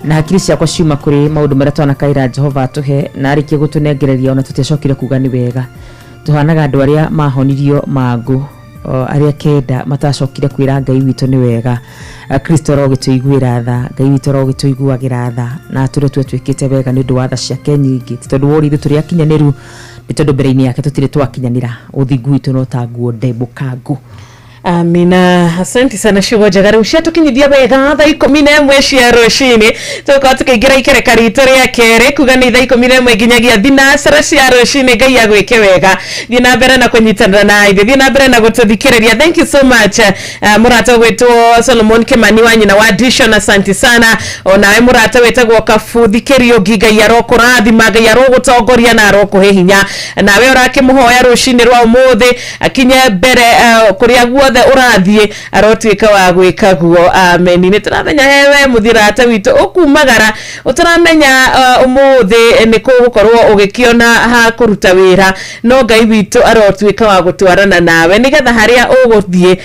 na hakiri ciakwa ciuma kuri maundu maria twana kaira Jehova tuhe na arikie gutunengereria ona tutecokire kuga ni wega tuhanaga andu aria mahonirio mangu aria kenda matacokire kwira Ngai witu ni wega Kristo rogituiguira tha Ngai witu rogituiguagira tha na turi twetwikite wega ni ndu wa tha ciake nyingi tondu wori ithu turi akinyaniru ni tondu mbere-ini yake tutire twakinyanira uthingu witu no taguo ndembukangu amina asante sana shugo jagara ushatukinyithia wega thaa 11 cia rushini tuko tukigira ikereka ritu ria kere kuga ni thaa 11 nginyagia thinacara cia rushini Ngai agwike wega thie na mbere na kunyitana na ithe thie na mbere na gututhikiriria thank you so much murata wetu Solomon Kimani wanyi na audition asante sana onawe murata wetagwo Kabuthikirio giga yarokurathima Ngai arogutongoria na arokuhe hinya nawe urakimuhoya rushini rwa umuthi akinye mbere kuria guothe urathie arotwika wa gwika guo amen ni turamenya hewe muthirata witu ukumagara utaramenya umuthi ni kugukorwo ugikiona ha kuruta wira no Ngai witu arotwika wa gutwarana nawe nigetha haria uguthie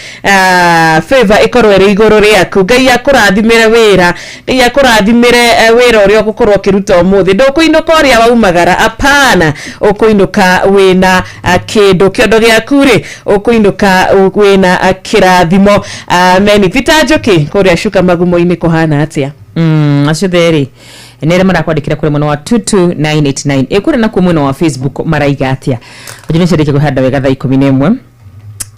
favor ikorwo iri iguru riaku Ngai akurathimire wira Ngai akurathimire wira uria ugukorwo kiruta umuthi ndukuinuka uria waumagara apana ukuinuka wina kindu kiondo giaku ri ukuinuka wina kirathimo amen vitajoki kuria shuka magumo-ini kuhana atia acio theri nere marakwandikira kuri muno wa 22989 ekure na kumwino wa Facebook maraiga atia ujine shirike kuhanda wega thaa 11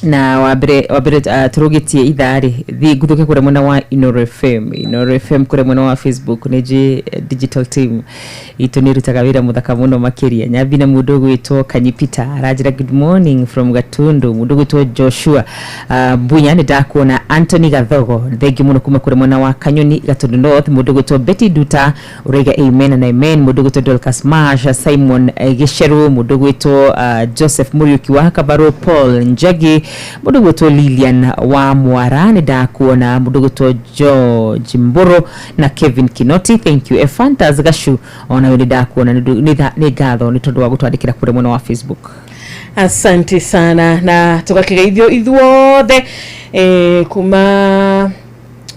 na wabere turugitie idhari thi guthuke kure mwana wa Inoro FM kure mwana wa Facebook neje digital team itunirutaga wira muthaka muno makiria nyabina mundu gwitwo Kanyipita arajira good morning from Gatundu mundu gwitwo Joshua Bunya ni ndakuona Anthony Gathogo thengi muno kuma kure mwana wa Kanyoni Gatundu North mundu gwitwo Betty Duta urega amen and amen mundu gwitwo Dolcas Marsh Simon Gisheru mundu gwitwo Joseph Muriuki wa Kabaro Paul Njagi mundu gwitwo Lilian wa Mwarani ndakuona mundu gwitwo George Mburu na Kevin Kinoti thank you Fantas Gashu ona wili ndakuona ni gatho ni tondu wa gutwandikira kure muno wa Facebook asante sana na tukakigeithio ithuothe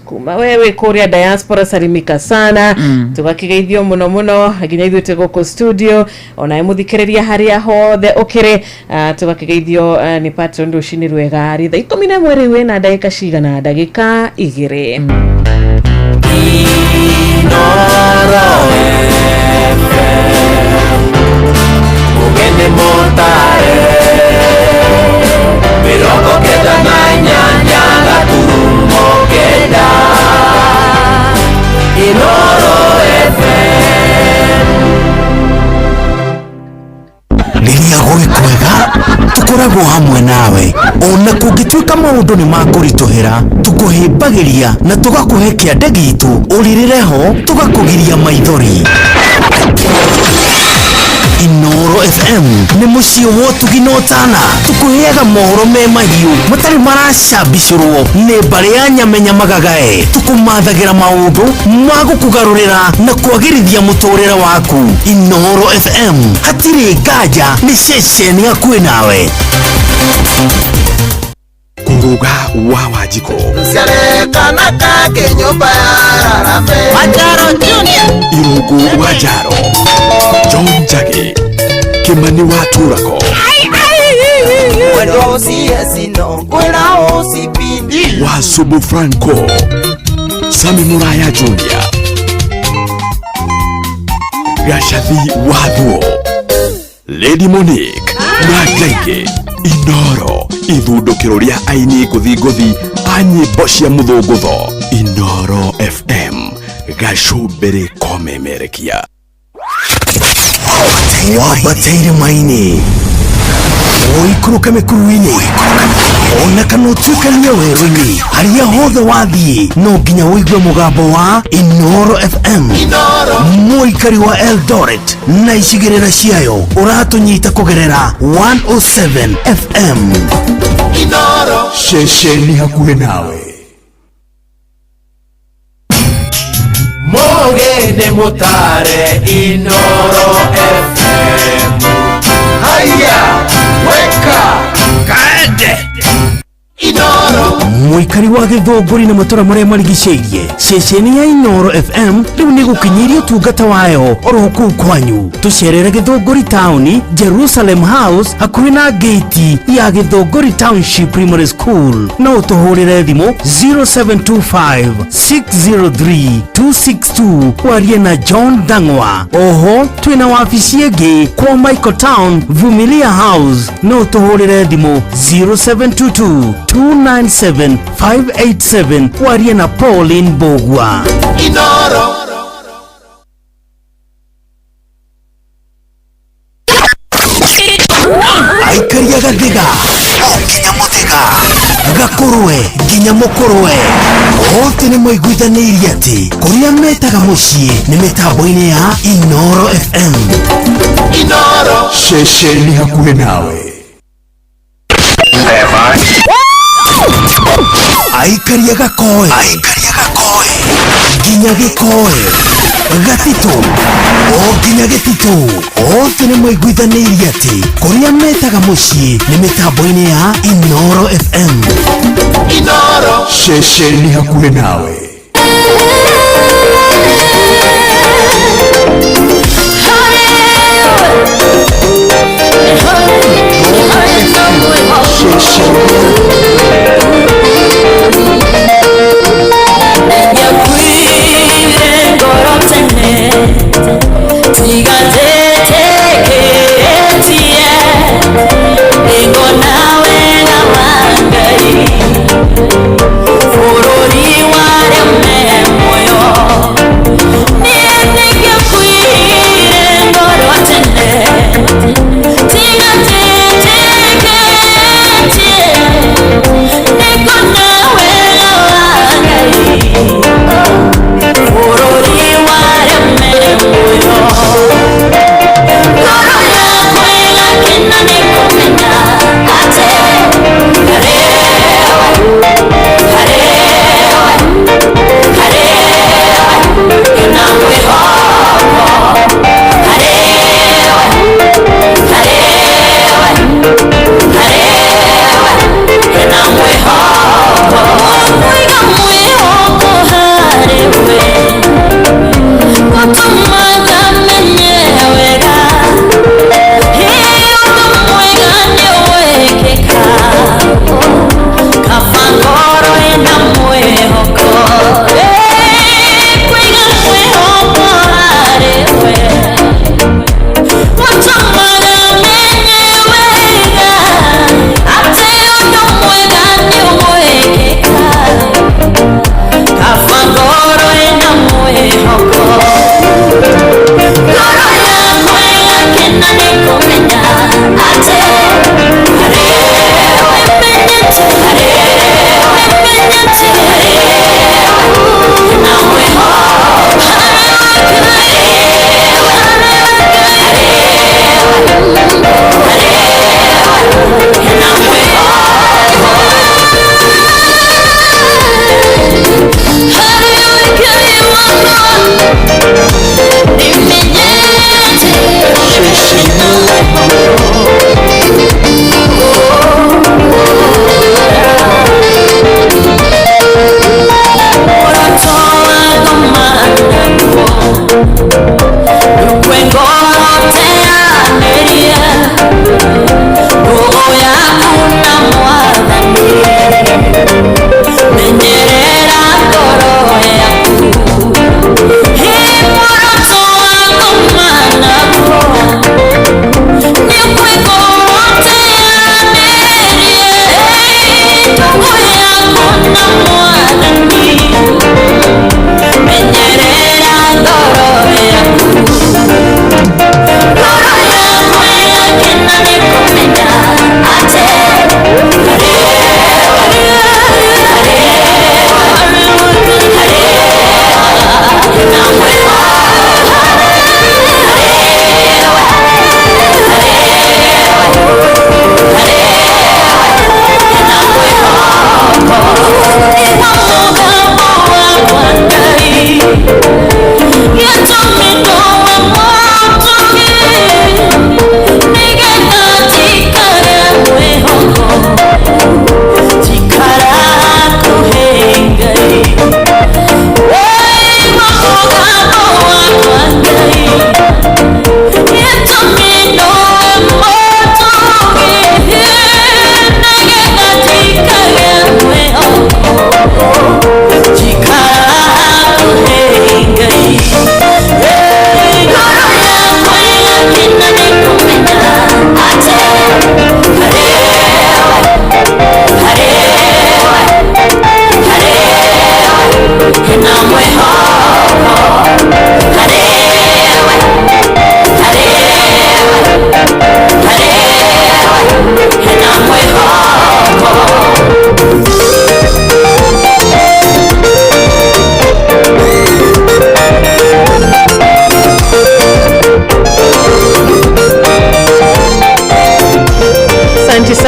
kuma wewe kuria diaspora salimika sana tukakigeithio muno nginya ithuĩ tĩ gũkũ studio ona muthikĩrĩria haria hothe ukire tukakigeithio ni patron rushini rwega ri thaa 11 rĩu ĩna ndagĩka cigana ndagĩka 2 Ugende motare Mirongo kenda na nyanya Gaturumo kenda Inoro FM Rĩrĩa gwĩ kwega tukoragwo hamwe nawe ona kũngĩtuĩka maũndũ nĩ makũritũhĩra tũkũhĩmbagĩria na tũgakũhe kĩande gitũ ũrirĩre ho tũgakũgiria maithori Inoro FM nĩ mũciĩ wotugi na ũtana tũkũheaga mohoro me mahiũ matarĩ maracambicũrwo nĩ mbarĩ ya nyamenya magagae tũkũmathagĩra maũndũ ma gũkũgarũrĩra na kwagĩrithia mũtũrĩre waku Inoro FM hatirĩ nganja nĩ ceceni hakuhĩ nawe Mutuga wa Wajiko Siarekana kake nyumba ya Rarafe Wajaro Junior Irungu Wajaro John Jage Kimani wa Turako Wendo siyesino Kwela osipindi Wasubu Franco Sami Muraya Junior Gashathi Wadhuo Lady Monique Nagaike Inoro Ithundukiro ria aini kuthi anyimbo cia muthungutho Inoro FM Gacumbiri komemerekia Wabateire maini Oikuruka mekuruini Ona kanotukania weruini Haria hothe wathie No nginya uigue mugambo wa Inoro FM Muikari wa Eldoret Na icigirira ciayo Uratunyita kugerera 107 FM Inoro Shesheni hakuhe nawe Mogene mutare Inoro FM Haya weka kaende Inoro Muikari wa Githunguri na matora maria marigiceirie Ceceni ya Inoro FM riu ni gukinyiria tungata wayo oro kuu kwanyu tucerere Githunguri Town Jerusalem House hakuhi na gate ya Githunguri Township Primary School no utuhurire thimu 0725 603 262 warie na John Dangwa. Oho twina wabici ingi kwa Michael Town Vumilia House no utuhurire thimu 0722 297 587 warie na Pauline Bogwa. Inoro Aikaria Gathiga nginya Muthiga Gakurwe nginya Mukurwe othe ni moiguithanirie ati kuria metaga mucii ni mitambo-ini ya Inoro FM Inoro Shesheni hakuhe nawe Aikaria Gakoe nginya Gikoe Gatito o nginya Gitito othe ni moiguithanirie ati kuria metaga mucii ni mitambo-ini ya Inoro FM Inoro Shesheni hakuhe nawe Yeah.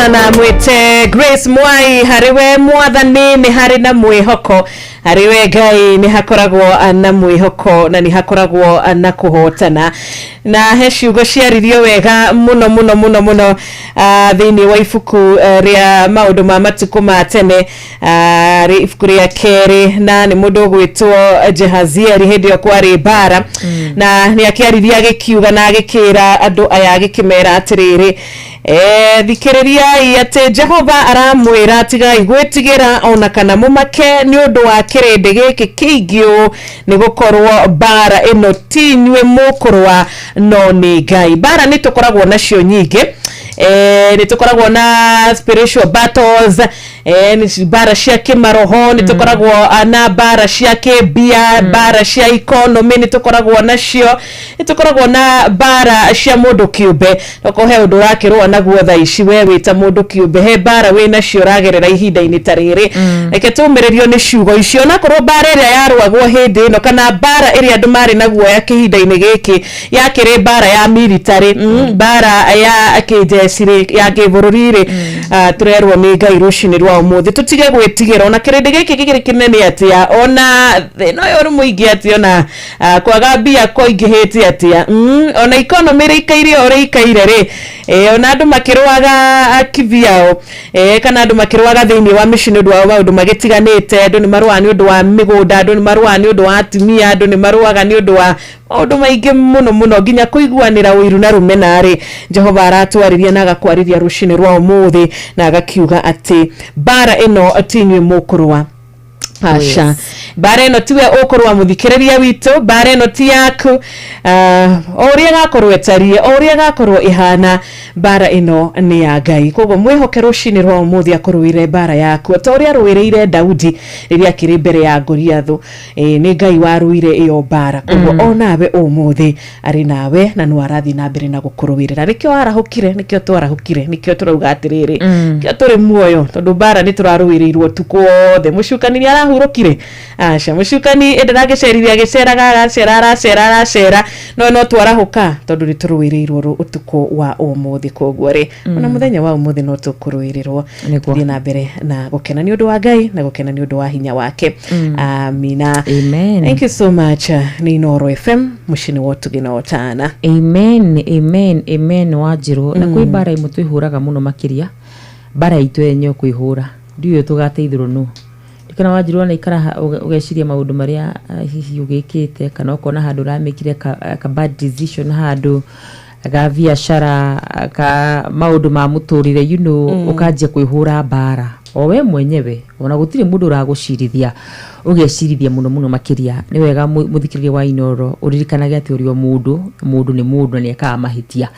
sana mwite Grace Mwai hariwe mwathani ni hari na mwihoko hariwe Ngai ni hakoragwo na mwihoko na ni hakoragwo na kuhotana na he ciugo ciaririo wega muno thiini wa ibuku ria maundu ma matuko ma tene ibuku ria keri na ni mundu gwitwo Jehazieli hindi yo kwari bara na ni akiarithia gikiuga na agikira andu aya agikimera atiriri thikiriria ate Jehova aramwira tiga igwetigira ona kana mumake ni undu wa kirende giki kingio ni gukorwo bara ino tinywe mukorwa no ni Ngai. Bara ni tukoragwo nacio nyingi ni tukoragwo na spiritual battles ni bara cia kimaroho ni tukoragwo na bara cia kibia bara cia economy ni tukoragwo nacio ni tukoragwo na bara cia mundu kiumbe tokohe undu rakirwo naguo tha ici we wita mundu kiumbe he bara we nacio ragerera ihinda-ini tariri reke tumiririo ni ciugo icio na korwo bara iria yarwagwo hindi ino kana bara iria andu mari naguo ya kihinda-ini giki yakiri bara ya military bara ya kijesiri ya kibururiri turerwo ni Ngai rucini rwa umuthi tutige gwitigira ona kirindi giki gikiri kinene atia ona no yo muingi atia ona kwaga bia ko ingihiti atia ona economy ri ikaire ore ikaire ri ona andu makirwaga kiviao kana andu makirwaga thiini wa mission ndu wa maundu magitiganite andu ni marwa ni undu wa migunda andu ni marwa ni undu wa atumia andu ni marwaga ni undu wa maundu maingi muno nginya kuiguanira uiru na rumenari Jehova aratwariria na agakwariria rucini rwa umuthi na agakiuga ati bara ino tinywe mukurwa Asha. Bara ino tiwe okorwa muthikiriria witu bara ino ti yaku oria gakorwo etarie oria gakorwo ihana bara ino ni ya Ngai kogo mwihoke rucini rwa umuthi akorwire bara yaku toria rwireire Daudi riria kiri mbere ya Goliathu ni Ngai waruire iyo bara kogo onawe umuthi ari nawe na no arathi na mbere na gukurwirira rikio arahukire nikio twarahukire nikio turauga atiriri kio turi muoyo tondu bara ni turaruirirwo tukwothe mucukani ni arahurukire Asha mucukani ndaragecerithia geceraga aracera no twarahuka tondu rituruwirirwo utuko wa umuthi koguo ri ona muthenya wa umuthi no tukuruwirirwo thie na mbere na gukena ni undu wa Ngai na gukena ni undu wa hinya wake amina amen. Thank you so much ni Noro FM mushini wotu ginaotana amen Wanjiru na kwi bara imwe twihuraga muno makiria bara itu enyo kwihura ndiyo tugateithirwo no kana Wanjiru na ikara ugeciria maundu maria hihi ugikite kana ukona handu ramekire ka bad decision handu ga biashara ka maundu ma muturire ukanjia kwihura bara o we mwenyewe ona gutire mundu uragucirithia ugecirithia muno makiria ni wega muthikiririe wa Inoro uririkanaga ati urio mundu ni mundu ni aka mahitia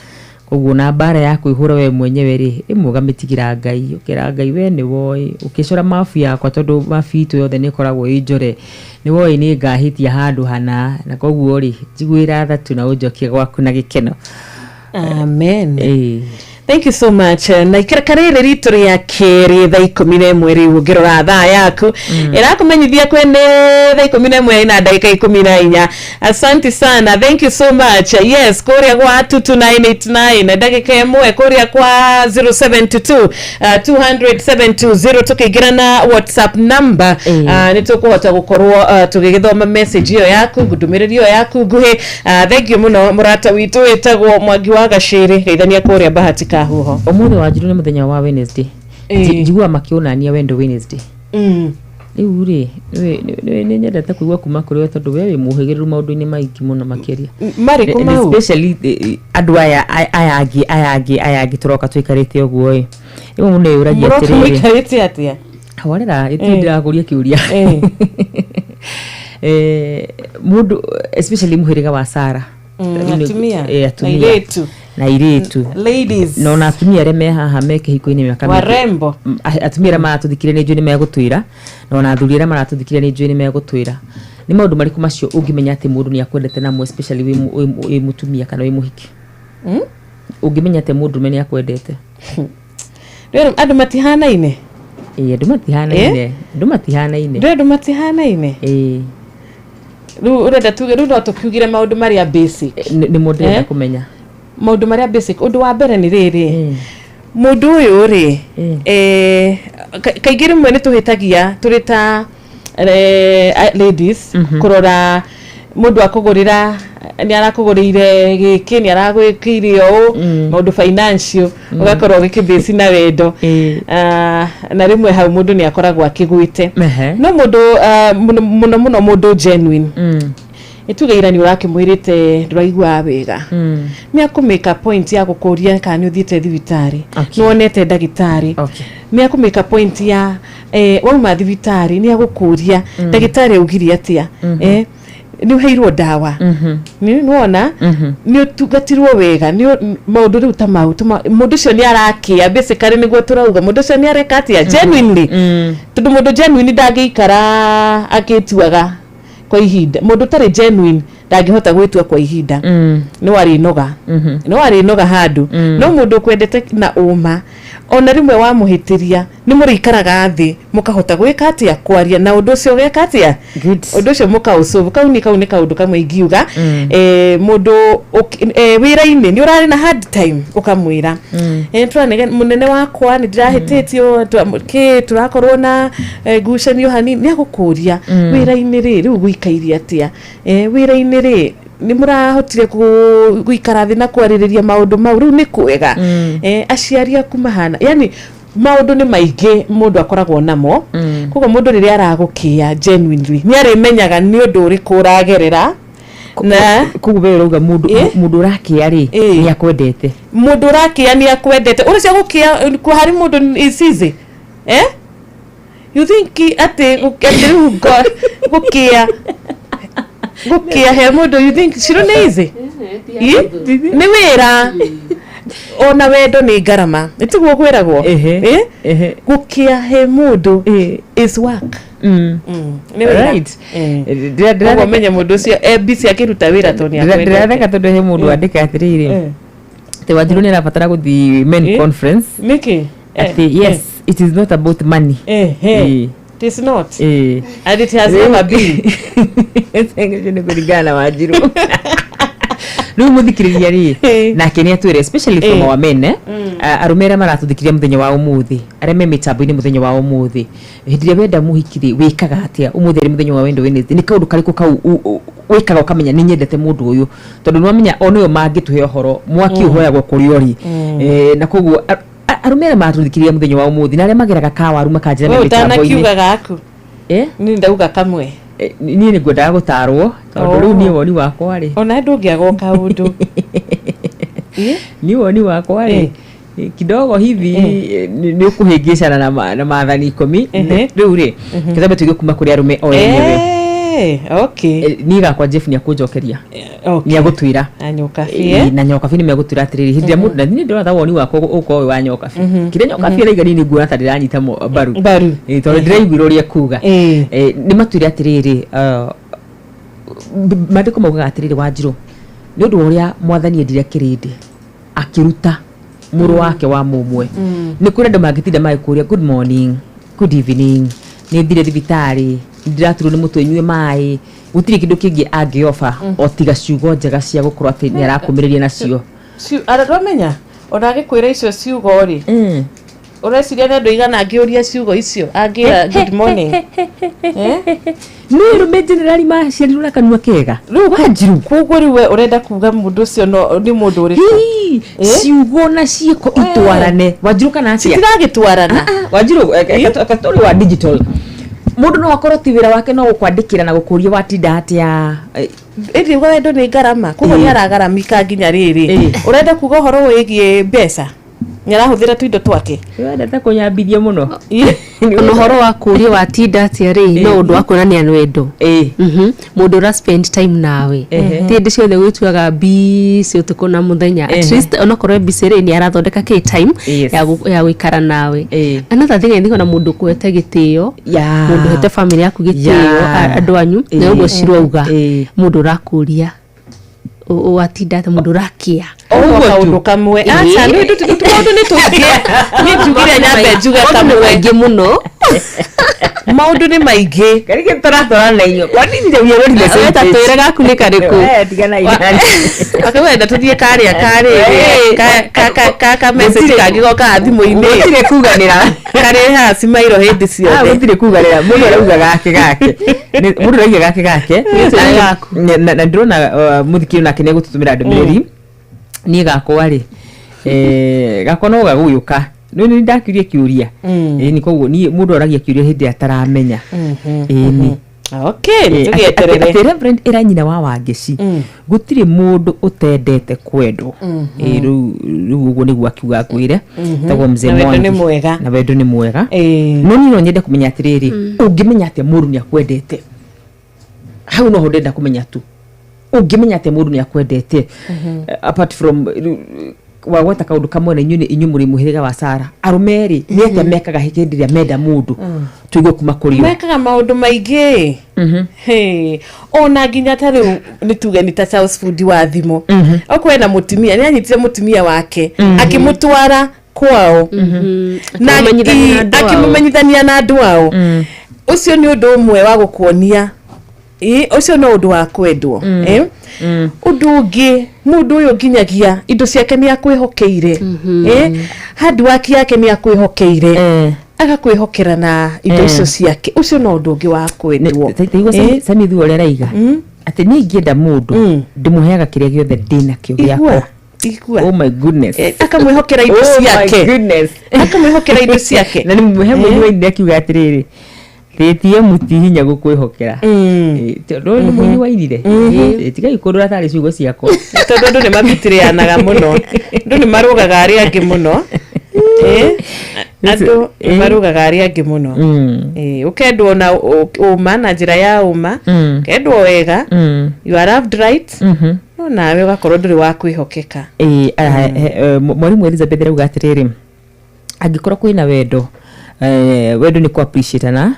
koguo na bara ya kwihura we mwenyewe ri imuga mitigira Ngai ukira Ngai we ni woi ukicora mafu yakwa tondu mafitu yothe ni koragwo injore ni woi ni ngahitia handu hana na koguo ri jigwira thatu na ujokie gwaku na gikeno amen. Thank you so much. Na ikarakarere rito ya keri tha 11 ri ugirora tha yaku irakumenyithia kwene tha 11 ina dakika 14. Asante sana. Thank you so much. Yes, koria kwa 22989 dakika imwe koria kwa 0722 200 tukigira na WhatsApp number nitukuhota gukorwo tugigithoma message iyo yaku gudumiririo yaku guhe. Thank you muno murata witu etagwo Mwangi wa Gaciri geithania koria bahatika huho umuthi Wanjiru ni muthenya wa Wednesday jigua makionania wendo Wednesday riu ri ni nyendete kuigua kuma kuri we tondu we muhigiru maundu-ini maingi muno makiria mari kuma especially andu ayagi turoka twikarite uguo ri mune uragia atiri twikarite atia warera itindira kuria kiuria mundu especially muhiriga wa Sara atumia na iritu ladies no na atumia reme haha meke hiko-ini miaka warembo atumia rema atuthikire ni njuni megutwira no na athuri rema atuthikire ni njuni megutwira ni maundu mariku macio ungimenya ati mundu ni akwendete namo especially wi mutumia kana wi muhiki ungimenya ati mundu ni akwendete rero andu matihanaine andu matihanaine urenda tuge no tukiugire maundu maria basic ni mundu enda kumenya maundu maria basic undu wa mbere ni riri mundu uyu ri kaingiri mwe ni tuhitagia turita ladies kurora mundu akugurira ni arakugurire giki ni aragwikire o mundu financial ugakorwo gikibisi na wendo na rimwe hau mundu ni akoragwo akigwite no mundu muno mundu genuine itugeira ni urakimwirite nduraigwa wega ni akumeka point ya gukuria kana uthiite thibitari nuonete ndagitari ni akumeka point ya wauma thibitari ni agukuria ndagitari ugiria atia ni uheirwo dawa ni nuona ni utugatirwo wega ni maundu riu ta mau mundu cio ni arakia basically niguo turauga mundu cio ni arekatia genuinely tundu mundu genuine ndangikara akituaga kwa ihinda mundu tari genuine ndangihota gwitua kwa ihinda ni wari noga handu no mundu kwendete na uma ona rimwe wa muhitiria ni murikaraga thi mukahota gwika atia kwaria na undu cio gwika atia undu cio mukausuvu kau ni kaundu kamwe ingiuga mundu wira-ini ni urari na hard time ukamwira munene wakwa ni ndirahititio turakorwo na ngucanio hanini ni agukuria wira-ini riu gwikairia atia wira-ini ri ni murahotire guikara thi na kwaririria maundu mau riu ni kwega aciaria kumahana yani maundu ni maingi mundu akoragwo namo kuko mundu riria aragukia genuinely ni arimenyaga ni undu uriku uragerera na kugubera uga mundu rakia ri ni akwendete mundu rakia ni akwendete uricio gukia hari mundu is easy you think ati gukia he mundu you think shiro ni easy ni wira ona wendo ni garama itiguo kwiragwo gukia he mundu is work ni right ndira menya mundu ucio busy akiruta wira to ni akwenda ndiratheka tondu he mundu andika atiriri te Wanjiru ni arabatara guthi men conference niki yes it is not about money it is not and it has never been ni kurigana Wanjiru riu muthikiriria ri nake ni atwire especially from our men arumera maratuthikiria muthenya wa umuthi areme mitambo-ini muthenya wa umuthi hindiria wenda muhikiri wikaga atia umuthi ri muthenya wa wendo Wednesday ni kaundu kariku kau wikaga ukamenya ni nyendete mundu uyu tondu nwamenya ono yo mangituhe uhoro mwaki uhoyagwo kuri ori na koguo arumera maratuthikiria muthenya wa umuthi na aria mageraga kawaru makanjira mitambo-ini utanakiuga gaku ni ndauga kamwe ni ni ngwendaga gutarwo tondu riu ni woni wakwa ri ona ndungiagoka undu ni woni wakwa ri kidogo hivi ni ukuhingicana na maathani 10 riu ri kithabe tuge kuma kuri arume o yenyewe ni gakwa Jeff ni akunjokeria ni agutwira na nyoka fi ni megutwira atiriri hindi ya mundu na ni ndora woni wako uko wa nyoka fi kire nyoka fi raiga ni ngura ta diranyita baru tondu ndiraiguiroria kuga ni matwira atiriri mandiko mauga atiriri Wanjiru ni undu uria mwathani endire kirindi akiruta muru wake wa mumwe ni kuri andu mangitinda magikuria good morning good evening ni ndire thibitari ndiraturwo ni mutu enywe mai gutiri kindu kingi angiofa otiga ciugo njega cia gukorwo ati ni arakumiriria nacio aramenya ona agikwira icio ciugo ri ureciria ni andu igana angiuria ciugo icio angira good morning ni rume generali maciarirwo kanua kega riu Wanjiru koguo riu we urenda kuga mundu ucio no ni mundu uri ciugo na ciiko itwarane Wanjiru kana atia citiragitwarana Wanjiru katoli wa digital mundu no akorwo ti wira wake no gukwandikira na gukuria watinda atia indi wendo ni garama koguo ni aragaramika nginya riri urenda kuga horo wigie mbeca nyarahuthira tuindo twake wenda kunyambithia muno no horo wa kuria watinda atia ri no undu akonania wendo mundu ra spend time nawe ti ndi ciothe gwituaga busy utuko na muthenya at least onakorwo busy ri ni arathondeka ke time ya gwikara nawe another thing ndiko na mundu kwete gitio mundu hete family yaku gitio andu anyu na ugo cirauga mundu ra kuria watinda ta mundu rakia kaundu kamwe acha ndu tukaundu ni tugie ni tugire nyambe juga kamwe ngi muno maundu ni maingi karige turatora na iyo kwa nini ndio yero ni sasa tatwira gakunika riku tigana ina akawenda tuthie karia ka message kagigoka thimu-ini gutire kuganira kare hasi mairo hindi ciothe gutire kuganira mundu arauga gake mundu arauga gake na ndrona muthikiri nake ne gututumira ndumiriri ni gakwa ri gakono gaguyuka ni ndakirie kiuria ni koguo ni mundu aragia kiuria hindi ataramenya ni okay tugieterere Reverend Iranyina wa Wangeci gutire mundu utendete kwendwo riu uguo niguo akiuga kwire tago mzee Mwangi na wendo ni mwega no ni no nyende kumenya atiriri ungimenya ate mundu ni akwendete hau no ndenda kumenya tu ungimenya ate mundu ni akwendete apart from wagweta kaundu kamwe na inyu muri muhiriga wa Sara arumeri ni ate mekaga hikindiria menda mundu tuigwe kuma kuri mekaga maundu maingi ona nginya tari ni tuge ni ta Charles Food wa thimo okwe na mutumia ni anyitire mutumia wake akimutwara kwao na akimumenyithania na andu ao ucio ni undu umwe wa gukuonia ucio no undu wa kwendwo undu ungi mundu uyu nginyagia indo ciake ni akwihokeire hard work yake ni akwihokeire agakwihokera na indo icio ciake ucio no undu ungi wa kwendwo sami thu ore raiga ati ni ngienda mundu ndimuheaga kiria giothe ndina kio giakwa oh my goodness akamwihokera indo ciake akamwihokera indo ciake na ni muhe mwenyewe ndi akiuga atiriri tetie mutihinya gukwihokera ndo ni mwenye wairire tiga ikorora tari ciugo ciako tondu ndu ni mabitirianaga muno ndu ni marugaga ari angi muno andu marugaga ari angi muno ukendwo na uma na njira ya uma kendwo wega you are loved right no nawe ugakorwo nduri wa kwihokeka mwalimu Elizabeth rauga atiriri angikorwo kwina wendo wendo ni ku appreciate na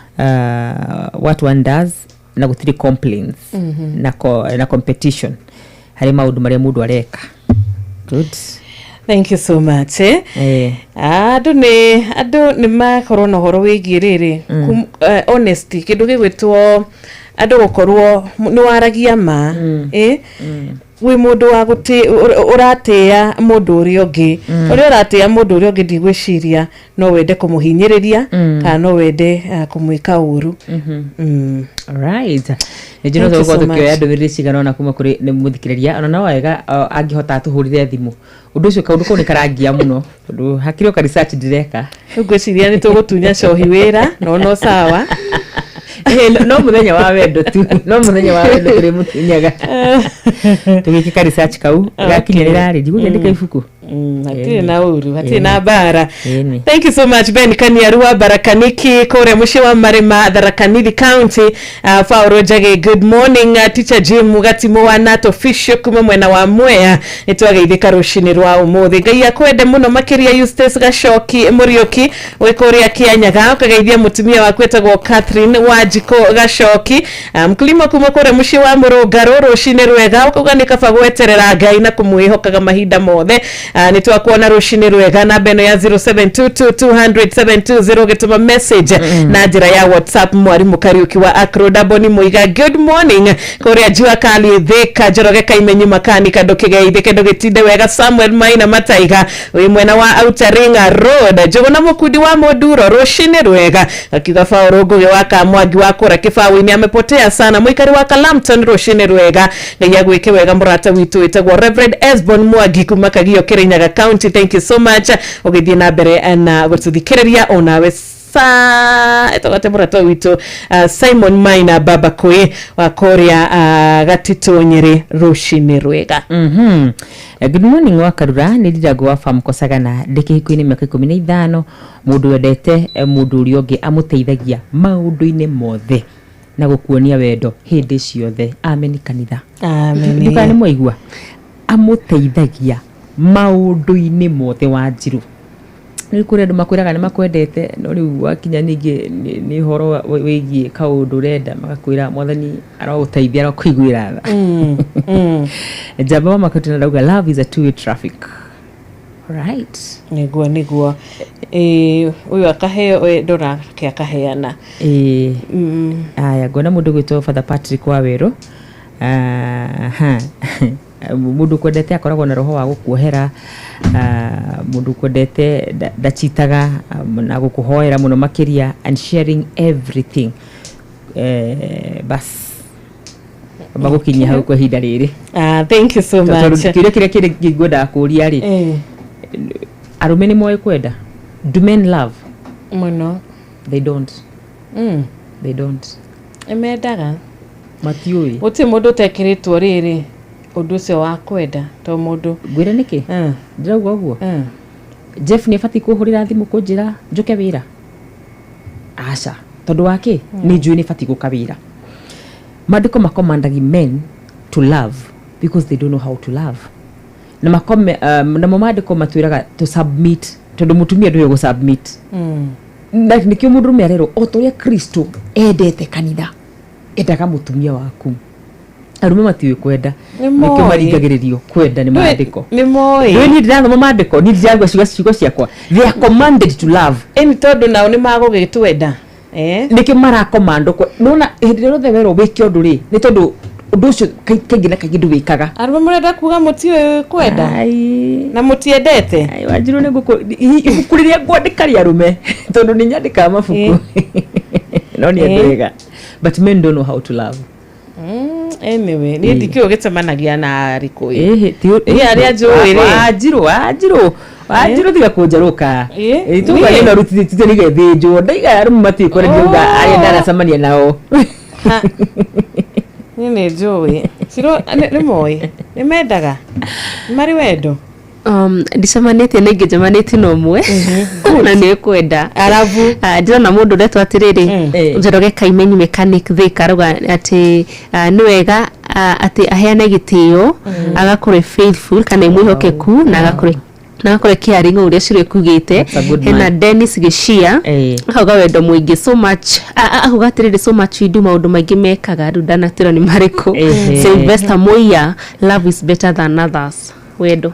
what one does na gutiri complaints na competition hari maundu maria mundu areka good. Thank you so much adu ni makorwo na horo wigie riri honesty kindu gigwitwo adu gukorwo ni waragia ma wi mundu wa guti uratia mundu uri ungi uri uratia mundu uri ungi ndigwiciria no wende kumuhinyiriria kana no wende kumwika uru alright ejino zo gotho kyo yado biri cigana na kuma kuri ni muthikiriria ona no wega angihota atuhurire thimu undu ucio kaundu ko ni karagia muno undu hakiro ka research direka ugwiciria ni tugutunya cohi wira no sawa no muthenya wa wendo tu no muthenya wa wendo kuri mutunyaga tugikika research kau gakinyirira ri digundika ifuku hatire na uru hatire na bara thank you so much Ben Kaniarua Barakaniki kore mushi wa Marima Tharaka-Nithi County Fauro Jage good morning teacher Jim Mugatimo wa NATO official kuma mwena wa Mwea nitwageithika rushini rwa umuthi ngai akwende muno makiria Eustace Gashoki Murioki wikoria Kianyaga ukageithia mutumia wa kwetagwo Catherine Wajiko Gashoki mkulima kuma kore mushi wa Murugaro rushini rwega ukaganika fagweterera ngai na kumwihokaga mahinda mothe nitwakuona rushini rwega na beno ya 0722200720 gituma message na njira ya WhatsApp mwarimu Kariuki wa Akro Daboni Muiga good morning korea jua kali thika Njoroge Kaimenyi makani kadokigeithie kendo gitinde wega Samuel Maina Mataiga wi mwena wa Outer Ring Road jogona mukudi wa Moduro rushini rwega akiga Fauro Ngugi wa Kamwangi wa kura Kifawi amepotea sana mwikari wa Kalamton rushini rwega ngai agwike wega murata witu witagwo Reverend Esbon Mwangi kuma Kagio Kirinyaga County thank you so much ogithie na mbere na gututhikiriria onawe etogate murata witu Simon Maina baba kwe wa korea gatito nyeri rushini rwega good morning wa Karura ni Ndirango wa farm Kosagana ndikihiko-ini miaka 15 mundu wendete mundu uri ungi amuteithagia maundu-ini mothe na gukuonia wendo hindi ciothe amen kanitha amen ndukani mwaigua amuteithagia maundu-ini mothe wa njiru ni kuri andu makwiraga ni makwendete no riu wakinya ningi ni horo wigie kaundu renda magakwira mwathani araguteithia arakuiguira tha jamba makatuna rauga love is a two-way traffic Right. Niguo. Uyu akaheo ndora kia kaheana. Aya ngona mundu gwitwo Father Patrick Waweru. Mundu kwendete akoragwo na roho wa gukuohera, mundu kwendete ndachitaga na gukuhoera muno makiria and sharing everything. Bas bagukinya hau kwa hinda riri. Thank you so much. Kire ngwenda kuria ri. Arume ni moyo kwenda. Do men love? Muno. They don't. They don't. Emedaga. Matiui. Uti mundu tekiritwo riri. Undu ucio wa kwenda to mundu. Gwira niki? Ndirauga uguo. Jeff ni fati kuhurira thimu kunjira njuke wira. Aca. Tondu wake ni njui ni fati gukawira. Mandiko makomandagi men to love because they don't know how to love. Na makome na mandiko matwiraga to submit. Tondu mutumia nduyo go submit. Na nikio mundu merero otoria Kristo endete kanitha. Endaga mutumia waku. Arume matiwe kwenda. Nikio maringagiririo kwenda ni mandiko. Ni moi. Ndio ni ndano mandiko ni njagwa ciugo ciakwa. They are commanded to love. Eni tondu nao ni magugitwenda. Nikio marakomando kwa nona hindiro the wero wiki undu ri ni tondu undu ucio kaingi na kaingi wikaga. Arume murenda kuga mutiwe kwenda. Na mutiendete. Wanjiru ni gukuriria ngwandikaria arume tondu ni nyandika mafuku. No ni endega. But men don't know how to love. Anyway, ni ndikio gitsemanagia na ariko aria njui ri. Wanjiru thiga kunjaruka. Ituga ni narutithite ni gethinjwo. Ndaiga arume matiko ndiuga aria ndaracamania nao. Ni njui. Siro ni moi. Ni mendaga. Mari wendo. Ndicemanĩtie nĩ ingĩcemanĩtie na ũmwe na nĩ kwenda arabu ndĩrona mũndũ ũretwo atĩrĩrĩ Njoroge Kaimenyi mechanic Thika arauga atĩ nĩ wega atĩ aheane gĩtĩo agakorwo faithful kana mwĩhokeku na agakorwo caring ũrĩa Ciro kugĩte. Hena Dennis Gĩcia akauga wendo mũingĩ so much akauga atĩrĩrĩ so much we do maũndũ maingĩ mekaga rĩu ndanatĩra nĩ marĩkũ. Sylvester Moya love is better than others wendo.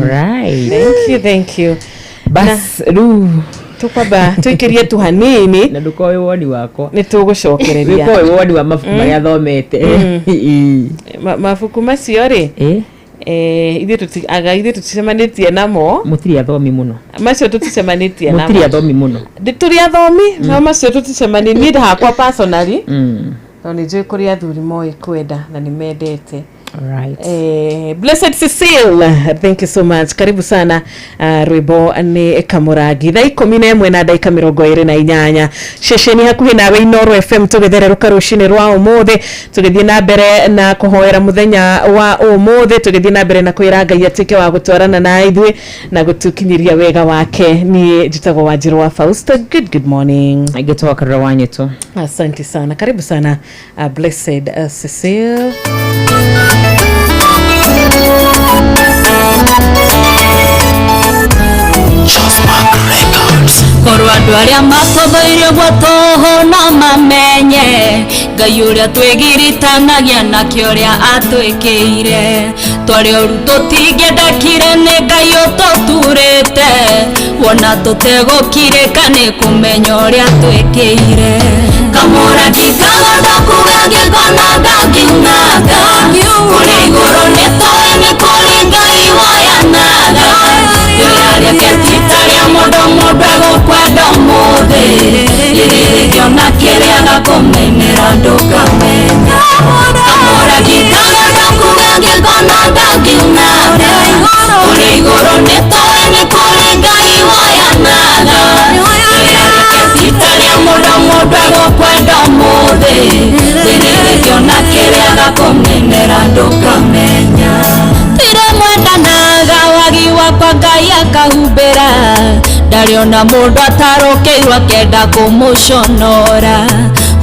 Right. Thank you. Bas ru tukwamba tuikirie tu hanini na ndukoe woni wako ni tugucokereria ndukoe woni wa mafuku maria thomete mafuku macio ri ithe tuticemanitie namo mutiri athomi muno macio tuticemanitie namo mutiri athomi muno turi athomi no macio tuticemanitie ni hakwa personally no ni njui kuria athuri moi kwenda na ni mendete. Right. Blessed Cecile, thank you so much. Karibu sana Rwimbo ni Kamuragi. Thaa 11 na dakika 28. Shesheni hakuhi nawe Inoro FM tugethererũka rũcinĩ rwa ũmũthĩ. Tũgĩthiĩ na mbere na kũhoera mũthenya wa ũmũthĩ. Tũgĩthiĩ na mbere na kwĩra Ngai atĩke wa gũtwarana na ithuĩ na gũtũkinyĩria wega wake. Niĩ njĩtagwo Wanjiru wa Fausta. Good morning. Aigĩtwo karũra wanyetu. Asante sana. Karibu sana Blessed Cecile. Korwa andu aria matothoirio gwatoho no mamenye Ngai uria twigiritanagia nakio ria atwikire twari oru tutingĩendekire nĩ Ngai ũtũturĩte wona tũtegũkirĩka nĩ kũmenya ũrĩa twĩkĩire Kamũrangi kagondokuga ngĩkona ngangiunaga kũrĩ igũrũ nĩ tũĩ nĩ kũrĩ Ngai woyanaga rĩrĩa rĩkĩtita rĩa mũndũ egũkwenda ũmũthĩ rĩrĩrĩkĩona kĩrĩa gakũmenyera ndũkamenya Kamũrangi kagondokuga ngĩkona ngangiunaga kũrĩ igũrũ nĩ tũĩ nĩ kũrĩ Ngai woyanaga rĩrĩa rĩkĩtita rĩa mũndũ egũkwenda ũmũthĩ rĩrĩrĩkĩona kĩrĩa gakũmenyera ndũkamenya mwendanaga wagi wakwa Ngai akahumbĩra ndariona mũndũ atarũkĩirwo akĩenda kũmũconora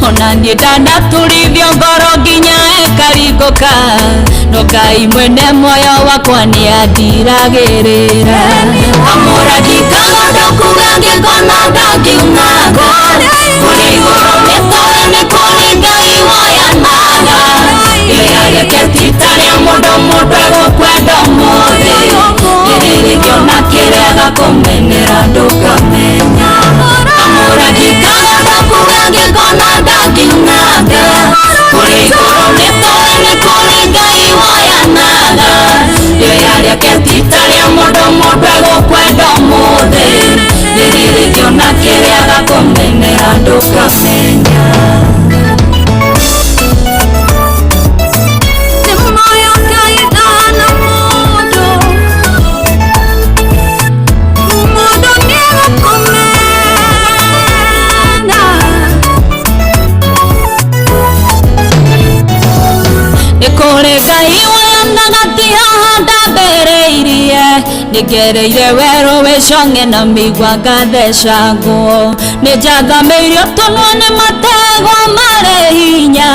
ona niĩ ndanaturithio ngoro nginya ĩkaringũka no Ngai mwene muoyo wakwa nĩ andiragĩrĩra Kamũrangi kagondokuga ngĩkona ngangiunaga kũrĩ igũrũ nĩ tũĩ nĩ kũrĩ Ngai woyanaga rĩrĩa rĩkĩtita rĩa mũndũ egũkwenda ũmũthĩ ndukamenya moyo kaidana mundu niwakomena nikore ngai wayanagatia ndambereirie nigereire wero wĩconge na mĩigua ngathecangwo nĩnjathamĩirio tũnua nĩ matego marĩ hinya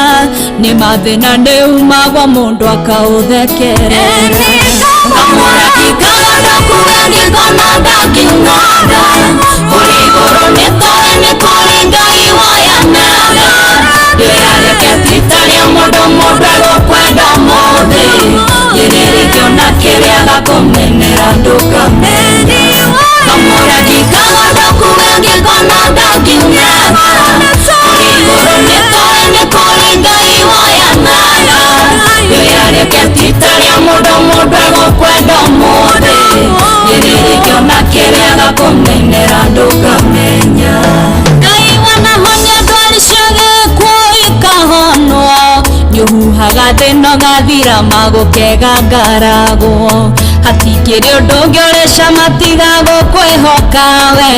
nĩ mathĩna nĩumagwo mũndũ akaũthekerera kamũraki kagandakuga ngĩkona ndakiunaga kũrĩ igũrũ nĩ tore nĩ kũrĩ ngai wayanaga ndĩrareketitaria mũndũ egũkwenda mũthĩ gĩrĩrĩkĩona kĩrĩa gakũmenera ndũkamenya kamũraki kagandakuga ngĩkona ndakiunaga kũrĩ igũrũ nĩ tore nĩ kũrĩ ngai wayanaga ndĩrareketitaria mũndũ egũkwenda mũthĩ gĩrĩrĩkĩona kĩrĩa gakũmenera ndũkamenya ngai wanahonia ndwari ciothe ikahono nyuhuhaga thĩno gathira magũkega ngaragwo hatikĩrĩ ũndũ ũngĩũrĩca matigagwo kwĩhoka we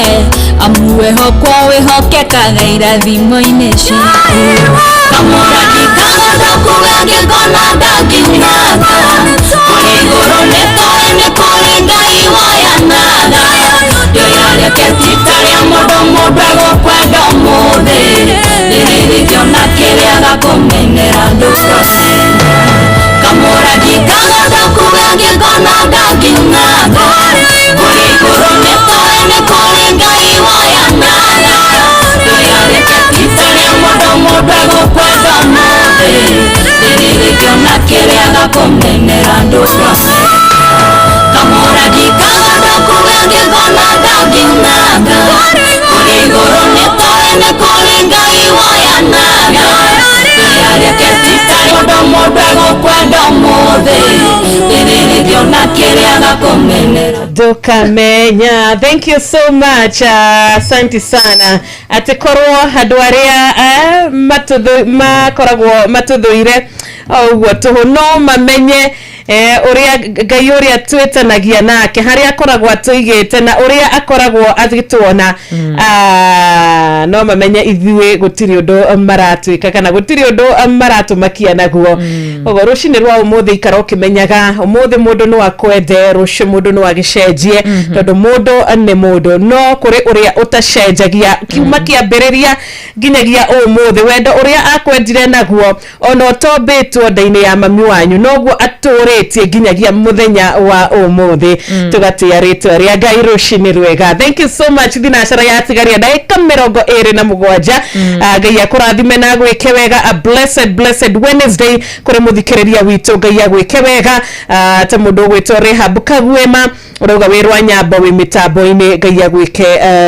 amu wĩhokwo wĩhokekaga irathimo-inĩ ciitũ kamũraki kagandakuga ngĩkona ndakiunaga kũrĩ igũrũ nĩ tore nĩ kũrĩ ngai wayanaga ndĩrareketitaria mũndũ egũkwenda mũthĩ rĩrĩkĩona kĩrĩa gakũmenera ndũkamenya kamũraki kagandakuga ngĩkona ndakiunaga kũrĩ igũrũ nĩ tore nĩ kũrĩ ngai wayanaga ndĩrareketitaria mũndũ egũkwenda mũthĩ rĩrĩkĩona kĩrĩa gakũmenera ndũkamenya kamũraki kagandakuga ngĩkona ndakiunaga kũrĩ igũrũ nĩ tore nĩ kũrĩ ngai wayanaga ndĩrareketitaria mũndũ egũkwenda mũthĩ rĩrĩkĩona kĩrĩa gakũmenera ndũkamenya. Thank you so much. Asante sana. Atikorwo andũ arĩa makoragwo matũthũire ũguo tũhũ no mamenye uria ngai uria twetanagia nake haria akoragwo atuigite na uria akoragwo agituona no mamenye ithuĩ gutiri undu maratwika kana gutiri undu maratumakia naguo ogo rucini rwa umuthi ikara ukimenyaga umuthi mundu no akwende rucio mundu no agicenjie tondu mundu ni mundu no kuri uria utacenjagia kiuma kiambiriria nginyagia umuthi wendo uria akwendire naguo ona utombitwo ndaini ya mami wanyu noguo atũrĩtie nginyagia muthenya wa umuthi tugatia ritwa ria ngai rucini rwega. Thank you so much. Thinacara ya tigaria ndagĩka 27 ngai akũrathime na gwĩke wega. A blessed Wednesday kuri muthikĩrĩria witũ ngai agwĩke wega. Ta mũndũ gwĩtwo Rehab Kagwema urauga wĩrwa nyamba wĩ mitambo-inĩ ngai agwĩke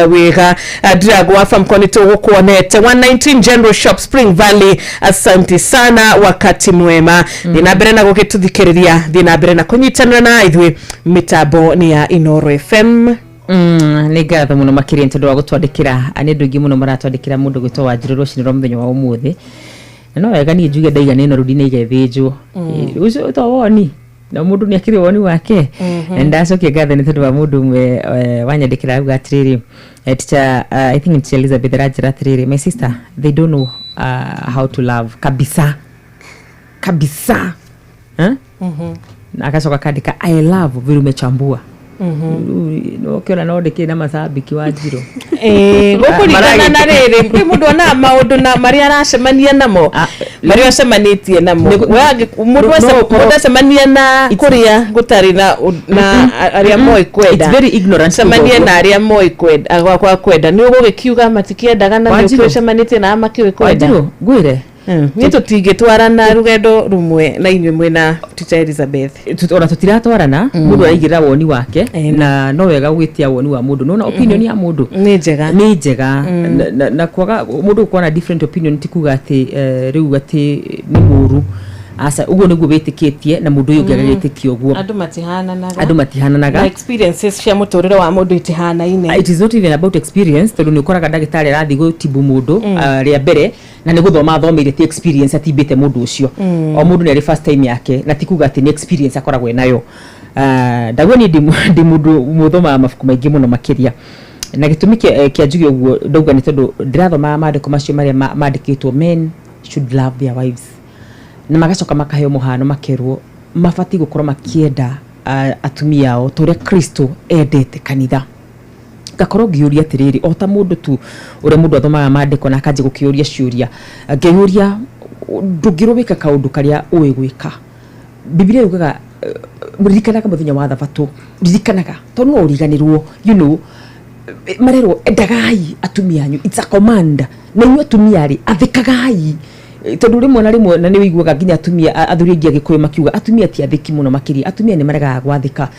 wega. Ndiragwa famkoni tũgũkuonete 119 General Shop Spring Valley. Asante sana, wakati mwema. Thina mbere na gũgĩtuthikĩrĩria, thina mbere na kũnyitanĩra na ithuĩ mitambo ni ya Inoro FM. Nĩ ngatho mũno makĩria nĩ tondũ wa gũtwandĩkĩra anĩ andũ aingĩ mũno maratwandĩkĩra mũndũ gwĩtwo Wanjirũ rũcinĩ rwa mũthenya wa ũmũthĩ. No wega niĩ njuge ndaiga nĩ no rũdi-inĩ igethĩnjwo ũcio tawoni na mũndũ nĩ akĩrĩ woni wake. Ndacokia ngatho nĩ tondũ wa mũndũ ũmwe wanyandĩkĩra auga atĩrĩrĩ teacher I think it's Elizabeth Rajira atĩrĩrĩ my sister they don't know how to love kabisa na akacoka kandika I love vile umechambua no kiona no ndike na masabiki wa Njirũ gukuringana na rĩrĩ mũndũ ona maũndũ na maria aracemania namo maria acemanĩtie namo mũndũ acemania na kũrĩa gũtarĩ na arĩa moĩ kwenda. It's very ignorant. Acemania na arĩa moĩ kwenda kwa kwenda nĩ ũgũgĩkiuga matikĩendaga na nĩ ũcemanĩtie na makĩũĩ kwenda ngwĩre nĩ tũtingĩtwarana rũgendo rumwe na inyuĩ mwena Teacher Elizabeth. Ona tũtiratwarana mũndũ araigĩra woni wake na no wega gwĩtia woni wa mũndũ no na opinion ya mũndũ nĩ njega na kwaga mũndũ kuona different opinion ti kuga atĩ rĩu atĩ nĩ mũru asa ugo niguo bitikitie na mundu yungi agagitikia uguo andu matihananaga na experiences cia muturire wa mundu itihana-ine. It is not even about experience, tondu ni ukoraga ndagitari arathi gutibu mundu ria mbere na ni guthoma athomeire ti experience atibite mundu ucio o mundu ni ari first time yake na tikuga ati ni experience akoragwe nayo. Ndagwe ni ndi mundu muthoma mafuku maingi muno makiria na gitumi kia njuge uguo ndauga ni tondu ndirathoma maandiko macio maria maandikitwo men should love their wives na magacoka makaheo muhano makerwo mabati gukorwo makienda atumia ao tore Kristo endete kanitha. Gakorwo ngiuria atiriri o ta mundu tu ure mundu athomaga maandiko na akaje gukiuria ciuria ngiuria ndungirubika kaundu karia uwe gwika. Biblia yugaga muririkanaga muthenya wa thabatũ ririkanaga tondu no uriganirwo marero endagai atumia anyu, it's a command na inyu atumia ri athikagai tondu rimwe na ni wiguaga nginya atumia athuri ingi agikuyu makiuga atumia ti athiki muno makiria atumia ni maregaga gwathika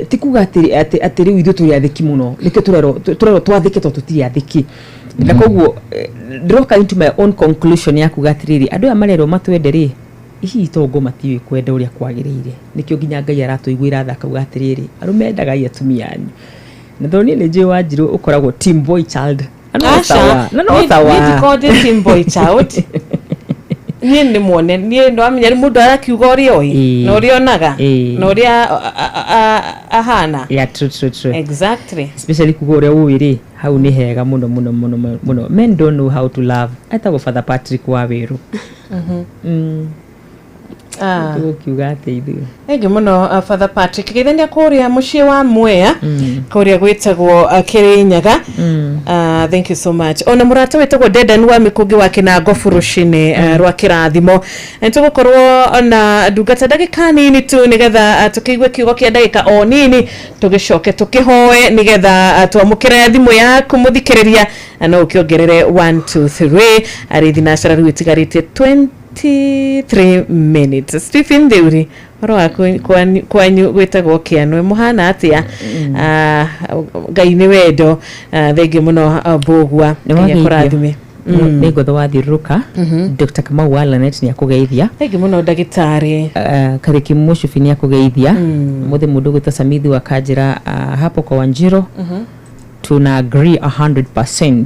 tikuga ati riu ithu turi athiki muno nikio turero twathike to tutiri athiki na koguo droka into my own conclusion ya kuga atiriri andu amarero matwende ri ici itongo matiwe kwenda uria kwagiriire nikio nginya Ngai aratuiguira thaka uga atiriri arume endagai atumia anyu na thoni ni je Wanjiru ukoragwo team boy child no sawa ni called team boy child ni ndi muone ni ndo amenya mundu arakiuga uri oi no rionaga no ria ahana yeah true exactly especially kugoria uwiri hau ni hega muno men don't know how to love atago Father Patrick Waweru kiuga teithio ege muno Father Patrick githenia kuria mucie wa Mwea kuria gwitagwo Kirinyaga. Thank you so much. Ona murata wetagwo Dedan wa Mikugi wa Kinangofu rucini rwa kirathimo nitugukorwo na ndungata ndagika nini tu nigetha tukiigwe kiugo kia ndagika o nini tugicoke tukihoe nigetha twamukire thimu yaku muthikiriria no ukiongerere 1 2 3 arithi na cara riu tigarite 23 minutes. Stephen Deuri ro kwanyu gwetagwo kianwe muhana atia Ngai ni wendo thengi muno bogwa ya kurathime ni gotho wathiruka Dr. Kamau Walanet ni akugeithia thengi muno ndagitari Kariki Mushufi ni akugeithia muthe mundu gwita Samithi wa Kanjira hapo kwa Wanjiru tuna agree 100%.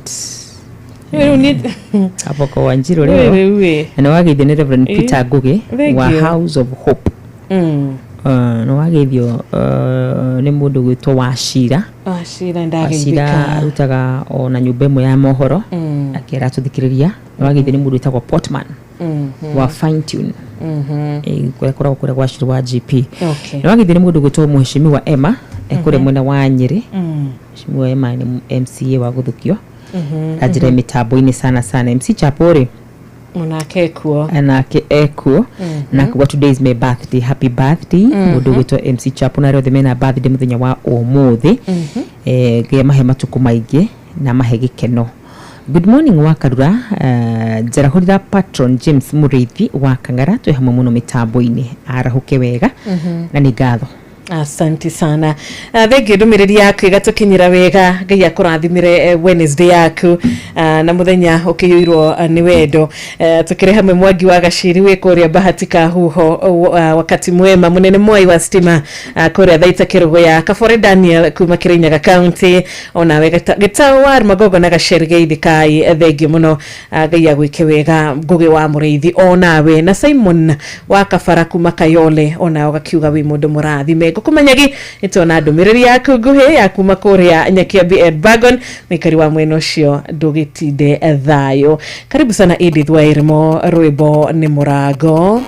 Hapo kwa Wanjiru leo na wageithio ni Reverend Peter Ngugi wa House of Hope no wageithio ni mundu gwitwo Wachira ndagithika arutaga ona nyumba imwe ya mohoro akira tuthikiriria no wageithio ni mundu witagwo Portman wa Fine Tune kura kwa Wachira wa GP no wageithio ni mundu gwitwo Mheshimiwa Emma ekure mwena wa Nyeri Mheshimiwa Emma ni MCA wa Guthukio ajira mitambo-ini sana MC Chapori Munake ekuo na kwa today is my birthday. Happy birthday mundu gwitwo MC Chapo na rĩothe mena birthday muthenya wa umuthi gĩa mahe matuku maingi na mahe gĩkeno. Good morning wa Karura njarahurira patron James Muriithi wa Kang'ara twi hamwe muno mitambo-ini arahuke wega na ni ngatho. Asante sana. Thengi ndumiriri yaku igatukinyira wega Ngai akurathimire Wednesday yaku na muthenya ukiyuirwo ni wendo tukire hamwe Mwangi wa Gaciri we kuria Bahati Kahuho wakati mwema munene Mwai wa stima kuria Thaita Kirugo ya Kafore Daniel kuma Kirinyaga County ona wega Gitawar Magogo na Gaciri Geithikai thengi muno Ngai agwike wega Ngugi wa Muriithi onawe na Simon wa Kafara kuma Kayole ona ugakiuga wi mundu murathime kumenyagi itona ndumiriri yaku nguhi ya kuma kuria Nyakiambi Edbagon mikari wa mweno cio ndugitinde thayo. Karibu sana Edith Wairimo rwimbo ni Murango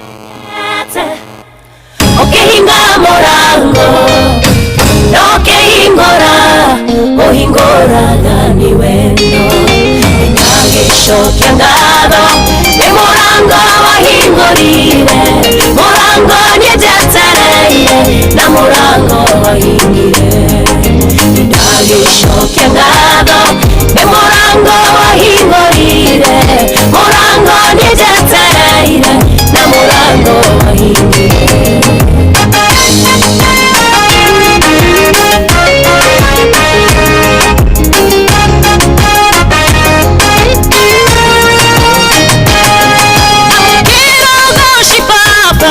okihinga murango okihingora ohingora ni wendo nyagishokia ngatho ni murango wahingorire murango nyejetereire na murango wahingire nyagishokia ngatho ni murango wahingorire murango nyejetereire na murango wahingire Papa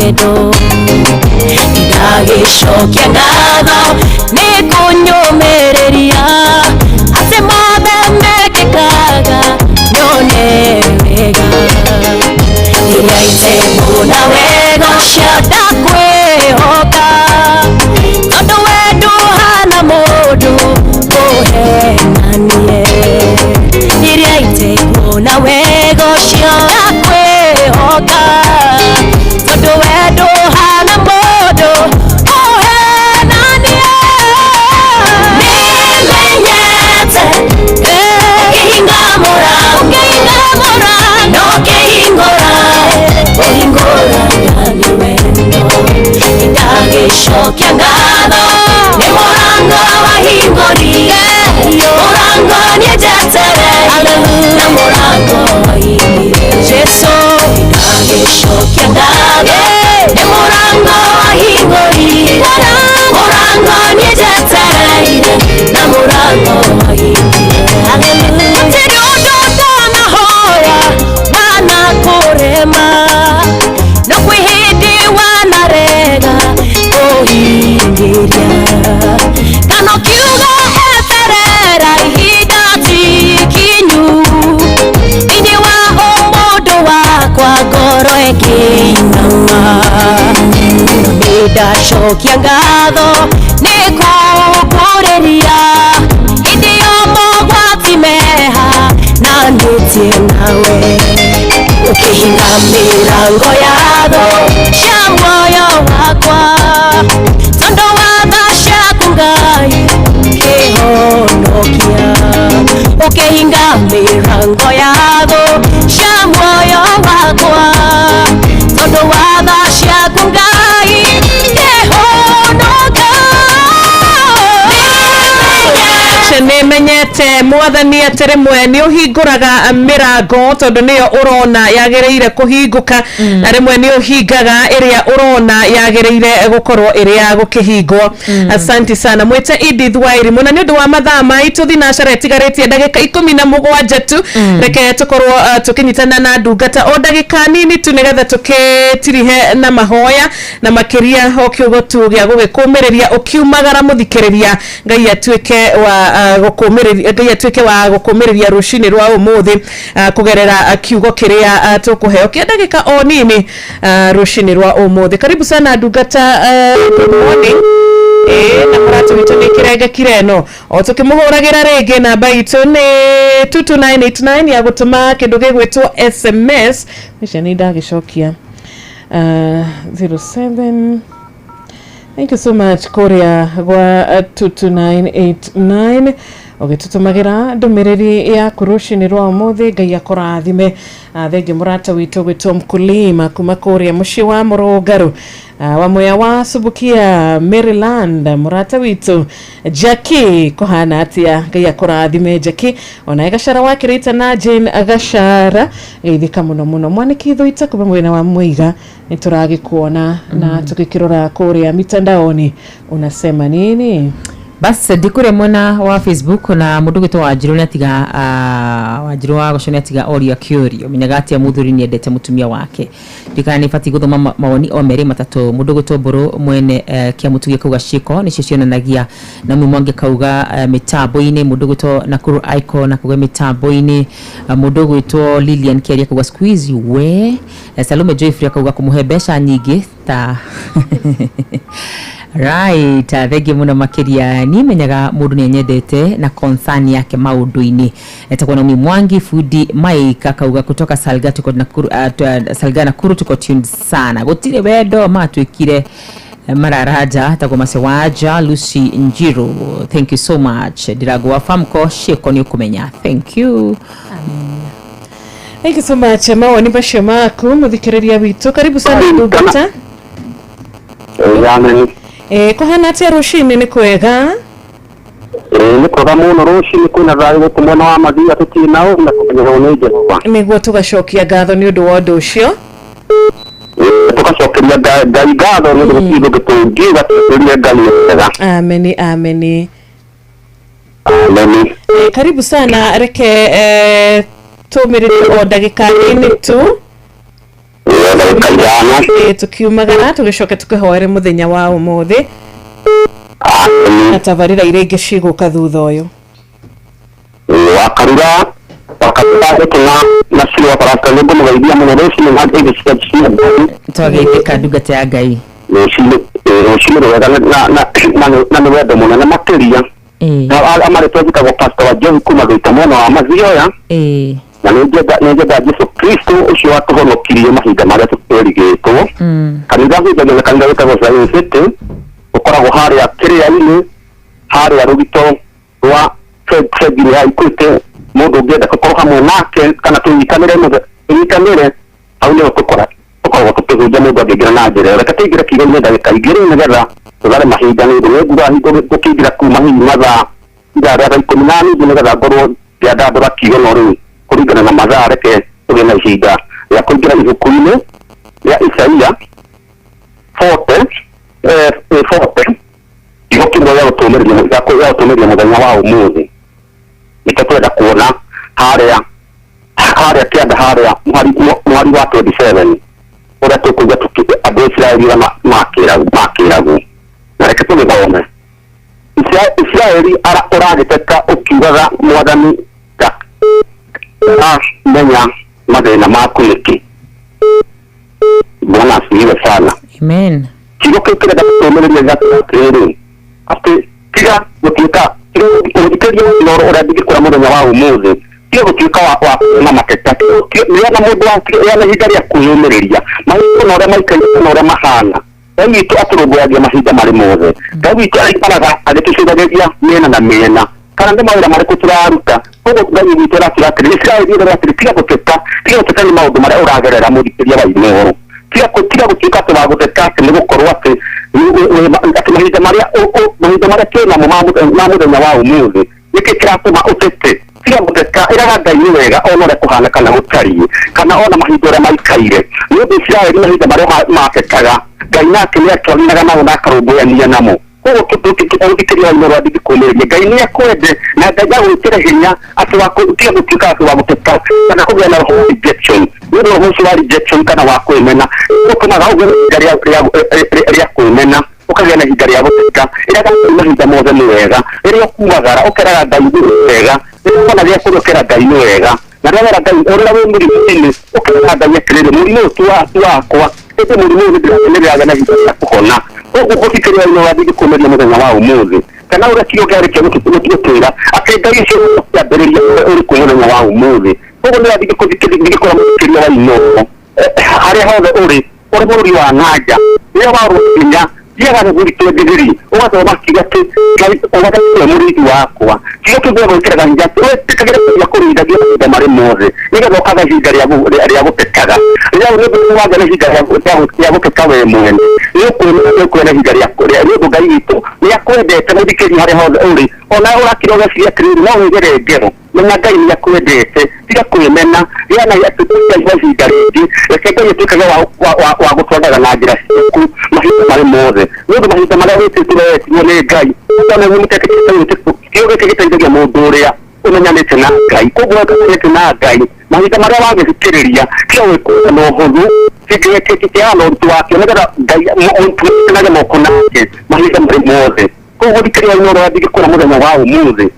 wendo ndagicokia ngatho nĩ kũnyũmĩrĩria atĩ mothe mekĩkaga nyone wega rĩrĩa itekuona wega ũcio ndakwĩhoka tondũ wendo hana mũndũ ũhenanie rĩrĩa itekuona wega ũcio ndakwĩhoka tondũ wendo hana mũndũ ũhenanie nĩmenyete ũkĩhinga mũrango no ũkĩhingũra ũhingũraga nĩ wendo ndagĩcokia ngatho nĩ mũrango wahingũrire mũrango nĩnjetereire na mũrango wahingire Jesu ndagĩcokia ngatho nĩ mũrango wahingũrire mũrango nĩnjetereire na mũrango wahingire gũtirĩ ũndũ ũtanahoya wanakũrema no kwĩ hĩndĩ wanarega kũhingĩria kana kiuga eterera ihinda tikinyu thĩinĩ wa ũmũndũ wakwa ngoro ĩkĩinama nĩndacokia ngatho nĩ kũngũrĩria hĩndĩ ya mogwati meha na nĩtie nawe ũkĩhinga mĩrango ya tho cia muoyo wakwa tondũ wa tha ciaku Ngai kĩhonokia ũkĩhinga mĩrango ya tho cia muoyo wakwa tondũ wa tha ciaku Ngai kĩhonokia nĩmenyete mwathani atĩ rĩmwe nĩ ũhingũraga mĩrango tondũ nĩyo ũrona yagĩrĩire kũhingũka na rĩmwe nĩ ũhingaga ĩrĩa ũrona yagĩrĩire gũkorwo ĩrĩ ya gũkĩhingwo. Asante sana mwete Edith Wairi mũna nĩ ũndũ wa mathaa maitũ thinacara ĩtigarĩtie ndagĩka 17 tu reke tũkorwo tũkĩnyitana na ndungata o ndagĩka nini tu nĩgetha tũkĩtirihe na mahoya na makĩria o kiugo tu gĩa gũgĩkũmĩrĩria ũkiumagara mũthikĩrĩria Ngai atuĩke wa gũkũmĩrĩria rũcinĩ rwa ũmũthĩ kũgerera kiugo kĩrĩa tũkũheo kĩa ndagĩka o nini rũcinĩ rwa ũmũthĩ. Karibu sana ndungata. Good morning. Na mũrata witũ nĩ kĩrenga kireno o tũkĩmũhũragĩra rĩngĩ namba itũ nĩ 22989 ya gũtũma kĩndũ gĩgwĩtwo SMS icio nĩ ndagĩcokia 07. Thank you so much Korea gwa 22989 ogĩtũtũmagĩra ndũmĩrĩri ya rũcinĩ rwa ũmũthĩ. Ngai akũrathime. Thengi mũrata witũ gwĩtwo Mkulima kuma Korea mũciĩ wa Mũrũngarũ wa Mwea wa Subukia Maryland. Mũrata witũ Jackie kũhana atĩa? Ngai akũrathime Jackie. Ona Gacara wakĩrĩte na Jane Gacara geithĩka mũno mũno mwanĩki Thũita kuma mwena wa Mũiga nĩtũragĩkuona na tũgĩkĩrora Korea mitandaoni unasema nini? Bas ndikure mwena wa Facebook na mundu gitwa Wanjiru ni atiga Wanjiru wa Goshoni atiga oria kĩũrio menyaga atia muthuri ni endete mutumia wake ndikana ni fati guthoma mawoni o merĩ matatũ. Mundu gitwa Mburu mwene kia mutugie kuga ciko nicio cionanagia na mwange kauga mitambo-ini. Mundu gitwa Nakuru Icon na kuga mitambo-ini. Mundu gitwa Lilian Kiaria kuga squeeze we. Salome Joyfrey kuga kumuhe mbeca nyingĩ ta right. Thengi muno makiria ni menyaga mundu ni nyendete na concern yake maundu-ini. Etakuwa na Mwangi Fudi Mike akauga kutoka Salga tuko Nakuru Salga Nakuru tuko tuned sana gutire wendo matwikire mararaja atakuwa masewaja Lucy Njiru. Thank you so much. Dirago wa famko sheko ni kumenya. Thank you. Thank you so much. Mawoni bashe maku muthikiriria witu. Karibu sana ndungata. Kuhana atia rũcinĩ nĩ kwega? Nĩ kwega mũno rũcinĩ kwĩna thayũ gũkũ mwena wa Mathia tũtirĩ na ũru na kũmenyererwo nĩ Jehova. Nĩguo tũgacokia ngatho nĩ ũndũ wa ũndũ ũcio. Tũgacokeria Ngai ngatho nĩ ũndũ wa kiugo gĩtũngiuga tũtũrie Ngai wega. Ameni ameni. Ameni. Karibu sana reke tũmĩrĩrie o ndagĩka nini tu. Yes tukiumagara tugicoke tukihoere muthenya wa umuthi na tabarira irenge ciguka thutha uyu wakarura tuna nasiri wa parasta lebo mugaidia munoreshi na hadi gishia twageithika ndungata ya Ngai ushimiro wega na niwendo muno na makiria amare twajika go pastor wa John kuma gwita mwana wa mazioya na nĩnjenda Jesu Kristo ucio watuhonokirie mahinda marĩa tũrigĩtwo kanitha hũthagĩra na kanitha wĩtagwo Zion City ũkoragwo harĩa kĩrĩa-inĩ harĩa rũgito rwa Fred ya ikuĩte mũndũ ũngĩenda gũkorwo hamwe nake kana tũnyitanĩre hau nĩho tũkoragwo tũkĩhunjia mũndũ angĩingĩra na njĩra ĩyo reke tũingĩre kiugo-inĩ ndagĩka igĩrĩ nĩgetha tũthare mahinda nĩ ũndũ nĩngura gũkĩingĩra kuma hihi mathaa rĩa 12 nĩgetha ngorwo ngĩandandũra kiugo no rĩu kuringana na mathaa reke tũgĩe na ihinda rĩa kũingĩra ibuku-inĩ rĩa Isaia 40 kiugo kĩmwe gĩa gũtũmĩria mũthenya wa ũmũthĩ nĩtũkwenda kuona harĩa kĩanda harĩa mwari wa 27 ũrĩa tũkũigua andũ a Isiraeli makĩragwo na reke tũgĩthome Isiraeli ũragĩteka ũkiugaga mwathani menya mathĩna maku nĩkĩ. Bwana asifiwe sana. Amen. Kiugo kĩu kĩrenda gũtũmĩrĩria gĩatĩrĩrĩ atĩ tiga gũtuĩka ũthikĩria ũhoro ũrĩa ndingĩkora mũthenya wa ũmũthĩ tiga gũtuĩka wa kuona mateta nĩgetha mũndũ ena ihinda rĩa kwĩyũmĩrĩria mahinda na ũrĩa maikaire na ũrĩa mahana Ngai witũ atũrũmbũyagia mahinda marĩ mothe. Ngai witũ aikaraga agĩtũcũthagĩria mĩena na mĩena kana nĩ mawĩra marĩkũ tũraruta koguo Ngai witũ aratwĩra atĩrĩ Isiraeli atĩrĩ tiga gũteta nĩ maũndũ marĩa ũragerera mũthikĩria wa inoro tiga gũtuĩka atĩ wa gũteta atĩ nĩ gũkorwo atĩ mahinda marĩa twĩnamo ma mũthenya wa ũmũthĩ nĩkĩ kĩratũma ũtete tiga gũteta ĩraga Ngai nĩ wega ona ũrĩa kũhana kana gũtariĩ kana ona mahinda ũrĩa maikaire nĩ ũndũ Isiraeli mahinda marĩa matetaga Ngai nake nĩ atwaranaga nao na akarũmbũyania namo koguo ũthikĩria wa inoro ndingĩkũmĩrĩria Ngai nĩ akwende na Ngai agwĩkĩra hinya atĩ tiga gũtuĩka atĩ wa gũteta kana kũgĩa na roho rejection nĩ ũndũ ũcio wa rejection kana wa kwĩmena ũtũmaga ũgĩe na ihinda rĩa kwĩmena ũkagĩa na ihinda rĩa gũteta ĩrĩa mahinda mothe nĩ wega rĩrĩa ũkumagara ũkeraga Ngai nĩ wega rĩrĩa ũkona gĩa kũrĩokera Ngai nĩ wega na rĩrĩa Ngai ũrĩa wĩ mũrimũ-inĩ ũkeraga Ngai atĩrĩrĩ mũrimũ ũyũ wakwa ĩte mũrimũ ũyũ nĩndĩrakenera na ihinda rĩa kũhona koguo ũthikĩria wa inoro ndingĩkũmĩrĩria mũthenya wa ũmũthĩ kana ũrĩa kiugo gĩarĩkia gũtwĩra atĩ Ngai ũcio ũkĩambĩrĩria ũrĩkũ mũthenya wa ũmũthĩ koguo nĩ ndingĩkora mũthikĩria wa inoro harĩa hothe ũrĩ bũrũri wa nanja rĩrĩa warũkinya thiaga gũgĩtwendereria ũgathoma kiugo atĩ Ngai ũgatũhe mũrĩithi wakwa kiugo kĩu gĩgwĩkĩraga hinya wĩtĩkagĩre kũrĩithagia mahinda marĩ mothe nĩgetha ũkaga ihinda rĩa gũtetaga rĩrĩa nĩ wagĩa na ihinda rĩa gũteta we mwene nĩũkwona ihinda nĩ ũndũ Ngai witũ nĩ akwendete mũthikĩria harĩa hothe ũrĩ ona ũrakira ũgeciria atĩrĩrĩ no wĩgere ngero menya Ngai nĩ akwendete tiga kwĩmena gĩa na ihinda rĩngĩ reke Ngai atuĩkage wa gũtwaraga na njĩra ciaku mahinda marĩ mothe nĩ ũndũ mahinda marĩa wĩtĩtwo wetirwo nĩ Ngai kiugo gĩkĩ gĩteithagia mũndũ ũrĩa ũmenyanĩte na Ngai koguo ũmenyanĩte na Ngai mahinda marĩa wagĩthikĩrĩria kĩo wĩkũra na ũhũthũ kĩana ũruti wakĩo nĩgetha Ngai ũnage moko nake mahinda marĩ mothe koguo thikĩria inoro ndingĩkũra mũthenya wa ũmũthĩ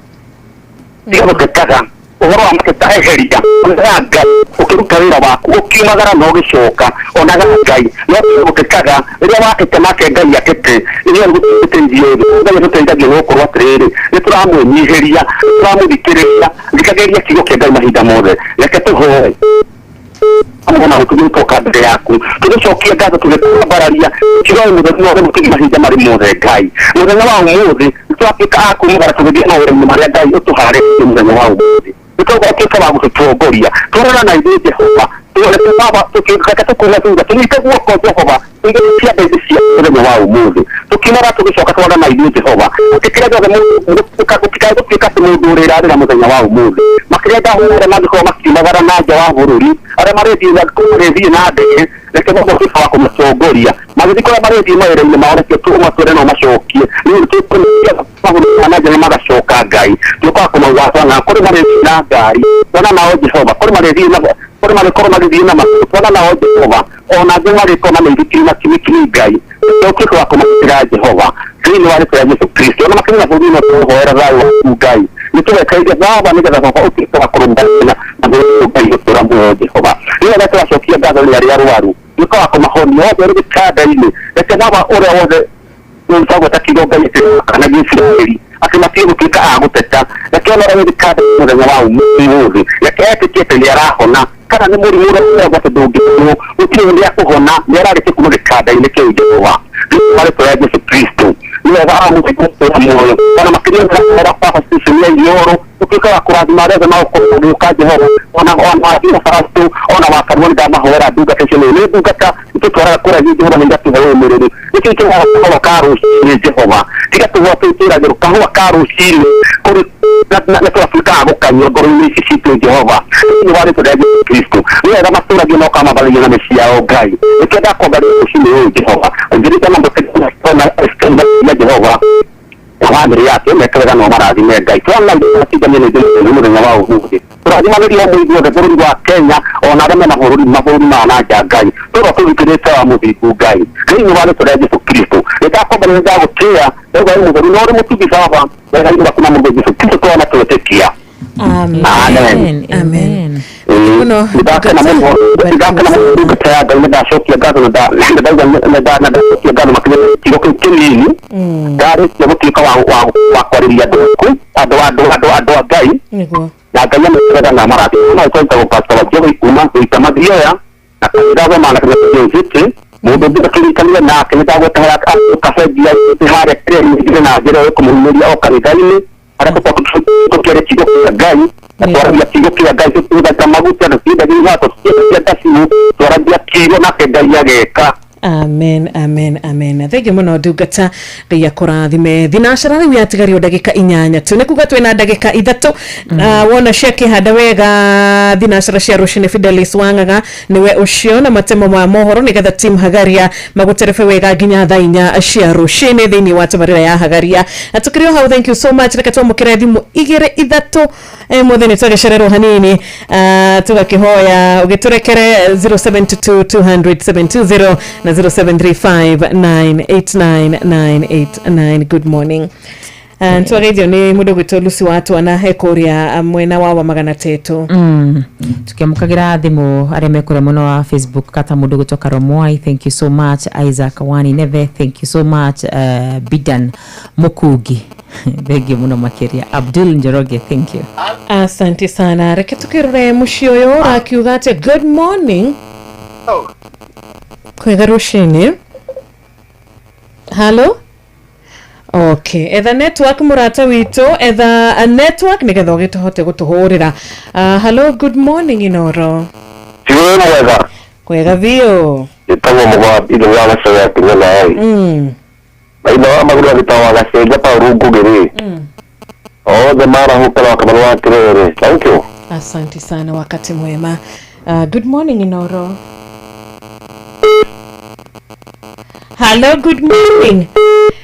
tiga gũtetaga ũhoro wa mateta eheria onaga Ngai ũkĩruta wĩra waku ũkiumagara na ũgĩcoka onaga Ngai no tiga gũtetaga rĩrĩa wakĩte nake Ngai akĩte nĩwe gũteithia Ngai gũteithagia gũkorwo atĩrĩrĩ nĩ tũramwĩnyihĩria tũramũthikĩrĩria thikagĩrĩria kiugo kĩa Ngai mahinda mothe reke tũhoe amona gũtũmĩka mbere yaku tũgĩcokia ngatho tũgĩkwambararia kiugo mũthenya wothe mũtũgĩ mahinda marĩ mothe Ngai mũthenya wa ũmũthĩ nĩtwatuĩka akumagara tũgĩthiĩ mawĩra-inĩ marĩa Ngai ũtũharĩirie mũthenya wa ũmũthĩ nĩtũgatuĩka wa gũtũtongoria tũrora na ithuĩ Jehova reke tũkũre thutha tũnyite guoko Jehova cia mbethi cia mũthenya wa ũmũthĩ tũkiumara tũgĩcoka twarora na ithuĩ Jehova gũtikĩrĩa gothe gũtikae gũtuĩka atĩ mũndũ ũrĩrarĩra mũthenya wa ũmũthĩ makĩrĩa ndahũra mangĩkorwo makiumagara na nja wa bũrũri arĩa marĩthiĩ na ndege reke mũndũ wa kũmatongoria magĩthiĩ kũrĩa marĩthiĩ mawĩra-inĩ mao reke tũmatwĩre no macokie nĩ tũkũnyia mabũrũri na nja nĩmagacoka Ngai tũkaga kũmaugatwana kũrĩ marĩthiĩ na ngari ona nao Jehova kũrĩ marĩthiĩ makuru magikoro magithina makuru na Jehova ona ngoma rikona na ikirima kimikiri Ngai toki kwa kumakira Jehova kini wale kwa Yesu Kristo na makina budi na kuhoera zao Ngai nituwe kaide baba niga za kwa ukito kurundana na Ngai kurambo Jehova ile ndio tunashokia gaza ile ya ruwaru niko kwa mahoni yote ile kada ile ekaba ore wode nsago takidoga ile kana Israeli akimatiu kika aguteta lakini ora ile kada muda wao muzi yakete kete yarahona kana ni muri mura kwa dogi utiri ya kuhona yarari kumuri kada ile ke Jehova wale kwa Yesu Kristo ile wa mu kwa moyo kana makini na kwa sisi ni yoro ukika kurazi mareza na kwa Jehova ona bila farastu ona wakarwani da mahora duga kesho ni duga ka tutora kura Jehova ni ngati hayo miriri iki kwa karu ni Jehova tika tuwa tutira jero kwa karu shiri kuri na kwa Afrika agokanyo goro ni sisi Jehova ni wale kwa Yesu Kristo ile kama sura gino kama bali na Mesia o Gai ikenda kwa bali shiri Jehova ndio kama na eskenda ya Jehova wabiri yake mekega no marathi mengai twana ndio ndio ndio ndio wao huko turathima ndio mwigo de bũrũri wa Kenya ona arĩa mena mabũrũri ma nanja Ngai tũrokũrikĩrĩte wa mũthingu Ngai thĩinĩ wa rĩtwa rĩa Jesũ Kristo nĩndakwamba nĩndagũtĩa ega mũthuri no ũrĩ mũtugi baba wega nĩ kuna mũndũ Jesũ Kristo twana twĩtĩkia amen amen no ndakana mũndũ taya Ngai ndacokia ngatho na ndacokia ngatho makĩria kigo kinini ndari ya gũtuĩka wa kwarĩria andũ Ngai nĩguo na Ngai amwĩra na marathi no kwenda kwa pastor Joe kuma kuitamadhio ya na kandaga maana kwa Joseph mũndũ ndĩkĩrĩkanĩre nake nĩndagwetera akasaidia harĩa kĩrĩa na njĩra ya kũmũmĩria o kanitha-inĩ arĩa tũkĩrĩ kigo kĩa Ngai na twaragia kigo kĩa Ngai tũtũthaga maguta na tũthiĩ hapo tũthiĩ tasimu twaragia kigo na Ngai ageka amen amen amen thenge muno ndungata Ngai akũrathime thinacara rĩu yatigario ndagĩka 8 tu nĩkuga twĩna ndagĩka 3 wona ciakĩhanda wega thinacara cia rũcinĩ Fidelis Wangaga niwe ũcio na matemo ma mohoro nĩgetha team Hagaria magũterebe wega nginya thaa 4 cia rũcinĩ thĩinĩ wa tabarĩra ya Hagaria tukĩrĩ o hau thank you so much reke twamũkĩre thimũ 2-3 mũthenya twagĩcererwo hanini tũgakĩhoya ũgĩtũrekere 0722 na 0735989989 good morning twageithio nĩ mũndũ gwĩtwo Lucy Watwana hekũria mwena wa magana tetu tukiamũkagĩra thimũ arĩa mekũrĩa mũno wa Facebook kata mũndũ gwĩtwo Karomwai thank you so much Isaac Wani Neve thank you so much Bidan Mukugi thank you mũno makĩria Abdul Njoroge thank you asante sana reke tukĩrore mũciĩ ũyũ akiuga atĩ good morning kwega rũcinĩ halo okay etha network murata witũ etha network nĩgetha ũgĩtũhote gũtũhũrĩra hello good morning Inoro mwega kwega biũ ĩtagwo mũgwa indo wa gacoya kĩnyana maitha wa magũrũ agĩtawa gacenja Paulu Ngũgĩrĩ othe marahũkĩra wakamano wa kĩrere thank you asante sana wakati mwema good morning Inoro hello good morning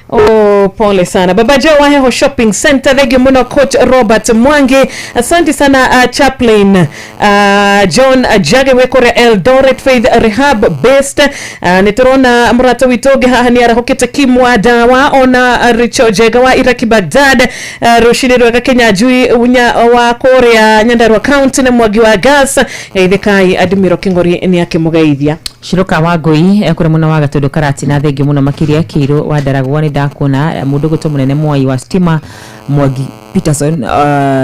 oh pole sana Baba Joe wa Heho Shopping Center thegi muno coach Robert Mwangi asante sana chaplain John Jage wekore Eldoret Faith Rehab Best niturona murata witoge haha ni arahokete kimwa dawa ona Richo Jega wa Iraki Baghdad rushini rwega Kenya jui unya wa Korea Nyandarua County na mwagi wa gas ithikai Admiral Kingori ni akimugeithia Shiroka Wagoi kure muno wa Gatondo Karati na thenge muno makiria Kiro wa Daragwa ni ndakuona mundu gwitwo munene Mwai wa stima Mwagi Peterson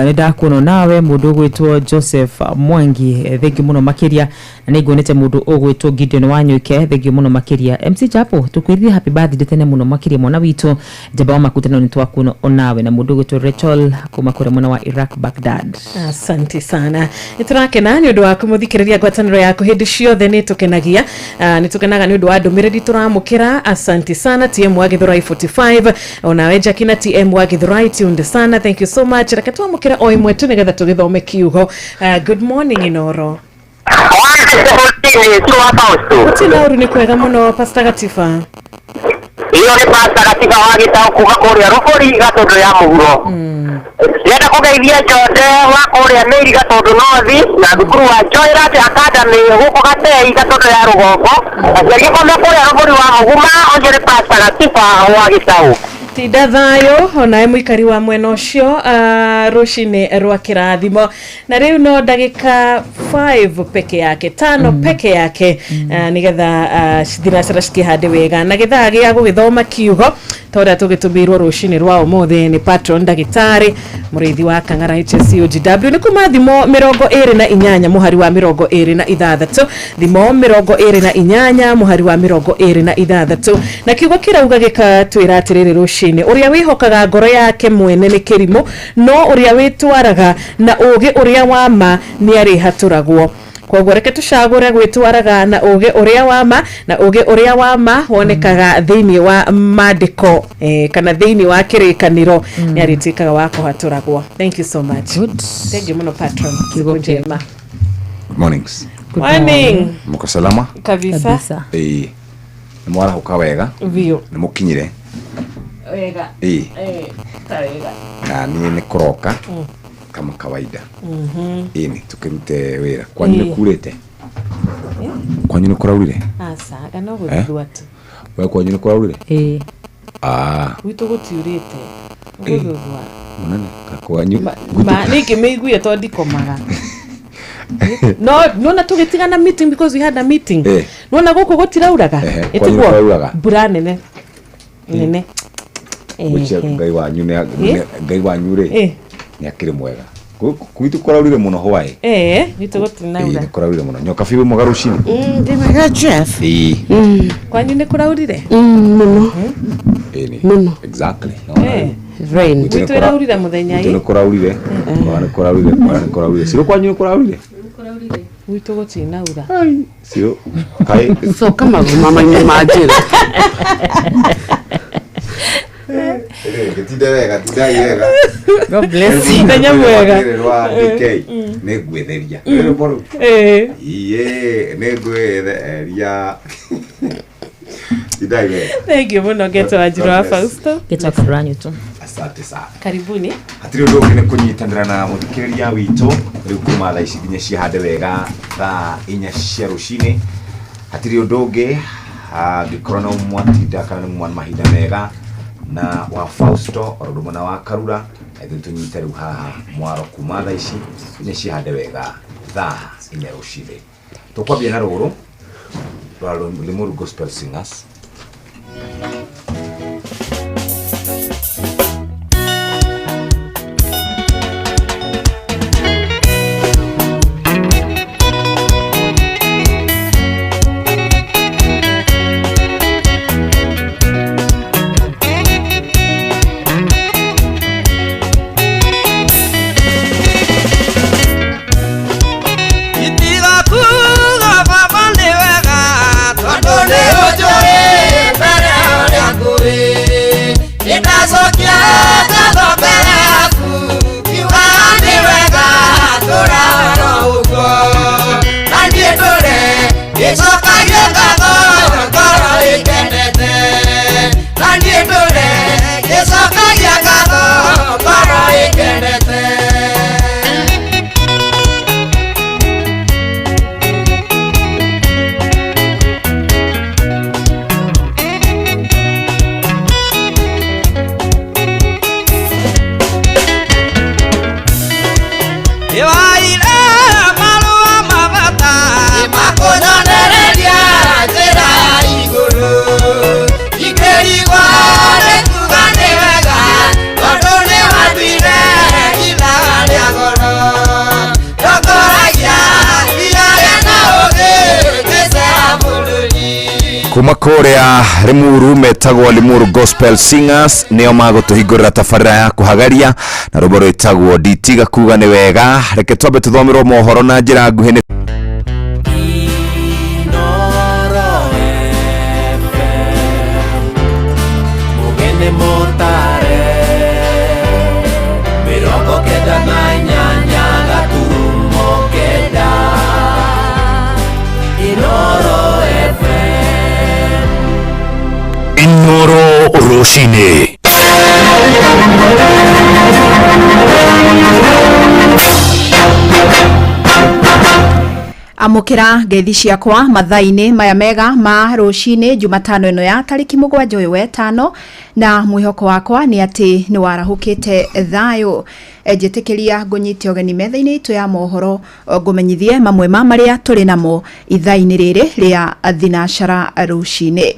ni ndakuona nawe mundu gwitwo Joseph Mwangi thenge muno makiria na niguonete mundu ugwitwo Gideon Wanyuke thenge muno makiria MC Japo tukwirithia happy birthday tene muno makiria mwana witu jaba wa makutano ni twakuona onawe na mundu gwitwo Rachel kuma kure muno wa Iraq Baghdad asante sana niturake na nĩ ũndũ wa kũmũthikĩrĩria ngwatanĩro yaku hĩndĩ ciothe nĩtũkenagia nĩtũkenaga nĩ ũndũ wa ndũmĩrĩri tũramũkĩra asante sana TM wa Githurai 45 onawe Jakina TM wa Githurai tunde sana thank you so much reke twamũkĩra o imwe tu nĩgetha tũgĩthome kiugo good morning Inoro Tinauru ni kwega muno Pastor Gatifa iyo ni Pastor Gatifa wa Gitau kuma kũrĩa Rũbũri Gatondo ya mũhuro Yenda kugeithia Jonde wa kuria Mĩiri Gatundu North na thukuru wa Joyrat Academy guko Gatei Gatundu ya Rugongo. Aciari kome kuria rũmbũri wa Muguma onjere Pastor Gatiba wa Gĩcaũ. Tinda thayo onae muikari wa mwena ucio rucini rwa kirathimo na riu no ndagika 5 peke yake 5 peke yake nigetha thinacara cikihande wega na githaa gia gugithoma kiugo tora tugitumirwo rucini rwa umuthi ni patron ndagitari murithi wa Kang'ara HSCOGW ni kuma thimo 28 muhari wa 26 thimo 28 muhari wa 26 na kiugo kirauga gikatwira atiriri rucini uria wihokaga ngoro yake mwene ni kirimo no uria witwaraga na ugi uria wama ni ari haturagwo koguo reke tucagure gwitwaraga na ugi uria wama na ugi uria wama wonekaga thiini wa mandiko kana thiini wa kirikaniro ni aritikaga wa kuhaturagwo. Thank you so much. Good. Thank you muno patron. Kigo njema. Mornings. Good morning. Muko salama? Kabisa. Mwara huka wega. Vio. Nimukinyire. Wega. Tawega. Na ni kuroka. Kama kawaida. Ini tukirute wira. Kwanyu ni kurete? Kwanyu ni kuraurire? Asa, no guthua tu. Wewe kwanyu ni kuraurire? Wito gutiurite. Guthua. Munene kwanyu. Ma niki meiguye to ndikomaga. No na tugitigana meeting because we had a meeting. No na guku gutirauraga. Itigwo. Bura nene. Nene. Wicha ngai wanyu ne ngai wanyu re. Ni akire mwega. Kwitu kuraurire muno hwae. Wito gutinaura. Kuraurire muno. Nyoka fibu mugarushini. Ndimega Jeff. Kwanyu ne kuraurire? Muno. Muno. Exactly. Rain. Wito iraurira muthenya yi. Wito kuraurire. Kuraurire. Sio kwanyu kuraurire. Wito gutinaura. Sio. Kai. So kama mama ni majira. God bless you. Ndanya mwega. Negwetheria. Negwetheria. Thank you muno Geto Wajirwa Fausto. Geto Karanyu tu. Asante sana. Karibuni. Hatiri undu ngine kunyitanira na muthikiriria witu riu kuma thaa ici nginya cihande wega thaa 4 cia rucini. Hatiri undu ngi ngikorwo na mwatinda kana mwana mahinda mega na wa Fausto orudumana wa Karura ithu tunyite riu haha mwaro kuma thaa ici nginya cihande wega thaa 4 rucini. Tukwambia na ruru rwa Limuru Gospel Singers. Kuma kuria Limuru metagwo Limuru Gospel Singers nio magutuhingurira tabarira ya kuhagaria na rwimbo rwitagwo nditiga kuga ni wega. Reke twambe tuthomirwo mohoro na njira nguhi ni Inoro Roshine. amukira ngethi ciakwa mathaini maya mega ma rucini Jumatano ino ya tariki 7 wetano na mwihoko wakwa ni ati ni warahukite thayo ejetikiria ngunyite ogeni methaini itu ya mohoro ngumenyithie mamwe ma maria turi namo ithaini riri ria thinashara rucini.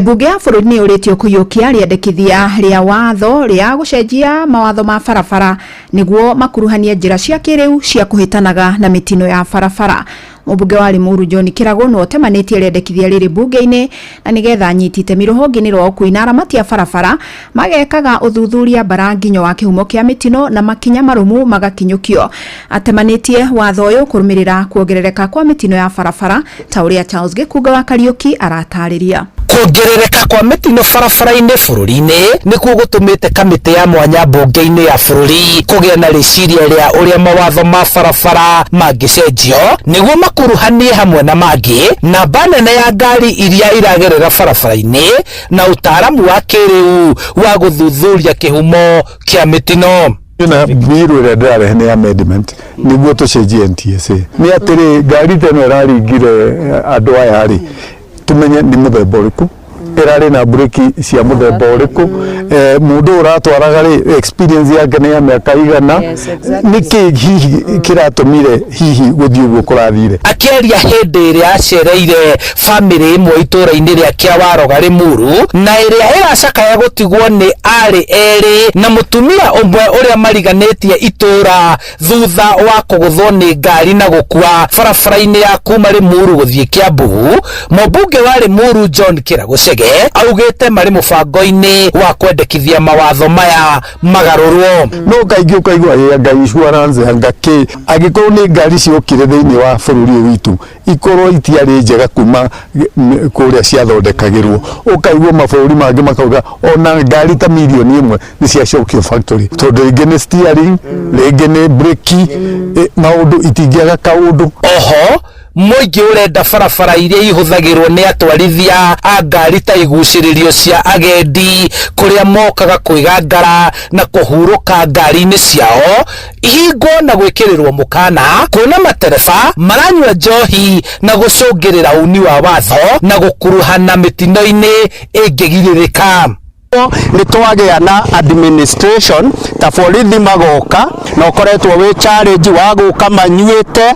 Bunge ya bũrũri nĩ ũrĩtio kũiyũkia rĩendekithia rĩa watho rĩa gũcenjia mawatho ma barabara nĩguo makuruhanie njĩra cia kĩrĩu cia kũhĩtanaga na mĩtino ya barabara. Mũmbunge wa Limuru John Kirago no temanĩtie rĩendekithia rĩrĩ bunge-inĩ na nĩgetha anyitite rũhonge-inĩ rwa ũkui na aramati ya barabara magekaga ũthuthuria bara nginyo wa kĩhumo kĩa mĩtino na makinya marumu magakinyũkio. Atemanĩtie watho ũyũ kũrũmĩrĩra kuongerereka kwa mĩtino ya barabara ta ũrĩa Charles Gĩkunga wa Kariuki aratarĩria. Kuongerereka kwa mĩtino barabara-inĩ bũrũri-inĩ nĩkuo gũtũmĩte kamĩtĩ ya mwanya mbunge-inĩ ya bũrũri kũgĩa na rĩciria rĩa ũrĩa mawatho ma barabara mangĩcenjio nĩguo makuruhanie hamwe na mangĩ namba nene ya ngari iria iragerera barabara-inĩ na ũtaaramu wa kĩrĩu wa gũthuthuria kĩhumo kĩa mĩtino. Na biru ĩrĩa ndĩrarehe nĩ amendment nĩguo tũcenjie NTSA nĩ atĩrĩ ngari teno ĩraringire andũ aya rĩ tumenye ni muthemba ũrĩkũ irarĩ na breki cia muthemba ũrĩkũ mũndũ ũratwaraga rĩ experience yake nĩ ya mĩaka igana nĩkĩ hihi kĩratũmire hihi gũthiĩ ũguo kũrathire. Akĩaria hĩndĩ ĩrĩa acereire famĩlĩ ĩmwe itũũra-inĩ rĩa Kĩawaroga Limuru na ĩrĩa ĩracakaya gũtigwo nĩ arĩ erĩ na mũtumia ũmwe ũrĩa mariganĩtie itũũra thutha wa kũgũthwo nĩ ngari na gũkua barabara-inĩ ya kuma Limuru gũthiĩ Kiambu. Mũmbunge wa Limuru John Kirago augĩte marĩ mũbango-inĩ wa kwendekithia mawatho maya magarũrwo. No kaingĩ ũkaigua anga insurance anga kĩ angĩkorwo nĩ ngari ciokire thĩinĩ wa bũrũri witũ ikorwo itiarĩ njega kuma kũrĩa ciathondekagĩrwo ũkaigua mabũrũri mangĩ makauga ona ngari ta milioni ĩmwe nĩ ciacokio factory tondũ rĩngĩ nĩ steering rĩngĩ nĩ breki maũndũ itingĩaga kaũndũ. Oho mũingĩ ũrenda barabara iria ihũthagĩrwo nĩ atwarithia a ngari ta igucĩrĩrio cia agendi kũrĩa mokaga kwĩgangara na kũhurũka ngari-inĩ ciao ihingwo na gwĩkĩrĩrwo mũkana kuona matereba maranyua njohi na gũcũngĩrĩra uni wa watho na gũkuruhana mĩtino-inĩ ĩngĩgirĩrĩka. Nĩ twagĩa na administration ta borithi magoka na ũkoretwo wĩ challenge wa gũka manyuĩte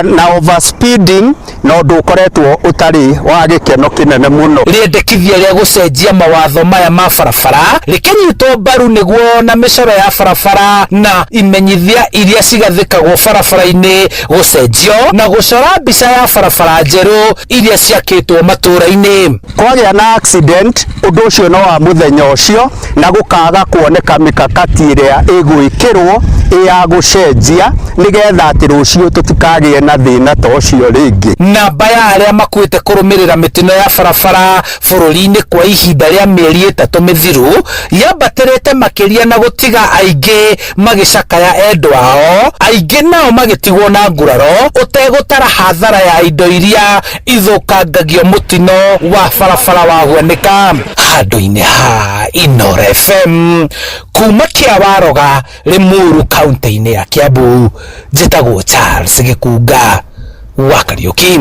na overspeeding na ũndũ ũkoretwo ũtarĩ wa gĩkeno kĩnene mũno. Rĩendekithia rĩa gũcenjia mawatho maya ma barabara rĩkĩnyitwo mbaru nĩguo na mĩcoro ya barabara na imenyithia iria cigathĩkagwo barabara-inĩ gũcenjio na gũcora mbica ya barabara njerũ iria ciakĩtwo matũũra-inĩ. Kwagĩa na accident ũndũ ũcio no wa mũthenya ũcio na gũkaga kuoneka mikakati ĩrĩa ĩgwĩkĩrwo ya gũcenjia nĩgetha atĩ rũciũ tũtikagĩe na thĩna ta ũcio rĩngĩ. Namba ya arĩa makuĩte kũrũmĩrĩra mĩtino ya barabara bũrũri-inĩ kwa ihinda rĩa mĩeri 3 mĩthiru yambatĩrĩte makĩria na gũtiga aingĩ magĩcakaya endwa ao aingĩ nao magĩtigwo na nguraro ũtegũtara hathara ya indo iria ithũkangagio mũtino wa barabara wahuanĩka. Handũ-inĩ ha Inooro FM kuma Kĩawaroga Limuru kaunti-inĩ ya Kiambu njĩtagwo Charles Gĩkunga wa Kariuki.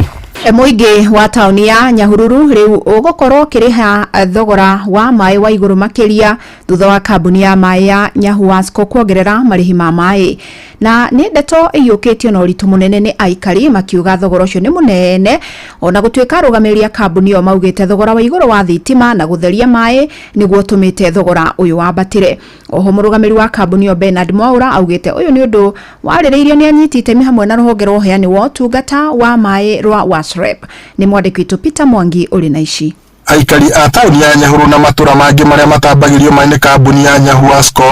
Mũingĩ wa taũni ya Nyahururu rĩu ũgũkorwo kĩrĩha thogora wa maĩ wa igũrũ makĩria thutha wa kambuni ya maĩ ya Nyahuasco kuongerera marĩhi ma maĩ na nĩ ndeto ĩiyũkĩtio na ũritũ mũnene nĩ aikari makiuga thogora ũcio nĩ mũnene ona gũtuĩka arũgamĩrĩri a kambuni ĩyo maugĩte thogora wa igũrũ wa thitima na gũtheria maĩ nĩguo tũmĩte thogora ũyũ wambatĩre. Oho mũrũgamĩrĩri wa kambuni ĩyo Bernard Mwaura augĩte ũyũ nĩ ũndũ warĩrĩirio nĩ anyiti itemi hamwe na rũhonge rwa ũheani wa ũtungata wa maĩ rwa WASREP. Ni mwandĩki witũ Peter Mwangi ũrĩ na ici. Aikari a taũni ya Nyahururu na matũra mangĩ marĩa matambagĩrio maĩ nĩ kambuni ya Nyahuasco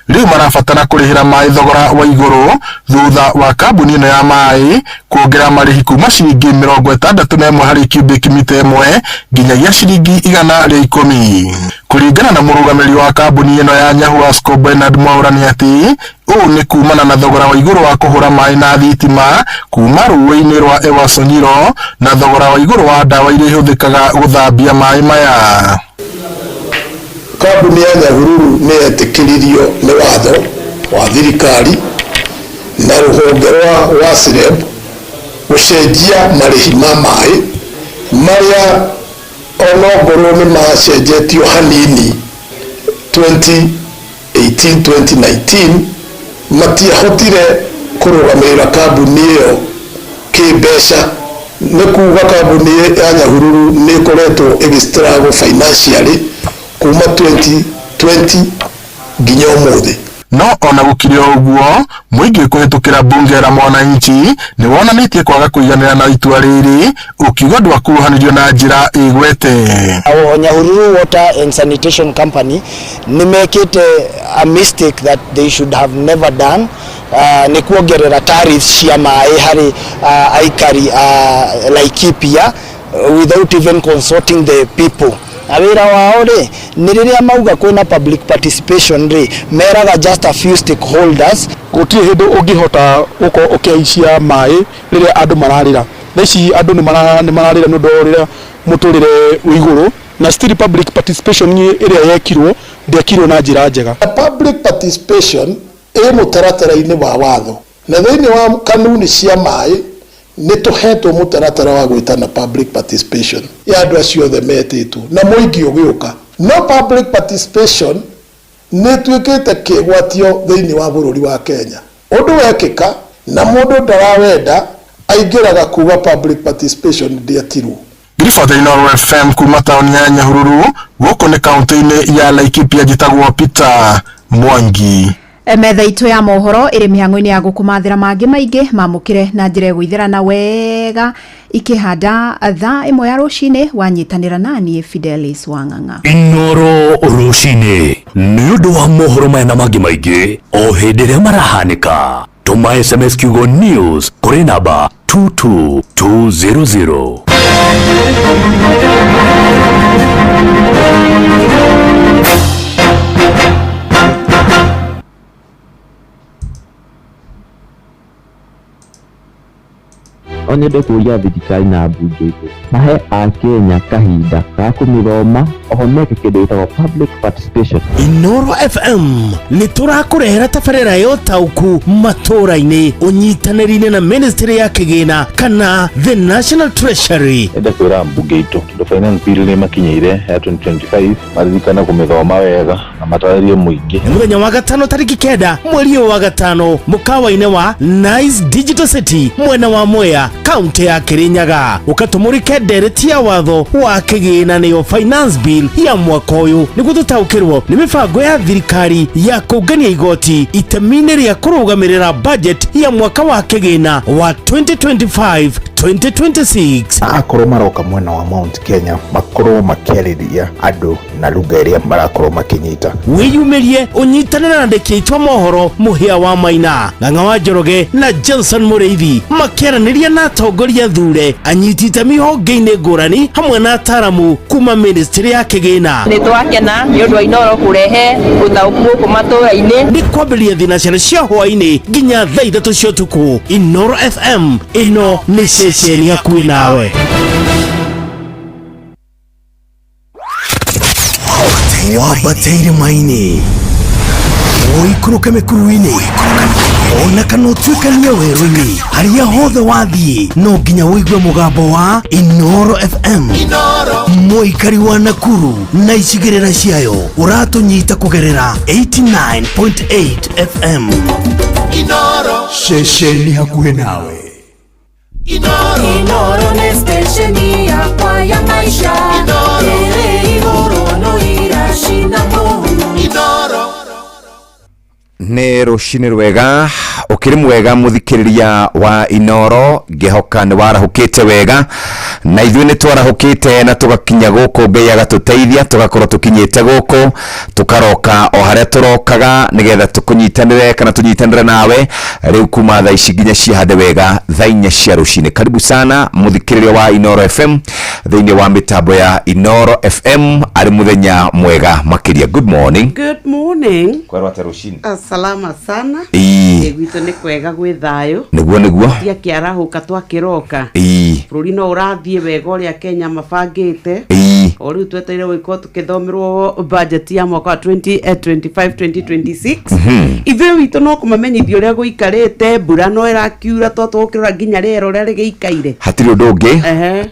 rĩu marabatara kũrĩhĩra maĩ thogora wa igũrũ thutha wa kambuni ĩno ya maĩ kuongerera marĩhi kuma ciringi 61 harĩ cubic mita ĩmwe nginyagia ciringi 110. Kũringana na mũrũgamĩrĩri wa kambuni ĩno ya Nyahuasco Bernard Mwaura nĩ atĩ ũũ nĩ kumana na thogora wa igũrũ wa kũhũra maĩ na thitima kuma rũĩ-inĩ rwa Ewasonyiro na thogora wa igũrũ wa ndawa iria ihũthĩkaga gũthambia maĩ maya. Kambuni ya Nyahururu nĩ yetĩkĩririo nĩ watho wa thirikari na rũhonge rwa WASREP gucenjia marihi ma mai maria onogoro ni macenjetio hanini 2018-2019 matiahotire kurugamira kambuni iyo kibeca ni kuga kambuni ya Nyahururu ni koretwo igistrago financially kuma 2020 nginya umuthi. No ona gukire uguo muingi kuhitukira bunge la mwananchi ni wonanitie kwaga kuiganira na itua riri ukiuga ndwakuruhanirio na njira igwete. Our Nyahururu Water and Sanitation Company ni make it a mistake that they should have never done. Ni kuongerera tariffs cia mai hari aikari Laikipia without even consulting the people. Awira wao ri ni riria mauga kwina public participation ri meraga just a few stakeholders gutie hindu ungihota uko ukiaisia mai riria andu mararira theci andu ni mararira nundu riria muturire uiguru na still public participation iria yekirwo ndekirwo na njira njega. Public participation mutaratara-ini wa watho na thiini wa kanuni cia mai ni tuhetwo mutaratara wa gwitana public participation ya andu acio othe metitwo na muingi ugiuka. No public participation ni twikite kigwatio thiini wa bururi wa Kenya. Undu wekika na mundu ndarawenda aingiraga kuga public participation ndiatirwo. Riboti ya Inoro FM kuma taoni ya Nyahururu guku ni kaunti-ini ya Laikipia jitagwo Peter Mwangi. Metha itu ya mohoro iri mihango-ini ya gukumathira mangi maingi mamukire na njira gwithirana wega ikihanda thaa imwe ya rucini wanyitanira nani Fidelis Wang'ang'a. Inoro rucini ni undu wa mohoro maya na mangi maingi o hindi ria marahanika. Tuma SMS kiugo news kuri namba 22200. Onede kuria thirikari na mbunge itu mahe a Kenya kahinda ka kumithoma ohomeke kindu gitagwo public participation. Inoro FM ni turakurehera tabarira yo tauku matura-ini unyitaniri-ini na ministry ya kigina kana the National Treasury. Enda kwira mbunge itu the finance bill ni makinyire ya 2025 maririkana kumithoma wega na mataririe muingi. Muthenya wa gatano tariki 9 mweri wa gatano mukawa-ini wa Nice Digital City mwena wa Mwea kaunti ya Kirinyaga ukatumurike ndereti ya watho wa kigina niyo finance bill ya mwaka uyu niguo tutaukirwo ni mibango ya thirikari ya kungania igoti itemini ria kurugamirira budget ya mwaka wa kigina wa 2025-2026. Akorwo maroka mwena wa Mount Kenya makorwo makiarĩria andu na lugha iria marakorwo makinyita. Wiyumirie unyitanira na ndeki itwa mohoro Muhia wa Maina Ng'ang'a wa Njoroge na Johnson Mureithi makiaraniria na atongoria thure anyitite mihonge-ini ngurani hamwe na ataramu kuma ministry ya kigina. Ni twakena ni undu wa Inoro kurehe utauku kuma matura-ini ni kwambiria thinacara cia hwaini nginya thaa 3 cia utuku. Inoro FM ino ni ceceni hakuhi nawe. Wabateire maini oikuruka mikuruini ona kana utuikania werũ-ini haria hothe wathie no nginya wĩigue mũgambo wa Inoro FM. Mũikari wa Nakuru na icigĩrĩra ciayo ũratũnyita kũgerera 89.8 FM. Inoro ceceni hakuhĩ nawe. Inoro ni stesheni yakwa ya maisha. Tere igũrũ no irashinda mũno. Inoro nä rå cinä rwega å kä rä mwega må thikä rä ria wa Inoro ngähoka nä warahå kä te wega na ithuä nä twarahå kä te na tå gakinya gå kå Ngai agatå teithia tå gakorwo tå kinyä te gå kå tå karoka o harä a tå rokaga nä getha tå kå nyitanä re kana tå nyitanä re nawe rä u kuma thaa ici nginya ciahande wega thaa 4 cia rå cinä. Karibu sana må thikä rä ria wa Inoro FM thä inä wa mä tambo ya Inoro FM arä må thenya mwega makä ria. Good morning. Good morning. Kwerwo atä rå cinä salama sana. Ii gwitũ nĩ kwega gwĩ thayũ nĩguo tia kĩarahuka twakiroka bururi no urathie wega uria Kenya mabangite o riu tweteire gwiko tukithomerwo budget ya mwaka wa 2025-2026 ithuĩ witũ no kũmamenyithia ũrĩa gũikarĩte mbura no ĩrakiura twatũkĩrora nginya rĩera ũrĩa rĩgĩikaire hatirĩ ũndũ ũngĩ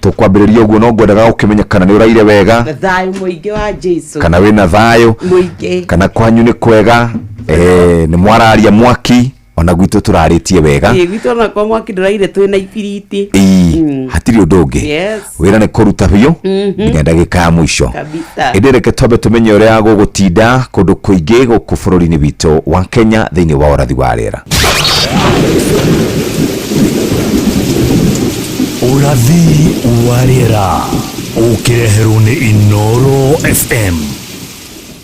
tũkwambĩrĩria ũguo no ngwendaga ũkĩmenya kana nĩ ũraire wega thayũ mũingĩ wa Jesu kana wĩna thayũ mũingĩ kana kwanyu nĩ kwega nĩ mwararia mwaki ona gwitũ tũrarĩtie wega gwitũ ona kwa mwaki ndĩraire twĩna ibiriti hatirĩ ũndũ ũngĩ wĩra nĩ kũruta biũ nginya ndagĩka ya mũico ĩndĩ reke twambe tũmenye ũrĩa gũgũtinda kũndũ kũingĩ gũkũ bũrũri-inĩ witũ wa Kenya thĩinĩ wa ũrathi wa rĩera ũrathi wa rĩera ũkĩreherwo nĩ Inooro FM.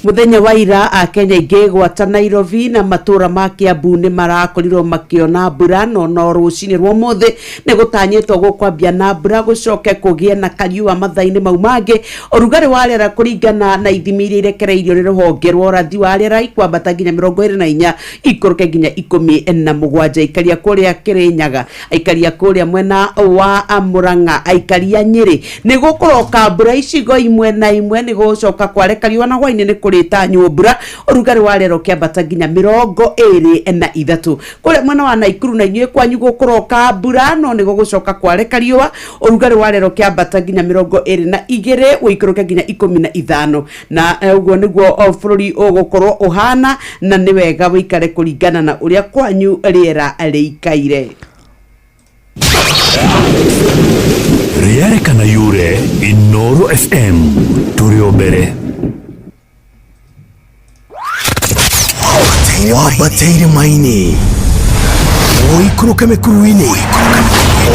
Muthenya wa ira a Kenya ingĩ gwata Nairobi na matura ma Kiambu nĩ marakorirwo makiona mbura no rũcinĩ rwa ũmũthĩ nĩ gũtanyĩtwo gũkwambia na mbura gũcoke kũgĩe na kariũa mathaa-inĩ mau mangĩ ũrugarĩ wa rĩera kũringana na ithimi iria irekereirio nĩ rũhonge rwa ũrathi wa rĩera ikwambata nginya 24 ikũrũke nginya 17 aikaria kũrĩa Kĩrĩnyaga aikaria kũrĩa mwena wa Murang'a aikaria Nyĩrĩ nĩ gũkũroka mbura icigo imwe na imwe nĩ gũcoka kware kariũa na hwainĩ nĩ kurita nyũmbura ũrugarĩ wa rĩera ũkĩambata nginya 23 kũrĩa mwena wa Naikuru na inyuĩ kwanyu gũkũroka mbura no nĩ gũgũcoka kware kariũa ũrugarĩ wa rĩera ũkĩambata nginya 22 ũikũrũke nginya 15 na ũguo nĩguo bũrũri ũgũkorwo ũhana na nĩ wega wĩikare kũringana na ũrĩa kwanyu rĩera rĩikaire rĩerekana yure Inooro FM tũrĩ mbere wabateire maini oikũrũke mĩkuru-inĩ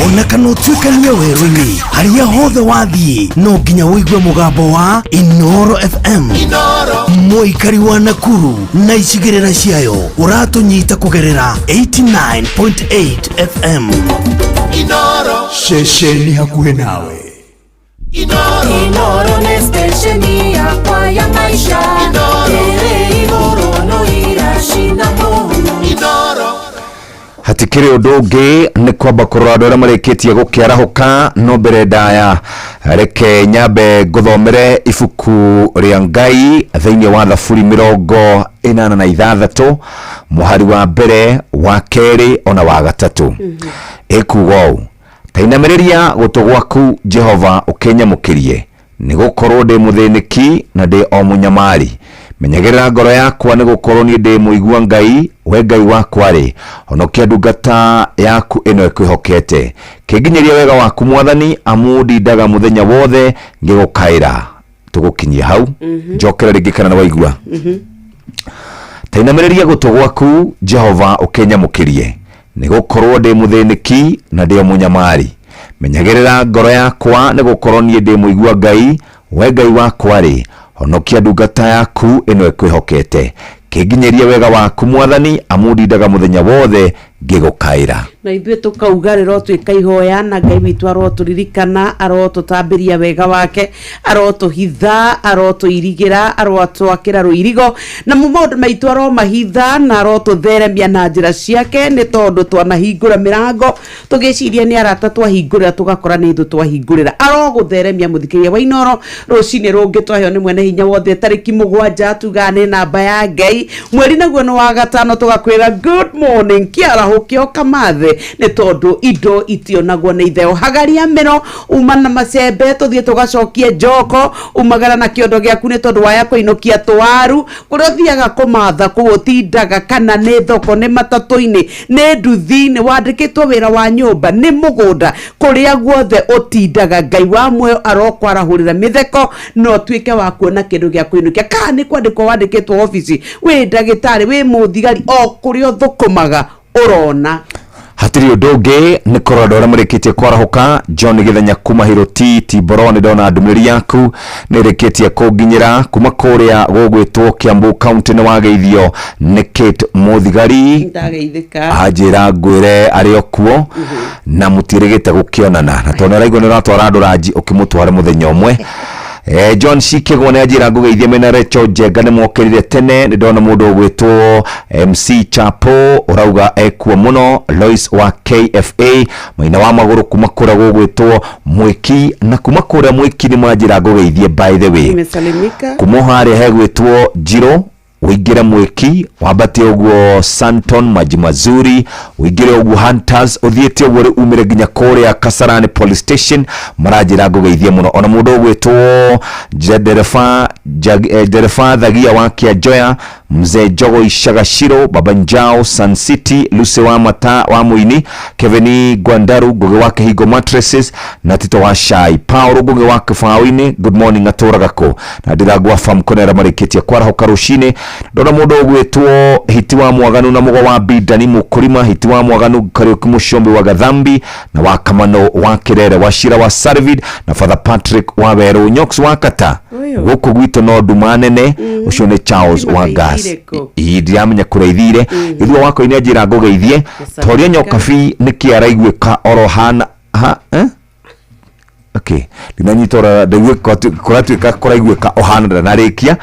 ona kana ũtuĩkanie werũ-inĩ harĩa hothe wathiĩ no nginya wĩigue mũgambo wa Inooro FM mũikari wa Nakuru na icigĩrĩra ciayo ũratũnyita kũgerera 89.8 FM Inooro ceceni hakuhĩ nawe Inooro nĩ stesheni yakwa ya maisha ĩrĩ igũrũ no irashinda mũno Inooro hatikĩrĩ ũndũ ũngĩ nĩ kwamba kũrora andũ arĩa marĩkĩtie gũkĩarahũka no mbere ndaya reke nyambe ngũthomere ibuku rĩa Ngai thĩinĩ wa Thaburi 86 mũhari wa mbere wa kerĩ ona wa gatatũ ĩkuuga ũũ tainamĩrĩria gũtũ gwaku Jehova ũkĩnyamũkĩrie nĩ gũkorwo ndĩ mũthĩnĩki na ndĩ o mũnyamari menyagĩrĩra ngoro yakwa nĩ gũkorwo niĩ ndĩ mũigua Ngai we Ngai wakwa rĩ honokia ndungata yaku ĩno ĩkwĩhokete kĩnginyĩria wega waku Mwathani amu ndindaga mũthenya wothe ngĩgũkaĩra tũgũkinyia hau njokera rĩngĩ kana nĩ waigua tainamĩrĩria gũtũ gwaku Jehova ũkĩnyamũkĩrie nĩ gũkorwo ndĩ mũthĩnĩki na ndĩ o mũnyamari menyagĩrĩra ngoro yakwa nĩ gũkorwo niĩ ndĩ mũigua Ngai we Ngai wakwa rĩ honokia ndungata yaku ĩno ĩkwĩhokete kĩnginyĩria wega waku Mwathani amu ndindaga mũthenya wothe ngĩgũkaĩra na ithuĩ tukauga rĩrĩa twĩka ihoya na Ngai witũ arotũririkana arotũtambĩria wega wake arotũhitha arotũirigĩra arotwakĩra rũirigo na maũndũ maitũ aromahitha na arotũtheremia na njĩra ciake nĩ tondũ twanahingũra mĩrango tũgĩciria nĩ arata twahingũrĩra tũgakora nĩ thũ twahingũrĩra arogũtheremia mũthikĩria wa Inooro rũcinĩ rũngĩ twaheo nĩ mwene hinya wothe tarĩki 7 tuga nĩ namba ya Ngai mweri naguo nĩ wa gatano tũgakwĩra good morning kĩarahũkio kamathe nĩ tondũ indo itionagwo nĩ itheo hagaria mĩro uma na macembe tũthiĩ tũgacokie njoko umagara na kĩondo gĩaku nĩ tondũ waya kũinũkia tũwaru kũrĩa ũthiaga kũmatha kũu ũtindaga kana nĩ thoko nĩ matatũ-inĩ nĩ nduthi nĩ wandĩkĩtwo wĩra wa nyũmba nĩ mũgũnda kũrĩa guothe ũtindaga Ngai wa muoyo arokwarahũrĩra mĩtheko no tuĩke wa kuona kĩndũ gĩa kũinũkia kana nĩ kwandĩkwo wandĩkĩtwo ofici wĩ ndagĩtarĩ wĩ mũthigari o kũrĩa ũthũkũmaga ũrona hatirĩ ũndũ ũngĩ nĩ kũrora andũ arĩa marĩkĩtie kwarahũka John Gĩthenya kuma Hiroti Tiboro nĩ ndona ndũmĩrĩri yaku nĩ ĩrĩkĩtie kũnginyĩra kuma kũrĩa gũgwĩtwo Kiambu kaunti nĩ wageithio nĩ Kate Mũthigari anjĩra ngwĩre arĩ o kuo na mũtirĩgĩte gũkĩonana na tondũ araigua nĩ ũratwara andũ ranji ũkĩmũtware mũthenya ũmwe John Shikego ne ajira ngugeithie mena Recho Jenga ne mokerire tene ni ndona mundu gwitwo MC Chapo urauga ekuo muno. Lois wa KFA maina wa maguru kuma kura gwitwo Mwiki na kuma kura Mwiki ni majira ngugeithie by the way kumuhare he gwitwo Jiro wigire Mwiki wabate ogwo Santon maji mazuri wigire ogwo Hunters uthiete ogwo umire ginya Korea Kasarani police station marajira ngugeithie muno ona mundu gwitwo Jederefa Dhagia wa Kiajoya Mzee Jogo Ishagashiro Babanjao Sun City Luce wa Mata wa Muini Keveni Gwandaru Goge wake Higo Mattresses na Tito wa Shai Paulo Goge wake Fawini good morning atora gako na diragwa fam konera mariketi ya kwara hokarushine ndona mundu gwetwo hiti wa mwaganu na mugo wa Bidani mukurima hiti wa mwaganu Kariuki Mushombe wa Gathambi na wa Kamano wa Kirere wa Shira wa Sarvid na Father Patrick wa Beru Nyoks wa Kata guku gwito no dumanene ushone Charles wa Gas idiamenya kureithire ithwa wako ine ajira ngugeithie toria nyokabi nikiaraigwika orohana okay linanyitora dewe kuratuika kuraigwika ohana na rekia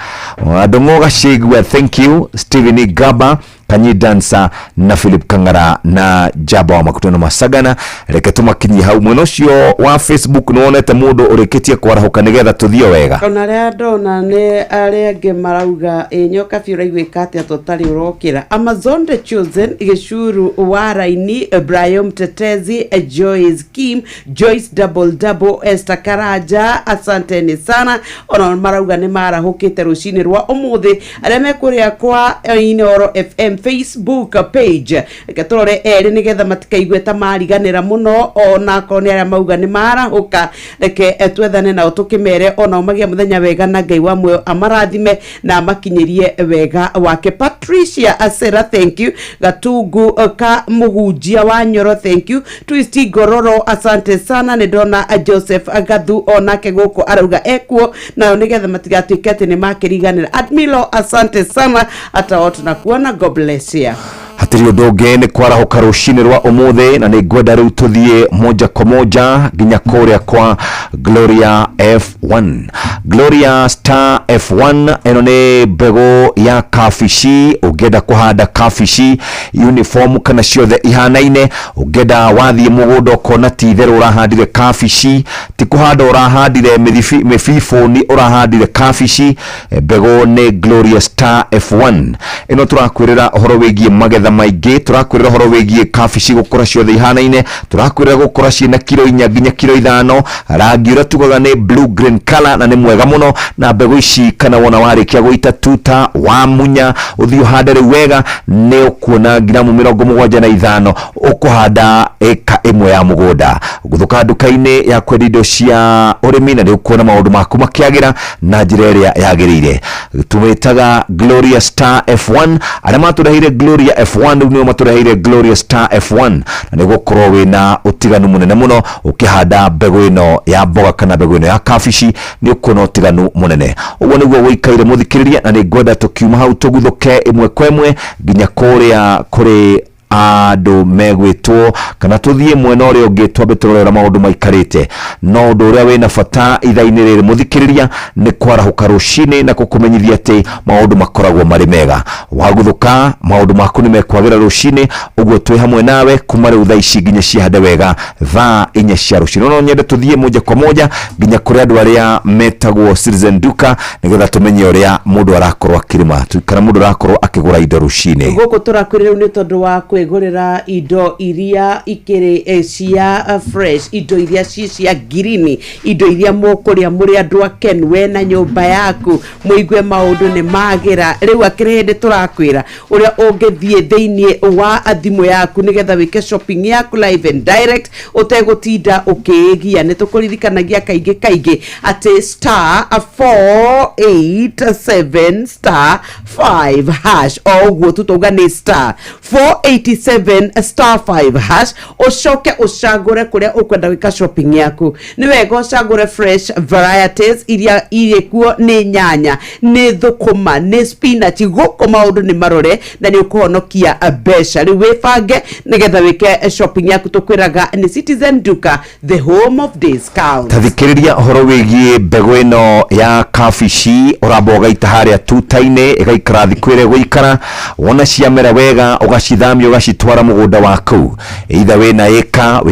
ndongoga shigwe thank you Steven Gaba Kanyi Dansa na Philip Kangara na Jaba wa Makutano Masagana reke tumakinyi hau mwenocio wa Facebook nuonete mundu ureketie kwarahuka nigetha tuthio wega ona ria ndona ne arenge marauga nyoka biuraigwika ati atotari urokira Amazon the Chosen igicuru wa Raini Ibrahim Tetezi Joyce Kim Joyce double Esther Karaja asanteni sana ona marauga ne marahukite rucini rwa umuthi areme kuria kwa Inoro FM Facebook page gatorore eri nigetha matikaigweta mariganira muno ona kone ara mauga ni marahuka reke twethane na utukimere ona umagia muthenya wega na Ngai wa muoyo amarathime na makinyirie wega wake. Patricia Asera thank you. Gatungu ka muhujia wa Nyoro thank you. Twisty Gororo asante sana ni dona Joseph Agathu ona ke guko arauga ekuo na nigetha matigatikete ni makiriganira. Admilo asante sana hata watu na kuona God bless you. Hatiri doge ni kwarahuka rushini rwa umuthe na ni gwenda riu tuthie moja kwa moja ginya Korea kwa Gloria F1 Gloria Star F1 eno ni bego ya kafishi ugenda kuhanda kafishi uniform kana ciothe ihanaine ugenda wathie mugundo kona titherũ urahandire kafishi ti kuhanda urahandire mififo ni urahandire kafishi bego ni Gloria Star F1 eno turakwirira horo wigie magetha maige turakwirira horo wigie kafishi gukura ciothe ihanaine turakwirira gukura ciina kilo 4 nginya kilo 5 rangi ura tugaga ni blue green color na ni mwega muno na mbegu ici kana wona warikia guita tuta wa munya uthio handa riu wega ni ukuona gramu 75 ukuhanda eka imwe ya mugunda guthuka nduka-ini ya kwendia indo cia urimi na ni ukuona maundu maku makiagira na njira iria yagirire tumetaga Gloria Star F1 aria maturehire Gloria F1 ndio maturehire Gloria Star F1 na ni gukorwo wina utiganu munene muno ukihanda mbegu ino ya mboga kana mbegu ino ya kafishi ni ukuona utiganu munene uguo niguo wikaire muthikiriria na ni ngwenda tukiuma hau tuguthuke imwe kwa imwe ginya Korea kuri andu megwitwo kana tuthie mwena uria ungi twambe turorera maundu maikarite no undu uria wina bata ithaini riri muthikiriria ni kwarahuka rucini na kukumenyithia ati maundu makoragwo mari mega waguthuka maundu maku ni mekwagira rucini uguo twi hamwe nawe kuma riu thaa ici nginya ciahande wega thaa 4 cia rucini no nyende tuthie moja kwa moja nginya kuri andu aria metagwo Citizen Duka nigetha tumenye uria mundu arakorwo akirima kana mundu arakorwo akigura indo rucini guku turakwirira ni tondu wa kwigurira indo iria ikiri cia fresh indo iria cia green indo iria mukuria muri andu akenwe na nyumba yaku muigwe maundu ni magira riu akirinde turakwira uria ungithie thiini wa athimu yaku nigetha wike shopping yaku live and direct utegutinda ukigia ni tukuririkanagia kaingi ati star 487 star 5 hash oguo tutuga ni star 487 87 star 5 hash ucoke ucagure kuria ukwenda gwika shopping yaku. Ni wega ucagure fresh varieties iria irikuo ni nyanya, ni thukuma, ni spinach, guko maundu ni marore na ni ukuhonokia besha. Riu wibange nigetha wike shopping yaku. Tukwiraga ni Citizen Duka, the home of discount. Tathikiriria horo wigie mbegu ino ya kabici uramboga itaharia tuta-ini igaikara thikwire guikara wona ciamera wega ugacithamia ugacitwara mugunda waku. Either wina eka 3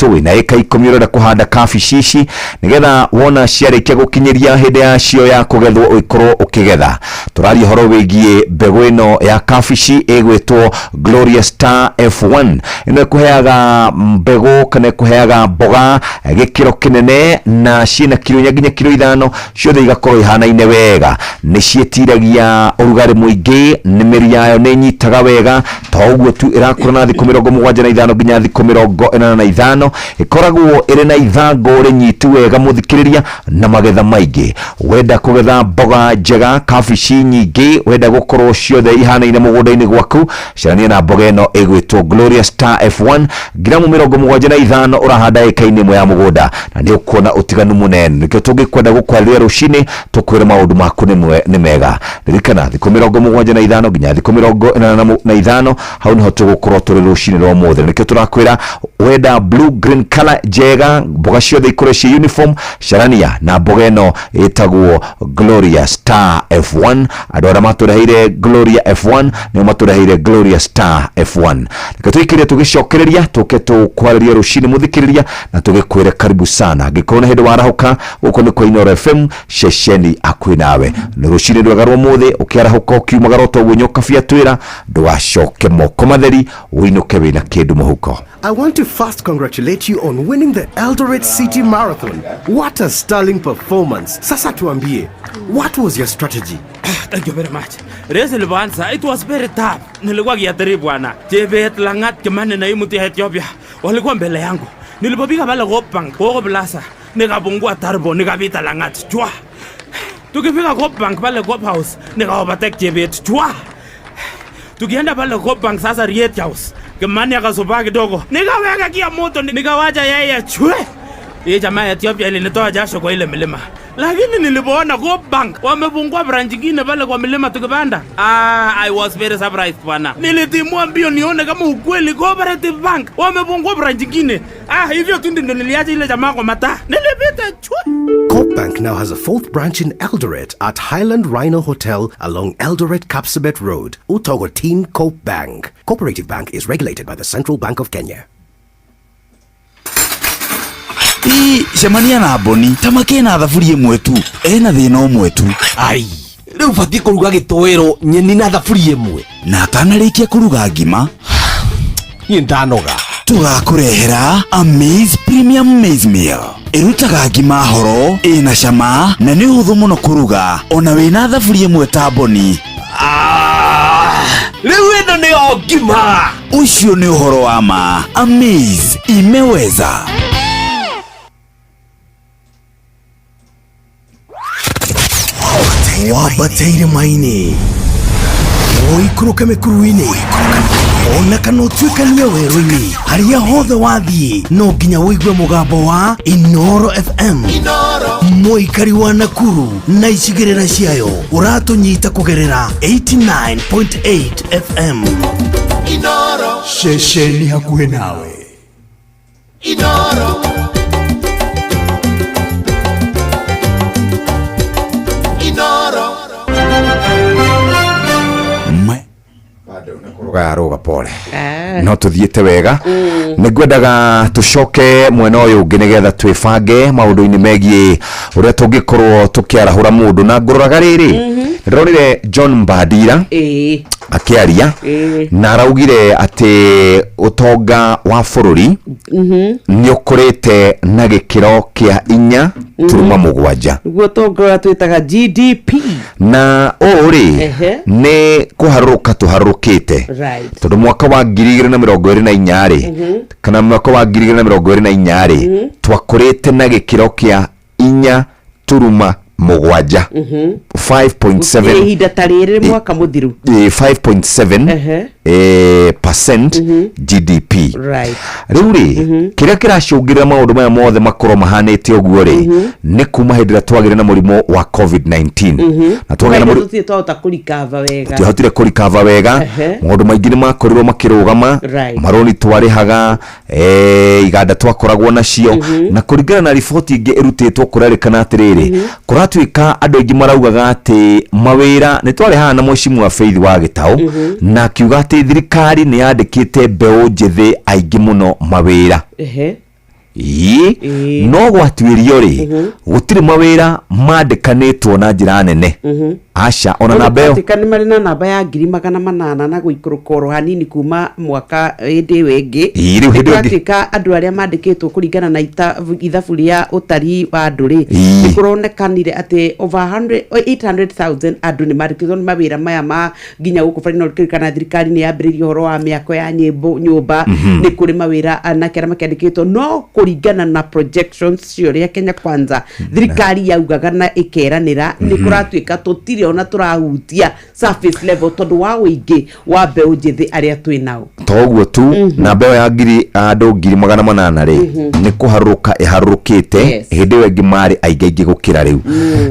wina eka 10 urenda kuhanda kabici ici nigetha wona ciarikia gukinyiria hindi yacio ya kugethwo uikorwo ukigetha. Turaria horo wigie mbegu ino ya kabici igwitwo Gloria Star F1. Ino kuheaga mbegu kana kuheaga mboga gikiro kinene na ciina kilo nginya kilo 5 ciothe igakorwo ihanaine wega. Ni cietiragia urugari muingi, ni miri yayo ni nyitaga wega toguo tu irakura na thikũ 75 nginya thikũ 45. Ikoragwo iri na ithango ri nyitu wega muthikiriria na magetha maingi. Wenda kugetha mboga njega kabici nyingi, wenda gukorwo ciothe ihanaine mugunda-ini gwaku, carania na mboga ino igwitwo Gloria Star F1 gramu 75 urahanda eka-ini imwe ya mugunda na ni ukuona utiganu munene. Nikio tungikwenda gukwarĩria rucini tukwire maundu maku ni mega. Ririkana thikũ 75 nginya thikũ 45 hau niho tugukorwo turi rucini rwa mothe. Nikio turakwira wenda blue green color njega, mboga ciothe ikore ci uniform, carania na mboga ino itagwo Gloria Star F1. Andu aria matureheire Gloria F1 ni matureheire Gloria Star F1. Nikio twikire tugicokereria tuke tukwarĩria rucini muthikiriria na tugikwire karibu sana. Gikorwo hindi warahuka uko ni kwa Inoro FM ceceni akwi nawe. Ni rucini rwega rwa mothe ukiarahuka ukiumagara toguo nyoka bia twira ndwacoke moko matheri uinuke wina kindu muhuko. I want to first congratulate you on winning the Eldoret City Marathon. What a sterling performance. Sasa tuambie, what was your strategy? Thank you very much. Race ilipoanza, it was very tough. Nilikuwa kiatari bwana. Chebet, Langat, Kimani na Imuti ya Ethiopia walikuwa mbele yangu. Nilipopiga pale Kopang, Koko Plaza, nikapungua turbo, nikapita Langat, chwa. Tukifika Kopang pale Cop House, nikaovertake Chebet, chwa. Tukienda pale Kopang sasa Riet House, Kimani akasupa kidogo, nikaweka kia moto, nikawacha yeye, chwe. Hii jamaa ya Ethiopia ilinitoa jasho kwa ile milima. Lakini nilipoona Kopang wamefungua branch nyingine pale kwa milima tukipanda. I was very surprised bwana. Nilitimua mbio nione kama ukweli Cooperative Bank wamefungua branch nyingine. Hivyo tu ndio niliacha ile jamaa kwa mata. Nilipita chwe. Coop Bank now has a 4th branch in Eldoret at Highland Rhino Hotel along Eldoret Kapsabet Road. Utogotin Coop Bank. Cooperative Bank is regulated by the Central Bank of Kenya. Cemania na Boni tamake na thaburia imwe tu ena thina umwe tu. Ai, riu bati kuruga gitowero nyeni na thaburia imwe na atanarikia kuruga ngima ni ndanoga. Tugakurehera Amaze Premium Maize Meal. Irutaga ngima horo ina cama na ni huthu muno kuruga ona wina thaburia imwe ta Boni. Riu ino ni o ngima. Ucio ni uhoro wa ma. Amaze imeweza. Wabateire maini oikuruka mekuruini ona kana utuikania werũ-inĩ haria hothe wathiĩ no nginya wĩigue mũgambo wa Inoro FM. Mũikari wa Nakuru na icigĩrĩra ciayo ũratũnyita kũgerera 89.8 FM. Inoro ceceni hakuhĩ nawe. Inoro kuruga pole no tuthiete wega nigwendaga tucoke mwena uyu ungi nigetha twibange maundu-ini megie uria tungikorwo tukiarahura mundu na ngururaga riri ronire John Mbadira akiaria na araugire ati utonga wa bururi ni ukurite na gikiro kia 4.7 guo tonga twitaga GDP na uri ni kuharuka tuharukite tondu mwaka wa 2024 kana mwaka wa 2024 twakurite na gikiro kia 4.7 mugwanja 5.7 ihinda tarire mwaka muthiru 5.7% GDP right riu ri kira kiracungirira maundu maya mothe makoro mahanite uguo ri ni kuma hindira twagire na murimo wa COVID-19 na twagire na murimo tutota kurikava wega tuhotire kurikava wega maundu maingi ni makorirwo makirugama maroni twarihaga iganda twakoragwo nacio na kuringana na riboti ingi irutitwo kurarikana atiriri kuratuika andu aingi maraugaga ati mawira ni twari hana mheshimiwa wa Faith wa Gitau na kiuga ati thirikari ni yandikite mbeu njithi aingi muno mawira no gwatuirio ri gutiri mawira mandikanitwo na njira nene asha ona na mbeo tikani mari na namba ya 800 na guikurukoro hanini kuma mwaka hindi wengi iratika andu aria mandikitwo kuringana na ithabu ria utari wa andu ri nikuronekanire ati over 800,000 andu ni mandikitwo ni mawira maya ma nginya guku bari no kirikana thirikari ni yambiririe horo wa miako ya nyumba ni kuri mawira na kera makandikitwo no kuringana na projections cia Kenya Kwanza thirikari yaugaga na ikeranira ni kuratuika tutire ona turahutia surface level tondu wa uingi wa mbeu njithi aria twinao toguo tu na mbeu ya andu 800 ri ni kuharuka iharukite hindi wengi mari aingi gukira riu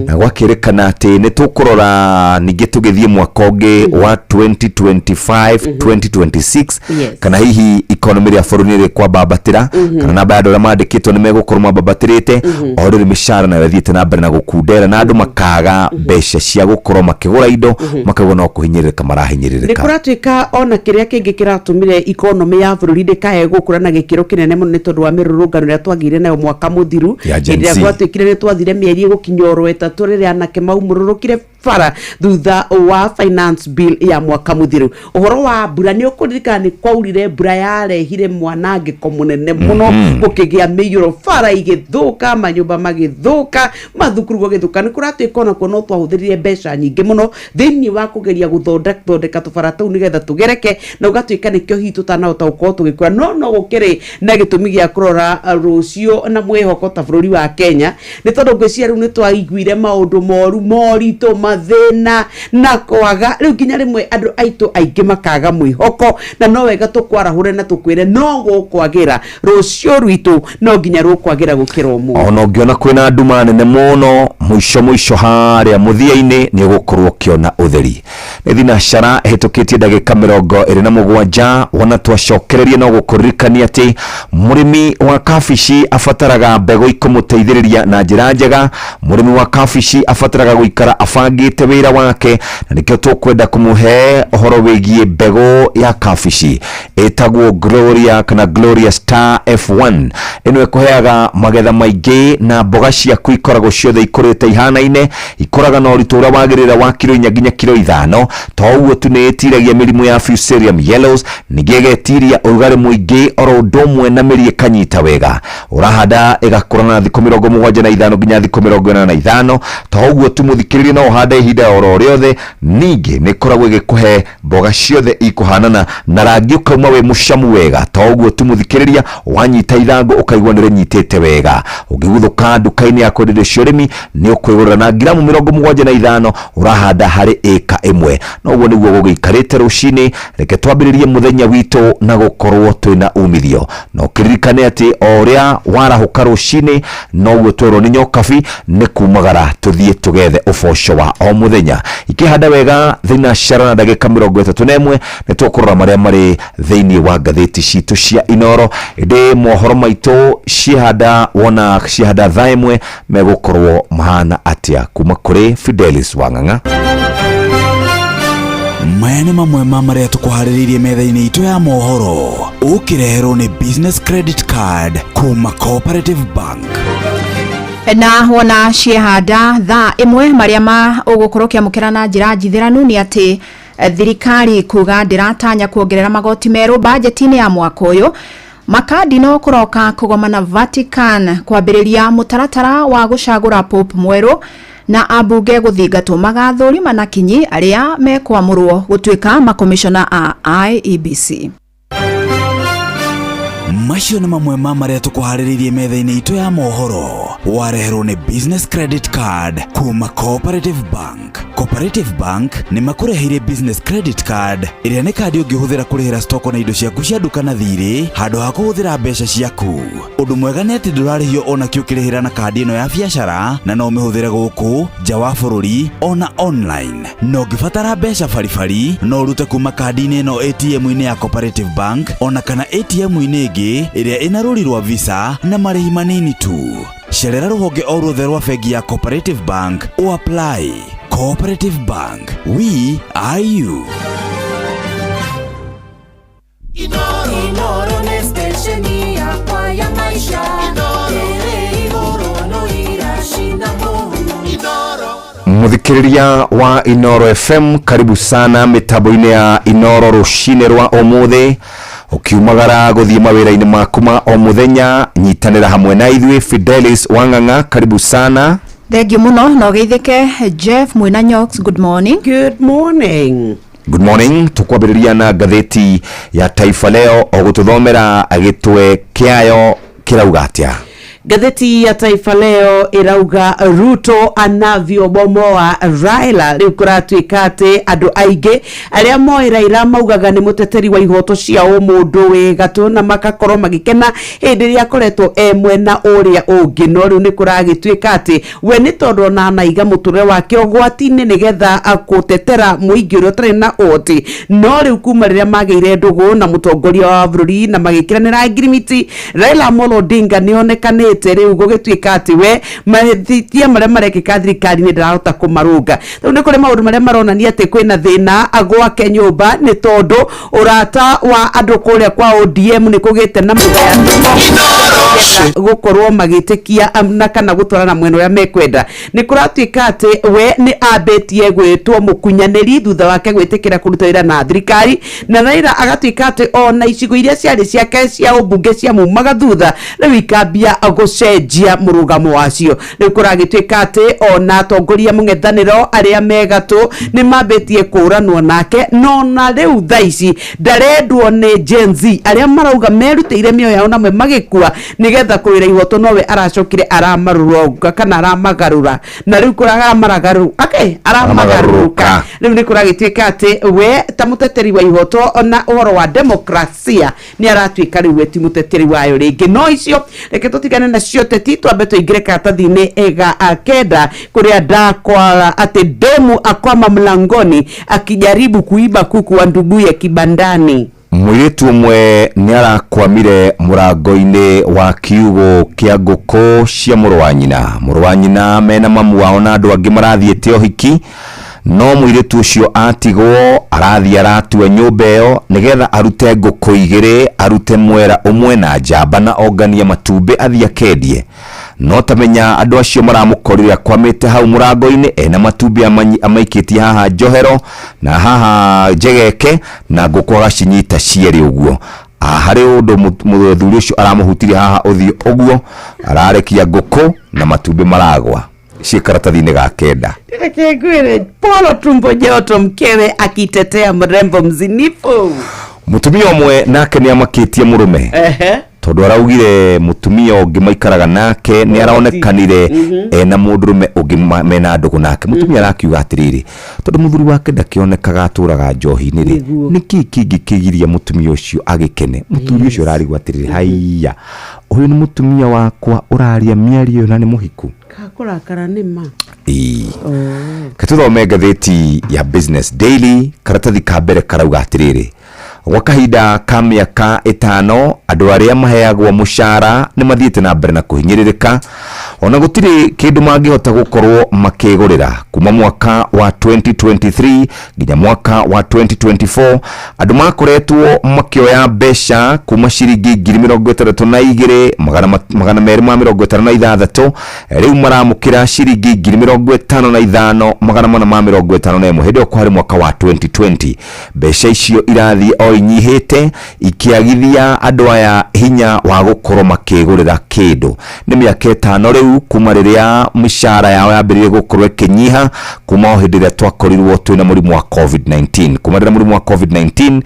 na gwakirikana ati ni tukurora ningi tugithie mwaka ungi wa 2025 2026 kana hihi economy ya bururi ri kwa babatira kana na bado la mandikitwo ni megukorwo babatirite orire mishara na yathiite na mbere na gukundera na andu makaga besha cia gukorwo makigura indo makagwo no kuhinyiririka marahinyiririka nikuratuika ona kiria kingi kiratumire economy ya bururi ndikae gukura na gikiro kinene muno ni tondu wa mirurungano ya twagire nayo mwaka muthiru iria gwatuikire ni twathire mieri gukinyoro etatu riria anake maumururukire bara thutha wa finance bill ya mwaka muthiru uhoro wa mbura ni ukuririkana ni kwaurire mbura yarehire mwanangiko munene muno gukigia miyuro bara igithuka manyumba magithuka mathukuru gugithuka ni kuratuika ona no twahuthirie mbeca nyingi muno thiini wa kugeria guthondeka tubara tuu nigetha tugereke na ugatuika nikio hitu tanahota gukorwo tugikura no gukiri na gitumi gia kurora rucio na mwihoko ta bururi wa Kenya ni tondu ngwiciria riu ni twaiguire maundu morito mathina na kwaga riu nginya rimwe andu aitu aingi makaga mwihoko na no wega tukwarahure na tukwire no gukwagira rucio rwitu no nginya rukwagira gukira umu ona ngiona kwina nduma nene muno mwisho haria muthia-ini ni gukorwo kiona utheri ni thinashara hitukitie ndagika 27 wana twacokererie no gukuririkania ati murimi wa kafishi afataraga mbego ikumuteithiriria na njira njega murimi wa kafishi afataraga guikara afangite wira wake na nikio tukwenda kumuhe uhoro wigie mbego ya kafishi etagwo Gloria kana Gloria Star F1 ino ekuheaga magetha maingi na mboga ciaku ikoragwo ciothe ikurite ihanaine ikoraga na uritura wagirira wa kilo nginya kilo 5 toguo tu ni itiragia mirimu ya Fusarium yellows nigegetiria urugari muingi oro ndomwe na miri kanyita wega urahanda igakura na thiko 75 nginya thiko 85 toguo tu muthikiririe no handa ihinda oro riothe ningi nikoragwo igikuhe mboga ciothe ikuhanana na rangi ukauma we mushamu wega toguo tu muthikiriria wanyita ithango ukaigwa nire nyitete wega ungiguthuka nduka-ini ya kwenderia ciorimi ni ukwigurira na gramu 75 urahanda hari eka imwe noguo niguo gugikarite rucini reke twambiririe muthenya witu na gukorwo twina umithio no kiririkane ati oria warahuka rucini noguo twero ni nyokabi ni kumagara tuthie tugethe uboco wa o muthenya ikihanda wega thina shara na ndagika 31 ni tukurora maria mari thiini wa ngatheti citu cia Inoro indi mohoro maitu cihanda wona cihanda thaimwe megukorwo mahana atia kuma kuri Fidelis Wang'ang'a maya nĩ mamwe ma marĩa tũkũharĩrĩirie metha-inĩ itũ ya mohoro ũkĩreherwo nĩ business credit card kuma Cooperative Bank na wona ciehanda thaa imwe maria ma ugukorwo kiamukira na njira njithiranu ni ati thirikari kuga ndiratanya kuongerera magoti meru budget-ini ya mwaka uyu makadi no kuroka kugomana Vatican kwambiriria mutaratara wa gucagura pope mweru na abunge guthingatwo magathuri manakinyi aria mekwamurwo gutuika makomishona a IEBC macio nĩ mamwe ma marĩa tũkũharĩrĩirie metha-inĩ itũ ya mohoro wareherwo nĩ business credit card kuma Cooperative Bank. Cooperative Bank nĩ makũreheire business credit card ĩrĩa nĩ kandi ũngĩhũthĩra kũrĩhĩra stoko na indo ciaku cia nduka na thirĩ handũ ha kũhũthĩra mbeca ciaku. Ũndũ mwega nĩ atĩ ndũrarĩhio ona kĩ ũkĩrĩhĩra na kandi ĩno ya biacara, na no ũmĩhũthĩre gũkũ nja wa bũrũri ona online. No ũngĩbatara mbeca baribari no ũrute kuma kandi-inĩ ĩno ATM-inĩ ya Cooperative Bank ona kana ATM-inĩ ĩngĩ ĩrĩa ĩna rũri rwa Visa na marĩhi manini tu. Cerera rũhonge o ruothe rwa bengi ya Cooperative Bank o apply. Cooperative Bank, we are you. Inoro nĩ station yakwa ya maisha. Muthikiriria wa Inoro FM, karibu sana mitambo-inĩ ya Inoro rucine rwa umuthi ukiumagara guthie mawira-inĩ maku ma o muthenya. Nyitanira hamwe na ithuĩ Fidelis Wang'ang'a, karibu sana. Thengiũ mũno no geithĩke. Jeff Mwinanyox, good morning. Good morning. Good morning. Tukwambĩrĩria na ngathĩti ya Taifa Leo o gũtũthomera gĩtwe kĩayo kĩrauga atĩa. Gazeti ya Taifa Leo irauga Ruto anavyobomoa Raila. Riu kuratuika ati andu aingi aria moi Raila maugaga ni muteteri wa ihoto cia umundu wega tu na makakorwo magikena hindi ria koretwo mwena uria ungi. No riu ni kuragituika ati we ni tondu na naiga muture wake ogwati-ini nigetha akutetera muingi uria utari na oti. No riu kuma riria mageire ndugu na mutongoria wa bururi na magikiranira ngirimiti, Raila Amolo Odinga ni onekane riu gugituika ati we mahithia maria marekika thirikari ni ndarahota kumarunga. Riu ni kuri maundu maria maronania ati kwina thina agwake nyumba ni tondu urata wa andu kuria kwa ODM ni kugite na mugayano gukorwo magitikia na kana gutwarana mwena uria mekwenda. Ni kuratuika ati we ni ambitie gwitwo mukunyaniri thutha wake gwitikira kuruta wira na thirikari, na Raila agatuika ati ona icigo iria ciari ciake cia ubunge cia mumaga thutha riu ikambia gucenjia murugamo wacio. Riu kuragituika ati ona atongoria mung'ethaniro aria megatu ni mambitie kuranwo nake, no na riu thaici ndarendwo ni Gen Z aria marauga merutire mioyo yao namwe magikua nigetha kuira ihoto, nowe aracokire aramaruronga kana aramagarura. Na riu kuraga maragaru aramagaruka. Riu ni kuragituika ati we ta muteteri wa ihoto na uhoro wa demokrasia ni aratuika riu ti muteteri wayo ringi. No icio reke tutigane na cio teti twambe tuingire karatathi-ini ega akenda kuria ndakwa ati demu akwama mlangoni akijaribu kuiba kuku wa nduguye kibandani. Mwiritu umwe ni arakwamire murango-ini wa kiugo kia nguku cia mũrũ wa nyina mena mamu wao na andu angi marathiĩte ũhiki. No mwiritu ucio atigwo arathia aratua nyumba ĩyo nigetha arute nguku igĩrĩ, arute mwera umwe na njamba na ongania matumbĩ athia akendie. No tamenya andu acio maramũkorire akwamĩte hau mũrango-ini ena matumbĩ amaikitie haha njohero na haha njegeke na nguku agacinyita cierĩ ũguo. Hari undu muthuri ucio aramũhutirie haha uthio ũguo, ararekia nguku na matumbĩ maragwa karatathi-ini ga kenda. Kegwire Polo Tumbo Joto mkewe akitetea mrembo mzinifu. Mutumia umwe nake ni amakitie murume. Tondu araugire mutumia ungi maikaraga nake ni araonekanire na mundurume ungi mena ndugu nake. Mutumia arakiuga atiriri tondu muthuri wake ndakionekaga aturaga njohi-ini ri niki kingi kigiria mutumia ucio agikene. Muthuri ucio ararigwa atiriri haiya uyu ni mutumia wakwa uraria miario na ni muhiku kakurakara nima. Katuthome ngathĩti ya Business Daily karatathi ka mbere karauga atiriri gwa kahinda ka mĩaka 5 andũ arĩa maheagwo mũcara nĩ mathiĩte na mbere na kũhinyĩrĩrĩka, ona gũtirĩ kĩndũ mangĩhota gũkorwo makĩgũrĩra. Kuma mwaka wa 2023 nginya mwaka wa 2024 andũ makoretwo makĩoya mbeca kuma ciringi 62,256 rĩu maramũkĩra ciringi 55,451 hĩndĩ ĩyo kwarĩ mwaka wa 2020. Mbeca icio irathiĩ o inyihĩte ikiagithia andũ aya hinya wa gũkorwo makĩgũrĩra kĩndũ. Nĩ mĩaka 5 rĩu riu kuma riria mishara yao yambiririe gukorwo ikinyiha kuma o hindi ria twakorirwo twina murimu wa COVID-19 kuma riria murimu wa COVID-19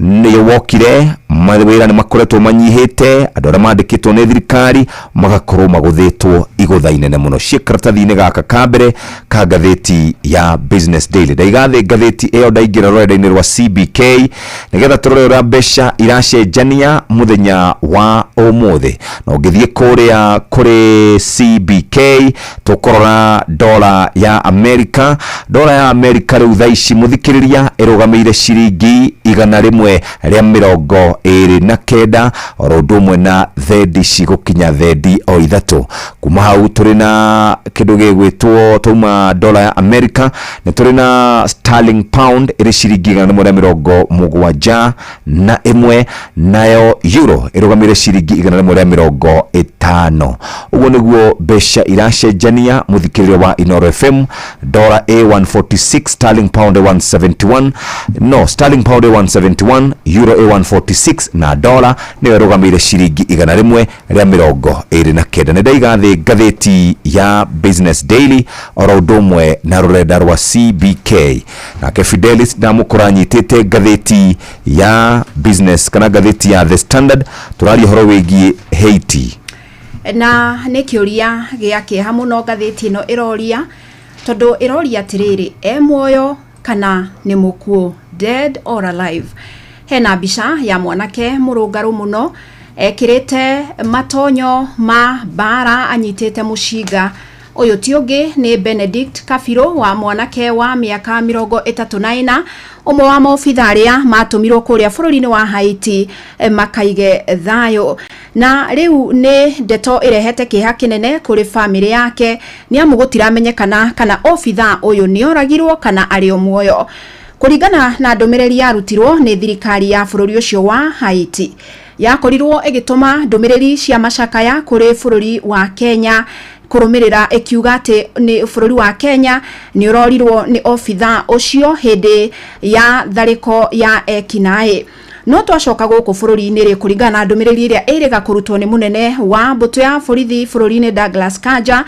ni wokire mawira ni makoretwo manyihite andu aria mandikitwo ni thirikari magakorwo maguthitwo igutha inene muno cikaratathi-ini gaka kambere ka ngathiti ya Business Daily ndaigathe ngathiti iyo ndaingira rurenda-ini rwa CBK nigetha turore uria mbeca iracenjania muthenya wa umuthi na ungithie kuria kuri CBK tukorora dola ya America riu thaici muthikiriria irugameire ciringi 100 ria 29 oro umwe na thedi cigukinya thedi o ithatu kuma hau turi na kindu gigwitwo tuma dola ya America ni turi na sterling pound iri ciringi 171 na imwe nayo euro irugamire ciringi 150 uguo niguo mbeca iracenjania muthikiriria wa Inoro FM dola A146 sterling pound A171 no sterling pound A171 euro A146 na dola ni irugamire ciringi 100 ria 29 ni ndaigathe ngathiti ya Business Daily oro ndomwe na rurenda rwa CBK nake Fidelis ndamukuranyitite ngathiti ya Business kana ngathiti ya The Standard turari horo wigie Haiti na nä kä å ria gä akä ha må no ngathä no ä roria tondå ä roria atä rä rä muoyo kana nä må kuo dead or alive. Hena mbica ya mwanake må rå ngarå må no ekä rä te matonyo ma mbara anyitä te må cinga. Å yå ti å ngä nä Benedict Kabiro wa mwanake wa mä aka 34 umwe wa maobitha aria matumirwo kuria bururi-ini wa Haiti makaige thayo na riu ni ndeto irehete kiha kinene kuri family yake ni amu gutiramenyekana kana obitha uyu ni oragirwo kana ari o muoyo kuringana na ndumiriri yarutirwo ni thirikari ya bururi ucio wa Haiti yakorirwo igituma ndumiriri cia macakaya kuri bururi wa Kenya kurumirira ikiuga ati ni bururi wa Kenya ni urorirwo ni obitha ucio hindi ya thariko ya ekinae no twacoka guku bururi-ini ri kuringana na ndumiriri iria iriga kurutwo ni munene wa mbutu ya borithi bururi-ini Douglas Kanja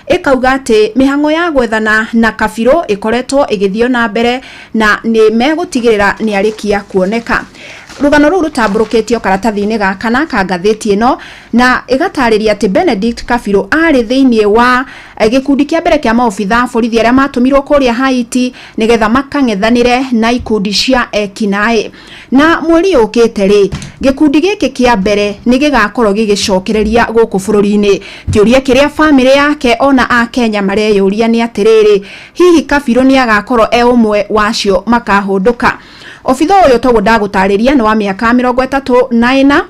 ikauga ati mihango ya gwethana na Kabiro ikoretwo igithio na mbere na ni megutigirira ni arikia kuoneka. Rugano ruru rutamburukitio karatathi-ini gakana ka ngathiti ino na igatariria ati Benedict Kabiro ari thiini wa gikundi kia mbere kia maobitha borithi aria matumirwo kuria Haiti nigetha makang'ethanire na ikundi cia ekinae na mweri ukite ri gikundi giki kia mbere ni gigakorwo gigicokereria guku bururi-ini. Kiuria kiria family yake ona a Kenya mareyuria ni atiriri hihi Kabiro ni agakorwo e umwe wacio makahunduka. Obitha uyu togo ndagutariria ni wa miaka 34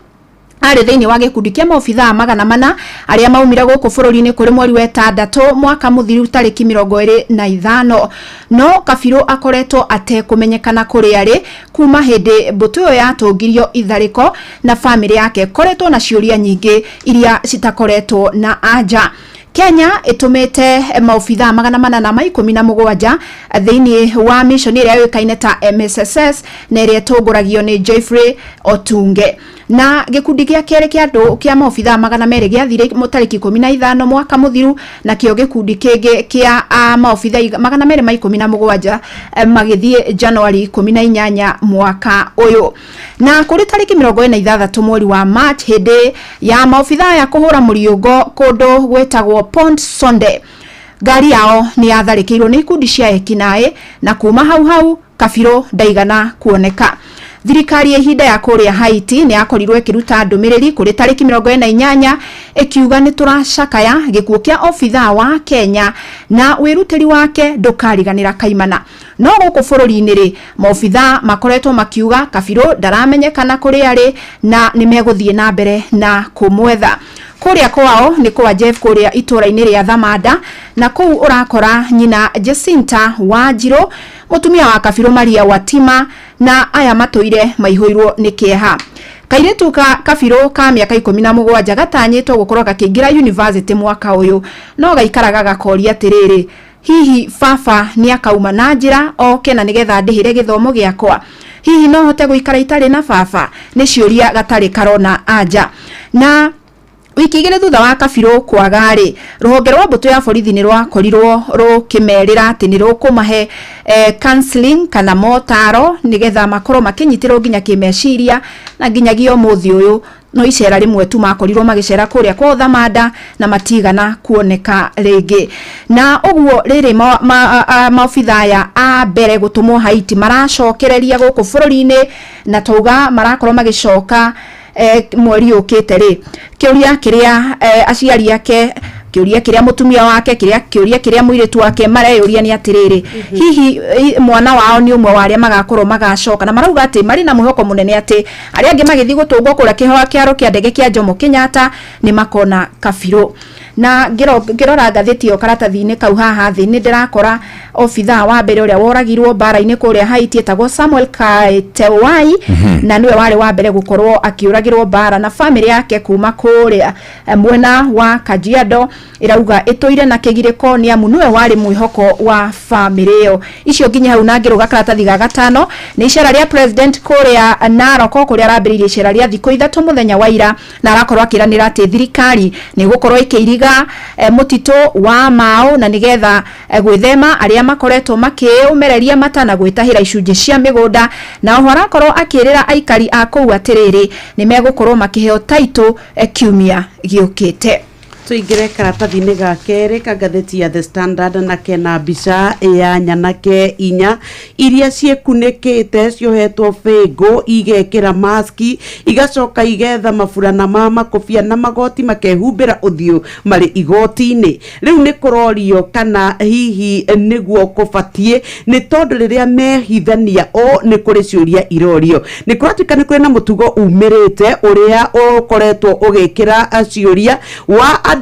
ari thiini wa gikundi kia maobitha 400 aria maumire guku bururi-ini kuri mweri wa 6 mwaka muthiru tariki 25 no Kabiro akoretwo atekumenyekana kuri ari kuma hindi mbutu yo yatungirio ithariko na family yake koretwo na ciuria nyingi iria citakoretwo na anja. Kenya itumite maobitha 417 thiini wa mission iria yoikaine ta MSSS na iria tunguragio ni Jeffrey Otunge na gikundi gia kere kia andu kia maobitha 200 giathire mutariki 15 mwaka muthiru na kio gikundi kingi kia maobitha 217 magithie January 18 mwaka uyu na kuri tariki 26 mweri wa March hindi ya maobitha ya kuhura muriugo kundu gwetagwo Pont Sonde gari yao ni yatharikirwo ni ikundi cia ekinae na kuma hau Kabiro ndaigana kuoneka. Thirikari ihinda ya kuria Haiti ni yakorirwo ikiruta ndumiriri kuri tariki 28 ikiuga ni turacakaya gikuo kia obitha wa Kenya na wirutiri wake ndukariganira kaimana. No guku bururi-ini ri maobitha makoretwo makiuga Kabiro ndaramenyekana kuri ari na ni meguthie na mbere na kumwetha. Kuria kwao ni kwa Jeff kuria itura-ini ria Thamada na kuu urakora nyina Jacinta Wanjiru mutumia wa Kabiro Maria Watima na aya matuire maihuirwo ni kieha. Kairetu ka Kabiro ka miaka 17 gatanyitwo gukorwo gakiingira university mwaka uyu no gaikaraga gakoria atiriri hihi baba ni akauma na njira oke na nigetha ndihire githomo giakwa hihi no hote guikara itari na baba ni ciuria gatari karona anja na wiki igire thutha wa Kabirũ kwagari ruhonge rwa mbuto ya borithi ni rwakorirwo rukimerira ati ni rukumahe counseling kana motaro nigetha makorwo makinyitirwo nginya kimeciria na nginyagia umuthi uyu no icera rimwe tu makorirwo magicera kuria kwa Thamanda na matigana kuoneka ringi na uguo riri maofitha ya a mbere gutumwo Haiti maracokereria guku bururi-ini na tauga marakorwo magicoka mweri ukite ri kiuria kiria aciari ake kiuria kiria mutumia wake kiuria kiria muiritu wake mareyuria ni atiriri hihi mwana wao ni umwe waria magakorwo magacoka na marauga ati mari na muhoko munene ati aria angi magithi gutungwo kura kihoa kiaro kia ndege kia Jomo Kenyatta ni makona Kabirũ na ngirora ngatheti yo karatathi-ini kau haha thi ni ndirakora ofitha wa mbere uria woragirwo bara-ini kuria Haiti etagwo Samuel Kaitewai na niwe wari wa mbere gukorwo akiuragirwo bara na family yake kuma kuria mwena wa Kajiado irauga etoire na kigiriko ni amu niwe wari mwihoko wa family yo icio nginya hau na ngiruga karatathi ga gatano ni icera ria president kuria Narok kuria arambiririe icera ria thikũ 3 muthenya wa ira na arakorwo akiranira ati thirikari ni gukorwo ikiriga mutito wa mao na nigetha gwithema aria makoretwo makiumereria matana gwitahira icunje cia migunda na oho arakorwo akirira aikari a kuu atiriri ni megukorwo makiheo title kiumia giukite. Tuingire karatathi-ini ga keri ka ngatheti ya The Standard na kena mbica ya nyanake inya iria ciekunikite ciohetwo bengo igekira maski igacoka igetha maburana ma makobia na magoti makehumbira uthiu mari igoti-ini riu ni kurorio kana hihi niguo kubatie ni tondu riria mehithania o ni kuri ciuria irorio ni kuratuika ni kuri na mutugo umirite uria ukoretwo ugikira ciuria wa andu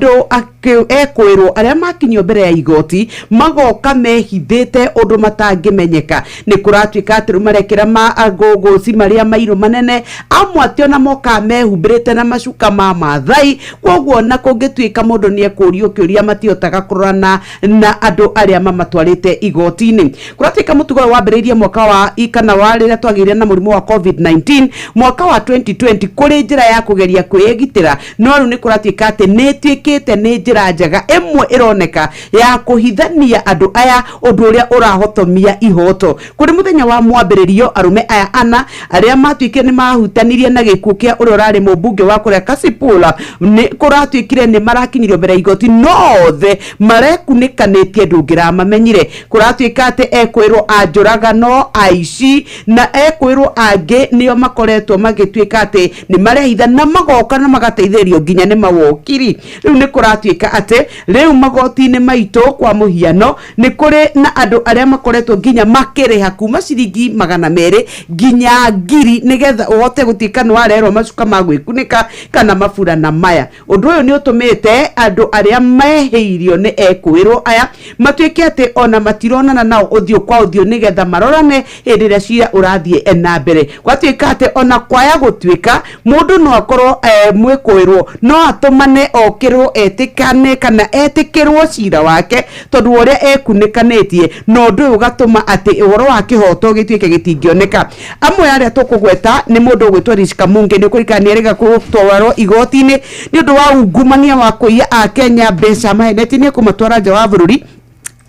ekwirwo aria makinyio mbere ya igoti magoka mehithite undu matangimenyeka ni kuratuika ati marekera magogoci maria mairu manene amwe atio na moka mehumbirite na macuka ma mathai koguo na kungituika mundu ni ekurio kiuria matiotaga kurana na andu aria mamatwarite igoti-ini kuratuika mutugo wambiriirie mwaka wa ikana wa riria twagire na murimu wa COVID-19 mwaka wa 2020 kuri njira ya kugeria kwigitira no riu ni kuratuika ati netwikite ni njira njega emwe ironeka ya kuhithania andu aya undu uria urahotomia ihoto kuri muthenya wa mwambiririo arume aya ana aria matwike ni mahutanirie na gikuo kia uria urari mubunge wa kuria Kasipula ni kuratwikire ni marakinyirio mbere igoti nothe marekunikanĩtie ndungira mamenyire kuratwika ati ekwirwo anjuragano aici na ekwirwo angi nio makoretwo magitwika ati ni marehitha na magoka na magateithĩrio nginya ni mawokiri riu ni kuratwika ati riu magoti-ini maitu kwa muhiano ni kuri na andu aria makoretwo nginya makiriha kuma ciringi 200 nginya 1000 nigetha uhote gutika ni warerwo macuka ma gwikunika kana maburana maya undu uyu ni utumite andu aria meheirio ni ekwirwo aya matwike ati ona matironana nao uthio kwa uthio nigetha marorane hindira cia urathie na mbere gwatwika ati ona kwaya gutwika mundu no akorwo mwikwirwo no atumane okirwo etikane kana etikirwo cira wake tondu uria ekunikanĩtie no ndu ugatuma ati uhoro wa kihoto gitwike gitingioneka amwe aria tukugweta ni mundu gwitwa Rishka Munge ni kurikania rega kutwarwo igoti-ini ni undu wa ungumania wa kuiya a Kenya mbeca maheneti ni kumatwara nja wa bururi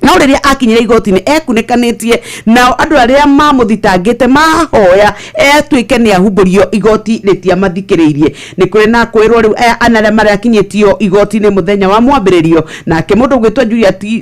no riria akinyira igoti-ini ekunikanĩtie nao andu aria mamuthitangite mahoya etwike ni ahumburio igoti ritia mathikiriirie ni kuri na kwirwo riu anaria marakinyitio igoti-ini muthenya wa mwambiririo nake mundu gwitwa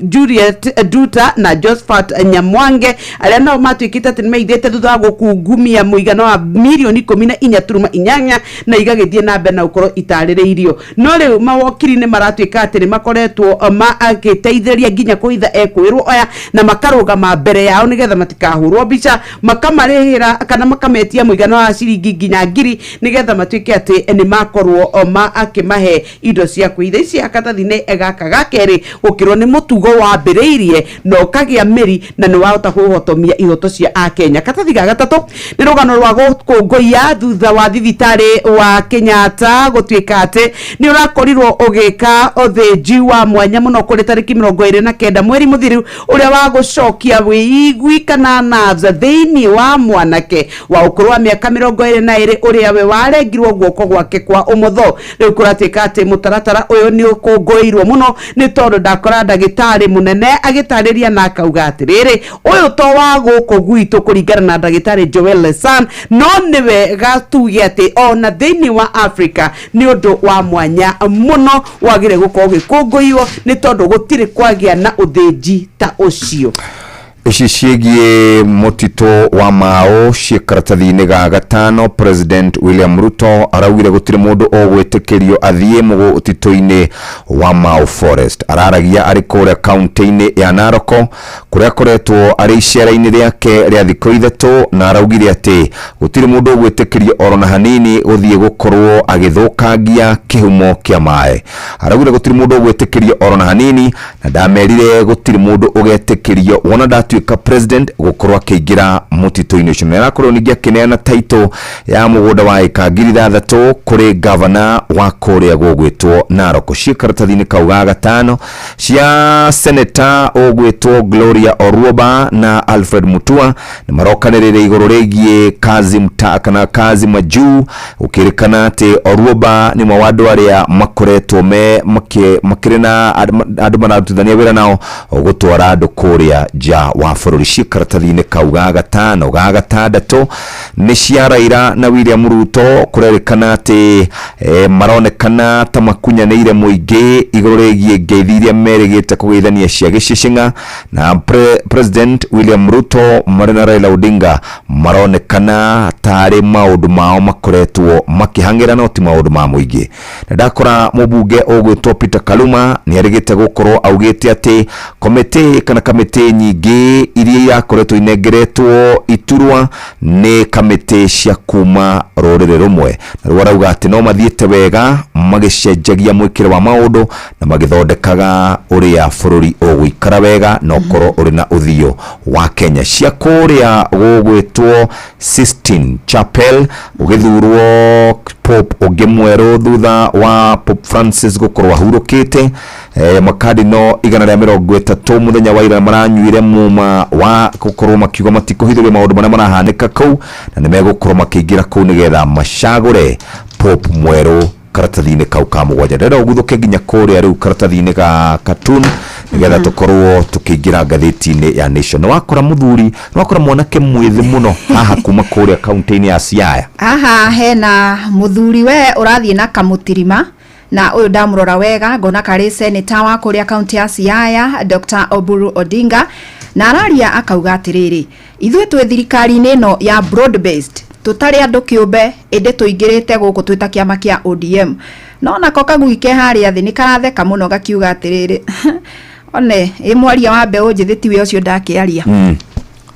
Juliet Duta na Josephat Nyamwange aria nao matwikite ati meithite thutha wa gukungumia muigana wa milioni 14.8 na igagithie na mbere na ukorwo itaririirio no riu mawokiri ni maratwika ati ni makoretwo magiteithĩria nginya kuhitha ekwirwo aya na makarugama mbere yao nigetha matikahurwo mbica makamarihira kana makametia muigana wa ciringi nginya 1000 nigetha matwike ati ni makorwo akimahe indo cia kuitha ici akatathi-ini gaka gakeri gukirwo ni mutugo wa mbiriirie no kagia miri na ni wahota kuhotomia ihoto cia a Kenya. Katathi ga gatatu ni rugano rwa gukungũia thutha wa thibitari wa Kenyatta gutwika ati ni urakorirwo ugika uthinji wa mwanya muno kuri tariki 29 mweri muthiru uria wa gucokia wiigwi kana nerves thiini wa mwanake wa ukuru wa miaka 22 uria we warengirwo guoko gwake kwa umotho riu kuratika ati mutaratara uyu ni ukunguirwo muno ni tondu ndakora ndagitari munene agitariria na akauga atiriri uyu to wa guku gwitu kuringana na ndagitari Joel Lesan no niwe gatuge ati ona thiini wa Africa ni undu wa mwanya muno wagire gukorwo gikunguirwo ni tondu gutiri kwagia na uthinji ta ucio. Ici ciĩgiĩ mũtitũ wa Mau ciĩ karatathi-inĩ ga gatano. President William Ruto araugire gũtirĩ mũndũ ũgwĩtĩkĩrio athiĩ mũtitũ-inĩ wa Mau Forest. Araragia arĩ kũrĩa kaunti-inĩ ya Narok kũrĩa akoretwo arĩ icera-inĩ rĩake rĩa thikũ ithatũ, na araugire atĩ gũtirĩ mũndũ ũgwĩtĩkĩrio oro na hanini gũthiĩ gũkorwo agĩthũkangia kĩhumo kĩa maĩ. Araugire gũtirĩ mũndũ ũgwĩtĩkĩrio oro na hanini, na ndamerire gũtirĩ mũndũ ũgetĩkĩrio wona ndatuĩka president gukorwa kĩingira mũtitũ-inĩ ũcio. Na arakorwo ningĩ akĩneana title ya mũgũnda wa eka 3,000 kũrĩ governor wa kũrĩa gũgwĩtwo Narok. Ciĩ karatathi-inĩ kau ga gatano cia senator ũgwĩtwo Gloria Oruoba na Alfred Mutua nĩ marokanĩrĩire igũrũ rĩgiĩ kazi majuu, ũkĩrĩkana atĩ Oruoba nĩ mwe wa andũ arĩa makoretwo makĩrĩ na andũ mararutithania wĩra nao gũtwara andũ kũrĩa nja wa bũrũri. Ciĩ karatathi-inĩ kau ga gatano. Ga gatandatũ nĩ cia Raila na William Ruto kũrerĩkana atĩ maronekana ta makunyanĩire mũingĩ igũrũ rĩgiĩ ngeithi iria merĩgĩte kũgeithania cia gĩcicing'a, na President William Ruto marĩ na Raila Odinga maronekana tarĩ maũndũ mao makoretwo makĩhang'ĩra no ti maũndũ ma mũingĩ. Na ndakora mũbunge ũgwĩtwo Peter Kaluma nĩ arĩgĩte gũkorwo augĩte atĩ kamĩtĩ nyingĩ iria irakoretwo inengeretwo iturwa nĩ kamĩtĩ cia kuma rũrĩrĩ rumwe, na rĩu arauga atĩ no mathiĩte wega magĩcenjagia mwĩkĩre wa maũndũ na magĩthondekaga ũrĩa bũrũri ũgũikara wega na ũkorwo ũrĩ na ũthiũ wa Kenya. Cia kũrĩa gũgwĩtwo Sistine Chapel ũgĩthurwo Pope ũngĩ mwerũ thutha wa Pope Francis gũkorwo ahurũkĩte. Makadino 130 muthenya wa ira maranyuire muma wa gukorwo makiuga matikũhithũria maũndũ marĩa marahanĩka kũu, na nĩ megũkorwo makĩingĩra kũu nĩgetha macagũre Pope mwerũ karatathi-inĩ kau ka mũgwanja. Ndĩrenda ũguthũke nginya kũrĩa rĩu karatathi-inĩ ga Katun nĩgetha tũkorwo tũkĩingĩra ngathĩti-inĩ ya Nation. Nĩ wakora mũthuri, nĩ wakora mwanake mwĩthĩ mũno haha kuma kũrĩa kaunti-inĩ ya Siaya. Aha hena mũthuri we ũrathiĩ na kamũtirima, na uyu ndamurora wega ngona karĩ senator wa kũrĩa kaunti ya Siaya Dr. Oburu Odinga, na araria akauga atiriri ithuĩ twĩ thirikari-inĩ ĩno ya broad based tutari andu kiumbe ende tuingirite guku twita kiama kia ODM. No nako kaguike haria thi ni karatheka muno gakiuga atiriri one imwaria wa mbeũ njithi tiwe ucio ndakiaria.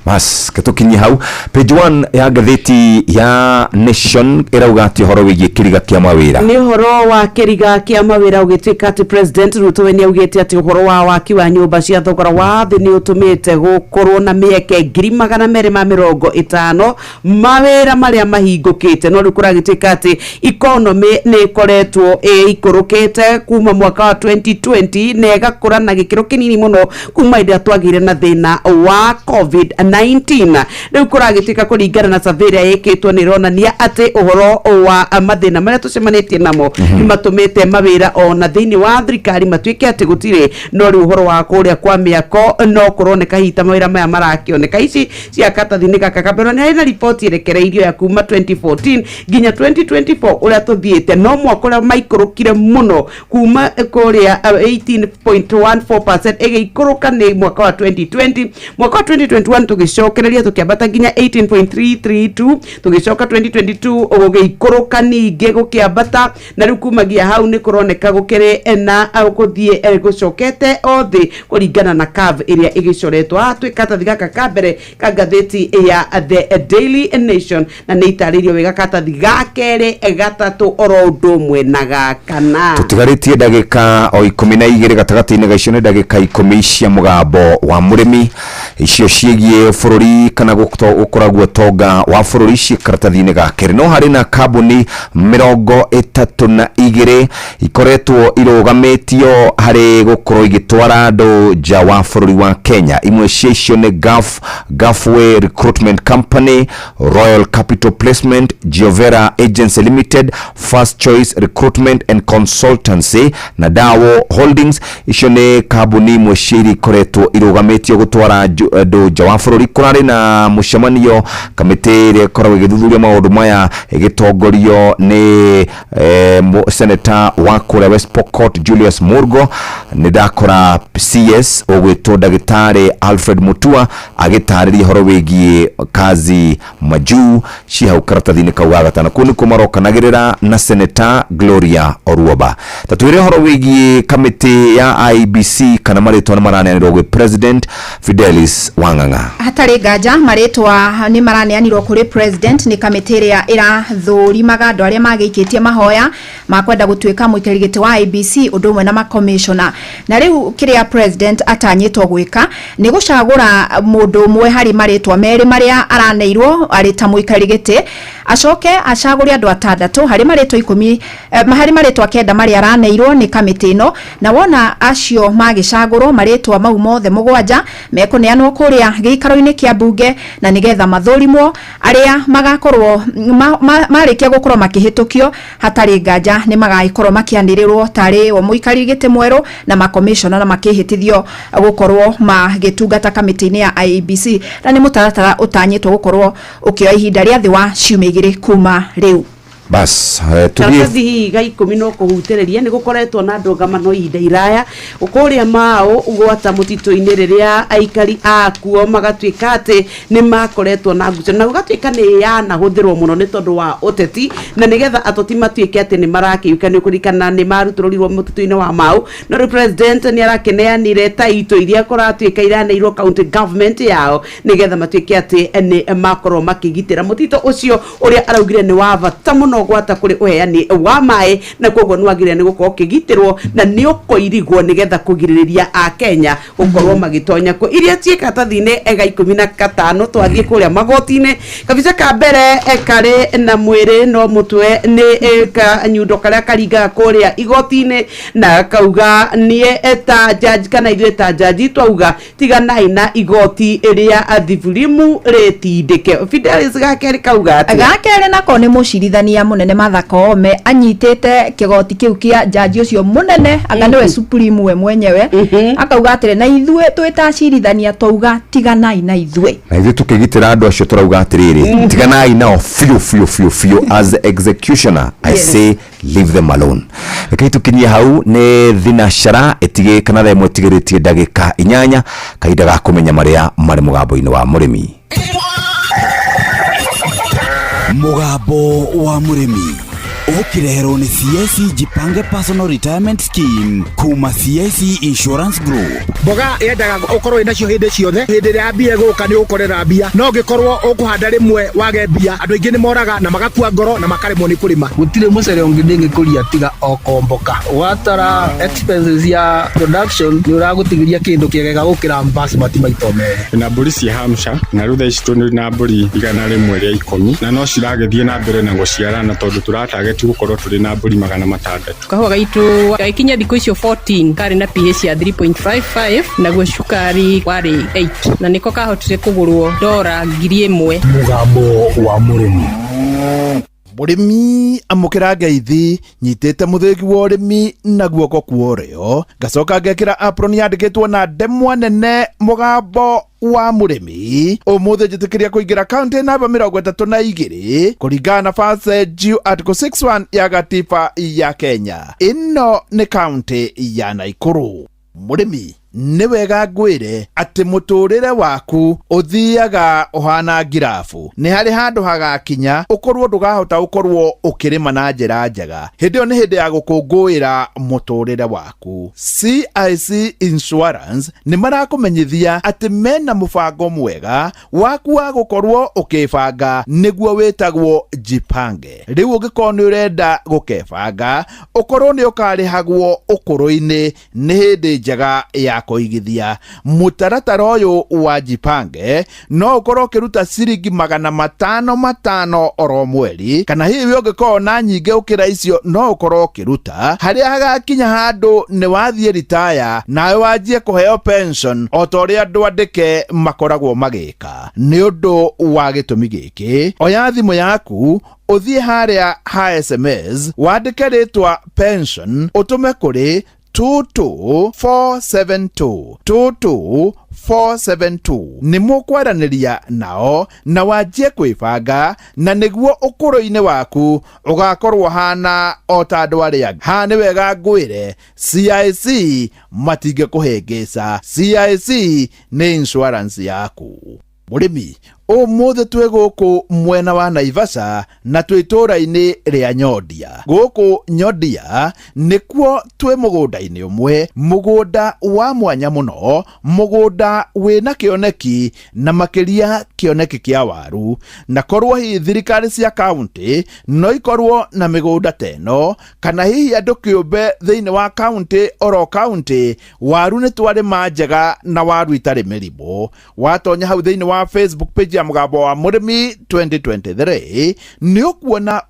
Bas ketukinyia hau page 1 ya ngathĩti ya Nation irauga ati horo wĩgiĩ kĩriga kĩa mawĩra. Nĩ horo wa kĩriga kĩa mawĩra ũgĩtuĩka ati President Ruto we nĩaugĩte ati horo wa waki wa nyũmba cia thogora wa thĩ nĩ ũtũmĩte gũkorwo na mĩeke 250 mawĩra marĩa mahingũkĩte, no rĩu kũragĩtuĩka ati economy nĩ ĩkoretwo ikũrũkĩte kuma mwaka wa 2020 na ĩgakũra na gĩkĩro kĩnini mũno kuma hĩndĩ twagĩire na thĩna wa COVID-19. Riu kuragitika kuringana na survey yekitwo ni ronania ati uhoro wa mathina maria tucemanitie namo ni matumite mawira ona thiini wa thirikari matuike ati gutire, no riu uhoro wa kuria kwa miako no kuroneka hita mawira maya marakioneka ici cia katathi-ini gaka kabero ni na report irekereirio ya kuma 2014 nginya 2024 uria tuthiite no mwaka uria maikurukire muno kuma kuria 18.14% igikuruka ni mwaka wa 2020. Mwaka wa 2021 tugicokereria tukiambata nginya 18.332, tugicoka 2022 ugiikuruka ningi gukiambata, na riu kumagia hau ni kuroneka gukire na guthie gucokete othi kuringana na curve iria igicoretwo twikatathi gaka ka mbere ka ngathĩti ya The Daily Nation, na ni itaririo wega katathi gakere gatatu oro undu umwe na gakana. Tutigarĩtie ndagĩka o 12 gatagatĩ-inĩ ga icio nĩ ndagĩka 10 cia mũgambo wa mũrĩmi icio ciĩgiĩ bururi kana gukoragwo tonga wa bururi cikaratathi-inĩ gake no harĩ na kambuni 32 ikoretwo irugamitio harĩ gukorwo igitwara andu nja wa bururi wa Kenya. Imwe ciacio nĩ Gulfway Recruitment Company, Royal Capital Placement, Giovera Agency Limited, First Choice Recruitment and Consultancy na Dawo Holdings. Icio nĩ kambuni imwe cia ikoretwo irugamitio gutwara andu nja wa bururi. Kurarĩ na mucemanio kamiti ĩrĩa ĩkoragwo ĩgĩthuthuria maũndũ maya ĩgĩtongorio nĩ Senator wa kũrĩa West Pokot Julius Murgo. Nĩ ndakora CS ũgwĩtwo ndagĩtarĩ Alfred Mutua agĩtarĩria horo wĩgiĩ kazi majuu cia hau karatathi-inĩ kau ga gatano. Kũu nĩkuo marokanagĩrĩra na Senator Gloria Oruoba. Tatwĩre horo wĩgiĩ kamĩtĩ ya IEBC kana marĩtwa nĩ maraneanĩrwo gwĩ President Fidelis Wang'ang'a. Hatarĩ nganja marĩtwa nĩ maraneanirwo kũrĩ President nĩ kamĩtĩ ĩrĩa ĩrathũrimaga andũ arĩa magĩikĩtie mahoya ma kwenda gũtuĩka mũikarĩri gĩtĩ wa IEBC ũndũ ũmwe na makomishona. Na rĩu kĩrĩa President atanyĩtwo gwĩka nĩ gũcagũra mũndũ ũmwe harĩ marĩtwa merĩ marĩa araneirwo arĩ ta mũikarĩri gĩtĩ, acoke acagũre andũ 6 harĩ marĩtwa 10 harĩ marĩtwa 9 marĩa araneirwo nĩ kamĩtĩ ĩno. Na wona acio magĩcagũrwo marĩtwa mau mothe 7 mekũneanwo kũrĩa gĩikaro-inĩ kĩa mbunge na nĩgetha mathũrimwo arĩa magakorwo marĩkia gũkorwo makĩhĩtũkio hatarĩ nganja nĩ magagĩkorwo makĩanĩrĩrwo tarĩ o mũikarĩri gĩtĩ mwerũ na makomishona na makĩhĩtithio gũkorwo magĩtungata kamĩtĩ-inĩ ya IEBC. Na nĩ mũtaratara ũtanyĩtwo gũkorwo ũkĩoya ihinda rĩa thĩ wa ciumia 2 kuma rĩu. Bas tuthi ga 10 no kuhutereria ni gukoretwo na ndongamano ihinda iraya ukuria mao ugwata mutito-ini riria aikari akuo magatuika ati ni makoretwo na ngucanio na gugatuika ni yana huthirwo muno ni tondu wa uteti na nigetha atoti matuike ati ni marakiukanio kurikana ni maruturirwo mutito-ini wa mao. No president ni arakeneanire taito iria koratuika iraneirwo county government yao nigetha matuike ati ni makorwo makigitira mutito ucio uria araugire ni wa bata muno gwata kuri uheani wa mai na koguo nwagire ni gukorwo kigitirwo na ni ukoirigwo nigetha kugiririria a Kenya gukorwo magitonya ko iria cieka tathine ega 15 twathie kuria magoti-ini kabisa ka mbere ekari na mwiri no mutwe ni ka nyundo karia karinga kuria igoti-ini na kauga ni eta judge kana ithuĩ ta judge twauga tiganai na igoti iria athivurimu retindike. Fidelis gakeri kauga ati gakeri nako ni mucirithania munene Martha Koome anyitete kigoti kiu kia jaji ucio munene anga niwe supreme we mwenyewe akauga atire na ithuĩ twitacirithania twauga tiganai na ithuĩ tukigitira andu acio turauga atiriri tiganai nao fiu as the executioner I say leave them alone. Reke tukinyie hau ni thinashara etige kana tha imwe tigiritie ndagika 8 kahinda ga kumenya maria mari mugambo-ini wa murimi. Mugambo wa murimi ukireherwo ni CIC Jipange Personal Retirement Scheme kuma CIC Insurance Group. Boga yendaga ukorwo inacio hindi ciothe hindi ya mbia guka ni ukorera mbia no gikorwo ukuhanda rimwe wage mbia andu ingi ni moraga na magakua ngoro na makaremwo ni kurima gutire mucere ungi ningi kuria tiga okomboka watara expenses ya production ni uragutigiria kindu kiegega gukira basmati maito mere na mburi cia Hampshire na rutha ici na mburi igana rimwe ria 10 na no ciragethie na mbere na guciarana tondu turatage gukorwo turi na mburi 600 kahua gaitu gaikinya thikũ icio 14 kari na pH ya 3.55 naguo cukari wari 8 na niko kahotire kugurwo $1,000. Mugambo wa murimi murimi amukira ngeithi nyitite muthegi wa urimi na guoko kuorio gacoka ngekira apron yandikitwo na ndemwa nene mugambo wa murimi umuthi njitikiria kuingira county namba 32 kuringana na fase due article 61 ya gatiba ya Kenya. Ino ni county ya Naikuru. Murimi ni wega ngwire ati muturire waku uthiaga uhana ngirafu ni hari handu hagakinya ukorwo ndugahota ukorwo ukirima na njira njega hindi yo ni hindi ya gukungwira muturire waku. CIC Insurance ni marakumenyithia ati mena mubango mwega waku wa gukorwo ukibanga niguo witagwo Jipange. Riu ungikorwo ni urenda gukebanga ukorwo ni ukarihagwo ukuru-ini ni hindi njega ya ya kuigithia. Mutaratara uyu wa Jipange no ukorwo ukiruta ciringi 500 oro mweri, kana hivi ungikorwo na nyingi ukira icio no ukorwo ukiruta haria hagakinya handu ni wathie retire nawe wajie kuheo pension o ta uria andu andike makoragwo magika. Ni undu wa gitumi giki, oya thimu yaku uthie haria ha SMS wandike ritwa pension utume kuri 22472 22472 ni mukwaraniria nao na wajie kwibanga, na niguo ukuro-ini waku ugakorwo hana o ta andu aria. Ha ni wega ngwire CIC matinge kuhengeca. CIC ni insurance yaku. Murimi umuthi twi guku mwena wa Naivasha na twi itura-ini ria Nyondia. Guku Nyondia nikuo twi mugunda-ini umwe, mugunda wa mwanya muno, mugunda wina kioneki na makiria kioneki kia waru. Na korwo hi thirikari cia county no ikorwo na migunda teno, kana hihi andu kiumbe thiini wa county oro county waru ni twari manjega na waru itari mirimu. Watonya hau thiini wa Facebook page ya Mugambo wa Murimi 2023 ni ukuona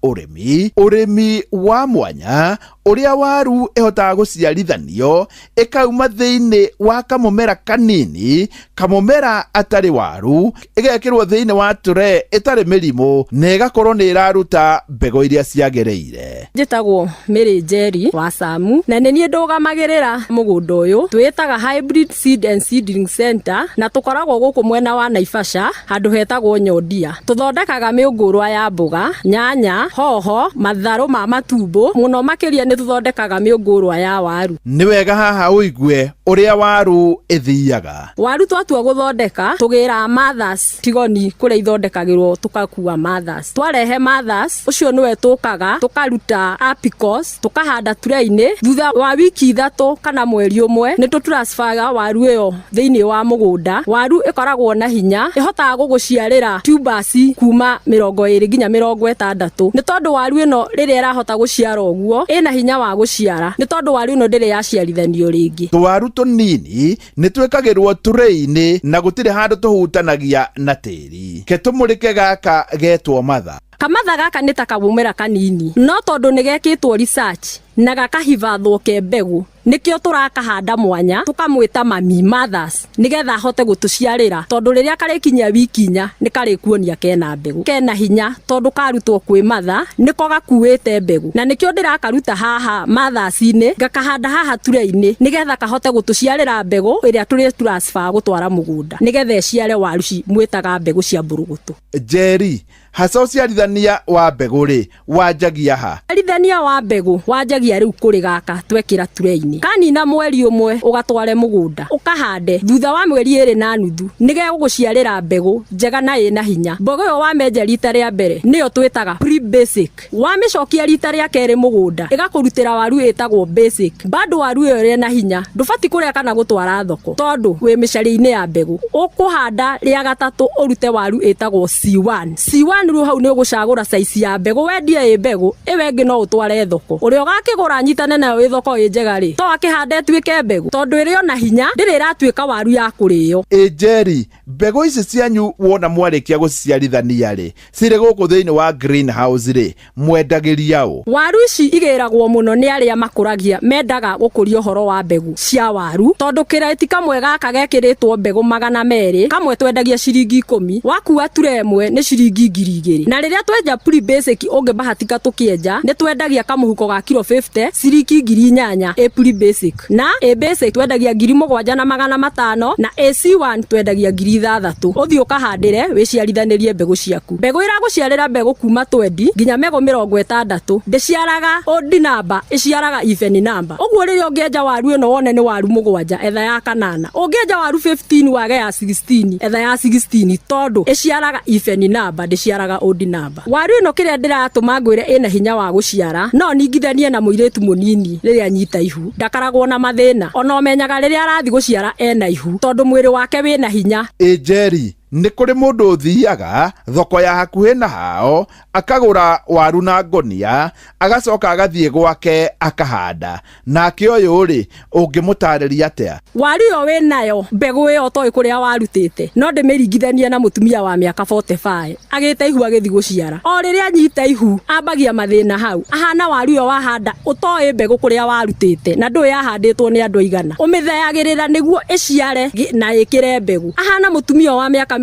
urimi wa mwanya uria waru ehota guciarithanio ikauma thiini wa kamumera kanini, kamumera atari waru igekirwo thiini wa ture itari mirimu na igakorwo ni iraruta mbego iria ciagereire. Njitagwo Mary Njeri wa Samu, na ni ndũgamagĩrĩra mũgũnda ũyũ twĩtaga Hybrid Seed and Seedling Center, na tukoragwo gũkũ mwena wa Naivasha handũ hetagwo Nyondia. Tuthondekaga mĩũngũrwa ya mboga, nyanya, hoho, matharũ ma matumbo, muno makĩria ni tuthondekaga mĩũngũrwa ya waru. Ni wega haha uigue uria waru ithiaga. Waru twatua guthondeka tugira mothers tigoni kuria ithondekagirwo tukakua mothers. Twarehe mothers ucio niwe tukaga tukaruta apicos tukahanda tray-ini. Thutha wa wiki 3 kana mweri umwe ni tutransferaga waru iyo thiini wa mugunda. Waru ikoragwo na hinya, ihotaga guguciarira tubers kuma 20 nginya 60. Ni tondu waru ino riria irahota guciara uguo ina hinya wa guciara, ni tondu waru ino ndiri yaciarithanio ringi. Twaru tunini ni twikagirwo tray-ini na gutire handu tuhutanagia na tiri. Ketumurike gaka getwo matha. Kamatha gaka nĩ ta kabumera kanini, no tondu nĩ gekĩtwo research na gakahivathwo ke mbegu, nikio turakahanda mwanya tukamwita mami mothers nigetha hote gutuciarira, tondu riria karikinya wiki 4 ni karikuonia kena mbegu, kena hinya tondu karutwo kwi matha niko gakuite mbegu, na nikio ndirakaruta haha mothers-ini ngakahanda haha tray-ini nigetha kahote gutuciarira mbegu iria turi transfer gutwara mugunda nigetha iciare waru mwitaga mbegu cia mburugutu. Jerry, hasa uciarithania wa mbegu ri wanjagia ha? Arithania wa mbegu wanjagia riu kuri gaka twekira tray-ini, kanina mweri umwe ugatware mugunda ukahande. Thutha wa mweri 2 na nuthu nige guguciarira mbegu njega na ina hinya. Mbogo yo wamenja rita ria mbere niyo twitaga pre basic, wamicokia rita ria keri mugunda igakurutira waru itagwo basic. Bado waru yo ri na hinya ndubati kuria kana gutwara thoko tondu wi micari-ini ya mbegu. Ukuhanda ria gatatu urute waru itagwo C1 ru hau ni ugucagura size ya mbegu, wendie mbegu iwengi no utware thoko. Uria ugakigura nyitane nayo thoko njega ri to akihande twike mbegu tondu irio na hinya ndiri ratwika waru ya kurio. Jerry, mbegu ici cianyu wona mwarikia guciarithania ri cire guku thiini wa greenhouse ri mwendagiria u? Waru ici igiragwo muno ni aria makuragia mendaga gukuria uhoro wa mbegu cia waru, tondu kireti kamwe gaka gekiritwo mbegu 200, kamwe twendagia ciringi 10, wakua ture imwe ni ciringi 2000, na riria twenja pre basic ungibahatika tukienja ni twendagia kamuhuko ga kilo 50 ciringi 800 e pre basic, na e basic twendagia 7500 na AC1 twendagia 3000. Uthi ukahandire wiciarithanirie mbegu ciaku. Mbegu iraguciarira mbegu kuma 20 nginya 60 ndiciaraga odd number, iciaraga even number. Uguo riria ungienja waru ino wone ni waru 7 etha ya 8, ungienja waru 15 wage ya 16 etha ya 16 tondu iciaraga even number ndiciaraga odd number. Waru ino kiria ndiratuma ngwire ina hinya wa guciara no ningithanie na muiretu munini riria nyita ihu ndakaragwo na mathina, ona omenyaga riria arathi guciara ena ihu tondu mwiri wake wina hinya. Jerry, nĩ kũrĩ mũndũ ũthiaga thoko ya hakuhĩ na hao akagũra waru na ngonia agacoka agathiĩ gwake akahanda, nake ũyũ rĩ ũngĩmũtarĩria atĩa? Waru yo we nayo mbegũ ĩyo toĩ kũrĩa warutĩte, no ndĩmĩringithanie na mũtumia wa mĩaka 45 agĩte ihu agĩthi gũciara. O rĩrĩa anyita ihu ambagia mathĩna hau, ahana waru yo wahanda ũtoĩ mbegũ kũrĩa warutĩte na ndũĩ yahandĩtwo nĩ andũ aigana, ũmĩtheagĩrĩra nĩguo ĩciare na ĩkĩre mbegũ. Ahana mũtumia wa mĩaka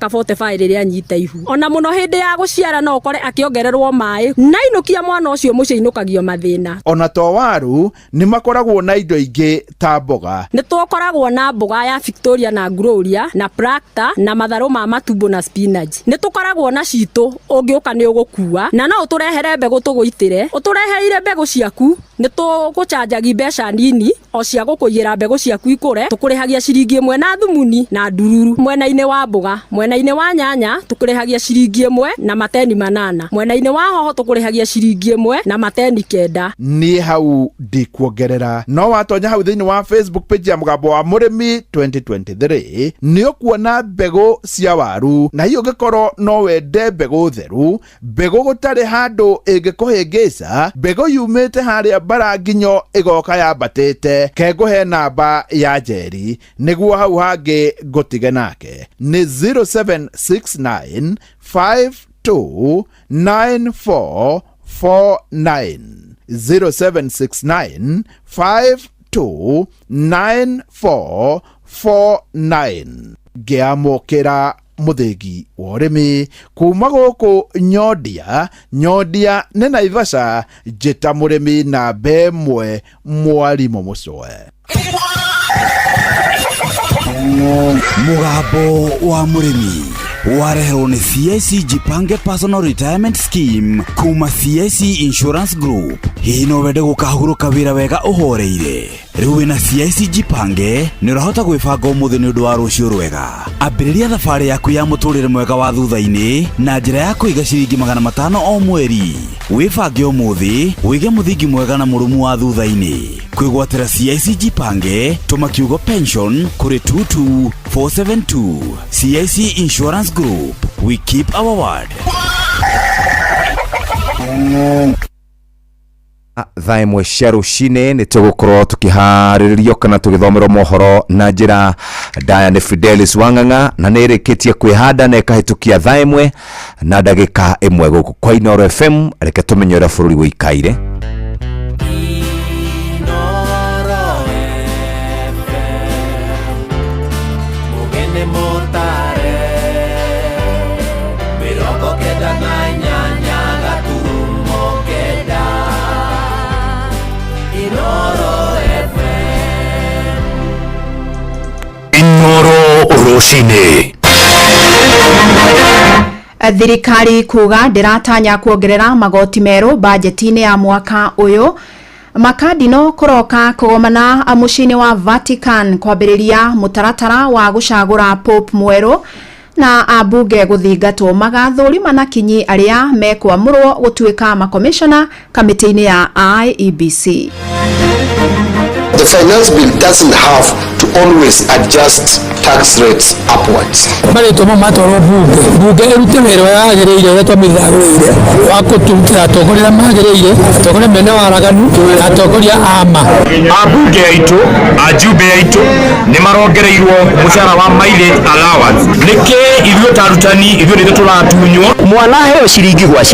45 rĩrĩa anyita ihu, ona mũno hĩndĩ ya gũciara no ũkore akĩongererwo maĩ na inũkia mwana ũcio mũciĩ inũkagio mathĩna. Ona to waru nĩ makoragwo na indo ingĩ ta mboga. Nĩ tũkoragwo na mboga ya Victoria na Gloria na Practa na matharũ ma matumbo na spinach. Nĩ tũkoragwo na citũ ũngĩũka nĩ ũgũkua na no ũtũrehere mbegũ tũgũitĩre, ũtũreheire mbegũ ciaku nĩ tũgũcanjagi mbeca nini o cia gũkũigĩra mbegũ ciaku ikũre, tũkũrĩhagia ciringi 1 na thumuni na ndururu. Mwena-inĩ wa mboga, mwena-inĩ wa nyanya tũkũrĩhagia ciringi 1 na mateni 8, mwena-inĩ wa hoho tũkũrĩhagia ciringi 1 na mateni 9. Niĩ hau ndikuongerera, no watonya hau thĩinĩ wa Facebook page ya Mũgambo wa Mũrĩmi 2023 nĩ ũkuona mbegũ cia waru, na hiyo ũngĩkorwo no wende mbegũ theru, mbegũ gũtarĩ handũ ĩngĩkũhĩngĩca, mbegũ yumĩte harĩa Baranginyo ĩgoka yambatĩte, kengũhe namba ya Njeri nĩguo hau hangĩ ngũtige nake nĩ 0769 529449 0769 529449. Ngĩamũkĩra mũthĩgi wa ũrĩmi kuma gũkũ Nyondia nĩ Naivasha, njĩta mũrĩmi na mbemwe Mwarimũ Mũcwe. Mũgambo wa Mũrĩmi wareherwo nĩ CIC Jipange Personal Retirement Scheme kuma CIC Insurance Group. Hihi no wende gũkahurũka wĩra wega ũhoreire? Rĩu wĩna CIC Jipange nĩ ũrahota gwĩbanga ũmũthĩ nĩ ũndũ wa rũciũ rwega. Ambĩrĩria thabarĩ yaku ya mũtũrĩre mwega wa thutha-inĩ na njĩra ya kũiga ciringi 500 o mweri. Wĩbange ũmũthĩ wĩige mũthingi mwega na mũrũmu wa thutha-inĩ. Kwĩgwatĩra CIC Jipange tũma kiugo pension kũrĩ 22472. CIC Insurance Group, we keep our word. Thaa ĩmwe cia rũcinĩ nĩ tũgũkorwo tũkĩharĩrĩrio kana tũgĩthomerwo mohoro na njĩra ndaya nĩ Fidelis Wang'ang'a, na nĩ ĩrĩkĩtie kwĩhanda na ĩkahĩtũkia thaa ĩmwe na ndagĩka ĩmwe gũkũ kwa Inooro FM. Reke tũmenye ũrĩa bũrũri wĩikaire. Rũcinĩ. Thirikari kuga ndĩratanya kuongerera magoti merũ budget-inĩ ya mwaka ũyũ. Makadino kũroka kũgomana mũciĩ-inĩ wa Vatican kwambĩrĩria mũtaratara wa gũcagũra Pope mwerũ na ambunge gũthingatwo magathũrima na kinyi arĩa mekwamũrwo gũtuĩka makomishona kamĩtĩ-inĩ ya IEBC. The finance bill doesn't have to always adjust tax rates upwards. Marĩtwa matwarwo bunge ĩrute wĩra ũrĩa wagĩrĩire ũrĩa twamĩthagũrĩire wa gũtutĩra atongoria magĩrĩire, atongoria mene waraganu, atongoria ama. Ambunge aitũ, ajumbe aitũ nĩ marongereirwo mũcara wa mileage allowance. Nĩkĩ ithuĩ ta arutani ithuĩ nĩ tũratunywo? Mwana heo ciringi gwa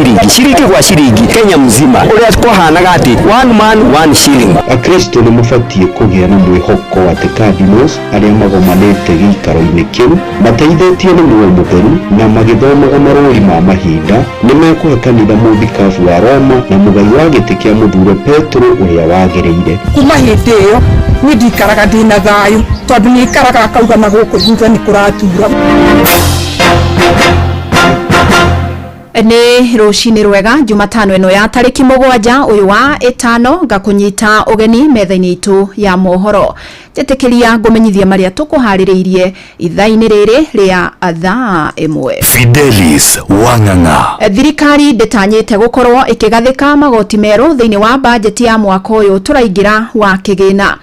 ciringi Kenya mzima ũrĩa kwahanaga atĩ one man one shilling. Akristo nĩ mũbatiĩ kũgĩa na mwĩhoko atĩ cardinals arĩa magomanĩte gĩikaro-inĩ kĩu mateithĩtio nĩ muoyo mũtheru na magĩthomaga marũri ma mahinda nĩ mekũhe kanitha mũthikabu wa Roma na mũgai wa gĩtĩ kĩa mũthure Petro ũrĩa wagĩrĩire. Kuma hĩndĩ ĩyo niĩ ndikaraga ndĩna thayũ tondũ nĩ ikaraga akauga na gũkũ thutha nĩ kũratura. Nĩ rũcinĩ rwega Jumatano ĩno ya tarĩki 7 ũyũ wa 5 ngakũnyita ũgeni metha-inĩ itũ ya mohoro. Njĩtĩkĩria ngũmenyithia marĩa tũkũharĩrĩirie ithaa-inĩ rĩrĩ rĩa thaa ĩmwe. Fidelis Wang'ang'a. Thirikari ndĩtanyĩte gũkorwo ĩkĩgathĩka magoti merũ thĩinĩ wa bajeti ya mwaka ũyũ tũraingĩra wa kĩgĩna.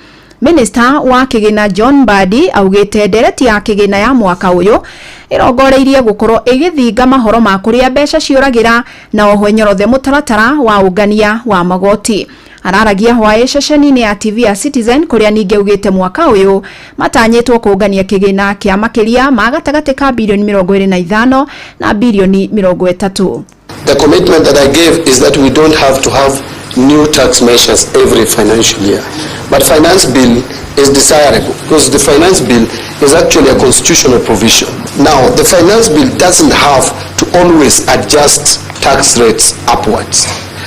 Minister wa kigina John Mbadi augite ndereti ya kigina ya mwaka uyu irongoreirie gukorwo igithinga mahoro ma kuria mbeca ciuragira na ohwenyorothe mutaratara wa ungania wa magoti. Araragia hwae ceceni-inĩ ya TV ya Citizen kuria ninge ugite mwaka uyu matanyitwo kungania kigina kia makiria ma gatagati ka bilioni 25 na bilioni 30. The commitment that I gave is that we don't have to have new tax measures every financial year. But finance bill is desirable because the finance bill is actually a constitutional provision. Now, the finance bill doesn't have to always adjust tax rates upwards.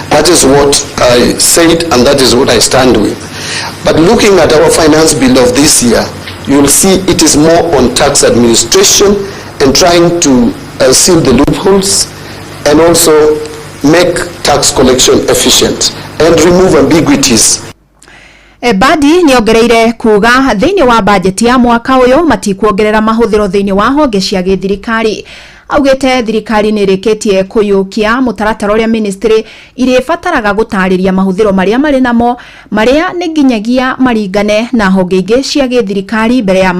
That is what I said and that is what I stand with. But looking at our finance bill of this year, you will see it is more on tax administration and trying to seal the loopholes and also make tax collection efficient and remove ambiguities. Mbadi niongereire kuga thiini wa budget ya mwaka uyu matikuongerera mahuthiro thiini wa honge cia githirikari. Augite thirikari nirikitie kuyukia mutaratara uria ministry iribataraga gutariria mahuthiro maria mari namo maria ni nginyagia maringane na honge ingi cia githirikari mbere ya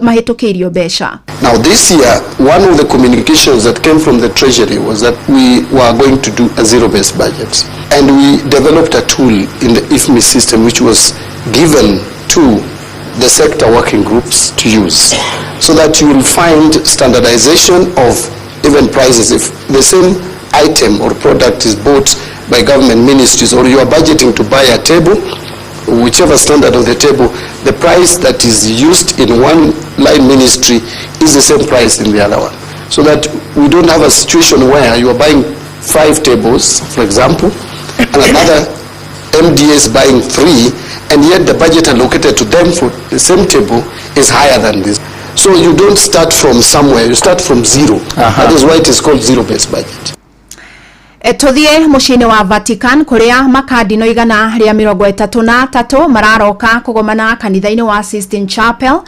mahitukirio mbeca. Now this year, one of the communications that came from the Treasury was that we were going to do a zero-based budget. And we developed a tool in the IFMI system which was given to the sector working groups to use, so that you will find standardization of even prices. If the same item or product is bought by government ministries or you are budgeting to buy a table, whichever standard of the table, the price that is used in one line ministry is the same price in the other one. So that we don't have a situation where you are buying 5 tables, for example, and another MDA is buying 3, and yet the budget allocated to them for the same table is higher than this. So you don't start from somewhere, you start from zero. That is why it is called zero-based budget. Tuthie mucini wa Vatican kuria makadino igana ria 33 mararoka kugomana kanitha-ini wa Sistine Chapel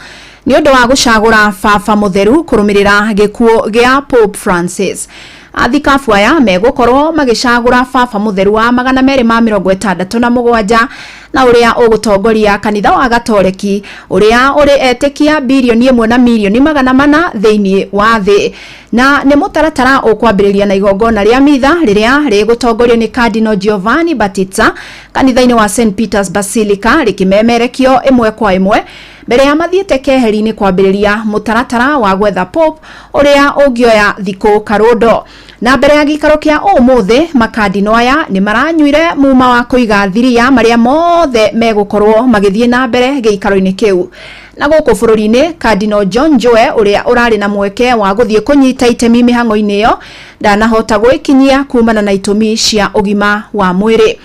ni undu wa gucagura baba mutheru kurumirira gikuo gia Pope Francis. Athikabu aya megukorwo magicagura baba mutheru wa 267 na uria ugutongoria kanitha wa Gatoleki uria uri etikia bilioni 1 na milioni 400 thiini wa thi, na ni mutaratara ukwambiriria na igongona ria mitha riria rigutongorio ni Cardinal Giovanni Battista kanitha-ini wa St Peter's Basilica rikimemerekio imwe kwa imwe mbere ya mathiete keheri-ini kwambiriria mutaratara wa gwetha Pope uria ungioya thiku karundo. Na mbere ya gikaro kia umuthi makadino aya ni maranyuire muma wa kuiga thiria maria mothe megukorwo magithie na mbere gikaro-ini kiu. Na guku bururi-ini Cardinal John Joe uria urari na mweke wa guthie kunyita itemi mihango-ini iyo ndanahota gwikinyia kumana na itumi cia ugima wa mwiri.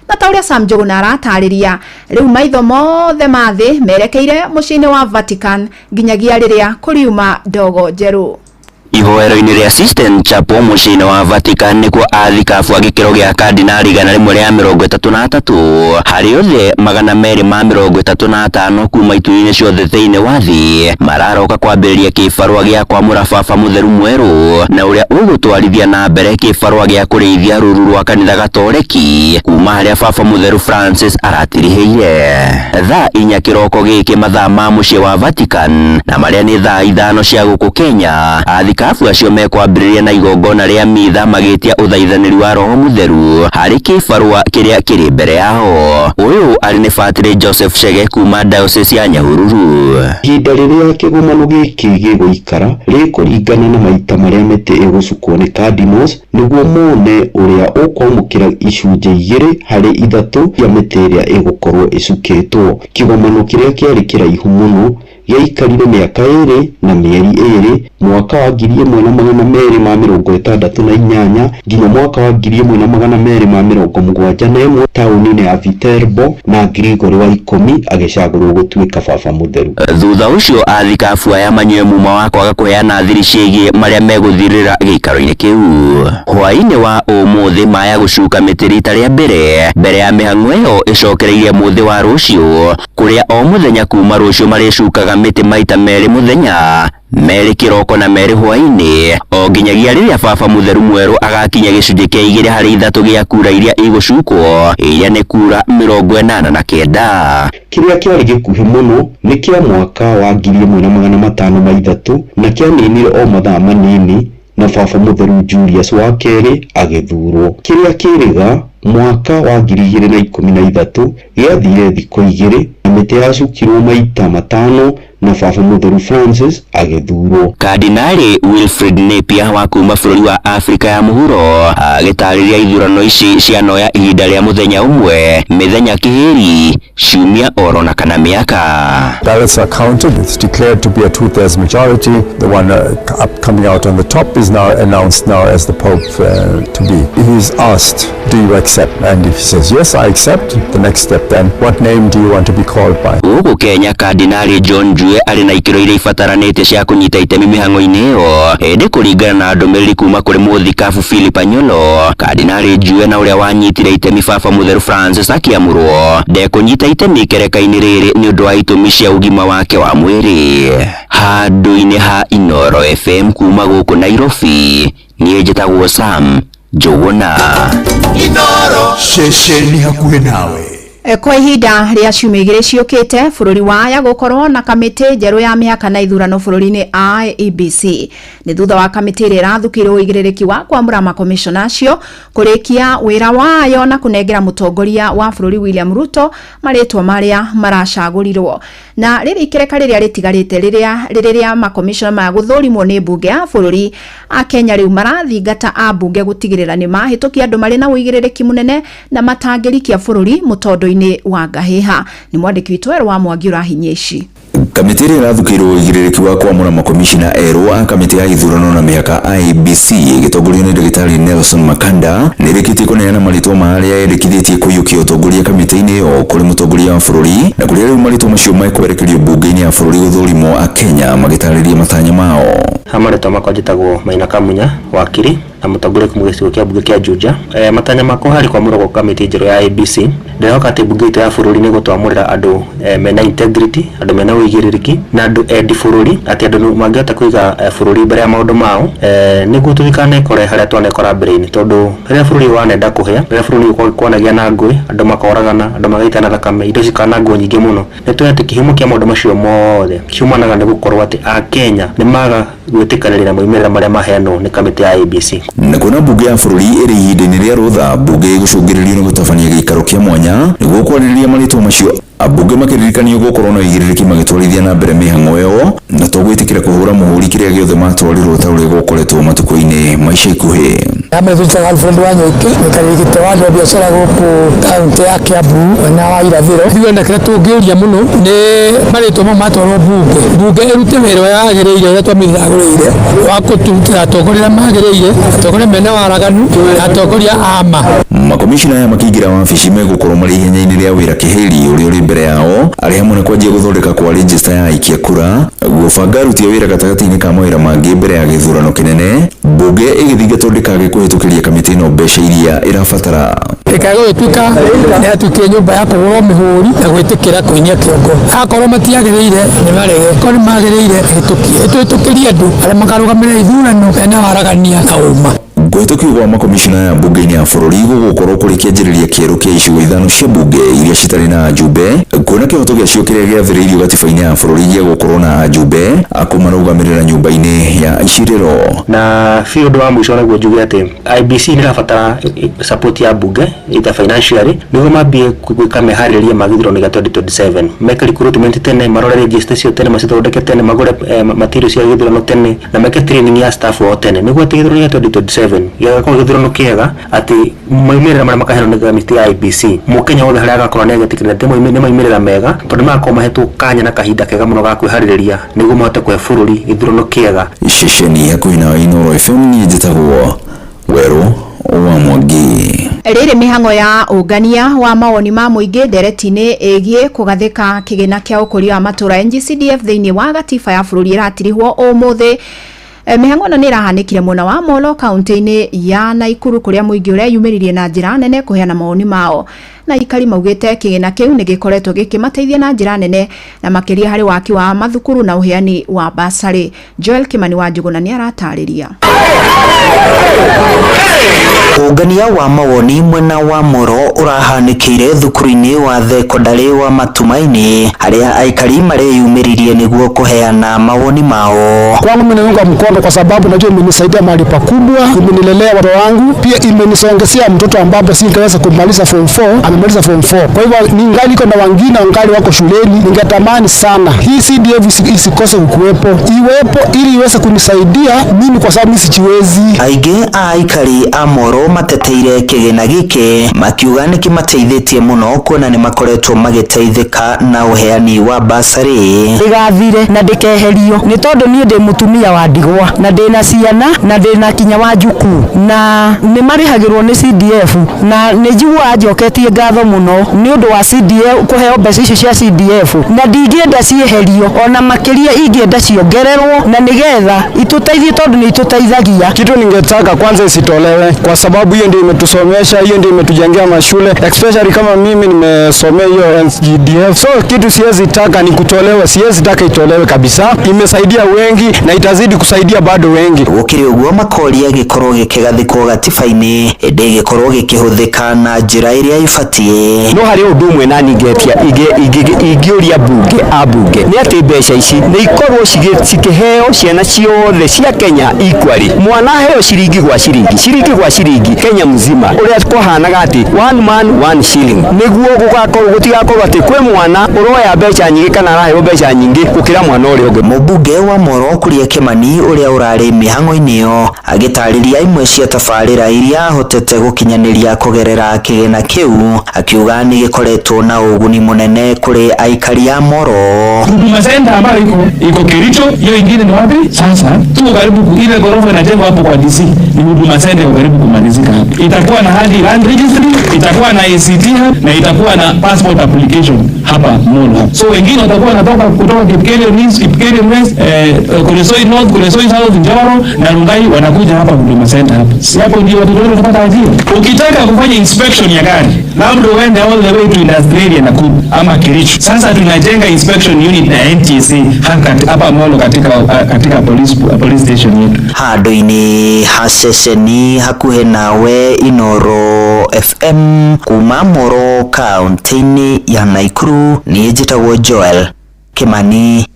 Na tauria Sam Njuguna aratariria riu maitho mothe mathi merekeire mucini wa Vatican nginyagia riria kuriuma ndogo njeru. Ihoero-ini ria Sistine Chapel mucini wa Vatican nikuo athikabu a gikiro gia kardinali 133 hari othe 235 kuma ituri-ini ciothe thiini wa thi mararoka kwambiriria kibarua gia kwamura baba mutheru mweru na uria ugutwarithia na mbere kibarua gia kurithia ruru rwa kanitha Gatoleki kuma haria baba mutheru Francis aratirihiire. Thaa 4 kiroko giki mathaa ma mucii wa Vatican na maria ni thaa 5 cia guku Kenya. Athikabu acio mekwambiriria na igongona ria mitha magitia uthaithaniri wa roho mutheru hari kibarua kiria kiri mbere yao. Uyu ari ni Fatri Joseph Chege kuma diocese ya Nyahururu. Ihinda riria kigomano giki giguikara rikuringana na maita maria miti igucukwo ni cardinals niguo mone uria ukwamukira icunje 2 hari 3 ya miti iria igukorwo icukitwo. Kigomano kiria kiari kiraihu muno gĩaikarire mĩaka 2 na mĩeri 2 mwaka wa 1268 nginya mwaka wa 1271 taũni-inĩ ya Viterbo na Gregory wa 10 agĩcagũrwo gũtuĩka baba mutheru. Thutha ucio athikabu aya manyue muma wa kwaga kuheana thiri ciĩgiĩ marĩa meguthirĩra gĩikaro-inĩ kĩu. Hwaĩ-inĩ wa ũmũthĩ maya gũcuka mĩtĩ rita rĩa mbere ya mĩhang'o ĩyo ĩcokereirie mũthĩ wa rũciũ kũrĩa o mũthenya kuma rũciũ marĩcukaga matemaga mĩtĩ maita merĩ mũthenya, merĩ kĩroko na merĩ hwaĩ-inĩ, o nginyagia rĩrĩa baba mũtheru mwerũ agakinya gĩcunjĩ kĩa 2/3 gĩa kura iria igũcukwo, iria nĩ kura 89. Kĩrĩa kĩarĩ gĩkuhĩ mũno nĩ kĩa mwaka wa 1503 na kĩaninire o mathaa manini na baba mũtheru Julius wa kerĩ agĩthurwo. Kĩrĩa kĩrĩga mwaka wa 2013 gĩathire thikũ 2 na mĩtĩ yacukirwo maita 5 na baba mũtheru Francis agĩthurwo. Kardinali Wilfred Napier wa kuma bũrũri wa Afrika ya mũhuro agĩtarĩria ithurano ici cianoya ihinda rĩa mũthenya ũmwe, mĩthenya kĩhĩri, ciumia oro na kana mĩaka. Ballots are counted. It's declared to be a 2/3 majority. The one coming out on the top is now announced now as the Pope to be. He is asked, do you accept? And if he says yes, I accept, the next step then, what name do you want to be called by? Gũkũ Kenya, Kardinali John Njue arĩ na ikĩro iria ibataranĩte cia kũnyita itemi mĩhang'o-inĩ ĩyo, ĩndĩ kũringana na ndũmĩrĩri kuma kũrĩ mũthikabu Philip Anyolo, Kardinali Njue na ũrĩa wanyitire itemi baba mũtheru Francis akĩamũrwo ndekũnyita itemi ikereka-inĩ rĩrĩ nĩ ũndũ wa itũmi cia ũgima wake wa mwĩrĩ. Handũ-inĩ ha Inooro FM kuma gũkũ Nairobi, niĩ njĩtagwo Sam Njũgũna. Inooro ceceni hakuhĩ nawe. Kwa ihinda rĩa ciumia igĩrĩ ciũkĩte, bũrũri waya gũkorwo na kamĩtĩ njerũ ya mĩhaka na ithurano bũrũri-inĩ IEBC. Nĩ thutha wa kamĩtĩ ĩrĩa ĩrathukĩirwo ũigĩrĩrĩki wa kwamũra makomishona acio kũrĩkia wĩra wayo na kũnengera mũtongoria wa bũrũri William Ruto marĩtwa marĩa maracagũrirwo. Na rĩrĩ ikereka rĩrĩa rĩtigarĩte rĩrĩa makomishona maya gũthũrimwo nĩ mbunge ya bũrũri, Akenya rĩu marathingata ambunge gũtigĩrĩra nĩ mahĩtũkia andũ marĩ na ũigĩrĩrĩki mũnene na matangĩrikia bũrũri mũtondo wa Gaheha. Ni mwandiki witũ wa Mwangi ũrahinyia ici. Kamĩtĩ ĩrĩa ĩrathukĩirwo ũigĩrĩrĩki wa kwamũra makomishina erũ a kamĩtĩ ya ithurano na mĩhaka IEBC ĩgĩtongorio nĩ ndagĩtarĩ Nelson Makanda nĩrĩkĩtie kũneana marĩtwa ma arĩa yendekithĩtie kũiyũkia ũtongoria kamĩtĩ-inĩ ĩyo kũrĩ mũtongoria wa bũrũri, na kũrĩa rĩu marĩtwa macio mekwerekerio mbunge-inĩ ya bũrũri gũthũrimwo Akenya magĩtarĩria matanya mao. Marĩtwa makwa njĩtagwo Maina Kamunya wakiri na mũtongoria kuma gĩcigo kĩa mbunge kĩa Juja. Matanya makwa harĩ kwamũrwo gwa kamĩtĩ njerũ ya IEBC, ndĩrehoka atĩ mbunge itũ ya bũrũri nĩ gũtwamũrĩra andũ mena integrity, andũ mena ũigĩrĩrĩki na andũ endi bũrũri, atĩ andũ mangĩhota kũiga bũrũri mbere ya maũndũ mao, nĩguo tũtikanekore harĩa twanekora mbere-inĩ, tondũ rĩrĩa bũrũri wanenda kũhĩa, rĩrĩa bũrũri kwanagia na ngũĩ, andũ makoragana, andũ magaitana thakame, indo cikanangwo nyingĩ mũno. Nĩtũĩ atĩ kĩhumo kĩa maũndũ macio mothe kiumanaga nĩ gũkorwo atĩ Akenya nĩ maga gwĩtĩkanĩria moimĩrĩra marĩa maheanwo nĩ kamĩtĩ ya IEBC. Na kuona mbunge ya bũrũri ĩrĩ ihinda-inĩ rĩa rũtha, mbunge ĩgũcũngĩrĩrio nĩ gũtabania gĩikaro kĩa mwanya nĩguo kwarĩrĩria marĩtwa macio, ambunge makĩririkanio gũkorwo na ũigĩrĩrĩki magĩtwarithia na mbere mĩhang'o ĩyo, na togwĩtĩkĩra kũhũra mũhũri kĩrĩa gĩothe matwarirwo ta ũrĩa gũkoretwo matukũ-inĩ maica ikuhĩ. Amethutha Alfred Wanyoike mũikarĩri wa andũ a biacara gũkũ kaunti ya Kiambu na wa irathĩro. Ithuĩ kĩrĩa tũngĩũria mũno nĩ marĩtwa mau matwarwo mbunge ĩrute wĩra ũrĩa wagĩrĩire ũrĩa twamĩthagũrĩire wa gũtutĩra atongoria magĩrĩire, atongoria mena waraganu, atongoria ama. Makomishina aya makĩingĩra wabici megũkorwo marĩ ihenya-inĩ rĩa wĩra kĩhĩri ũrĩa ũrĩ mbere yao, arĩ hamwe na kwanjia gũthondeka kwa register ya aikia kura, gũbanga aruti a wĩra gatagatĩ-inĩ ka mawĩra mangĩ mbere ya gĩthurano kĩnene, mbunge ĩgĩthingatwo ndĩkage kũhĩtũkĩria kamĩtĩ ĩno mbeca iria ĩrabatara. Ĩkaga gũtuĩka nĩ atuĩkire nyũmba ya kũgũrwo mĩhũri na gwĩtĩkĩra kũinia kĩongo. Akorwo matiagĩrĩire nĩ marege, korwo nĩ magĩrĩire hĩtũkĩrie andũ arĩa makarũgamĩrĩra ithurano mena waragania na ũma. Kũhĩtũkio gwa makomishina ya mbunge-inĩ ya bũrũri gũgũkorwo kũrĩ kĩanjĩrĩria kĩerũ kĩa icigo ithano cia mbunge iria citarĩ na ajumbe, kuona kĩhoto gĩacio kĩrĩa gĩathĩrĩirio gatiba-inĩ ya bũrũri gĩa gũkorwo na ajumbe akũmarũgamĩrĩra nyũmba-inĩ ya icirĩro. Na biũ ũndũ wa mũico naguo njuge atĩ IEBC nĩ ĩrabatara support ya mbunge ita financially nĩguo mambie gwĩka meharĩrĩria ma gĩthurano gĩa 2027, meke recruitment tene, marore register cio tene, macithondeke tene, magũre material cia gĩthurano tene na meke training ya staff o tene nĩguo atĩ gĩthurano gĩa 2027 gĩgakorwo gĩthurano kĩega, atĩ moimĩrĩra marĩa makaheanwo nĩ kamĩtĩ ya IEBC mũkenya wothe harĩa agakorwo nĩ agĩtĩkĩra atĩ nĩ moimĩrĩra mega, tondũ magakorwo mahetwo kanya na kahinda kega mũno ga kwĩharĩrĩria nĩguo mahote kũhe bũrũri gĩthurano kĩega. Ceceni hakuhĩ na Inooro FM, niĩ njĩtagwo Werũ wa Mwangi. Rĩrĩ mĩhang'o ya ũngania wa mawoni ma mũingĩ ndereti-inĩ ĩgiĩ kũgathĩka kĩgĩna kĩa ũkũria wa matũra NGCDF thĩinĩ wa gatiba ya bũrũri ĩratirihwo ũmũthĩ. Mĩhang'o ĩno nĩ ĩrahanĩkire mwena wa Molo kaunti-inĩ ya Naikuru kũrĩa mũingĩ ũreyumĩririe na njĩra nene kũheana mawoni mao. na ikari maugite kigina kiu ni gikoretwo gikimateithia na njira nene na makiria hari waki wa mathukuru na uheani wa basari. Joel Kimani wa Njuguna ni aratariria. Ungania wa mawoni mwena wa Moro urahanikire thukuru-ini wa thekondarĩ wa Matumaini haria aikari mareyumĩririe niguo kuheana mawoni mao. Kwangu mimi naunga mkono kwa sababu najua imenisaidia mahali pakubwa, imenilelea watoto wangu, pia imenisongezea mtoto ambaye singeweza kumaliza form 4 amemaliza form 4. Kwa hivyo ningali iko na wengine wangali wako shuleni, ningetamani sana hii CDF isikose kuwepo, iwepo ili iweze kunisaidia mimi kwa sababu sijiwezi. Aige aikari a Moro mateteire kigina gike makiuga ni kimateithĩtie muno kuona ni makoretwo magiteithika na uheani wa basari. Ndigathire na ndikeherio ni tondu nie ndi mutumia wa ndigwa na ndina ciana na ndina kinya wa juku na ni marihagirwo ni CDF na ni njigua njoketie ngatho muno ni undu wa CDF kuheo mbeca icio cia CDF na ndingienda cieherio ona makiria ingienda ciongererwo na nigetha ituteithie tondu ni ituteithagia. Kitu ningetaka kwanza isitolewe kwa sababu hiyo ndio imetusomesha, hiyo ndio imetujengea mashule, especially kama mimi nimesomea hiyo NGDF. So kitu siwezi taka ni kutolewa, siwezi taka itolewe kabisa. Imesaidia wengi na itazidi kusaidia bado wengi. Gukiri uguo makoria gikorwo gikigathikwo gatiba-ini indi gikorwo gikihuthika na njira iria ibatie. No hari undu umwe na ningetia ingiuria bunge ni ati mbeca ici ni ikorwo cikiheo ciana ciothe cia Kenya equally. Mwana heo ciringi gwa ciringi Kenya mzima uria kwahanaga ati one man one shilling niguo gugakorwo gutigakorwo ati kwe mwana uroya mbeca nyingi kana araheo mbeca nyingi gukira mwana uria ungi. Mubunge wa Moro Kuria Kimani uria urari mihango-ini iyo agitariria imwe cia tabarira iria hotete gukinyaniria kugerera kigina kiu akiuga ni gikoretwo na uguni munene kuri aikari a Moro. Huduma Center ambayo iko Kericho, hiyo ingine ni wapi? Sasa tuko karibu ile gorofa inajengwa hapo kwa DC, ni Huduma Center karibu kumalizika hapo. Itakuwa na hadi land registry, itakuwa na ACT na itakuwa na passport application hapa Molo hapa. So wengine watakuwa wanatoka kutoka Kipkelion East, Kipkelion West, Kuresoi North, Kuresoi South, Njoro na Rungai wanakuja hapa Huduma Center hapa. Si hapo ndio watu wote watapata ajira. Ukitaka kufanya inspection ya gari, labda uende all the way to Industrial Nakuru ama Kericho. Sasa tunajenga inspection unit na NTSA hapa Molo katika police station yetu. Handu-ini haceceni hakuhe nawe Inoro FM kuma Moro kaunti-ini ya Naikuru. Ni njitagwo Joel Kimani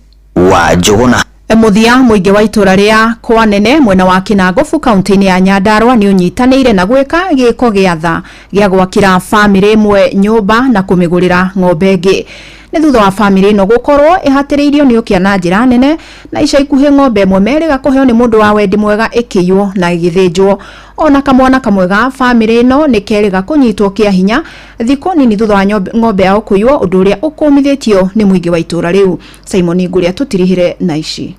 wa Njuguna. Muthia muingi wa itura ria Kwanene mwena wa Kinangofu kaunti-ini ya Nyandarua ni unyitanire na gwika giko giatha gia gwakira family imwe nyumba na kumigurira ng'ombe ingi. Ni thutha wa family ino gukorwo ihatiriirio ni ukia na njira nene na ica ikuhe ng'ombe imwe meriga kuheo ni mundu wa wendi mwega ikiywo na igithinjwo. Ona kamwana kamwega family ino ni keriga kunyitwo kia hinya thiko nini thutha wa ng'ombe yao kuywo undu uria ukumithitio ni muingi wa itura riu. Simon Nguria tutirihire na ici.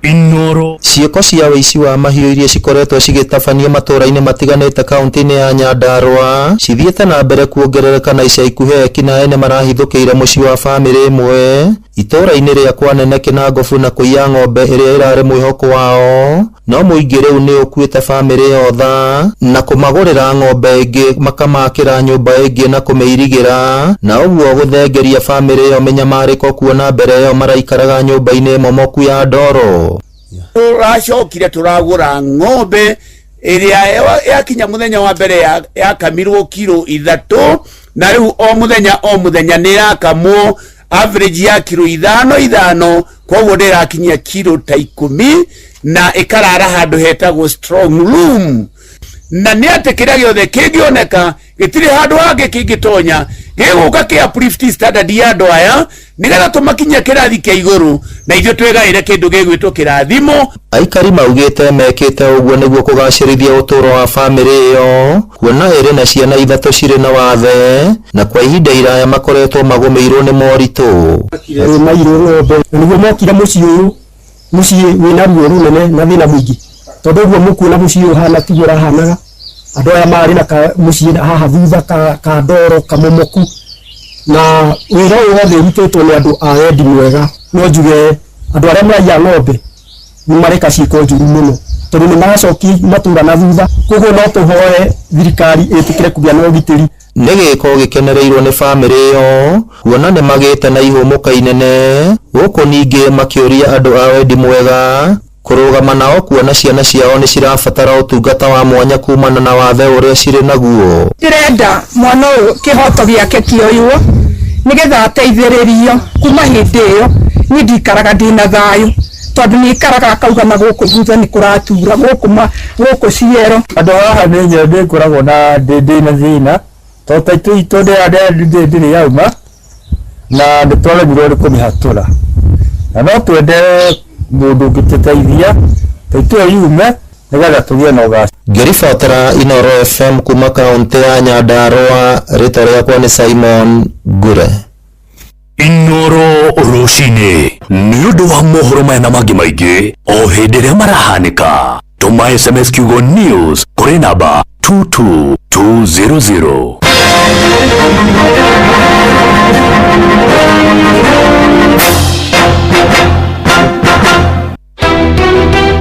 Inoro cieko cia wici wa mahiũ iria cikoretwo cigitabania matura-ini matiganite kaunti-ini ya Nyandarua cithiete na mbere kuongerereka na ica ikuhe ekinaene marahithukiire mucii wa family imwe itura-ini ria Kwanene Kinangofu na kuiya ng'ombe iria irari mwihoko wao. No muingi riu ni ukuite family yotha na kumagurira ng'ombe ingi makamakira nyumba ingi na kumeirigira na uguo guthengeria family yo menyamariko kuona mbere yo maraikaraga nyumba-ini momoku ya ndoro. Turacokire turagura ng'ombe iria yakinya muthenya wa mbere yakamirwo kilo 3 na riu o muthenya ni yakamwo average ya kilo 5 koguo ndirakinyia kilo ta 10 na ikarara handu hetagwo strong room na ni ati kiria giothe kingioneka gitire handu hangi kingitonya giguka kia uplift standard ya andu aya nigetha tumakinya kirathi kia iguru na ithuĩ twegaire kindu gigwitwo kirathimo. Aikari maugite mekite uguo niguo kugacirithia uturo wa family iyo kuona iri na ciana ithatu ciri na wathe na kwa ihinda iraya makoretwo magumirwo ni moritu. Mairo ng'ombe niguo mokire mucii uyu mucii wina ruo runene na thina mwingi tondu uguo mukuona mucii uhana tiguo rahanaga andu aya mari na mucii haha thutha ka ndoro kamomoku na wira uyu wothe urutitwo ni andu a wendi mwega. No njuge andu aria maraiya ng'ombe ni mareka ciiko njuru muno tondu ni maracoki matura na thutha. Koguo no tuhoe thirikari itikire kugĩa na ugitiri nigiko gikenereirwo ni family yo kuona ni magite na ihumuka inene guko ningi makiuria andu a wendi mwega kurugama nao kuona ciana ciao ni cirabatara utungata wa mwanya kumana na wathe uria ciri naguo. Ndirenda mwana uyu kihoto giake kioywo nigetha ateithiririo kuma hindi iyo ni ndikaraga ndina thayu tondu ni ikaraga kauga na guku thutha ni kuratura guku ciero andu haha ni nyende kuragwo na ndina thina totaitu ito ndiri yauma na nditwaremirwo ni kumihatura na no twende mundu ngiteteithia taitu yume nigetha tugie na ugaci. Ngiribotera Inoro FM kuma kaunti ya Nyandarua, rĩtwa rĩakwa nĩ Simon Ngure. Inoro rucini nĩ ũndũ wa mohoro maya na mangĩ maingĩ o hĩndĩ ĩrĩa marahanĩka. Tũma SMS kiugo news kũrĩ namba 22200.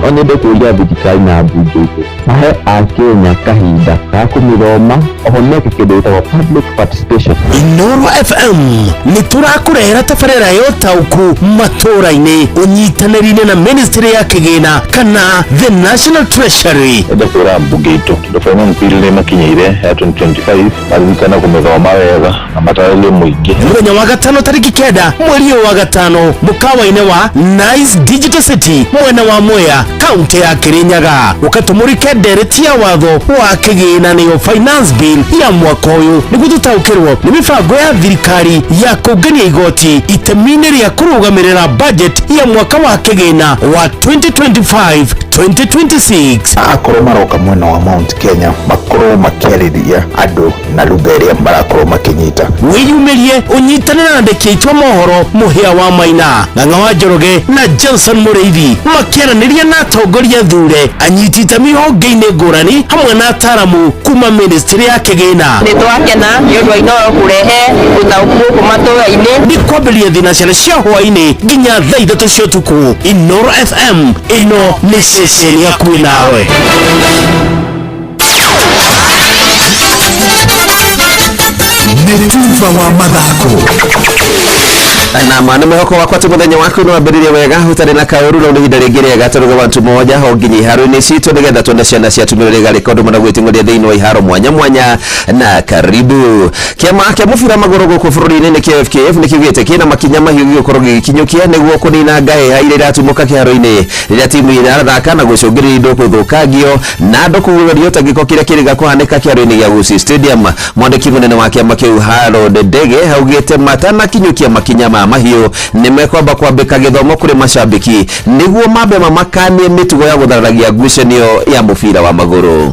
Onende kuria thirikari na mbunge mahe akenya kahinda ka kumithoma ohoneke kindu gitagwo public participation. Inoro FM ni turakurehera tabarĩra ya ũtaũku matũra-inĩ ũnyitanĩri-inĩ na ministry ya kĩgĩna kana the National Treasury. Enda kwĩra mbunge itũ the finance bill nĩ makinyĩire ya 2025 maririkana kumithoma wega na matarĩrie mũingĩ. Mũthenya wa gatano tarĩki 9 mweri wa gatano mũkawa-inĩ wa Nice Digital City mwena wa Mwea kaunti ya Kirinyaga ukatumurike ndereti ya watho wa kĩgĩna nĩyo finance bill ya mwaka ũyũ nĩguo tũtaũkĩrwo nĩ mĩbango ya thirikari ya kũngania igoti itemi-inĩ rĩa kũrũgamĩrĩra budget ya mwaka wa kĩgĩna wa 2025-2026. akorwo maroka mwena wa Mount Kenya makorwo makĩarĩria andũ na lugha ĩrĩa marakorwo makĩnyita. Wĩyumĩrie ũnyitanĩre na andĩki aitũ a mohoro Mũhĩa wa Maina, Ng'ang'a wa Njoroge na Johnson Mũrĩithi makĩaranĩria na atongoria thure anyiti itemi honge-inĩ ngũrani hamwe na ataramu kuma ministry ya kĩgĩna. Nĩ twakena nĩ ũndũ wa Inoro kũrehe ũtaũku gũkũ matũra-inĩ. Nĩ kwambĩrĩria thinacara cia hwaĩ-inĩ nginya thaa 3 cia ũtukũ. Inoro FM ĩno nĩ ceceni yakuĩ nawe. Nĩ tuva wa mathako na mwana mwihoko wakwa ti muthenya waku no ambĩrĩrie wega ũtarĩ na kaũru na ihinda rĩngĩ rĩega tũruge bantu moja ho nginya iharo-inĩ citũ nĩgetha tuone ciana cia tumĩrĩre garĩka ũndũ mũna gwĩtĩng'ũria thĩinĩ wa iharo mwanya mwanya na karibu. Kĩama kĩa mũbira magũrũ gũkũ bũrũri-inĩ nĩ FKF nĩ kiugĩte kĩna makinya mahiũ gĩgũkorwo gĩgĩkinyũkia nĩguo kũnina ngahĩha iria iratumũka kĩharo-inĩ rĩrĩa timu irathaka na gũcũngĩrĩria indo gũthũkangio na andũ kũguũrio tangĩko kĩrĩa kĩrĩga kũhanĩka kĩharo-inĩ gĩa Gusii Stadium. Mwandĩki mũnene wa kĩama kĩu Harold Ndege augĩte matanakinyũkia makinya ma mahiũ nĩ mekwamba kwambĩka gĩthomo kũrĩ macambĩki nĩguo mambe mamakanie mĩtugo ya gũthararagia ngucanio ya mũbira wa magũrũ.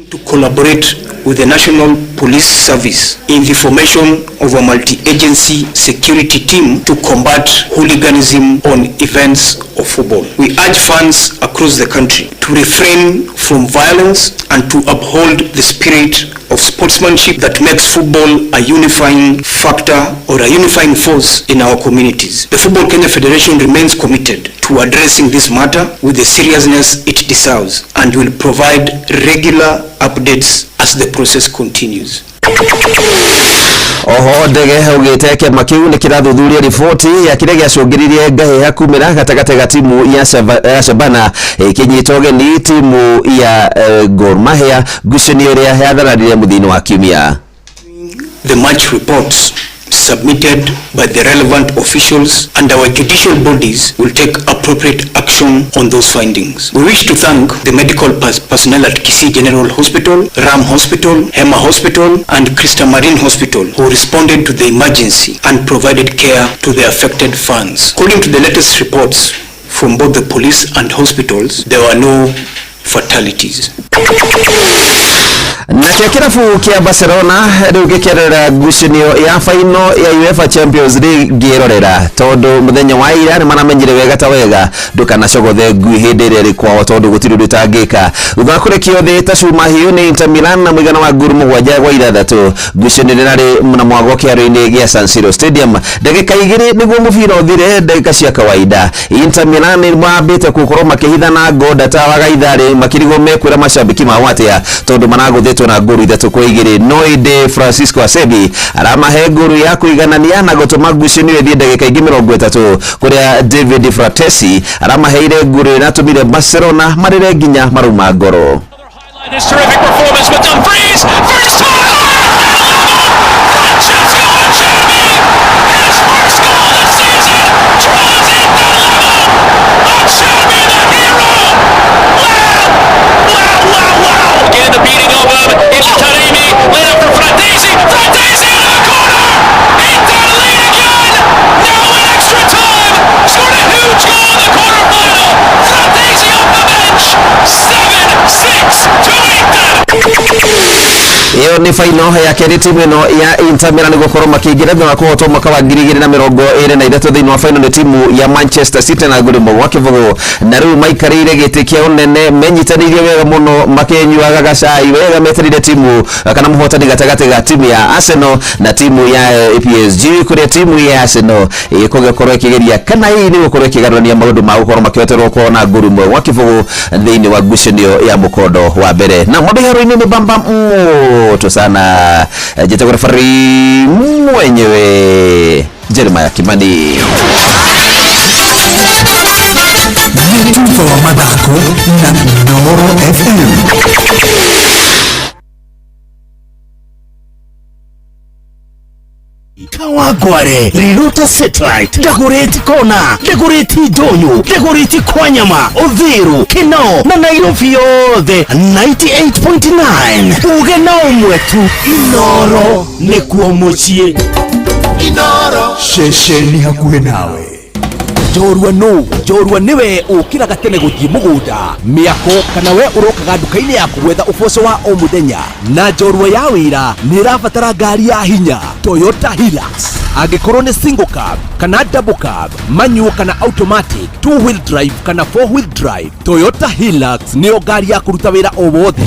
To collaborate with the National Police Service in the formation of a multi-agency security team to combat hooliganism on events of football. We urge fans across the country to refrain from violence and to uphold the spirit of sportsmanship that makes football a unifying factor or a unifying force in our communities. The Football Kenya Federation remains committed to addressing this matter with the seriousness it deserves and will provide regular updates as the process continues. Oho Ndege augĩte kĩama kĩu nĩ kĩrathuthuria riboti ya kĩrĩa gĩacũngĩrĩirie ngahĩha kumĩra gatagatĩ ga timu ya Shabana ĩkĩnyita ũgeni timu ya Gor Mahia ngucanio ĩrĩa yathararire mũthia-inĩ wa kiumia. The match reports submitted by the relevant officials and our judicial bodies will take appropriate action on those findings. We wish to thank the medical personnel at Kisii General Hospital, Ram Hospital, Hema Hospital and Krista Marine Hospital who responded to the emergency and provided care to the affected fans. According to the latest reports from both the police and hospitals, there were no fatalities. Nakĩo kĩrabu kĩa Barcelona rĩu gĩkĩrorera ngucanio ya final ya UEFA Champions League ngĩrorera tondũ mũthenya wa ira nĩ maramenyire wega ta wega ndũkanacogothe ngui hĩndĩ ĩrĩa ĩrĩ kwao tondũ gũtirĩ ũndũ ũtangĩka. Thutha wa kũrekio thĩ ta cuma hiũ nĩ Inter Milan na mũigana wa nguru 7-6 ngucanio rĩrarĩ na mwago kĩharo-inĩ gĩa San Siro Stadium ndagĩka 2 nĩguo mũbira ũthire ndagĩka cia kawaida. Inter Milan nĩ mambĩte gũkorwo makĩhithana ngoda ta waga itharĩ makĩrigwo mekwĩra macambĩki mao atĩa tondũ managũthĩtwo makoretwo na nguru 3-2 no inde Francisco Asebi aramahe nguru ya kuiganania na gutuma ngucanio ithie ndagika ingi 30 kuria David Fratesi aramaheire nguru na tumire Barcelona marire nginya maruma ngoro. This terrific performance with Dumfries. First time! Francesco Acerbi! His first goal this season! Draws it to level! Acerbi the hero! Wow! Again the beating of him. It's Taremi. Laid up for Fratesi. Fratesi in the corner! Inter lead again! Now in extra time! Scored a huge goal in the quarterfinal! Fratesi off the bench! 7-6 to Iyo ni final ya keri timu ino ya Inter Milan gukorwo makiingira thutha wa kuhotwo mwaka wa 2023 thiini wa final ni timu ya Manchester City na nguri mwe kivugo na riu maikarire giti kia unene menyitanirie wega muno makenyuaga gacai wega meterire timu kana muhotani gatagati ga timu ya Arsenal na timu ya PSG kuria timu ya Arsenal ikugekorwo ikigeria kana hii ni gukorwo ikigarania maundu ma gukorwo makioterwo kuona nguri mwe kivugo thiini wa ngucanio ya mukondo wa mbere na modehero-ini ni bamba moto sana jeta refari mwenyewe Jeremiah Kimani. Mtufa wa madako na Noro FM. Kawagware, Riruta Satellite, Dagoretti Kona, Dagoretti Donyo, Dagoretti Kwanyama, Odhiru, Kino, na Nairobi yothe 98.9. Uge na umwetu, Inoro, nekuo muchie. Inoro, shesheni hakuhe nawe. Jorua niwe ukiraga tene guthie mugunda miako kana we urokaga nduka-ini yaku gwetha uboco wa o muthenya na jorua ya wira ni rabatara ngari ya hinya Toyota Hilux angikorwo ni single cab kana double cab manual kana automatic 2-wheel drive kana 4-wheel drive Toyota Hilux ni ngari ya kuruta wira o wothe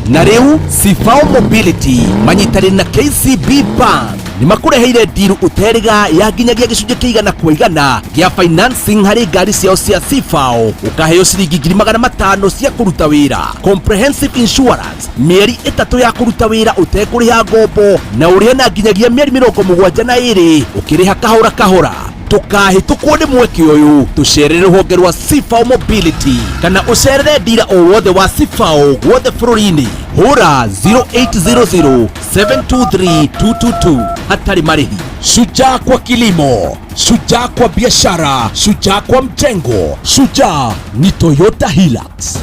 na riu Sifao Mobility manyitari na KCB Bank ni makureheire diru uteriga ya nginyagia gicunje kiigana kwa igana gia financing hari ngari ciao cia Sifao ukaheo ciringi 500 cia kuruta wira comprehensive insurance mieri 3 ya kuruta wira utekuriha ngombo na urihe na nginyagia mieri 72 ukiriha kahora tukahitukwo ni mweki uyu tucerere ruhonge rwa Sifao Mobility kana ucerere dira o wothe wa Sifao wothe bururi-ini hura 0800 723 222 hatari marihi. Shujaa kwa kilimo, shujaa kwa biashara, shujaa kwa mjengo, shujaa ni Toyota Hilux.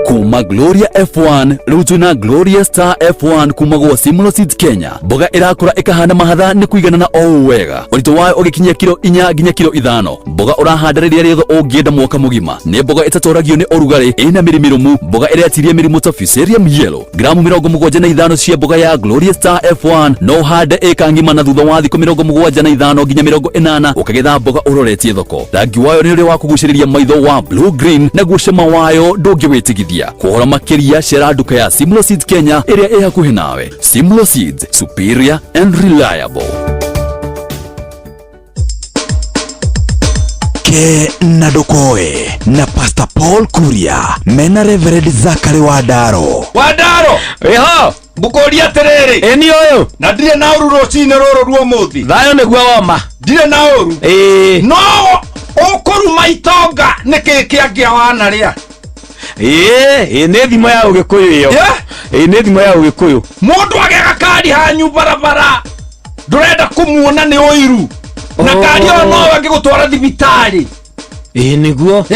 Kuma Gloria F1 rutu na Gloria Star F1 kuma gwa Simula Seeds Kenya boga irakura ikahana mahatha ni kuigana na o wega urito wayo ugikinyia kilo 4 nginya kilo 5 boga urahandariria riothe ungienda mwaka mugima ni boga itatoragio ni orugari ina mirimirumu boga iria tirie mirimu ta Fusarium yellow gramu 75 cia boga ya Gloria Star F1 no hande eka ngima na thutha wa thiko 75 nginya 80 ukagetha boga uroretie thoko rangi wayo ni uri wa kuguciriria maitho wa blue green na gucema wayo ndungiwitigithia kuhora makiria cera nduka ya Simula Seeds Kenya iria ĩ hakuhĩ nawe. Simula Seeds, superior and reliable. Ke na Ndokoe na Pastor Paul Kuria mena Reverend Zachary Wadaro eho ngukuria atiriri eni uyu na ndire na uru rucine ruru ruo muthi thayo niguo woma ndire na uru no ukuruma itonga niki kiangia wana ria ne thimo ya Ugikuyu iyo ne thimo ya Ugikuyu mundu agega kari hanyu barabara ndurenda kumuona ni oiru na kari ono angigutwara thibitari niguo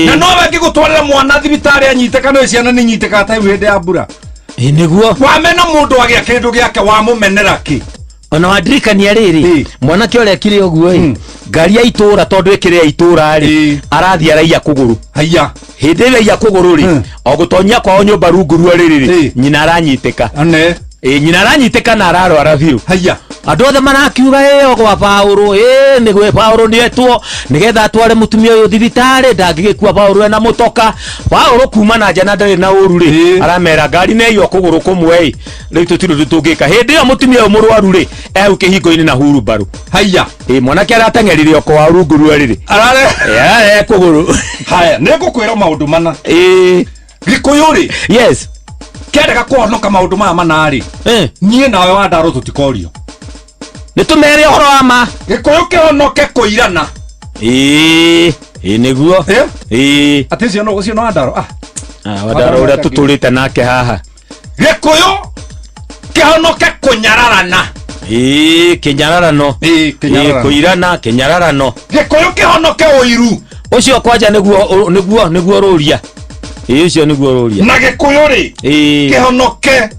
na no angigutwara mwana thibitari anyiteka no ciana ni nyiteka ta hinde ya mbura niguo wamena mundu agia kindu giake wa mumenera ki ona wadirikania riri mwana kiore kiri oguo ngari ya itura tondu ikire ya itura ri arathia raia kuguru haya hindi ile ya kuguru ri ogutonya kwa nyumba rungu riri nyina aranyiteka nyina aranyiteka na araro arabiu haya andu othe marakiuga gwa Paulo ni gwe Paulo nietwo nigetha atware mutumia uyu thibitari ndangigikua Paulo na mutoka Paulo kuma na jana ndari na uru ri aramera ngari ne iyo kuguru kumwe riu tutiru tungika hindi yo mutumia uyu murwaru ri kihingo-ini na huru baru haya mwanake arateng'erire oko wa rungu riri arare kuguru haya nigukwira maundu mana Gikuyu ri yes Kenda kuhonoka maundu maya manari nie nawe wa Ndaro tutikorio nitumere horo ama Gikuyu kihonoke kuirana niguo ati cio no gucio no Ndaro Ndaro uria tutulite nake haha Gikuyu kihonoke kunyararana kinyararano kuirana kinyararano Gikuyu kihonoke uiru ucio kwanja niguo ruria ucio niguo ruria na Gikuyu ri kihonoke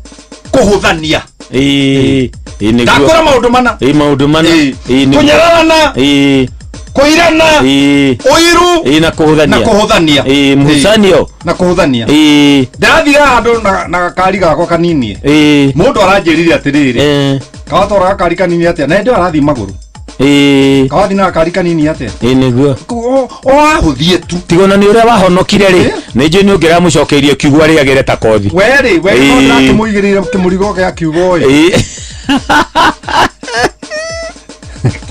kuhuthania ndakora maundu mana kunyararana kuirana uiru na kuhuthania muhusanio na kuhuthania ndathira handu na gakari gakwa kanini mundu aranjirire atiriri kawatora gakari kanini atia na ndio arathi maguru kawathi na gakari kanini atia niguo wahuthie tu tigona ni uria wahonokire ri ni nje ni ungira mucokeirie kiugo ri agere ta kothi we no ndakimugirire kimurigo gya kiugo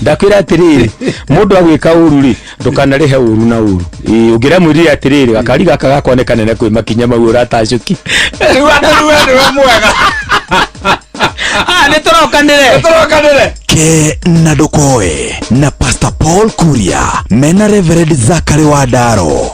ndakwira atiriri mundu agwika uru ri ndukanarihe uru na uru ungira mwirire atiriri gakari gaka gakonekane na kwi makinya mau uratacuki riu we mwega nitorokanire ke na ndukoe na Pastor Paul Kuria mena Reverend Zachary wa Ndaro.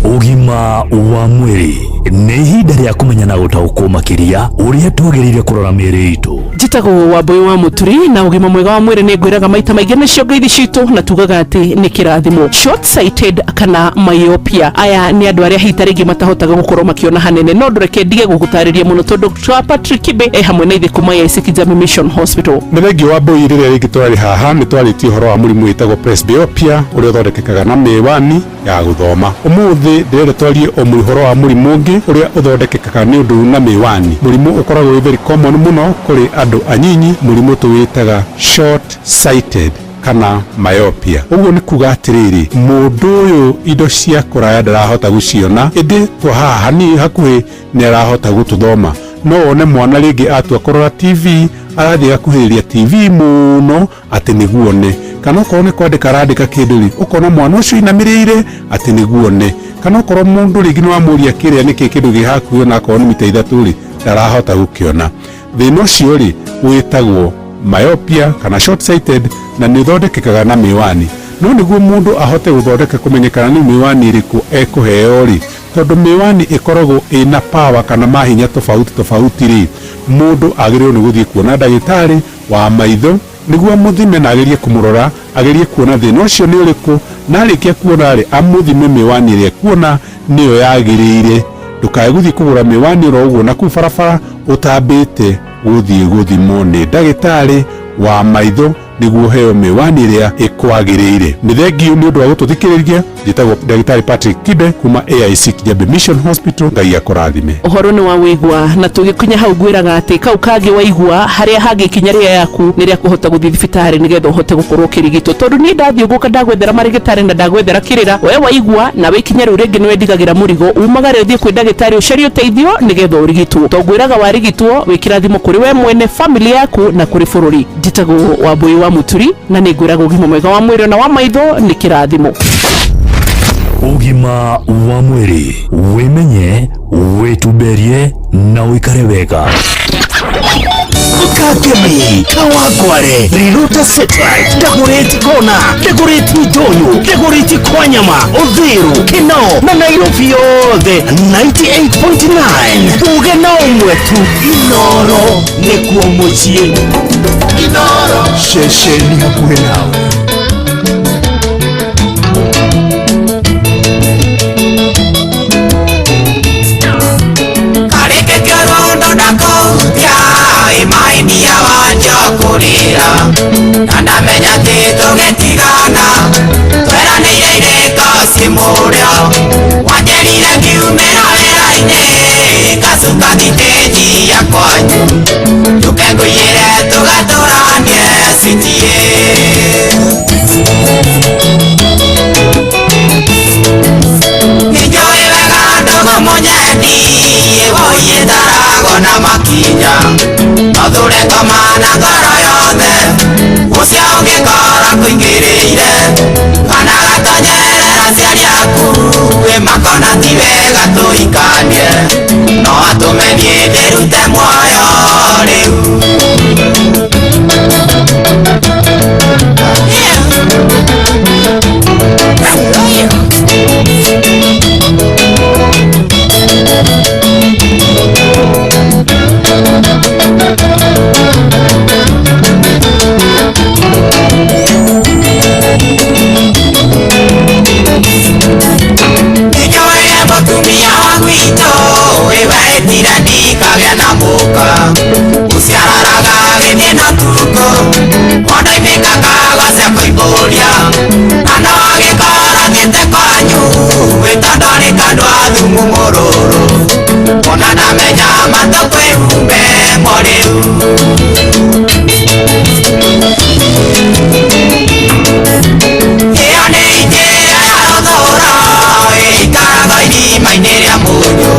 Ugima wa mwiri ni ihinda rĩa kũmenya na gũtaũkwo makĩria ũrĩa twagĩrĩire kũrora mĩĩrĩ itũ. Njĩtagwo Wambui wa Mũturi na ũgima mwega wa mwĩrĩ nĩ ngwĩraga maita maingĩ nĩcio ngeithi citũ na tugaga atĩ nĩ kĩrathimo. Short sighted kana myopia, aya nĩ andũ arĩa hita rĩngĩ matahotaga gũkorwo makĩona hanene, no ndũreke ndige gũgũtarĩria mũno tondũ Dr. Patrick Kibe hamwe na ithe kuma ya ACK Jame Mission Hospital. Nĩ thengi Wambui rĩrĩa rĩngĩ twarĩ haha nĩ twarĩtie ũhoro wa mũrimũ wĩtagwo presbyopia ũrĩa ũthondekekaga na mĩwani ya gũthoma. Ũmũthĩ ndĩrenda twarie ũhoro wa mũrimũ ũngĩ ũrĩa ũthondekekaga nĩ ũndũ na mĩwani. Mũrimũ ũkoragwo wĩ very common mũno kũrĩ andũ anyinyi, mũrimũ tũwĩtaga short sighted kana myopia. Ũguo nĩ kuga atĩrĩrĩ, mũndũ ũyũ indo cia kũraya ndarahota gũciona, ĩndĩ twa haha hanini hakuhĩ nĩ arahota gũtũthoma. No one mwana rĩngĩ atua kũrora TV arathiĩ gakuhĩrĩria TV mũno atĩ nĩguo one, kana okorwo nĩ kwandĩka arandĩka kĩndũ rĩ ũkona mwana ũcio inamĩrĩire atĩ nĩguo one, kana okorwo mũndũ rĩngĩ nĩ wamũria kĩrĩa nĩkĩ kĩndũ gĩ hakuhĩ na akorwo nĩ mita 3 rĩ ndarahota gũkĩona. Thĩna ũcio rĩ wĩtagwo myopia kana short sighted na nĩ ũthondekekaga na mĩwani. No nĩguo mũndũ ahote gũthondeka kũmenyekana nĩ mĩwani ĩrĩkũ ekũheo rĩ, tondũ mĩwani ĩkoragwo ĩna power kana mahinya tofauti rĩ, mũndũ agĩrĩirwo nĩ gũthiĩ kuona ndagĩtarĩ wa maitho nĩguo amũthime na agerie kũmũrora, agerie kuona thĩna ũcio nĩ ũrĩkũ, na arĩkia kuona rĩ amũthime mĩwani ĩrĩa kuona nĩyo yagĩrĩire. Ndũkae gũthiĩ kũgũra mĩwani oro ũguo na kũu barabara ũtambĩte gũthiĩ gũthimwo nĩ ndagĩtarĩ wa maitho nĩguo heo mĩwani ĩrĩa ĩkwagĩrĩire. Nĩ thengiũ nĩ ũndũ wa gũtũthikĩrĩria. Njĩtagwo ndagĩtarĩ Patrick Kibe kuma AIC Jame Mission Hospital. Ngai akũrathime. Ũhoro nĩ wa wĩigua na tũgĩkinya hau ngwĩraga atĩ kau kangĩ waigua harĩa hangĩkinya rĩrĩa yaku nĩ rĩa kũhota gũthiĩ thibitarĩ nĩgetha ũhote gũkorwo ũkĩrigitwo, tondũ niĩ ndathiĩ ũguo ndagwethera marĩgĩtarĩ na ndagwethera kĩrĩra. We waigua na wĩkinya rĩu rĩngĩ nĩ wendigagĩra mũrigo umagare ũthiĩ kwĩ ndagĩtarĩ ũcarie ũteithio nĩgetha ũrigitwo. To ngwĩraga warigitwo wĩ kĩrathimo kũrĩ we mwene, family yaku na kũrĩ bũrũri. Njĩtagwo Wambui wa Mũturi na nĩ ngwĩraga ũgima mwega wa mwĩrĩ na wa maitho nĩ kĩrathimo. Ugima wa mwĩrĩ, wĩmenye, wĩtumberie na ũikare wega. Kakemi, Kawangware, Riruta Satellite, Dagoretti Kona, Dagoretti Doyo, Dagoretti Kwanyama, Odhiru, Kinoo na Nairobi yothe 98.9. Uge na umwetu Inoro nĩkuo mũciĩ. Inoro ceceni hakuhĩ nawe. Imainia wanjokurira na ndamenya atĩ tũgĩtigana tweranĩire irĩko cimũrĩo wanjerire ngiumĩra wĩra-inĩ ngacuka thitĩnji ya kwanyu njũke ngũiyĩre tũgatũranie citie nĩnjũĩ wega ndũgũ mũnyeni woiĩ ndarago na makinya Mathure komana ngoro yothe Ucio ũngĩkora kũingĩrĩire Kana gatonyerera ciari aku Wĩ makona ti wega tuikanie no atumenie ndirute muoyo riu mutumia wa gwitũ wĩwetire ndikagĩa na mũka ũciararaga gĩthiĩ na tuko ona imĩkaga gwacia kũihũria na no gĩkoragĩte kwanyu wĩtondũ nĩ tondũ wa thumu mũrũrũ ona ndamenya matũkwĩhumbe mũrĩu ĩyo nĩ njĩra ya rũthũra ĩikaraga irima-inĩ rĩa mũnyũ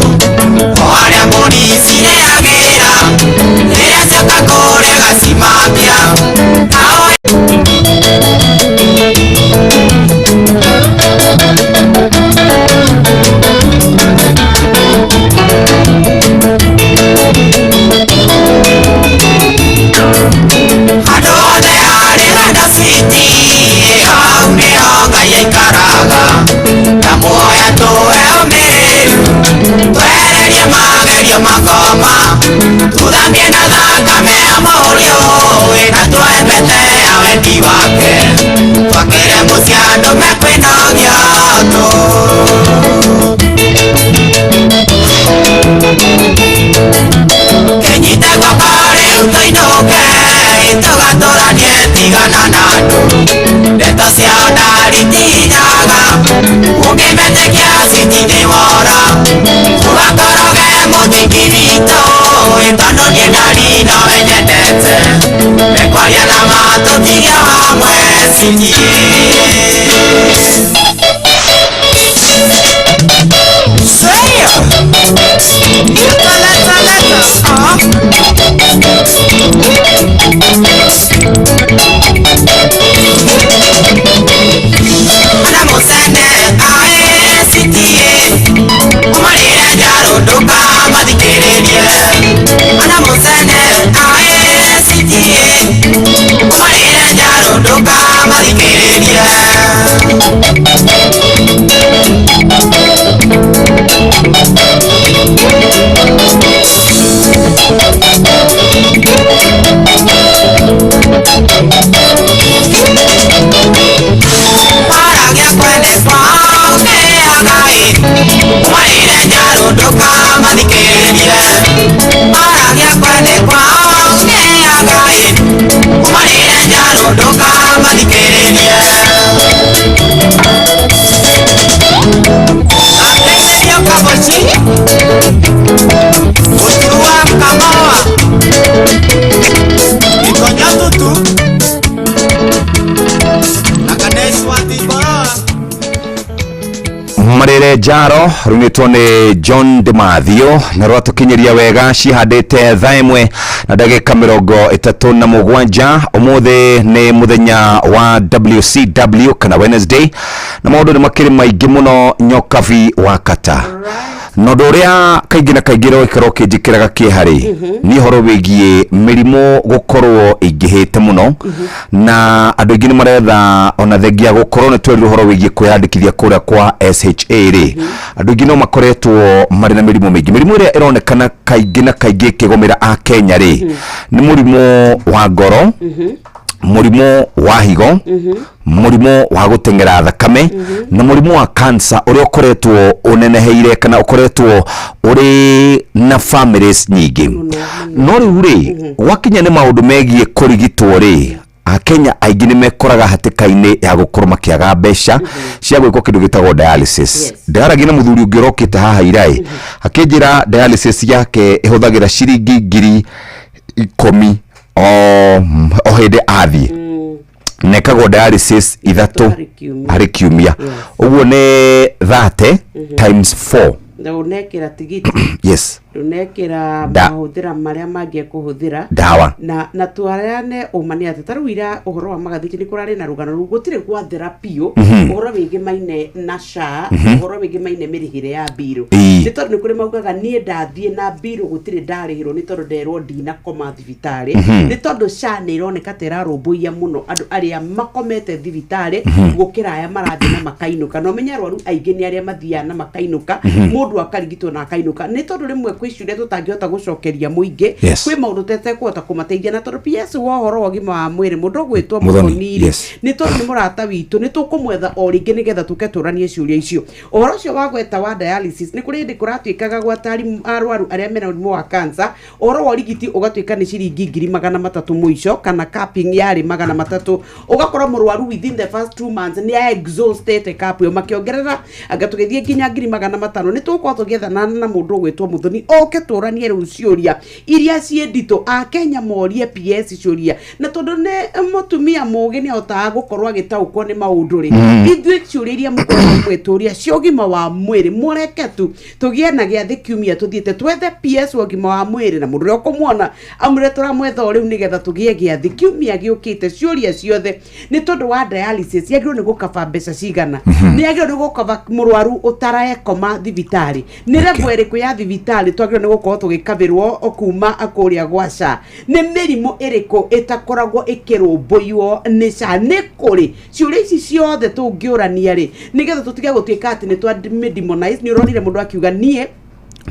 o harĩa mũnici rĩagĩra rĩrĩa cioka kũrĩa gacimambia handũ hothe harĩ renda citi hau nĩho Ngai aikaraga na muoya tũheo mĩrĩru twehererie magerio makoma tũthambie na thakame ya mũriũ na twembete ya wendi wake twakĩre mũciĩ andũ mekwĩnogia tu kenyite gwaka rĩu tũinũke tũgatũranie tigana na andũ ndeto ciao ndaritinyaga ũngĩmetĩkia citinĩ wora tũgakoroge mũthingi witũ tondũ niĩ ndari nowe nyendete mekwaria na matũtigia hamwe citie ana musende ae sitie umarire njarunduka mathikĩrĩrie ana musende ae sitie umarire njarunduka mathikĩrĩrie aragia kwende kwao nĩagai umarire njarunduka mathikĩrĩrie aragia kwende kwao nĩagai umarire njarunduka mathikĩrĩrie ateithĩrio kaboci ũturu wa kamoa ikonya tutu marire njaro runitwo ni John Demathio na rwatukinyiria wega cihandite thaa imwe na ndagika 37 umuthi ni muthenya wa WCW kana Wednesday na maundu ni makiri maingi muno nyokavi wa kata no ndoria kaingi na kaingi rokero kinjikiraga kihari ni horo wigie mirimo gukorwo ingihite muno na andu ingi ni maretha ona thengia gukorwo ni tweri horo wigie kwiyandikithia kuria kwa SHA ri andu ingi no makoretwo mari na mirimo mingi mirimo ria ironekana kaingi na kaingi kigomera a Kenya ri ni murimo wa ngoro murimo wa higo murimo wa gutengera thakame na murimo wa cancer uri ukoretwo uneneheire kana ukoretwo uri na families nyingi no riu ri wakinya ni maundu megie kurigitwo ri Akenya aingĩ nĩ mekoraga hatĩka-inĩ ya gũkorwo makĩaga mbeca cia gwĩkwo kĩndũ gĩtagwo dialysis. Ndaragia na mũthuri ũngĩ rokĩte haha iraĩ akĩnjĩra dialysis yake ĩhũthagĩra ciringi 10,000 o hĩndĩ athiĩ nekagwo dialysis 3 harĩ kiumia. Ũguo nĩ 30 times 4 unekira tigiti yes unekira mahuthira maria mangie kuhuthira dawa na twarane umani ati taruira uhoro wa magathiki ni kurari na rugano rugutire kwa therapio uhoro wingi maine na sha uhoro wingi maine mirihire ya biro ni tondu ni kuri maugaga nie ndathie na biro gutire ndarihiro ni tondu nderwo ndina koma thibitari ni tondu sha ni ironeka tera rumbuia muno andu aria makomete thibitari gukira aya marathi na makainuka no menya rwaru aingi ni aria mathia na makainuka mundu akarigitwo na akainuka ni tondu rimwe kwiciuria tutangihota gucokeria muingi kwi maundu tete kuhota kumateithia na tondu PS wa horo wagima wa mwiri mundu gwitwo muthoni ni tondu ni murata witu ni tukumwetha o ringi nigetha tuketuranie ciuria icio uhoro ucio wa gweta wa dialysis ni kuri ndi kuratuikaga gwatari arwaru aria mena murimu wa cancer uhoro wa rigiti ugatuika ni ciringi 300 muico kana capping yari 300 ugakora murwaru within the first 2 months ni exhausted cap yo makiongerera agatugethie nginya 500 ni tukwa tugetha na mundu gwitwo muthoni oke turanie riu ciuria iria ciendito a Kenya morie PS ciuria na tondu ne mutumia mugi ni otaga gukorwo agitaukwo ni maundu ri ithuĩ ciuria iria mukorwo mwituria ciogima wa mwiri mureke tu tugie na giathi kiumia tuthiete twethe PS wogima wa mwiri na mundu ukumuona amure turamwetha riu nigetha tugie giathi kiumia giukite ciuria ciothe ni tondu wa dialysis yagirwo ni gukaba mbeca cigana ni yagirwo ni gukaba murwaru utaraekoma thibitari ni level iriku ya thibitari twagirwo ni gukorwo tugikabirwo okuma akuria gwaca ni mirimu iriku itakoragwo ikirumbuiwo ni ca ni kuri ciuria ici ciothe tungiurania ri nigetha tutige gutuika ati ni twa demonize ni uronire mundu akiuga nie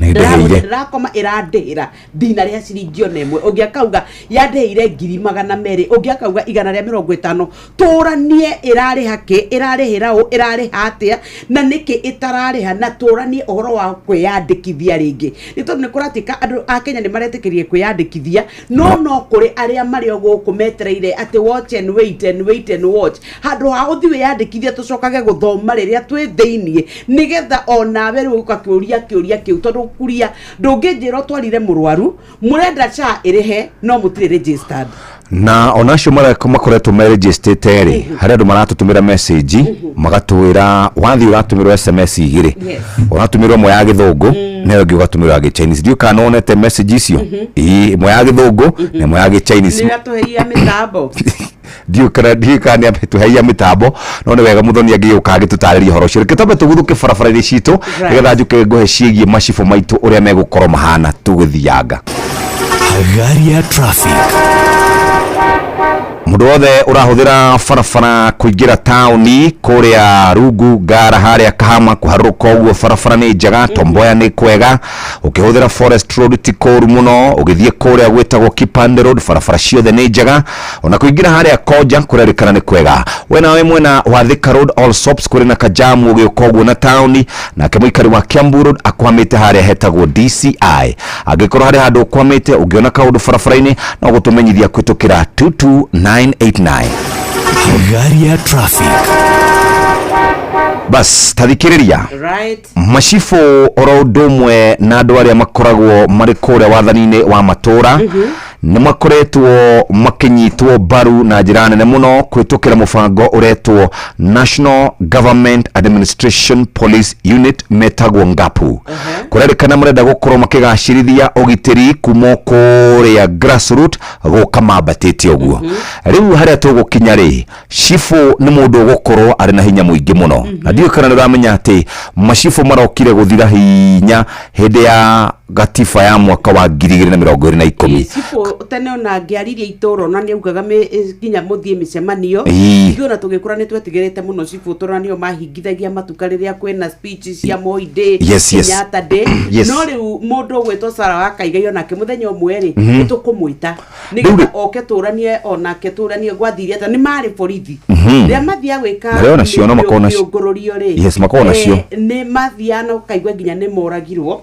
ndirakoma irandihira dina ria ciringi onemwe ungiakauga yandihire 200 ungiakauga 150 turanie irari hake irarihira u irariha atia na niki itarariha na turanie uhoro wa kwiyandikithia ringi ni tondu ni kuratika andu a Kenya ni maretikirie kwiyandikithia no kuri aria mari oguku metereire ati watch and wait watch handu ha uthi wiyandikithia tucokage guthoma riria twi thiini nigetha onawe riu ukakiuria kiu tondu kuria ndungijiro twarire murwaru murenda cha irihe no mutire registered na onacio makoretwo me registered ri hari andu maratutumira message magatwira wathi uratumirwo SMS igiri uratumirwo mo ya githungu nayo ngigatumirwo ya Chinese ndio kana onete message icio mo ya githungu na mo ya Chinese ni atuheia mitambo dio kana apetuheia mitambo no ni wega muthoni agiuka agitutariria horo cio kitabe tuguthuke barabara-ini citu nigetha njuke nguhe ciigie macibo maitu uria megukorwo mahana tuguthianga gari ya traffic mundu wothe urahuthira barabara kuingira tauni kuria rungu ngara haria Kahama kuharuka uguo barabara ni njega Tomboya ni kwega ukihuthira Forest Road ti koru muno ugithie kuria gwetagwo Kipande Road barabara ciothe ni njega ona kuingira haria Koja kurerikana ni kwega wena we mwena wa Thika Road All Sops kuri na kajamu ugiuka uguo na tauni na kemuikari wa Kiambu Road akwamite haria hetagwo DCI agikorwo haria handu kwamite ugiona kaundu barabara-ini no gutumenyithia kwitukira 22989 gari ya traffic bas tathikiriria macibo oro ndumwe na andu aria makoragwo mari kuria wathani-ini wa matura ni makoretwo makinyitwo baru na njira nene muno kwitukira mubango uretwo National Government Administration Police Unit metagwo ngapu kurerikana murenda gukorwo makigacirithia ugitiri kumo kuria grassroots guka mambatite uguo riu haria tugukinya ri cibo ni mundu gukorwo ari na hinya muingi muno na ndio kana ndamenya ati macibo marokire guthira hinya hindi ya gatifa ya mwaka wa 2020 cibo tene ona ngiaririe itoro na ni ugaga nginya muthie micemanio ngiona tugikura ni twetigirite muno cibo turanio mahingithagia matuka riria kwena speeches cia Moide Kenyatta Day no riu mundu gwetwo Sara wa Kaigai onake muthenya umwe ri tukumwita nigetha oke turanie onake turanie gwathiria ta ni mari borithi ria mathia gwika na cio no makona cio ni mathia no kaigwa nginya ni moragirwo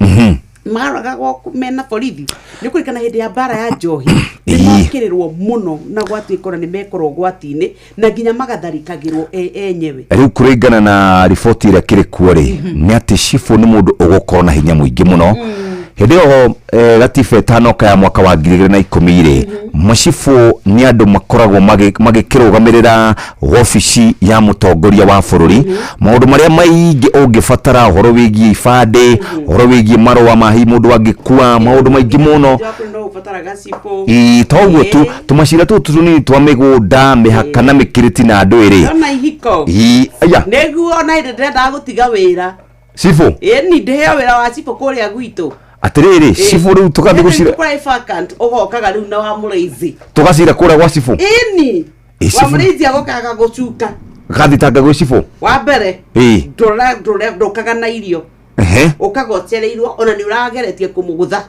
maragagwo mena borithi ni kurikana hindi ya bara ya njohi ni makirirwo muno na gwatwikora ni mekorwo gwati-ini na nginya magatharikagirwo enyewe riu kuringana na riboti ira kiri kuo ri ni ati cibo ni mundu ugukorwo na hinya muingi muno Hĩndĩ gatiba ĩtanoka ya mwaka wa 2010 macibu ni andu makoragwo magĩkĩrũgamĩrĩra ofici ya mũtongoria wa bũrũri maũndũ marĩa maingĩ ũngĩbatara ũhoro wĩgiĩ ibandĩ ũhoro wĩgiĩ marũa ma hihi mũndũ angĩkua maũndũ maingĩ mũno toguo tu tũmacira tũtũ tũnini twa mĩgũnda mĩhaka na mĩkĩrĩti na andũ ĩrĩ ona ihiko nĩguo na ndĩrenda gũtiga wĩra cibu ĩni ndĩheo wĩra wa cibu kũrĩa gwitũ atiriri cibu riu tukathi gucira kwa vacant ugokaga riu na wa Mũrĩithi tugacira kura gwa cibu ini wa Mũrĩithi agokaga gucuka gathitanga gwa cibu wa mbere ndokaga na irio ukagocereirwo ona ni urageretie kumugutha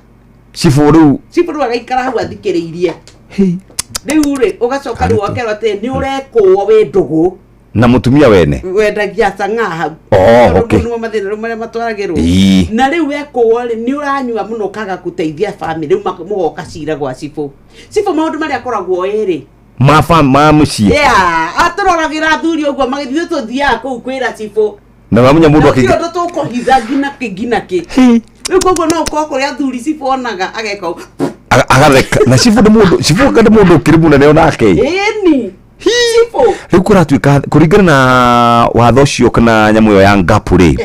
cibu riu agaikara hau athikĩrĩirie riu ri ugacoka riu akerwo ati ni urekwo wi ndugu na mutumia wene wendagia sang'aha okay no mathina rumwe matwaragirwo na riu wekwo ri ni uranyua muno kaga guteithia family riu mugoka cira gwa cibu maundu maria akoragwo eri ma mucie atororagira thuri uguo magithie tuthia kuu kwira cibu na wamunya mundu akigi ndo tukuhitha ngina ki riu koguo no ukoko ria thuri cibu onaga ageka agareka na cibu kandi mundu kirimu na nake eni riu kuratuika kuringana na watho cio kana nyamu yo ya ngapu ri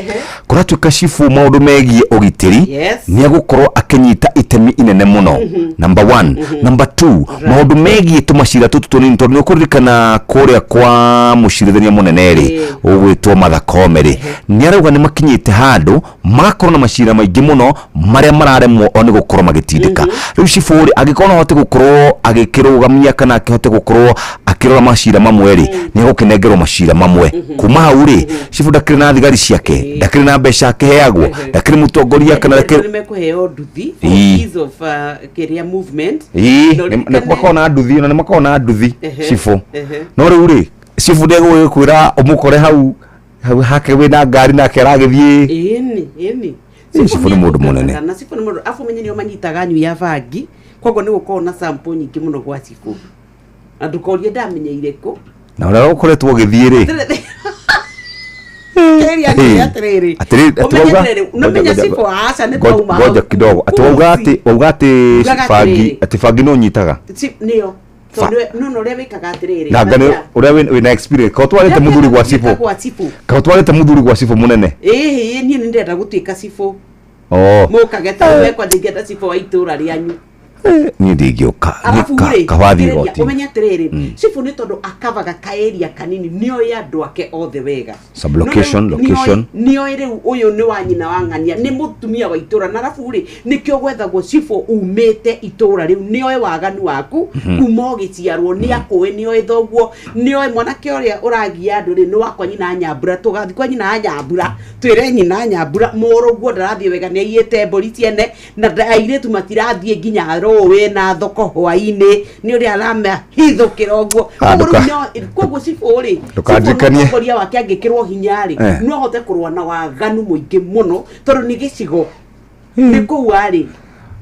kuratuika cibu maundu megie ugitiri ni agukorwo akinyita itemi inene muno number 1 number 2 maundu megie tumacira tutu tunini tondu ni kuririkana kuria kwa mucirithania munene ri ugwitwo Martha Koome ri ni arauga ni makinyite handu magakorwo na macira maingi muno maria mararemwo oni gukorwo magitindika riu cibu ri agikorwo hote gukorwo agikirugamia kana akihote gukorwo akirora macira mamwe ri ni agukinengerwo macira mamwe kuma hau ri cibu ndakiri na thigari ciake ndakiri na mbeca akiheagwo ndakiri mutongoria kana ndakiri mekuheo nduthi ease of career movement ni makona nduthi na makona nduthi cibu no riu ri cibu ndego kwira umukore hau hake wina ngari na keragithie eni cibu ni mundu munene na cibu ni mundu afu menye nio manyitaga nyu ya vangi kogo ni gukorwo na sample nyingi muno gwa cibu andukorie ndamenyeire ku na ora ukoretwo ugithie ri atiriri unamenya cibu aca ni twauma ngoja kidogo ati fangi no nyitaga nio no ria wikaga atiriri na ngane uria wina experience ko twarete muthuri gwa cibu ko twarete muthuri gwa cibu munene ni ndenda gutuika cibu mukageta wekwa ndingenda cibu wa itura rianyu ni ndingioka kawathi goti umenya atiriri cibu ni tondu akavaga kaeria kanini nio ya andu ake othe wega location nio iri uyu ni wa nyina wa ng'ania ni mutumia wa itura na rafu ri nikio gwethagwo cibu umite itura riu nio waganu waku kuma giciarwo ni akwe nio thoguo nio mwanake uria uragia andu ri ni wakwa nyina Nyambura tugathi kwa nyina Nyambura twire nyina Nyambura muruguo ndarathie wega ni aiyete mburi ciene na airetu matirathie nginya we na thoko hwaini ni uri arama hithukira uguo koguo cibu ri mutongoria wake angikirwo hinyari no hote kurwa na waganu muingi muno tondu ni gicigo ni kuu ari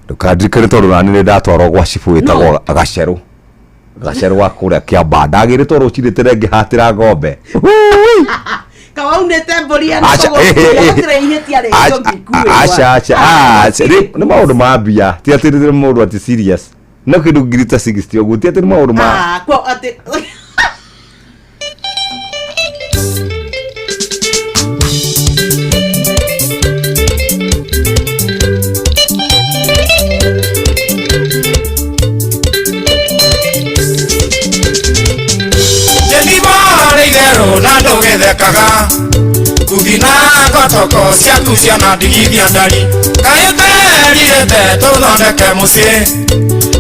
ndukandirikane tondu nani ni ndatwarwo gwa cibu witagwo gaceru wa kuria Kiamba ndagiritwo rucirite rengi hatira ngombe kawaunete mburi ya acha ni maundu ma mbia ti ati ni maundu ati serious no kindu ngirita 60 oguo ti ati ni maundu ma kwa ati Ronaldo gethekaga kuthina gotoko ciaku ciana ndigithia ndari kayuteririte tuthondeke mucii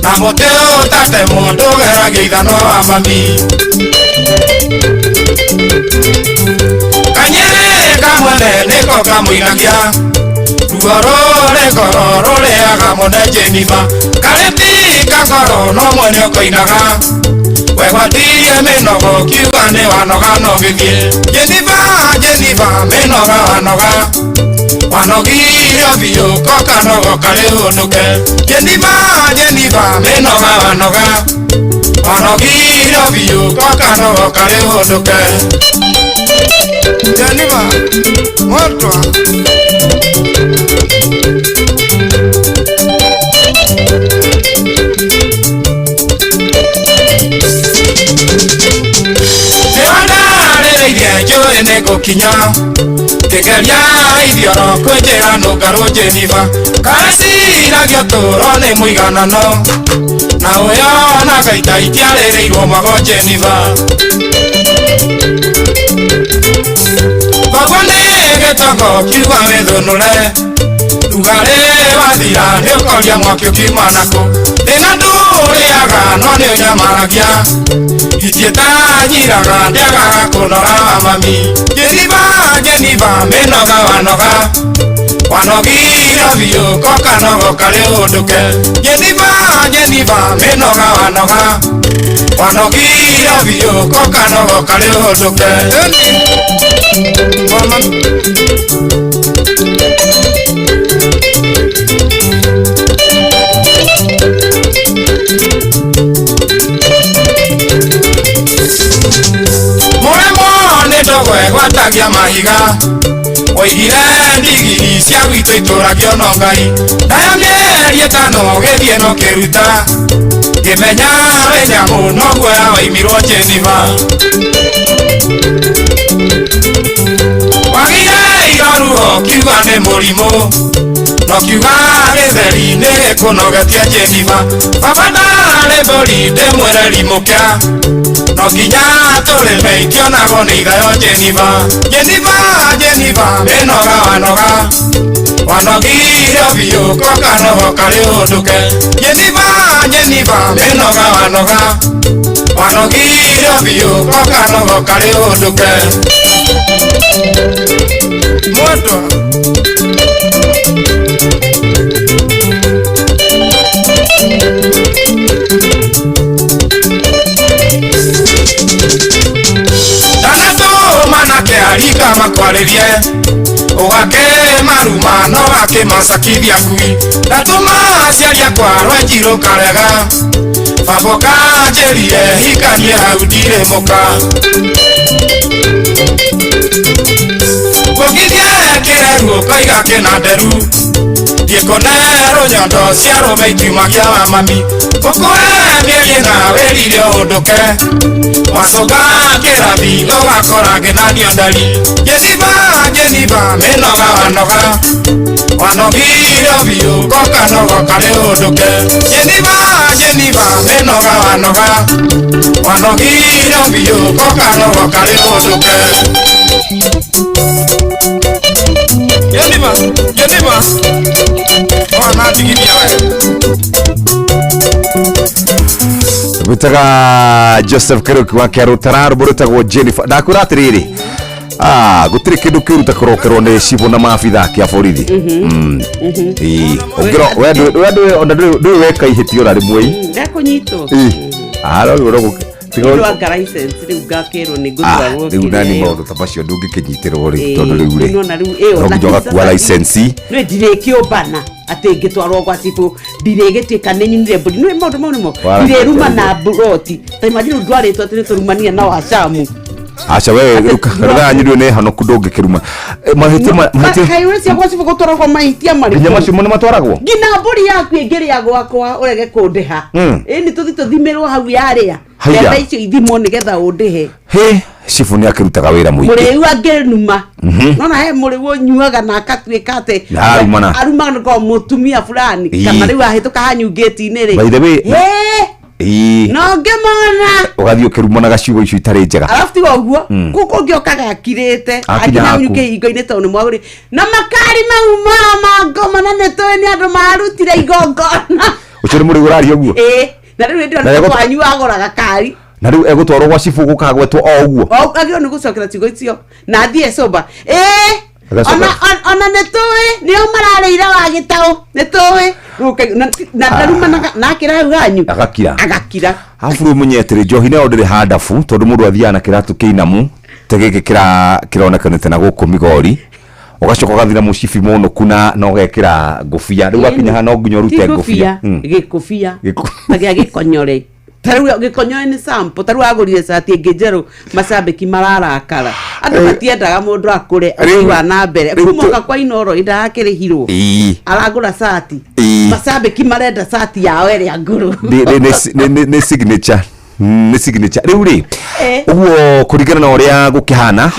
na muti utate mundu geragia ithano wa mami kanyere kamwene niko kamuinagia ruo rũrĩ ngoro rũrĩaga mũne Jenifa karĩti kakoro no mwene ũkoinaga wegwatirie mĩnogo kiuga nĩ wanoga no gĩthiĩ Jenifa mĩnoga wanogire biũ ko kanogo karĩ hũnũke Jenifa mĩnoga wanogire biũ ko kanogo karĩ hũnũke Jenifa motwa kinya Kegeria ithioro kwenjera nungaru Jeniva Karaciragio tũũro nĩ mũiganano na ũyo na gaita itiarĩrĩirwo mago Jeniva Koguo nĩ gĩtoko kiuga wĩthũnũre Rugarĩ wathira nĩ ũkoria mwaki ũkiuma nakũ Thĩna ndũrĩaga no nĩ ũnyamaragia Itiĩtanyiraga ndĩagaga kũnora mami Jeniva mĩnoga wanoga Wanogire biũ ko kanogo karĩ ũndũke Jeniva mĩnoga wanoga Wanogire biũ ko kanogo karĩ ũndũke Gwatagia mahiga Oigire ndigiri cia gwitũ itũragio no Ngai Nayo mĩeri ĩtano gĩthiĩ no kĩruta Ngĩmenya wĩ nyamũ no guoya waimirwo Jeniva Wagire iroruho kiuga nĩ mũrimũ No kiuga gĩtheri nĩ gĩkũnogetia Jeniva Baba ndarĩ mbũri ndĩmwĩre rimũkĩa No nginya tũrĩme ikĩonagwo nĩ ithayo Jeniva mĩnoga wanoga Wanogire biũ ko kanogo karĩ ũndũke Jeniva mĩnoga wanoga Wanogire biũ ko kanogo karĩ ũndũke Mwendwa Manake arika makwarĩrie Ũgake maruma no gake masakithia kui Ndatũma aciari akwa Rwenjirũ karega Babo kanjĩrire hikanie hau ndirĩ mũka Gũkithie kĩreruo koiga kĩna nderu Ndiĩkonerwo nyondo cia rũme ikiumagia wa mami Ũkũhe mĩeri ĩna wĩrire ũndũke Wacoka kĩrathi ũgakora ngĩnanio ndari Jeniva mĩnoga wanoga Wanogire biũ ko kanogo karĩ ũndũke Jeniva mĩnoga wanoga Wanogire biũ ko kanogo karĩ ũndũke Jeniva Wanatigithia we Gwĩtaga Joseph Kariuki wa Kĩarũ Tararũ mũrĩtagwo Jeniva ndakwĩra atĩrĩrĩ gũtirĩ kĩndũ kĩũru ta kũrokerwo nĩ cibũ na maabitha kĩa borithi ongĩro ona ndũrĩ weka ihĩtio na rĩmwe ndakũnyitwo rĩu nani maũndũ ta macio ndũngĩkĩnyitĩrwo rĩ tondũ rĩu rĩ no nginya ũgakuua license nĩ ndirĩkĩũmbana atĩ ngĩtwarwo gwa cibũ ndirĩgĩtuĩka nĩ nyinire mbũri nĩ maũndũ mau nĩmo ndirĩruma na mburoti ta imagine ndwarĩtwo atĩ nĩ tũrumania na wacamu acha we ruka nyurio ne hanoku ndũngĩkĩruma mahĩtia kaĩũrĩ cia gwa cibũ gũtwaragwo mahĩtia marĩkũ nginya macio nĩ matwaragwo nginya mbũri yaku ĩngĩrĩa gwakwa ũrege kũndĩha ĩni tũthi tũthimĩrwo hau yarĩa nenda icio ithimwo nĩgetha ũndĩhe cibũ nĩ akĩrutaga wĩra mũingĩ mũrĩu angĩnuma nona he mũrĩu ũnyuaga na akatuĩka atĩ arumana ko mũtumia fulani kana rĩu ahĩtũka hanyu gate-inĩ rĩ by the way no ngĩmona ũgathiĩ ũkĩrumanaga ciugo icio itarĩ njega arabu tiga ũguo kũkũ ũngĩokaga akirĩte akinya hau kĩhingo-inĩ tondũ nĩ mwagũrĩ na makari mau ma ngoma na nĩ tũĩ nĩ andũ marutire igongona ũcio nĩ mũrĩu ũraria ũguo na rĩu nĩ ndĩrona kwanyu agũraga kari na rĩu egũtwarwo gwa cibũ gũkagwetwo o ũguo agĩrwo nĩ gũcokera ciugo icio na athiĩ coba ona nĩ tũĩ nĩo mararĩire wa gĩtaũ nĩ tũĩ na ndarumanaga nakĩra hau hanyu agakira arabu rĩu menye atĩrĩ njohi nayo ndĩrĩ handabu tondũ mũndũ athiaga na kĩratũ kĩinamu ta gĩkĩ kĩronekanĩte na gũkũ Migori ũgacoka ũgathira mũcibi mũnũku na ũgekĩra ngũbia rĩu gakinya hana no nginya ũrute ngũbia gĩkũbia ta gĩa gĩkonyore tarau gĩkonyore nĩ sample tarau agũrire cati ĩngĩ njerũ macambĩki mararakara andũ matiendaga mũndũ akũre ũthiwa na mbere kumoka kwa Inoro ndakĩrĩhirwo aragũra cati macambĩki marenda cati yao ĩrĩa ngũrũ nĩ signature rĩu rĩ uguo kurigana na uria gukihana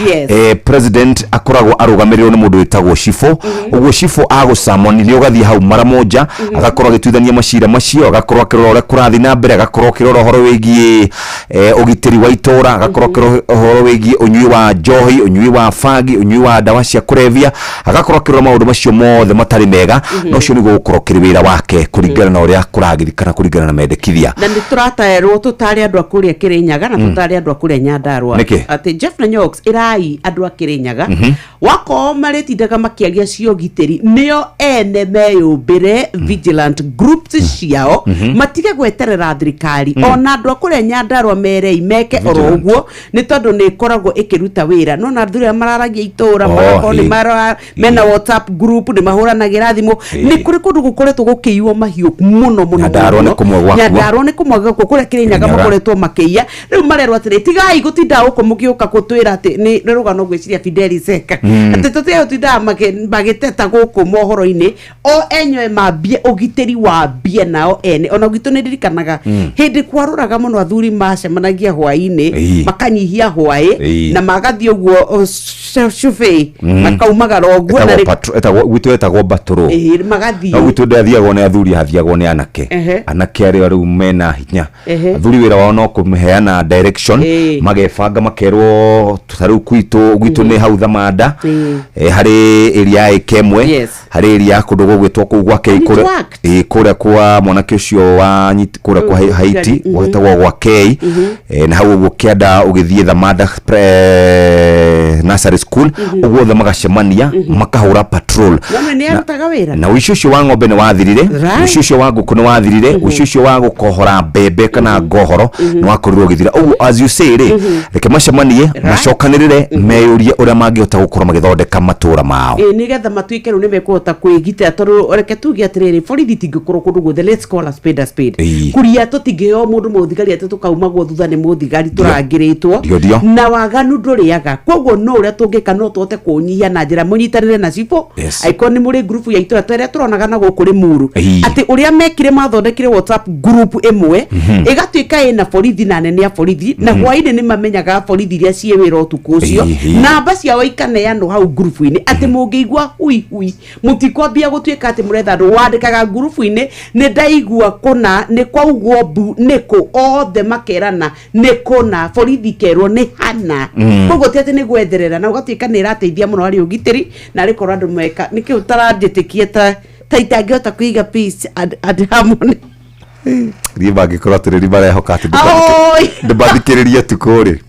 president akoragwo arugamiriro ni mundu witagwo Shifo uguo Shifo agusamonirio gathie hau mara moja agakorwo agituithania macira macio agakorwo akirora uria kurathi na mbere agakorwo akirora uhoro wigie ugitiri wa itora agakorwo akirora uhoro wigie unyui wa njohi unyui wa fagi unyui wa ndawa cia kurevia agakorwo akirora maundu macio mothe matari mega no cio nigo gukorwo kiri wira wake kurigana na uria kuragirikana kurigana na mendekithia na niturataerwo tutari andu akuria Kirinyaga na tutari andu akuria Nyandarua ati Jeff na Nyox irai andu akirinyaga wako maritindaga makiagia cio giteri nio ene meyumbire vigilant groups ciao matige gweterera thirikari ona andu akuria Nyandarua merei meke oro uguo ni tondu ni koragwo ikiruta wira no na ndure mararagia itora marako ni mena WhatsApp group ni mahuranagira thimu ni kuri kundu gukoretwo gukiiwo mahiu muno Nyandarua ni kumwaga kuria Kirinyaga makoretwo makiia riu marerwa atiri tigai gutinda uko mugiuka gutwira ati ni rugano gwiciria Fidel Seka ati tuteo tinda magiteta guku mohoro-ini o enywe mambie ugiteri wa bie nao ene ona gitu ni ndirikanaga hindi kwaruraga muno athuri macemanagia hwaini makanyihia hwai na magathie uguo shufe makaumagara uguo na gwitũ etagwo batũrũ magathie no gwitũ ndathiagwo nĩ athuri hathiagwo nĩ anake arĩa rĩu mena hinya athuri wĩra wao no kũheana direction magebanga makerwo tarĩu gwitũ nĩ hau Thamanda harĩ area ĩkemwe harĩ area kũndũ gũgwĩtwo kũu gwake kũrĩa kwa mwanake ũcio wa kũrĩa kwa Haiti gwĩtagwo gwa K na hau ũguo kĩanda ũgĩthiĩ Thamanda nursery school uguo the magacemania makahura patrol na ucio wa ng'ombe ni wathirire ucio wa nguku ni wathirire ucio wa gukohora mbembe kana ngohoro ni wakorirwo githira uguo as you say reke macemanie macokanirire meyurie uria mangihota gukorwo magithondeka matura mao ni getha matuike ru ni mekuhota kwigita tondu reke tuge atiriri borithi tingikorwo kundu guothe let's call a spade kuria tutingeo mundu muthigari ati tukaumagwo thutha ni muthigari turangiritwo na waganu nduriaga koguo no uria tungika no tuote kunyihia na njira munyitanire na Shifo icon muri group ya itura tweria turonaga na guku ri muru ati uria mekire mathondekire WhatsApp group imwe igatuika ina borithi na nene ya borithi na hwaini ni mamenyaga borithi iria cie wira utuku ucio namba ciao ikaneanwo hau group-ini ati mungiigua hui mutikwambia gutuika ati muretha andu wandikaga group-ini ni ndaigua kuna ni kwaugwo bu niko othe makerana niko na borithi kerwo ni hana koguo ti ati ni gwetherera na ugatuika ni irateithia muno hari ugitiri na rikorwo andu meka niki utaranditikie ta itangihota kuiga peace and harmony riba gikorwo atiriri barehoka ati ndibathikiririe tukuri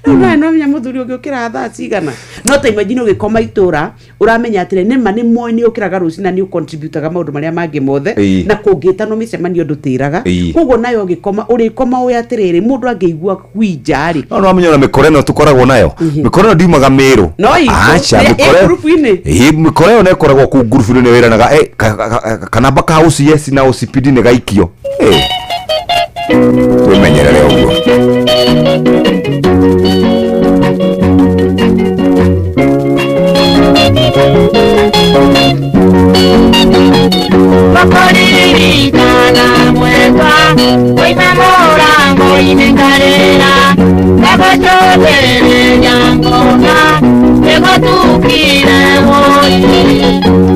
no menya muthuri ugiukira thaa cigana no ta imagine ugikoma itura uramenya atire nima ni moyo ni ukiraga rucina ni ucontributaga maundu maria mangi mothe na kungitano micemanio ndutiraga koguo nayo ugikoma urikoma uya atiriri mundu angeigua kwinjari no amenya na mikoreno tukoragwo nayo mikoreno ndiumaga miru acha mikoreno ne koragwo ku group ni wiranaga kana baka house yes na usipidi ne gaikio tumenyerere uguo Makoririkana mwendwa Oimamora ngoinekarera Nagochotere nyangona Negotukire hoi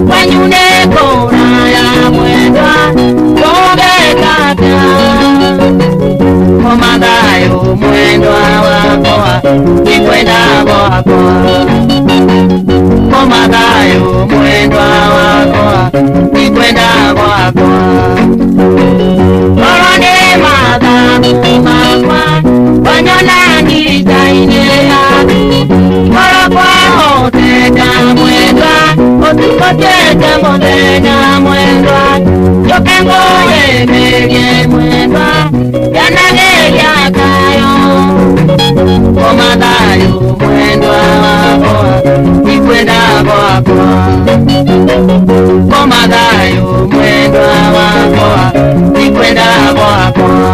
Wanyune kora ya mwendwa Kogekata Komagayo mwendwa wakoa Nikwenda wakoa Komagayo mwendwa wakoa Nikwenda wakoa Korone madhamu makwa Wanyona nitainea Korokwa hoteka mwendwa Otukoteka modena mwendwa Yokengo yemerie mwendwa Yanage yakayo Komagayo mwendwa wakoa Nikwenda wakoa Komagayo mwendwa wakoa Nikwenda wakoa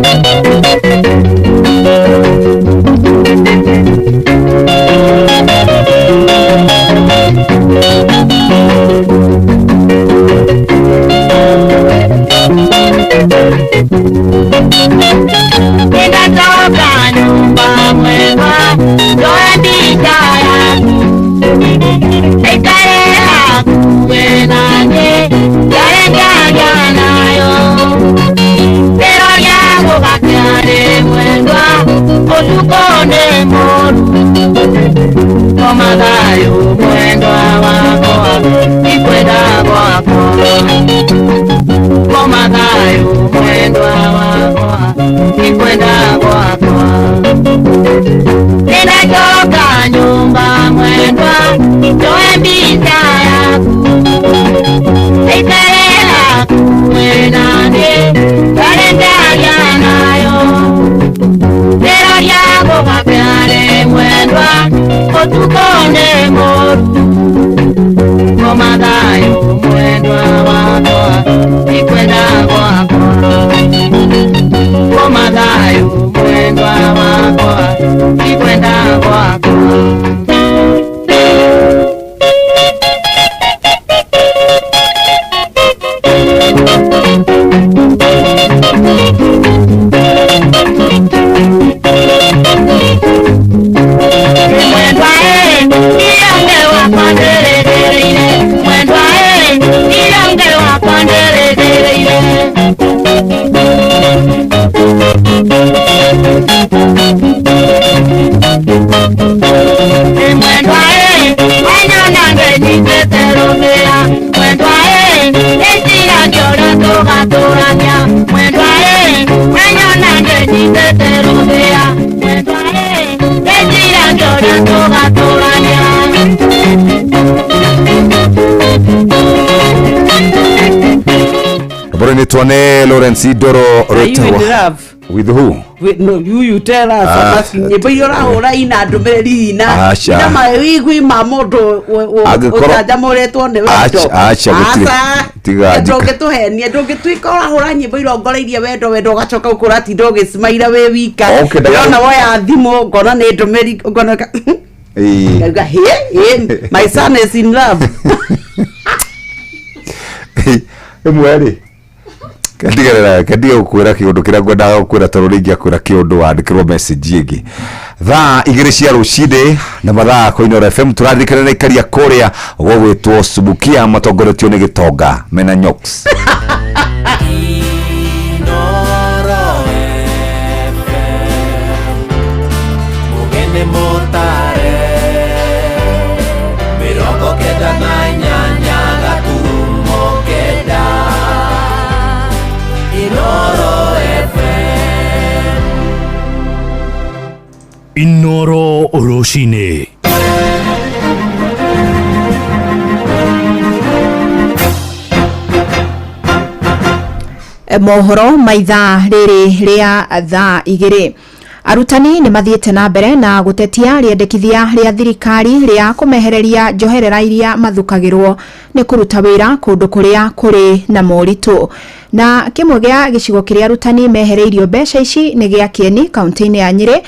Thank you. Ninatoka nyumba mwema, ndoa ndika yangu. Ikare akuwe nanye, yale ndaya nayo. Pero yangu bakiane mwendwa, otukone moru. Komadayo mwendwa wako, ikwenda kwako. Komadayo mwendwa wako, ikwenda kwako. Ninatoka nyumba mwendwa, ndoe mbita yaku. Ikarela kuwenane, kalenda yanayo. Pero yako kapiane mwendwa, otukone moru. Komadayo mwendwa wako, ikwenda kwako. Komadayo mwendwa wako, ikwenda kwako. Tuone Lawrence Doro Rotawa. With who? No, you tell us. I'm asking you. But you're ahora ina ndumereri ina. Ina mawigwi mamodo. Utajamore tuone wedo. Asha. Tiga. Ndoge tuhenia, ndoge twikora ahora nyimbo irongoreirie wendo gacoka ukurati ndoge smaira we wika. Yona woya thimo ngona ni ndumeri ngona. Ngaga my son is in love. Mwari. Kadiga ukwira kiundu kiria ngwendaga gukwira toro ringi akwira kiundu wandikirwo message ingi thaa igiri cia rucinde na mathaa Koinora FM turathikana na ikaria kuria gwitwo Subukia matongoretio ni Gitonga mena Nyox. Inoro Oroshine. Mohoro maitha riri ria thaa igiri. Arutani ni mathiete na mbere na gutetia riendekithia ria thirikari ria kumehereria njoherera iria mathukagirwo ni kuruta wira kundu kuria kuri na moritu. Na kimwe gia gicigo kiria arutani mehereirio mbeca ici ni gia Kieni kaunti-ini ya Nyeri.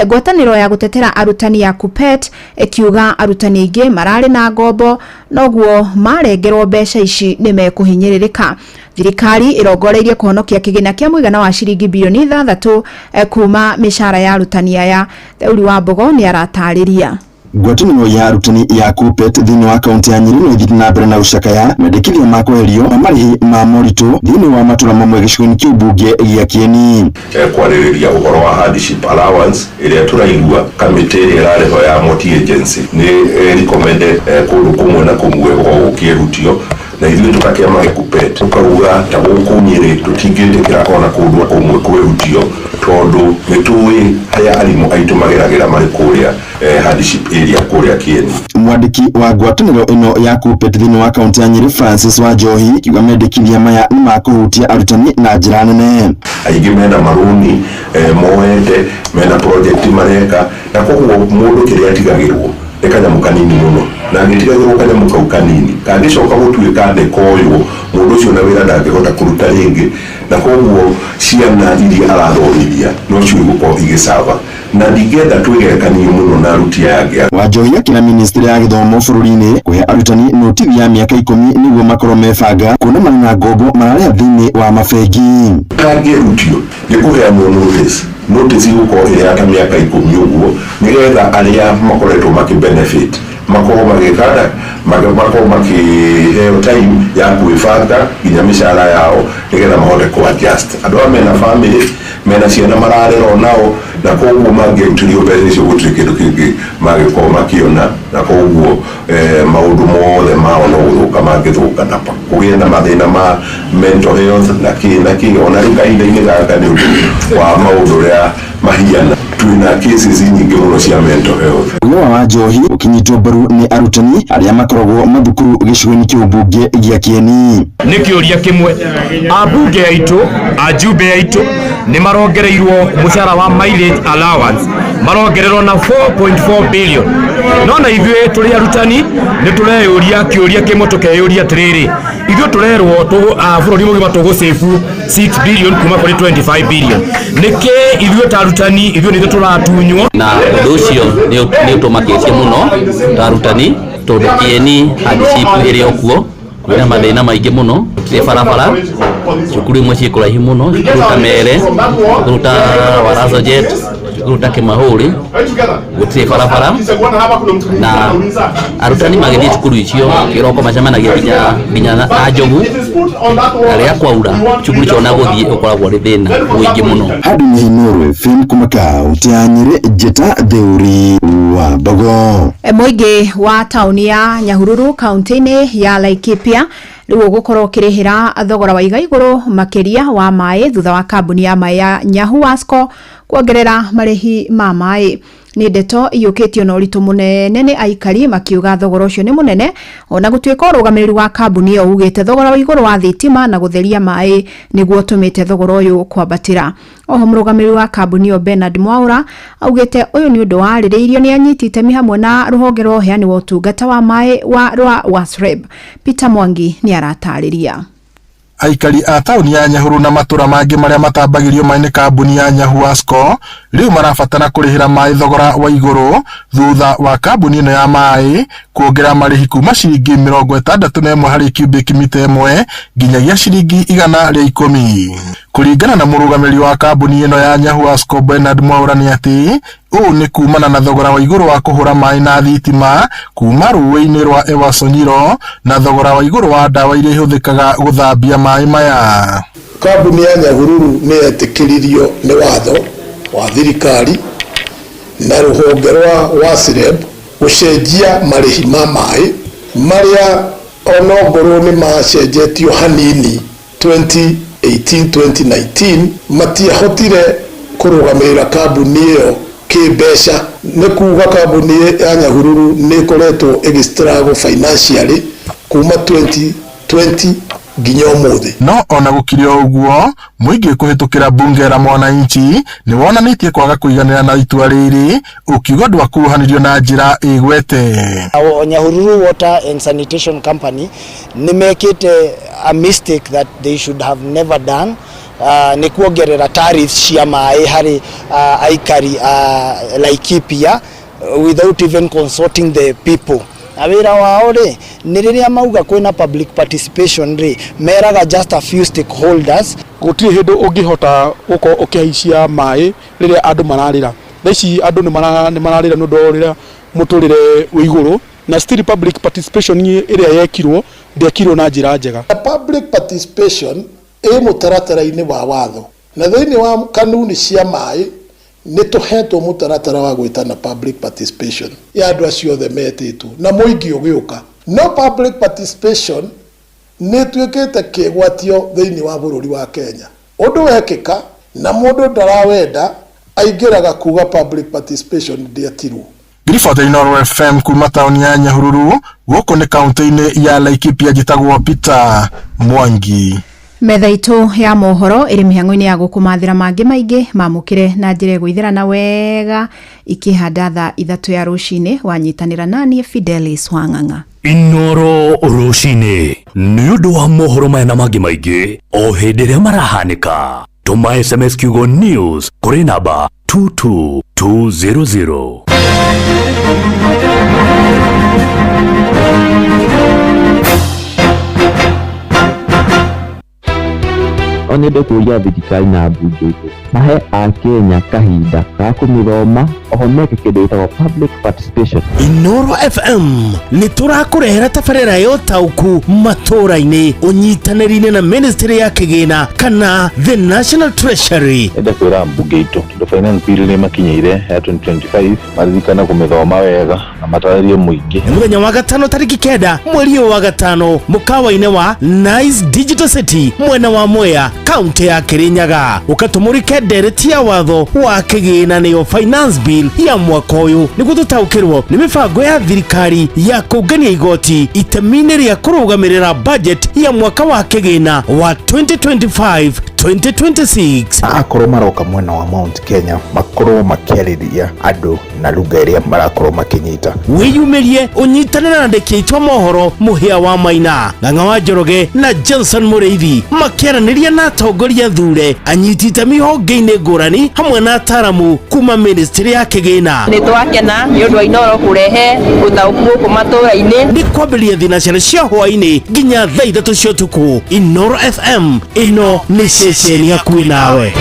Ngwataniro ya gutetera arutani ya KUPPET ikiuga arutani aingi marari na ngombo noguo marengerwo mbeca ici ni mekuhinyiririka. Thirikari irongoreirie kuhonokia kigina kia muigana wa ciringi bilioni 6 kuma mishara ya arutani aya. Theuri wa Mbogo ni aratariria. Ngwataniro ya arutani ya KUPPET thini wa kaunti ya Nyeri no ithiti na mbere na ucakaya mendekithio ma kweherio marĩhi ma moritu thini wa matura mamwe gĩcigo-inĩ kĩu mbunge gĩa Kieni. Kwarĩrĩria ũhoro wa hardship allowance ĩrĩa tũraigua kamĩtĩ ĩrĩa ĩrarĩho ya Moti Agency nĩ recommended kũndũ kũmwe na kũmwe gũkĩrutio na ithuĩ tũkakĩama gĩa KUPPET tũkauga ta gũkũ Nyeri tũtingĩtĩkĩra ona kũndũ kũmwe kwĩrutio tondu nĩtũĩ aya arimũ aitũ mageragĩra marĩ kũrĩa hardship area kũrĩa Kieni. Mwandiki wa ngwatanĩro ĩno ya KUPPET thĩinĩ wa kaunti ya Nyeri Francis Wanjohi kiuga mendekithia maya nĩ makũhutia arutani na njĩra nene. Aingĩ mena maruni moete mena project mareka na koguo mũndũ kĩrĩa atigagĩrwo nĩ kanyamũ kanini mũno na ngĩtigagĩrwo kanyamũ kau kanini kangĩcoka gũtuĩka ndekoywo mũndũ ũcio na wĩra ndangĩhota kũruta rĩngĩ, na koguo ciana iria arathomithia no cio igũkorwo igĩcaba, na ndingĩenda twĩgerekanie mũno na aruti aya angĩ. Wanjohi akĩra ministry ya gĩthomo bũrũri-inĩ kũhe arutani notithi ya mĩaka 10 nĩguo makorwo mebanga kuona marĩ na ngombo mararĩa thĩinĩ wa mabengi. Kangĩrutio nĩ kũheanwo notice igũkorwo ĩrĩ ya mĩaka 10 ũguo, nĩgetha arĩa makoretwo makĩbenefit makorwo magĩkanda makorwo makĩheo time ya kwĩbanga nginya mĩcara yao nĩgetha mahote kũ-adjust. Andũ aya mena family, mena ciana mararerwo nao, na koguo mangĩrutĩrio mbeca icio gũtirĩ kĩndũ kĩngĩ magĩkorwo makĩona, na koguo maũndũ mothe mao no gũthũka mangĩthũka na kũgĩa na mathĩna ma mental health na kĩ ona rĩu kahinda-inĩ gaka nĩ ũndũ wa maũndũ ũrĩa mahiana twina cases nyingĩ mũno cia mental health. Ũhoro wa Wanjohi ũkinyitwo mbaru nĩ arutani arĩa makoragwo mathukuru gĩcigo-inĩ kĩa ũmbunge gĩa Kieni. Nĩ kĩũria kĩmwe, ambunge aitũ, ajumbe aitũ nĩ marongereirwo mũcara wa mileage allowance, marongererwo na 4.4 billion. No na ithuĩ tũrĩ arutani nĩ tũreyũria kĩũria kĩmwe tũkeyũria atĩrĩrĩ, ithuĩ tũrerwo bũrũri mũgima tũgũsave 6 billion kuma kũrĩ 25 billion. Nĩkĩ ithuĩ ta arutani ithuĩ nĩ tũratunywo? Na ũndũ ũcio nĩ ũtũmakĩtie mũno ta arutani tondũ Kieni handship ĩrĩ okuo kwĩna mathĩna maingĩ mũno, gũtirĩ barabara, cukuru imwe ciĩ kũraihu mũno, cukuru ta Mere, cukuru ta Warazojet, cukuru ta Kĩmahũri, gũtirĩ barabara, na arutani magĩthiĩ cukuru icio kĩroko macemanagia nginya na njogu, na rĩrĩa kwaura cukuru icio na gũthiĩ ũkoragwo rĩ thĩna mũingĩ mũno. Handũ nĩ Hinũrwe Film kuma kaunti ya Nyĩrĩ, Njeta Theuri wa Mbogo. Mũingĩ wa taũni ya Nyahururu kaunti-inĩ ya Laikipia rĩu gũkorwo kĩrĩhĩra thogora wa igũrũ makĩria wa maĩ thutha wa kambuni ya maĩ ya Nyahu Wasco kuongerera marĩhi ma maĩ. Nĩ ndeto iyũkĩtio na ũritũ mũnene nĩ aikari makiuga thogora ũcio nĩ mũnene, ona gũtuĩka ũrũgamĩrĩri wa kambuni ĩyo ugĩte thogora wa igũrũ wa thitima na gũtheria maĩ nĩguo tũmĩte thogora ũyũ kwambatĩra. Oho mũrũgamĩrĩri wa kambuni ĩyo Bernard Mwaura augĩte ũyũ nĩ ũndũ warĩrĩirio nĩ anyiti itemi hamwe na rũhonge rwa ũheani wa ũtungata wa maĩ rwa WASREB. Peter Mwangi nĩ aratarĩria. Aikari a taũni ya Nyahururu na matũra mangĩ marĩa matambagĩrio maĩ nĩ kambuni ya Nyahu Wasco rĩu marabatara kũrĩhĩra maĩ thogora wa igũrũ thutha wa kambuni ĩno ya maĩ kuongerera marĩhi kuma ciringi 61 harĩ cubic mita ĩmwe nginyagia ciringi 110. Kũringana na mũrũgamĩrĩri wa kambuni ĩno ya Nyahu Wasco Bernard Mwaura nĩ atĩ ũũ nĩ kumana na thogora wa igũrũ wa kũhũra maĩ na thitima kuma rũĩ-inĩ rwa Ewasonyiro na thogora wa igũrũ wa ndawa iria ihũthĩkaga gũthambia maĩ maya. Kambuni ya Nyahururu nĩ yetĩkĩririo nĩ watho wa thirikari na rũhonge rwa WASREB gũcenjia marĩhi ma maĩ marĩa onongorwo nĩ macenjetio hanini 2018-2019 matiahotire kũrũgamĩrĩra kambuni ĩyo kĩmbeca. Nĩ kuuga kambuni ya Nyahururu nĩ ĩkoretwo ĩgĩstruggle financially kuma 2020 nginya ũmũthĩ. No ona gũkĩrĩ ũguo mũingĩ kũhĩtũkĩra bunge la mwananchi nĩ wonanĩtie kwaga kũiganĩra na itua rĩrĩ ũkiuga ndwakuruhanirio na njĩra ĩgwete. Nyahururu Water and Sanitation Company nĩ mekĩte a mistake that they should have never done. Nĩ kuongerera tariffs cia maĩ harĩ aikari Laikipia without even consulting the people. Na wĩra wao rĩ nĩ rĩrĩa mauga kwĩna public participation rĩ meraga just a few stakeholders. Gũtirĩ hĩndĩ ũngĩhota gũkorwo ũkĩhaicia maĩ rĩrĩa andũ mararĩra. Thaici andũ nĩ mararĩra nĩ ũndũ rĩrĩa mũtũrĩre wĩ igũrũ na still public participation ĩrĩa yekirwo ndĩekirwo na njĩra njega. Public participation ĩ mũtaratara-inĩ wa watho na thĩinĩ wa kanuni cia maĩ nĩ tũhetwo mũtaratara wa gwĩtana public participation ya andũ acio othe metĩtwo na mũingĩ ũgĩũka. No public participation nĩ tuĩkĩte kĩgwatio thĩinĩ wa bũrũri wa Kenya. Ũndũ wekĩka na mũndũ ndarawenda aingĩraga kuga public participation ndĩatirwo. Ngiribote Inooro FM kuma taũni ya Nyahururu gũkũ nĩ kaunti-inĩ ya Laikipia njĩtagwo Peter Mwangi. metha itu ya mohoro iri mihango-ini ya gukumathira mangi maingi mamukire na njira gwithirana wega ikihanda thaa 3 ya rucini wanyitanira nani Fidelis Wang'ang'a. Inoro rucini ni undu wa mohoro maya na mangi maingi o hindi ria marahanika. Tuma SMS kiugo news kuri namba 22200. Onye ndekuria thirikari na mbunge mahe a Kenya kahinda ka kumithoma oho meke kindu gitagwo public participation. Inoro FM ni turakurehera tabarĩra ya ũtaũku matũra-inĩ ũnyitanĩri-inĩ na ministry ya kĩgĩna kana the National Treasury. Enda kwĩra mbunge itũ the finance bill nĩ makinyĩire ya 2025 maririkana kumithoma wega na matarĩrie mũingĩ. Mũthenya wa gatano tariki 9 mweri wa gatano mũkawa-inĩ wa Nice Digital City mwena wa Mwea kaunti ya Kirinyaga ukatumurike ndereti ya watho wa kĩgĩna nĩyo finance bill ya mwaka ũyũ nĩguo tũtaũkĩrwo nĩ mĩbango ya thirikari ya kũngania igoti itemi-inĩ rĩa kũrũgamĩrĩra budget ya mwaka wa kĩgĩna wa 2025-2026. akorwo maroka mwena wa Mount Kenya makorwo makĩarĩria andũ na lugha ĩrĩa marakorwo makĩnyita. Wĩyumĩrie ũnyitanĩre na andĩki aitũ a mohoro Mũhĩa wa Maina, Ng'ang'a wa Njoroge na Johnson Mũrĩithi makĩaranĩria na atongoria thure anyiti itemi honge-inĩ ngũrani hamwe na ataramu kuma ministry ya kĩgĩna. Nĩ twakena nĩ ũndũ wa Inoro kũrehe ũtaũku gũkũ matũra-inĩ. Nĩ kwambĩrĩria thinacara cia hwaĩ-inĩ nginya thaa 3 cia ũtukũ. Inoro FM ĩno nĩ ceceni hakuhĩ nawe.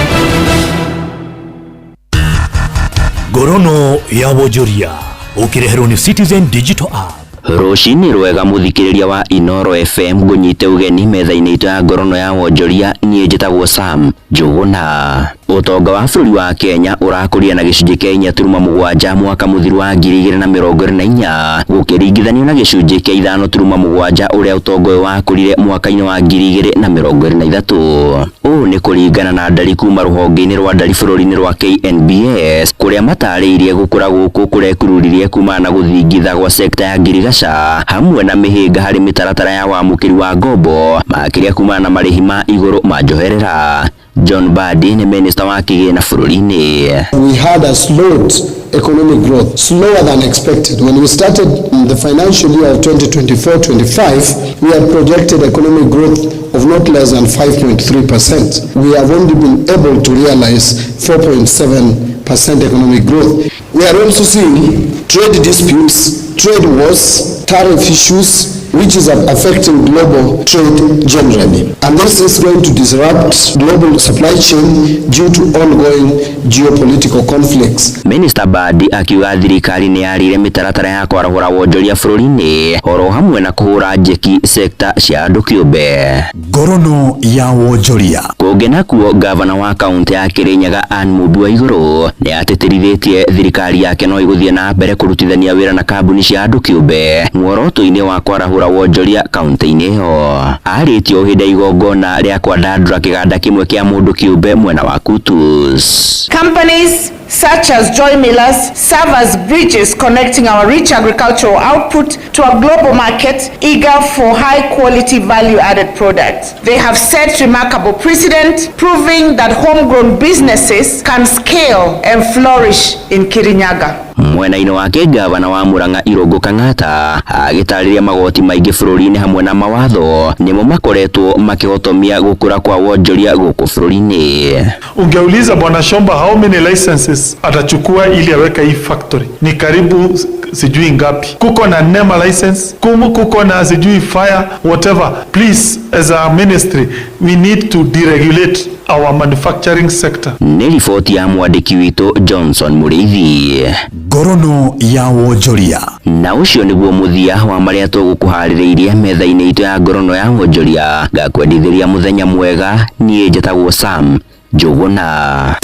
Ngorono ya wonjoria ukireherwo ni Citizen Digital App. Rucini rwega muthikiriria wa Inoro FM ngunyite ugeni metha-inĩ itu ya ngorono ya wonjoria nie njitagwo Sam Njuguna. Utonga wa bũrũri wa Kenya urakũria na gĩcunjĩ kĩa 4.7 mwaka mũthiru wa 2024 gũkĩringithanio na gĩcunjĩ kĩa 5.7 ũrĩa utonga ũyũ wakũrire mwaka-inĩ wa 2023. Ũũ nĩ kũringana na ndari kuma rũhonge-inĩ rwa ndari bũrũri-inĩ rwa KNBS kũrĩa matarĩirie gũkũra gũkũ kũrekururirie kuma na gũthingitha gwa sekta ya ngirigaca hamwe na mĩhĩnga harĩ mĩtaratara ya wamũkĩri wa ngombo makĩria kuma na marĩhi ma igũrũ ma njoherera. John Badi ni minister wa kĩgĩna bũrũri-inĩ. We had a slowed economic growth, slower than expected. When we started the financial year of 2024-25, we had projected economic growth of not less than 5.3%. We have only been able to realize 4.7% economic growth. We are also seeing trade disputes, trade wars, tariff issues, which is affecting global trade generally. And this is going to disrupt global supply chain due to ongoing geopolitical conflicts. Minister Badi akiuga thirikari nĩ yarire mĩtaratara ya kwarahũra wonjoria bũrũri-inĩ oro hamwe na kũhũra njeki sekta cia andũ kĩũmbe. Ngorono ya wonjoria. Kũngĩ nakuo gavana wa kaunti ya Kirinyaga Anne Mũmbi wa Igũrũ nĩ atĩtĩrithĩtie thirikari yake no ĩgũthiĩ na mbere kũrutithania wĩra na kambuni cia andũ kĩũmbe muoroto-inĩ wa kwarahũra wonjoria kaunti-inĩ ĩyo. Arĩtio hĩndĩ ya igongona rĩa kwandandũra kĩganda kĩmwe kĩa mũndũ kĩũmbe mwena wa Kutus. Companies such as Joy Millers serve as bridges connecting our rich agricultural output to a global market eager for high-quality value-added products. They have set remarkable precedent, proving that homegrown businesses can scale and flourish in Kirinyaga. Mwena-inĩ wake gavana wa Murang'a Irũngũ Kang'ata agĩtarĩria magoti maingĩ bũrũri-inĩ hamwe na mawatho nĩmo makoretwo makĩhotomia gũkũra kwa wonjoria gũkũ bũrũri-inĩ. Ungeuliza Bwana Shomba how many licenses atachukua ili aweka hii factory, ni karibu sijui ngapi. Kuko na NEMA license, kuko na sijui fire, whatever. Please, as a ministry, we need to deregulate our manufacturing sector. Nĩ riboti ya mwandĩki witũ Johnson Mũrĩithi. Ngorono ya wonjoria. Na ũcio nĩguo mũthia wa marĩa tũgũkũharĩrĩirie metha-inĩ itũ ya ngorono ya wonjoria. Ngakwendithĩria mũthenya mwega, niĩ njĩtagwo Sam Njuguna.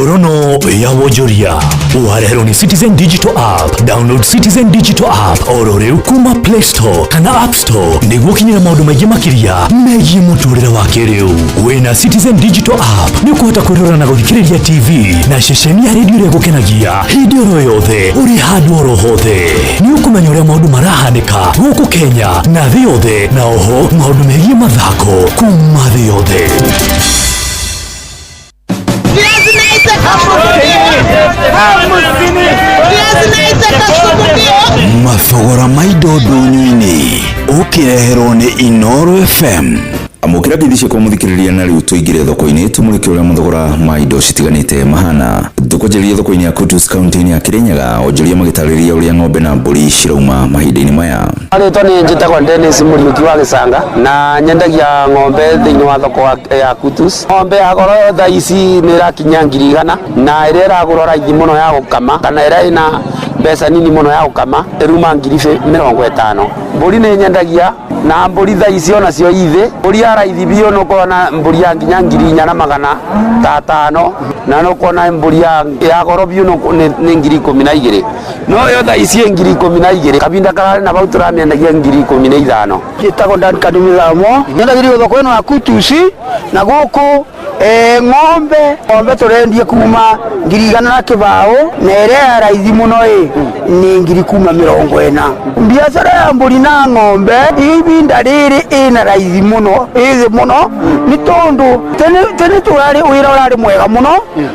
ngorono ya wonjoria warehero ni Citizen Digital App. Download Citizen Digital App orore kuma Play Store kana App Store niguo kinyira maundu maingi makiria megie muturire wa kiriu. Wina Citizen Digital App ni kuhota kwirora na guthikiriria TV na ceceni ya radio ria gukenagia hindi oro yothe uri handu oro hothe. Ni ukumenya uria maundu marahanika guku Kenya na thi yothe, na oho maundu megie mathako kuma thi yothe. Mathogora maido ndunyu-ini ukireherwo ni Inoro FM. Amukira githice kwa muthikiriria na riu tuingire thoko-ini tumurike uria muthogora ma indo citiganite mahana. Tukojeria thoko-ini ya Kutus County ya Kirinyaga onjoria magitariria uria ng'ombe na mburi cirauma mahinda-ini maya. Aretwo ni njitagwo Dennis Muriuki wa Gicanga na nyendagia ng'ombe thiini wa thoko ya Kutus. Ng'ombe ya goro thaa ici ni irakinya 100,000 na ira iragurwo raithi muno ya gukama kana ira ina mbeca nini muno ya gukama iruma 50,000. Mburi ni nyendagia na mburi thaa ici ona cio ithe mburi ya raithi bio no kona mburi ya nginya 4,500 na no kona mburi ya goro bio no ni 12,000 no yo thaa ici 12,000 kabinda karari na bau turamiendagia 15,000. Gitagwo Dan Kadumithamo nyendagirio thoko ino ya Kutusi na guku ng'ombe turendie kuma 100,000 na kibao na ire ya raithi muno ni 40,000. Biashara ya mburi na ng'ombe ibinda riri ina raithi muno ithi muno ni tondu tene turari wira urari mwega muno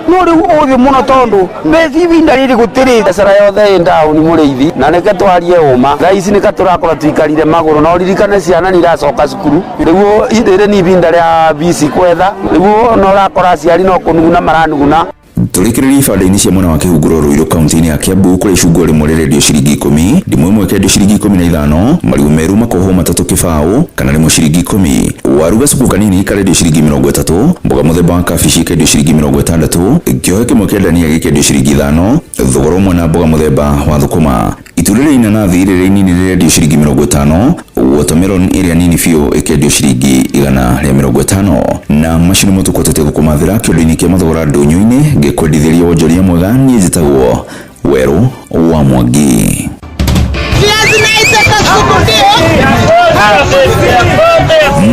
no ri uthi muno tondu bezi ibinda riri gutiri biashara yothe indau ni muriithi na neke twarie uma thaa ici nika turakora tuikarire maguru no ririkane ciana ni iracoka cukuru riu ithire ni ibinda ria bisi kwetha riu no rakora ciari no kunuguna maranuguna. Turikiriria ibanda-ini cia mwena wa Kihunguro Ruiru kaunti-ini ya Kiambu kuri icungwa rimwe rirendio ciringi 10, rimwe imwe kendio ciringi 15, marigu meru makoho 3 kibao kana rimwe ciringi 10, waru gacuku kanini karendio ciringi 30, mboga muthemba wa kabici kendio ciringi 60, kiohe kimwe kendania gikendio ciringi 5, thogora umwe na mboga muthemba wa thukuma. Iturire inanathi iria inini rirendio ciringi 50, watermelon iria nini biũ ikendio ciringi 150, na macini mutuko tutigukumathira kĩondo-inĩ kĩa mathogora ndũnyũ-inĩ ngĩkwendithĩria wonjoria mwega niĩ njĩtagwo Weru wa Mwangi.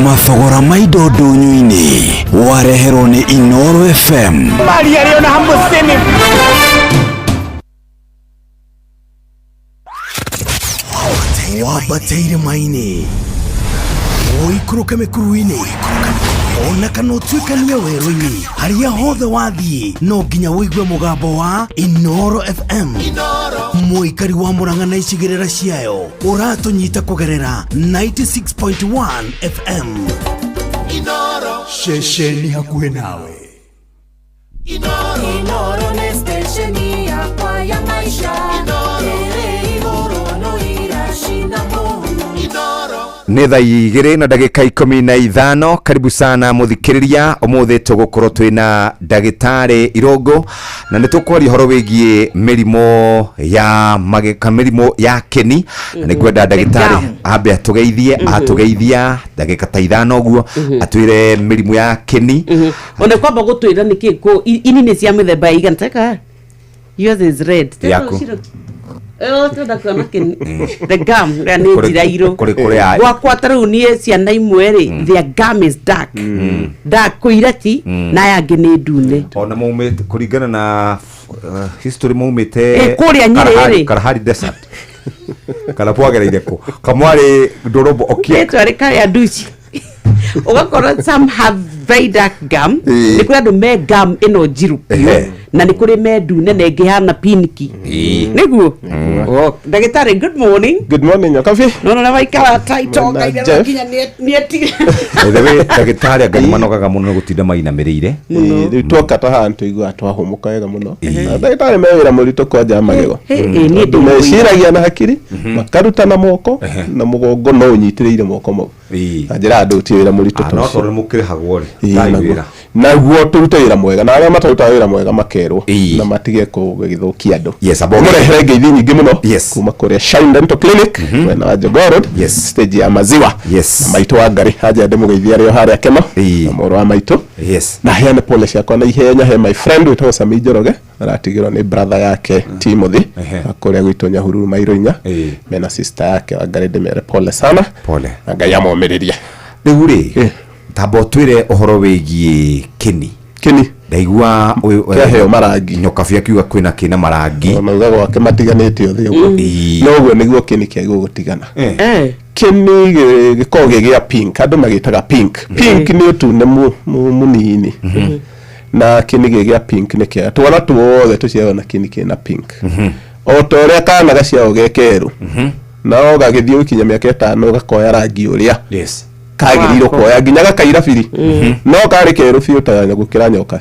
Mathogora ma indo ndũnyũ-inĩ wareherwo nĩ Inoro FM. Wabateire maini oikuruke mikuruini ona kana utuikania werũ-inĩ haria hothe wathiĩ no nginya wĩigue mũgambo wa Inoro FM. Mũikari wa Murang'a na icigĩrĩra ciayo ũratũnyita kũgerera 96.1 FM. Ceceni hakuhĩ nawe. Inoro nĩ stesheni yakwa ya maisha. Nĩ thaa 2:15. Karibu sana muthikiriria. Umuthi tugukorwo twina ndagitari Irongo na nĩtũkwaria horo wĩgie mĩrimũ ya mageka mĩrimũ ya keni. Nĩngwenda ndagitari ambe atugeithia ndagika ta 5 ũguo atwire mĩrimũ ya keni. Ona kwamba gutwira niki ini nĩ cia mĩthemba igana teka. Yours is red. The gum yani ndirairo gwakwa taru ni ciana imwe ri the gum is dark dark kuirati na yangi ni ndune ona maumite kuringana na history maumite kuria Nyeri Kalahari desert kala pwagereire ko kamwari ndorobo okia twari kaya duci ugakora some have very dark gum ni kuri andu me gum ino njiru na ni kuri me ndune na ingihana pinki niguo ndagitari good morning Okafi no na waikara title ngaire kinya ni eti ewe ndagitari agamanogaga muno gutinda mainamirire riu twoka tahantu igwa twahumuka wega muno ndagitari mewira murito kwaja magego ni meciragia na hakiri makaruta na moko na mugongo no unyitiriire moko mo njira andu ti wira murito to no tore mukire hagwore naguo turute wira mwega na aria mataruta wira mwega makerwo na matige kugithukia andu yes abo murehere ngeithi nyingi muno kuma kuria Shine Dental Clinic wena wa Jogoo Road stage ya maziwa na Maitũ wa Ngari haja ndĩmũgeithia rĩo harĩa Keno na mũrũ wa Maitũ na heane pole ciakwa na ihenya he my friend witagwo Sami Njoroge aratigirwo nĩ brother yake Timothy akuria gwitũ Nyahururu Mairũ-inya mena sister yake wa Ngari ndĩmere pole sana na Ngai amomĩrĩrie rĩu rĩ tamba ũtwĩre ũhoro wĩgiĩ Kĩni ndaigua keheo marangi nyokabi akiuga kwĩna kĩna marangi na ugaga wake matiganĩte othe ũguo no ũguo nĩguo Kĩni kĩagwo gũtigana Kĩni gĩkoragwo gĩa pink andũ magĩtaga pink nĩ ũtune mũnini na Kĩni gĩa pink nĩ kĩega twana tuothe tũciarwo na Kĩni kĩna pink o ta ũrĩa kana gaciarwo gekerũ na gagĩthiĩ gũkinya mĩaka 5 gakoya rangi ũrĩa kagĩrĩirwo kuoya nginya gakaira biri no karĩ kerũ biũ ta gũkĩra nyoka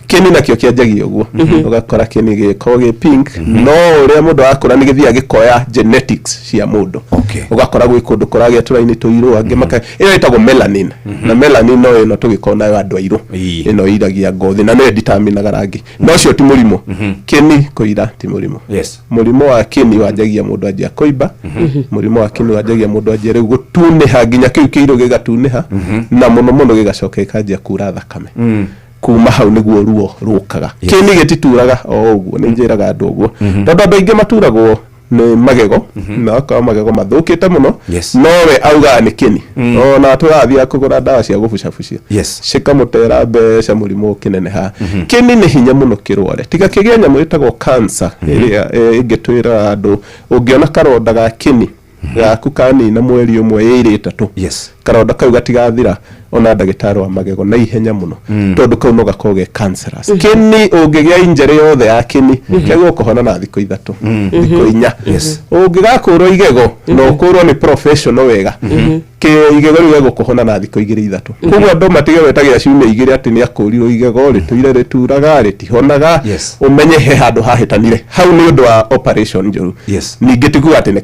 Kĩni nakĩo kĩanjagia ũguo ũgakora Kĩni gĩkoragwo gĩ pink no ũrĩa mũndũ akũra nĩ gĩthiaga gĩkoya genetics cia mũndũ ũgakora gwĩ kũndũ kũragĩa tũrainĩ tũirũ angĩ maka ĩyo ĩtagwo melanin na melanin no ĩno tũgĩkorwo nayo andũ airũ ĩno iragia ngothi na nĩ determinaga rangi no cio ti mũrimũ Kĩni kũira ti mũrimũ mũrimũ wa Kĩni wanjagia mũndũ anjia kũimba mũrimũ wa Kĩni wanjagia mũndũ anjia rĩu gũtunĩha nginya kĩu kĩirũ gĩgatuniha na mũno gĩgacoka gĩkanjia kura thakame kuma hau nĩguo ruo rũkaga Kĩni gĩtituraga o ũguo nĩ njĩraga andũ ũguo tondũ andũ aingĩ maturagwo nĩ magego na akawa magego mathũkĩte mũno no we auga nĩ Kĩni ona tũrathiĩ kũgũra ndawa cia gũbucabucia cikamũtera mbeca mũrimũ ũkĩneneha Kĩni nĩ hinya mũno kĩrware tiga kĩgĩa nyamũ ĩtagwo cancer ĩrĩa ĩngĩtwĩra andũ ũngĩona karonda ga Kĩni gaku kanina mweri ũmwe ĩrĩ 3 karonda kau gatigathira ona ndagĩtarĩ wa magego na ihenya mũno tondũ kau no gakorwo cancerous Kĩni ũngĩgĩa injury yothe ya Kĩni kĩagwo kũhona na thikũ 3 thikũ 4 ũngĩgakũrwo igego no ũkũrwo nĩ professional wega igego rĩu gũkũhona na thikũ 2-3 koguo andũ matige wetagĩa ciumia 2 atĩ nĩ akũrirwo igego rĩtũire rĩturaga rĩtihonaga ũmenye he handũ hahĩtanire hau nĩ ũndũ wa operation njũru ningĩ tikuga atĩ nĩ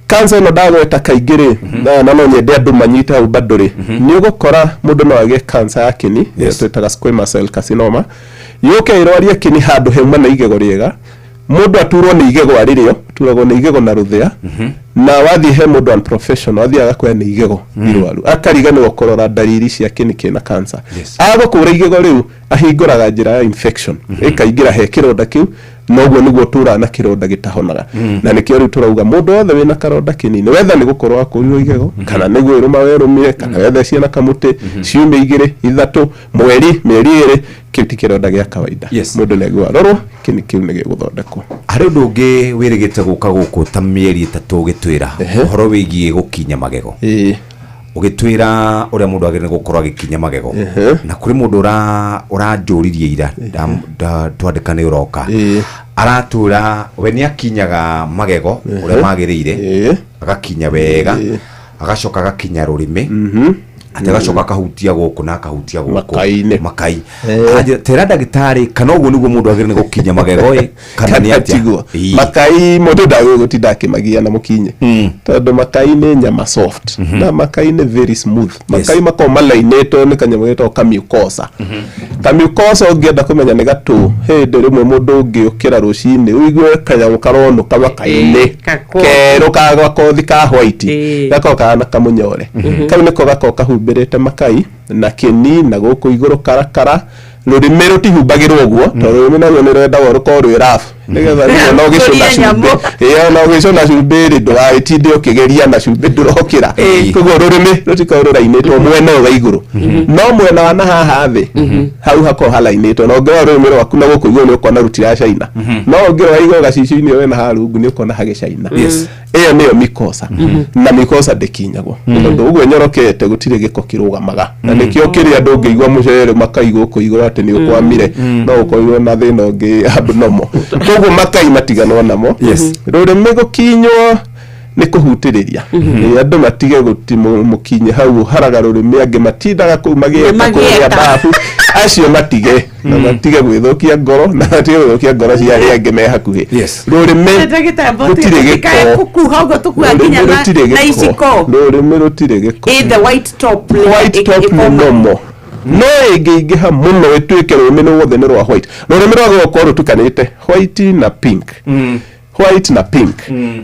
cancer no ndagweta kaingĩ na no nyende andũ manyite hau bandũrĩ nĩ ũgũkora mũndũ no agĩe cancer ya Kĩni twĩtaga squamous cell carcinoma yũke ĩrwarie Kĩni handũ hemwe na igego rĩega mũndũ aturwo nĩ igego arĩrĩo turagwo nĩ igego na rũthĩa na wathiĩ he mũndũ unprofessional athiaga kwa nĩ igego irwaru akariganĩrwo kũrora dalili cia Kĩni kĩna cancer agũkũra igego rĩu ahingũraga njĩra ya infection ĩkaingĩra he kĩronda kĩu noguo nĩguo tura na kĩronda gĩtahonaga na nĩkĩo rĩu turauga mũndũ wothe wĩna karonda kĩnini wetha nĩ gũkorwo akũrirwo igego kana nĩguo ĩrũma werũmire kana wetha ciana kamũtĩ ciumia 2-3 mweri mĩeri 2 kĩu ti kĩronda gĩa kawaida mũndũ nĩ aigua rorwo Kĩni kĩu nĩ gĩgũthondekwo harĩ ũndũ ũngĩ wĩrĩgĩte gũka gũkũ ta mĩeri 3 ũgĩtwĩra ũhoro wĩgiĩ gũkinya magego ũgĩtwĩra ũrĩa mũndũ agĩrĩirwo gũkorwo agĩkinya magego na kũrĩ mũndũ ũranjũririe ira twandĩka nĩ ũroka aratwĩra we nĩ akinyaga magego ũrĩa magĩrĩire agakinya wega agacoka agakinya rũrĩmĩ atagacoka akahutia gũkũ na akahutia gũkũ makai tera ndagĩtarĩ kana ũguo nĩguo mũndũ agĩrĩirwo gũkinya magego kana nĩ atĩa makai mũndũ ndagũgũtinda akĩmagia na mũkinye tondũ makai nĩ nyama soft na makai nĩ very smooth makai makoragwo malainĩtwo nĩ kanyamũ getagwo kamucosa kamucosa ũngĩenda kũmenya nĩ gatũ hĩndĩ rĩmwe mũndũ ũngĩũkĩra rũcinĩ ũigue kanyamũ karonũka makai-inĩ kerũ gakothi ka white gakoragwo kahana kamũnyore kau nĩko gakoragwo kahumbĩrĩte makai na Kĩni na gũkũ igũrũ karakara rũrĩmĩ rũtihumbagĩrwo ũguo tondũ rũrĩmĩ naruo nĩ rwendagwo rũkorwo rwĩ rafu nĩgetha rĩmwe no gĩcũna cumbĩ no gĩcũna cumbĩ rĩ ndũgagĩtinde ũkĩgeria na cumbĩ ndũrokĩra koguo rũrĩmĩ rũtikoragwo rũrainĩtwo mwena wa igũrũ no mwena wa na haha thĩ hau hakoragwo halainĩtwo na ũngĩrora rũrĩmĩ rwaku na gũkũ igũrũ nĩ ũkona rũtiracaina no ũngĩrora igũrũ gacicio-inĩ we na haha rungu nĩ ũkona hagĩcaina ĩyo nĩyo mikosa na mikosa ndĩkinyagwo tondũ ũguo nyorokete gũtirĩ gĩko kĩrũgamaga na nĩkĩo kĩrĩa andũ ũngĩigua mũcere makai gũkũ igũrũ atĩ nĩ ũkwamire no ũkorwo na thĩna ũngĩ abnormal koguo makai matiganwo namo rũrĩmĩ gũkinywo nĩ kũhutĩrĩria andũ matige mũkinye hau haraga rũrĩmĩ angĩ matindaga kũu magĩeta kũrĩa babu acio matige na matige gwĩthũkia ngoro na matige gwĩthũkia ngoro cia arĩa angĩ me hakuhĩ rũrĩmĩ rũtirĩ gĩko rũrĩmĩ rũtirĩ gĩko white top nĩ nomo no ĩngĩingĩha mũno ĩtuĩke rũrĩmĩ rwothe nĩ rwa white rũrĩmĩ rwagĩrĩirwo gũkorwo rũtukanĩte white na pink white na pink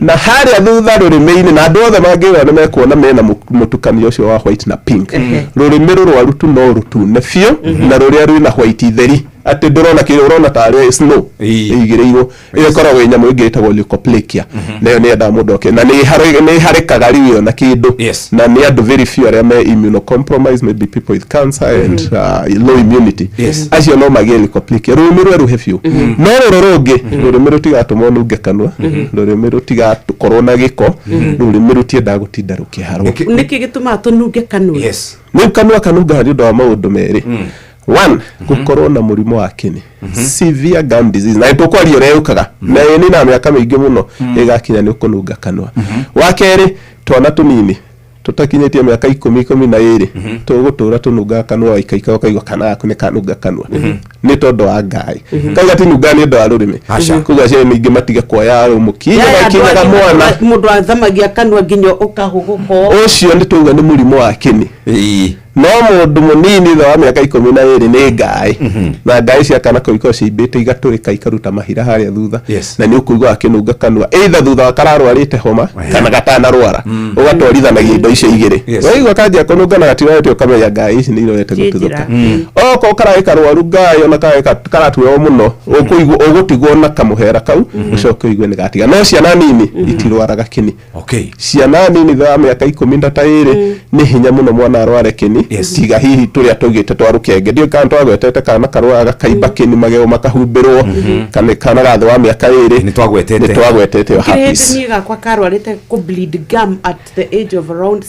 na haria thutha rurimi-ini na andu othe mangiwa ni mekuona mena mutukanio ucio wa white na pink rurimi rurwaru tu no rutune biũ na ruria rwina white theri ati ndurona kile urona tare snow igireiro iyo koragwo nyamu ingitagwo leukoplakia nayo ni enda mundu oke na ni harikaga riyo na kindu na ni andu very few aria me immunocompromised, maybe people with cancer and low immunity acio no magie leukoplakia rurimi rweruhe biũ no ruru rungi rurimi rutigatũmwo nunge kanua rurimi rutigakorwo na giko rurimi rutienda gutinda rukiharwo niki gituma tununge kanua ni kanua kanunga hari ndo maundu meri one gukorwo na murimo wa kini severe gum disease na itokwario reukaga na ni na miaka mingi muno igakinya ni kununga kanua wa keri twana tunini tutakinyetie miaka 10-12 tugutura tununga kanua ikaika ukaigwa kana yaku ni kanunga kanua ni tondo wa ngai kauga ti nunga ni ndo wa rurimi kuga cie mingi matige kuoya umukinya bakinyaga mwana mundu athamagia kanua nginya ukahuguko ucio ni tuga ni murimo wa kini no mundu munini tha wa miaka 12 ni ngai na ngai cia kana koiko cibite igaturika ikaruta mahira haria thutha na ni ukuigwa akinunga kanua either thutha wa kararwarite homa kana gatana rwara ugatwarithanagia indo icio igiri waigwa kanjia kununga na gatiwaite ukamenya ngai ici ni irorete gututhuka oko karaika rwaru ngai ona karatuo muno ukuigwa ugutigwo na kamuhera kau ucoke igwe ni gatiga no ciana nini itirwaraga kini ciana nini tha wa miaka 12 ni hinya muno mwana arware kini tiga hihi turia tugite twarukenge ndio kana twagwetete kana karwaga kaiba kini mageo makahumbirwo kana gathe wa miaka 2 ni twagwetete herpes ni gakwa karwarite ku bleed gum at the age of around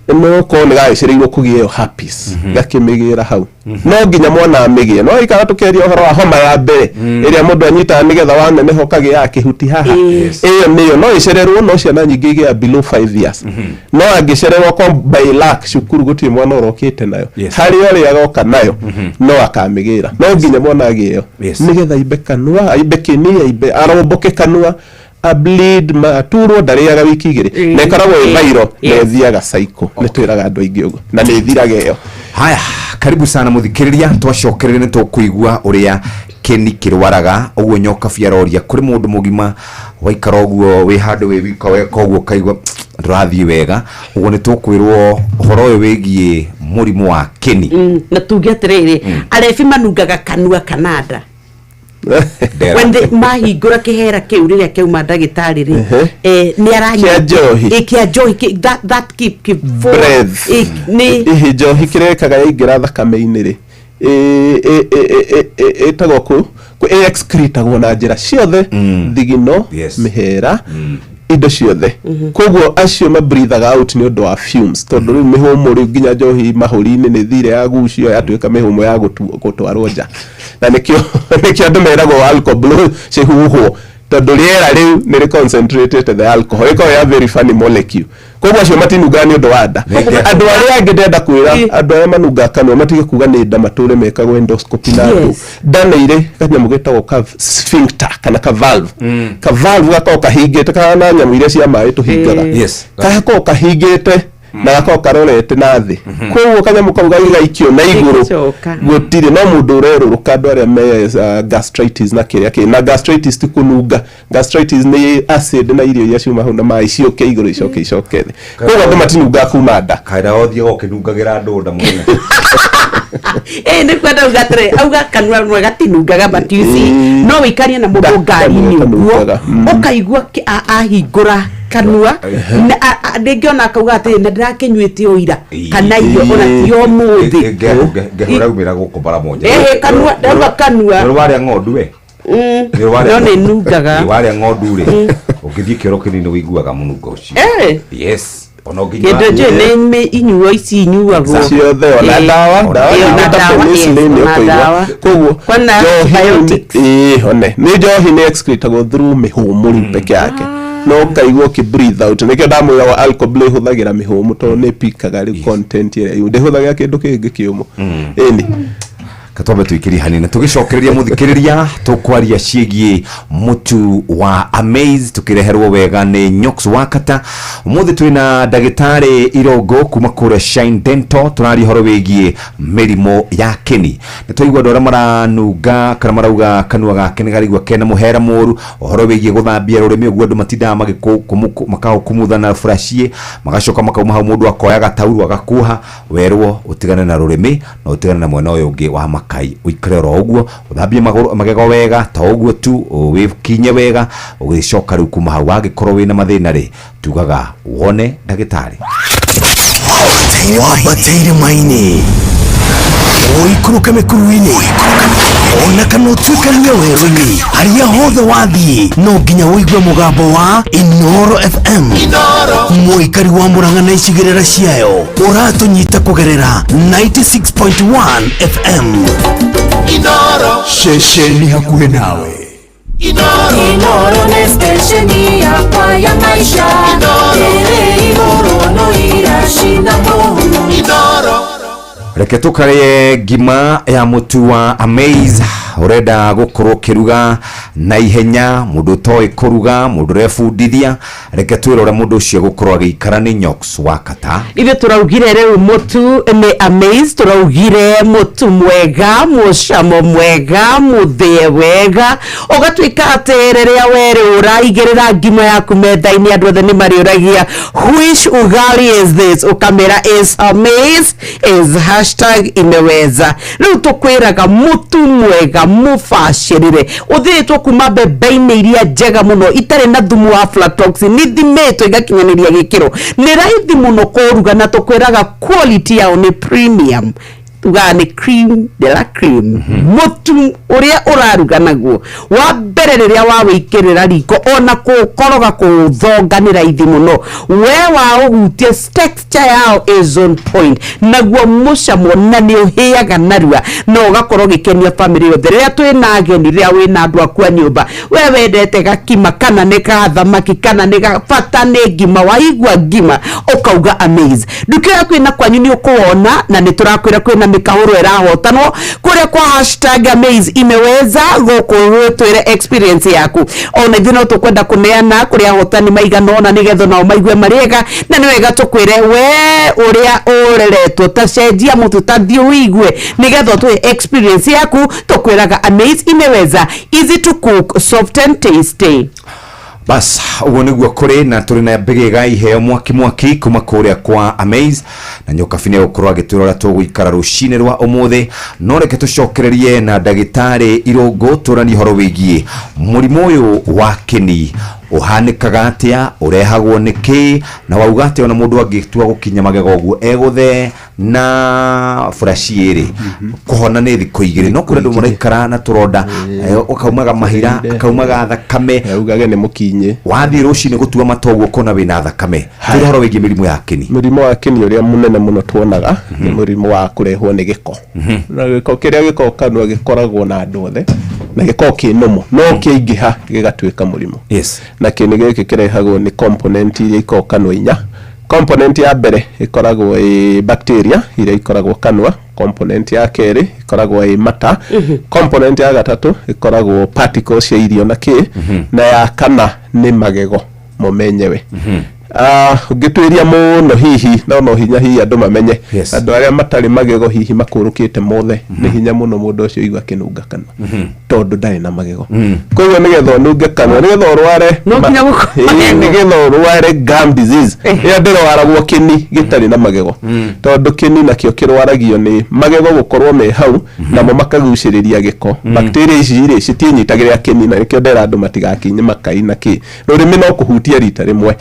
6 no ko ni gaicirirwo kugie herpes gakimigira hau no nginya mwana amigie no ikara tukeria uhoro wa homa ya mbere iria mundu anyita nigetha wanene hokage yake huti haha iyo niyo no icererwo no ciana nyingi igia below 5 years no angicererwo ko by luck shukuru guti mwana urokite nayo hari ori agoka nayo no akamigira no nginya mwana agio nigetha ibe kanua ibe kini ibe aromboke kanua a bleed maturo ndariaga wiki igiri ne karagwo ibairo ne thiaga cycle ne twiraga andu aingi ugo na ne thiraga iyo haya karibu sana muthikiriria twacokerere ni tukuigua uria keni kirwaraga uguo nyoka biaroria kuri mundu mugima waikara uguo wi handu wi wika weka uguo kaigwa ndurathie wega uguo ni tukwirwo horo uyu wigie murimu wa keni na tuge atiriri arefi manungaga kanua kanada when the mahingura kihera kiu riria kiuma ndagitari ri ni aranya kia johi that keep breath ni johi kirekaga ingira thakame-ini ri etagwo ku excretagwo na njira ciothe thigino mihera indo ciothe koguo acio mabreathaga out ni undu wa fumes tondu riu mihumo riu nginya njohi mahuri-ini ni thire ya gucio yatuika mihumo ya gutwarwo nja na nikio andu meragwo alcohol cihuhwo tondu riera riu ni concentrated the alcohol iko ya very funny molecule koguo acio matinunga ni undu wa nda andu aria angi ndenda kwira andu aria manunga kanua matige kuga ni nda mature mekagwo endoscopy na andu nda ire kanyamu getagwo sphincter kana valve gako kahingite kana nyamu iria cia mai tuhingaga gako kahingite na gako karorete na thi koguo kanyamu kau gaikio na iguru gutire no mundu ureruruka andu aria me gastritis na kiria na gastritis ti kununga gastritis ni acid na irio iria ciuma hau na mai cioke iguru icoke thi koguo andu matinunga kuma nda kaira othie gokinungagira andu nda mwene ni kwenda ugatre auga kanua no gatinungaga batiusi no wikarie na mundu ngari-ini uguo ukaigua ahingura kanua ndingi ona akauga ati na ndirakinyuite oira kana iyo ona ti omuthi ngehora umira guku bara moja kanua ndauga kanua ni waria ng'ondu we no ni nungaga ni waria ng'ondu ri ukithie kiro kinini wiguaga munungo ucio yes ono nginya kendo je ne inyuo ici inyuago ciothe ona dawa penicillin yokoigwa koguo johi one ni johi ni excretagwo through mihumuri peke yake no kaigwo ki breathe out nikio ndamwira wa alcohol huthagira mihumu to ni pikaga ri content ire yu ndihuthagira kindu kingi kiumu eni katwambe tuikiri hanini tugicokereria muthikiriria tukwaria ciegie mutu wa Amaze tukireherwo wega ni Nyox Wakata. Umuthi twina ndagitari Irogo kuma kure Shine Dental turari horo wigie mirimo ya keni. Nitwaigwa ndora maranunga kana marauga kanua gake ni garigwa kena muhera moru horo wigie guthambia rurimi ogwo andu matinda makao kumuthana frashie magacoka makauma hau mundu akoya gatauru agakuha werwo utigane na rurimi na utigane na mwena uyu ungi wa makai uikare ro ogwo uthambie magego wega ta ogwo tu wikinye wega ugicoka riu kuma hau agikorwo wina mathina ri tugaga wone ndagitari wabateire maini oikuruka mekuruini ona kana utuikania werũ-inĩ harĩa hothe wathiĩ no nginya ũigue mũgambo wa Inoro FM mũikari wa Mũrang'a na icigĩrĩra ciayo ũratũnyita kũgerera 96.1 FM Inoro ceceni hakuhĩ nawe Inoro nĩ stesheni yakwa ya maisha Inoro no irashina mũhuru Inoro reke tukare ngima ya mutu wa Amaze urenda gukorwo kiruga na ihenya mundu toy kuruga mundu refundithia reke twirora mundu ucio gukorwo agikara ni Nyox Wakata ithe turaugire rero mutu ni Amaze turaugire mutu mwega mucamo mwega muthie wega ugatwika atererea were uraigirira ngima yaku metha-ini andu othe ni mariuragia which ugali is this ukamera is Amaze is #imeweza riu tukwiraga mutu mwega mufashirire uthitwo kuma mbembe-ini iria njega muno itari na thumu wa aflatoxin ni thimetwo igakinyaniria gikiro ni raithi muno kuruga na tukwiraga quality yao ni premium tugane cream de la cream mutu uria uraruga naguo wa mbere riria wawikirira riko ona kukoroga kuthonga ni raithi muno we wa ugutie texture yao is on point naguo mucamo na ni uhiaga narua no ugakorwo gikenia family yothe riria twina ageni riria wina andu akwa nyumba we wendete gakima kana ni gathamaki kana ni gabata ni ngima waigua ngima ukauga Amaze ndukira kwina kwanyu ni ukuona na ni turakwira kwina mikahuro irahotanwo kuria kwa #Amaze imeweza gukuru twire experience yaku ona ithino tukwenda kuneana kuria hotani maigana ona nigetho nao maigue mariega na ni wega tukwire we uria ureretwo ta cenjia mutu ta thio wigue nigetho twi experience yaku tukwiraga Amaze imeweza easy to cook soft and tasty bas ugo niguo kuri na turi na mbegega iheo mwaki kuma kuria kwa Amaze na nyoka fine gukorwo agitwira tugwikara rucine rwa umuthi no reke tucokererie na ndagitari Irogo turani horo wigie murimo uyu wa keni uhanikaga atia urehagwo niki na waugate ona mundu agitua gukinya magego oguo eguthe na frashiere kuhona ni thiko igiri no kure ndu muraikara na turonda ukaumaga mahira akaumaga thakame ugage ni mukinye wathi rucine gutua matoguo kona wina thakame turahoro wigi mirimo ya keni mirimo wa keni uria munene muno tuonaga ni murimo wa kurehwo ni giko na giko kiria giko kanwa gikoragwo na andu othe na giko kinomo no kiingiha gigatwika murimo yes na kini giki kirehagwo ni component iria iko kanwa inya component ya mbere ikoragwo bacteria iria ikoragwo kanwa component ya keri ikoragwo mata component ya gatatu ikoragwo particles ya irio na na ya kana ni magego momenyewe ugitwiria muno hihi no hinya hihi andu mamenye andu aria matari magego hihi makurukite mothe ni hinya muno mundu ucio igwa kinunga kana tondu ndari na magego koguo nigetho nunge kana nigetho rware nigetho rware gum disease ya ndirwaragwo kini gitari na magego tondu kini nakio kirwaragio ni magego gukorwo me hau namo makaguciriria giko bacteria ici iri citinyitagirira kini na nikio ndera andu matigakinye makai na rurimi no kuhutia rita rimwe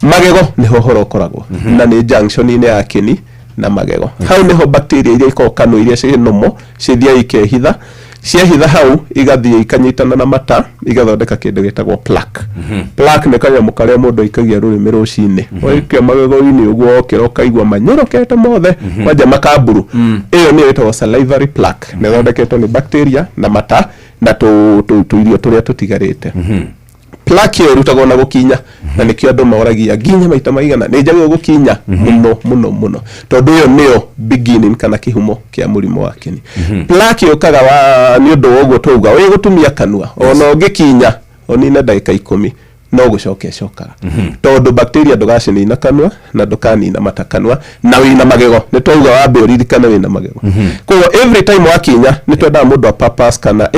magego niho horo koragwo na ni junction ine ya kini na magego hau niho bacteria iria iko kanu iria cinomo cithia ikehitha ciehitha hau igathie ikanyitana na mata igathondeka kindu gitagwo plaque plaque ni kanyamu karia mundu ikagia rurimi rucine oikia magego-ini uguo okira ukaigua manyorokete mothe kwanja makamburu iyo ni itagwo salivary plaque nithondeketwo ni bacteria na mata na tu irio turia tutigarite plaque yo rutagwo na gukinya na nikio andu mauragia ginya maita maigana ni njagio gukinya muno tondu yo nio beginning kana kihumo kia murimo wa keni plaque yo kaga wa ni undu woguo tuga we gutumia kanua ono gikinya onina ndagika 10 no gucokaga tondu bacteria ndugacini na kanua na ndukani na matakanua na wina magego ni twauga wambe uririkane wina magego kwa every time wakinya ni twenda mundu a purpose kana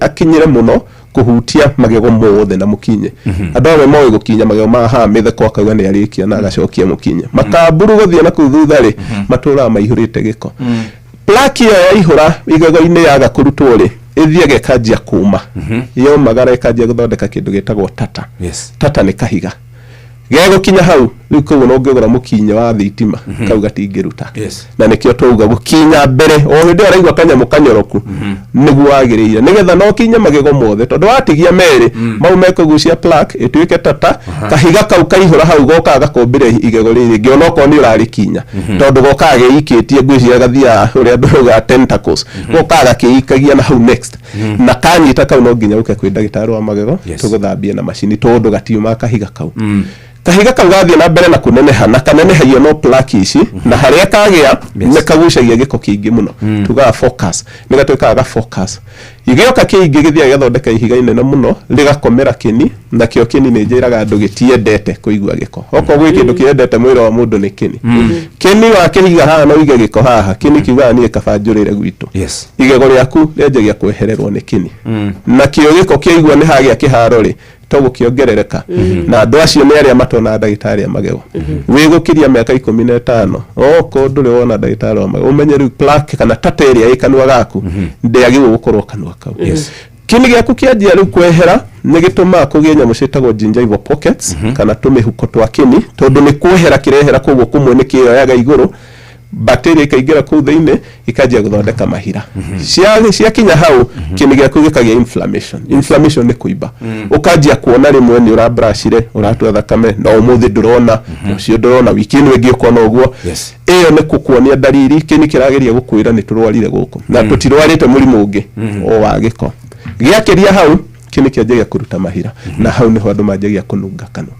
akinyire muno kuhutia magego mothe na mukinye andu amwe moyo gukinya magego maha mithe kwa kauga ni arikia na agacokia mukinye makamburu guthia na kuthutha ri matura maihurite giko plaque ya ihura igego-ini yaga kurutwo ri ithiage kanjia kuma yo magara kanjia guthondeka kindu gitagwo tata tata ni kahiga gego kinya hau riu koguo no ngegora mukinya wa thitima kau gatingiruta na nikio tuuga gukinya mbere o hindi araigwa kanyamu kanyoroku niguo agiriire nigetha no kinya magego mothe tondu watigia meri mau mekugucia plaque ituike tata kahiga kau kaihura hau goka gakombire igego riri ngiono ko ni urarikinya tondu goka agiikitie ngwiciria gathia uria nduga tentacles goka gakiikagia na hau next na kanyita kau no nginya uke kwi ndagitari wa magego tuguthambia na macini tondu gatiuma kahiga kau kahiga kau gathie na mbere na kuneneha na kanenehagio no plaque ici na haria kagia ne kagucagia giko kingi muno tuga focus ni gatuikaga ga focus igioka kingi githia gathondeka ihiga inene muno rigakomera kini na kio kini ni njiraga andu gitiendete kuigua giko oko gwi kindu kiendete mwiro wa mundu ni kini kini wa kihiga haha no ige giko haha kini kiuga ni kabanjurire gwitu igego riaku rienjagia kwehererwo ni kini na kio giko kiigua ni hagia kiharo ri togo kiongerereka na andu acio ni aria matona ndagitari magego wigukiria miaka 15 oko nduri wona ndagitari wa magego umenyeru plaque kana tata area ikanua gaku ndiagirwo gukorwo kanua kau kini giaku kianjia riu kwehera ni gituma kugie nyamu citagwo gingival pockets kana tumihuko twa kini tondu ni kwehera kirehera koguo kumwe ni kiyoyaga iguru bacteria ikaingira kuu thiini ikajia guthondeka mahira cia kinya hau kini giaku gikagia inflammation ni kuiba ukajia kuona rimwe ni urabrashire uratua thakame na umuthi ndurona ucio ndurona wikini wengi ukona uguo iyo ni kukuonia dalili kini kirageria gukwira ni turwarire guku na tutirwarite murimu ungi o wa giko giakiria hau kini kianjagia kuruta mahira na hau niho andu manjagia kununga kanua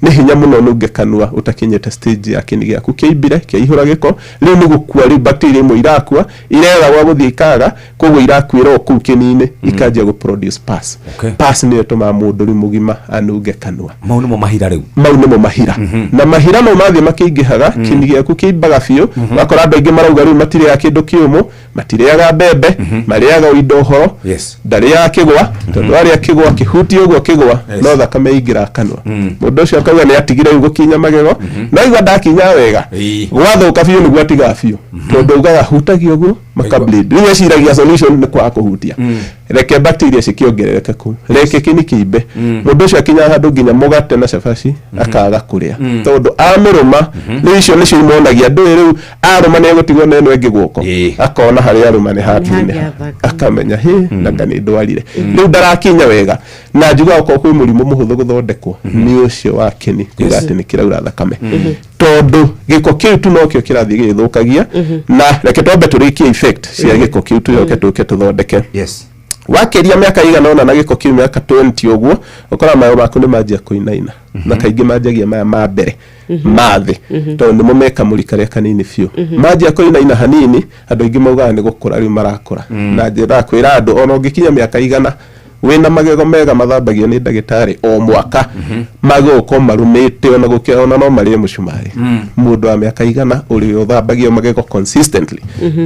ni hinya muno nunge kanua utakinyete stage ya kini giaku kiibire kiihura giko riu ni gukua ri bacteria imwe irakua irega gwa guthikaga koguo irakwira oku kinini ikajia gu produce pus pus ni tuma mundu ri mugima anunge kanua mau nimo mahira riu na mahira no mathi makiingihaga kini giaku kiibaga biu bakora andu aingi marauga riu matire ya kindu kiumu matiriaga mbembe mariaga indo horo ndari ya kigwa tondu aria kigwa kihuti uguo kigwa no thakame ingira kanua mundu ucio akauga ni atigire gukinya magego no igwa ndakinya wega gwathuka biu niguo atiga biu tondu ugaga hutagio uguo makableed riu eciragia solution ni kwa kuhutia reke bacteria cikiongerereka ku reke kini kiimbe mundu ucio akinya handu nginya mugate na cabaci akaga kuria tondu amiruma riu icio nicio imonagia andu riu aruma ni gutigwo na eno engi guoko akona haria aruma ni hatine akamenya na ngani ndwarire riu ndarakinya wega na njuga uko kwi murimu muhuthu guthondekwo ni ucio wa kini kugati ni kiraura thakame tondu giko kiu tu no kio kirathi githukagia na reke twambe turikie effect cia giko kiu tu yoke tuke tuthondeke wakeria miaka igana na giko kiu miaka 20 uguo ukora mayo maku ni manjia kuinaina na kaingi manjagia maya ma mbere mathi tondu ni mumeka mulikaria kanini fiu manjia kuinaina hanini andu ingi maugaga ni gukura riu marakura na njira kwira andu ona ungikinya miaka igana wina magego mega mathambagio ni ndagitari o mwaka magoko marumite ona gukiona no mari mucumari mundu wa miaka igana uri uthambagio magego consistently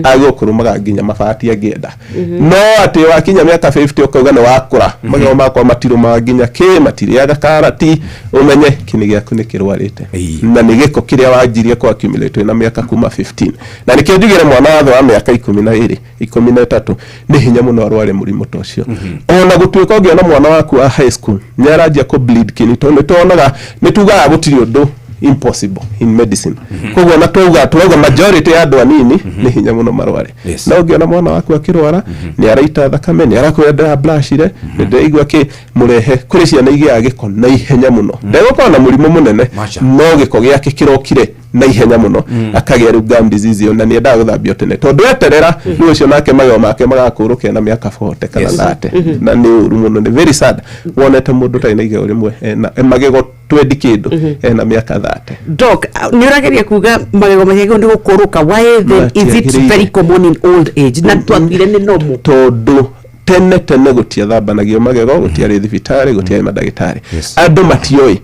agokurumaga nginya mabati agienda no ati wakinya miaka 50 ukauga ni wakura magego makwa matiruma nginya matiriaga karati umenye kini giaku ni kirwarite na ni giko kiria wanjirie kwa accumulate na miaka kuma 15 na nikio njugire mwana wa miaka 12 13 ni hinya muno arware murimu tocio ona gutuika ngiona mwana waku wa high school nyarajia ko bleed kini tondu tonaga nituga gutiri undu impossible in medicine koguo na tuga majority ya andu anini ni hinya muno marware na ungiona mwana waku akirwara ni araita thakame ni arakwenda blashire ndeigwa ki murehe kuri ciana igi agiko na ihenya muno ndegukona murimu munene no giko giake kirokire na ihenya muno akagia ru gum disease na ni endaga guthambio tene tondu eterera ni ucio nake magego make magakuruke na miaka 40 kana 30 na ni uru muno ni very sad wonete mundu taina igego rimwe na magego 20 kindu na miaka 30 doc ni urageria kuga magego magego ndi gukuruka why then is it very common in old age na twatwire ni nomo tondu tene gutia thambanagio magego gutiari thibitari gutiari madagitari andu matioi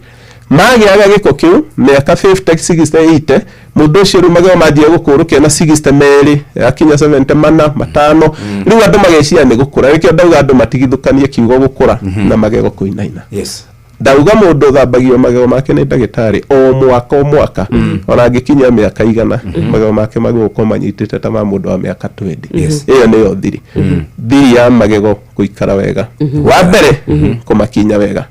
magiaga giko kiu miaka 50 60 80 mundu ucio magego majia gukurukia na 60 meri akinya 70 mana matano riu andu mageciria ni gukura rikio ndauga andu matigithukanie kiugo gukura na magego kuinaina ndauga mundu thambagio magego make ni ndagitari o mwaka ona angikinya miaka igana magego make maguko manyitite ta ma mundu wa miaka 20 iyo niyo thiri thiri ya magego guikara wega wa mbere kumakinya wega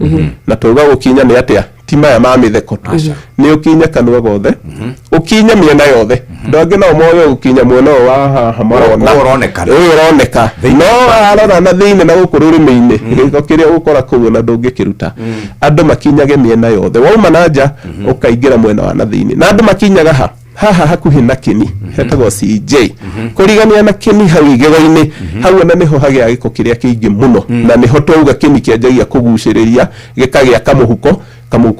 na tuga gukinya ni atia tima ya mamitheko ni ukinya kanua gothe ukinya miena yothe ndoge no moyo ukinya mwena wa hamarona uroneka no arona na thine na gukururi meine giko kiria gukora kugu na ndungikiruta andu makinyage miena yothe wauma nanja ukaingira mwena wa na thine na andu makinyaga haha hakuhi na kini hetagwo CJ kurigania na kini hau igego-ini hau na niho hagia giko kiria kiingi muno na niho twauga kini kianjagia kuguciriria gikagia kamuhuko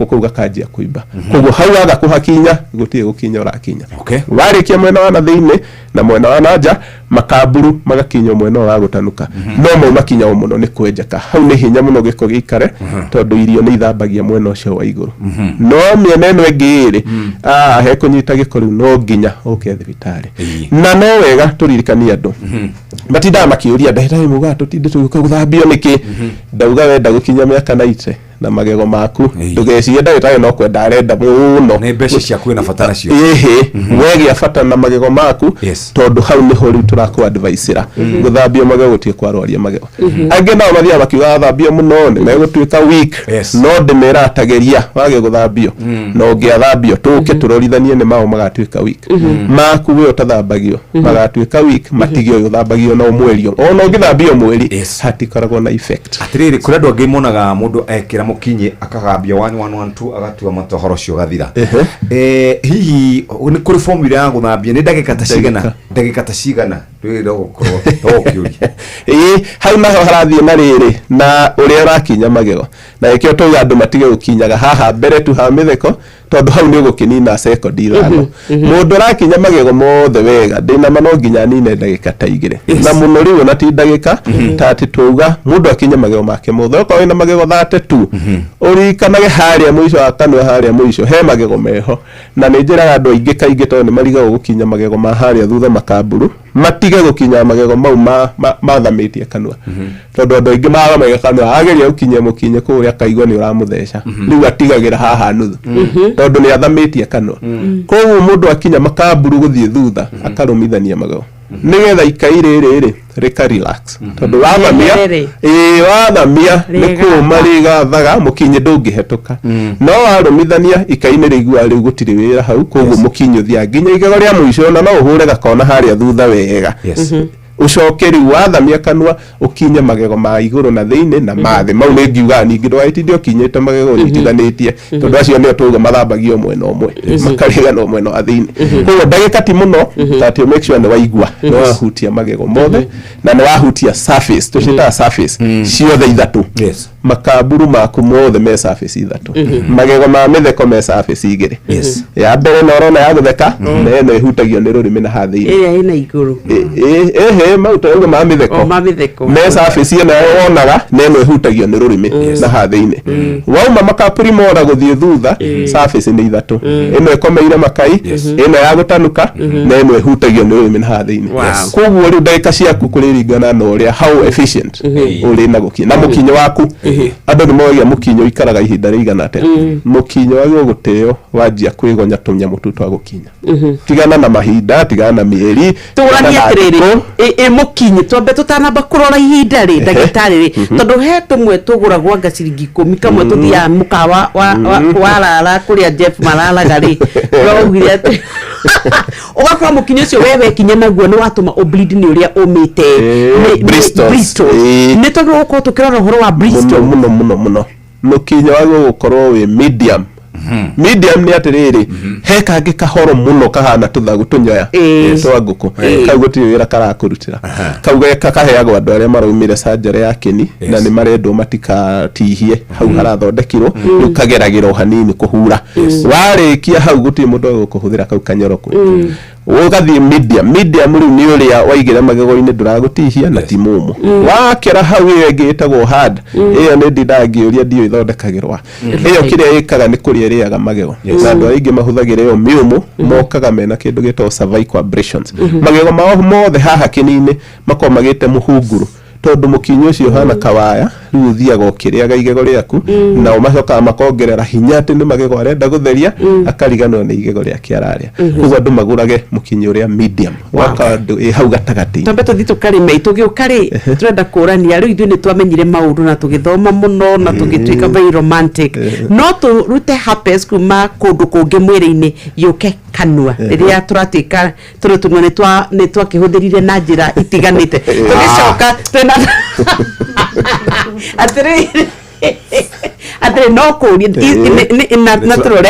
kau gakanjia kuimba koguo hau aga kuhakinya gutie gukinya urakinya warikia mwena wa na thiini na mwena wa nanja makaburu magakinya mwena wa gutanuka no mo makinya muno ni kwenjeka hau ni hinya muno giko gikare tondu irio ni ithambagia mwena ucio wa iguru no miena eno ingiri he kunyita giko riu no nginya uke thibitari na no wega turirikania andu matinda makiuria ndahitari muga tutinde tuguka guthambio niki ndauga wenda gukinya miaka 90 na magego maku ndugecirie ndagitari no kwenda arenda muno ni mbeca cia kwina fatara cio wegi afata na magego maku tondu hau ni hori turaku adviceira guthambio magego tie kwarwaria magego ange nao mathia makiuga thambio muno ni megutuika weak no ndimera atageria wage guthambio no ngiathambio tuke turorithanie ni mao magatuika weak maku we utathambagio magatuika weak matigio guthambagio no mwerio ono ngithambio mweri hatikoragwo na effect atiriri kuri andu angi monaga mundu ekira mukinyi akagambia 1112 agatua matohoro cio gathira hihi ni kuri formula ya guthambia ni ndagika ta cigana ndwira gukorwo tokiuri hau naho harathie na riri na uria urakinya magego na ikio tuga andu matige gukinyaga haha mbere tu ha mitheko tondu hau ni ugukinina second ithano mundu rakinya magego mothe wega ndina mano nginya nine ndagika ta igire na muno riu na ti ndagika ta ati tuga mundu akinya magego make mothe ko wina magego 32 urikanage haria muico wa kanua haria muico he magego meho na ni njira andu aingi kaingi tondu ni mariga gukinya magego ma haria thutha makaburu matige gukinya magego mau mathamitie kanua tondu andu aingi mathamaga kanua ageria gukinya mukinye kuria kaigwa ni uramutheca riu atigagira haha nuthu tondu ni athamitie kanua koguo mundu akinya makaburu guthie thutha akarumithania magego nigetha ikaire riri rika relax tondu wathamia ni kuma rigathaga mukinye ndungihetuka no warumithania ikaine rigua riu gutiri wira hau koguo mukinyo thia nginya igego ria muico na no uhure gakona haria thutha wega ucokeri wathamia kanua ukinye magego ma iguru na thiini na mathi mau ni ngiuga ningi ndwaitinde ukinyite magego nyitithanitie tondu acio ni tuga mathambagio mwena umwe makariga no mwena wa thiini koguo ndagika ti muno that make sure ni waigua no wahutia magego mothe na ni wahutia surface tucita surface ciothe ithatu makaburu maku mothe me surface ithatu magego ma mitheko me surface igiri ya mbere na orona ya gutheka nene ihutagio ni rurimi na hathi ĩrĩa ĩna igũrũ mauta uga ma mitheko me surface ina wonaga nene ihutagio ni rurimi na hathi-ini wauma makapuri mora guthie thutha surface ni ithatu ino ikomeire makai ino ya gutanuka nene ihutagio ni rurimi na hathi-ini koguo riu ndagika ciaku kuriringana na uria how efficient uri na gukinya na mukinyo waku andu ni moya mukinyo ikaraga ihinda rigana atia mukinyo wagwo guteo wajia kwigonya tunyamu tu twa gukinya tigana na mahinda tigana na mieri turania atiriri mukinyi twambe tutanamba kurora ihinda ri ndagitari ri tondu he tumwe tuguragwa ngaciringi 10 kamwe tuthia mukawa wa rara kuria Jeff maralaga ri rogire ati ugakora mukinyi ucio wewe kinye naguo ni watuma obleed ni uria umite Bristol ni tondu uko tukirora horo wa Bristol muno mukinyo wagwo gukorwo wi medium medium ni atiriri he kangĩ kahoro mũno kahana tũthagu tũnyoya twa ngũkũ kau gũtirĩ wĩra karakurutĩra kau geka kaheagwo andũ arĩa maraumire surgery ya kĩni na nĩ marendwo matikatihie hau harathondekirwo rĩu kageragĩrwo hanini kũhura warĩkia hau gũtirĩ mũndũ agũkũhũthĩra kau kanyoroko ugathie medium rĩu nĩ ũrĩa waigĩra magego-inĩ ndũragũtihia na ti mũmũ wakera hau ĩyo ĩngĩ ĩtagwo hard ĩyo nĩ ndingĩũria ndiũ ĩthondekagĩrwo ĩyo kĩrĩa ĩkaga nĩ kũrĩa ĩrĩaga magego na andũ aingĩ mahũthagĩra ĩyo mĩũmũ mokaga mena kĩndũ gĩtagwo cervical abrasions magego mao mothe haha kĩni-inĩ makorwo magĩte mũhunguru tondu mukinyi ucio hana kawaya riu thiaga ukiriaga igego riaku na umacoka makongerera hinya ati ni magego arenda gutheria akariganwo ni igego riake araria kugo andu magurage mukinyi uria medium waka andu hau gatagati tambe tuthi tukarime tugiukari turenda kurania riu ithu ni twamenyire maundu na tugithoma muno na tugituika very romantic no turute happiness kuma kundu kungi mwiri-ini yuke kanua riria turatuika turutunwa ni twakihũthĩrire na njĩra itiganĩte tugicoka atire no kũria na turore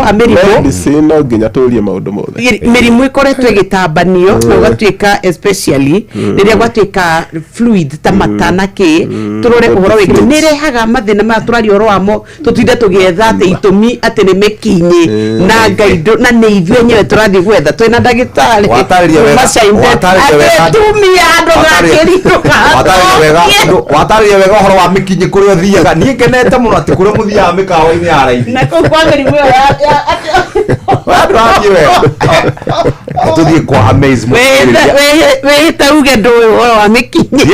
amerimo sino nginya turie maundu mothe mirimu ikoretwo igitambanio na gwatuika especially riria gwatuika fluid ta matana ki turore uhoro wigi nirehaga mathina ma turari oro wamo tutinde tugietha ati itumi ati ni mikinyi na ngaindo na ni ithuĩ enyewe turathi gwetha twina ndagĩtarĩ watarĩria wega ũhoro wa mikinyi kũrĩa ũthiaga niĩ ngenete mũno atĩ kũrĩa mũthiaga mĩkawa-inĩ ya raithi na kũu kwa mĩrimũ tuthiĩ kwa Amaze wĩhĩte uge ndũĩ ũhoro wa mĩkinyi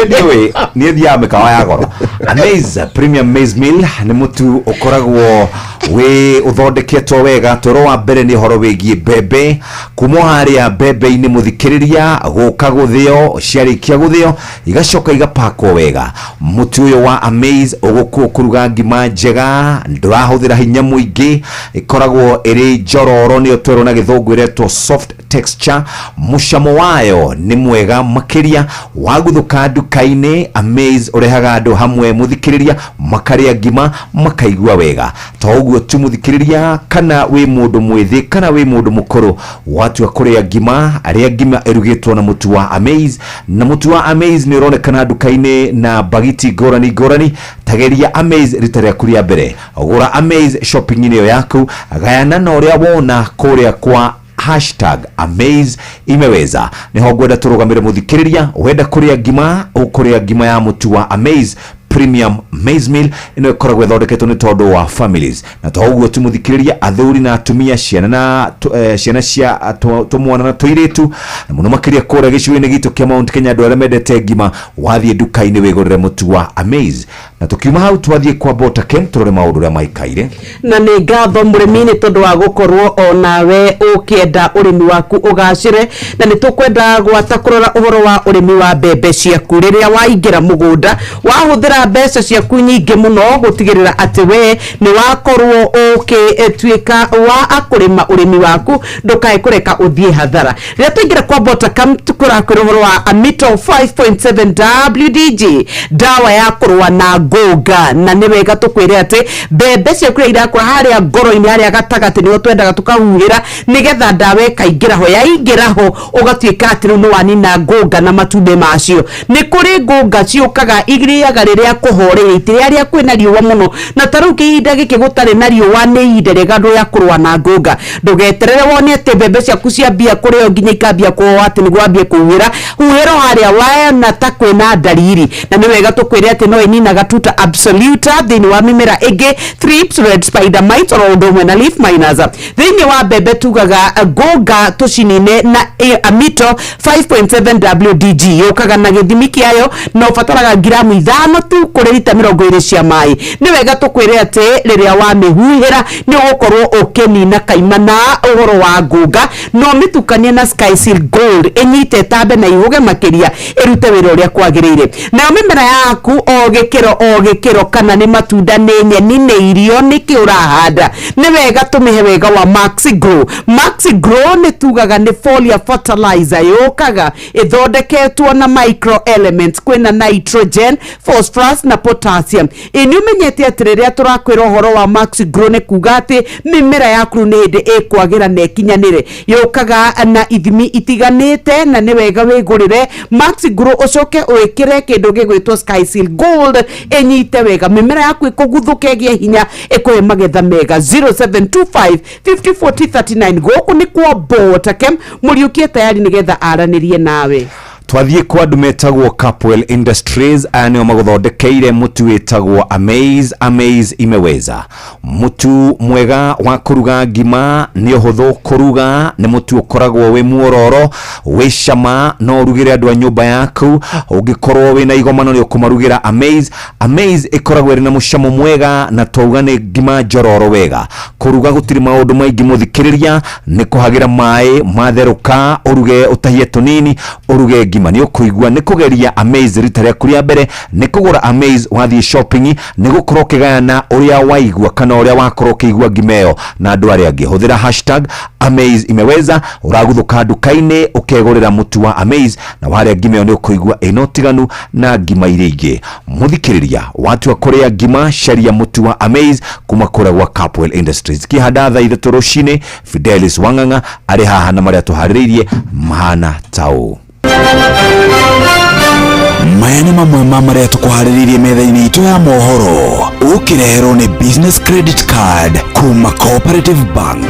niĩ thiaga mĩkawa ya goro Amaze Premium Maize Meal nĩ mũtu ũkoragwo wĩ ũthondeketwo wega toro wa mbere nĩ ũhoro wĩgiĩ mbembe kuma harĩa mbembe-inĩ mũthikĩrĩria gũka gũthĩo ciarĩkia gũthĩo igacoka igapakwo wega mũtu ũyũ wa Amaze ũgũkũ kũruga ngima njega ndũrahũthĩra hinya mũingĩ ĩkoragwo ĩrĩ njororo nĩyo twerwo na gĩthũngũ ĩretwo soft texture mũcamo wayo nĩ mwega makĩria waguthũka nduka-inĩ Amaze ũrehaga andũ hamwe mũthikĩrĩria makarĩa ngima makaigua wega toguo tu mũthikĩrĩria kana wĩ mũndũ mwĩthĩ kana wĩ mũndũ mũkũrũ watua kũrĩa ngima arĩa ngima ĩrugĩtwo na mũtu wa Amaze na mũtu wa Amaze nĩ ũronekana nduka-inĩ na bagiti ngũrani tageria Amaze rita rĩaku rĩa mbere gũra Amaze shopping-inĩ ĩyo yaku gayana na ũrĩa wona kũrĩa kwa #Amaze imeweza niho ngwenda turugamire muthikiriria wenda kuria ngima ya mutu wa Amaze Premium Maize Meal ino ikoragwo ithondeketwo ni tondu wa families na toguo tumuthikiriria athuri na atumia ciana cia tumwana na tuiritu na muno makiria kũrĩa gĩcigo-inĩ gitu kia Mount Kenya andũ arĩa mendete ngima wathie nduka-inĩ wĩgũrĩre mutu wa Amaze na tukiuma hau twathie kwa Bota Kem turore maundu ũrĩa maikaire na nĩ ngatho mũrĩmi-inĩ tondu wa gũkorwo onawe ũkĩenda ũrĩmi waku ũgacĩre na nĩ tũkwenda gwata kũrora ũhoro wa ũrĩmi wa mbembe ciaku rĩrĩa waingĩra mũgũnda wahũthĩra mbeca ciaku nyingĩ mũno gũtigĩrĩra atĩ we nĩ wakorwo ũkĩtuĩka wa akũrĩma ũrĩmi waku ndũkae kũreka ũthiĩ hathara rĩrĩa tũingĩra kwa Bota Kem tũkũrakwĩra ũhoro wa Amito 5.7 WDG dawa ya kũrũa na ngũnga na nĩ wega tũkwĩre atĩ mbembe ciaku irakũra harĩa ngoro-inĩ harĩa gatagatĩ nĩho twendaga tũkahuhĩra nĩgetha dawa ĩkaingĩra ho yaingĩra ho ũgatuĩka atĩ rĩu nĩ wanina ngũnga na matumbĩ macio nĩ kũrĩ ngũnga ciũkaga irĩaga rĩrĩa kũhorera itiria rĩa kwĩna riũa mũno na tarĩu kĩhinda gĩkĩ gũtarĩ na riũa nĩ ihinda rĩega rĩa kũrũa na ngũnga ndũgeterere wone atĩ mbembe ciaku ciambia kũrĩo nginya ikambia kũhũa atĩ nĩguo ambie kũhuhĩra huhĩra harĩa wona ta kwĩna ndariri na nĩ wega tũkwĩre atĩ no ĩninaga tuta absoluta thĩinĩ wa mĩmera ĩngĩ thrips red spider mites oro ũndũ ũmwe na leaf miners thĩinĩ wa mbembe tugaga ngũnga tũcinine na Amito 5.7 WDG yũkaga na gĩthimi kĩayo no ũbataraga ngiramu 5 tu kũrĩ lita 20 cia maĩ nĩ wega tũkwĩre atĩ rĩrĩa wamĩhuhĩra nĩ ũgũkorwo ũkĩnina kaimana ũhoro wa ngũnga no mĩtukanie na Sky Seal Gold ĩnyite tambe na ihũge makĩria ĩrute wĩra ũrĩa kwagĩrĩire nayo mĩmera yaku o gĩkĩro kana nĩ matunda nĩ nyeni nĩ irio nĩkĩ ũrahanda nĩ wega tũmĩhe wega wa Maxi Grow nĩ tugaga nĩ foliar fertilizer yũkaga ĩthondeketwo na micro elements kwĩna nitrogen phosphorus na potassium potassium. Ni umenyete atiriria turakwira uhoro wa Max Grow ne kuga ati mimera yaku ni hinde ikwagira na ikinyanire yukaga na ithimi itiganite na ni wega wigurire Max Grow ucoke uikire kindu gigwitwo Sky Seal Gold enyite wega mimera yaku ikuguthukegie hinya ikoe magetha mega. 0725 504039 goku ni kwa Botakem muriukie tayari nigetha aranirie nawe. Twathie kwa andu metagwo Capwell Industries anio maguthondekeire mutu wetagwo Amaze imeweza. Mutu mwega wa kuruga ngima ni uhuthu kuruga, ni mutu ukoragwo wi muororo wi cama no urugire andu a nyumba yaku ungikorwo wina igomano ni ukumarugira Amaze ikoragwo ri na mucamo mwega na twauga ni ngima njororo wega. Kuruga gutiri maundu maingi muthikiriria ni kuhagira mai matheruka uruge utahie tunini uruge ngima ni ukuigua ni kugeria Amaze rita rĩa kuria mbere ni kugura Amaze wathie shopping ni gukorwo kigayana uria waigua kana uria wakorwo kigua ngimeo na andu aria angi huthira #Amaze imeweza uraguthuka nduka-ini ukegurira mutu wa Amaze na waria ngimeo ni ukuigua ino tiganu na ngima iria ingi. Muthikiriria watu akuria ngima sharia mutu wa Amaze kuma kura gwa Capwell Industries kihanda thaa 3 rucini. Fidelis Wanganga ari haha na maria tuhaririirie mahana tao. Maya nĩ mamwe ma marĩa tũkũharĩrĩirie metha-inĩ itũ ya mohoro ũkĩreherwo nĩ Business Credit Card kuma Cooperative Bank.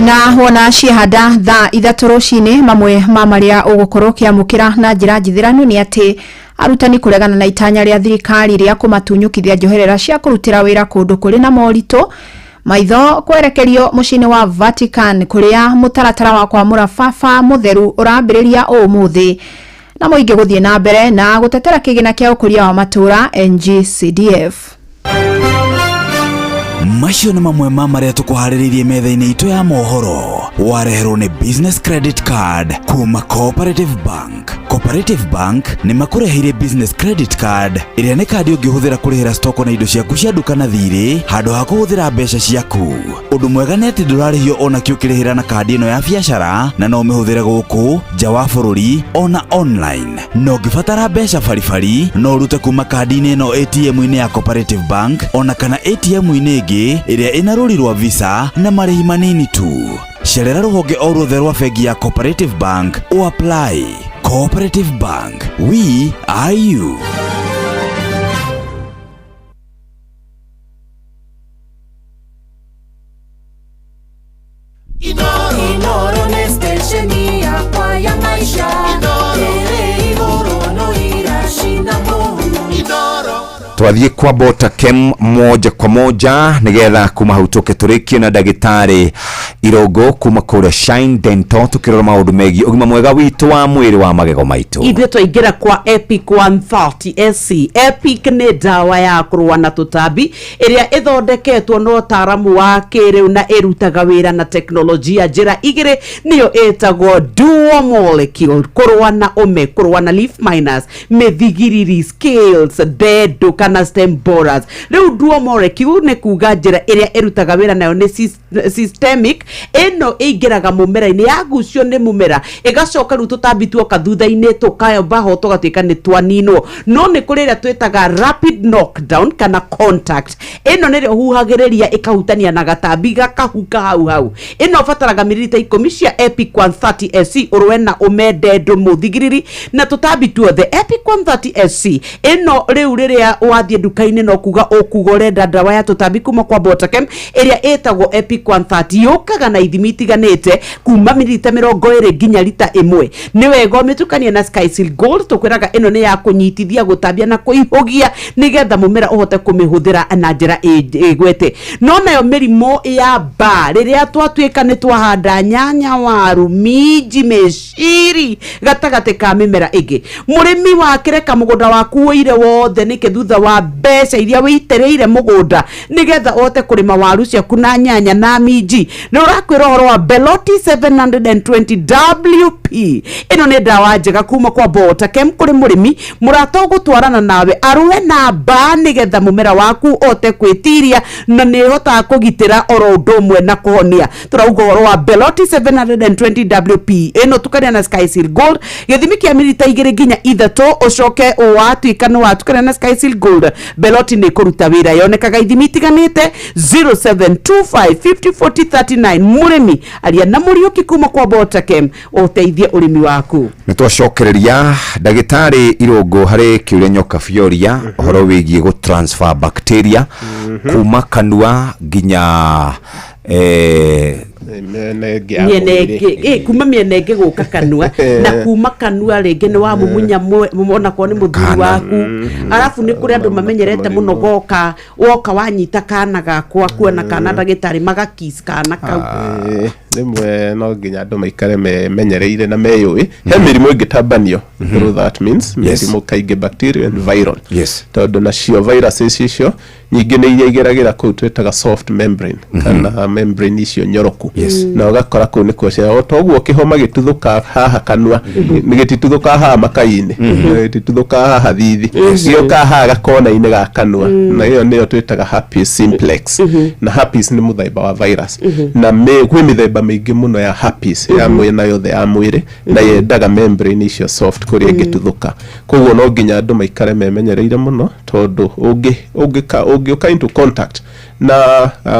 Na wona ciahanda thaa 3 rucini mamwe ma maria ugukorwo kiamukira na njira njithiranu ni ati arutani kuregana na itanya ria thirikari ria kumatunyukithia njoherera cia kurutira wira kundu kuri na morito maitho kwerekerio mucini wa Vatican kuria mutaratara wa kwamura baba mutheru urambiriria umuthi na muingi guthie na mbere na gutetera kigina kia ukuria wa matura NGCDF. Macio nĩ mamwe ma marĩa tũkũharĩrĩirie metha-inĩ itũ ya mohoro wareherwo nĩ Business Credit Card kuma Cooperative Bank. Cooperative Bank nĩ makũreheire Business Credit Card ĩrĩa nĩ kandi ũngĩhũthĩra kũrĩhĩra stoko na indo ciaku cia nduka na thirĩ handũ ha kũhũthĩra mbeca ciaku. Ũndũ mwega nĩ atĩ ndũrarĩhio ona kĩ ũkĩrĩhĩra na kandi ĩno ya biacara na no ũmĩhũthĩre gũkũ nja wa bũrũri ona online. No ũngĩbatara mbeca baribari no ũrute kuma kandi-inĩ ĩno ATM-inĩ ya Cooperative Bank ona kana ATM-inĩ ĩngĩ ĩrĩa ĩna rũri rwa Visa na marĩhi manini tu. Cerera rũhonge o ruothe rwa bengi ya Cooperative Bank o apply. Cooperative Bank, we are you. Inoro ni station yakwa ya maisha. Tere igoro no irashinda mungu. Twathie kwa Botakem moja kwa moja nigetha kuma hau tuke turikie na ndagitari Irogo kuma kura Shine Dental tukirora maundu megi ugima mwega witu wa mwiri wa magego maitu. Ithuĩ twaingĩra kwa Epic 130 SC. Epic nĩ ndawa ya kũrũa na tũtambi ĩrĩa ĩthondeketwo na ũtaaramu wa kĩrĩu na ĩrutaga wĩra na teknolojia njĩra igĩrĩ nĩyo ĩtagwo dual molecule kũrũa na ũme kũrũa na leaf miners mĩthigiriri scales dedo kana stem borers. Rĩu dual molecule nĩ kuga njĩra ĩrĩa ĩrutaga wĩra nayo nĩ systemic eno ĩingĩraga mũmera-inĩ yagucio nĩ mũmera ĩgacoka rĩu tũtambi tuoka thutha-inĩ tũkayomba ho tũgatuĩka nĩ twaninwo no nĩ kũrĩ ĩrĩa twĩtaga rapid knockdown kana contact. Ĩno nĩrĩo huhagĩrĩria ĩkahutania na gatambi gakahuka hau hau. Ĩno bataraga mililita 10 cia Epic 130 SC ũrũe na ũmendendo mũthigiriri na tũtambi tuothe. Epic 130 SC ĩno rĩu rĩrĩa wathiĩ nduka-inĩ no kuga ũkugorenda ndawa ya tũtambi kuma kwa Botakem ĩrĩa ĩtagwo Epic 130 yũkaga na ithimi itiganĩte kuma mililita 20 nginya lita 1. Nĩ wega ũmĩtukanie na Sky Seal Gold tũkwĩraga ĩno nĩ ya kũnyitithia gũtambia na kũihũgia nĩgetha mũmera ũhote kũmĩhũthĩra na njĩra ĩgwete. No nayo mĩrimũ ya mbaa rĩrĩa twatuĩka nĩ twahanda nyanya waru minji meciri gatagatĩ ka mĩmera ĩngĩ mũrĩmi wakĩreka mũgũnda waku ũire wothe nĩkĩ thutha wa mbeca iria wĩitĩrĩire mũgũnda nigetha ote kũrĩma waru ciaku na nyanya na minji nĩ ũrakwĩra ũhoro wa Beloti 720 WP. Ĩno nĩ ndawa njega kuma kwa Botakem kũrĩ mũrĩmi mũrata gũtwarana nawe arũe na mbaa nigetha mũmera waku ote kwĩtiria na nĩ ĩhotaga kũgitĩra oro ũndũ ũmwe na kũhonia. Tũrauga ũhoro wa Beloti 720 WP. Ĩno tukania na Sky Seal Gold gĩthimi kĩa milita 2 nginya 3 ũcoke watuĩka nĩ watukania na Sky Seal Gold. Beloti nĩ kũruta wĩra yonekaga ithimi itiganĩte 0725504039. mũrĩmi aria na Mũriũki kuma kwa Botakem ũteithie ũrĩmi waku. Nĩ twacokereria ndagĩtarĩ Irũngũ harĩ kĩũria nyoka Fioria ũhoro wĩgiĩ gũ transfer bacteria kuma kanua nginya kuma mĩena ĩngĩ gũka kanua na kuma kanua rĩngĩ nĩ wa mumunya ona kwa nĩ mũthuri waku arafu nĩ kũrĩ andũ mamenyerete mũno woka wanyita kana gakwa kuona kana ndagĩtarĩ magakis kana kau rĩmwe no nginya andũ maikare memenyereire na meyũĩ he mĩrimũ ĩngĩtambanio through that means mĩrimũ kaingĩ bacteria and viral tondũ nacio viruses icio nyingĩ nĩ iria igeragĩra kũu twĩtaga soft membrane kana membrane icio nyoroku na ũgakora kũu nĩ kuocia o toguo kĩhoma gĩtuthũka haha kanua nĩ gĩtituthũka haha maka-inĩ gĩtituthũka haha thithi gĩoka haha gakona-inĩ ga kanua na ĩyo nĩyo twĩtaga herpes simplex na herpes nĩ mũthemba wa virus na kwĩ mĩthemba mĩingĩ mũno ya herpes ya mwena yothe ya mwĩrĩ na yendaga membrane icio soft kũrĩa ĩngĩtuthũka koguo no nginya andũ maikare memenyereire mũno tondũ ũngĩũka into contact na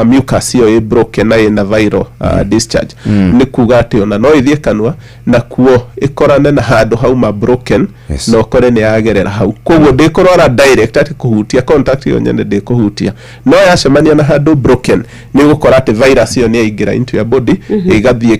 mucus iyo ĩ broken na ĩna viral discharge nĩ kuga atĩ ona no ĩthiĩ kanua na kuo ĩkorane na handũ hauma broken na ũkore nĩ yagerera hau koguo ndĩkũrwara direct atĩ kũhutia contact iyo nyene ndĩkũhutia no yacemania na handũ broken nĩ ũgũkora atĩ virus iyo nĩ yaingĩra into your body ĩgathiĩ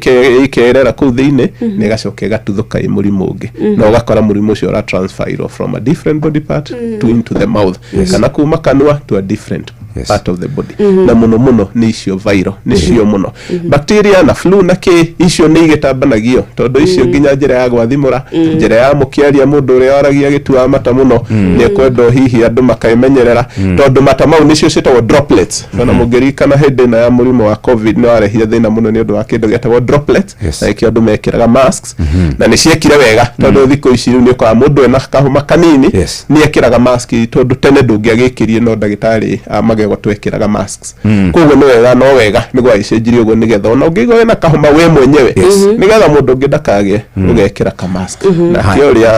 ĩkerera kũu thĩinĩ na ĩgacoka ĩgatuthũka ĩ mũrimũ ũngĩ na ũgakora mũrimũ ũcio ũra transfer from a different body part to into the mouth kana kuma kanua to a different part of the body na muno nĩ icio viral nĩ cio muno bacteria na flu na icio nĩ igĩtambanagio tondũ icio nginya njĩra ya gwathimũra njĩra ya mũkĩaria mũndũ ũrĩa waragia gĩtua mata muno nĩ kwenda hihi andũ makaimenyerera tondũ mata mau nĩcio ciĩtagwo droplets na mũngĩririkana hĩndĩ ĩno ya mũrimũ wa covid nĩ warehire thĩna mũno nĩ ũndũ wa kĩndũ gĩtagwo droplets na ikĩo andũ mekĩraga masks na nĩ ciekire wega tondũ thikũ ici rĩu nĩ ũkoraga mũndũ ena kahoma kanini nĩ ekĩraga mask tondũ tene ndũngĩagĩkĩrie no ndagĩtarĩ magego twekĩraga masks koguo nĩ wega no wega nĩ gwaicenjirie ũguo nĩgetha ona ũngĩgĩa na kahoma we mwenyewe nĩgetha mũndũ ũngĩ ndakagĩe ũgekĩra ka mask na kĩoria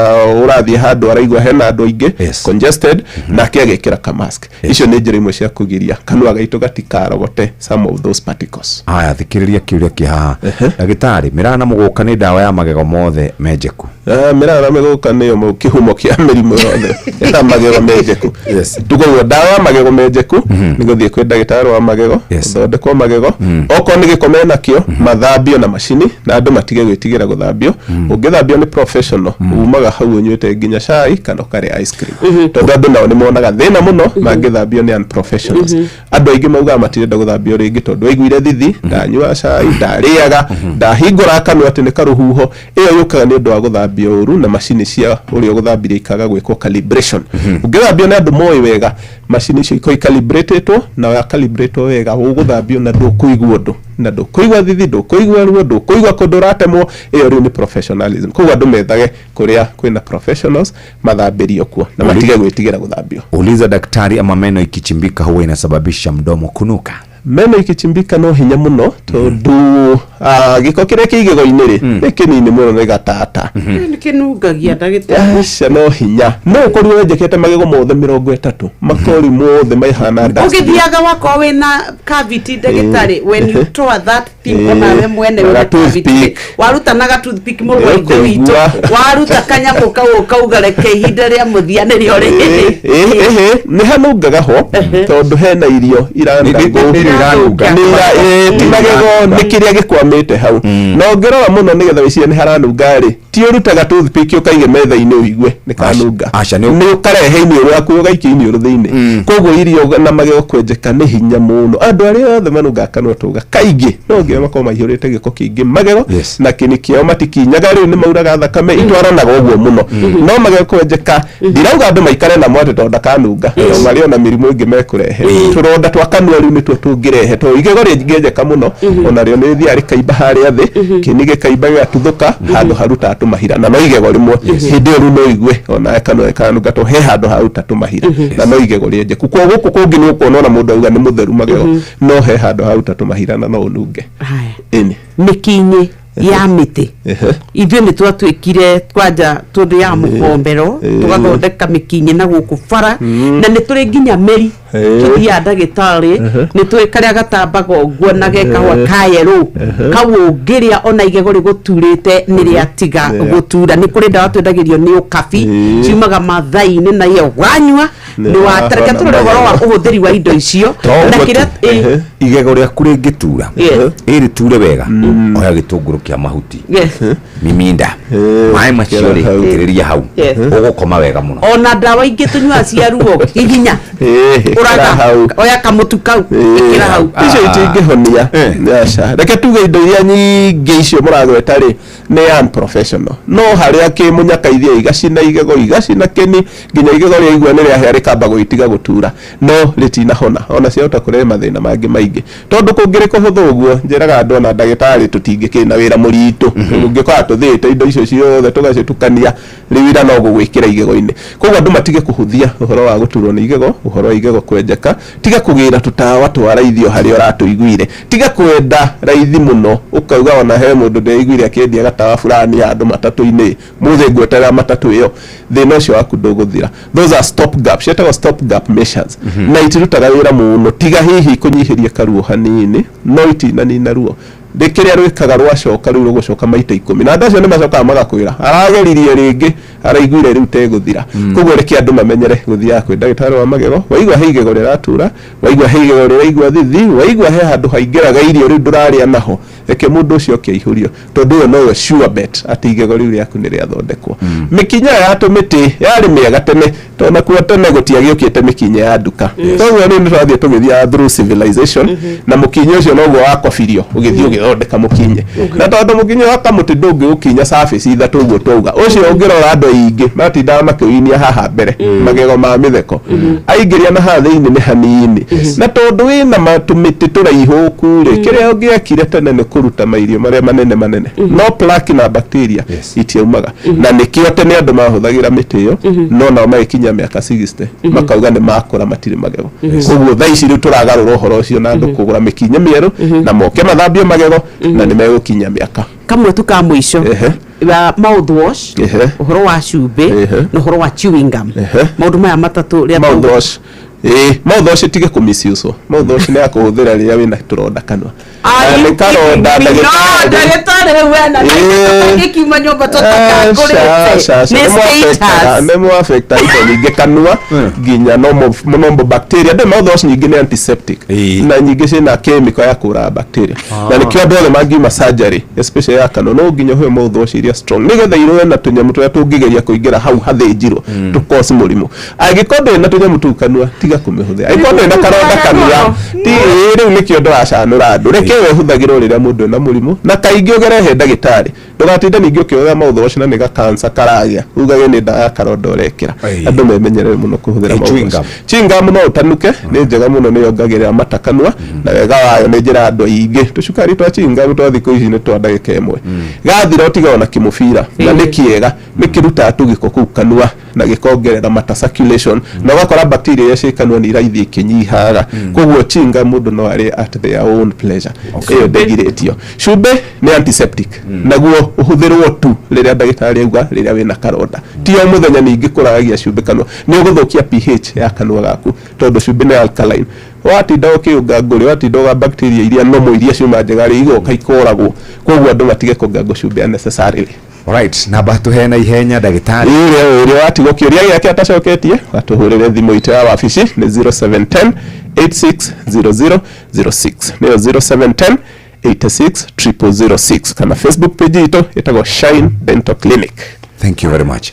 ũrathiĩ handũ araigua hena andũ aingĩ congested na agekĩra ka mask icio nĩ njĩra imwe cia kũgiria kanua gaitũ gatikarogote some of those particles. Aya thikĩrĩria kĩũria kĩhaha ndagĩtarĩ mĩraa na mũgũka nĩ ndawa ya magego mothe menjeku mĩraa na mũgũka nĩyo kĩhumo kĩa mĩrimũ yothe ya magego menjeku tukoguo ndawa ya magego menjeku nĩ gũthiĩ kwĩ ndagĩtarĩ wa magego thondekwo magego okorwo nĩ gĩko nakĩo mathambio na macini na andũ matige gwĩtigĩra gũthambio ũngĩthambio nĩ professional umaga hau ũnyuĩte nginya cai kana ũkarĩa ice cream tondũ andũ nao nĩ monaga thĩna mũno mangĩthambio nĩ unprofessionals andũ aingĩ maugaga matirenda gũthambio rĩngĩ tondũ aiguire thithi ndanyua cai ndarĩaga ndahingũra kanua atĩ nĩ karũhuho ĩyo yũkaga nĩ ũndũ wa gũthambio ũru na macini cia ũrĩa gũthambia ikaga gwĩkwo calibration ũngĩthambio nĩ andũ moĩ wega macini icio iko-calibratetwo na ya-calibratwo wega ũgũthambio na ndũkũigua ũndũ na ndũkũigua thithi ndũkũigua ruo ndũkũigua kũndũ ũratemwo ĩyo rĩu nĩ professionalism koguo andũ methage kũrĩa kwĩna professionals mathambĩrio kuo na matige gwĩtigĩra gũthambio. Uliza daktari ama meno ikichimbika huwa inasababisha mdomo kunuka? Meno ikichimbika no hinya muno tondu giko kire kĩigego-inĩ rĩ nĩ kĩnini mũno nĩ gatata nĩ kĩnungagia ndagĩtarĩ no hinya no ũkorwo wenjekete magego mothe 30 makori mothe maihana dust ũgĩthiaga wako wĩna cavity ndagĩtarĩ when you tore that thing onawe mwene wĩna cavity warutanaga toothpick mũrwaithe witũ waruta kanyamũ kau ũkauga reke ihinda rĩa mũthia nĩrĩo rĩhĩ nĩ hanungaga ho tondũ hena irio iranunga ti magego nĩ kĩrĩa gĩkwamĩte hau no ngĩrora mũno nĩgetha wĩcirie nĩ haranunga rĩ ti urutaga toothpick ukaige metha-inĩ uigue nĩ kanunga nĩ ukarehe ini rwaku ugaikia ini thĩinĩ koguo irio na magego kwenjeka nĩ hinya mũno andũ arĩa othe manunga kanua tuga kaingĩ no nginya makorwo maihũrĩte gĩko kĩingĩ magego na kĩni kĩao matikinyaga rĩu nĩ mauraga thakame itwaranaga ũguo mũno no magego kwenjeka ndirauga andũ maikare na mwate tonda kanunga marĩ ona mĩrimũ ĩngĩ mekũrehe tũronda twa kanua rĩu nĩtuo tũngĩrehe to igego rĩngĩenjeka mũno onarĩo nĩ rĩthiaga rĩkaimba harĩa thĩ kĩni gĩkaimba gĩgatuthũka handũ harutaga tũmahira na no igego rĩmwe hĩndĩ ĩyo no igue ona kanua kanunga to he handũ haruta tũmahira na no igego rĩenjeku kwa gũkũ kũngĩ nĩ ũkuona ona mũndũ auga nĩ mũtheru magego no he handũ haruta tũmahira na no ũnunge ĩni mĩkinyĩ ya mĩtĩ ithuĩ nĩ twatuĩkire twanja tũndũ ya mũkombero tũgathondeka mĩkinyĩ na gũkũ bara na nĩ tũrĩ nginya mĩri tũthiaga ndagĩtarĩ nĩ tũrĩ karĩa gatambaga ũguo na gekahwa kayerũ kau ũngĩrĩa ona igego rĩgũturĩte nĩ rĩatiga gũtura nĩ kũrĩ ndawa twendagĩrio nĩ ũkabi ciumaga mathai-inĩ na iyo wanyua nĩ watareka tũrĩ ũhoro wa ũhũthĩri wa indo icio na kĩrĩa igego rĩaku rĩngĩtura ĩrĩ ture wega oya gĩtũngũrũ kĩa mahuti miminda maĩ macio rĩ itĩrĩria hau ũgũkoma wega mũno ona ndawa ingĩ tũnyua cia ruo hihinya ũraga oya kamũtu kau ĩkĩra hau icio itingĩhonia aca reke tuge indo iria nyingĩ icio mũragweta rĩ nĩ unprofessional no harĩa kĩmunyakaithia igacina igego igacina kĩni nginya igego rĩa igua nĩ rĩahĩa rĩkamba gwĩtiga gũtura no rĩtinahona ona ciahota kũrehe mathĩna mangĩ maingĩ tondũ kũngĩrĩ kũhũthũ ũguo njĩraga andũ ona ndagĩtarĩ tũtingĩkĩna wĩra mũritũ ũngĩkorwo tũthĩte indo icio ciothe tũgacitukania rĩwĩra no gũgwĩkĩra igego-inĩ koguo andũ matige kũhũthia ũhoro wa gũturwo nĩ igego ũhoro wa igego kwenjeka tiga kũgĩra tũtawa twa raithi harĩa ũratũiguire tiga kwenda raithi mũno ũkauga ona he mũndũ ndĩraiguire akĩendia gatawa fulani handũ matatũ-inĩ mũthĩ ngweterera matatũ ĩyo thĩna ũcio waku ndũgũthira those are stop gaps cietagwo stop gap measures na itirutaga wĩra mũno tiga hihi kũnyihĩria karuo hanini no itinanina ruo ndĩkĩrĩa rwĩkaga rwacoka rĩu rũgũcoka maita 10 na andũ acio nĩ macokaga magakwĩra arageririe rĩngĩ araiguire rĩu tegũthira koguo reke andũ mamenyere gũthiaga kwĩ ndagĩtarĩ wa magego waigua he igego rĩratura waigua he igego rĩraigua thithi waigua he handũ haingĩraga irio rĩu ndũrarĩa naho reke mũndũ ũcio akĩihũrio tondũ ũyũ nowe sure bet atĩ igego rĩu rĩaku nĩ rĩathondekwo mĩkinya ya tũmĩtĩ yarĩ mĩega tene tondũ nakuo tene gũtiagĩũkĩte mĩkinya ya nduka koguo nĩ tũrathiĩ tũgĩthiaga through civilization na mũkinya ũcio noguo wakobirio ũgĩthiĩ ũgĩthondeka mũkinya na tondũ mũkinya wa kamũtĩ ndũngĩgũkinya surface ithatũ ũguo twauga ũcio ũngĩrora andũ aingĩ matindaga makĩwinia haha mbere magego ma mĩtheko aingĩria na haha thĩinĩ nĩ hanini na tondũ wĩna tũmĩtĩ tũraihu kũrĩ kĩrĩa ũngĩakire tene nĩ kũruta mairio marĩa manene no plaque na bacteria itiaumaga na nĩkĩo tene andũ mahũthagĩra mĩtĩ ĩyo no nao magĩkinya mĩaka 60 makauga nĩ makũra matirĩ magego koguo thaa ici rĩu tũragarũra ũhoro ũcio na andũ kũgũra mĩkinya mĩerũ na moke mathambio magego na nĩ megũkinya mĩaka kamwe tu ka mũico wa mouthwash ũhoro wa cumbĩ na ũhoro wa chewing gum maũndũ maya matatũ rĩa mouthwash mouthwash tige kũmisuse mouthwash nĩ akũhũthĩra rĩrĩa wĩna tũronda kanua nĩ karonda ndagĩtarĩ wena ngĩkiuma nyũmba tũtakangũrĩte nĩ mũafekta indo nyingĩ kanua nginya nombo bacteria ndĩ mouthwash nyingĩ nĩ antiseptic na nyingĩ ciĩna chemical ya kũraga bacteria na nĩkĩo andũ othe mangiuma surgery especially ya kanua no nginya ũheo mouthwash iria strong nĩgetha irũe na tũnyamũ tũrĩa tũngĩgeria kũingĩra hau hathĩnjirwo tũkosi mũrimũ angĩkorwo ndĩ na tũnyamũ tũu kanua tiga kũmĩhũthĩra angĩkorwo ndĩ na karonda kanua rĩu nĩkĩo ndĩracanũra andũ reke we hũthagĩrwo rĩrĩa mũndũ ena mũrimũ na kaingĩ ũgerehe ndagĩtarĩ ndũgatinda ningĩ ũkĩhũthĩra mouthwash na nĩga cancer karagĩa ugage nĩ ndawa ya karonda ũrekĩra andũ memenyerere mũno kũhũthĩra mouthwash chewing gum no ũtanuke nĩ njega mũno nĩ yongagĩrĩra mata kanua na wega wayo nĩ njĩra andũ aingĩ tũcukari twa chewing gum twa thikũ ici nĩ twa ndagĩka ĩmwe gathira ũtiga ona kĩmũbira na nĩ kĩega nĩ kĩrutaga tũgĩko kũu kanua na gĩkongerera mata circulation na ũgakora bacteria iria ciĩ kanua nĩ iraithiĩ ikĩnyihaga koguo chewing gum mũndũ no arĩ at their own pleasure ĩyo ndĩgirĩtio cumbĩ nĩ antiseptic naguo ũhũthĩrwo tu rĩrĩa ndagĩtarĩ auga rĩrĩa wĩna karonda ti o mũthenya ningĩ kũragagia cumbĩ kanua nĩ ũgũthũkia pH ya kanua gaku tondũ cumbĩ nĩ alkaline watinda ũkĩũnga ngũrĩ watinda ũga bacteria iria nomo iria ciuma njega rĩ igoka ikoragwo koguo andũ matige kũnga cumbĩ unnecessarily. Alright, namba tuhe na ihenya ndagĩtarĩ ĩrĩa watigwo kĩũria gĩake atacoketie atũhũrĩre thimũ itũ ya wabici nĩ 0710 860006 nĩyo 0710 86 kana Facebook page ito itago Shine Dental Clinic. Thank you very much.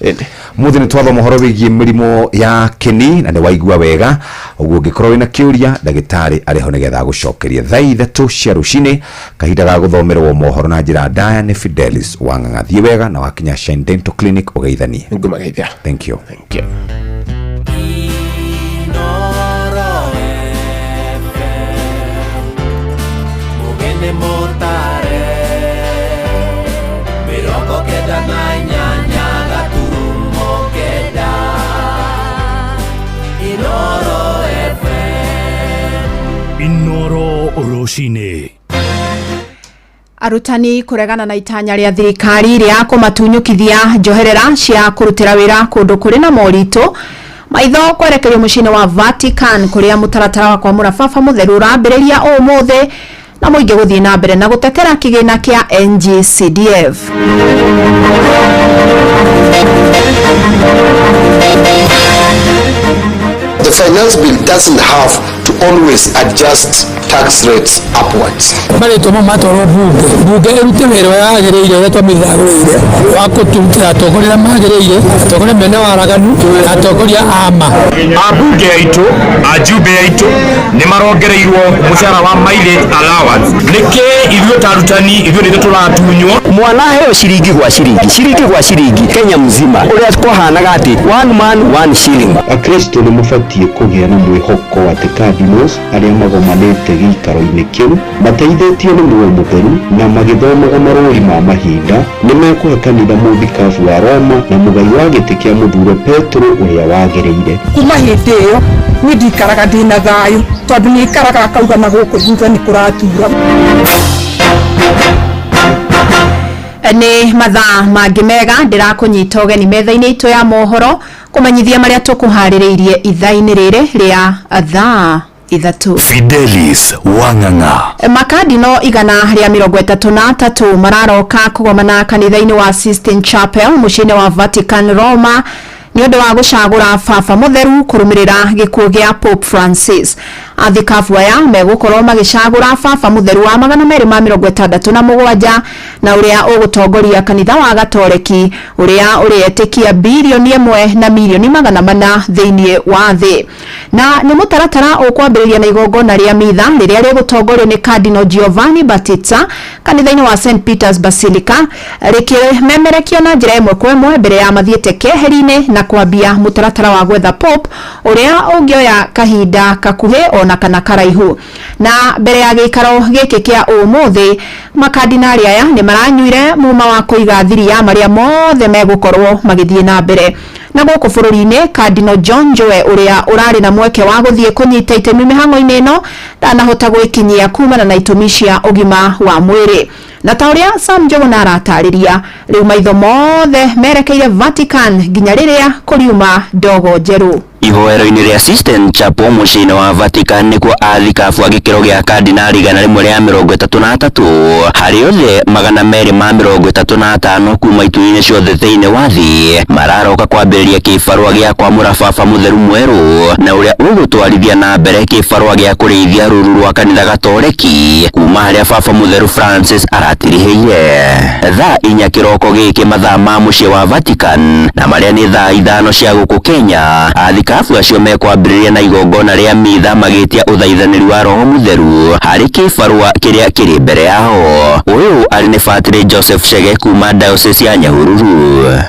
Muthi ni twatho mohoro wigie mirimo ya kini na ni waigua wega uguo ngikorwo na kiuria ndagitari ariho nigetha gucokeria thai thatu cia rucini kahinda ga guthomerwo mohoro na njira ndaya ni Fidelis Wang'ang'a thie wega na wakinya Shine Dental Clinic ugeithanie. Ngumageithia. Thank you. Inoro Oroshine. Arutani kuregana na itanya ria thirikari ria kumatunyukithia njoherera cia kurutira wira kundu kuri na morito maitho kwerekeria mucini wa Vatican kuria mutaratara wa kwamura baba mutheru urambiriria umuthi na muingi guthii na mbere na gutetera kigina kia NGCDF. The finance bill doesn't have to always adjust tax rates upwards. Bale tomo matoro buge erute wero yagereire ya twamithagurire wakututira tokorera magereire tokore mene waraganu atokoria ama abunge aitu ajube aitu ni marongereirwo mushara wa mileage allowance nike ithio tarutani ithio ni turatunywo mwana heo shiringi gwa shiringi Kenya mzima uria kwahanaga ati one man one shilling. Akristo ni mufatie kugia na mwihoko wa Cardinals aria magomanete gikaro-ini kiu mateithĩtio nĩ muoyo mũtheru na magĩthomaga marũri ma mahinda nĩ mekũhe kanitha mũthikabu wa Roma na mũgai wa gĩtĩ kĩa mũthure Petro ũrĩa wagĩrĩire. Kuma hĩndĩ ĩyo niĩ ndikaraga ndĩna thayũ tondũ nĩ ikaraga akauga na gũkũ thutha nĩ kũratura. Ni mathaa mangi mega ndirakunyita ugeni metha-ini itu ya mohoro kumanyithia maria tukuhaririirie ithaa-ini riri ria thaa ithatu. Fidelis Wang'ang'a. Makadino 133 mararoka kugomana kanitha-ini wa Sistine Chapel mucini wa Vatican Roma ni undu wa gucagura baba mutheru kurumirira gikuo gia Pope Francis. Athikabu aya megukorwo magicagura baba mutheru wa 267 na uria ugutongoria kanitha wa Gatoleki uria urietikia bilioni 1 na milioni 400 thiini wa thi. Na ni mutaratara ukwambiriria na igongona ria mitha riria rigutongorio ni Cardinal Giovanni Battista kanitha-ini wa St Peter's Basilica rikimemerekio na njira imwe kwa imwe mbere ya mathiete keheri-ini na kwambia mutaratara wa gwetha Pope uria ungioya kahinda kakuhi ona kana karaihu. Na mbere ya gikaro giki kia umuthi makardinali aya ni maranyuire muma wa kuiga thiria maria mothe megukorwo magithie na mbere. Na guku bururi-ini Cardinal John Joe uria urari na mweke wa guthie kunyita itemi mihango-ini ino ndanahota gwikinyia kumana na itumi cia ugima wa mwiri. Na tauria Sam Njuguna aratariria riu maitho mothe merekeire Vatican nginya riria kuriuma ndogo njeru. Ihoero-ini ria Sistine Chapel mucini wa Vatican nikuo athikabu a gikiro gia kardinali 133 hari othe 235 kuma ituri-ini ciothe thiini wa thi mararoka kwambiriria kibarua gia kwamura baba mutheru mweru na uria ugutwarithia na mbere kibarua gia kurithia ruru rwa kanitha Gatoleki kuma haria baba mutheru Francis aratirihirie. Thaa 4 kiroko giki mathaa ma mucii wa Vatican na maria ni thaa 5 cia guku Kenya athikabu acio mekwambiriria na igongona ria mitha magitia uthaithaniri wa roho mutheru hari kibarua kiria kiri mbere yao. Uyu ari ni Fatri Joseph Chege kuma diocese ya Nyahururu.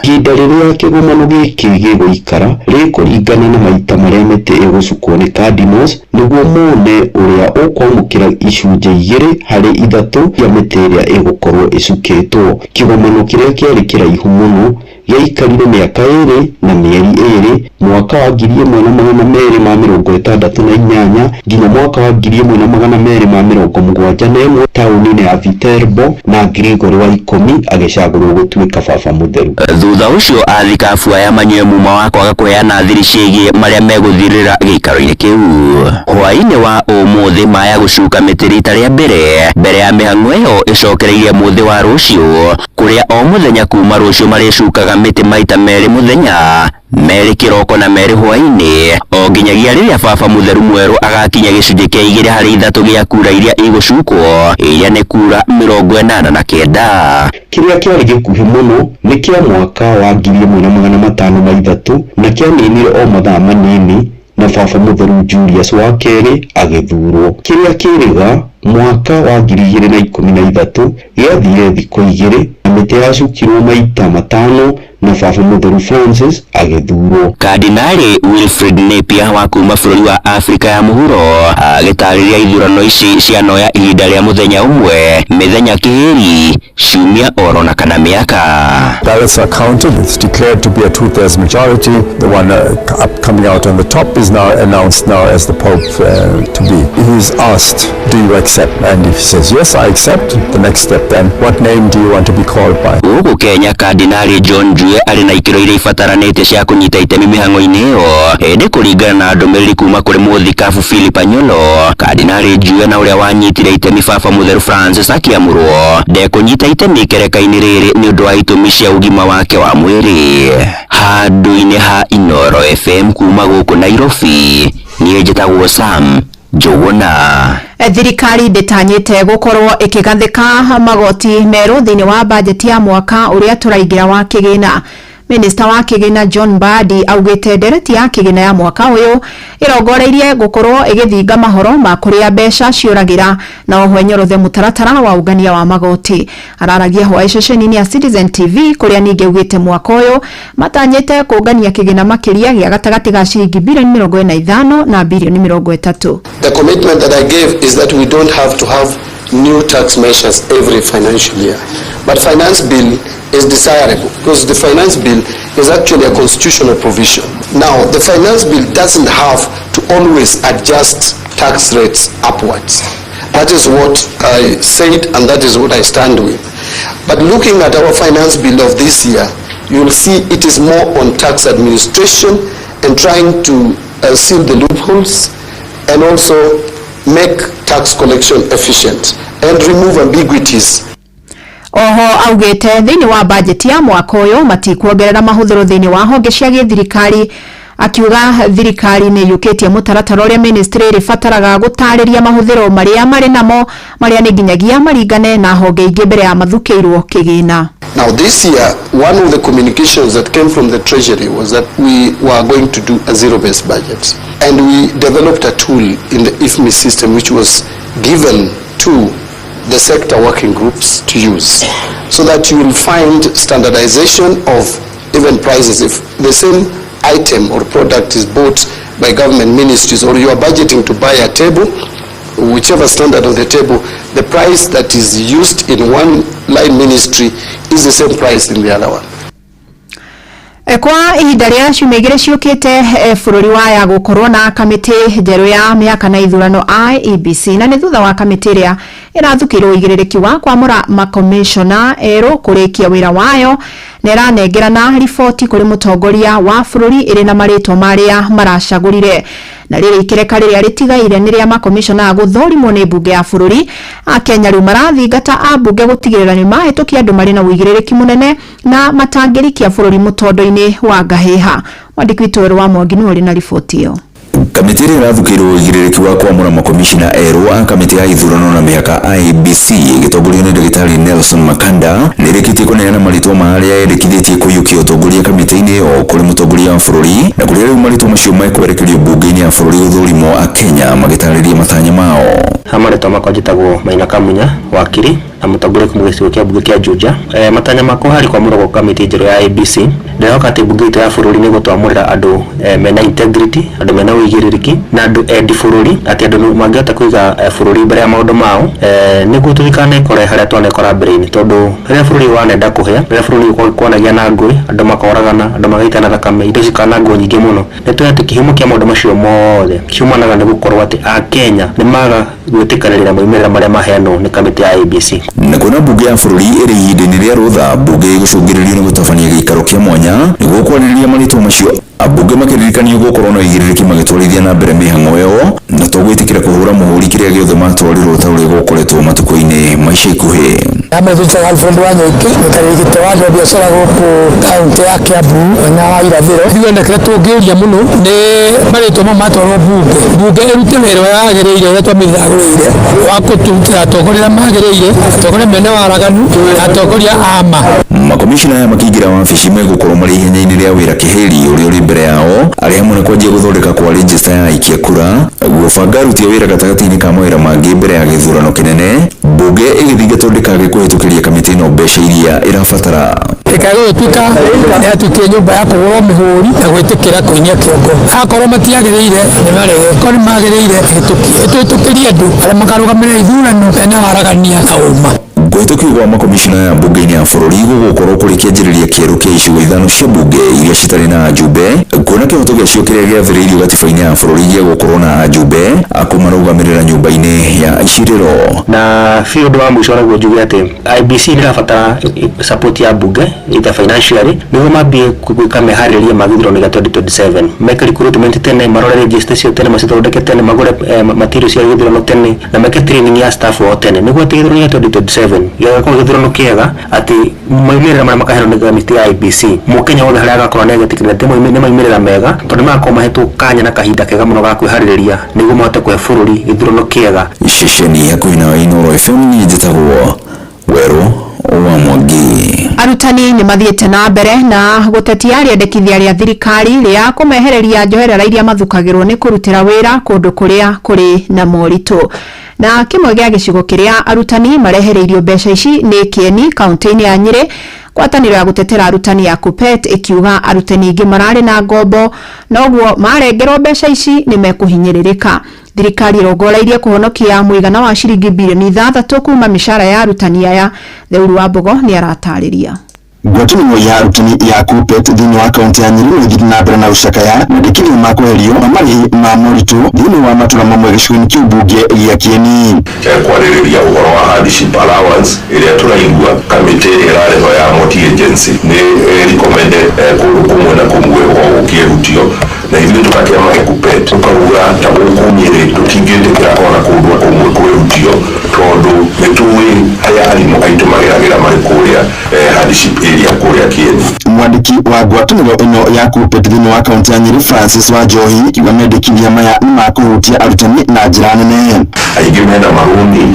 Ihinda rĩrĩa kĩgomano gĩkĩ gĩgũikara rĩkũringana na maita marĩa mĩtĩ ĩgũcukwo nĩ Cardinals nĩguo mone ũrĩa ũkwamũkĩra icunjĩ 2 harĩ 3 ya mĩtĩ ĩrĩa ĩgũkorwo ĩcukĩtwo. Kĩgomano kĩrĩa kĩarĩ kĩraihu mũno gĩaikarire mĩaka 2 na mĩeri 2 mwaka wa 1268 nginya mwaka wa 1271 taũni-inĩ ya Viterbo na Gregory wa 10 agĩcagũrwo gũtuĩka baba mutheru. Thutha ucio athikabu aya manyue muma wa kwaga kuheana thiri ciĩgiĩ maria meguthirĩra gĩikaro-inĩ kĩu. Hwaĩ-inĩ wa ũmũthĩ maya gũcuka mĩtĩ rita rĩa mbere ya mĩhang'o ĩyo ĩcokereirie mũthĩ wa rũciũ kũrĩa o mũthenya kuma rũciũ marĩcukaga mĩtĩ maita 2 mũthenya, 2 kĩroko na 2 hwaĩ-inĩ o nginyagia riria baba mutheru mweru agakinya gicunji kia 2/3 gia kura iria igucukwo iria nĩ kura 89. Kĩrĩa kĩarĩ gĩkuhĩ mũno nĩ kĩa mwaka wa 1503 na kĩaninire o mathaa manini na baba mutheru Julius wa kerĩ agĩthurwo. Kĩrĩa kĩrĩga mwaka wa 2013 gĩathire thikũ 2 na mĩtĩ yacukirwo maita 5 na baba mutheru Francis agĩthurwo. Kardinali Wilfred Napier wa kuma bũrũri wa Afrika ya mũhuro agĩtarĩria ithurano ici cianoya ihinda rĩa mũthenya ũmwe, mĩthenya kĩhĩri, ciumia oro na kana mĩaka. Ballots are counted. It's declared to be a 2/3 majority. The one coming out on the top is now announced now as the Pope to be. He is asked, do you accept? And if he says yes, I accept, the next step then, what name do you want to be called by? Huku Kenya, Kardinali John Njue arĩ na ikĩro iria ibataranĩte cia kũnyita itemi mĩhang'o-inĩ ĩyo ĩndĩ kũringana na ndũmĩrĩri kuma kũrĩ mũthikabu Philip Anyolo. Kardinali Njue na ũrĩa wanyitire itemi baba mutheru Francis akĩamũrwo ndekũnyita itemi ikereka-inĩ rĩrĩ nĩ ũndũ wa itũmi cia ũgima wake wa mwĩrĩ. Handũ-inĩ ha Inoro FM kuma gũkũ Nairobi, niĩ njĩtagwo Sam Njũgũna. Thirikari ndĩtanyĩte gũkorwo ĩkĩgathĩka magoti merũ thĩinĩ wa bajeti ya mwaka ũrĩa tũraingĩra wa kĩgĩna. Minister wa kĩgĩna John Mbadi augĩte ndereti ya kĩgĩna ya mwaka ũyũ ĩrongoreirie gũkorwo ĩgĩthinga mahoro ma kũrĩa mbeca ciũragĩra na oho ĩnyorothe mũtaratara wa ũngania wa magoti. Araragia hwaĩ ceceni-inĩ ya Citizen TV kũrĩa ningĩ augĩte mwaka ũyũ matanyĩte kũngania kĩgĩna makĩria gĩa gatagatĩ ga ciringi bilioni 45 na bilioni 30. The commitment that I gave is that we don't have to have new tax measures every financial year. But finance bill is desirable because the finance bill is actually a constitutional provision. Now, the finance bill doesn't have to always adjust tax rates upwards. That is what I said and that is what I stand with. But looking at our finance bill of this year, you will see it is more on tax administration and trying to seal the loopholes and also make tax collection efficient and remove ambiguities. Oho augĩte thĩinĩ wa bajeti ya mwaka ũyũ matikuongerera mahũthĩro thĩinĩ wa honge cia gĩthirikari, akiuga thirikari nĩ yũkĩtie mũtaratara ũrĩa ministry ĩbataraga gũtarĩria mahũthĩro marĩa marĩ namo marĩa nĩ nginyagia maringane na honge ingĩ mbere ya mathukĩirwo kĩgĩna. Now this year, one of the communications that came from the Treasury was that we were going to do a zero-based budget. And we developed a tool in the IFMI system which was given to the sector working groups to use, so that you will find standardization of even prices. If the same item or product is bought by government ministries or you are budgeting to buy a table, whichever standard on the table, the price that is used in one line ministry is the same price in the other one. Kwa ihinda rĩa ciumia igĩrĩ ciũkĩte bũrũri waya gũkorwo na kamĩtĩ njerũ ya mĩaka na ithurano IEBC na nĩ thutha wa kamĩtĩ ĩrĩa ĩrathukĩirwo ũigĩrĩrĩki wa kwamũra makomishona erũ kũrĩkia wĩra wayo na ĩranengerana riboti kũrĩ mũtongoria wa bũrũri ĩrĩ na marĩtwa marĩa maracagũrire. Na rĩrĩ ikereka rĩrĩa rĩtigaire nĩ rĩa makomishona gũthũrimwo nĩ mbunge ya bũrũri. Akenya rĩu marathingata ambunge gũtigĩrĩra nĩ mahĩtũkia andũ marĩ na ũigĩrĩrĩki mũnene na matangĩrikia bũrũri mũtondo-inĩ wa ngahĩha. Mwandĩki witũ Werũ wa Mwangi nĩ ũrĩ na riboti ĩyo. Kamĩtĩ ĩrĩa ĩrathukĩirwo ũigĩrĩrĩki wa kwamũra makomishona erũ a kamĩtĩ ya ithurano na mĩhaka IEBC ĩgĩtongorio nĩ ndagĩtarĩ Nelson Makanda nĩ ĩrĩkĩtie kũneana marĩtwa ma arĩa endekithĩtie kũiyũkia ũtongoria kamĩtĩ-inĩ ĩyo kũrĩ mũtongoria wa bũrũri, na kũrĩa rĩu marĩtwa macio mekwerekerio mbunge-inĩ ya bũrũri gũthũrimwo Akenya magĩtarĩria matanya mao. Marĩtwa makwa njĩtagwo Maina Kamunya wakiri na mũtongoria kuma gĩcigo kĩa mbunge kĩa Juja. Matanya makwa harĩ kwamũra gwa kamĩtĩ njerũ ya IEBC ndĩroka atĩ mbunge itũ ya bũrũri nĩ gũtwamũrĩra andũ mena integrity, andũ mena ũigĩrĩrĩki na andũ endi bũrũri, atĩ andũ mangĩhota kũiga bũrũri mbere ya maũndũ mao nĩguo tũtikanekore harĩa twanekora mbere-inĩ, tondũ rĩrĩa bũrũri wanenda kũhĩa, rĩrĩa bũrũri kwanagia na ngũĩ, andũ makoragana, andũ magaitana thakame, indo cikanangwo nyingĩ mũno. Nĩtũĩ atĩ kĩhumo kĩa maũndũ macio mothe kiumanaga nĩ gũkorwo atĩ Akenya nĩ maga gwĩtĩkanĩrĩra moimĩrĩra marĩa maheanwo nĩ kamĩtĩ ya IEBC. Na kuona mbunge ya bũrũri ĩrĩ ihinda-inĩ rĩa rũtha, mbunge gũcũngĩrĩrio nĩ gũtabania gĩikaro kĩa mwanya nĩguo kwarĩrĩria marĩtwa macio, ambunge makĩririkanio gũkorwo na ũigĩrĩrĩki magĩtwarithia na mbere mĩhang'o ĩyo na tũgwĩtĩkĩra kũhũra mũhũri kĩrĩa gĩothe matwarirwo ta ũrĩa gũkoretwo matukũ-inĩ maica ikuhĩ. Amethutaga Alfred Wanyoike mũtarĩgĩte wa biacara gũkũ kaunti ya Kiambu na wa irathĩro. Ndiwendekire tũngĩũria mũno nĩ marĩtwa mau matwarwo mbunge ĩrute wĩra ũrĩa wagĩrĩire ũrĩa twamĩthagũrĩire wa gũtutĩra atongoria arĩa magĩrĩire, atongoria mene waraganu na atongoria ama. Makomishina aya makĩingĩra wabici megũkorwo marĩ ihenya-inĩ rĩa wĩra kĩhĩri ũrĩa ũrĩ mbere yao, arĩa hamwe na kwanjia gũthondeka kwa register ya aikia kura, gũbanga aruti a wĩra gatagatĩ-inĩ ka mawĩra mangĩ mbere ya gĩthurano kĩnene, mbunge ĩgĩthingatwo ndĩkage kũhĩtũkĩria kamĩtĩ ĩno mbeca iria ĩrabatara. Ĩkagũtuĩka nĩatuĩkire nyũmba ya kũgũrwo mĩhũri na gwĩtĩkĩra kũinia kĩongo. Akorwo matiagĩrĩire nĩ marege, korwo nĩ magĩrĩire ĩtũhĩtũkĩrie andũ arĩa makarũgamĩrĩra ithurano na waragania na ũma. Kũhĩtũkio gwa makomishina ya mbunge-inĩ ya bũrũri gũgũkorwo kũrĩ kĩanjĩrĩria kĩerũ kĩa icigo ithano cia mbunge iria citarĩ na ajumbe, kuona kĩhoto gĩacio kĩrĩa gĩathĩrĩirio gatiba-inĩ ya bũrũri gĩa gũkorwo na ajumbe akũmarũgamĩrĩra nyũmba-inĩ ya icirĩro. Na biũ ũndũ wa mũico naguo njuge atĩ IEBC nĩrabatara support ya mbunge either financially nĩguo mambie gwĩka meharĩrĩria ma gĩthurano gĩa 2027. Meke recruitment tene, marore register cio tene, macithondeke tene, magũre material cia gĩthurano tene na meke training ya staff o tene nĩguo atĩ gĩthurano gĩa 2027 gĩgakorwo gĩthurano kĩega atĩ maumĩrĩra marĩa makaheanwo nĩ kamĩtĩ ya IEBC mũkenya wothe harĩa agakorwo nĩagetĩkĩra atĩ nĩ maumĩrĩra mega tondũ nĩmagakorwo mahetwo kanya na kahinda kega mũno ga kwĩharĩrĩria nĩguo mahote kũhe bũrũri gĩthurano kĩega. Ceceni hakuhĩ na Inooro FM niĩ njĩtagwo Werũ wa Mwangi. Arutani nĩ mathiĩte na mbere na gũtetia rĩendekithia rĩa thirikari rĩa kũmehereria njoherera iria mathukagĩrwo nĩ kũrutĩra wĩra kũndũ kũrĩa kũrĩ na moritũ. Na kĩmwe gĩa gĩcigo kĩrĩa arutani marehereirio mbeca ici nĩ Kieni kaunti-inĩ ya Nyĩrĩ. Ngwatanĩro ya gũtetera arutani ya KUPPET ĩkiuga arutani aingĩ mararĩ na ngombo na ũguo marengerwo mbeca ici nĩ mekũhinyĩrĩrĩka. Thirikari ĩrongoreirie kũhonokia mũigana wa ciringi bilioni 6 kuma mĩcara ya arutani aya. Theuru wa Mbogo nĩ aratarĩria. Ngwatanĩro ya arutani ya KUPPET thĩinĩ wa kaunti ya Nyĩrĩ nĩgĩthiĩ na mbere na gũcakaya mandĩkithio ma kweherio na marĩhi ma moritũ thĩinĩ wa matũra mamwe gĩcigo-inĩ kĩu mbunge gĩa Kieni. Kwarĩrĩria ũhoro wa hardship allowance ĩrĩa tũraigua kamĩtĩ ĩrarĩho ya Moti Agency nĩ recommended kũndũ kũmwe na kũmwe gũkĩrutio na ithuĩ tũgakĩama gĩa KUPPET tũkauga ta gũkũ Nyĩrĩ tũtingĩtĩkĩra ona kũndũ kũmwe kwĩrutio tondũ nĩtũĩ harĩa arimũ aitũ mageragĩra marĩ kũrĩa hardship area kũrĩa Kieni. Mwandĩki wa ngwatanĩro ĩno ya KUPPET thĩinĩ wa kaunti ya Nyĩrĩ Francis Wanjohi kiuga mendekithia maya nĩ makũhutia arutani na njĩra nene. Aingĩ mena marũni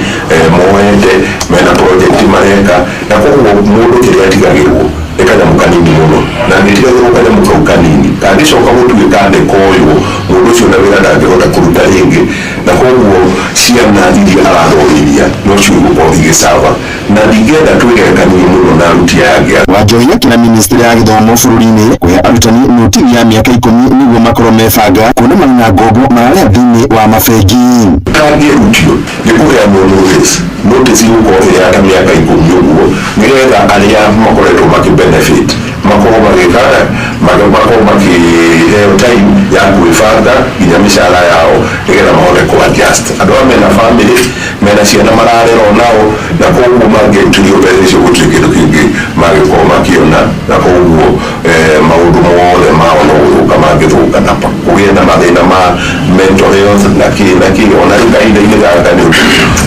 moete mena project mareka na koguo mũndũ kĩrĩa atigagĩrwo nĩ kanyamũ kanini mũno na nĩtigagĩrwo kanyamũ kau kanini kangĩcoka gũtuĩka ndĩkoywo mũndũ ũcio na wĩra ndangĩhota kũruta rĩngĩ na koguo ciana iria arathomithia no cio igũkorwo igĩcaba na ndingĩenda twĩrĩge kanini mũno na aruti aya. Wanjohi akĩra ministry ya gĩthomo bũrũri-inĩ kũhe arutani noti ya mĩaka 10 nĩguo makorwo mebanga kuona marĩ na ngombo mararĩa thĩinĩ wa mabengi. Kangĩrutio nĩ kũheanwo notice igũkorwo ĩrĩ ya mĩaka 10 ũguo nĩgetha arĩa makoretwo makĩbenefit makorwo magĩkana makorwo makĩheo time ya gwĩbanga nginya mĩcara yao nĩgetha mahote kũ-adjust. Andũ aya mena family mena ciana mararerwo nao na koguo mangĩrutithio mbeca icio gũtirĩ kĩndũ kĩngĩ mangĩkorwo makĩona na koguo maũndũ mothe mao no gũthũka mangĩthũka na kũgĩe na mathĩna ma mental health na kĩ ona rĩu kahinda-inĩ gaka nĩ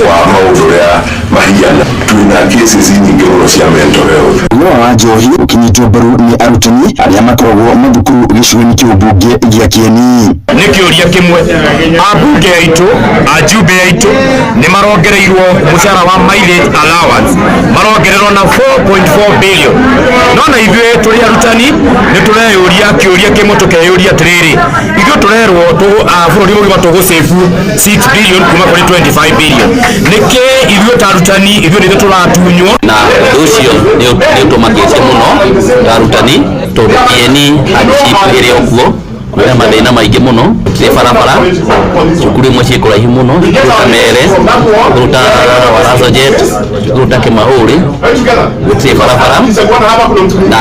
wa maũndũ ũrĩa mahiana twĩna cases nyingĩ mũno cia mental health. Ũhoro wa Wanjohi ũkinyitwo mbaru nĩ arutani arĩa makoragwo mathukuru gĩcigo-inĩ kĩu mbunge gĩa Kieni. Nĩ kĩũria kĩmwe ambunge aitũ ajumbe aitũ nĩ marongereirwo mũcara wa mileage allowance marongererwo na 4.4 billion no na ithuĩ tũrĩ arutani nĩ tũreyũria kĩũria kĩmwe tũkeyũria atĩrĩrĩ ithuĩ tũrerwo bũrũri mũgima tũgũsave 6 billion kuma kũrĩ 25 billion nĩkĩ ithuĩ ta arutani ithuĩ nĩthuĩ tũratunywo na ũndũ ũcio nĩ ũtũmakĩtie mũno ta arutani tondũ Kieni hardship ĩrĩ okuo kwĩna mathĩna maingĩ mũno nĩ barabara cukuru imwe ciĩ kũraihu mũno ta Mere ta Warazojet ta Kĩmahũri gũtirĩ barabara na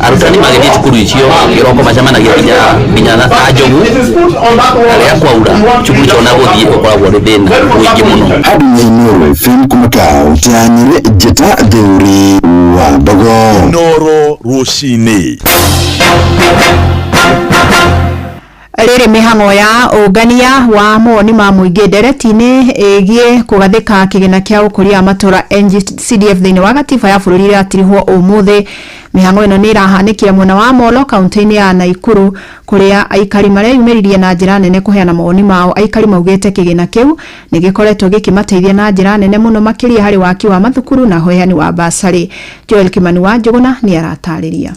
arutani magĩthiĩ cukuru icio kĩroko macemanagia nginya na Njogu na rĩrĩa kwaura cukuru icio na gũthiĩ ũkoragwo nĩ thĩna mũingĩ mũno. Andũ Inooro FM kuma kaunti ya Nyĩrĩ njĩta Theuri wa Mbogo. Inooro rũcinĩ. rĩrĩ mĩhang'o ya ũngania wa mawoni ma mũingĩ ndereti-inĩ ĩgiĩ kũgathĩka kĩgĩna kĩa ũkũria matũra NGCDF thĩinĩ wa gatiba ya bũrũri ĩratirihwo ũmũthĩ. Mĩhang'o ĩno nĩ ĩrahanĩkire mwena wa Molo kaunti-inĩ ya Naikuru, kũrĩa aikari mareyumĩririe na njĩra nene kũheana mawoni mao. Aikari maugĩte kĩgĩna kĩu nĩ gĩkoretwo gĩkĩmateithia na njĩra nene mũno makĩria harĩ waki wa mathukuru na ũheani wa basarĩ. Joel Kimani wa Njũgũna nĩ aratarĩria.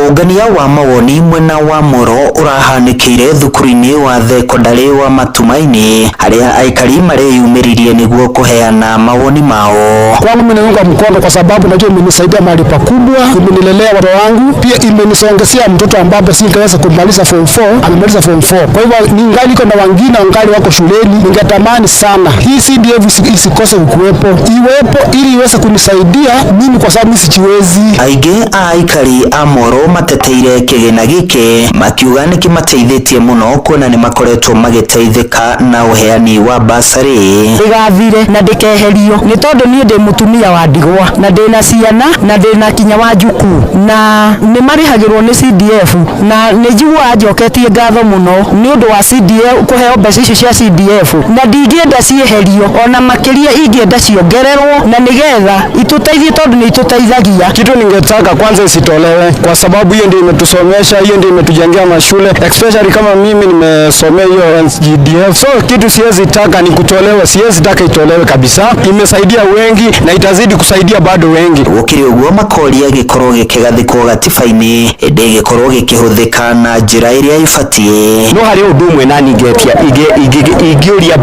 Ũngania wa mawoni mwena wa Moro ũrahanĩkĩire thukuru-inĩ wa thekondarĩ wa Matumaini, harĩa aikari mareyumĩririe nĩguo kuheana mawoni mao. Kwangu mimi naunga mkono kwa sababu najua imenisaidia mahali pakubwa, imenilelea watoto wangu, pia imenisongezea mtoto ambaye singeweza kumaliza form 4, amemaliza form 4. Kwa hivyo ningali iko na wengine wangali wako shuleni, ningetamani sana hii CDF isikose kuwepo, iwepo ili iweze kunisaidia mimi kwa sababu sijiwezi. Aingĩ aikari a Moro mateteire kĩgĩna gĩkĩ makiuga nĩ kĩmateithĩtie mũno kuona nĩ makoretwo magĩteithĩka na ũheani wa basarĩ. Ndĩgathire na ndĩkeherio nĩ tondũ niĩ ndĩ mũtumia wa ndigwa na ndĩna ciana na ndĩna kinya wa njukuru na nĩ marĩhagĩrwo nĩ CDF na nĩ njiguaga njoketie ngatho mũno nĩ ũndũ wa CDF kũheo mbeca icio cia CDF na ndingĩenda cieherio, ona makĩria ingĩenda ciongererwo na nĩgetha itũteithie tondũ nĩ itũteithagia. Kitu ningetaka kwanza isitolewe kwa sababu hiyo ndio imetusomesha, hiyo ndio imetujengea mashule, especially kama mimi nimesomea hiyo NGDF. So kitu siwezi taka ni kutolewa, siwezi taka itolewe kabisa. Imesaidia wengi na itazidi kusaidia bado wengi. Gũkĩrĩ ũguo makoria gĩkorwo gĩkĩgathĩkwo gatiba-inĩ ĩndĩ gĩkorwo gĩkĩhũthĩka na njĩra ĩrĩa ibatiĩ. No harĩ ũndũ ũmwe na ningetia ingĩũria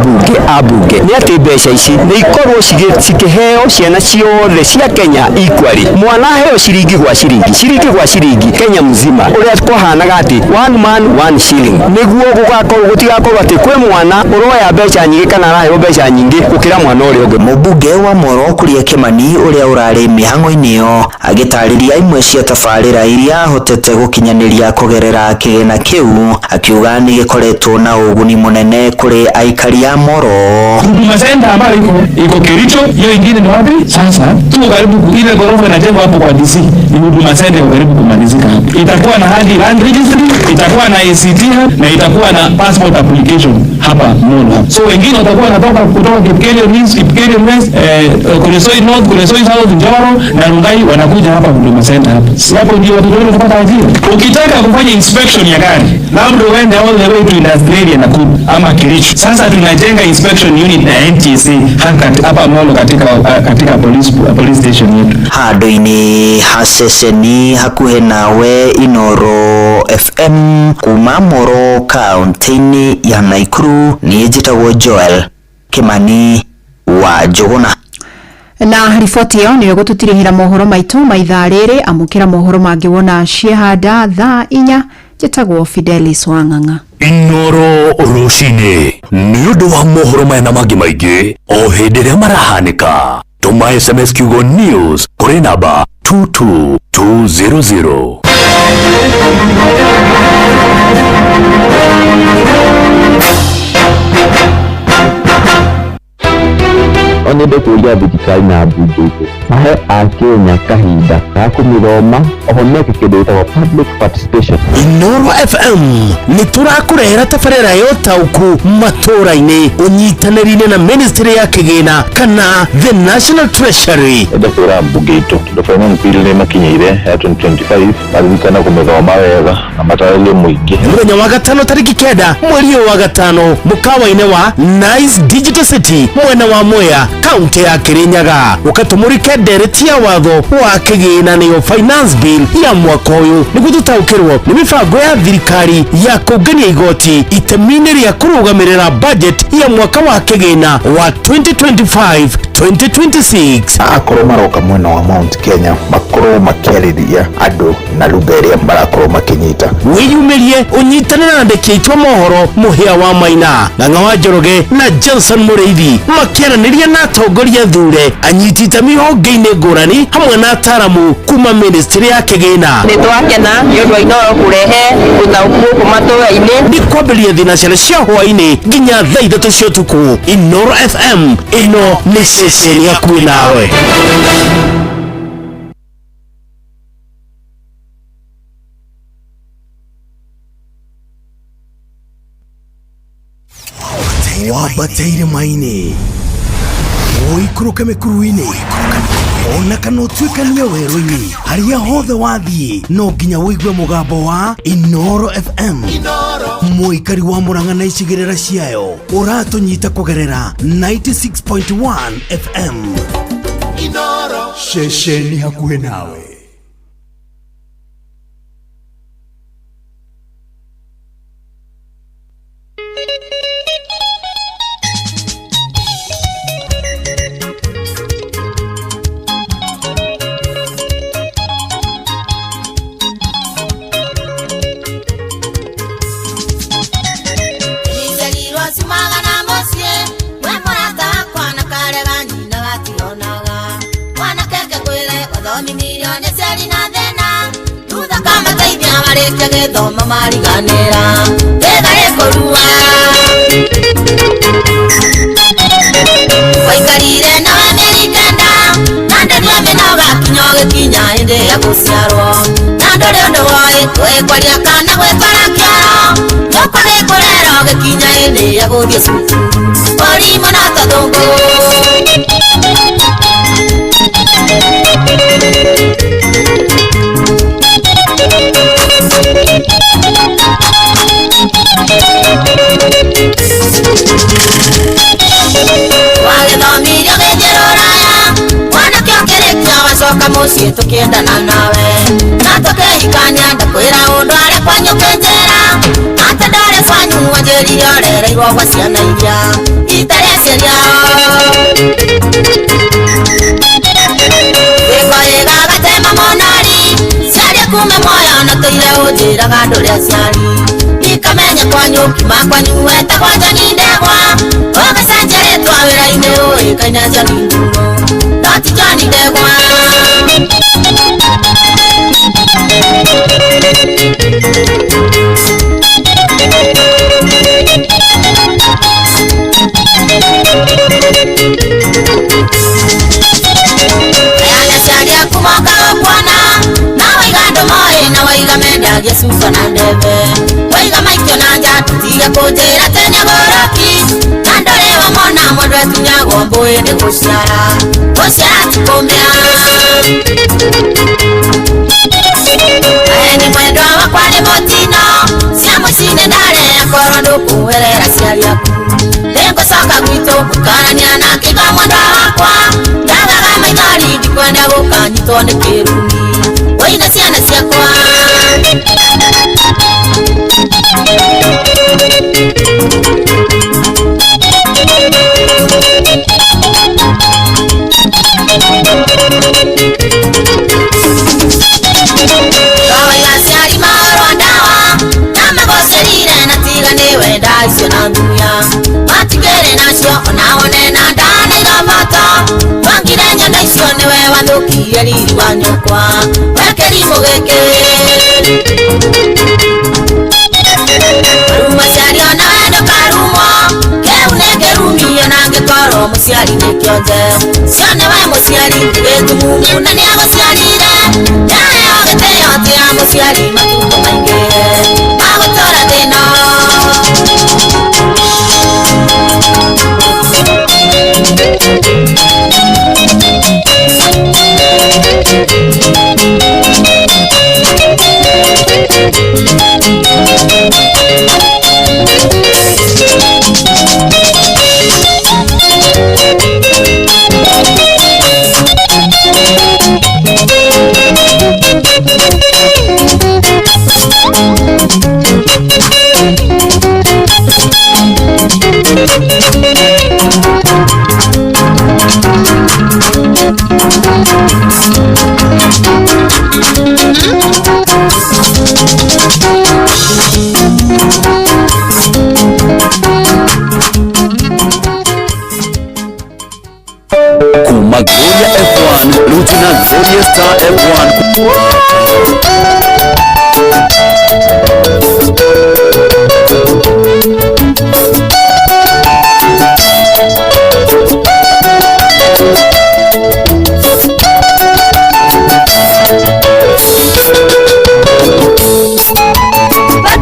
ambunge nĩ atĩ mbeca ici nĩ ikorwo cikĩheo ciana ciothe cia Kenya equally. Mwana heo ciringi gwa ciringi Kenya mzima, ũrĩa kwahanaga atĩ one man one shilling, nĩguo gũtigakorwo atĩ kwĩ mwana ũroya mbeca nyingĩ kana araheo mbeca nyingĩ gũkĩra mwana ũrĩa ũngĩ. Mũmbunge wa Moro Kuria Kimani ũrĩa ũrarĩ mĩhang'o-inĩ ĩyo agĩtarĩria imwe cia tabarĩra iria hotete gũkinyanĩria kũgerera kĩgĩna kĩu, akiuga nĩ gĩkoretwo na ũguni mũnene kũrĩ aikari a Moro. Huduma Center ambayo iko Kericho, hiyo ingine ni wapi? Sasa tuko karibu ile ghorofa inajengwa hapo kwa DC, ni Huduma Center karibu kumalizika hapo. Itakuwa na hadi land registry, itakuwa na ACT na itakuwa na passport application hapa Molo hapa. So wengine watakuwa wanatoka kutoka Kipkelion West, Kuresoi North, Kuresoi South, Njoro na Rungai wanakuja hapa Huduma Center hapa. Hapo ndio watu wengi watapata ajira. Ukitaka kufanya inspection ya gari, labda uende all the way to Industrial Nakuru ama Kericho. Sasa tunajenga inspection unit na NTSA hapa Molo katika police station yetu. Handũ-inĩ ha ceceni hakuhĩ nawe Inoro FM kuma Moro kaunti-inĩ ya Naikuru, niĩ njĩtagwo Joel Kimani wa Njũgũna. Na riboti ĩyo nĩyo gũtũtirĩhĩra mohoro maitũ ma ithaa rĩrĩ. Amũkĩra mohoro mangĩ wona ciehanda thaa 4. Njĩtagwo Fidelis Wang'ang'a. Inoro rũcinĩ nĩ ũndũ wa mohoro maya na mangĩ maingĩ o hĩndĩ ĩrĩa marahanĩka. Tũma SMS kiugo news kũrĩ namba 22200. Onye ndĩkũria thirikari na mbunge itũ mahe Akenya kahinda ga kũmĩthoma oho meke kĩndũ gĩtagwo public participation. Inoro FM nĩ tũrakũrehera tabarĩra ya ũtaũku matũũra-inĩ ũnyitanĩri-inĩ na ministry ya kĩgĩna kana the National Treasury. Ndĩkwĩra mbunge itũ finance bill nĩ makinyĩire ya 2025 maririkana kũmĩthoma wega na matarĩrie mũingĩ. Mũthenya wa gatano tarĩki 9 mweri wa gatano mũkawa-inĩ wa Nice Digital City mwena wa Mwea kaunti ya Kirinyaga, ukatumurike ndereti ya watho wa kĩgĩna nĩyo finance bill ya mwaka ũyũ nĩguo tũtaũkĩrwo nĩ mĩbango ya thirikari ya kũngania igoti itemi-inĩ rĩa kũrũgamĩrĩra budget ya mwaka wa kĩgĩna wa 2025-2026. Akorwo maroka mwena wa Mount Kenya makorwo makĩarĩria andũ na lugha ĩrĩa marakorwo makĩnyita. Wĩyumĩrie ũnyitanĩre na andĩki aitũ a mohoro Mũhĩa wa Maina, Ng'ang'a wa Njoroge na Johnson Mũrĩithi makĩaranĩria na atongoria thure anyiti itemi honge-inĩ ngũrani hamwe na ataramu kuma ministry ya kĩgĩna. Nĩ twakena nĩ ũndũ wa Inoro kũrehe ũtaũku gũkũ matũũra-inĩ. Nĩ kwambĩrĩria thinacara cia hwaĩ-inĩ nginya thaa 3 cia ũtukũ. Inoro FM ĩno nĩ ceceni hakuhĩ nawe. wabateire maini oikuruke mikuruini ona kana utuikanie werũ-inĩ harĩa hothe wathiĩ no nginya wĩigue mũgambo wa Inoro FM. Mũikari wa Murang'a na icigĩrĩra ciayo ũratũnyita kũgerera 96.1 FM. Inoro ceceni hakuhĩ nawe. Gĩthomo mariganĩra thĩtharĩ kũrua waikarire nawe mĩeri kenda na ndĩrĩa mĩnoga kinya ũgĩkinya hĩndĩ ya gũciarwo na ndũrĩ ũndũ woĩ gwĩkwaria kana gwĩkora kĩaro gũkũ gĩkũrera ũgĩkinya hĩndĩ ya gũthiĩ cukuru mũrimũ na tũthũngũ wagĩthomirio gĩthiĩ rũraya mwanake ũkĩrĩkia wacoka mũciĩ tũkĩendana nawe na tũkĩhikania ndakwĩra ũndũ arĩa kwanyu kĩnjĩra atĩ ndarĩ kwanyu wanjĩrire ũrereirwo gwa ciana iria itarĩ ciariao wĩkoĩga gatema mũnori ciarĩ kume muoyo na tũire ũnjĩraga ndũrĩa ciari ikamenya kwanyu kima kwanyu wetagwo Njoni Ndegwa ũgĩcenjia rĩtwa wĩra-inĩ ũĩkaine Njoni Ndung'u no ti Njoni Ndegwa. Ayane ciari aku mokaga kuona na waiga andũ moĩ na waiga mendagia cuba na ndebe waiga maikio na nja tũtige kũnjĩra tenyagoroki na ndũrĩ wamona mũndũ atunyagwo mbũĩ nĩ gũciara ti kũmĩa aeni mwendwa wakwa nĩ mũtino cia mũciĩ-inĩ ndarĩ akorwo ndũkũwerera ciari aku nĩngũcoka gwitũ gũkarania na kĩga mwendwa wakwa ndagaga maithori ndikwenda gũkanyitwo nĩ kĩrumi woine ciana ciakwa kawaiga ciari maorwo ndawa na magũcĩrire na tigane wenda icio na thuya matigĩrĩ nacio ona one na ndanaiga moto wangire nyondo icio nĩwe wathũkirie riri wa nyũkwa we kĩrimũ gĩkĩ karuma ciari ona we ndũkarumwo kĩu nĩ kĩrumio na ngĩkorwo mũciari nĩ kĩonje cio nĩwe mũciari gĩtumumu na nĩagũciarire nĩayo gĩtĩo ti ya mũciari matukũ maingĩ magũtũra thĩno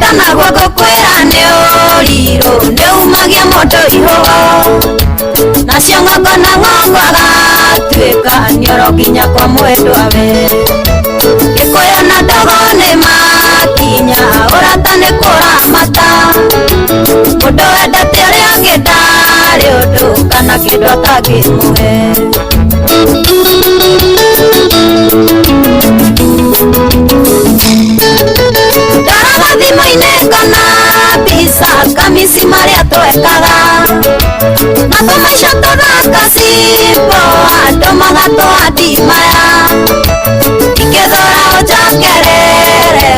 kana gwako kwera ne oriro ne umagia moto ihogo nacio ngoko na ngoko agatuĩka nĩorokinya kwa mwendwa we gĩkũyũ na ndogo nĩ makinya ũrata nĩ kũramata mũndũ wendete ũrĩa ũngĩ ndarĩ ũndũ kana kĩndũ atangĩmũhe ndaraga thimũ-inĩ kana mbica kamisi marĩa twekaga na tũmaica tũthaka cimbo andũ magatũandimaya ingĩthora ũnjokerere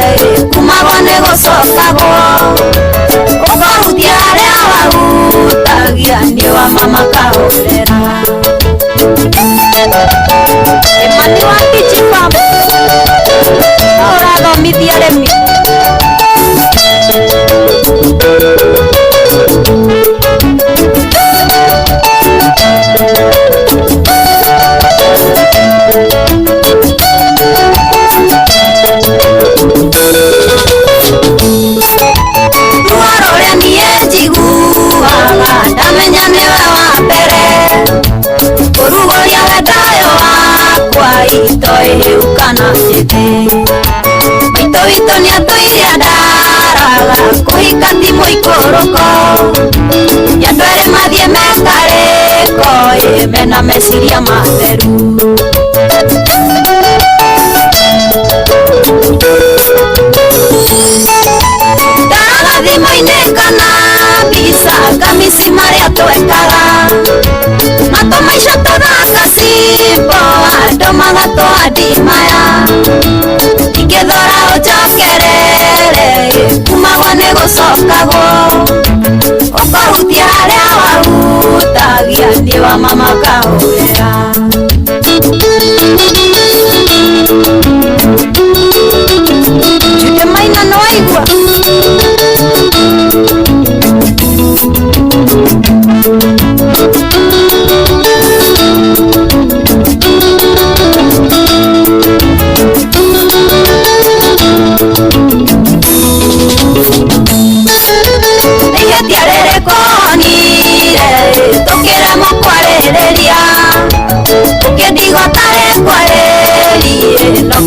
kumagwo nĩ gũcokagwo ũkahutia harĩa wahutagia nĩ wa mama kahũrera Emani wa Kichifam no ũrathomithia arĩmi ndamenya nĩwe wa mbere kũrugũria wendayo wakwa itoĩ hĩu kana njĩthĩ maitũ witũ nĩatũire ndaraga kũhika thimũ ikũrũko andũ erĩ mathiĩ mekarĩko mena meciria matheru ndaraga thimũ-inĩ kana mbica kamisi marĩa twekaga na tũmaica tũthaka cimbo andũ magatũandimaya ingĩthora ũnjokerere kumagwo nĩ gũcokagwo ũkahutia harĩa wahutagia nĩ wa mama kahũrera Jude Maina no waigua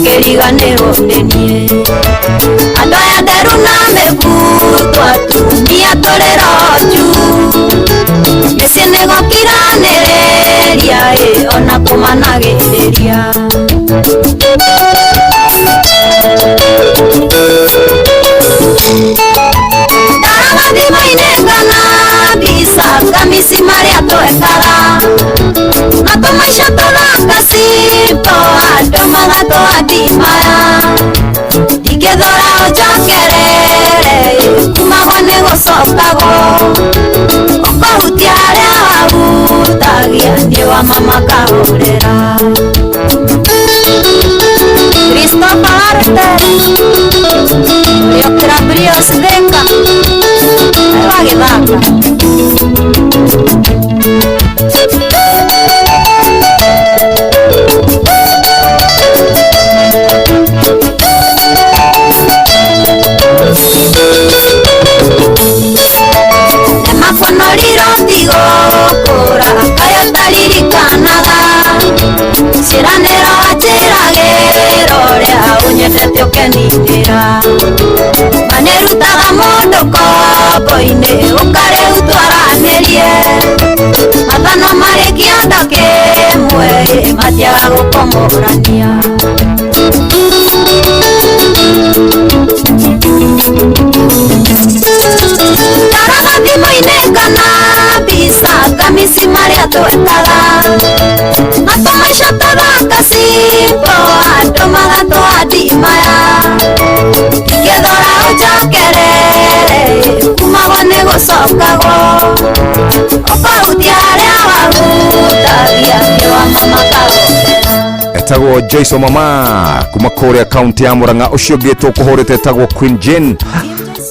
kĩriganĩro nĩniĩ andũ aya nderu na mĩbutwa tumia tũrĩroju mĩciĩ nĩgũkiranĩrĩria ona kũmanagĩrĩria ndaraga thimũ-inĩ kana mbica kamisi marĩa twekaga na tũmaica tũthaka cimbo andũ magatũandimaya ingĩthora ũnjokerere kumagwo nĩ gũcokagwo ũkahutia harĩa wahutagia nĩ wa mama kahũrera Christopher Arte ũrĩokĩra Brios Thika wagĩthaka emakonoriro ndigũkũra kayo taririkanaga ciĩranĩro wanjĩragĩra ũrĩa ũnyendete ũkenindĩra manĩrutaga mũndũ kombo-inĩ ũkarĩu twaranĩrie mathano marĩ kĩondo kĩmwe matiaga gũkomorania ndaraga thimũ-inĩ kana mbica kamisi marĩa twekaga na tũmaica tũthaka cimbo andũ magatũandimaya ingĩthora ũnjokerere kumagwo nĩ gũcokagwo ũkahutia harĩa wahutagia nĩ wa mama kahũrera etagwo Joyce Mama kuma kũrĩa kaunti ya Murang'a ũcio ũngĩ tũkũhũrĩte etagwo Queen Jane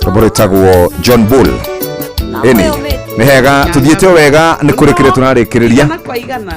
kabũrĩ etagwo John Bull eni ni hega tuthiete wega ni kurikire tunarikiria kwa igana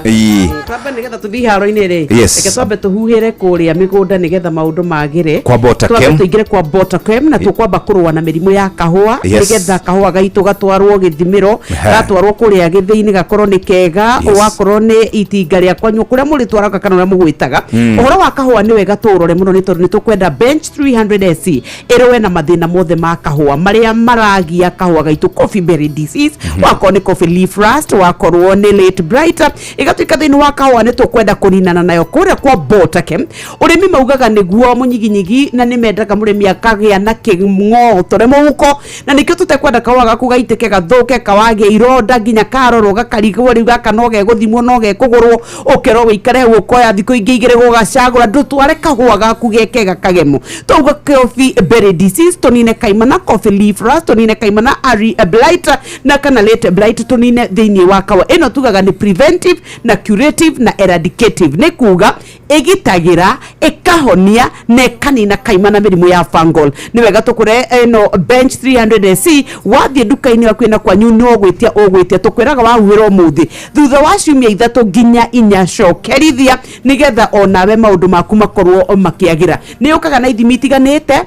twambe nigetha tuthi haro-ini ri reke twambe tuhuhire kuria migunda nigetha maundu magire kwa Botakem tuingire kwa Botakem na tukwamba kurua na mirimu ya kahua nigetha kahua gaitu gatwarwo githimiro gatwarwo kuria githini gakorwo ni kega wakorwo ni itinga ria kwanyu kuria muri twaraga kana uria mugwitaga uhoro wa kahua ni wega turore muno ni tondu ni tukwenda bench 300SC irwe na mathina mothe ma kahua maria maragia kahua gaitu coffee berry disease wakorwo ni coffee leaf rust wakorwo ni late blight igatuika thini wa kahua ni tukwenda kuninana nayo kuria kwa Botakem urimi maugaga niguo munyiginyigi na ni mendaga murimi akagia na king'otore muko na nikio tutekwenda kahua gaku gaitike gathuke kawagie ironda nginya karoro gakarigwo riu gaka noge guthimwo noge kugurwo ukero wikare gukoya thiko ingi igire gugacagura ndutware kahua gaku gekega kagemo tuga coffee berry disease tonine kaimana coffee leaf rust tonine kaimana ari blight na kana late blight tonine thini wa kahua ino tugaga ni preventive na curative na eradicative ne kuga egitagira ekahonia ne kanina kaimana mirimu ya fungal ni wega tukure eno bench 300SC wathie duka-ini wakwina kwanyu no gwitia tukwiraga wahuhira muthi thutha wa ciumia ithatu nginya inya cokerithia nigetha onawe maundu maku makorwo makiagira ni ukaga na ithimi itiganite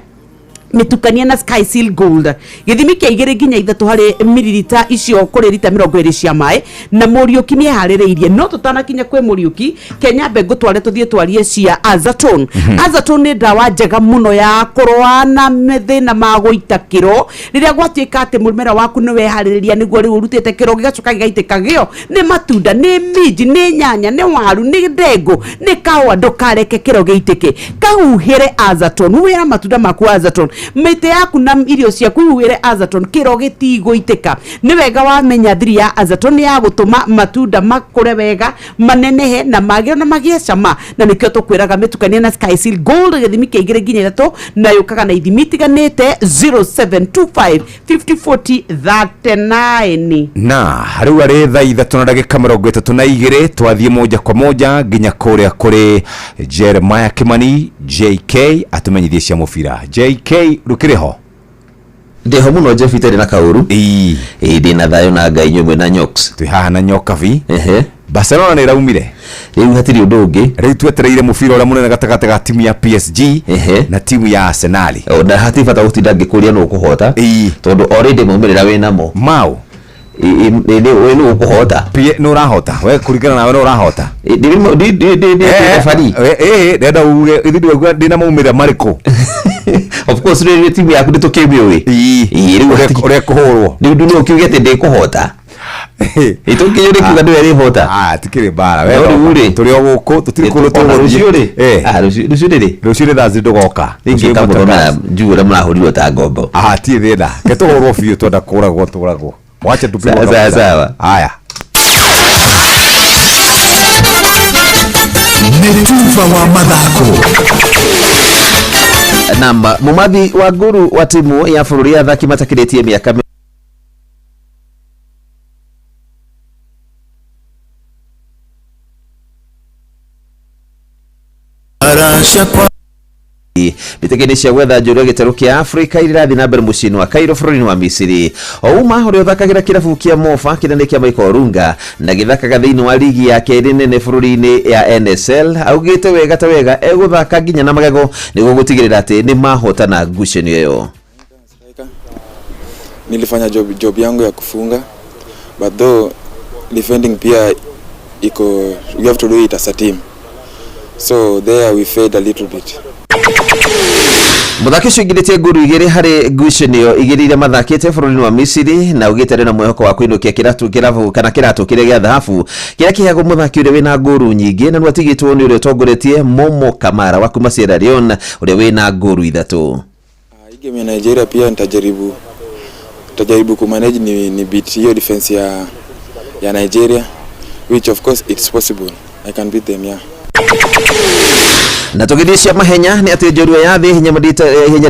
mitukania na Sky Seal Gold githimi kia 2 nginya 3 hari mililita icio kuri lita 20 cia mai na muriuki ni haririirie no tutanakinya kwe muriuki Kenya Mbengu tware tuthie twarie cia Azatone Azatone ni dawa njega muno ya kurwa na methina ma guita kiro riria gwatuika ati mumera waku ni wehaririria niguo riu urutite kiro gigacoka gigaitika gio ni matunda ni minji ni nyanya ni waru ni ndengu ni kawa ndukareke kiro giitike kahuhire Azatone wira matunda maku Azatone mite yaku na irio ciaku ihuire Azatone kiro gitiguiteka ni wega wamenya thiri ya Azatone ya gutuma matunda makure wega manenehe na magire na magie cama na nikio tukwiraga mitukania na Sky Seal Gold githimi kia 2 nginya 3 na yukaga na ithimi tiganite 0725 504039 na riu ari thaa 3:32 twathie moja kwa moja nginya kuria kuri Jeremiah Kimani JK atumenyithie cia mubira JK rukiriho ndiho muno Jeffiteri na Kauru ndina thayo na Ngai nyumwe na Nyoks twi haha na Nyoka vi Barcelona ni raumire riu hatiri undu ungi riu twetereire mubira uria munene gatagati ga timu ya PSG na timu ya Arsenal na hatifata gutinda ngikuria no kuhota tondu already mumirira winamo mau we no kuhota no rahota we kurigana nawe no rahota fadi ndenda uge ithiwe ndina maumira mariko of course ni timu yaku nditukimio we riu ure kuhurwo riu ndu no kiugete ndi kuhota itokiyo ri kuga ndwe ri hota tikiri bara we turi o guku tutiri kuru tu rucio ri rucio ri thazi ndugoka ningi kamurona njura murahurirwo ta ngombo ti thida ketuhurwo biu twenda kuragwo wacha tupigwe sawa haya Netuva wa mathako namba mumathi wa nguru wa timu ya bururi ya thaki matakiritie miaka bitegene cia gwetha njorua gitaro kia Afrika irathi na mbere mucini wa Cairo bururi wa Misiri ouma uri uthakagira kirabu kia Mofa kinene kia Michael Olunga na githakaga thiini wa ligi ya keri nene bururi-ini ya NSL augite wega ta wega eguthaka nginya na magego niguo gutigirira ati ni mahotana ngucanio iyo. Nilifanya job yangu ya kufunga, but though defending pia iko, you have to do it as a team, so there we failed a little bit. Muthaki cingirite nguru igiri hari ngucanio igiri iria mathakite bururi wa Misiri na ugite na mwehoko wa kuinukia kirabu kana kiratu kiria gia dhahabu kiria kiheagwo muthaki uria wina nguru nyingi na nwatigitwo ni uria utongoretie Momo Kamara wa kuma Sierra Leone uria wina nguru 3. Game ya Nigeria pia nitajaribu kumanage ni beat hiyo defense ya Nigeria, which of course it's possible. I can beat them, yeah. Na tugithia mahenya ni ati njorua ya thi hinya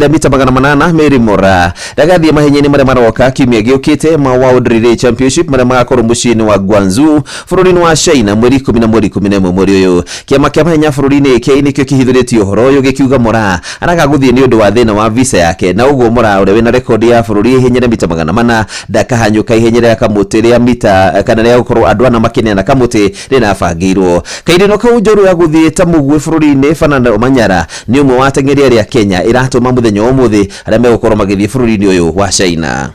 ya mita 800 Mary Mora ndagathie mahenya-ini maria maroka kiumia giukite ma World Relay Championship maria magakorwo muciini wa Guangzhou bururi-ini wa China mweri 10 na mweri 11 mweri uyu. Kiama kia mahenya bururi-ini iki nikio kihithuritie uhoro uyu gikiuga Mora aragaguthie ni undu wa thina wa visa yake, na uguo Mora uria wina rekodi ya bururi hinya ya mita 800 ndakahanyuka ihenya ria kamuti ria mita kana ria gukorwo andu ana makineana kamuti rina bangirwo. Kairino kau njorua guthie ta mugwe bururi-ini Fernando Omanyala ni umwe wa teng'eri aria Kenya iratuma muthenya umuthi aria megukorwo magithie bururi-ini uyu wa China.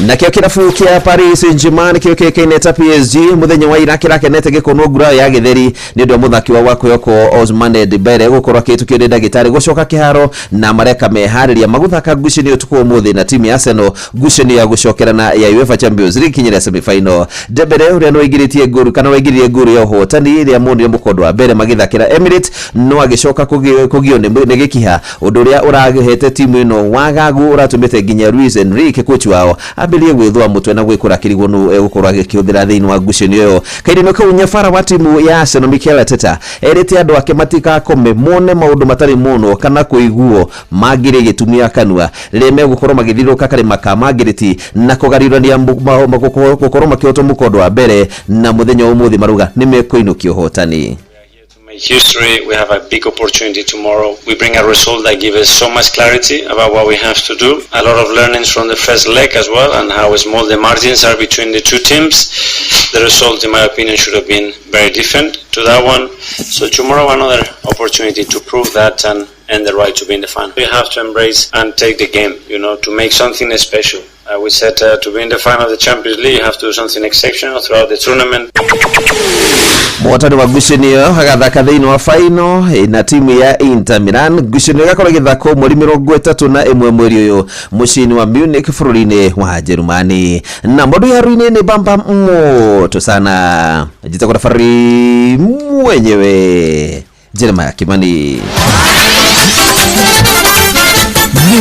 Na kio kirabu kia Paris Saint-Germain kio kekene ta PSG muthenya wa ira kirakenete gikonwo ngura ya githeri ni ndio muthaki wa Wakuyoko Ousmane Dembele gukorwa kitukio ni ndagitari gucoka kiharo na mareka mehariria maguthaka ngucini utuku umuthi na timu ya Arsenal ngucini ya gucokerana ya UEFA Champions League kinyira semi final. Dembele uria no igiritie nguru kana waigiririe nguru ya hotani iria mundu ya mukondo wa mbere magithakira Emirates no agicoka kugio ni gikiha undu uria uragihete timu ino wagagu uratumite nginya Luis Enrique coach wao ambirie gwithwa mutwe na gwikura kirigo no gukorwa gikihũthĩra thiini wa ngucini uyo. Kairino kau nyabara wa timu ya Arsenal Mikel Arteta erite andu ake matikakome mone maundu matari muno kana kuiguo magire gitumia kanua riria megukorwo magithiruka kare makamagiriti na kugarirania gukorwo makihotwo mukondo wa mbere na muthenya umuthi maruga ni mekuinukio hotani. History, we have a big opportunity tomorrow. We bring a result that gives us so much clarity about what we have to do. A lot of learnings from the first leg as well, and how small the margins are between the two teams. The result, in my opinion, should have been very different to that one. So tomorrow, another opportunity to prove that and the right to be in the final. We have to embrace and take the game, to make something special. We said to be in the final of the Champions League, you have to do something exceptional throughout the tournament. Mwatani wa ngucini yo agathaka thiini wa final na timu ya Inter Milan. Ngucini igakorwo githako mweri 31 mweri uyu muciini wa Munich bururi-ini wa Jerumani. Na mundu ya ruini ni bamba moto sana. Jitako na fari mwenyewe Jeremiah Kimani.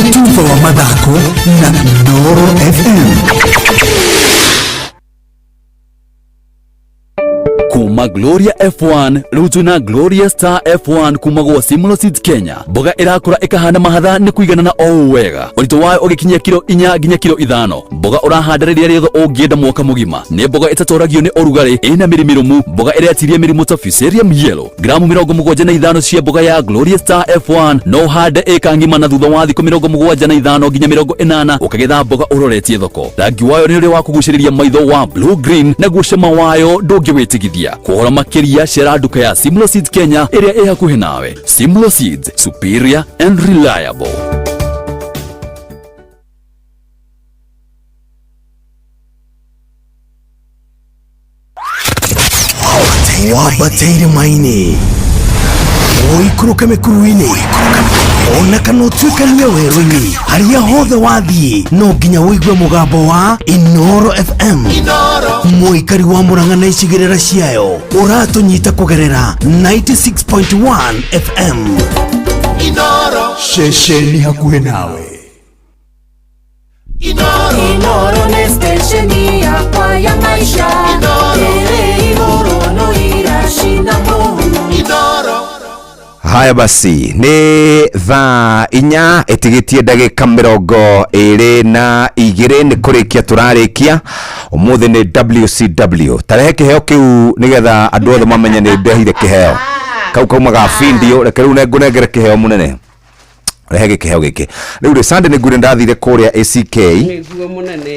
Mtuva wa madako na Noro FM. Kuma Gloria F1 rutuna Gloria Star F1 kuma gwa Simlo Seeds Kenya. Boga irakura ikahana mahatha ni kuiganana o wega. Urito wayo ugikinya kilo 4 nginya kilo 5. Boga urahandariria riothe ungienda mwaka mugima. Ni boga itatoragio ni orugari ina mirimirumu. Boga iretirie mirimu ta Fusarium Yellow. Gramu 75 cia boga ya Gloria Star F1 no hande eka ngima na thutha wa thikũ 75 nginya 80 ukagetha boga uroretie thoko. Rangi wayo ni uri wa kuguciriria maitho wa blue green na gucema wayo ndungiwitigithia. Kuhora makiria shera duka ya Simlo Seeds Kenya area e hakuhe nawe. Simlo Seeds, superior and reliable. Wabateire maini oikuruka mekuruini ona kanotuika niwe werũ-ini haria hothe wathiĩ no nginya wĩigue mũgambo wa Inoro FM. Mũikari wa Murang'a na icigĩrĩra ciayo ũratũnyita kũgerera 96.1 FM. Inoro ceceni hakuhĩ nawe. Inoro nĩ stesheni yakwa ya maisha. Ĩrĩ igũrũ no iracina mũhu. Inoro. Haya basi ni thaa inya etigitie ndagika 22 ni kurikia turarikia umuthi ni WCW tarehe kiheo kiu nigetha andu othe mamenya ni ndehire kiheo kau kaumaga findio reke riu nengere kiheo munene rehe kiheo giki riu ri Sunday ni ngure ndathire kuria ACK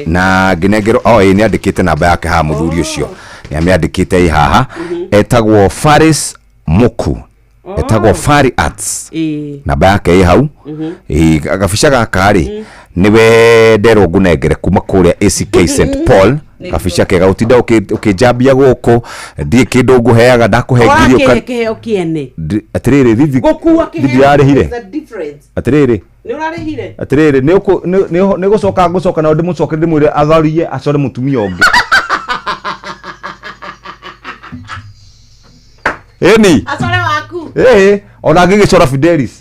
na nginengero ni andikite namba yake ha muthuri ucio ni amiandikite haha etagwo Faris Muku etagwo Fari Arts namba yake hau gabica gakari niwe ndero ngunengere kuma kuria ACK St Paul gabica kega utinda ukijambia guku ndie kindu nguheaga ndakuhengirio kiheo kiene atiriri thithi gukua kiheo yarihire atiriri ni urarihire atiriri ni gucoka na ndimucoke ndimwire atharie acore mutumia ungi eni acore waku ona ngigicora Fidelis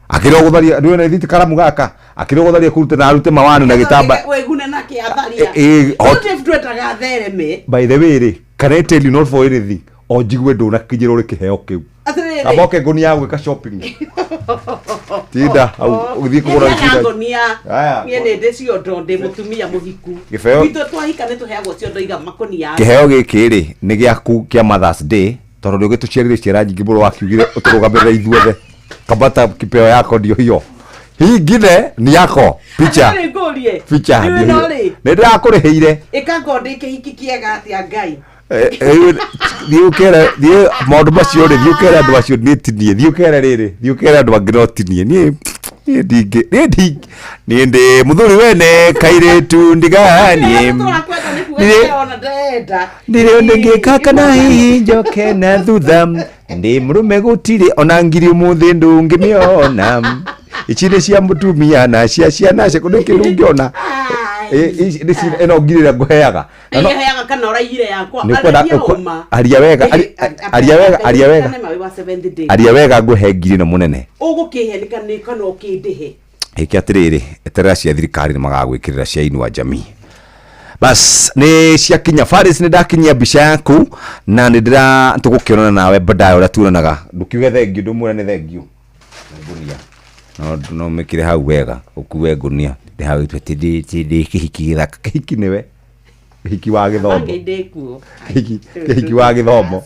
akirogotharia ndiwe na thithi karamu gaka akirogotharia kuruta na arute mawanu na gitamba wegune na kiatharia what if twetaga thereme by the way kana tell you not for anything o njigwe nduna kinyirwo ri kiheo kiu amoke ngunia gwika shopping tinda au uthii kugura ngunia nie ne ndecio ndonde mutumia muhiku wito twahika ne tuheagwo cio ndoiga makonia kiheo giki ri ni giaku kia Mother's Day toro ndio gituciarire ciara nyingi muno wakiugire uturugamirira ithuothe kabata kipeo yako ndio hiyo hii ngine ni yako picha nenda kurihiire ikangonde ikihiki kiega atia ngai thiukera thie maundu macio ri thiukera andu acio nitinie thiukera riri thiukera andu anginotinie ni ndi muthuri wene kairitu ndiganie ndire ndingika kana hihi njoke na thutha ndi murume gutire ona ngiri muthi ndungimiona ichire cia mutumia na cia ciana cia kundu kirungiona ino ngirira nguheaga heaga kana uraire yakwa aria wega aria wega nguhe ngiri na munene ugukihenika ni kana ukindihe iki atiriri eterera cia thirikari ni magagwikirira cia Inua Jamii bas ni cia kinya Faris ni ndakinyia mbica yaku na ni ndira tugukionana nawe baadaye ura turanaga ndukiuge thengiu ndumure ni thengiu ngunia no mekire hau wega ukuwe ngunia ndi hau twetidi kihiki githaka kihiki niwe kihiki wa githomo kihiki wa githomo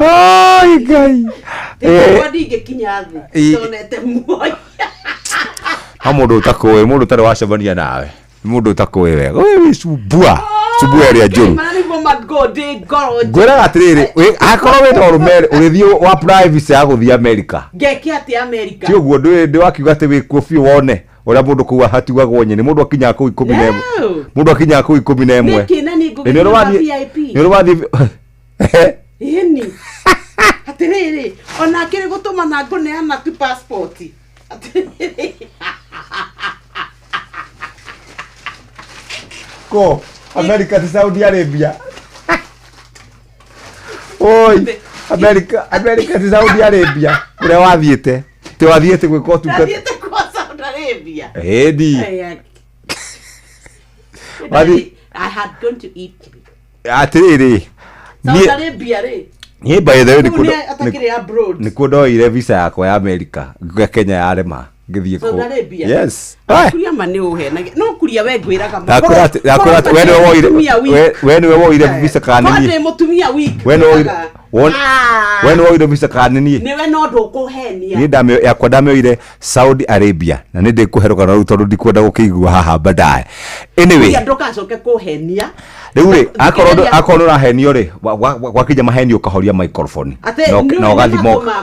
ai gai ndige kinya thi tonete muoya mundu utakoe mundu tare wacabania nawe mundu utakoe wega we subua ria njuru gwira atiriri akorwo we no rumere urithio wa private ya guthia America ngeki ati America ti uguo ndi wakiuga ati wi kofi wone ura mundu kuwa hatiugagwo nyene mundu akinya ku 11 mundu akinya ku 11 ni ruwathi yeni atiriri ona kiri gutuma na nguneana tu passport ko America ti Saudi Arabia oi America ti Saudi Arabia kure wathiete ti wathiete gwiko tu wathiete kwa Saudi Arabia edi I had gone to eat atiriri Saudi Arabia re ni by the way ni kudoire visa yako ya America ngwe Kenya yarema ngithie ko yes kuria mane uhe no kuria we ngwiraga akora when we woire visa kanini ni mutumia week when woire visa kanini ni we no ndukuhenia ni ndame yakwa ndameoire Saudi Arabia na ni ndikuheruka na rutondo ndikwenda gukigua haha baadaye anyway ndukacoke kuhenia riu akorwo rahenio ri gwakija mahenio ukahoria microphone na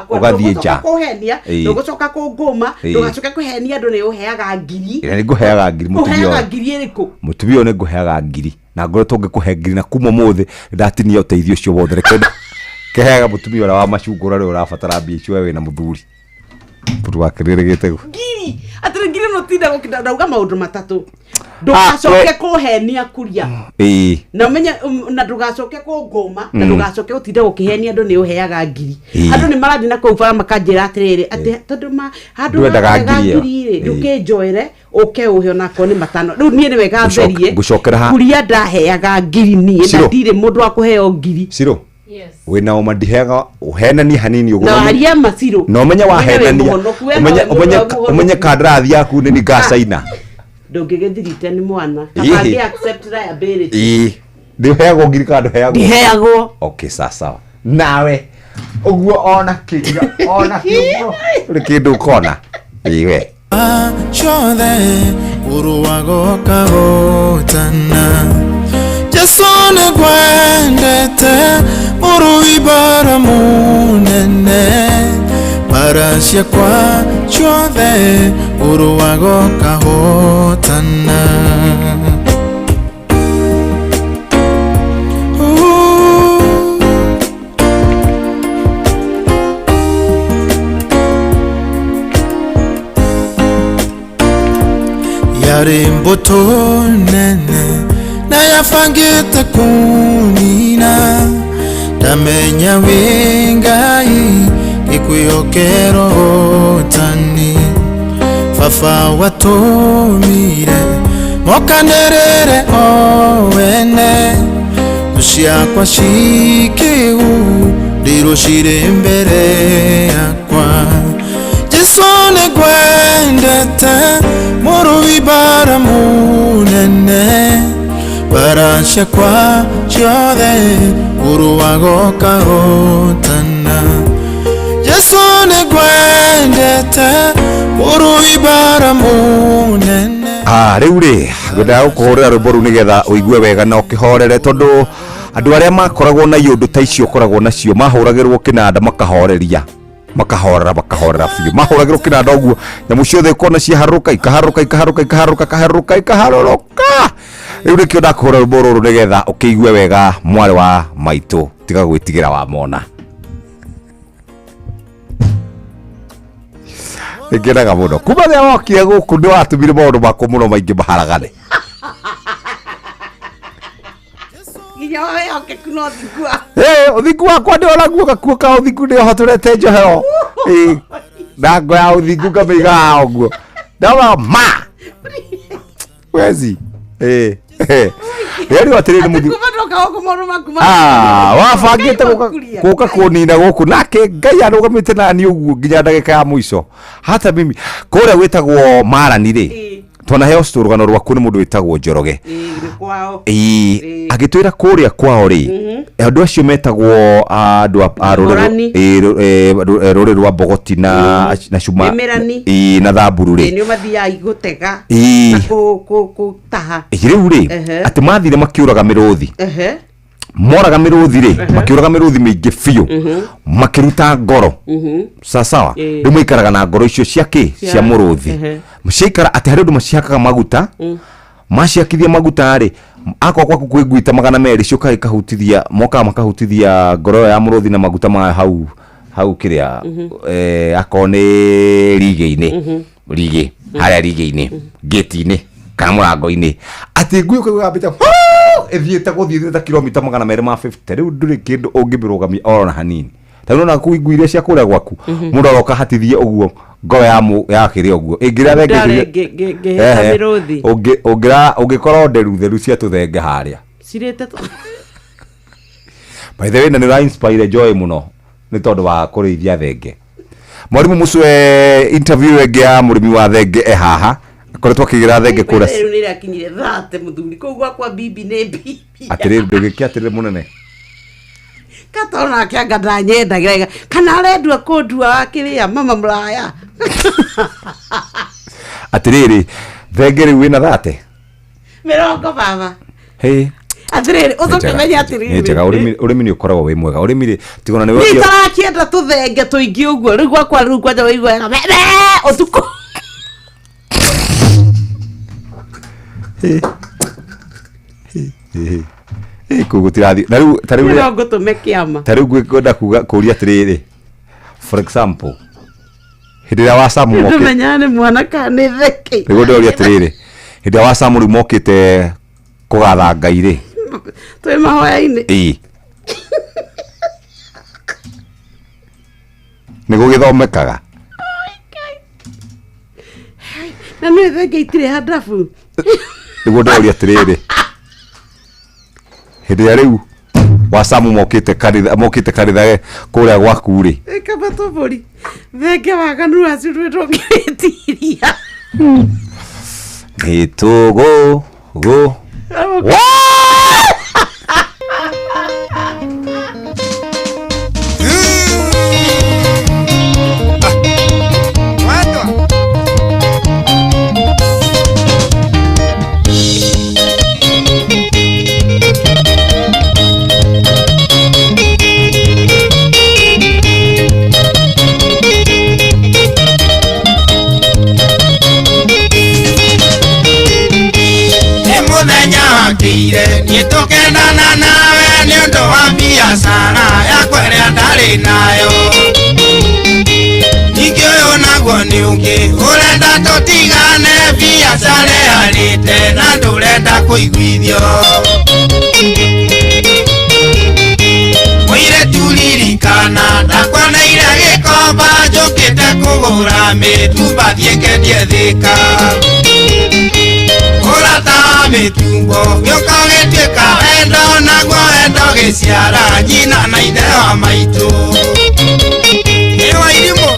ugathie nja kuhenia ndugucoka kunguma ndugacoke kuhenia ndu ni uheaga ngiri ni nguheaga ngiri mutumia iriku mutumia ni nguheaga ngiri na ngoretwo ngikuhe ngiri na kuma muthi ndatinia uteithio ucio wothe rekenda kehaga mutumia wa macungura ri urabatara mbia icio wewe na muthuri putu wakirire gitego ngiri atire ngiri no tinda gukida ndauga maundu matatu ndugacoke kuhenia kuria na menye na ndugacoke kungoma na ndugacoke utinda gukihenia ndu ni uheaga ngiri andu ni marathi na kuu bara makanjira atiriri ati tondu ma handu wendaga ngiri ndukinjoere uke uhe onako ni matano riu nie ni wega therie kuria ndaheaga ngiri nie na ndire mundu akuheo ngiri Ciro yes wina umandiheaga uhenani hanini uguo na haria Maciro no menya wahenania umenya kandrathi yaku ni ngacaina ndungigithirite ni mwana akangi accept liability ndiheagwo ngiri kandu heagwo ndiheagwo okay sawa nawe uguo ona kinga uri kindu kona iwe chothe uruwago kagotana jasone kwendete uruibara munene marasya kwa chothe uruwago kahotana yari mbuto nene na yafangite kunina ndamenya wingai ikwiyokero tani fafa watumire mokanerere owene ciakwa cikiu ndirwo cirĩ mbere yakwa Jesu nĩ ngwendete mũrũi bara mũnene bara ciakwa ciothe ũrũaga ũkahotana Jesu nĩ ngwendete mũrũi bara mũnene rĩu rĩ ngwendaga gũkũhũrĩra rwĩmbo rũu nĩgetha ũigue wega na ũkĩhorere tondũ andũ arĩa makoragwo na iũndũ ta icio ũkoragwo nacio mahũragĩrwo kĩnanda makahoreria makahorera biũ mahũragĩrwo kĩnanda ũguo nyamũ ciothe ikona ciaharũrũka ikaharũrũka rĩu nĩkĩo ndakũhũra rwĩmbo rũrũ nĩgetha ũkĩigue wega mwarĩ wa maitũ tiga gwĩtigĩra wamona nĩngenaga mũno kuma rĩrĩa wokire gũkũ nĩ watũmire maũndũ makwa mũno maingĩ maharagane ũthingu wakwa nĩ onaguo gakuo ka ũthingu nĩ ũhotorete njohero na ngo ya ũthingu ngamĩigaga ũguo ndawa ma wezi rĩrĩ atĩrĩ nĩ mũthingu wabangĩte gũka kũnina gũkũ nake Ngai arũgamĩte nani ũguo nginya ndagĩka ya mũico hata mimi kũrĩa gwĩtagwo Marani rĩ twanaheo rũgano rwaku nĩ mũndũ wĩtagwo Njoroge agĩtwĩra kũrĩa kwao rĩ andũ acio metagwo andũ a rũrĩrĩ rwa Bogoti na Cuma na Thamburu rĩ nĩ mathiaga igũtega gũtaha rĩu rĩ atĩ mathire makĩũraga mĩrũthi moraga mĩrũthi rĩ makĩũraga mĩrũthi mĩingĩ biũ makĩruta ngoro sawa rĩu maikaraga na ngoro icio cia mũrũthi ciaikara atĩ harĩ ũndũ macihakaga maguta maciakithia maguta rĩ akwa kwaku kwĩguita 200 cioka ikahutithia moka makahutithia ngoro ya mũrũthi na maguta ma hau kĩrĩa akone rigĩ harĩa rigĩ-inĩ gate-inĩ kana mũrango-inĩ atĩ ngui ũkagambĩte ethiĩte gũthiĩ ta kilomita 250 rĩu ndũrĩ kĩndũ ũngĩmĩrũgamia ona hanini tondũ na ngui iria cia kũrĩa gwaku mũndũ aroka hatithie ũguo ngoro ya kĩrĩa ũguo ĩngĩra ũngĩkorwo nderu cia tũthenge harĩa cirĩte by the way na nĩ inspire Joy mũno nĩ tondũ wa kũrĩithia thenge mwarimũ Mucwe interview ĩngĩ ya mũrĩmi wa thenge haha akoretwo akĩgĩra thenge kũrĩa rĩu nĩ ĩrakinyire thate mũthuri kũu gwakwa bibi nĩ bibi atĩrĩrĩ ndũgĩkĩatĩrĩrĩ mũnene katona kĩanga ndanyendagira kana arendua kũndua akĩrĩa mama mũraya atĩrĩrĩ thenge rĩu wĩna thate 40 baba Atire uthokemenya atire njega urimi ni ukoragwo wi mwega urimi ri tigona ni wewe nitarakienda tuthenge tuingi uguo riu gwakwa riu kwaja waigwega utuko kugutirathi na riu tariu ni ngutume kiama tariu ngwenda kuria atiriri for example hidira wa samu moke tumenyane mwana kane theki riu ndoria atiriri hidira wa samu mokite kugatha Ngai ri twe mahoya-ini nigo githomekaga na ni thenge itire handabu nigo ndoria atiriri hidira riu wa samu mokite kanitha kuria gwaku ri kaba tobori thenge waganu acirwe ndongiritiria itugo go Nitokendana nawe niondo wa biashara yakwa ĩrĩa ndarĩ nayo ningĩ ũyũ naguo nĩ ũngĩ ũrenda tũtigane biashara yarĩte na ndũrenda kũiguithio mũirĩtu ririkana ndakwoneire gĩkomba njũkĩte kũgũra mĩtumba thiĩ kendie thĩka urata mitumbo gioka gĩtuĩka wendo naguo wendo gĩciara nyina na ithe wa maitũ ewa irimo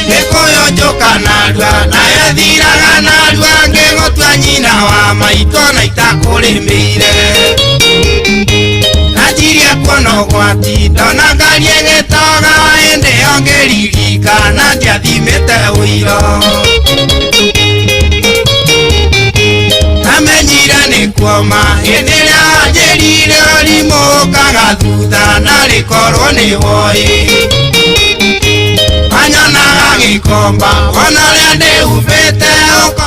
gĩkũyũ njoka narua nayo thiraga narua ngĩgũtua nyina wa maitũ na itakũrĩmĩire najiria kuona ũgwati ndona ngari ĩgĩtoga hĩndĩ ĩyo ngĩririkana ndiathimĩte ũiro namenyire nĩ kuoma hĩndĩ ĩrĩa wanjĩrire ũrimũ kaga thutha na rĩkorwo nĩ woĩ anyonaga gĩkomba ona rĩa ndĩhubĩte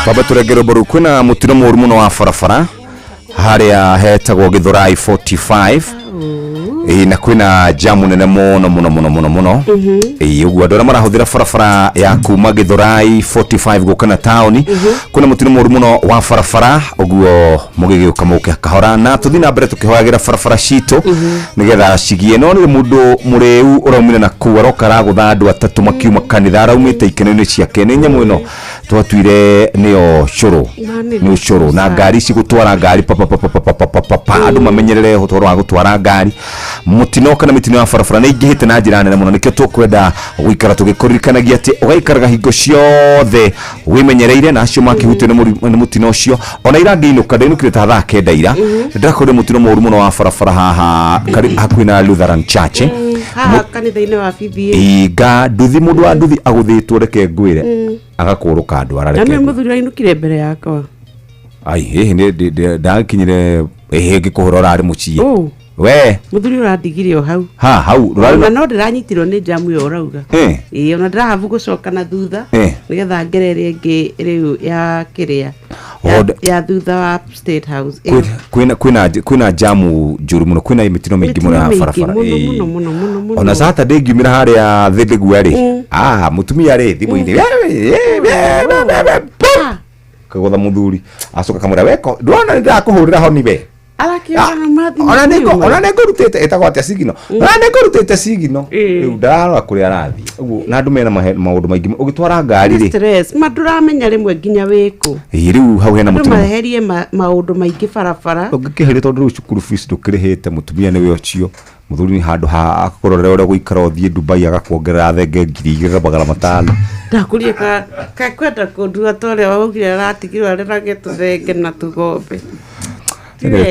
baba turegere boru kwina mutino mũru mũno wa barabara haria hetagwo Githurai 45 na kwina jamu nene muno uguo andũ arĩa marahũthĩra barabara ya kuma Githurai 45 gũkana taoni kwina mutino mũru mũno wa barabara uguo mũgĩgĩũka mũke kahora na tũthiĩ na mbere tũkĩhoyagĩra barabara citũ nĩgetha cigie no nĩ mũndũ mũrĩu ũraumire na kũu aroka aragũtha andũ atatũ makiuma kanitha araumĩte ikeno-inĩ ciake nĩ nyamũ ĩno twatuire nĩyo cũrũ na ngari ici gũtwara ngari andũ mamenyerere ũhoro wa gũtwara ngari mutino kana mitino ya barabara nĩ ingĩhĩte na njĩra nene mũno nĩkĩo tũkwenda gũikara tũgĩkũririkanagia atĩ ũgaikaraga hingo ciothe wĩmenyereire na acio makĩhutio nĩ mutino ũcio ona ira ngĩinũka ndainũkire ta thaa kenda ira ndakorire mutino mũru mũno wa barabara haha hakuhĩ na Lutheran Church haha kanitha-inĩ wa BBA inga nduthi mũndũ wa nduthi agũthĩtwo reke ngwĩre agakũrũka andũ arareke na mũthuri ainũkire mbere yakwa ai nĩ ndakinyire ngĩkũhũra ũrarĩ mũciĩ we muthuri ũrandigire o hau hau na no ndĩranyitirwo nĩ jamu yo ũrauga ona ndĩrahabu gũcoka na thutha nĩgetha ngerere ĩngĩ rĩu ya kĩrĩa ya thutha wa State House kwĩna jamu njũru mũno kwĩna mĩtino mĩingĩ mũno ya barabara ona Saturday ngiumĩra harĩa thĩndĩgua rĩ mũtumia rĩ thimũ-inĩ kagotha mũthuri acoka kamũra weko ndũrona nĩndĩrakũhũrĩra honi we ona nĩngũrutĩte ĩtagwo atĩa sigino ona nĩngũrutĩte sigino rĩu ndarora kũrĩa arathiĩ ũguo na andũ mena maũndũ maingĩ ũgĩtwara ngari rĩ stress ndũramenya rĩmwe nginya wĩkũ rĩu hau hena mũtumia maherie maũndũ maingĩ barabara ũngĩkĩheria tondũ rĩu cukuru fees ndũkĩrĩhĩte mũtumia nĩwe ũcio mũthuri handũ ha akũrorera ũrĩa gũikara ũthiĩ Dubai agakuongerera thenge 2,500 ndakurie kwenda kũndua tũrĩa waugire aratigirwo arĩrage tũthenge na tũgombe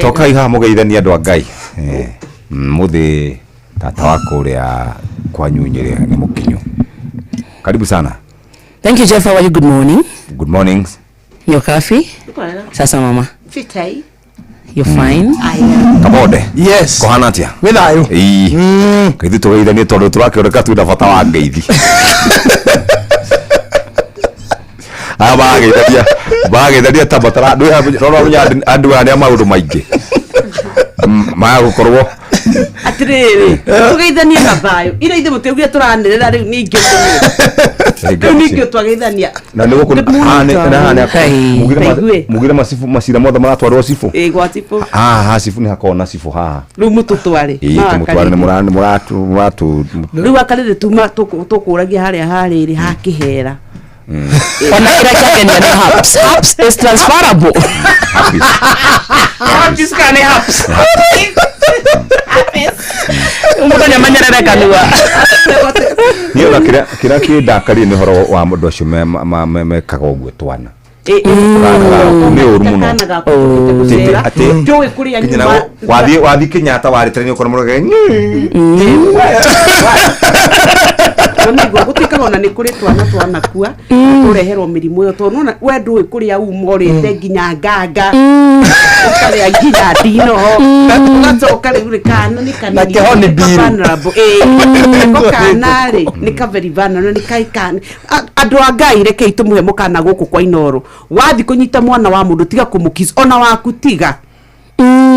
toka iha mũgeithania andũ a Ngai muthi tata wako ũrĩa kwanyunyire nĩ mũkinyu karibu sana. Thank you Jeff, how are you? Good morning. Good morning. Your coffee? Sasa mama fitai you're fine. Kabode yes kohana atia withayo kaithu tũgeithanie tondũ tũrakĩoneka twĩna bata wa ngeithi bageithania ta batara ndũĩ andũ arĩa maũndũ maingĩ maya gũkorwo atirĩrĩ tũgeithanie na thayũ ira ithe mũtĩugire tũranĩrĩra rĩu ningĩ ningĩ twageithania na nĩ gũkũ mugire macira mothe maratwarwo cibu gwa cibu cibu nĩ hakorwo na cibu haha rĩu mũtũtware nĩ mũratũ rĩu akarĩrĩ tuma tũkũragia harĩa harĩrĩ hakĩhera ona ira kĩagenia nĩ Haps is transferable Haps kana Haps mũndũ nĩamenyerere kanua niĩ ona kĩrĩa kĩndakaria nĩ ũhoro wa mũndũ acio mekaga ũguo twana nĩ ũru mũno wathiĩ Kenyatta warĩtĩra nĩ ũkora mũrũge nĩguo gũtuĩkaga ona nĩ kũrĩ twanakua tũreherwo mĩrimũ ĩyo tondũ we ndũĩ kũrĩa uma ũrĩte nginya nganga ũkarĩa nginya ndinoho ũgacoka rĩu rĩ kana nĩ kanini kana rĩ nĩ kaveri vanano nĩ kaikane andũ a Ngai rekei tũmũhe mũkana gũkũ kwa Inooro wathi kũnyita mwana wa mũndũ tiga kũmũkiss ona waku tiga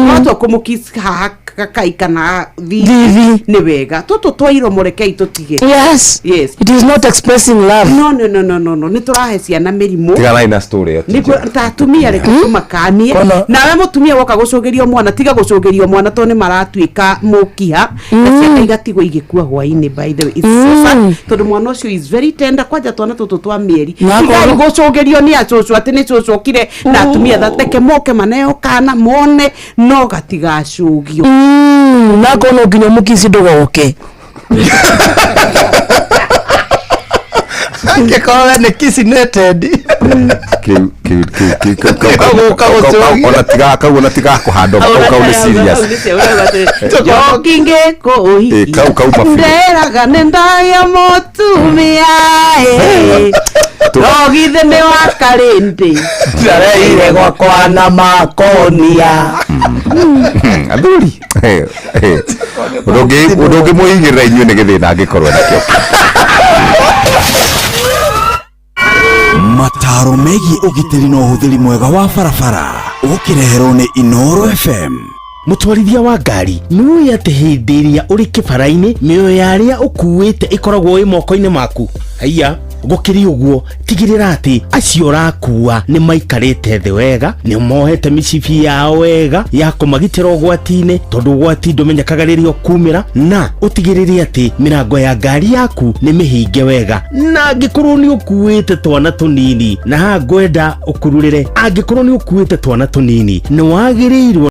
watwa kũmũkiss haha gakai kana thithi nĩ wega tũtũ twairo mũrekei tũtige. Yes. Yes. It is not expressing love. No. Nĩ tũrahe ciana mĩrimũ. Tigana na story. Nĩguo ta atumia reke tũmakanie. Nawe mũtumia woka gũcũgĩrio mwana tiga gũcũgĩrio mwana to nĩ maratuĩka mũkiha na ciana igatigwo igĩkua hwainĩ by the way. It's so sad. Tondũ mwana ũcio is very tender kwanja twana tũtũ twa mĩeri. Tigai gũcũgĩrio nĩ acũcũ atĩ nĩ cũcũ okire na atumia thateke moke maneo kana mone no gatigacũgio. Nako no nginya mũkici ndũgoke. Angĩkorwo nĩ kissinated. Ona tiga kau ona tiga kũhandwo kau nĩ serious. Jokinge kũhi. Kau mafi. Nderaga nĩ ndagĩa mũtumia. Rogithe nĩ wa karĩndĩ. Ndareire gwakwa na makonia. Athuri. Ũndũ mũigĩrĩra inyuĩ nĩ gĩthĩna angĩkorwo nakĩo. Mataro megiĩ ũgitĩri na ũhũthĩri mwega wa barabara ũkĩreherwo nĩ Inooro FM. Mũtwarithia wa ngari nĩũĩ atĩ hĩndĩ ĩrĩa ũrĩ kĩbara-inĩ mĩoyo ya arĩa ũkuĩte ĩkoragwo ĩ moko-inĩ maku. Haiya gũkĩrĩ ũguo tigĩrĩra atĩ acio ũrakua nĩ maikarĩte thĩ wega, nĩ mohete mĩcibi yao wega ya kũmagitĩra ũgwati-inĩ tondũ ũgwati ndũmenyekaga rĩrĩa ũkumĩra, na ũtigĩrĩre atĩ mĩrango ya ngari yaku nĩ mĩhinge wega. Na angĩkorwo nĩ ũkuĩte twana tũnini na ha ngwenda ũkururĩre, angĩkorwo nĩ ũkuĩte twana tũnini nĩ wagĩrĩirwo